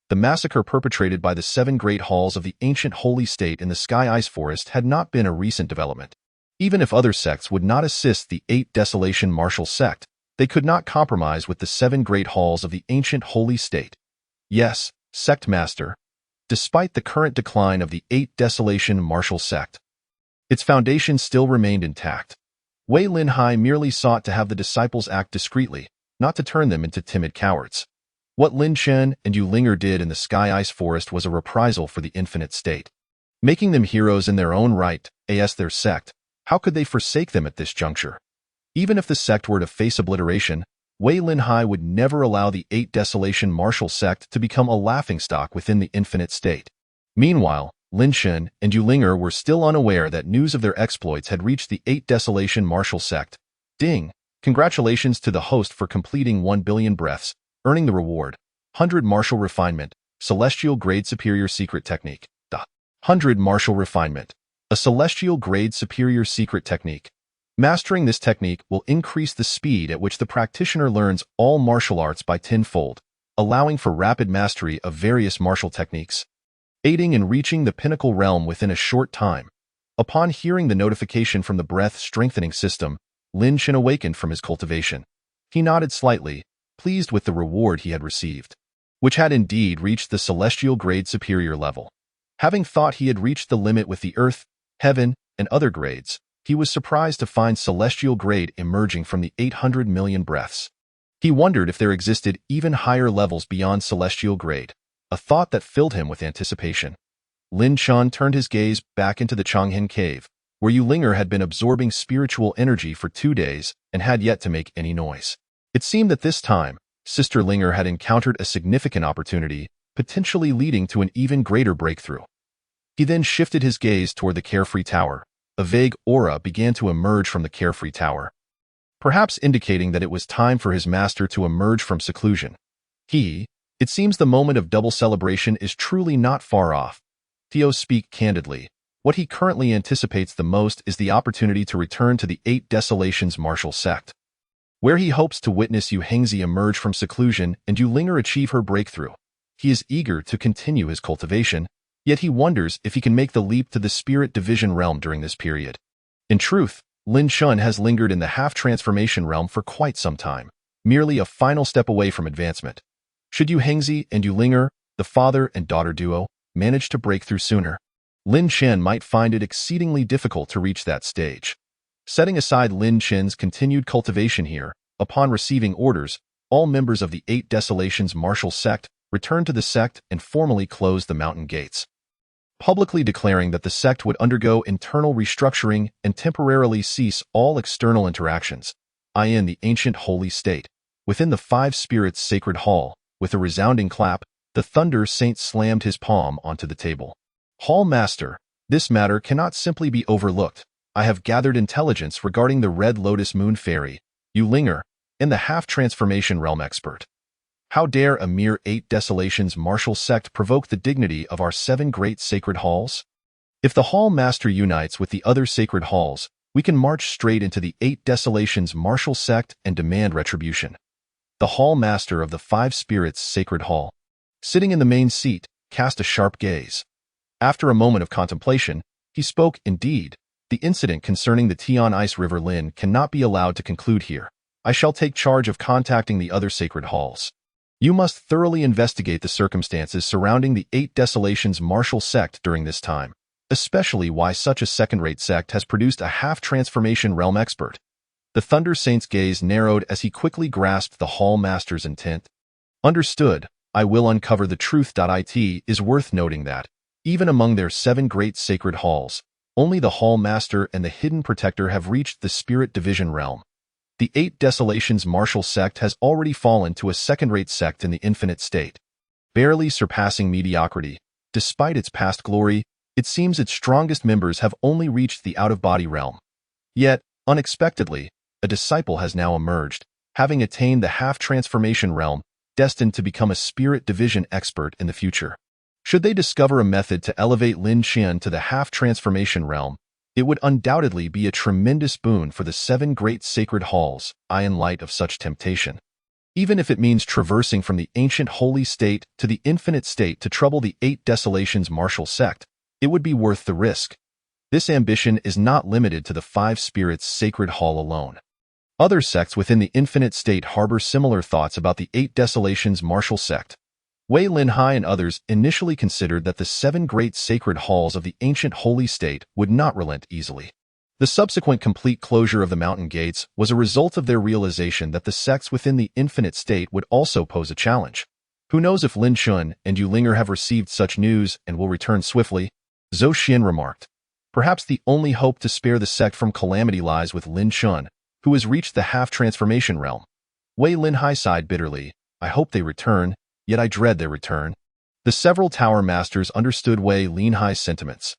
The massacre perpetrated by the 7 great halls of the ancient holy state in the Sky Ice Forest had not been a recent development. Even if other sects would not assist the 8 Desolation Martial Sect, they could not compromise with the 7 great halls of the ancient holy state. Yes, Sect Master, despite the current decline of the 8 Desolation Martial Sect, its foundation still remained intact. Wei Lin Hai merely sought to have the disciples act discreetly, not to turn them into timid cowards. What Lin Chen and Ling'er did in the Sky Ice Forest was a reprisal for the infinite state, making them heroes in their own right, as their sect. How could they forsake them at this juncture? Even if the sect were to face obliteration, Wei Linhai would never allow the Eight Desolation martial sect to become a laughingstock within the infinite state. Meanwhile, Lin Chen and Ling'er were still unaware that news of their exploits had reached the Eight Desolation martial sect. Ding! Congratulations to the host for completing 1 billion breaths, earning the reward. 100 Martial Refinement, Celestial Grade Superior Secret Technique. The 100 Martial Refinement, a Celestial Grade Superior Secret Technique. Mastering this technique will increase the speed at which the practitioner learns all martial arts by tenfold, allowing for rapid mastery of various martial techniques, aiding in reaching the pinnacle realm within a short time. Upon hearing the notification from the breath-strengthening system, Lin Chen awakened from his cultivation. He nodded slightly, pleased with the reward he had received, which had indeed reached the Celestial Grade Superior level. Having thought he had reached the limit with the Earth, Heaven, and other grades, he was surprised to find Celestial Grade emerging from the 800 million breaths. He wondered if there existed even higher levels beyond Celestial Grade, a thought that filled him with anticipation. Lin Chen turned his gaze back into the Changhen cave, where Ling'er had been absorbing spiritual energy for 2 days and had yet to make any noise. It seemed that this time, Sister Ling'er had encountered a significant opportunity, potentially leading to an even greater breakthrough. He then shifted his gaze toward the Carefree Tower. A vague aura began to emerge from the Carefree Tower, perhaps indicating that it was time for his master to emerge from seclusion. It seems the moment of double celebration is truly not far off. Theo speak candidly. What he currently anticipates the most is the opportunity to return to the Eight Desolations martial sect, where he hopes to witness Yu Hengzi emerge from seclusion and Ling'er achieve her breakthrough. He is eager to continue his cultivation, yet he wonders if he can make the leap to the Spirit Division realm during this period. In truth, Lin Chen has lingered in the half-transformation realm for quite some time, merely a final step away from advancement. Should Yu Hengzi and Ling'er, the father and daughter duo, manage to break through sooner, Lin Chen might find it exceedingly difficult to reach that stage. Setting aside Lin Chen's continued cultivation here, upon receiving orders, all members of the Eight Desolations martial sect returned to the sect and formally closed the mountain gates, publicly declaring that the sect would undergo internal restructuring and temporarily cease all external interactions, in the ancient holy state. Within the Five Spirits Sacred Hall, with a resounding clap, the Thunder Saint slammed his palm onto the table. Hall Master, this matter cannot simply be overlooked. I have gathered intelligence regarding the Red Lotus Moon Fairy, Ling'er, and the half-transformation realm expert. How dare a mere Eight Desolations martial sect provoke the dignity of our 7 great sacred halls? If the Hall Master unites with the other sacred halls, we can march straight into the Eight Desolations martial sect and demand retribution. The Hall Master of the Five Spirits Sacred Hall, sitting in the main seat, cast a sharp gaze. After a moment of contemplation, he spoke. Indeed, the incident concerning the Tian Ice River Lin cannot be allowed to conclude here. I shall take charge of contacting the other sacred halls. You must thoroughly investigate the circumstances surrounding the Eight Desolations martial sect during this time, especially why such a second-rate sect has produced a half-transformation realm expert. The Thunder Saint's gaze narrowed as he quickly grasped the Hall Master's intent. Understood. I will uncover the truth. It is worth noting that, even among their 7 great sacred halls, only the Hall Master and the Hidden Protector have reached the Spirit Division realm. The Eight Desolations martial sect has already fallen to a second-rate sect in the infinite state, barely surpassing mediocrity. Despite its past glory, it seems its strongest members have only reached the out-of-body realm. Yet, unexpectedly, a disciple has now emerged, having attained the half-transformation realm, destined to become a Spirit Division expert in the future. Should they discover a method to elevate Lin Chen to the half-transformation realm, it would undoubtedly be a tremendous boon for the 7 great sacred halls, in light of such temptation. Even if it means traversing from the ancient holy state to the infinite state to trouble the Eight Desolations martial sect, it would be worth the risk. This ambition is not limited to the Five Spirits Sacred Hall alone. Other sects within the infinite state harbor similar thoughts about the Eight Desolations martial sect. Wei Linhai and others initially considered that the 7 great sacred halls of the ancient holy state would not relent easily. The subsequent complete closure of the mountain gates was a result of their realization that the sects within the infinite state would also pose a challenge. Who knows if Lin Shun and Yu Ling'er have received such news and will return swiftly? Zhou Xian remarked. Perhaps the only hope to spare the sect from calamity lies with Lin Shun, who has reached the half-transformation realm. Wei Linhai sighed bitterly. I hope they return, yet I dread their return. The several tower masters understood Wei Linhai's sentiments.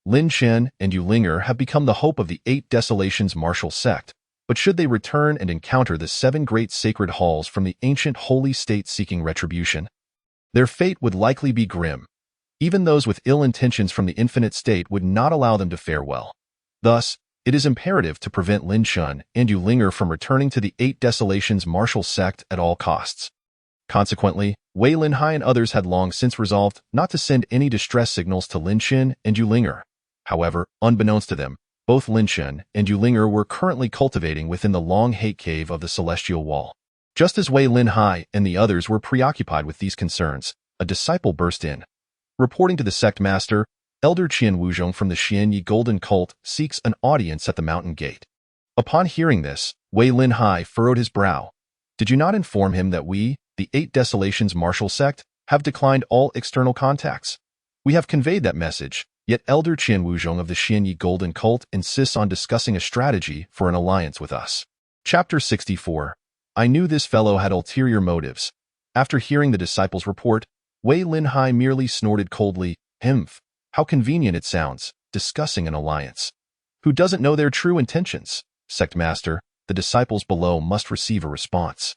Lin Chen and Yu Ling'er have become the hope of the 8 Desolations martial sect, but should they return and encounter the 7 great sacred halls from the ancient holy state seeking retribution, their fate would likely be grim. Even those with ill intentions from the infinite state would not allow them to fare well. Thus, it is imperative to prevent Lin Shun and Yu Ling'er from returning to the 8 Desolations martial sect at all costs. Consequently, Wei Linhai and others had long since resolved not to send any distress signals to Lin Chen and Yu Ling'er. However, unbeknownst to them, both Lin Chen and Yu Ling'er were currently cultivating within the long hate cave of the Celestial Wall. Just as Wei Linhai and the others were preoccupied with these concerns, a disciple burst in. Reporting to the sect master, Elder Qian Wuzhong from the Xianyi Golden Cult seeks an audience at the mountain gate. Upon hearing this, Wei Linhai furrowed his brow. Did you not inform him that we, the 8 Desolations martial sect, have declined all external contacts? We have conveyed that message, yet Elder Qian Wuzhong of the Xianyi Golden Cult insists on discussing a strategy for an alliance with us. Chapter 64. I knew this fellow had ulterior motives. After hearing the disciple's report, Wei Linhai merely snorted coldly, Himph, how convenient it sounds, discussing an alliance. Who doesn't know their true intentions? Sect Master, the disciples below must receive a response.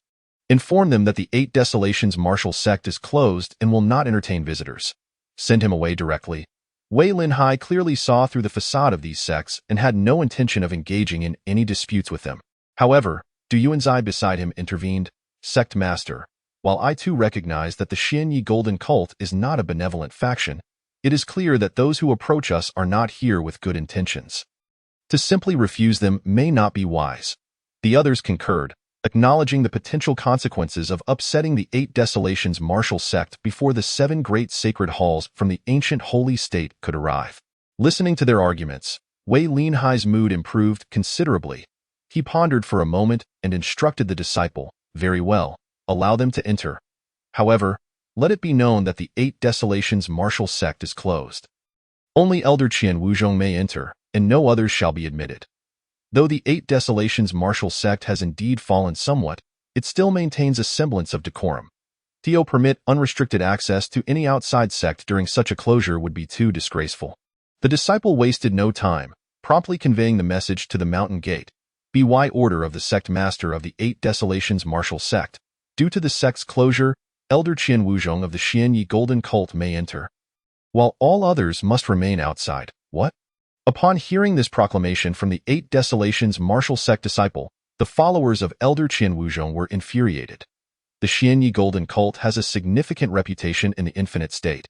Inform them that the 8 Desolations martial sect is closed and will not entertain visitors. Send him away directly. Wei Linhai clearly saw through the facade of these sects and had no intention of engaging in any disputes with them. However, Du Yuanzai beside him intervened, Sect Master, while I too recognize that the Xianyi Golden Cult is not a benevolent faction, it is clear that those who approach us are not here with good intentions. To simply refuse them may not be wise. The others concurred, acknowledging the potential consequences of upsetting the 8 Desolations martial sect before the 7 great sacred halls from the ancient holy state could arrive. Listening to their arguments, Wei Linhai's mood improved considerably. He pondered for a moment and instructed the disciple, very well, allow them to enter. However, let it be known that the 8 Desolations martial sect is closed. Only Elder Qian Wuzhong may enter, and no others shall be admitted. Though the 8 Desolations martial sect has indeed fallen somewhat, it still maintains a semblance of decorum. To permit unrestricted access to any outside sect during such a closure would be too disgraceful. The disciple wasted no time, promptly conveying the message to the mountain gate. By order of the sect master of the 8 Desolations martial sect, due to the sect's closure, Elder Qian Wuzhong of the Xianyi Golden Cult may enter, while all others must remain outside. What? Upon hearing this proclamation from the 8 Desolations martial sect disciple, the followers of Elder Qian Wuzhong were infuriated. The Xianyi Golden Cult has a significant reputation in the infinite state.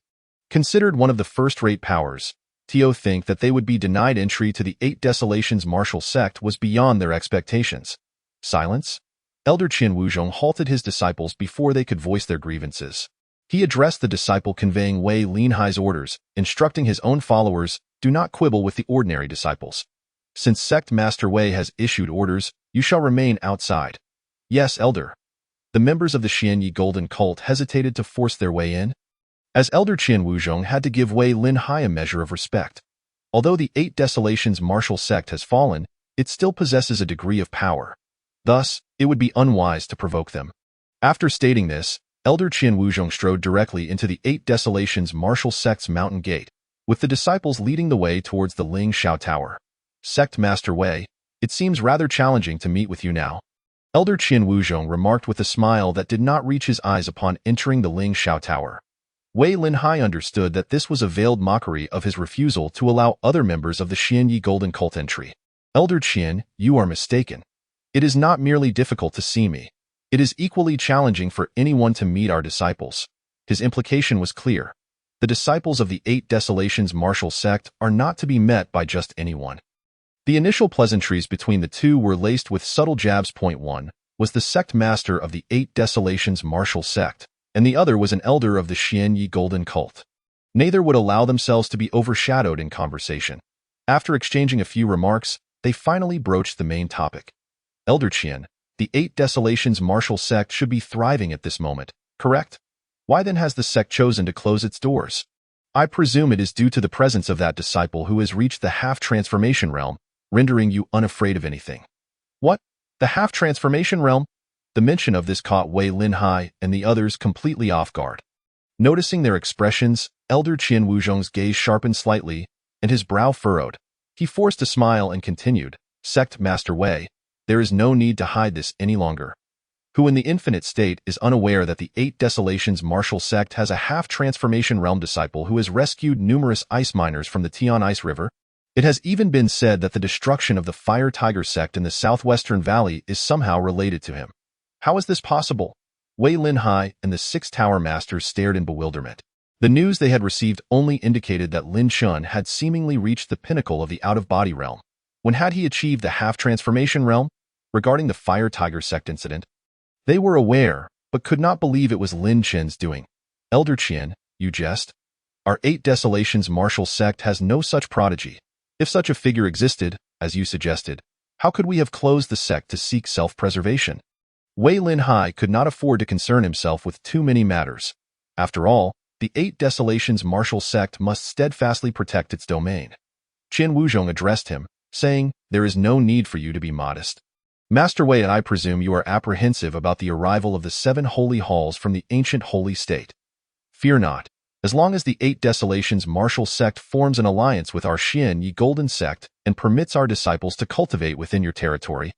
Considered one of the first-rate powers, To think that they would be denied entry to the 8 Desolations martial sect was beyond their expectations. Silence? Elder Qian Wuzhong halted his disciples before they could voice their grievances. He addressed the disciple conveying Wei Linhai's orders, instructing his own followers, do not quibble with the ordinary disciples. Since Sect Master Wei has issued orders, you shall remain outside. Yes, Elder. The members of the Xianyi Golden Cult hesitated to force their way in, as Elder Qian Wuzhong had to give Wei Linhai a measure of respect. Although the 8 Desolations martial sect has fallen, it still possesses a degree of power. Thus, it would be unwise to provoke them. After stating this, Elder Qian Wuzhong strode directly into the 8 Desolations martial sect's mountain gate, with the disciples leading the way towards the Ling Shao Tower. Sect Master Wei, it seems rather challenging to meet with you now. Elder Qian Wuzhong remarked with a smile that did not reach his eyes upon entering the Ling Shao Tower. Wei Linhai understood that this was a veiled mockery of his refusal to allow other members of the Xianyi Golden Cult entry. Elder Qian, you are mistaken. It is not merely difficult to see me. It is equally challenging for anyone to meet our disciples. His implication was clear. The disciples of the 8 Desolations martial sect are not to be met by just anyone. The initial pleasantries between the two were laced with subtle jabs. Point 1 was the sect master of the 8 Desolations martial sect, and the other was an elder of the Xianyi Golden Cult. Neither would allow themselves to be overshadowed in conversation. After exchanging a few remarks, they finally broached the main topic. Elder Qian, the 8 Desolations martial sect should be thriving at this moment, correct? Why then has the sect chosen to close its doors? I presume it is due to the presence of that disciple who has reached the half-transformation realm, rendering you unafraid of anything. What? The half-transformation realm? The mention of this caught Wei Linhai and the others completely off guard. Noticing their expressions, Elder Qian Wuzhong's gaze sharpened slightly, and his brow furrowed. He forced a smile and continued, Sect Master Wei, there is no need to hide this any longer. Who in the infinite state is unaware that the Eight Desolations martial sect has a half-transformation realm disciple who has rescued numerous ice miners from the Tian Ice River? It has even been said that the destruction of the Fire Tiger sect in the southwestern valley is somehow related to him. How is this possible? Wei Linhai and the Six Tower Masters stared in bewilderment. The news they had received only indicated that Lin Chun had seemingly reached the pinnacle of the out-of-body realm. When had he achieved the half-transformation realm? Regarding the Fire Tiger sect incident, they were aware, but could not believe it was Lin Chen's doing. Elder Qian, you jest? Our Eight Desolations martial sect has no such prodigy. If such a figure existed, as you suggested, how could we have closed the sect to seek self-preservation? Wei Linhai could not afford to concern himself with too many matters. After all, the Eight Desolations martial sect must steadfastly protect its domain. Qian Wuzhong addressed him, saying, there is no need for you to be modest. Master Wei and I presume you are apprehensive about the arrival of the 7 holy halls from the ancient holy state. Fear not. As long as the Eight Desolations martial sect forms an alliance with our Xian Yi Golden sect and permits our disciples to cultivate within your territory,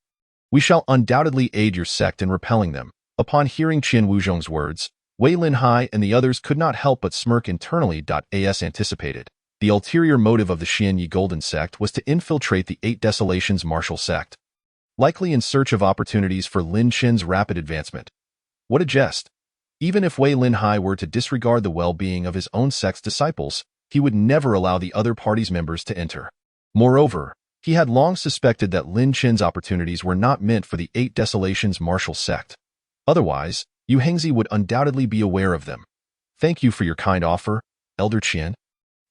we shall undoubtedly aid your sect in repelling them. Upon hearing Qian Wuzhong's words, Wei Linhai and the others could not help but smirk internally. As anticipated, the ulterior motive of the Xian Yi Golden sect was to infiltrate the Eight Desolations martial sect, likely in search of opportunities for Lin Chen's rapid advancement. What a jest! Even if Wei Linhai were to disregard the well-being of his own sect's disciples, he would never allow the other party's members to enter. Moreover, he had long suspected that Lin Chen's opportunities were not meant for the Eight Desolations martial sect. Otherwise, Yu Hengzi would undoubtedly be aware of them. Thank you for your kind offer, Elder Qian.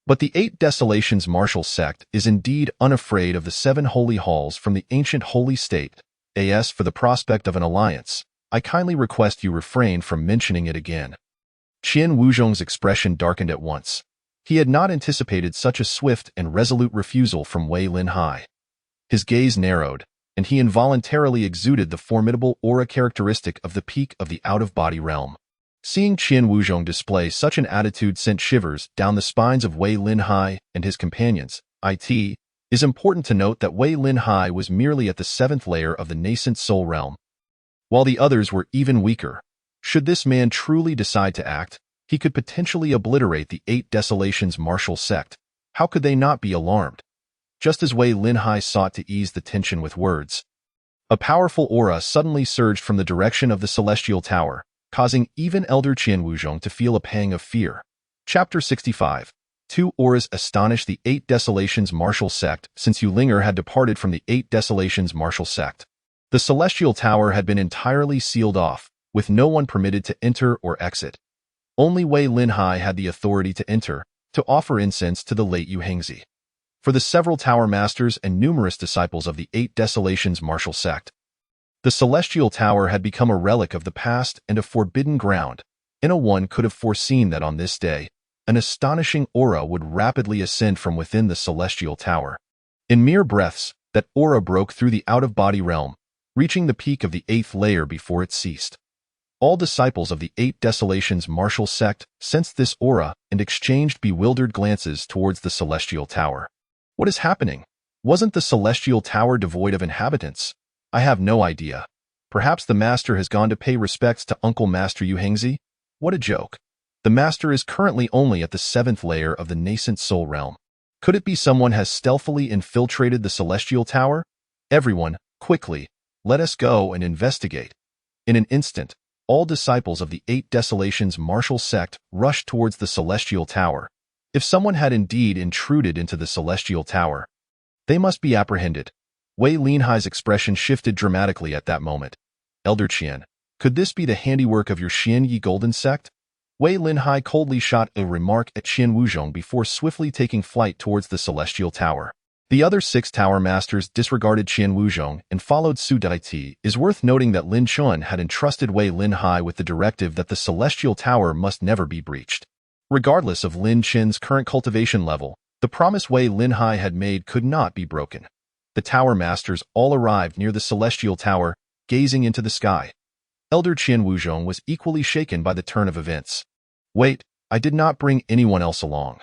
But the Eight Desolations martial sect is indeed unafraid of the 7 holy halls from the ancient holy state. As for the prospect of an alliance, I kindly request you refrain from mentioning it again. Qian Wuzhong's expression darkened at once. He had not anticipated such a swift and resolute refusal from Wei Linhai. His gaze narrowed, and he involuntarily exuded the formidable aura characteristic of the peak of the out-of-body realm. Seeing Qian Wuzhong display such an attitude sent shivers down the spines of Wei Linhai and his companions. It is important to note that Wei Linhai was merely at the 7th layer of the nascent soul realm, while the others were even weaker. Should this man truly decide to act, he could potentially obliterate the Eight Desolations martial sect. How could they not be alarmed? Just as Wei Linhai sought to ease the tension with words, a powerful aura suddenly surged from the direction of the Celestial Tower, causing even Elder Qian Wuzhong to feel a pang of fear. Chapter 65. 2 auras astonished the Eight Desolations martial sect since Ling'er had departed from the Eight Desolations martial sect. The Celestial Tower had been entirely sealed off, with no one permitted to enter or exit. Only Wei Linhai had the authority to enter, to offer incense to the late Yu Hengzi. For the several tower masters and numerous disciples of the Eight Desolations martial sect, the Celestial Tower had become a relic of the past and a forbidden ground. No one could have foreseen that on this day, an astonishing aura would rapidly ascend from within the Celestial Tower. In mere breaths, that aura broke through the out-of-body realm, reaching the peak of the 8th layer before it ceased. All disciples of the Eight Desolations martial sect sensed this aura and exchanged bewildered glances towards the Celestial Tower. What is happening? Wasn't the Celestial Tower devoid of inhabitants? I have no idea. Perhaps the master has gone to pay respects to Uncle Master Yu Hengzi? What a joke. The master is currently only at the 7th layer of the nascent soul realm. Could it be someone has stealthily infiltrated the Celestial Tower? Everyone, quickly, let us go and investigate. In an instant, all disciples of the Eight Desolations martial sect rushed towards the Celestial Tower. If someone had indeed intruded into the Celestial Tower, they must be apprehended. Wei Linhai's expression shifted dramatically at that moment. Elder Qian, could this be the handiwork of your Xian Yi Golden sect? Wei Linhai coldly shot a remark at Qian Wuzhong before swiftly taking flight towards the Celestial Tower. The other 6 Tower Masters disregarded Qian Wuzhong and followed Su Daiti. Is worth noting that Lin Chun had entrusted Wei Linhai with the directive that the Celestial Tower must never be breached. Regardless of Lin Chin's current cultivation level, the promise Wei Linhai had made could not be broken. The Tower Masters all arrived near the Celestial Tower, gazing into the sky. Elder Qian Wuzhong was equally shaken by the turn of events. Wait, I did not bring anyone else along.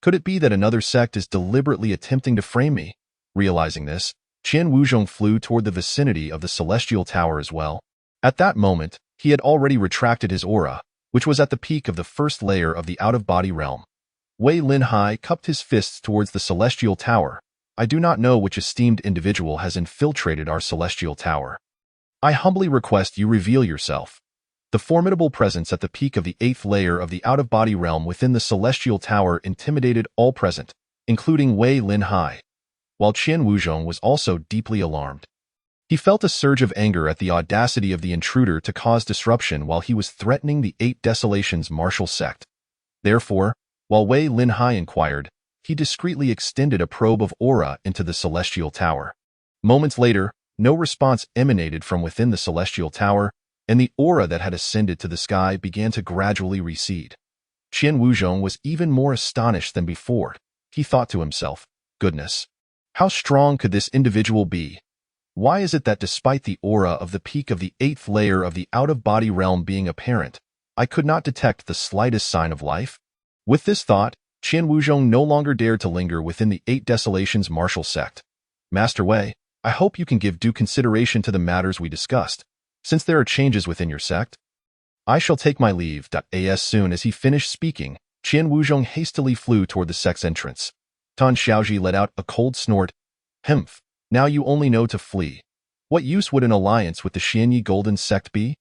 Could it be that another sect is deliberately attempting to frame me? Realizing this, Qian Wuzhong flew toward the vicinity of the Celestial Tower as well. At that moment, he had already retracted his aura, which was at the peak of the first layer of the out-of-body realm. Wei Linhai cupped his fists towards the Celestial Tower. I do not know which esteemed individual has infiltrated our Celestial Tower. I humbly request you reveal yourself. The formidable presence at the peak of the 8th layer of the out-of-body realm within the Celestial Tower intimidated all present, including Wei Linhai, while Qian Wuzhong was also deeply alarmed. He felt a surge of anger at the audacity of the intruder to cause disruption while he was threatening the 8 Desolations martial sect. Therefore, while Wei Linhai inquired, he discreetly extended a probe of aura into the Celestial Tower. Moments later, no response emanated from within the Celestial Tower, and the aura that had ascended to the sky began to gradually recede. Qian Wuzhong was even more astonished than before. He thought to himself, goodness, how strong could this individual be? Why is it that despite the aura of the peak of the 8th layer of the out-of-body realm being apparent, I could not detect the slightest sign of life? With this thought, Qian Wuzhong no longer dared to linger within the 8 Desolations martial sect. Master Wei, I hope you can give due consideration to the matters we discussed. Since there are changes within your sect, I shall take my leave. As soon as he finished speaking, Qian Wuzhong hastily flew toward the sect's entrance. Tan Xiaoji let out a cold snort. Humph, now you only know to flee. What use would an alliance with the Xianyi Golden Sect be?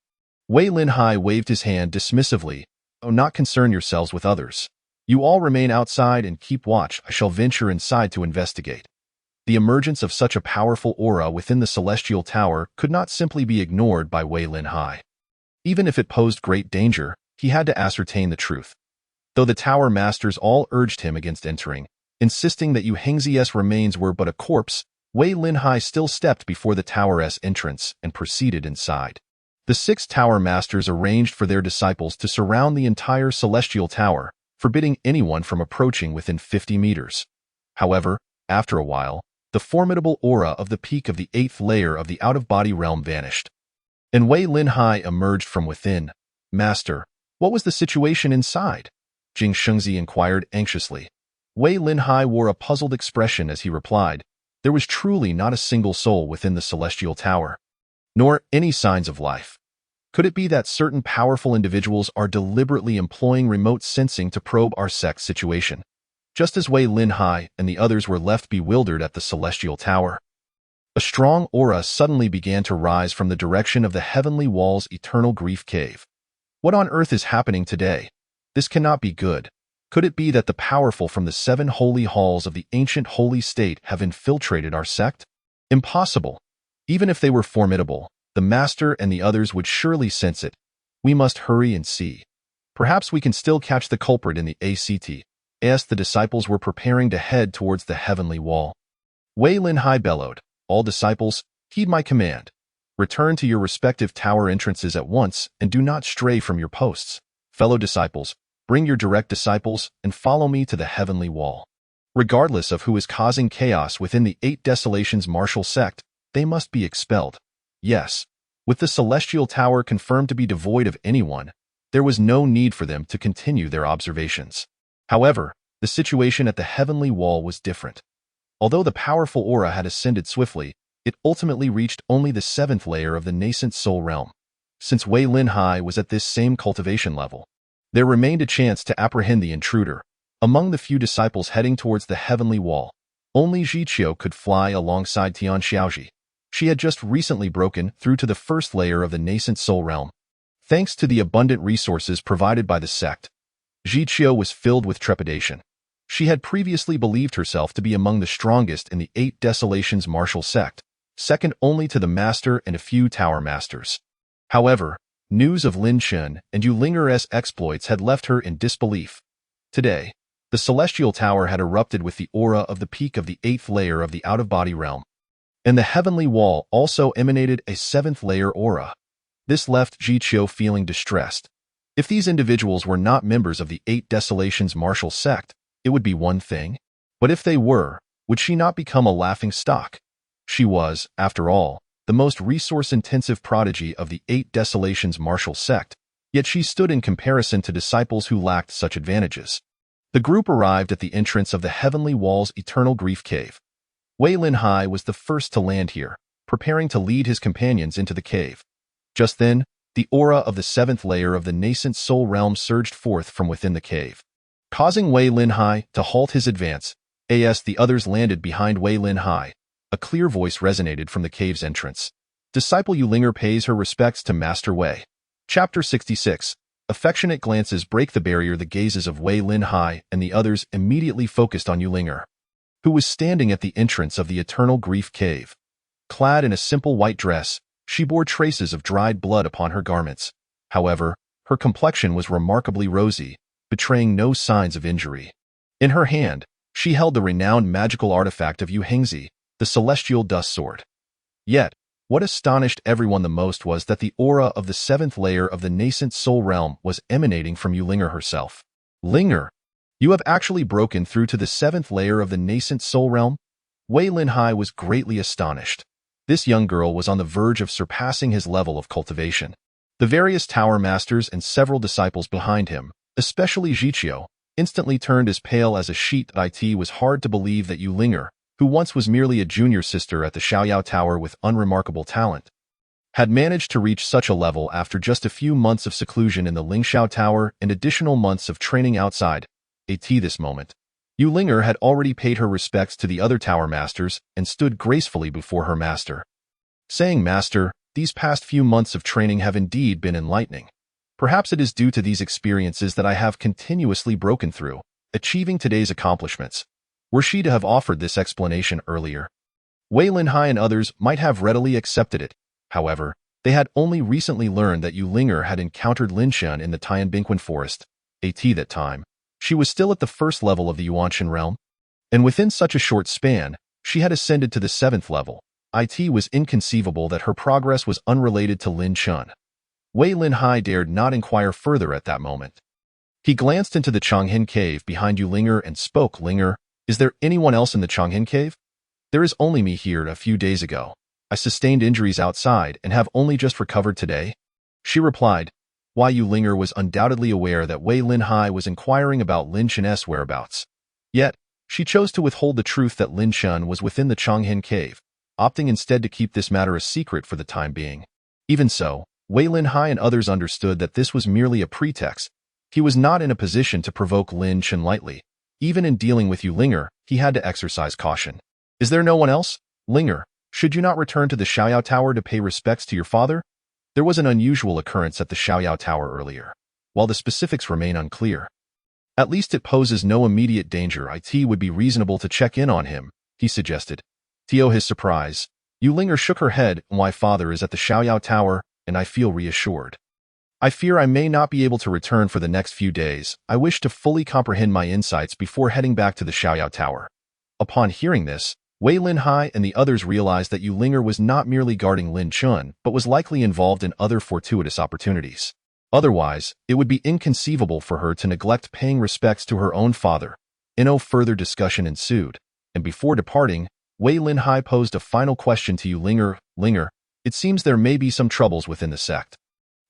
Wei Linhai waved his hand dismissively. Oh, not concern yourselves with others. You all remain outside and keep watch. I shall venture inside to investigate. The emergence of such a powerful aura within the Celestial Tower could not simply be ignored by Wei Linhai. Even if it posed great danger, he had to ascertain the truth. Though the Tower Masters all urged him against entering, insisting that Yu Hengzi's remains were but a corpse, Wei Linhai still stepped before the tower's entrance and proceeded inside. The 6 Tower Masters arranged for their disciples to surround the entire Celestial Tower, forbidding anyone from approaching within 50 meters. However, after a while, the formidable aura of the peak of the 8th layer of the out-of-body realm vanished. And Wei Linhai emerged from within. Master, what was the situation inside? Jing Shengzi inquired anxiously. Wei Linhai wore a puzzled expression as he replied, there was truly not a single soul within the Celestial Tower, nor any signs of life. Could it be that certain powerful individuals are deliberately employing remote sensing to probe our sect's situation? Just as Wei Linhai and the others were left bewildered at the Celestial Tower, a strong aura suddenly began to rise from the direction of the Heavenly Wall's Eternal Grief Cave. What on earth is happening today? This cannot be good. Could it be that the powerful from the 7 holy halls of the ancient holy state have infiltrated our sect? Impossible. Even if they were formidable, the Master and the others would surely sense it. We must hurry and see. Perhaps we can still catch the culprit in the ACT. As the disciples were preparing to head towards the Heavenly Wall, Wei Linhai bellowed, all disciples, heed my command. Return to your respective tower entrances at once and do not stray from your posts. Fellow disciples, bring your direct disciples and follow me to the Heavenly Wall. Regardless of who is causing chaos within the 8 Desolations martial sect, they must be expelled. Yes, with the Celestial Tower confirmed to be devoid of anyone, there was no need for them to continue their observations. However, the situation at the Heavenly Wall was different. Although the powerful aura had ascended swiftly, it ultimately reached only the 7th layer of the nascent soul realm. Since Wei Linhai was at this same cultivation level, there remained a chance to apprehend the intruder. Among the few disciples heading towards the Heavenly Wall, only Zhiqiu could fly alongside Tian Xiaoji. She had just recently broken through to the 1st layer of the nascent soul realm. Thanks to the abundant resources provided by the sect, Zhiqiu was filled with trepidation. She had previously believed herself to be among the strongest in the 8 Desolations martial sect, second only to the Master and a few Tower Masters. However, news of Lin Chun and Ling'er's exploits had left her in disbelief. Today, The celestial tower had erupted with the aura of the peak of the 8th layer of the out-of-body realm, and the heavenly wall also emanated a 7th layer aura. This left Jiqiu feeling distressed. If these individuals were not members of the 8 Desolations martial sect, it would be one thing. But if they were, would she not become a laughing stock? She was, after all, the most resource-intensive prodigy of the 8 Desolations martial sect, yet she stood in comparison to disciples who lacked such advantages. The group arrived at the entrance of the Heavenly Wall's Eternal Grief Cave. Wei Linhai was the first to land here, preparing to lead his companions into the cave. Just then, the aura of the 7th layer of the nascent soul realm surged forth from within the cave, causing Wei Linhai to halt his advance. As the others landed behind Wei Linhai, a clear voice resonated from the cave's entrance. Disciple Ling'er pays her respects to Master Wei. Chapter 66. Affectionate glances break the barrier. The gazes of Wei Linhai and the others immediately focused on Ling'er, who was standing at the entrance of the Eternal Grief Cave. Clad in a simple white dress, she bore traces of dried blood upon her garments. However, her complexion was remarkably rosy, betraying no signs of injury. In her hand, she held the renowned magical artifact of Yu Hengzi, the celestial dust sword. Yet, what astonished everyone the most was that the aura of the 7th layer of the nascent soul realm was emanating from Ling'er herself. Ling'er, you have actually broken through to the 7th layer of the nascent soul realm? Wei Linhai was greatly astonished. This young girl was on the verge of surpassing his level of cultivation. The various tower masters and several disciples behind him, especially Jiqiu, instantly turned as pale as a sheet. It was hard to believe that Ling'er, who once was merely a junior sister at the Xiaoyao Tower with unremarkable talent, had managed to reach such a level after just a few months of seclusion in the Lingxiao Tower and additional months of training outside. This moment, Ling'er had already paid her respects to the other tower masters and stood gracefully before her master, saying, "Master, these past few months of training have indeed been enlightening. Perhaps it is due to these experiences that I have continuously broken through, achieving today's accomplishments." Were she to have offered this explanation earlier, Wei Linhai and others might have readily accepted it. However, they had only recently learned that Ling'er had encountered Linshan in the Tianbingquan forest. That time, she was still at the first level of the Yuanshan realm, and within such a short span, she had ascended to the 7th level. It was inconceivable that her progress was unrelated to Linshan. Wei Linhai dared not inquire further at that moment. He glanced into the Changhen cave behind Ling'er and spoke. "Ling'er, is there anyone else in the Changhen cave?" "There is only me here. A few days ago, I sustained injuries outside and have only just recovered today," she replied. Ling'er was undoubtedly aware that Wei Linhai was inquiring about Linshan's whereabouts. Yet, she chose to withhold the truth that Linshan was within the Changhen cave, opting instead to keep this matter a secret for the time being. Even so, Wei Linhai and others understood that this was merely a pretext. He was not in a position to provoke Linshan lightly. Even in dealing with Ling'er, he had to exercise caution. "Is there no one else? Ling'er, should you not return to the Xiaoyao Tower to pay respects to your father?" There was an unusual occurrence at the Xiaoyao Tower earlier. While the specifics remain unclear, at least it poses no immediate danger. It would be reasonable to check in on him, he suggested. To his surprise, Ling'er shook her head. "My father is at the Xiaoyao Tower, and I feel reassured. I fear I may not be able to return for the next few days. I wish to fully comprehend my insights before heading back to the Xiaoyao Tower." Upon hearing this, Wei Linhai and the others realized that Ling'er was not merely guarding Lin Chun, but was likely involved in other fortuitous opportunities. Otherwise, it would be inconceivable for her to neglect paying respects to her own father. No further discussion ensued, and before departing, Wei Linhai posed a final question to Ling'er. "Ling'er, it seems there may be some troubles within the sect.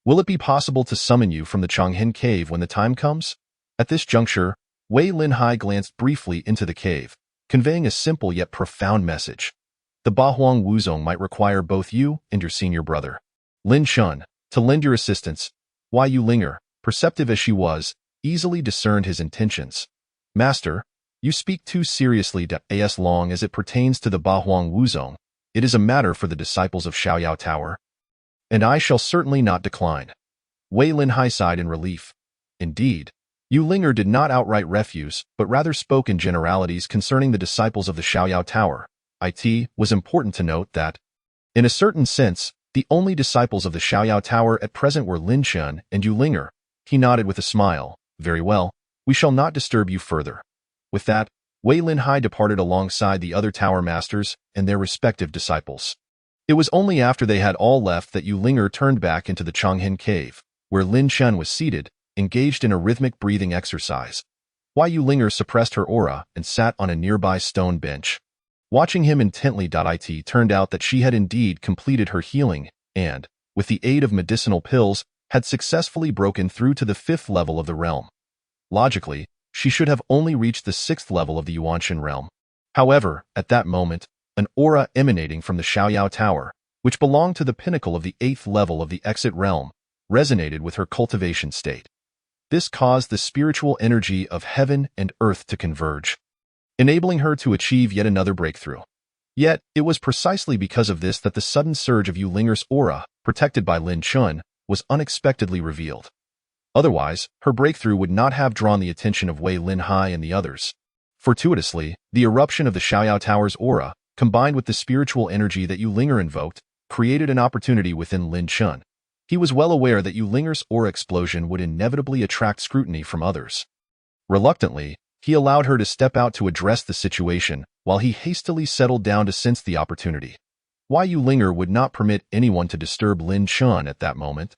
Will it be possible to summon you from the Changhen cave when the time comes?" At this juncture, Wei Linhai glanced briefly into the cave, conveying a simple yet profound message. "The Bahuang Wuzong might require both you and your senior brother, Lin Chun, to lend your assistance." Ling'er, perceptive as she was, easily discerned his intentions. "Master, you speak too seriously. As long as it pertains to the Bahuang Wuzong, it is a matter for the disciples of Xiaoyao Tower, and I shall certainly not decline." Wei Linhai sighed in relief. Indeed, Ling'er did not outright refuse, but rather spoke in generalities concerning the disciples of the Xiaoyao Tower. It was important to note that, in a certain sense, the only disciples of the Xiaoyao Tower at present were Linshan and Ling'er. He nodded with a smile. "Very well, we shall not disturb you further. With that, Wei Linhai departed alongside the other tower masters and their respective disciples. It was only after they had all left that Ling'er turned back into the Changhin cave, where Lin Chen was seated, engaged in a rhythmic breathing exercise. Ling'er suppressed her aura and sat on a nearby stone bench. Watching him intently, it turned out that she had indeed completed her healing and, with the aid of medicinal pills, had successfully broken through to the 5th level of the realm. Logically, she should have only reached the 6th level of the Yuanshan realm. However, at that moment, an aura emanating from the Xiaoyao Tower, which belonged to the pinnacle of the 8th level of the exit realm, resonated with her cultivation state. This caused the spiritual energy of heaven and earth to converge, enabling her to achieve yet another breakthrough. Yet, it was precisely because of this that the sudden surge of Ling'er's aura, protected by Lin Chun, was unexpectedly revealed. Otherwise, her breakthrough would not have drawn the attention of Wei Linhai and the others. Fortuitously, the eruption of the Xiaoyao Tower's aura, combined with the spiritual energy that Ling'er invoked, created an opportunity within Lin Chun. He was well aware that Ling'er's aura explosion would inevitably attract scrutiny from others. Reluctantly, he allowed her to step out to address the situation, while he hastily settled down to sense the opportunity. Ling'er would not permit anyone to disturb Lin Chun at that moment.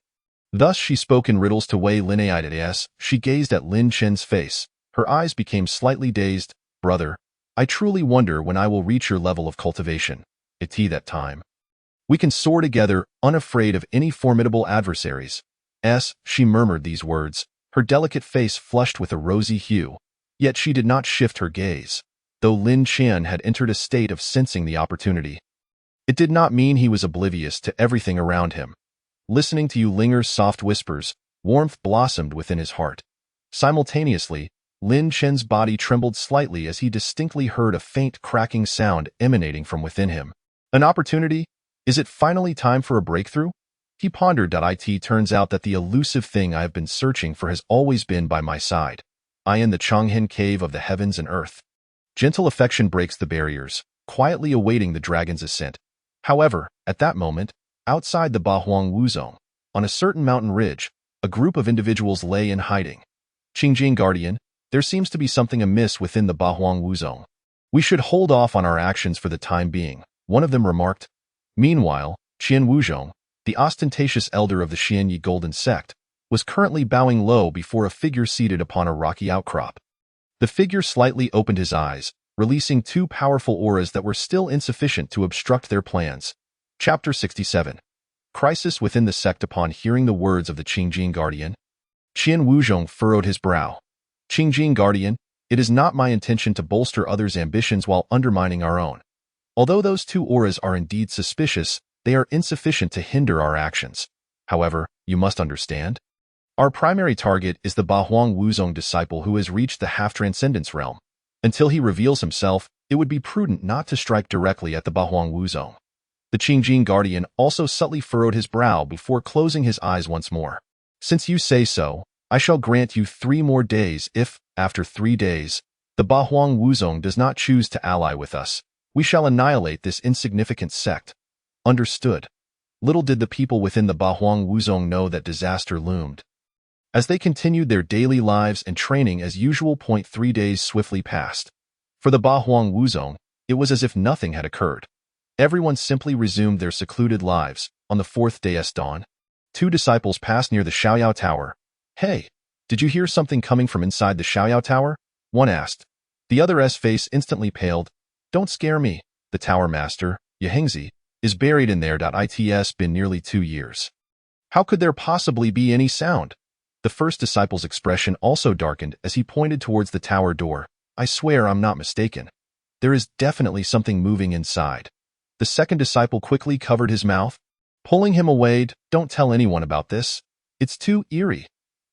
Thus she spoke in riddles to Wei Linhai. As she gazed at Lin Chen's face, her eyes became slightly dazed. Brother, I truly wonder when I will reach your level of cultivation. It's that time. We can soar together, unafraid of any formidable adversaries. She murmured these words, her delicate face flushed with a rosy hue. Yet she did not shift her gaze, though Lin Chen had entered a state of sensing the opportunity. It did not mean he was oblivious to everything around him. Listening to Ling'er's soft whispers, warmth blossomed within his heart. Simultaneously, Lin Chen's body trembled slightly as he distinctly heard a faint cracking sound emanating from within him. An opportunity? Is it finally time for a breakthrough? He pondered. It turns out that the elusive thing I have been searching for has always been by my side. I am the Changhin cave of the heavens and earth. Gentle affection breaks the barriers, quietly awaiting the dragon's ascent. However, at that moment, outside the Bahuang Wuzong, on a certain mountain ridge, a group of individuals lay in hiding. Qingjing Guardian, there seems to be something amiss within the Bahuang Wuzong. We should hold off on our actions for the time being, one of them remarked. Meanwhile, Qian Wuzhong, the ostentatious elder of the Xianyi Golden Sect, was currently bowing low before a figure seated upon a rocky outcrop. The figure slightly opened his eyes, releasing 2 powerful auras that were still insufficient to obstruct their plans. Chapter 67. Crisis within the sect. Upon hearing the words of the Qingjing Guardian, Qian Wuzhong furrowed his brow. Qingjing Guardian, it is not my intention to bolster others' ambitions while undermining our own. Although those 2 auras are indeed suspicious, they are insufficient to hinder our actions. However, you must understand, our primary target is the Bahuang Wuzong disciple who has reached the half-transcendence realm. Until he reveals himself, it would be prudent not to strike directly at the Bahuang Wuzong. The Qingjing Guardian also subtly furrowed his brow before closing his eyes once more. Since you say so, I shall grant you 3 more days if, after 3 days, the Bahuang Wuzong does not choose to ally with us. We shall annihilate this insignificant sect. Understood. Little did the people within the Bahuang Wuzong know that disaster loomed. As they continued their daily lives and training as usual. 3 days swiftly passed. For the Bahuang Wuzong, it was as if nothing had occurred. Everyone simply resumed their secluded lives. On the 4th day's dawn, 2 disciples passed near the Xiaoyao Tower. Hey, did you hear something coming from inside the Xiaoyao Tower? One asked. The other's face instantly paled. Don't scare me. The tower master, Yehengzi, is buried in there. It's been nearly 2 years. How could there possibly be any sound? The first disciple's expression also darkened as he pointed towards the tower door. I swear I'm not mistaken. There is definitely something moving inside. The second disciple quickly covered his mouth, pulling him away. Don't tell anyone about this. It's too eerie.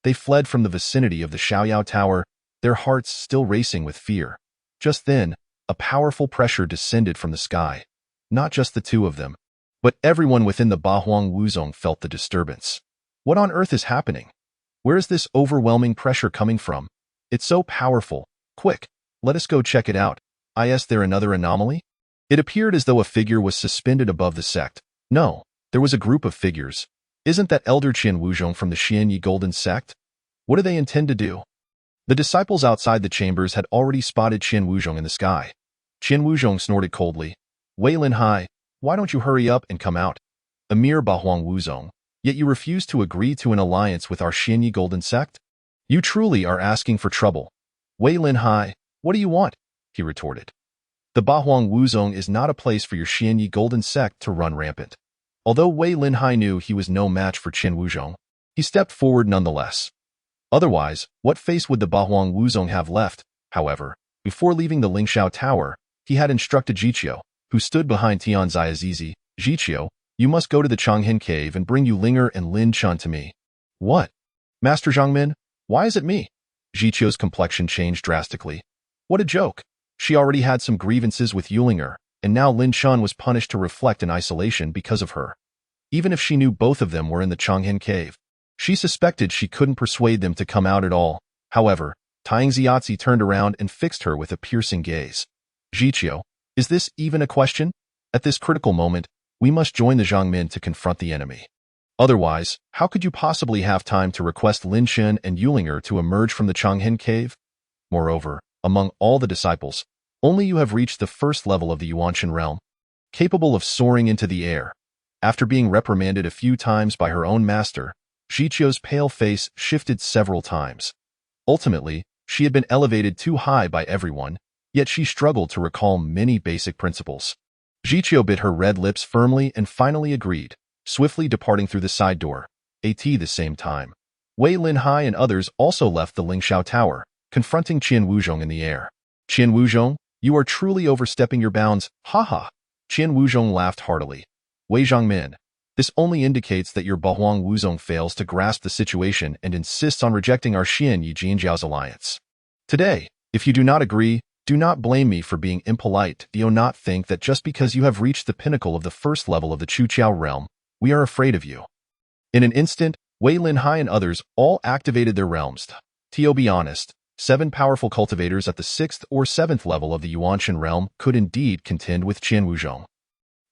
They fled from the vicinity of the Xiaoyao Tower, their hearts still racing with fear. Just then, a powerful pressure descended from the sky. Not just the 2 of them, but everyone within the Bahuang Wuzong felt the disturbance. What on earth is happening? Where is this overwhelming pressure coming from? It's so powerful. Quick, let us go check it out. Is there another anomaly? It appeared as though a figure was suspended above the sect. No, there was a group of figures. Isn't that Elder Qian Wuzhong from the Xianyi Golden Sect? What do they intend to do? The disciples outside the chambers had already spotted Qian Wuzhong in the sky. Qian Wuzhong snorted coldly. Wei Linhai, why don't you hurry up and come out? A mere Bahuang Wuzhong, yet you refuse to agree to an alliance with our Xianyi Golden Sect? You truly are asking for trouble. Wei Linhai, what do you want? He retorted. The Bahuang Wuzhong is not a place for your Xianyi Golden Sect to run rampant. Although Wei Linhai knew he was no match for Qian Wuzhong, he stepped forward nonetheless. Otherwise, what face would the Bahuang Wuzhong have left? However, before leaving the Lingxiao Tower, he had instructed Jiqiu, who stood behind Tianzai Azizi, Jiqiu, you must go to the Changhen Cave and bring Ling'er and Lin Chun to me. What? Master Zhangmin, why is it me? Jiqiu's complexion changed drastically. What a joke. She already had some grievances with Ling'er, and now Lin Chun was punished to reflect in isolation because of her. Even if she knew both of them were in the Changhen Cave, she suspected she couldn't persuade them to come out at all. However, Tang Ziazi turned around and fixed her with a piercing gaze. Jiqiu, is this even a question? At this critical moment, we must join the Zhangmin to confront the enemy. Otherwise, how could you possibly have time to request Lin Chun and Ling'er to emerge from the Changhen Cave? Moreover, among all the disciples, only you have reached the first level of the Yuanshan realm, capable of soaring into the air. After being reprimanded a few times by her own master, Jiqiu's pale face shifted several times. Ultimately, she had been elevated too high by everyone, yet she struggled to recall many basic principles. Jiqiu bit her red lips firmly and finally agreed, swiftly departing through the side door. At the same time, Wei Linhai and others also left the Lingxiao Tower, confronting Qian Wuzhong in the air. Qian Wuzhong, you are truly overstepping your bounds, ha. Qian Wuzhong laughed heartily. Wei Zhangmin, this only indicates that your Bahuang Wuzhong fails to grasp the situation and insists on rejecting our Xianyi Jinjiao's alliance. Today, if you do not agree, do not blame me for being impolite. Do not think that just because you have reached the pinnacle of the first level of the Chuqiao realm, we are afraid of you. In an instant, Wei Linhai and others all activated their realms. To be honest, 7 powerful cultivators at the 6th or 7th level of the Yuanshan realm could indeed contend with Qian Wuzhong.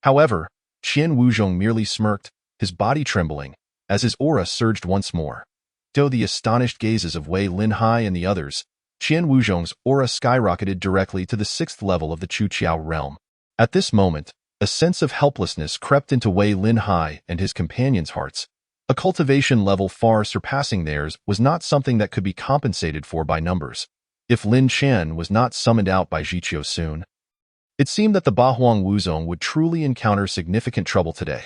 However, Qian Wuzhong merely smirked, his body trembling, as his aura surged once more. To the astonished gazes of Wei Linhai and the others, Qian Wuzhong's aura skyrocketed directly to the 6th level of the Chuqiao realm. At this moment, a sense of helplessness crept into Wei Linhai and his companions' hearts. A cultivation level far surpassing theirs was not something that could be compensated for by numbers. If Lin Chen was not summoned out by Jiqiu soon, it seemed that the Bahuang Wuzhong would truly encounter significant trouble today.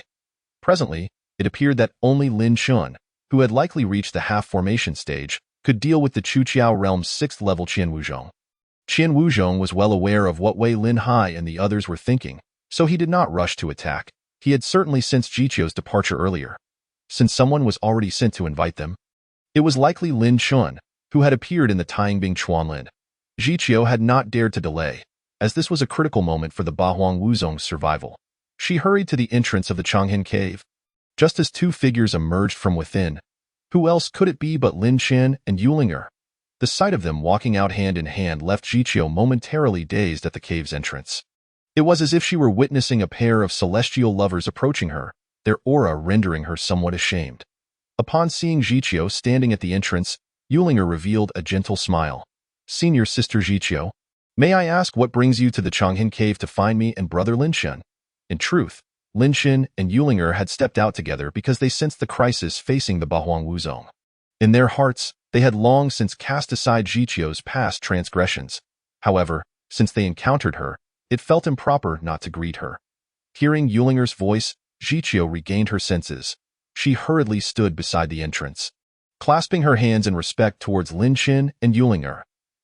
Presently, it appeared that only Lin Chun, who had likely reached the half-formation stage, could deal with the Chuqiao realm's 6th level Qian Wuzhong. Qian Wuzhong was well aware of what Wei Linhai and the others were thinking, so he did not rush to attack. He had certainly sensed Jiqiu's departure earlier. Since someone was already sent to invite them, it was likely Lin Chun, who had appeared in the Taiyingbing Chuanlin. Jiqiu had not dared to delay, as this was a critical moment for the Bahuang Wuzhong's survival. She hurried to the entrance of the Changhen Cave. Just as 2 figures emerged from within, who else could it be but Lin Chen and Ling'er? The sight of them walking out hand in hand left Jiqiu momentarily dazed at the cave's entrance. It was as if she were witnessing a pair of celestial lovers approaching her, their aura rendering her somewhat ashamed. Upon seeing Jiqiu standing at the entrance, Ling'er revealed a gentle smile. Senior Sister Jiqiu, may I ask what brings you to the Changhen Cave to find me and brother Lin Chen? In truth, Lin Chen and Ling'er had stepped out together because they sensed the crisis facing the Bahuang Wuzhong. In their hearts, they had long since cast aside Jiqiu's past transgressions. However, since they encountered her, it felt improper not to greet her. Hearing Ling'er's voice, Jiqiu regained her senses. She hurriedly stood beside the entrance, clasping her hands in respect towards Lin Chen and Ling'er.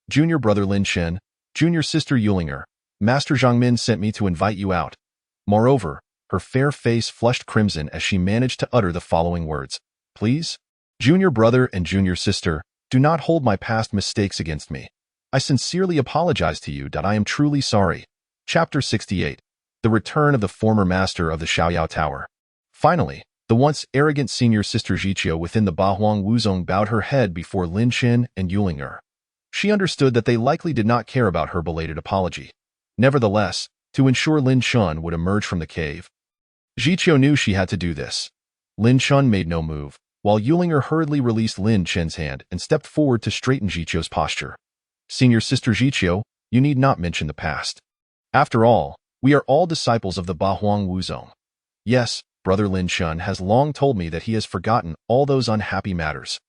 Junior brother Lin Chen, junior sister Ling'er, Master Zhangmin sent me to invite you out. Moreover, her fair face flushed crimson as she managed to utter the following words. Please? Junior brother and junior sister, do not hold my past mistakes against me. I sincerely apologize to you that I am truly sorry. Chapter 68. The Return of the Former Master of the Xiaoyao Tower. Finally, the once arrogant senior sister Jiqiu within the Bahuang Wuzhong bowed her head before Lin Chen and Ling'er. She understood that they likely did not care about her belated apology. Nevertheless, to ensure Lin Chun would emerge from the cave, Jiqiu knew she had to do this. Lin Chun made no move, while Ling'er hurriedly released Lin Chen's hand and stepped forward to straighten Jiqiu's posture. Senior Sister Jiqiu, you need not mention the past. After all, we are all disciples of the Bahuang Wuzong. Yes, Brother Lin Chen has long told me that he has forgotten all those unhappy matters.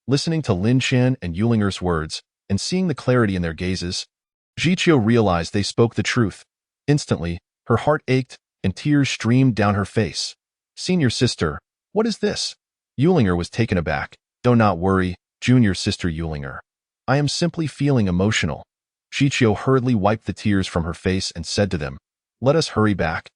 Listening to Lin Chen and Ling'er's words, and seeing the clarity in their gazes, Jiqiu realized they spoke the truth. Instantly, her heart ached, and tears streamed down her face. Senior Sister, what is this? Ling'er was taken aback. Do not worry, Junior Sister Ling'er. I am simply feeling emotional. Jiqiu hurriedly wiped the tears from her face and said to them, let us hurry back.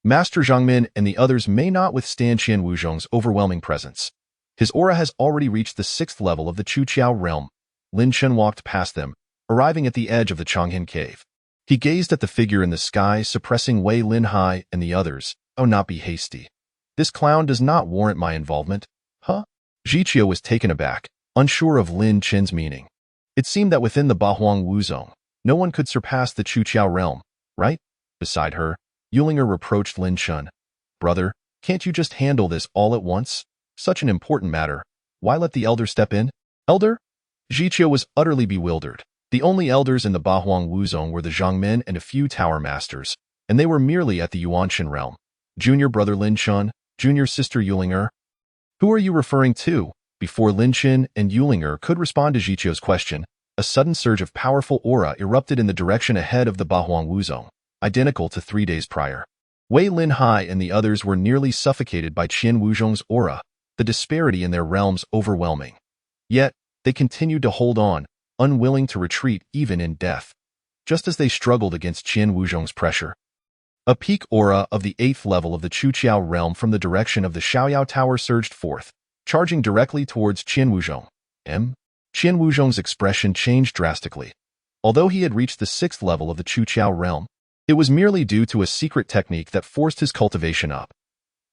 Master Zhangmin and the others may not withstand Qian Wuzhong's overwhelming presence. His aura has already reached the 6th level of the Chuqiao realm. Lin Chen walked past them, arriving at the edge of the Changhin cave. He gazed at the figure in the sky, suppressing Wei Linhai and the others. Oh, not be hasty. This clown does not warrant my involvement. Huh? Jiqiu was taken aback, unsure of Lin Chen's meaning. It seemed that within the Bahuang Wuzong, no one could surpass the Chuqiao realm, right? Beside her, Ling'er reproached Lin Chen. Brother, can't you just handle this all at once? Such an important matter. Why let the elder step in? Elder? Jiqiu was utterly bewildered. The only elders in the Bahuang Wuzong were the Zhangmen and a few tower masters, and they were merely at the Yuanshan realm. Junior Brother Lin Chen, Junior Sister Ling'er. Who are you referring to? Before Lin Chen and Ling'er could respond to Jiqiu's question, a sudden surge of powerful aura erupted in the direction ahead of the Bahuang Wuzong, identical to 3 days prior. Wei Linhai and the others were nearly suffocated by Qian Wuzhong's aura, the disparity in their realms overwhelming. Yet, they continued to hold on, unwilling to retreat even in death. Just as they struggled against Qian Wuzhong's pressure, a peak aura of the 8th level of the Chuqiao realm from the direction of the Xiaoyao Tower surged forth, charging directly towards Qian Wuzhong. Qian Wuzhong's expression changed drastically. Although he had reached the 6th level of the Chuqiao realm, it was merely due to a secret technique that forced his cultivation up.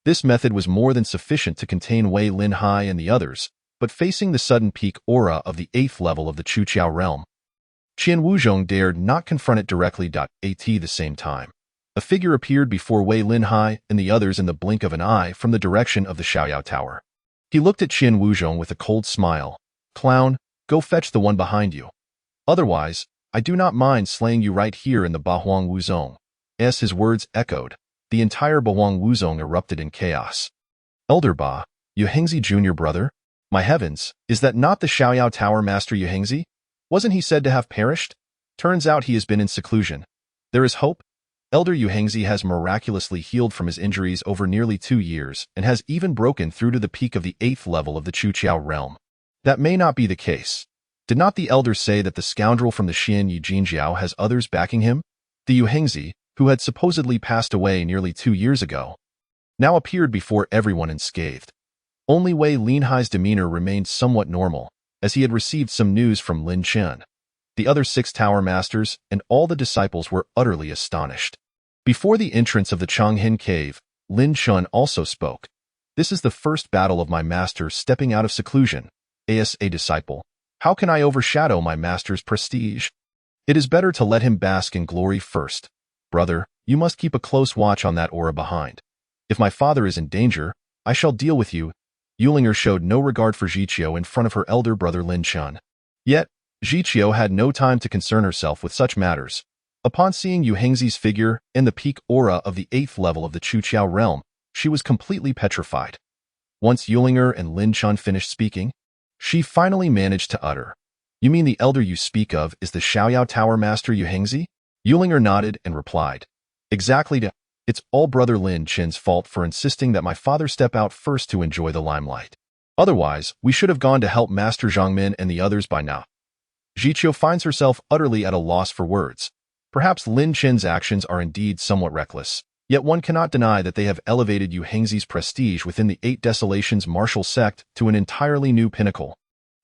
This method was more than sufficient to contain Wei Linhai and the others, but facing the sudden peak aura of the 8th level of the Chuqiao realm, Qian Wuzhong dared not confront it directly. At the same time, a figure appeared before Wei Linhai and the others in the blink of an eye from the direction of the Xiaoyao Tower. He looked at Qian Wuzhong with a cold smile. Clown, go fetch the one behind you. Otherwise, I do not mind slaying you right here in the Bahuang Wuzong. As his words echoed, the entire Bahuang Wuzong erupted in chaos. Elder Ba, Yuhengzi Junior Brother? My heavens, is that not the Xiaoyao Tower Master Yuhengzi? Wasn't he said to have perished? Turns out he has been in seclusion. There is hope. Elder Yuhengzi has miraculously healed from his injuries over nearly 2 years and has even broken through to the peak of the 8th level of the Chuqiao realm. That may not be the case. Did not the elder say that the scoundrel from the Xian Yijinjiao has others backing him? The Yuhengzi, who had supposedly passed away nearly 2 years ago, now appeared before everyone unscathed. Only Wei Linhai's demeanor remained somewhat normal, as he had received some news from Lin Chen. The other 6 tower masters and all the disciples were utterly astonished. Before the entrance of the Changhin cave, Lin Chen also spoke. This is the first battle of my master stepping out of seclusion. As a disciple, how can I overshadow my master's prestige? It is better to let him bask in glory first. Brother, you must keep a close watch on that aura behind. If my father is in danger, I shall deal with you. Ling'er showed no regard for Jiqiu in front of her elder brother Lin Chen. Yet, Jiqiu had no time to concern herself with such matters. Upon seeing Yuhengzi's figure and the peak aura of the 8th level of the Chuqiao realm, she was completely petrified. Once Ling'er and Lin Chen finished speaking, she finally managed to utter, "You mean the elder you speak of is the Xiaoyao Tower Master Yuhengzi?" Ling'er nodded and replied, "Exactly. It's all Brother Lin Chen's fault for insisting that my father step out first to enjoy the limelight. Otherwise, we should have gone to help Master Zhangmin and the others by now." Jiqiu finds herself utterly at a loss for words. Perhaps Lin Chen's actions are indeed somewhat reckless, yet one cannot deny that they have elevated Yuhengzi's prestige within the 8 Desolations martial sect to an entirely new pinnacle.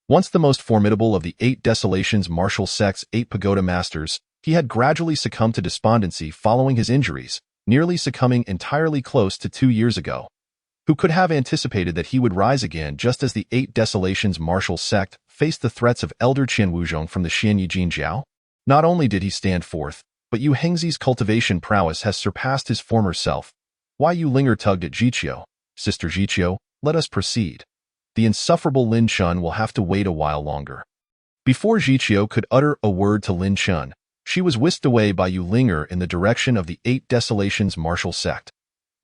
Once the most formidable of the 8 Desolations martial sect's 8 pagoda masters, he had gradually succumbed to despondency following his injuries, nearly succumbing entirely close to 2 years ago. Who could have anticipated that he would rise again just as the 8 Desolations martial sect faced the threats of Elder Qian Wuzhong from the Xian Yijinjiao? Not only did he stand forth, but Yuhengzi's cultivation prowess has surpassed his former self. Why Ling'er tugged at Jiqiu. "Sister Jiqiu, let us proceed." the insufferable Lin Chun will have to wait a while longer. Before Zhiqiu could utter a word to Lin Chun, she was whisked away by Ling'er in the direction of the Eight Desolations martial sect.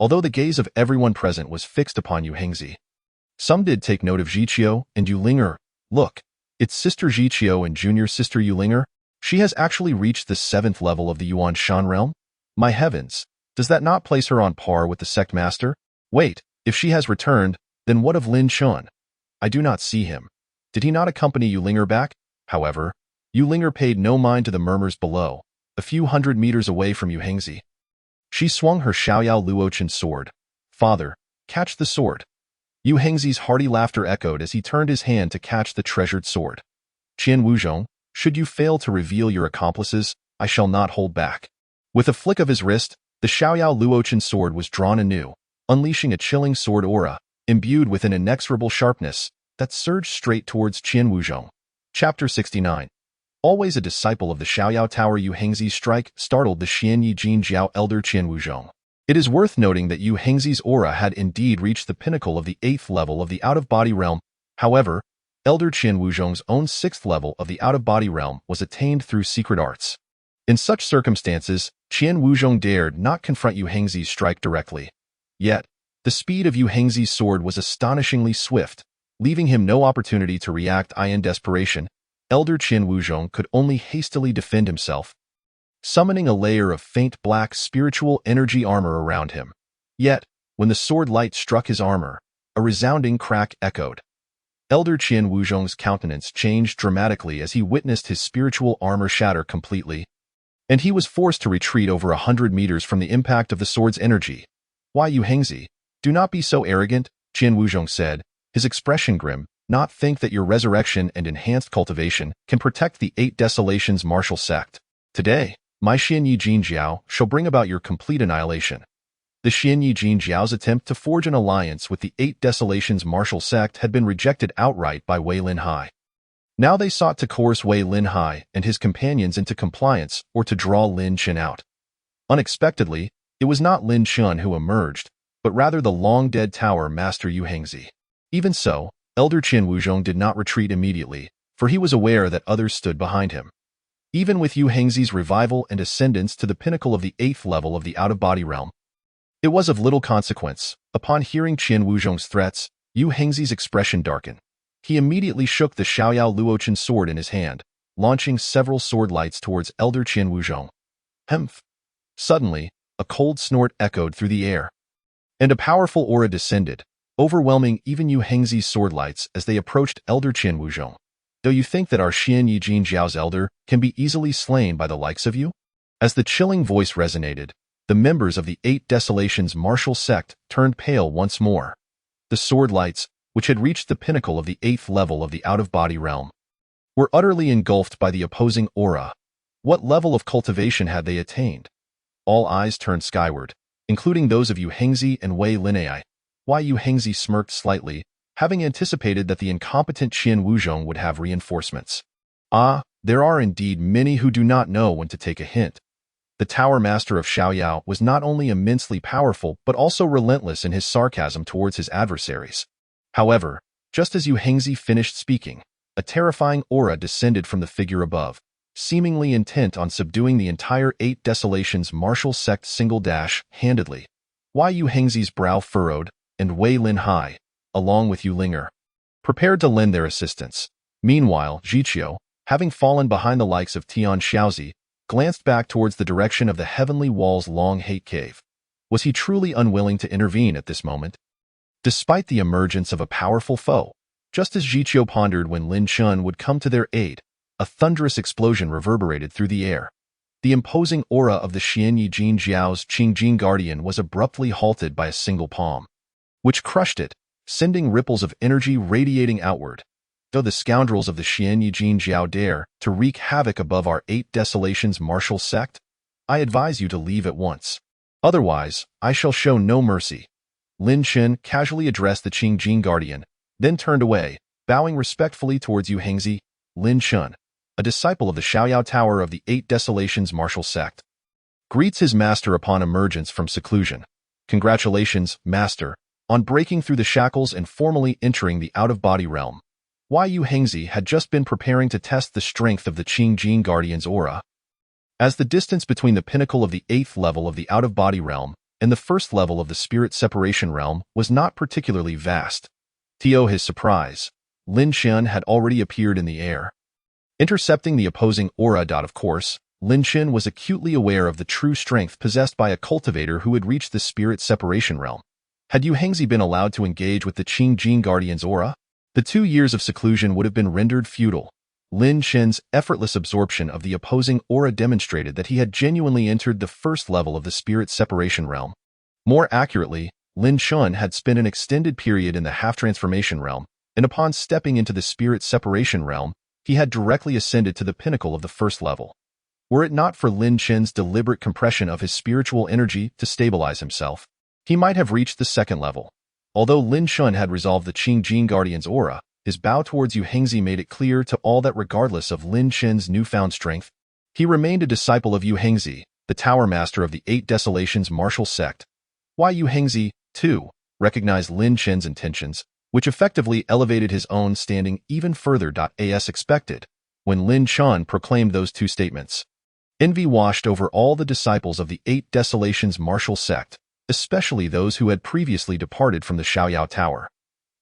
Although the gaze of everyone present was fixed upon Hengzi, some did take note of Zhiqiu and Ling'er. Look, it's Sister Zhiqiu and junior sister Ling'er. She has actually reached the 7th level of the Yuan Shan realm? My heavens, does that not place her on par with the sect master? Wait, if she has returned, then what of Lin Chun? I do not see him. Did he not accompany Ling'er back? However, Ling'er paid no mind to the murmurs below, a few hundred meters away from Hengzi. She swung her Xiaoyao Luochen sword. Father, catch the sword. Hengzi's hearty laughter echoed as he turned his hand to catch the treasured sword. Qian Wuzhong, should you fail to reveal your accomplices, I shall not hold back. With a flick of his wrist, the Xiaoyao Luochen sword was drawn anew, unleashing a chilling sword aura, imbued with an inexorable sharpness, that surged straight towards Qian Wuzhong. Chapter 69. Always a disciple of the Xiaoyao Tower, Hengzi's strike startled the Xianyi Jin Jiao elder Qian Wuzhong. It is worth noting that Hengzi's aura had indeed reached the pinnacle of the 8th level of the out-of-body realm. However, elder Qian Wuzhong's own 6th level of the out-of-body realm was attained through secret arts. In such circumstances, Qian Wuzhong dared not confront Hengzi's strike directly. Yet, the speed of Hengzi's sword was astonishingly swift, leaving him no opportunity to react. In desperation, elder Qian Wuzhong could only hastily defend himself, summoning a layer of faint black spiritual energy armor around him. Yet, when the sword light struck his armor, a resounding crack echoed. Elder Qian Wuzhong's countenance changed dramatically as he witnessed his spiritual armor shatter completely, and he was forced to retreat over 100 meters from the impact of the sword's energy. Why, Hengzi, do not be so arrogant, Qian Wuzhong said, his expression grim. Not think that your resurrection and enhanced cultivation can protect the 8 Desolations martial sect. Today, my Xianyi Jin Jiao shall bring about your complete annihilation. The Xianyi Jin Jiao's attempt to forge an alliance with the 8 Desolations martial sect had been rejected outright by Wei Linhai. Now they sought to coerce Wei Linhai and his companions into compliance or to draw Lin Chun out. Unexpectedly, it was not Lin Chun who emerged, but rather the long-dead tower master Hengzi. Even so, elder Qian Wuzhong did not retreat immediately, for he was aware that others stood behind him. Even with Hengzi's revival and ascendance to the pinnacle of the 8th level of the out-of-body realm, it was of little consequence. Upon hearing Qian Wuzhong's threats, Hengzi's expression darkened. He immediately shook the Xiaoyao Luochen sword in his hand, launching several sword lights towards elder Qian Wuzhong. Hemph! Suddenly, a cold snort echoed through the air, and a powerful aura descended, overwhelming even Hengzi's sword lights as they approached elder Qian Wuzhong. Do you think that our Xianyi Jin Jiao's elder can be easily slain by the likes of you? As the chilling voice resonated, the members of the 8 Desolations martial sect turned pale once more. The sword lights, which had reached the pinnacle of the 8th level of the out-of-body realm, were utterly engulfed by the opposing aura. What level of cultivation had they attained? All eyes turned skyward, including those of Hengzi and Wei Linhai. Why Hengzi smirked slightly, having anticipated that the incompetent Qian Wuzhong would have reinforcements. Ah, there are indeed many who do not know when to take a hint. The Tower Master of Xiaoyao was not only immensely powerful but also relentless in his sarcasm towards his adversaries. However, just as Hengzi finished speaking, a terrifying aura descended from the figure above, seemingly intent on subduing the entire 8 Desolations martial sect single-handedly. Why Hengzi's brow furrowed, and Wei Linhai, along with Ling'er, prepared to lend their assistance. Meanwhile, Zhiqiu, having fallen behind the likes of Tian Xiaozi, glanced back towards the direction of the Heavenly Wall's long hate cave. Was he truly unwilling to intervene at this moment? Despite the emergence of a powerful foe, just as Zhiqiu pondered when Lin Chun would come to their aid, a thunderous explosion reverberated through the air. The imposing aura of the Xianyi Jin Jiao's Qingjing Guardian was abruptly halted by a single palm, which crushed it, sending ripples of energy radiating outward. Though the scoundrels of the Xianyi Jin Jiao dare to wreak havoc above our 8 Desolations martial sect, I advise you to leave at once. Otherwise, I shall show no mercy. Lin Chun casually addressed the Qingjing Guardian, then turned away, bowing respectfully towards Hengzi. Lin Chun, a disciple of the Xiaoyao Tower of the 8 Desolations martial sect, greets his master upon emergence from seclusion. Congratulations, master. On breaking through the shackles and formally entering the out-of-body realm, Yu Hengzi had just been preparing to test the strength of the Qingjin Guardian's aura. As the distance between the pinnacle of the 8th level of the out-of-body realm and the 1st level of the spirit separation realm was not particularly vast, to his surprise, Lin Chen had already appeared in the air. Intercepting the opposing aura. Of course, Lin Chen was acutely aware of the true strength possessed by a cultivator who had reached the spirit separation realm. Had Yu Hengzi been allowed to engage with the Qingjin Guardian's aura, the 2 years of seclusion would have been rendered futile. Lin Chen's effortless absorption of the opposing aura demonstrated that he had genuinely entered the 1st level of the spirit separation realm. More accurately, Lin Chen had spent an extended period in the half-transformation realm, and upon stepping into the spirit separation realm, he had directly ascended to the pinnacle of the 1st level. Were it not for Lin Chen's deliberate compression of his spiritual energy to stabilize himself, he might have reached the 2nd level. Although Lin Chen had resolved the Qingjin Guardian's aura, his bow towards Yu Hengzi made it clear to all that regardless of Lin Chen's newfound strength, he remained a disciple of Yu Hengzi, the Tower Master of the 8 Desolations martial sect. Yu Hengzi, too, recognized Lin Chen's intentions, which effectively elevated his own standing even further. As expected, when Lin Chen proclaimed those 2 statements, envy washed over all the disciples of the 8 Desolations martial sect, especially those who had previously departed from the Xiaoyao Tower.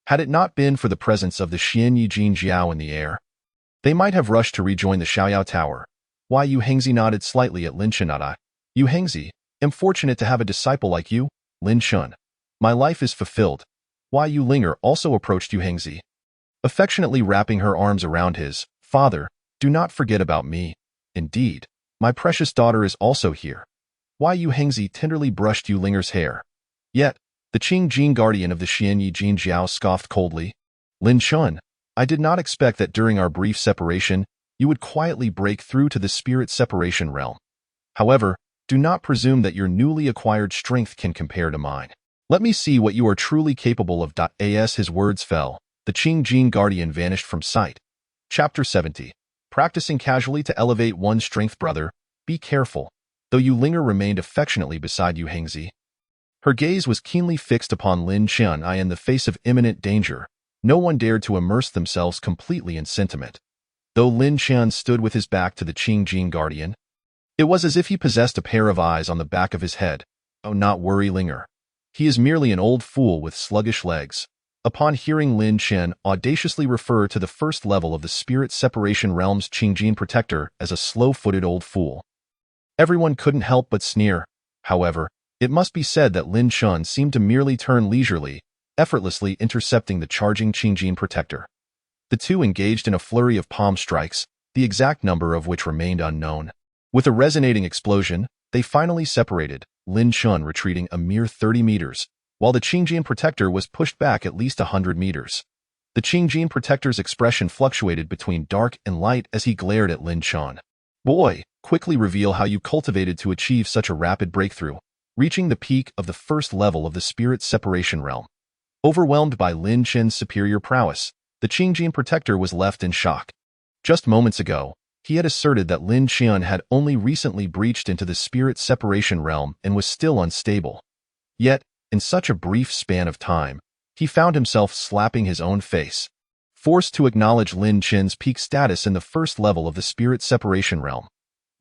Had it not been for the presence of the Xianyi Jin Jiao in the air, they might have rushed to rejoin the Xiaoyao Tower. Yu Hengzi nodded slightly at Lin Chen. Yu Hengzi, am fortunate to have a disciple like you, Lin Chen. My life is fulfilled. Yu Ling'er also approached Yu Hengzi, affectionately wrapping her arms around his. Father, do not forget about me. Indeed, my precious daughter is also here. Yu Hengzi tenderly brushed Yu Ling'er's hair. Yet, the Qingjin Guardian of the Xianyi Jin Jiao scoffed coldly. Lin Chen, I did not expect that during our brief separation, you would quietly break through to the spirit separation realm. However, do not presume that your newly acquired strength can compare to mine. Let me see what you are truly capable of. As his words fell, the Qingjin Guardian vanished from sight. Chapter 70. Practicing casually to elevate one's strength. Brother, be careful. Though Yu Ling'er remained affectionately beside Yu Hengzi, her gaze was keenly fixed upon Lin Chen. In the face of imminent danger, no one dared to immerse themselves completely in sentiment. Though Lin Chen stood with his back to the Qingjin Guardian, it was as if he possessed a pair of eyes on the back of his head. Oh, not worry, Ling'er. He is merely an old fool with sluggish legs. Upon hearing Lin Chen audaciously refer to the 1st level of the spirit separation realm's Qingjin protector as a slow-footed old fool, everyone couldn't help but sneer. However, it must be said that Lin Chen seemed to merely turn leisurely, effortlessly intercepting the charging Qingjin protector. The 2 engaged in a flurry of palm strikes, the exact number of which remained unknown. With a resonating explosion, they finally separated, Lin Chen retreating a mere 30 meters, while the Qingjin protector was pushed back at least 100 meters. The Qingjin protector's expression fluctuated between dark and light as he glared at Lin Chen. Boy, quickly reveal how you cultivated to achieve such a rapid breakthrough, reaching the peak of the 1st level of the spirit separation realm. Overwhelmed by Lin Chen's superior prowess, the Qingjin protector was left in shock. Just moments ago, he had asserted that Lin Chen had only recently breached into the spirit separation realm and was still unstable. Yet, in such a brief span of time, he found himself slapping his own face, forced to acknowledge Lin Chen's peak status in the 1st level of the spirit separation realm.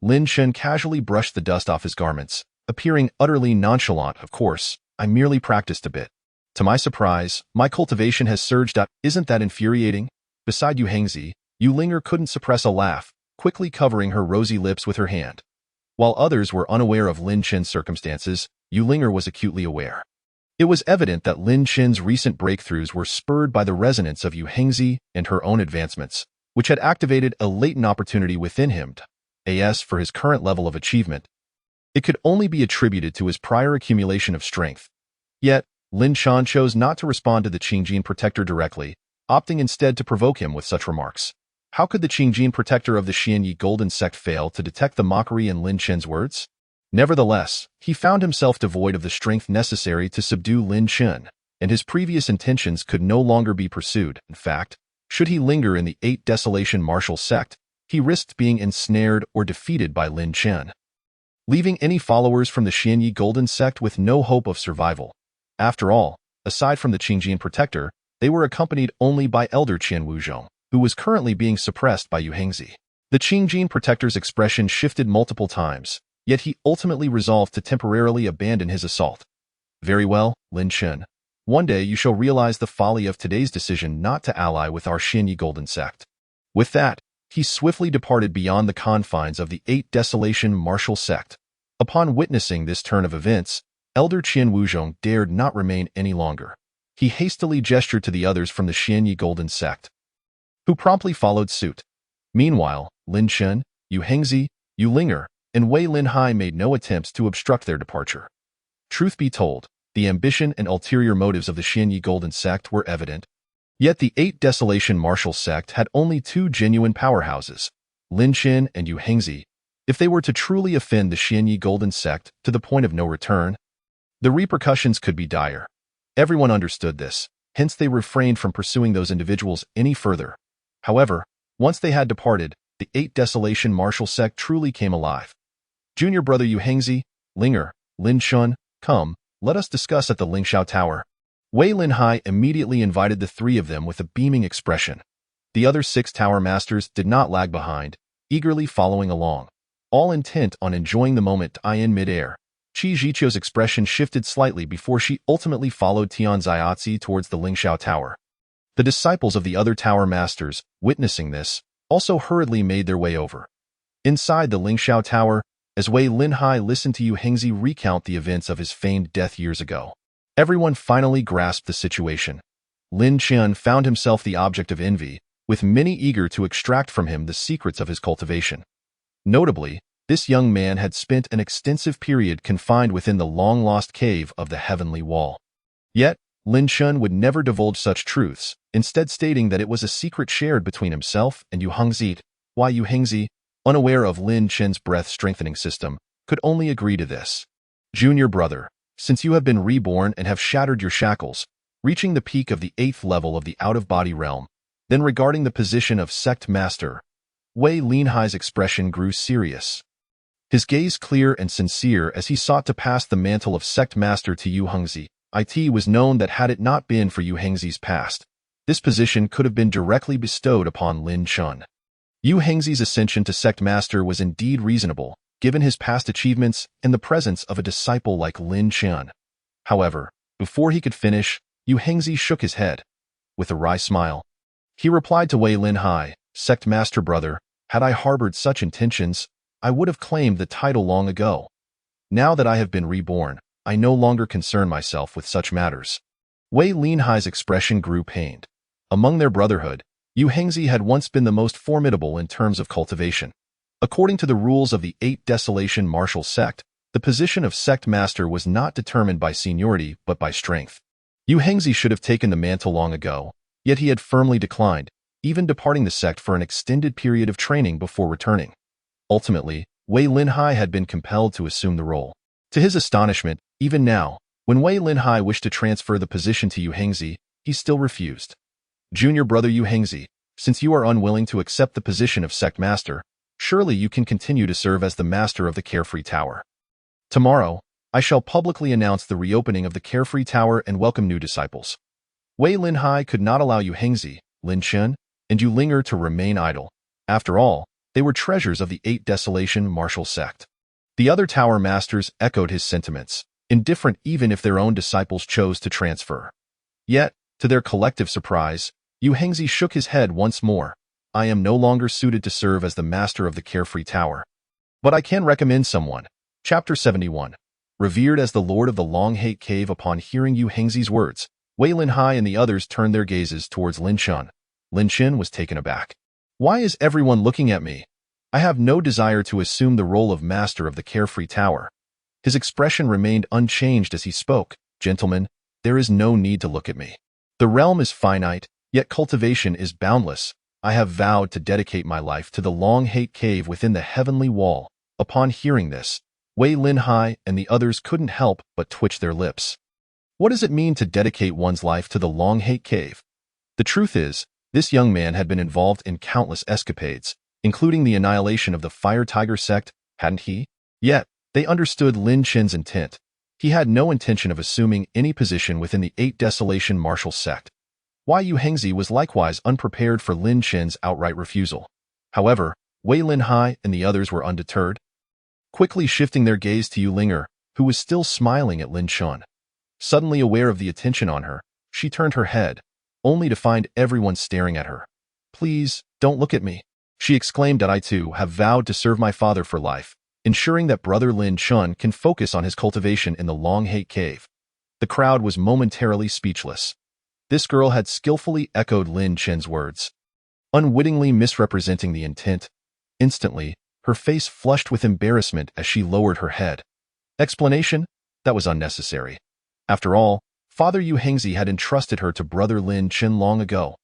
Lin Chen casually brushed the dust off his garments, appearing utterly nonchalant. Of course, I merely practiced a bit. To my surprise, my cultivation has surged up. Isn't that infuriating? Beside Yu Hengzi, Yu Ling'er couldn't suppress a laugh, quickly covering her rosy lips with her hand. While others were unaware of Lin Chen's circumstances, Yu Ling'er was acutely aware. It was evident that Lin Chen's recent breakthroughs were spurred by the resonance of Yu Hengzi and her own advancements, which had activated a latent opportunity within him. As for his current level of achievement, it could only be attributed to his prior accumulation of strength. Yet, Lin Chen chose not to respond to the Qingjin protector directly, opting instead to provoke him with such remarks. How could the Qingjin protector of the Xianyi Golden Sect fail to detect the mockery in Lin Chen's words? Nevertheless, he found himself devoid of the strength necessary to subdue Lin Chen, and his previous intentions could no longer be pursued. In fact, should he linger in the 8 Desolation martial sect, he risked being ensnared or defeated by Lin Chen, leaving any followers from the Xianyi Golden Sect with no hope of survival. After all, Aside from the Qingjin protector, they were accompanied only by Elder Qian Wuzhong, who was currently being suppressed by Yu Hengzi. The Qingjin protector's expression shifted multiple times, yet he ultimately resolved to temporarily abandon his assault. Very well, Lin Chen. One day you shall realize the folly of today's decision not to ally with our Xinyi Golden Sect. With that, he swiftly departed beyond the confines of the Eight Desolation martial sect. Upon witnessing this turn of events, Elder Qian Wuzhong dared not remain any longer. He hastily gestured to the others from the Xinyi Golden Sect, who promptly followed suit. Meanwhile, Lin Chen, Yu Hengzi, Yu Ling'er, and Wei Linhai made no attempts to obstruct their departure. Truth be told, the ambition and ulterior motives of the Xinyi Golden Sect were evident. Yet the Eight Desolation martial sect had only two genuine powerhouses, Lin Chen and Yu Hengzi. If they were to truly offend the Xinyi Golden Sect to the point of no return, the repercussions could be dire. Everyone understood this, hence they refrained from pursuing those individuals any further. However, once they had departed, the Eight Desolation martial sect truly came alive. Junior brother Yu Hengzi, Ling'er, Lin Chen, come, let us discuss at the Lingxiao Tower. Wei Linhai immediately invited the three of them with a beaming expression. The other 6 tower masters did not lag behind, eagerly following along, all intent on enjoying the moment in mid-air. Qi Zhiqiu's expression shifted slightly before she ultimately followed Tian Zaiatzi towards the Lingxiao Tower. The disciples of the other tower masters, witnessing this, also hurriedly made their way over. Inside the Lingxiao Tower, as Wei Linhai listened to Yu Hengzi recount the events of his famed death years ago, everyone finally grasped the situation. Lin Chen found himself the object of envy, with many eager to extract from him the secrets of his cultivation. Notably, this young man had spent an extensive period confined within the long-lost cave of the Heavenly Wall. Yet, Lin Chen would never divulge such truths, instead stating that it was a secret shared between himself and Yu Hengzi. Why Yu Hengzi, unaware of Lin Chen's breath-strengthening system, could only agree to this. Junior brother, since you have been reborn and have shattered your shackles, reaching the peak of the 8th level of the out-of-body realm, then regarding the position of Sect Master, Wei Linhai's expression grew serious. His gaze clear and sincere as he sought to pass the mantle of Sect Master to Yu Hengzi. It was known that had it not been for Yu Hengzi's past, this position could have been directly bestowed upon Lin Chen. Yu Hengzi's ascension to Sect Master was indeed reasonable, given his past achievements and the presence of a disciple like Lin Chen. However, before he could finish, Yu Hengzi shook his head. With a wry smile, he replied to Wei Linhai, Sect Master brother, had I harbored such intentions, I would have claimed the title long ago. Now that I have been reborn, I no longer concern myself with such matters. Wei Linhai's expression grew pained. Among their brotherhood, Yu Hengzi had once been the most formidable in terms of cultivation. According to the rules of the Eight Desolation martial sect, the position of Sect Master was not determined by seniority but by strength. Yu Hengzi should have taken the mantle long ago, yet he had firmly declined, even departing the sect for an extended period of training before returning. Ultimately, Wei Linhai had been compelled to assume the role. To his astonishment, even now, when Wei Linhai wished to transfer the position to Yu Hengzi, he still refused. Junior brother Yu Hengzi, since you are unwilling to accept the position of Sect Master, surely you can continue to serve as the master of the Carefree Tower. Tomorrow, I shall publicly announce the reopening of the Carefree Tower and welcome new disciples. Wei Linhai could not allow Yu Hengzi, Lin Chen, and Yu Ling'er to remain idle. After all, they were treasures of the Eight Desolation martial sect. The other tower masters echoed his sentiments, indifferent even if their own disciples chose to transfer. Yet, to their collective surprise, Yu Hengzi shook his head once more. I am no longer suited to serve as the master of the Carefree Tower. But I can recommend someone. Chapter 71. Revered as the Lord of the Long Hate Cave. Upon hearing Yu Hengzi's words, Wei Linhai and the others turned their gazes towards Lin Chen. Lin Chen was taken aback. Why is everyone looking at me? I have no desire to assume the role of master of the Carefree Tower. His expression remained unchanged as he spoke. Gentlemen, there is no need to look at me. The realm is finite, yet cultivation is boundless. I have vowed to dedicate my life to the Long Hate Cave within the Heavenly Wall. Upon hearing this, Wei Linhai and the others couldn't help but twitch their lips. What does it mean to dedicate one's life to the Long Hate Cave? The truth is, this young man had been involved in countless escapades, including the annihilation of the Fire Tiger sect, hadn't he? Yet, they understood Lin Chen's intent. He had no intention of assuming any position within the Eight Desolation martial sect. Yu Hengzi was likewise unprepared for Lin Chen's outright refusal. However, Wei Linhai and the others were undeterred, quickly shifting their gaze to Ling'er, who was still smiling at Lin Chen. Suddenly aware of the attention on her, she turned her head, only to find everyone staring at her. "Please, don't look at me," she exclaimed. "I too have vowed to serve my father for life, ensuring that brother Lin Chen can focus on his cultivation in the Long Hate Cave." The crowd was momentarily speechless. This girl had skillfully echoed Lin Chen's words, unwittingly misrepresenting the intent. Instantly, her face flushed with embarrassment as she lowered her head. Explanation? That was unnecessary. After all, Father Yu Hengzi had entrusted her to brother Lin Chen long ago.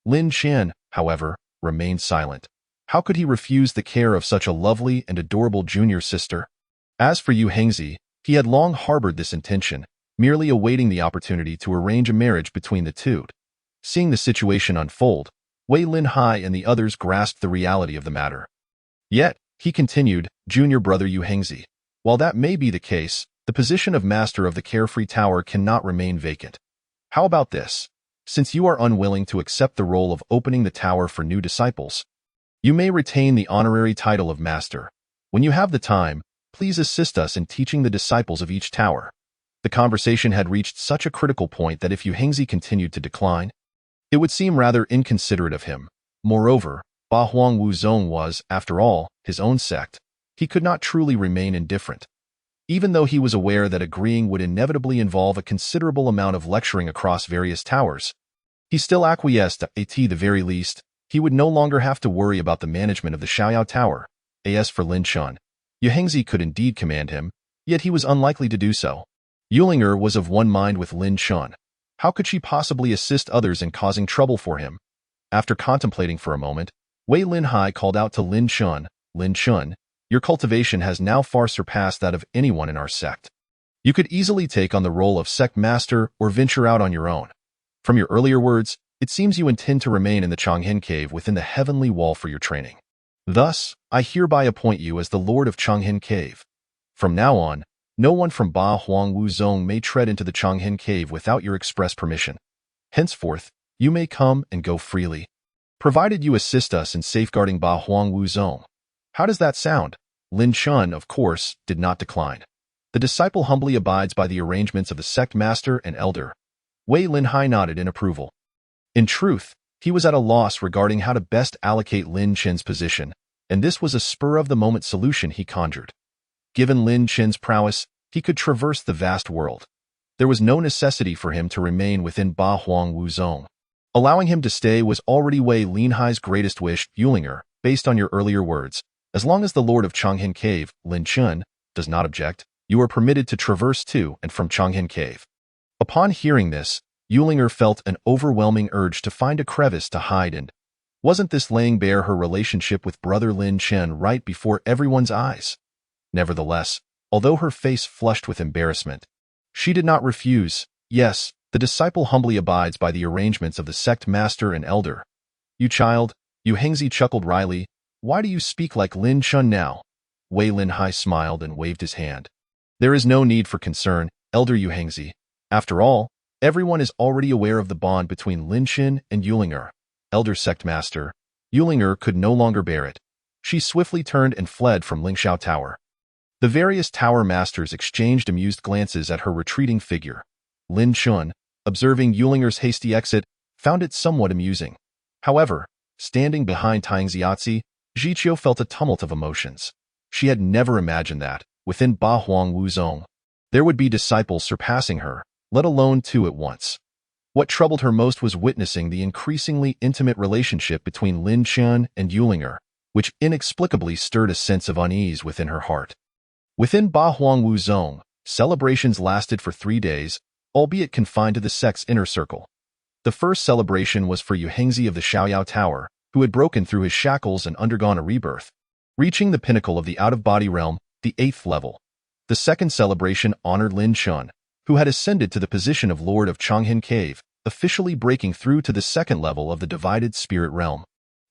Lin Chen, however, remained silent. How could he refuse the care of such a lovely and adorable junior sister? As for Yu Hengzi, he had long harbored this intention, merely awaiting the opportunity to arrange a marriage between the two. Seeing the situation unfold, Wei Linhai and the others grasped the reality of the matter. Yet, he continued, "Junior brother Yu Hengzi, while that may be the case, the position of master of the Carefree Tower cannot remain vacant. How about this? Since you are unwilling to accept the role of opening the tower for new disciples, you may retain the honorary title of master. When you have the time, please assist us in teaching the disciples of each tower." The conversation had reached such a critical point that if Yu Hengzi continued to decline, it would seem rather inconsiderate of him. Moreover, Ba Huang Wuzong was, after all, his own sect. He could not truly remain indifferent. Even though he was aware that agreeing would inevitably involve a considerable amount of lecturing across various towers, he still acquiesced. At the very least, he would no longer have to worry about the management of the Xiaoyao Tower. As for Lin Chen, Yu Hengzi could indeed command him, yet he was unlikely to do so. Ling'er was of one mind with Lin Chen. How could she possibly assist others in causing trouble for him? After contemplating for a moment, Wei Linhai called out to Lin Chen, "Lin Chen, your cultivation has now far surpassed that of anyone in our sect. You could easily take on the role of sect master or venture out on your own. From your earlier words, it seems you intend to remain in the Changhen Cave within the heavenly wall for your training. Thus, I hereby appoint you as the Lord of Changhen Cave. From now on, no one from Ba Huang Wuzong may tread into the Changhen Cave without your express permission. Henceforth, you may come and go freely, provided you assist us in safeguarding Ba Huang Wuzong." How does that sound? Lin Chen, of course, did not decline. The disciple humbly abides by the arrangements of the sect master and elder. Wei Linhai nodded in approval. In truth, he was at a loss regarding how to best allocate Lin Chen's position, and this was a spur-of-the-moment solution he conjured. Given Lin Chen's prowess, he could traverse the vast world. There was no necessity for him to remain within Ba Huang Wuzong. Allowing him to stay was already Wei Linhai's greatest wish. Ling'er, based on your earlier words, as long as the Lord of Changhen Cave, Lin Chen, does not object, you are permitted to traverse to and from Changhen Cave. Upon hearing this, Ling'er felt an overwhelming urge to find a crevice to hide in. Wasn't this laying bare her relationship with brother Lin Chen right before everyone's eyes? Nevertheless, although her face flushed with embarrassment, she did not refuse. "Yes, the disciple humbly abides by the arrangements of the sect master and elder." "You child," Yu Hengzi chuckled wryly, "why do you speak like Lin Chen now?" Wei Linhai smiled and waved his hand. "There is no need for concern, Elder Yu Hengzi. After all, everyone is already aware of the bond between Lin Chen and Ling'er." Elder Sect Master, Ling'er could no longer bear it. She swiftly turned and fled from Lingxiao Tower. The various tower masters exchanged amused glances at her retreating figure. Lin Chen, observing Ling'er's hasty exit, found it somewhat amusing. However, standing behind Tangxiazi, Zhiqiu felt a tumult of emotions. She had never imagined that, within Ba Huang Wuzong, there would be disciples surpassing her, let alone two at once. What troubled her most was witnessing the increasingly intimate relationship between Lin Chen and Ling'er, which inexplicably stirred a sense of unease within her heart. Within Ba Huang Wuzong, celebrations lasted for 3 days, albeit confined to the sect's inner circle. The first celebration was for Yu Hengzi of the Xiaoyao Tower, who had broken through his shackles and undergone a rebirth, reaching the pinnacle of the out-of-body realm, the 8th level. The second celebration honored Lin Chen, who had ascended to the position of Lord of Changhen Cave, officially breaking through to the 2nd level of the divided spirit realm.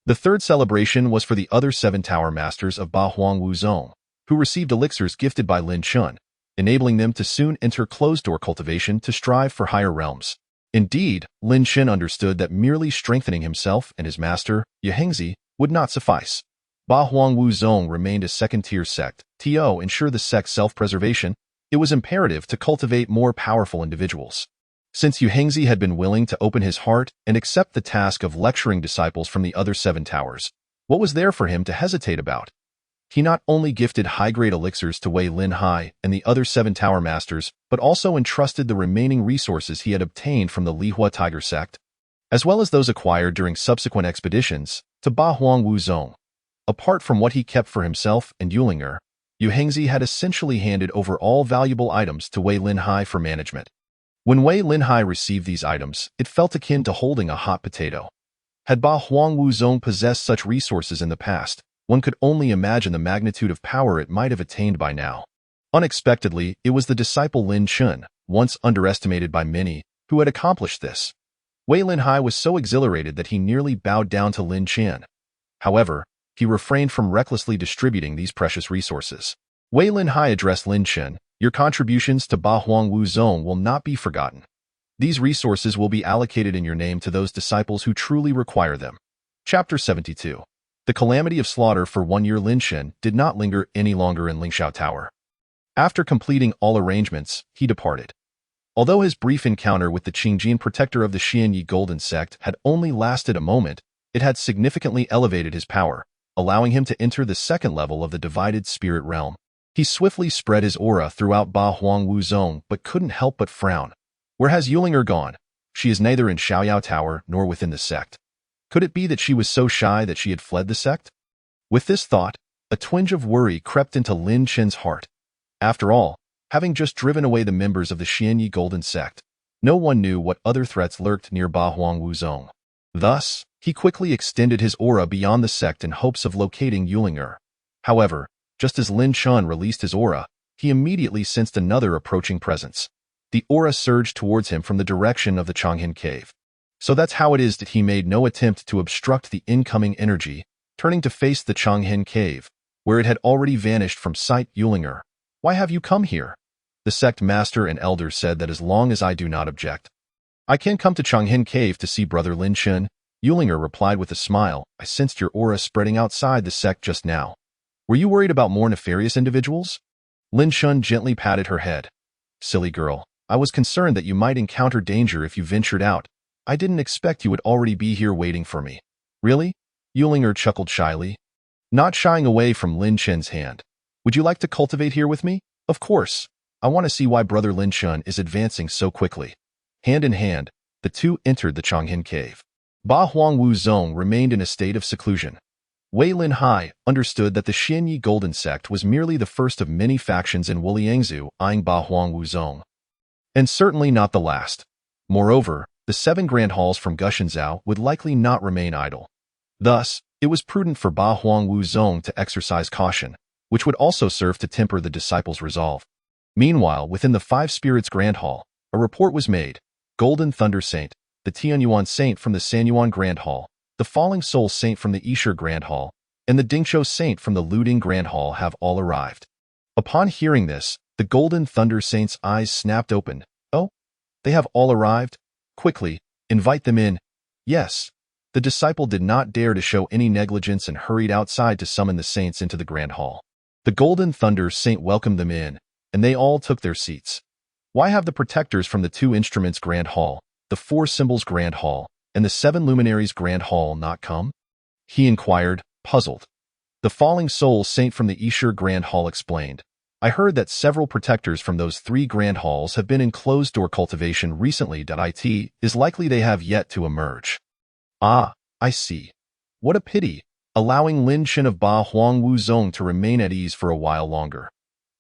The third celebration was for the other 7 tower masters of Ba Huang Wuzong, who received elixirs gifted by Lin Chen, enabling them to soon enter closed-door cultivation to strive for higher realms. Indeed, Lin Shen understood that merely strengthening himself and his master, Yehengzi, would not suffice. Ba Huang Wu Zong remained a second-tier sect. To ensure the sect's self-preservation, it was imperative to cultivate more powerful individuals. Since Yehengzi had been willing to open his heart and accept the task of lecturing disciples from the other 7 towers, what was there for him to hesitate about? He not only gifted high-grade elixirs to Wei Lin Hai and the other 7 tower masters, but also entrusted the remaining resources he had obtained from the Lihua Tiger sect, as well as those acquired during subsequent expeditions, to Ba Huang Wu Zong. Apart from what he kept for himself and Ling'er, Yehengzi had essentially handed over all valuable items to Wei Lin Hai for management. When Wei Lin Hai received these items, it felt akin to holding a hot potato. Had Ba Huang Wu Zong possessed such resources in the past, one could only imagine the magnitude of power it might have attained by now. Unexpectedly, it was the disciple Lin Chun, once underestimated by many, who had accomplished this. Wei Lin Hai was so exhilarated that he nearly bowed down to Lin Chan. However, he refrained from recklessly distributing these precious resources. Wei Lin Hai addressed Lin Chen, "Your contributions to Ba Huang Wu Zong will not be forgotten. These resources will be allocated in your name to those disciples who truly require them." Chapter 72. The calamity of slaughter for 1 year. Lin Chen did not linger any longer in Lingxiao Tower. After completing all arrangements, he departed. Although his brief encounter with the Qingjin protector of the Xianyi Golden Sect had only lasted a moment, it had significantly elevated his power, allowing him to enter the 2nd level of the divided spirit realm. He swiftly spread his aura throughout Ba Huang Wu Zong but couldn't help but frown. Where has Ling'er gone? She is neither in Xiaoyao Tower nor within the sect. Could it be that she was so shy that she had fled the sect? With this thought, a twinge of worry crept into Lin Chen's heart. After all, having just driven away the members of the Xianyi Golden Sect, no one knew what other threats lurked near Ba Huang Wu Zong. Thus, he quickly extended his aura beyond the sect in hopes of locating Ling'er. However, just as Lin Chun released his aura, he immediately sensed another approaching presence. The aura surged towards him from the direction of the Changhen Cave. So that's how it is that he made no attempt to obstruct the incoming energy, turning to face the Changhen Cave, where it had already vanished from sight. Ling'er, why have you come here? The sect master and elders said that as long as I do not object, I can come to Changhen Cave to see Brother Lin Chun. Ling'er replied with a smile, I sensed your aura spreading outside the sect just now. Were you worried about more nefarious individuals? Lin Chun gently patted her head. Silly girl, I was concerned that you might encounter danger if you ventured out. I didn't expect you would already be here waiting for me. Really? Ling'er chuckled shyly, not shying away from Lin Chen's hand. Would you like to cultivate here with me? Of course. I want to see why Brother Lin Chun is advancing so quickly. Hand in hand, the two entered the Changhen Cave. Ba Huang Wu Zong remained in a state of seclusion. Wei Lin Hai understood that the Xianyi Golden Sect was merely the first of many factions in Wuliangzu eyeing Ba Huang Wu Zong, and certainly not the last. Moreover, the 7 grand halls from Gushanzhou would likely not remain idle. Thus, it was prudent for Ba Huang Wu Zong to exercise caution, which would also serve to temper the disciples' resolve. Meanwhile, within the 5 Spirits Grand Hall, a report was made. Golden Thunder Saint, the Tianyuan Saint from the Sanyuan Grand Hall, the Falling Soul Saint from the Yishur Grand Hall, and the Dingshou Saint from the Luding Grand Hall have all arrived. Upon hearing this, the Golden Thunder Saint's eyes snapped open. Oh, they have all arrived? Quickly, invite them in. Yes. The disciple did not dare to show any negligence and hurried outside to summon the saints into the Grand Hall. The Golden Thunder Saint welcomed them in, and they all took their seats. Why have the protectors from the 2 Instruments Grand Hall, the 4 Symbols Grand Hall, and the 7 Luminaries Grand Hall not come? He inquired, puzzled. The Falling Soul Saint from the Yishur Grand Hall explained. I heard that several protectors from those 3 Grand Halls have been in closed-door cultivation recently. It is likely they have yet to emerge. Ah, I see. What a pity, allowing Lin Chen of Ba Huang Wu Zong to remain at ease for a while longer.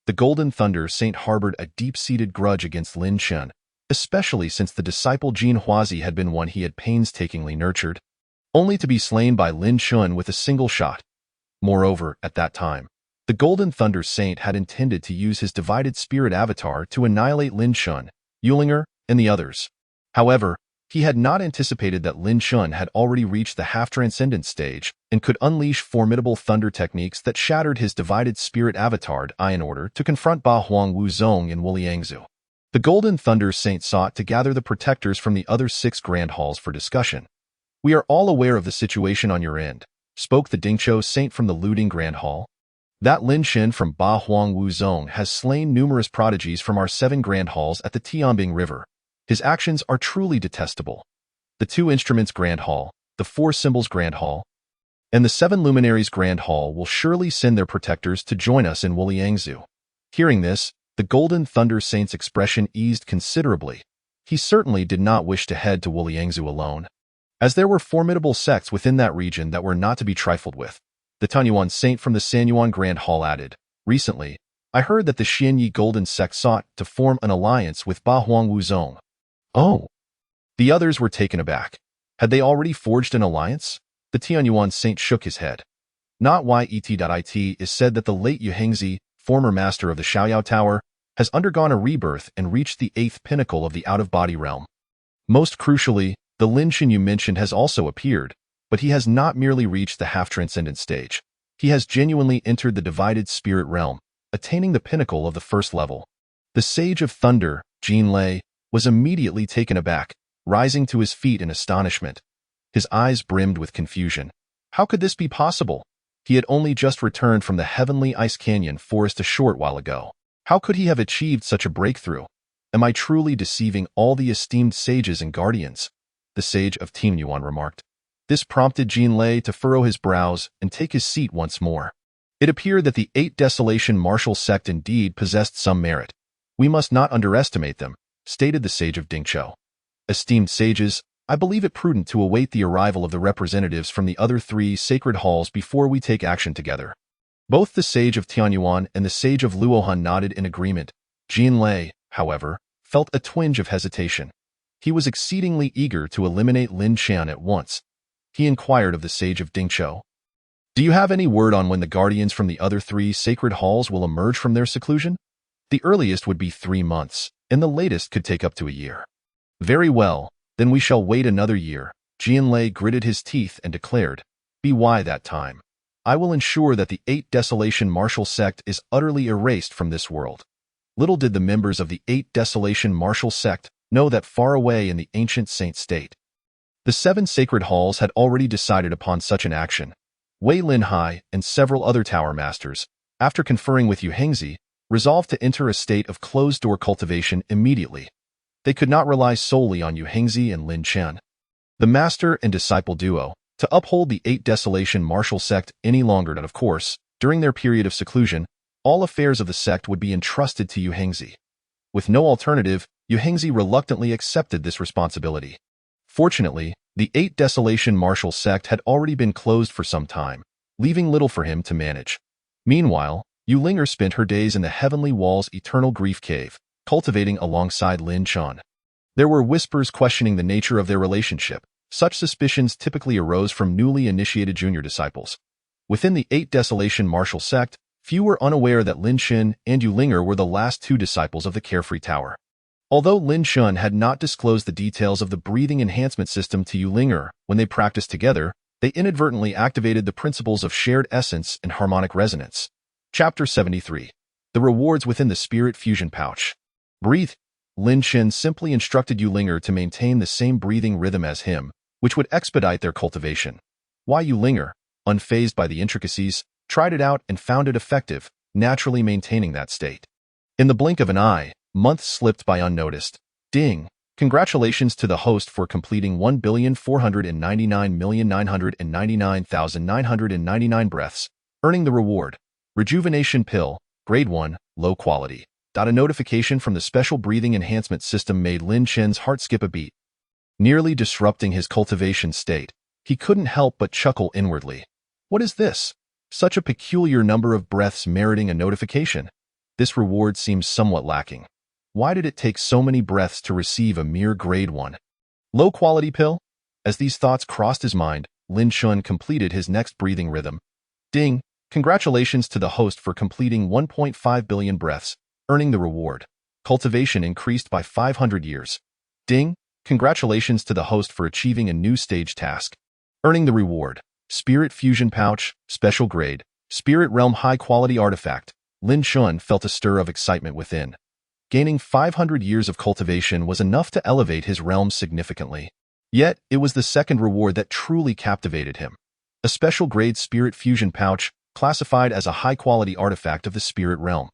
The Golden Thunder Saint harbored a deep-seated grudge against Lin Chen, especially since the disciple Jin Huazi had been one he had painstakingly nurtured, only to be slain by Lin Chun with a single shot. Moreover, at that time, the Golden Thunder Saint had intended to use his divided spirit avatar to annihilate Lin Chun, Ling'er, and the others. However, He had not anticipated that Lin Shun had already reached the half-transcendent stage and could unleash formidable thunder techniques that shattered his divided spirit avatar in order to confront Ba Huang Wuzong in Wuliangzu. The Golden Thunder Saint sought to gather the protectors from the other 6 Grand Halls for discussion. "We are all aware of the situation on your end," spoke the Dingqiu Saint from the Looting Grand Hall. "That Lin Shen from Ba Huang Wuzong has slain numerous prodigies from our 7 Grand Halls at the Tianbing River. His actions are truly detestable. The 2 Instruments Grand Hall, the 4 Symbols Grand Hall, and the 7 Luminaries Grand Hall will surely send their protectors to join us in Wuliangzu." Hearing this, the Golden Thunder Saint's expression eased considerably. He certainly did not wish to head to Wuliangzu alone, as there were formidable sects within that region that were not to be trifled with. The Tanyuan Saint from the Sanyuan Grand Hall added, "Recently, I heard that the Xianyi Golden Sect sought to form an alliance with Ba Huang Wuzong." "Oh." The others were taken aback. Had they already forged an alliance? The Tianyuan Saint shook his head. Not yet. Is said that the late Yu Hengzi, former master of the Xiaoyao Tower, has undergone a rebirth and reached the 8th pinnacle of the out-of-body realm. Most crucially, the Lin Shen you mentioned has also appeared, but he has not merely reached the half-transcendent stage. He has genuinely entered the divided spirit realm, attaining the pinnacle of the 1st level. The Sage of Thunder, Jin Lei, was immediately taken aback, rising to his feet in astonishment. His eyes brimmed with confusion. How could this be possible? He had only just returned from the Heavenly Ice Canyon forest a short while ago. How could he have achieved such a breakthrough? Am I truly deceiving all the esteemed sages and guardians? The Sage of Tianyuan remarked. This prompted Jin Lei to furrow his brows and take his seat once more. It appeared that the 8 Desolation Martial Sect indeed possessed some merit. "We must not underestimate them," stated the Sage of Dingqiu. "Esteemed sages, I believe it prudent to await the arrival of the representatives from the other 3 sacred halls before we take action together." Both the Sage of Tianyuan and the Sage of Luohan nodded in agreement. Jin Lei, however, felt a twinge of hesitation. He was exceedingly eager to eliminate Lin Shan at once. He inquired of the Sage of Dingqiu, "Do you have any word on when the guardians from the other 3 sacred halls will emerge from their seclusion?" "The earliest would be 3 months, and the latest could take up to a year." "Very well, then we shall wait another year." Jin Lei gritted his teeth and declared, "By that time, I will ensure that the 8 Desolation Martial Sect is utterly erased from this world." Little did the members of the 8 Desolation Martial Sect know that far away in the ancient Saint State, the 7 sacred halls had already decided upon such an action. Wei Linhai and several other tower masters, after conferring with Yu Hengzi, resolved to enter a state of closed-door cultivation immediately. They could not rely solely on Yu Hengzi and Lin Chen, the master and disciple duo, to uphold the 8 Desolation Martial Sect any longer. And of course, during their period of seclusion, all affairs of the sect would be entrusted to Yu Hengzi. With no alternative, Yu Hengzi reluctantly accepted this responsibility. Fortunately, the 8 Desolation Martial Sect had already been closed for some time, leaving little for him to manage. Meanwhile, Yu Ling'er spent her days in the Heavenly Wall's Eternal Grief Cave, cultivating alongside Lin Chen. There were whispers questioning the nature of their relationship. Such suspicions typically arose from newly initiated junior disciples. Within the 8 Desolation Martial Sect, few were unaware that Lin Shen and Yu Ling'er were the last 2 disciples of the Carefree Tower. Although Lin Shun had not disclosed the details of the breathing enhancement system to Yu Ling'er when they practiced together, they inadvertently activated the principles of shared essence and harmonic resonance. Chapter 73. The Rewards Within the Spirit Fusion Pouch. Breathe. Lin Shen simply instructed Yu Ling'er to maintain the same breathing rhythm as him, which would expedite their cultivation. Yu Ling'er, unfazed by the intricacies, tried it out and found it effective, naturally maintaining that state. In the blink of an eye, months slipped by unnoticed. Ding! Congratulations to the host for completing 1,499,999,999 breaths, earning the reward. Rejuvenation Pill, Grade 1, Low Quality. A notification from the special breathing enhancement system made Lin Shen's heart skip a beat, nearly disrupting his cultivation state. He couldn't help but chuckle inwardly. What is this? Such a peculiar number of breaths meriting a notification. This reward seems somewhat lacking. Why did it take so many breaths to receive a mere Grade 1 low-quality pill? As these thoughts crossed his mind, Lin Shun completed his next breathing rhythm. Ding! Congratulations to the host for completing 1.5 billion breaths, earning the reward. Cultivation increased by 500 years. Ding! congratulations to the host for achieving a new stage task. Earning the reward. Spirit Fusion Pouch, Special Grade, Spirit Realm High Quality Artifact. Lin Shun felt a stir of excitement within. Gaining 500 years of cultivation was enough to elevate his realm significantly. Yet, it was the second reward that truly captivated him. A special grade Spirit Fusion Pouch, classified as a high-quality artifact of the Spirit Realm.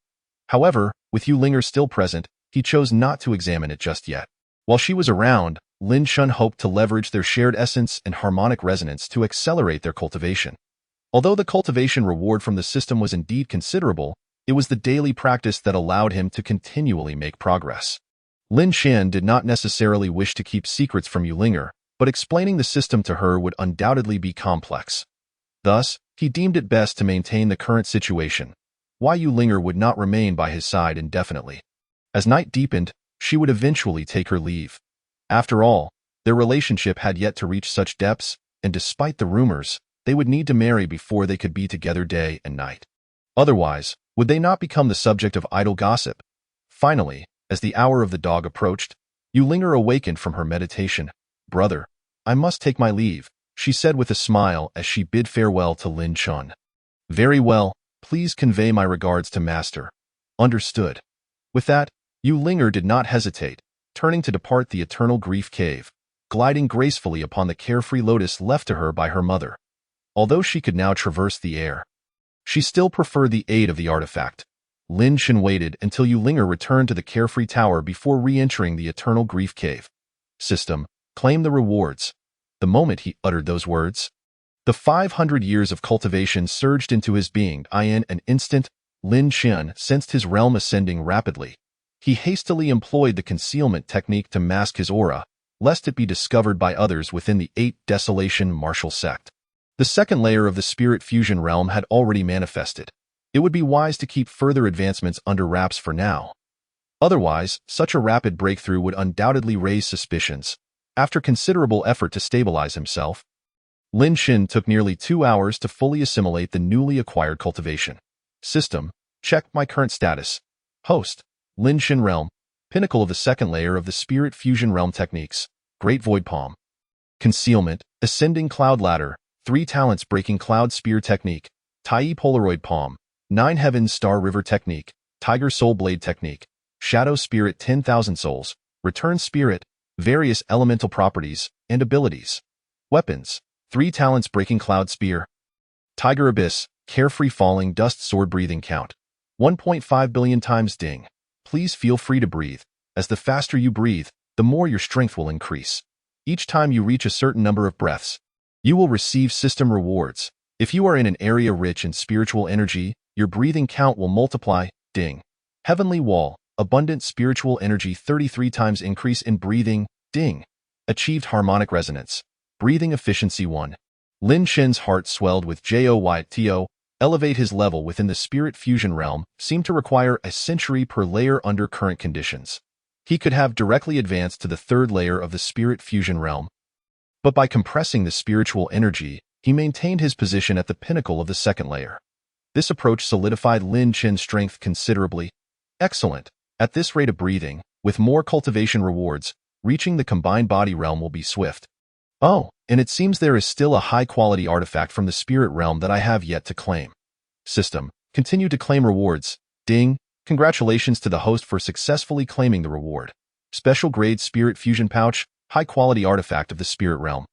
However, with Ling'er still present, he chose not to examine it just yet. While she was around, Lin Shun hoped to leverage their shared essence and harmonic resonance to accelerate their cultivation. Although the cultivation reward from the system was indeed considerable, it was the daily practice that allowed him to continually make progress. Lin Shan did not necessarily wish to keep secrets from Ling'er, but explaining the system to her would undoubtedly be complex. Thus, he deemed it best to maintain the current situation. Why Ling'er would not remain by his side indefinitely. As night deepened, she would eventually take her leave. After all, their relationship had yet to reach such depths, and despite the rumors, they would need to marry before they could be together day and night. Otherwise, would they not become the subject of idle gossip? Finally, as the hour of the dog approached, Ling'er awakened from her meditation. "Brother, I must take my leave," she said with a smile as she bid farewell to Lin Shun. "Very well, please convey my regards to Master." "Understood." With that, Ling'er did not hesitate, turning to depart the Eternal Grief Cave, gliding gracefully upon the carefree lotus left to her by her mother. Although she could now traverse the air, she still preferred the aid of the artifact. Lin Shun waited until Ling'er returned to the carefree tower before re-entering the Eternal Grief Cave. System, claim the rewards. The moment he uttered those words, the 500 years of cultivation surged into his being. In an instant, Lin Shun sensed his realm ascending rapidly. He hastily employed the concealment technique to mask his aura, lest it be discovered by others within the 8 Desolation Martial Sect. The second layer of the Spirit Fusion realm had already manifested. It would be wise to keep further advancements under wraps for now. Otherwise, such a rapid breakthrough would undoubtedly raise suspicions. After considerable effort to stabilize himself, Lin Shun took nearly 2 hours to fully assimilate the newly acquired cultivation. System, check my current status. Host, Lin Shun Realm, pinnacle of the second layer of the Spirit Fusion realm techniques, Great Void Palm. Concealment, Ascending Cloud Ladder, 3 Talents Breaking Cloud Spear Technique, Tai Polaroid Palm, 9 Heavens Star River Technique, Tiger Soul Blade Technique, Shadow Spirit 10,000 Souls, Return Spirit, various elemental properties and abilities. Weapons, 3 Talents Breaking Cloud Spear, Tiger Abyss, Carefree Falling Dust Sword Breathing Count, 1.5 billion times Ding. Please feel free to breathe, as the faster you breathe, the more your strength will increase. Each time you reach a certain number of breaths, you will receive system rewards. If you are in an area rich in spiritual energy, your breathing count will multiply. Ding. Heavenly Wall, abundant spiritual energy 33 times increase in breathing. Ding. Achieved harmonic resonance. Breathing efficiency 1. Lin Shun's heart swelled with joy. Elevate his level within the Spirit Fusion realm seemed to require a century per layer under current conditions. He could have directly advanced to the 3rd layer of the Spirit Fusion realm, but by compressing the spiritual energy, he maintained his position at the pinnacle of the 2nd layer. This approach solidified Lin Shun's strength considerably. Excellent. At this rate of breathing, with more cultivation rewards, reaching the combined body realm will be swift. Oh, and it seems there is still a high-quality artifact from the spirit realm that I have yet to claim. System, continue to claim rewards. Ding. Congratulations to the host for successfully claiming the reward. Special grade Spirit Fusion Pouch, high-quality artifact of the spirit realm.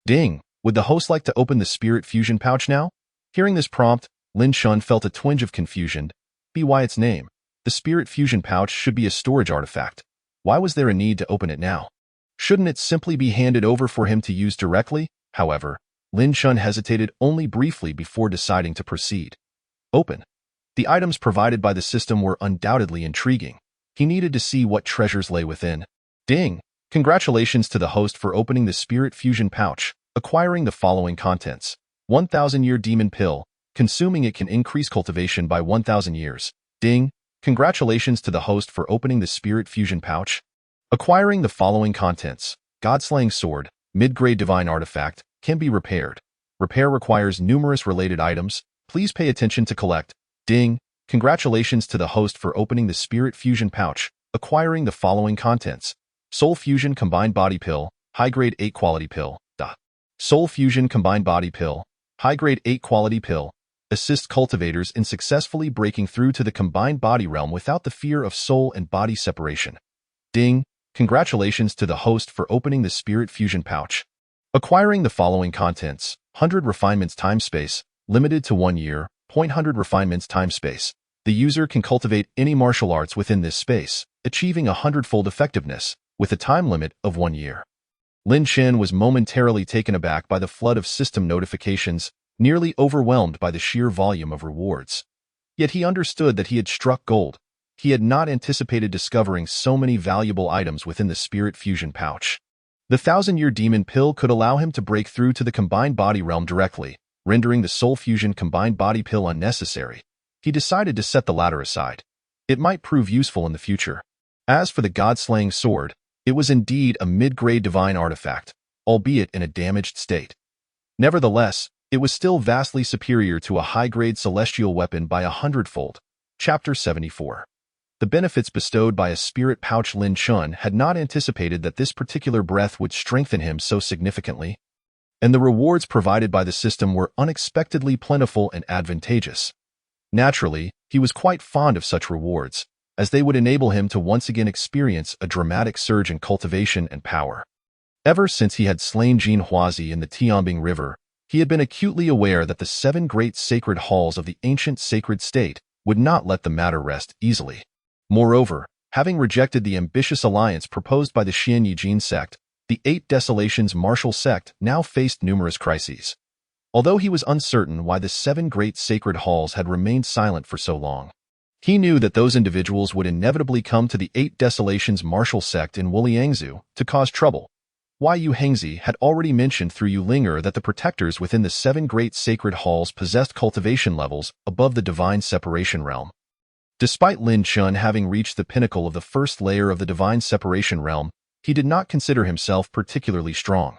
Ding. Would the host like to open the Spirit Fusion Pouch now? Hearing this prompt, Lin Shun felt a twinge of confusion. By its name, the Spirit Fusion Pouch should be a storage artifact. Why was there a need to open it now? Shouldn't it simply be handed over for him to use directly? However, Lin Shun hesitated only briefly before deciding to proceed. Open. The items provided by the system were undoubtedly intriguing. He needed to see what treasures lay within. Ding. Congratulations to the host for opening the Spirit Fusion Pouch, acquiring the following contents. 1,000-year Demon Pill. Consuming it can increase cultivation by 1,000 years. Ding. Congratulations to the host for opening the Spirit Fusion Pouch, acquiring the following contents. God-Slaying Sword, mid-grade divine artifact, can be repaired. Repair requires numerous related items. Please pay attention to collect. Ding. Congratulations to the host for opening the Spirit Fusion Pouch, acquiring the following contents. Soul Fusion Combined Body Pill, High-Grade 8 Quality Pill. Soul Fusion Combined Body Pill, High-Grade 8 Quality Pill, assists cultivators in successfully breaking through to the combined body realm without the fear of soul and body separation. Ding! Congratulations to the host for opening the Spirit Fusion pouch. Acquiring the following contents: 100 refinements time space, limited to 1 year, 100 refinements time space. The user can cultivate any martial arts within this space, achieving 100-fold effectiveness, with a time limit of 1 year. Lin Chen was momentarily taken aback by the flood of system notifications, nearly overwhelmed by the sheer volume of rewards. Yet he understood that he had struck gold. He had not anticipated discovering so many valuable items within the Spirit Fusion pouch. The 1000-year Demon Pill could allow him to break through to the combined body realm directly, rendering the Soul Fusion Combined Body Pill unnecessary. He decided to set the latter aside. It might prove useful in the future. As for the God-slaying sword, it was indeed a mid-grade divine artifact, albeit in a damaged state. Nevertheless, it was still vastly superior to a high-grade celestial weapon by 100-fold. Chapter 74. The benefits bestowed by a spirit pouch. Lin Chen had not anticipated that this particular breath would strengthen him so significantly, and the rewards provided by the system were unexpectedly plentiful and advantageous. Naturally, he was quite fond of such rewards, as they would enable him to once again experience a dramatic surge in cultivation and power. Ever since he had slain Jin Huazi in the Tianbing River, he had been acutely aware that the 7 great sacred halls of the ancient sacred state would not let the matter rest easily. Moreover, having rejected the ambitious alliance proposed by the Xian Yijin sect, the 8 Desolations martial sect now faced numerous crises. Although he was uncertain why the 7 great sacred halls had remained silent for so long, he knew that those individuals would inevitably come to the 8 Desolations martial sect in Wuliangzhu to cause trouble. Yu Hengzi had already mentioned through Ling'er that the protectors within the 7 great sacred halls possessed cultivation levels above the divine separation realm. Despite Lin Chen having reached the pinnacle of the first layer of the divine separation realm, he did not consider himself particularly strong.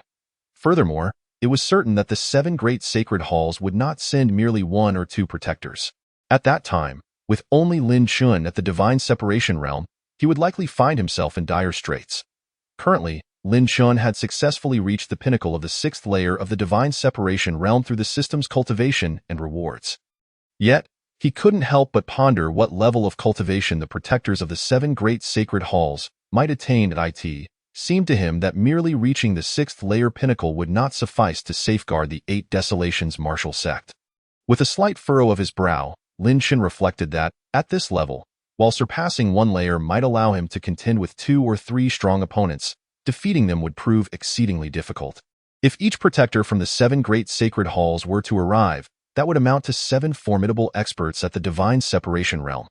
Furthermore, it was certain that the 7 great sacred halls would not send merely 1 or 2 protectors. At that time, with only Lin Chen at the divine separation realm, he would likely find himself in dire straits. Currently, Lin Chen had successfully reached the pinnacle of the 6th layer of the divine separation realm through the system's cultivation and rewards. Yet, he couldn't help but ponder what level of cultivation the protectors of the 7 great sacred halls might attain at it. Seemed to him that merely reaching the 6th layer pinnacle would not suffice to safeguard the 8 Desolations martial sect. With a slight furrow of his brow, Lin Chen reflected that, at this level, while surpassing 1 layer might allow him to contend with 2 or 3 strong opponents, defeating them would prove exceedingly difficult. If each protector from the 7 great sacred halls were to arrive, that would amount to 7 formidable experts at the divine separation realm.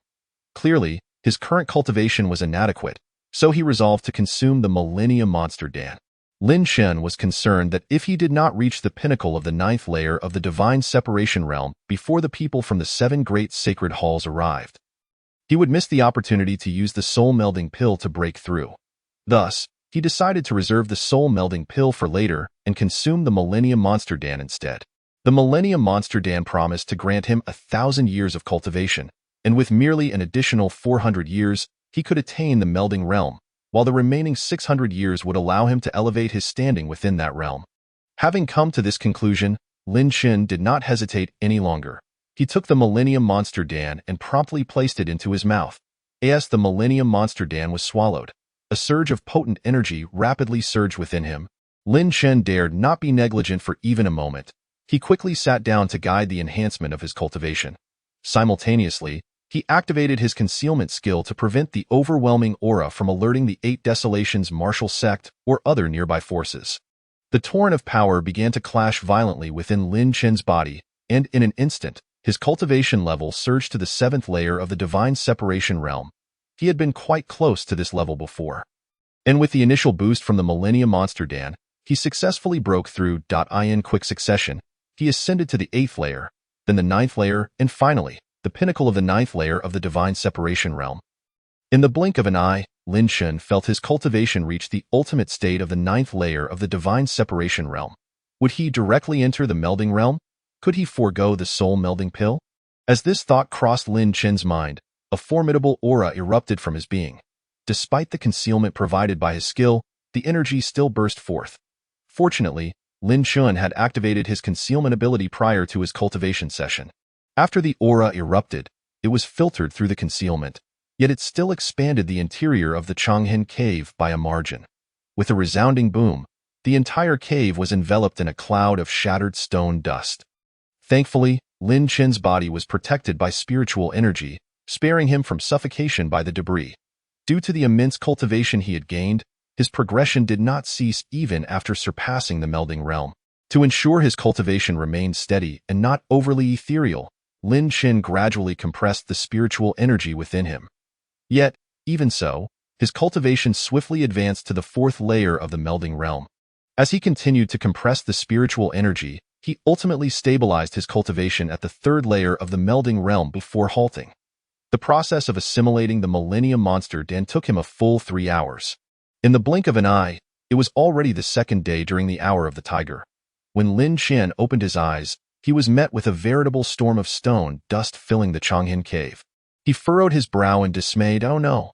Clearly, his current cultivation was inadequate, so he resolved to consume the Millennium Monster Dan. Lin Chen was concerned that if he did not reach the pinnacle of the 9th layer of the divine separation realm before the people from the 7 great sacred halls arrived, he would miss the opportunity to use the soul melding pill to break through. Thus, he decided to reserve the soul melding pill for later and consume the Millennium Monster Dan instead. The Millennium Monster Dan promised to grant him 1,000 years of cultivation, and with merely an additional 400 years, he could attain the melding realm, while the remaining 600 years would allow him to elevate his standing within that realm. Having come to this conclusion, Lin Chen did not hesitate any longer. He took the Millennium Monster Dan and promptly placed it into his mouth. As the Millennium Monster Dan was swallowed, a surge of potent energy rapidly surged within him. Lin Chen dared not be negligent for even a moment. He quickly sat down to guide the enhancement of his cultivation. Simultaneously, he activated his concealment skill to prevent the overwhelming aura from alerting the 8 Desolations martial sect or other nearby forces. The torrent of power began to clash violently within Lin Chen's body, and in an instant, his cultivation level surged to the 7th layer of the divine separation realm. He had been quite close to this level before. And with the initial boost from the Millennium Monster Dan, he successfully broke through. In quick succession, he ascended to the 8th layer, then the 9th layer, and finally, the pinnacle of the 9th layer of the divine separation realm. In the blink of an eye, Lin Chen felt his cultivation reach the ultimate state of the 9th layer of the divine separation realm. Would he directly enter the melding realm? Could he forego the soul melding pill? As this thought crossed Lin Chen's mind, a formidable aura erupted from his being. Despite the concealment provided by his skill, the energy still burst forth. Fortunately, Lin Chun had activated his concealment ability prior to his cultivation session. After the aura erupted, it was filtered through the concealment, yet it still expanded the interior of the Chang'an cave by a margin. With a resounding boom, the entire cave was enveloped in a cloud of shattered stone dust. Thankfully, Lin Chen's body was protected by spiritual energy, sparing him from suffocation by the debris. Due to the immense cultivation he had gained, his progression did not cease even after surpassing the melding realm. To ensure his cultivation remained steady and not overly ethereal, Lin Chen gradually compressed the spiritual energy within him. Yet, even so, his cultivation swiftly advanced to the fourth layer of the melding realm. As he continued to compress the spiritual energy, he ultimately stabilized his cultivation at the third layer of the melding realm before halting. The process of assimilating the Millennium Monster Den took him a full 3 hours. In the blink of an eye, it was already the second day during the Hour of the Tiger. When Lin Chen opened his eyes, he was met with a veritable storm of stone dust filling the Chang'an cave. He furrowed his brow in dismay. Oh no!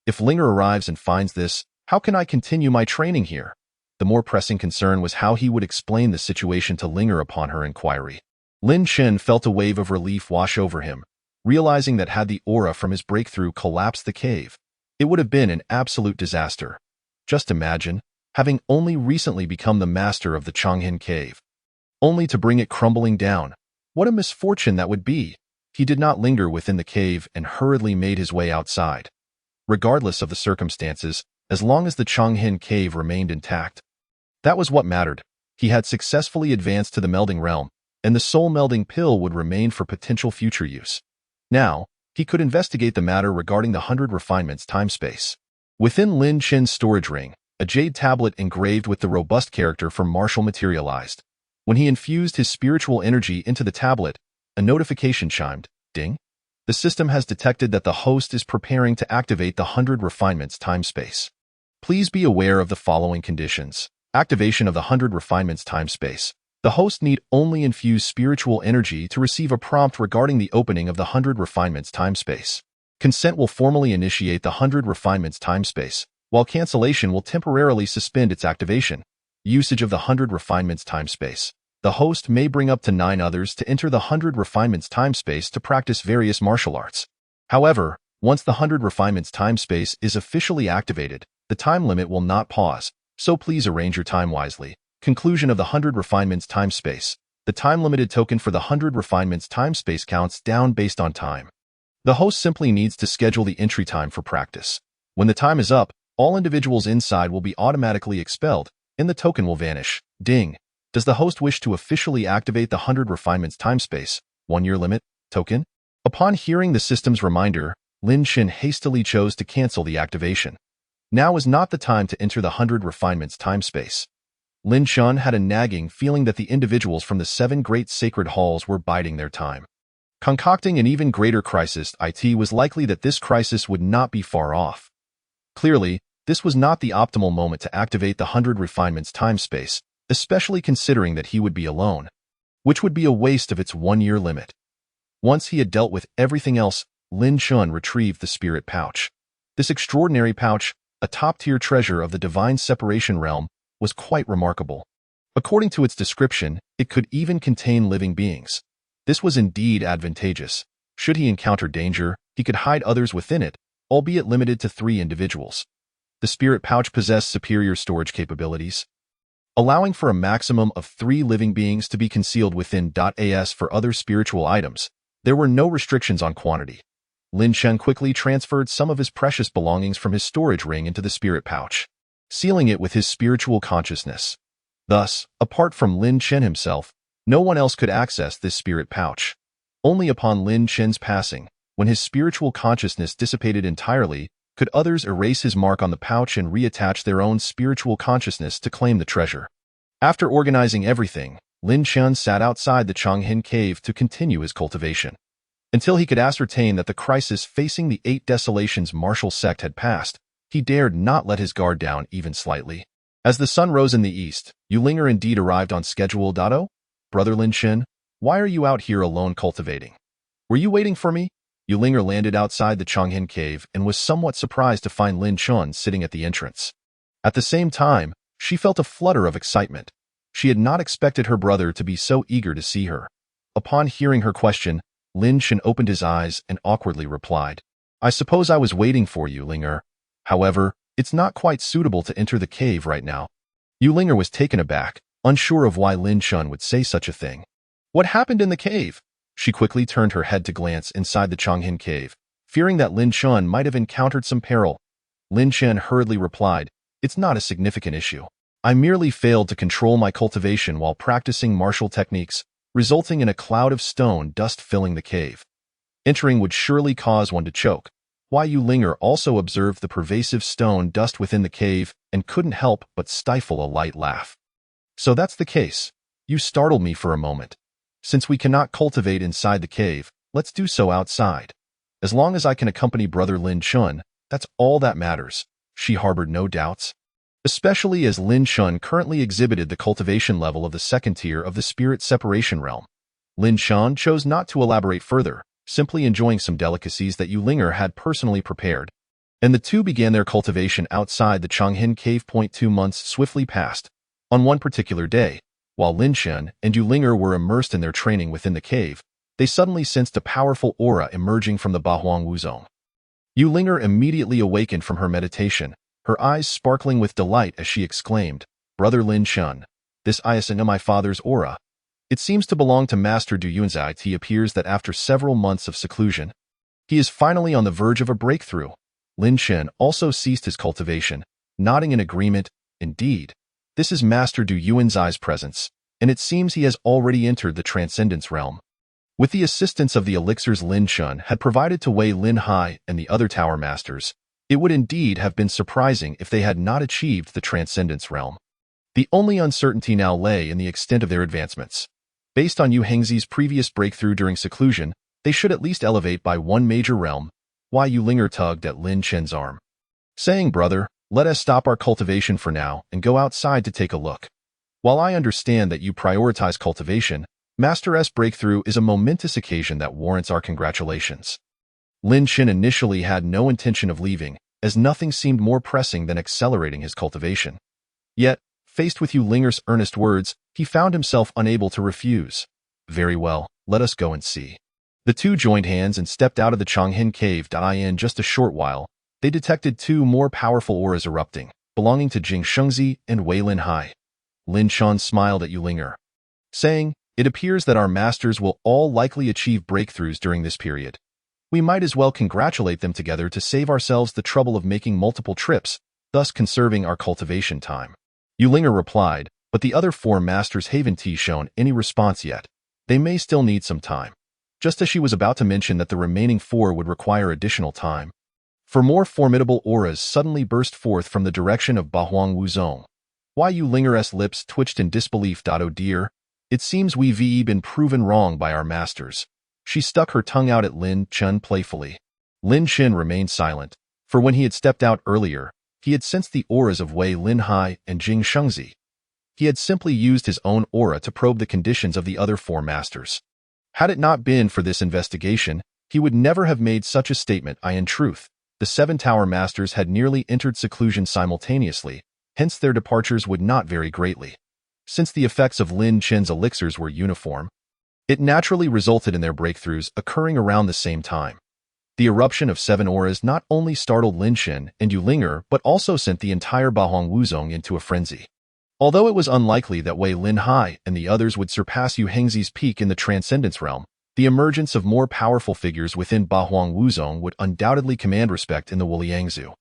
If Ling'er arrives and finds this, how can I continue my training here? The more pressing concern was how he would explain the situation to Ling'er upon her inquiry. Lin Chen felt a wave of relief wash over him, realizing that had the aura from his breakthrough collapsed the cave, it would have been an absolute disaster. Just imagine, having only recently become the master of the Chang'an cave, only to bring it crumbling down. What a misfortune that would be! He did not linger within the cave and hurriedly made his way outside. Regardless of the circumstances, as long as the Chang'an cave remained intact, that was what mattered. He had successfully advanced to the melding realm, and the soul melding pill would remain for potential future use. Now, he could investigate the matter regarding the 100 refinements time-space. Within Lin Chen's storage ring, a jade tablet engraved with the robust character for Martial materialized. When he infused his spiritual energy into the tablet, a notification chimed. Ding! The system has detected that the host is preparing to activate the 100 refinements time-space. Please be aware of the following conditions. Activation of the 100 refinements time-space. The host need only infuse spiritual energy to receive a prompt regarding the opening of the 100 refinements time-space. Consent will formally initiate the 100 refinements time-space, while cancellation will temporarily suspend its activation. Usage of the 100 refinements time-space. The host may bring up to 9 others to enter the 100 refinements time-space to practice various martial arts. However, once the 100 refinements time-space is officially activated, the time limit will not pause, so please arrange your time wisely. Conclusion of the 100 refinements time-space. The time-limited token for the 100 refinements time-space counts down based on time. The host simply needs to schedule the entry time for practice. When the time is up, all individuals inside will be automatically expelled, and the token will vanish. Ding! Does the host wish to officially activate the 100 refinements time-space, 1-year limit, token? Upon hearing the system's reminder, Lin Chen hastily chose to cancel the activation. Now is not the time to enter the 100 refinements time-space. Lin Chen had a nagging feeling that the individuals from the 7 great sacred halls were biding their time. Concocting an even greater crisis, it was likely that this crisis would not be far off. Clearly, this was not the optimal moment to activate the 100 refinements time-space, especially considering that he would be alone, which would be a waste of its 1-year limit. Once he had dealt with everything else, Lin Chen retrieved the spirit pouch. This extraordinary pouch, a top-tier treasure of the divine separation realm, was quite remarkable. According to its description, it could even contain living beings. This was indeed advantageous. Should he encounter danger, he could hide others within it, albeit limited to 3 individuals. The spirit pouch possessed superior storage capabilities, allowing for a maximum of 3 living beings to be concealed within. As for other spiritual items, there were no restrictions on quantity. Lin Chen quickly transferred some of his precious belongings from his storage ring into the spirit pouch, sealing it with his spiritual consciousness. Thus, apart from Lin Chen himself, no one else could access this spirit pouch. Only upon Lin Chen's passing, when his spiritual consciousness dissipated entirely, could others erase his mark on the pouch and reattach their own spiritual consciousness to claim the treasure. After organizing everything, Lin Chen sat outside the Chang'an cave to continue his cultivation, until he could ascertain that the crisis facing the 8 Desolations martial sect had passed. He dared not let his guard down even slightly. As the sun rose in the east, Ling'er indeed arrived on schedule. Oh, Brother Lin Chen, why are you out here alone cultivating? Were you waiting for me? Ling'er landed outside the Chang'an cave and was somewhat surprised to find Lin Chun sitting at the entrance. At the same time, she felt a flutter of excitement. She had not expected her brother to be so eager to see her. Upon hearing her question, Lin Chun opened his eyes and awkwardly replied, "I suppose I was waiting for you, Ling'er. However, it's not quite suitable to enter the cave right now." Ling'er was taken aback, unsure of why Lin Chun would say such a thing. "What happened in the cave?" She quickly turned her head to glance inside the Chang'an cave, fearing that Lin Chun might have encountered some peril. Lin Chun hurriedly replied, "It's not a significant issue. I merely failed to control my cultivation while practicing martial techniques, resulting in a cloud of stone dust filling the cave. Entering would surely cause one to choke." Ling'er also observed the pervasive stone dust within the cave and couldn't help but stifle a light laugh. "So that's the case. You startled me for a moment. Since we cannot cultivate inside the cave, let's do so outside. As long as I can accompany brother Lin Chun, that's all that matters." She harbored no doubts, especially as Lin Chun currently exhibited the cultivation level of the second tier of the spirit separation realm. Lin Chun chose not to elaborate further, simply enjoying some delicacies that Ling'er had personally prepared, and the two began their cultivation outside the Chang'an cave. 2 months swiftly passed. On one particular day, while Lin Chun and Ling'er were immersed in their training within the cave, they suddenly sensed a powerful aura emerging from the Bahuang Wuzong. Ling'er immediately awakened from her meditation, her eyes sparkling with delight as she exclaimed, "Brother Lin Chun, this is my father's aura. It seems to belong to Master Du Yunzai." It appears that after several months of seclusion, he is finally on the verge of a breakthrough. Lin Chun also ceased his cultivation, nodding in agreement. "Indeed, this is Master Du Yunzai's presence, and it seems he has already entered the Transcendence realm." With the assistance of the elixirs Lin Chun had provided to Wei Lin Hai and the other tower masters, it would indeed have been surprising if they had not achieved the Transcendence realm. The only uncertainty now lay in the extent of their advancements. Based on Yu Hengzi's previous breakthrough during seclusion, they should at least elevate by one major realm. Ling'er tugged at Lin Chun's arm, saying, "Brother, let us stop our cultivation for now and go outside to take a look. While I understand that you prioritize cultivation, Master S breakthrough is a momentous occasion that warrants our congratulations." Lin Chun initially had no intention of leaving, as nothing seemed more pressing than accelerating his cultivation. Yet, faced with Ling'er's earnest words, he found himself unable to refuse. "Very well, let us go and see." The two joined hands and stepped out of the Chang'an cave. In just a short while, they detected two more powerful auras erupting, belonging to Jing Shengzi and Wei Lin Hai. Lin Chun smiled at Ling'er, saying, "It appears that our masters will all likely achieve breakthroughs during this period. We might as well congratulate them together to save ourselves the trouble of making multiple trips, thus conserving our cultivation time." Ling'er replied, but the other four masters haven't shown any response yet. They may still need some time. Just as she was about to mention that the remaining four would require additional time, for more formidable auras suddenly burst forth from the direction of Bahuang Wuzong. Ling'er's lips twitched in disbelief. "Oh dear, it seems we've been proven wrong by our masters." She stuck her tongue out at Lin Chun playfully. Lin Chun remained silent, for when he had stepped out earlier, he had sensed the auras of Wei Lin Hai and Jing Shengzi. He had simply used his own aura to probe the conditions of the other four masters. Had it not been for this investigation, he would never have made such a statement. In truth, the 7 tower masters had nearly entered seclusion simultaneously, hence their departures would not vary greatly. Since the effects of Lin Chun's elixirs were uniform, it naturally resulted in their breakthroughs occurring around the same time. The eruption of 7 auras not only startled Lin Chun and Ling'er but also sent the entire Bahuang Wuzong into a frenzy. Although it was unlikely that Wei Lin Hai and the others would surpass Yu Hengzi's peak in the Transcendence realm, the emergence of more powerful figures within Bahuang Wuzong would undoubtedly command respect in the Wuliangzu.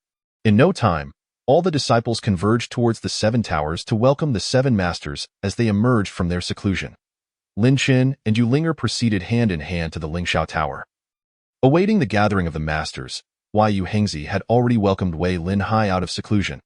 In no time, all the disciples converged towards the 7 towers to welcome the 7 masters as they emerged from their seclusion. Lin Chun and Ling'er proceeded hand in hand to the Lingxiao Tower. Awaiting the gathering of the masters, Yu Hengzi had already welcomed Wei Lin Hai out of seclusion.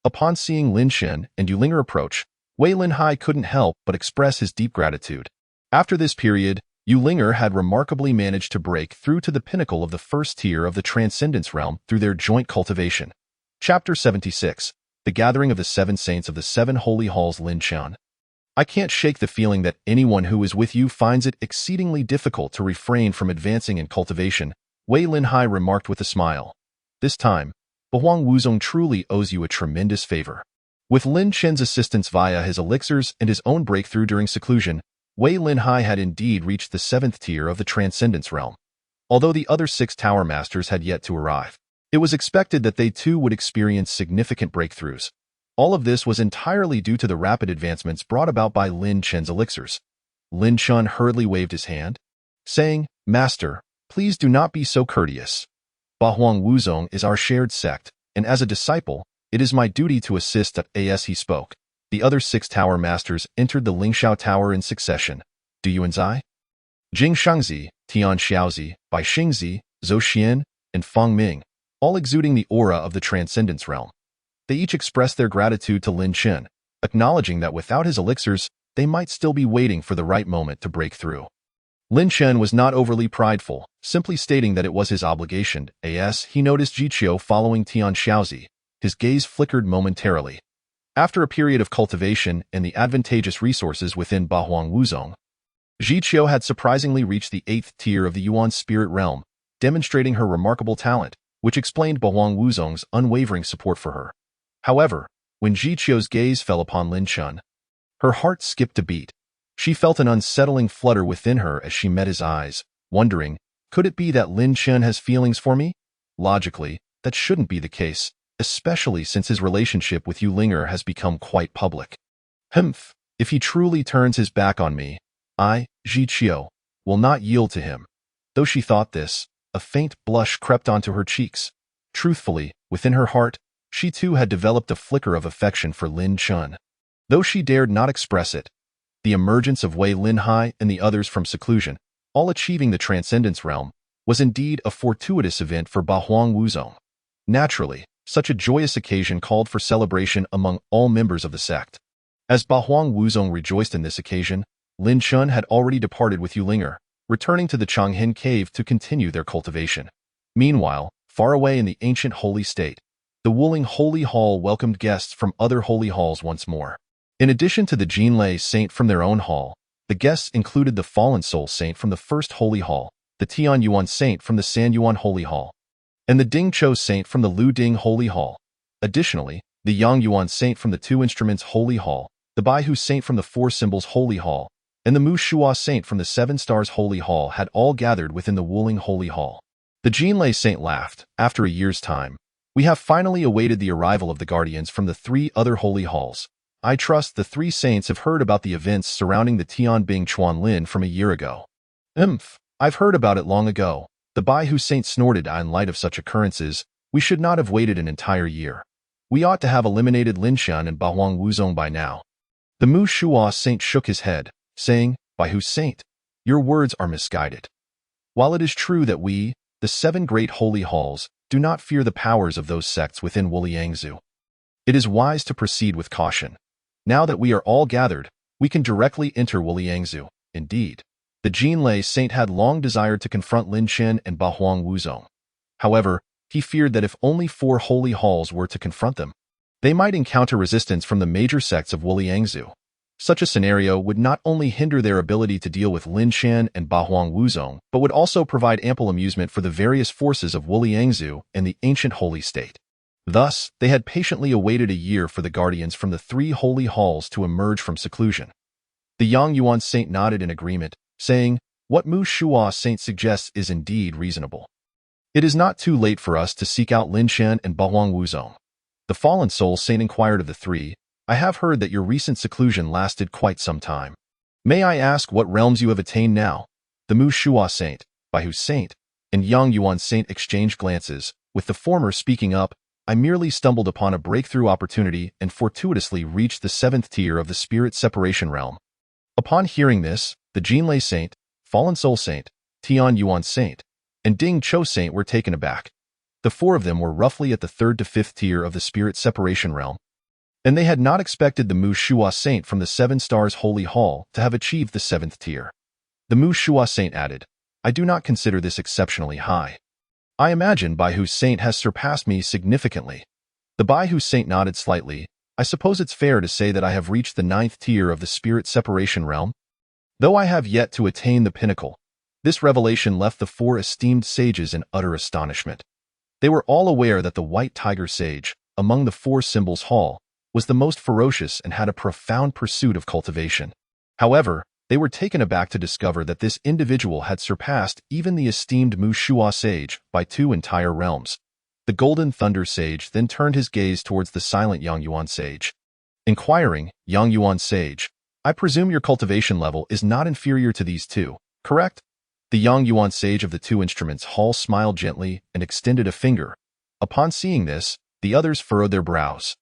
Upon seeing Lin Chun and Ling'er approach, Wei Lin Hai couldn't help but express his deep gratitude. After this period, Ling'er had remarkably managed to break through to the pinnacle of the first tier of the Transcendence realm through their joint cultivation. Chapter 76. The Gathering of the 7 Saints of the 7 Holy Halls. Lin Chun. "I can't shake the feeling that anyone who is with you finds it exceedingly difficult to refrain from advancing in cultivation," Wei Linhai remarked with a smile. This time, Bahuang Wuzong truly owes you a tremendous favor. With Lin Chen's assistance via his elixirs and his own breakthrough during seclusion, Wei Linhai had indeed reached the 7th tier of the Transcendence realm. Although the other 6 Tower Masters had yet to arrive, it was expected that they too would experience significant breakthroughs. All of this was entirely due to the rapid advancements brought about by Lin Chen's elixirs. Lin Chen hurriedly waved his hand, saying, "Master, please do not be so courteous. Bahuang Wuzong is our shared sect, and as a disciple, it is my duty to assist." As he spoke, the other 6 Tower Masters entered the Lingshao Tower in succession: Du Yuanzai, Jing Shangzi, Tian Xiaozi, Bai Xingzi, Zhou Xian, and Feng Ming, all exuding the aura of the Transcendence realm. They each expressed their gratitude to Lin Chen, acknowledging that without his elixirs, they might still be waiting for the right moment to break through. Lin Chen was not overly prideful, simply stating that it was his obligation. As he noticed Jiqiu following Tian Xiaozi, his gaze flickered momentarily. After a period of cultivation and the advantageous resources within Bahuang Wuzong, Jiqiu had surprisingly reached the 8th tier of the Yuan spirit realm, demonstrating her remarkable talent, which explained Bahuang Wuzong's unwavering support for her. However, when Jiqiu's gaze fell upon Lin Chen, her heart skipped a beat. She felt an unsettling flutter within her as she met his eyes, wondering, could it be that Lin Chen has feelings for me? Logically, that shouldn't be the case, especially since his relationship with Ling'er has become quite public. If he truly turns his back on me, I, Jiqiu, will not yield to him. Though she thought this, a faint blush crept onto her cheeks. Truthfully, within her heart, she too had developed a flicker of affection for Lin Chen. Though she dared not express it, the emergence of Wei Linhai and the others from seclusion, all achieving the Transcendence realm, was indeed a fortuitous event for Bahuang Wuzong. Naturally, such a joyous occasion called for celebration among all members of the sect. As Bahuang Wuzong rejoiced in this occasion, Lin Chen had already departed with Ling'er, returning to the Changhen cave to continue their cultivation. Meanwhile, far away in the ancient holy state, the Wuling Holy Hall welcomed guests from other holy halls once more. In addition to the Jinlei Saint from their own hall, the guests included the Fallen Soul Saint from the First Holy Hall, the Tian Yuan Saint from the San Yuan Holy Hall, and the Ding Chou Saint from the Lu Ding Holy Hall. Additionally, the Yang Yuan Saint from the Two Instruments Holy Hall, the Baihu Saint from the Four Symbols Holy Hall, and the Mu Shua Saint from the Seven Stars Holy Hall had all gathered within the Wuling Holy Hall. The Jinlei Saint laughed. After a year's time, we have finally awaited the arrival of the guardians from the 3 other holy halls. I trust the 3 saints have heard about the events surrounding the Tianbing Chuanlin from a year ago. I've heard about it long ago. The Baihu Saint snorted. In light of such occurrences, we should not have waited an entire year. We ought to have eliminated Lin Chen and Bahuang Wuzong by now. The Mu Shua Saint shook his head, saying, Baihu Saint, your words are misguided. While it is true that we, the 7 great holy halls, do not fear the powers of those sects within Wuliangzu, it is wise to proceed with caution. Now that we are all gathered, we can directly enter Wuliangzu. Indeed, the Jinlei Saint had long desired to confront Lin Chen and Bahuang Wuzong. However, he feared that if only 4 holy halls were to confront them, they might encounter resistance from the major sects of Wuliangzu. Such a scenario would not only hinder their ability to deal with Lin Chen and Bahuang Wuzong, but would also provide ample amusement for the various forces of Wuliangzu and the ancient holy state. Thus, they had patiently awaited a year for the guardians from the 3 holy halls to emerge from seclusion. The Yang Yuan Saint nodded in agreement, saying, what Mu Shua Saint suggests is indeed reasonable. It is not too late for us to seek out Lin Chen and Bahuang Wuzong. The Fallen Soul Saint inquired of the 3, I have heard that your recent seclusion lasted quite some time. May I ask what realms you have attained now? The Mu Shua Saint, Baihu Saint, and Yang Yuan Saint exchanged glances, with the former speaking up, I merely stumbled upon a breakthrough opportunity and fortuitously reached the 7th tier of the Spirit Separation realm. Upon hearing this, the Jinlei Saint, Fallen Soul Saint, Tian Yuan Saint, and Ding Chou Saint were taken aback. The 4 of them were roughly at the 3rd to 5th tier of the Spirit Separation realm, and they had not expected the Mu Shua Saint from the 7 Stars Holy Hall to have achieved the 7th tier. The Mu Shua Saint added, I do not consider this exceptionally high. I imagine Baihu Saint has surpassed me significantly. The Baihu Saint nodded slightly. I suppose it's fair to say that I have reached the 9th tier of the Spirit Separation realm. Though I have yet to attain the pinnacle, This revelation left the four esteemed sages in utter astonishment. They were all aware that the White Tiger Sage, among the four symbols hall, was the most ferocious and had a profound pursuit of cultivation. However, they were taken aback to discover that this individual had surpassed even the esteemed Mu Shua Sage by 2 entire realms. The Golden Thunder Sage then turned his gaze towards the silent Yang Yuan Sage. Inquiring, Yang Yuan Sage, I presume your cultivation level is not inferior to these two, correct? The Yang Yuan Sage of the two instruments hall smiled gently and extended a finger. Upon seeing this, the others furrowed their brows.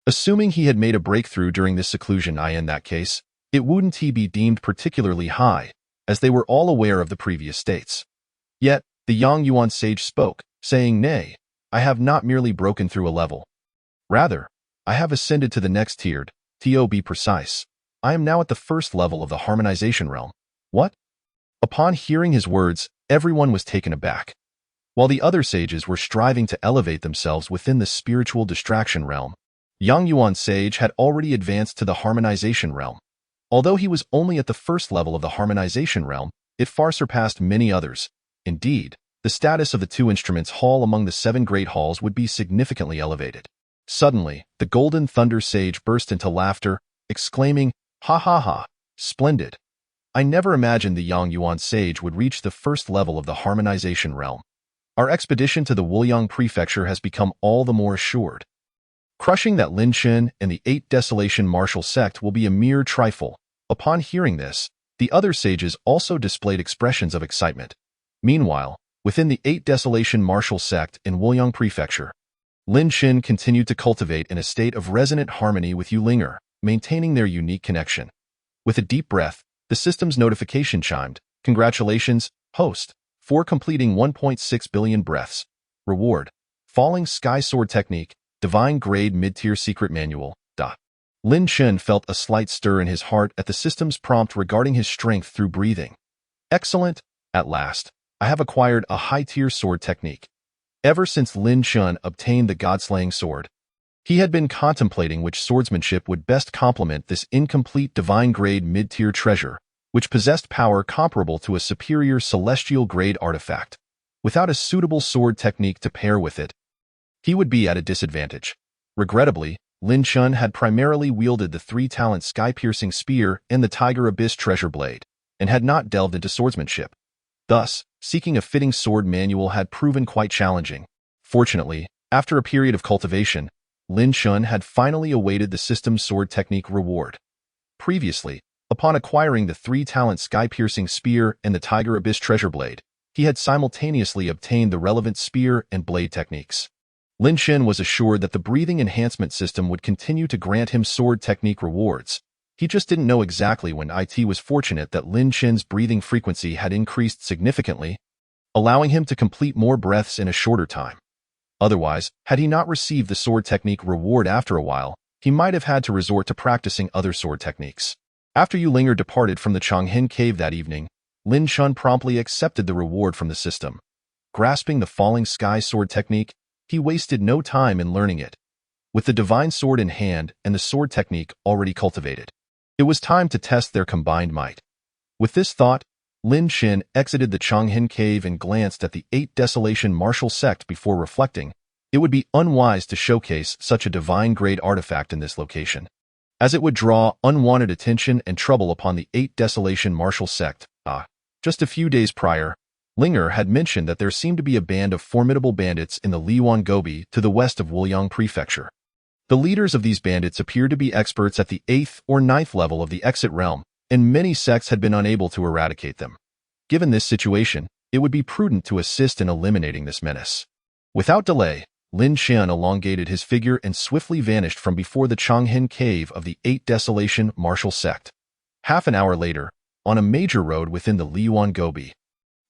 Assuming he had made a breakthrough during this seclusion, in that case, it wouldn't he be deemed particularly high, as they were all aware of the previous states. Yet, the Yang Yuan Sage spoke, saying, Nay, I have not merely broken through a level. Rather, I have ascended to the next tiered, to be precise. I am now at the first level of the harmonization realm. What? Upon hearing his words, everyone was taken aback. While the other sages were striving to elevate themselves within the spiritual distraction realm, Yang Yuan Sage had already advanced to the harmonization realm. Although he was only at the first level of the harmonization realm, it far surpassed many others. Indeed, the status of the two instruments hall among the 7 great halls would be significantly elevated. Suddenly, the Golden Thunder Sage burst into laughter, exclaiming, Ha ha ha, splendid. I never imagined the Yang Yuan Sage would reach the first level of the harmonization realm. Our expedition to the Wuliang Prefecture has become all the more assured. Crushing that Lin Shen and the 8 Desolation Martial Sect will be a mere trifle. Upon hearing this, the other sages also displayed expressions of excitement. Meanwhile, within the 8 Desolation Martial Sect in Wuliang Prefecture, Lin Shen continued to cultivate in a state of resonant harmony with Ling'er, maintaining their unique connection. With a deep breath, the system's notification chimed. Congratulations, host, for completing 1.6 billion breaths. Reward: Falling Sky Sword Technique, Divine Grade Mid-Tier Secret Manual. Lin Shen felt a slight stir in his heart at the system's prompt regarding his strength through breathing. Excellent. At last, I have acquired a high-tier sword technique. Ever since Lin Shen obtained the God-slaying sword, he had been contemplating which swordsmanship would best complement this incomplete divine-grade mid-tier treasure, which possessed power comparable to a superior celestial-grade artifact. Without a suitable sword technique to pair with it, he would be at a disadvantage. Regrettably, Lin Shen had primarily wielded the 3-talent sky-piercing spear and the Tiger Abyss treasure blade, and had not delved into swordsmanship. Thus, seeking a fitting sword manual had proven quite challenging. Fortunately, after a period of cultivation, Lin Shen had finally awaited the system's sword technique reward. Previously, upon acquiring the 3-talent sky-piercing spear and the Tiger Abyss treasure blade, he had simultaneously obtained the relevant spear and blade techniques. Lin Shen was assured that the breathing enhancement system would continue to grant him sword technique rewards. He just didn't know exactly when. It was fortunate that Lin Shen's breathing frequency had increased significantly, allowing him to complete more breaths in a shorter time. Otherwise, had he not received the sword technique reward after a while, he might have had to resort to practicing other sword techniques. After Ling'er departed from the Changhen cave that evening, Lin Shen promptly accepted the reward from the system. Grasping the falling sky sword technique, he wasted no time in learning it. With the divine sword in hand and the sword technique already cultivated, it was time to test their combined might. With this thought, Lin Shen exited the Changhen cave and glanced at the 8 Desolation Martial Sect before reflecting, it would be unwise to showcase such a divine-grade artifact in this location, as it would draw unwanted attention and trouble upon the 8 Desolation Martial Sect. Just a few days prior, Ling'er had mentioned that there seemed to be a band of formidable bandits in the Liwan Gobi to the west of Wuliang Prefecture. The leaders of these bandits appeared to be experts at the 8th or 9th level of the Exit Realm, and many sects had been unable to eradicate them. Given this situation, it would be prudent to assist in eliminating this menace. Without delay, Lin Shen elongated his figure and swiftly vanished from before the Changhen cave of the 8 Desolation Martial Sect. Half an hour later, on a major road within the Liwan Gobi,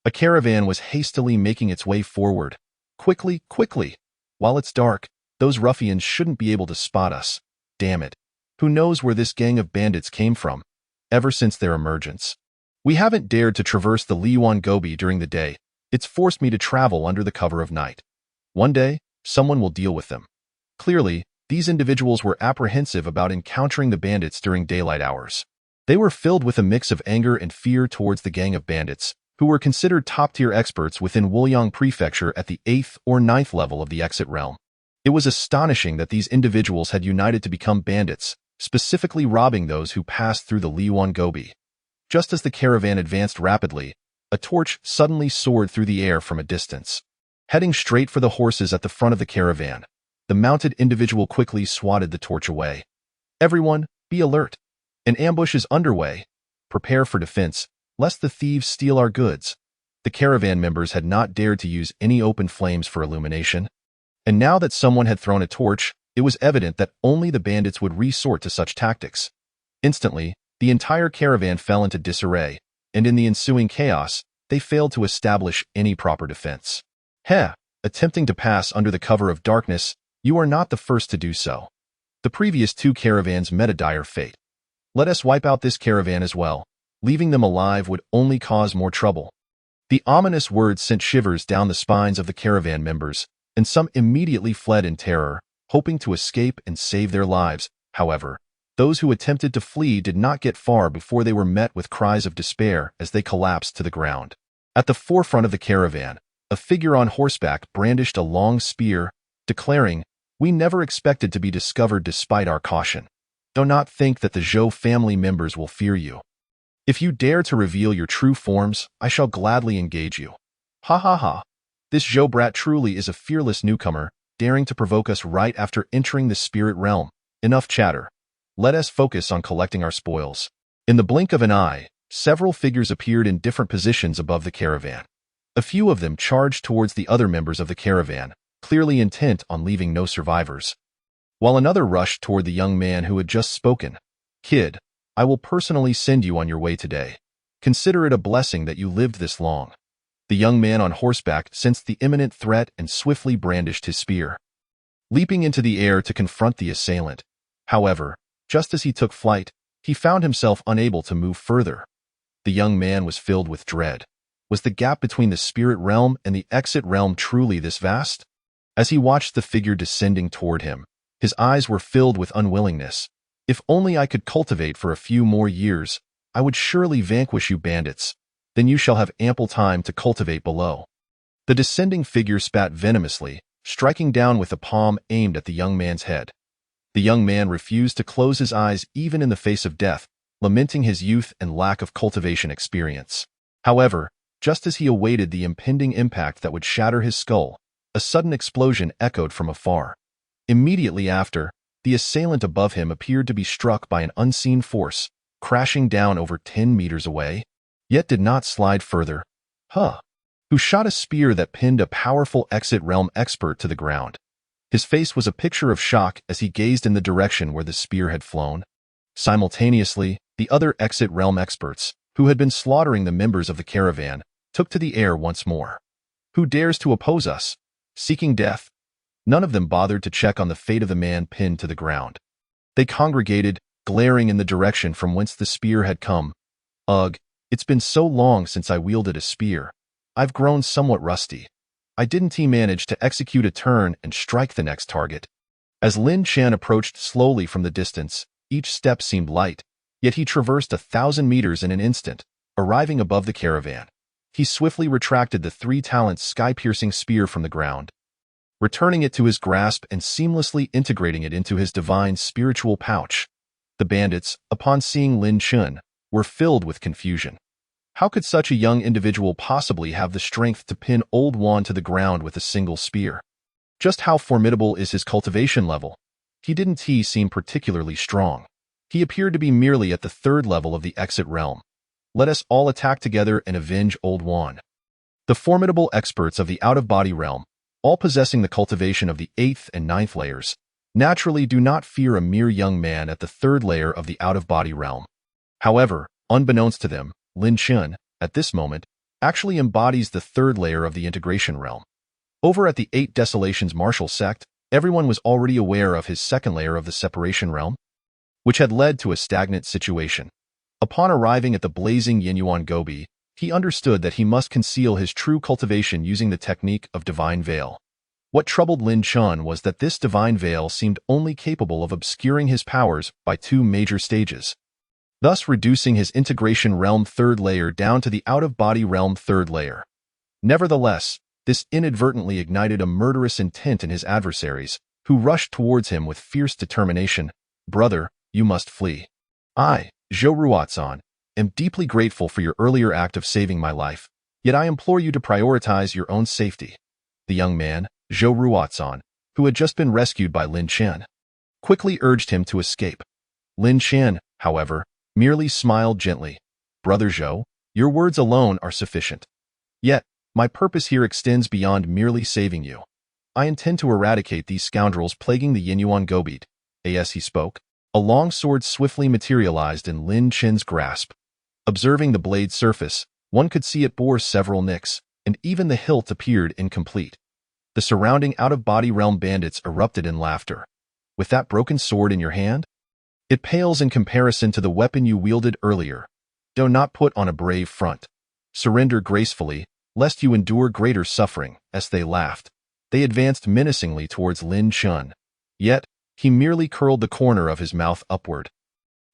a caravan was hastily making its way forward. Quickly, quickly! While it's dark, those ruffians shouldn't be able to spot us. Damn it. Who knows where this gang of bandits came from? Ever since their emergence, we haven't dared to traverse the Liwan Gobi during the day. It's forced me to travel under the cover of night. One day, someone will deal with them. Clearly, these individuals were apprehensive about encountering the bandits during daylight hours. They were filled with a mix of anger and fear towards the gang of bandits, who were considered top-tier experts within Wuliang Prefecture at the 8th or 9th level of the exit realm. It was astonishing that these individuals had united to become bandits, specifically robbing those who passed through the Liyuan Gobi. Just as the caravan advanced rapidly, a torch suddenly soared through the air from a distance. Heading straight for the horses at the front of the caravan, the mounted individual quickly swatted the torch away. Everyone, be alert. An ambush is underway. Prepare for defense, lest the thieves steal our goods. The caravan members had not dared to use any open flames for illumination. And now that someone had thrown a torch, it was evident that only the bandits would resort to such tactics. Instantly, the entire caravan fell into disarray, and in the ensuing chaos, they failed to establish any proper defense. Attempting to pass under the cover of darkness, you are not the first to do so. The previous two caravans met a dire fate. Let us wipe out this caravan as well. Leaving them alive would only cause more trouble. The ominous words sent shivers down the spines of the caravan members, and some immediately fled in terror, hoping to escape and save their lives. However, those who attempted to flee did not get far before they were met with cries of despair as they collapsed to the ground. At the forefront of the caravan, a figure on horseback brandished a long spear, declaring, "We never expected to be discovered despite our caution. Do not think that the Zhou family members will fear you. If you dare to reveal your true forms, I shall gladly engage you." Ha ha ha. This Zhou brat truly is a fearless newcomer, daring to provoke us right after entering the spirit realm. Enough chatter. Let us focus on collecting our spoils. In the blink of an eye, several figures appeared in different positions above the caravan. A few of them charged towards the other members of the caravan, clearly intent on leaving no survivors. While another rushed toward the young man who had just spoken. "Kid, I will personally send you on your way today. Consider it a blessing that you lived this long." The young man on horseback sensed the imminent threat and swiftly brandished his spear, leaping into the air to confront the assailant. However, just as he took flight, he found himself unable to move further. The young man was filled with dread. Was the gap between the spirit realm and the exit realm truly this vast? As he watched the figure descending toward him, his eyes were filled with unwillingness. "If only I could cultivate for a few more years, I would surely vanquish you bandits. Then you shall have ample time to cultivate below." The descending figure spat venomously, striking down with a palm aimed at the young man's head. The young man refused to close his eyes even in the face of death, lamenting his youth and lack of cultivation experience. However, just as he awaited the impending impact that would shatter his skull, a sudden explosion echoed from afar. Immediately after, the assailant above him appeared to be struck by an unseen force, crashing down over 10 meters away, yet did not slide further. Who shot a spear that pinned a powerful exit realm expert to the ground. His face was a picture of shock as he gazed in the direction where the spear had flown. Simultaneously, the other exit realm experts, who had been slaughtering the members of the caravan, took to the air once more. Who dares to oppose us? Seeking death? None of them bothered to check on the fate of the man pinned to the ground. They congregated, glaring in the direction from whence the spear had come. "Ugh, it's been so long since I wielded a spear. I've grown somewhat rusty. I didn't manage to execute a turn and strike the next target." As Lin Chen approached slowly from the distance, each step seemed light, yet he traversed 1,000 meters in an instant, arriving above the caravan. He swiftly retracted the 3-talent sky-piercing spear from the ground, returning it to his grasp and seamlessly integrating it into his divine spiritual pouch. The bandits, upon seeing Lin Chen, were filled with confusion. How could such a young individual possibly have the strength to pin Old Wan to the ground with a single spear? Just how formidable is his cultivation level? He didn't seem particularly strong. He appeared to be merely at the 3rd level of the exit realm. Let us all attack together and avenge Old Wan. The formidable experts of the out-of-body realm, all possessing the cultivation of the 8th and 9th layers, naturally do not fear a mere young man at the 3rd layer of the out-of-body realm. However, unbeknownst to them, Lin Chen, at this moment, actually embodies the 3rd layer of the integration realm. Over at the 8 Desolations martial sect, everyone was already aware of his 2nd layer of the separation realm, which had led to a stagnant situation. Upon arriving at the blazing Yinyuan Gobi, he understood that he must conceal his true cultivation using the technique of divine veil. What troubled Lin Chen was that this divine veil seemed only capable of obscuring his powers by 2 major stages. thus reducing his integration realm third layer down to the out-of-body realm third layer. Nevertheless, this inadvertently ignited a murderous intent in his adversaries, who rushed towards him with fierce determination. Brother, you must flee. I, Zhou Ruotsong, am deeply grateful for your earlier act of saving my life, yet I implore you to prioritize your own safety. The young man, Zhou Ruotsong, who had just been rescued by Lin Chen, quickly urged him to escape. Lin Chen, however, merely smiled gently. Brother Zhou, your words alone are sufficient. Yet, my purpose here extends beyond merely saving you. I intend to eradicate these scoundrels plaguing the Yinyuan Gobit. As he spoke, a long sword swiftly materialized in Lin Chen's grasp. Observing the blade's surface, one could see it bore several nicks, and even the hilt appeared incomplete. The surrounding out-of-body realm bandits erupted in laughter. With that broken sword in your hand? It pales in comparison to the weapon you wielded earlier. Do not put on a brave front. Surrender gracefully, lest you endure greater suffering. As they laughed, they advanced menacingly towards Lin Chen. Yet, he merely curled the corner of his mouth upward,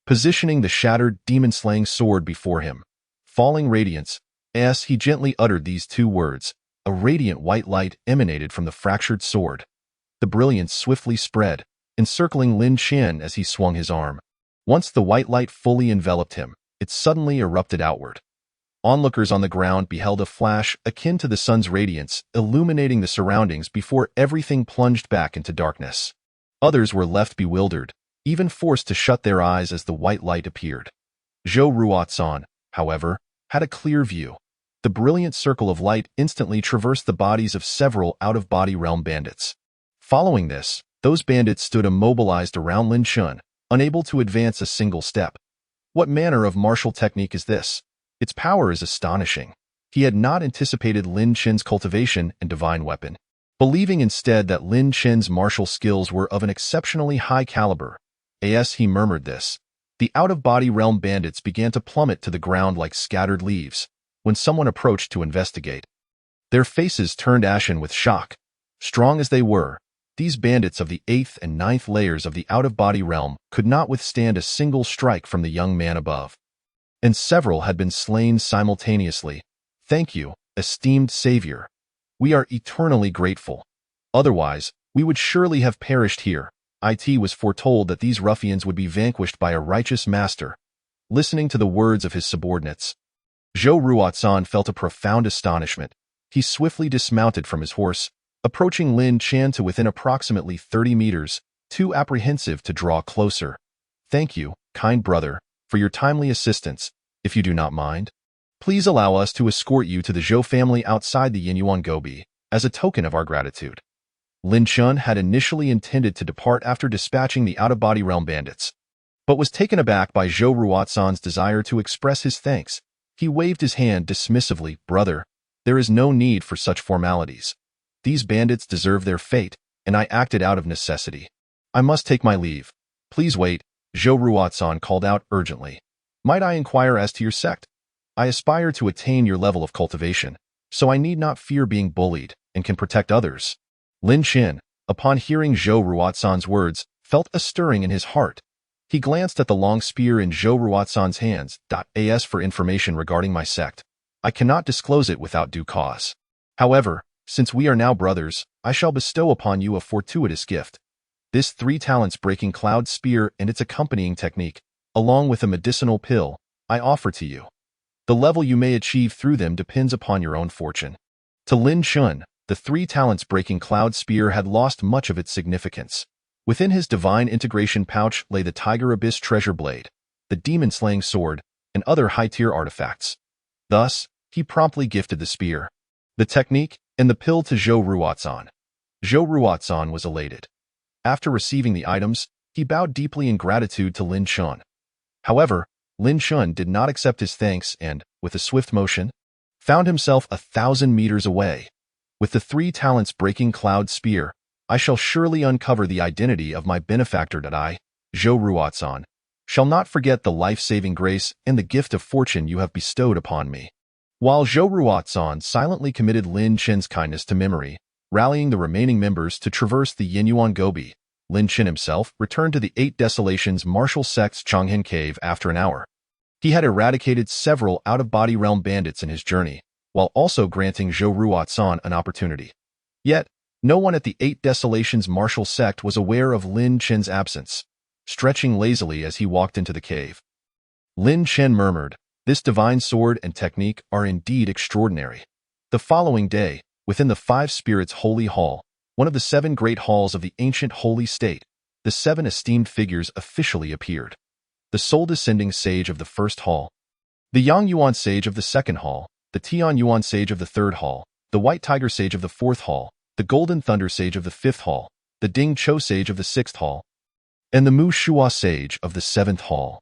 positioning the shattered demon-slaying sword before him. Falling radiance, as he gently uttered these two words, a radiant white light emanated from the fractured sword. The brilliance swiftly spread, encircling Lin Chen as he swung his arm. Once the white light fully enveloped him, it suddenly erupted outward. Onlookers on the ground beheld a flash akin to the sun's radiance, illuminating the surroundings before everything plunged back into darkness. Others were left bewildered, even forced to shut their eyes as the white light appeared. Zhou Ruotsong, however, had a clear view. The brilliant circle of light instantly traversed the bodies of several out-of-body realm bandits. Following this, those bandits stood immobilized around Lin Chen, unable to advance a single step. What manner of martial technique is this? Its power is astonishing. He had not anticipated Lin Chen's cultivation and divine weapon, believing instead that Lin Chen's martial skills were of an exceptionally high caliber. As he murmured this, the out-of-body realm bandits began to plummet to the ground like scattered leaves, when someone approached to investigate. Their faces turned ashen with shock. Strong as they were, these bandits of the 8th and 9th layers of the out-of-body realm could not withstand a single strike from the young man above. And several had been slain simultaneously. Thank you, esteemed savior. We are eternally grateful. Otherwise, we would surely have perished here. It was foretold that these ruffians would be vanquished by a righteous master. Listening to the words of his subordinates, Zhou Ruotsong felt a profound astonishment. He swiftly dismounted from his horse, approaching Lin Chen to within approximately 30 meters, too apprehensive to draw closer. Thank you, kind brother, for your timely assistance. If you do not mind, please allow us to escort you to the Zhou family outside the Yinyuan Gobi, as a token of our gratitude. Lin Chen had initially intended to depart after dispatching the out-of-body realm bandits, but was taken aback by Zhou Ruotsong's desire to express his thanks. He waved his hand dismissively. Brother, there is no need for such formalities. These bandits deserve their fate, and I acted out of necessity. I must take my leave. Please wait, Zhou Ruotsong called out urgently. Might I inquire as to your sect? I aspire to attain your level of cultivation, so I need not fear being bullied and can protect others. Lin Chen, upon hearing Zhou Ruotsong's words, felt a stirring in his heart. He glanced at the long spear in Zhou Ruotsong's hands. As for information regarding my sect, I cannot disclose it without due cause. However, since we are now brothers, I shall bestow upon you a fortuitous gift. This 3 talents breaking cloud spear and its accompanying technique, along with a medicinal pill, I offer to you. The level you may achieve through them depends upon your own fortune. To Lin Chen, the 3 talents breaking cloud spear had lost much of its significance. Within his divine integration pouch lay the Tiger Abyss treasure blade, the demon-slaying sword, and other high-tier artifacts. Thus, he promptly gifted the spear, the technique, and the pill to Zhou Ruotsong. Zhou Ruotsong was elated. After receiving the items, he bowed deeply in gratitude to Lin Chen. However, Lin Chen did not accept his thanks and, with a swift motion, found himself 1,000 meters away. With the 3 talents breaking cloud spear, I shall surely uncover the identity of my benefactor. I, Zhou Ruotsong, shall not forget the life-saving grace and the gift of fortune you have bestowed upon me. While Zhou Ruotsong silently committed Lin Chen's kindness to memory, rallying the remaining members to traverse the Yinyuan Gobi, Lin Chen himself returned to the 8 Desolations martial sect's Changhen Cave after an hour. He had eradicated several out-of-body realm bandits in his journey, while also granting Zhou Ruotzan an opportunity. Yet, no one at the Eight Desolations martial sect was aware of Lin Chen's absence, stretching lazily as he walked into the cave. Lin Chen murmured, "This divine sword and technique are indeed extraordinary." The following day, within the Five Spirits Holy Hall, one of the 7 great halls of the ancient holy state, the 7 esteemed figures officially appeared. The Soul Descending Sage of the first hall, the Yang Yuan Sage of the second hall, the Tian Yuan Sage of the third hall, the White Tiger Sage of the fourth hall, the Golden Thunder Sage of the fifth hall, the Ding Cho Sage of the sixth hall, and the Mu Shua Sage of the seventh hall.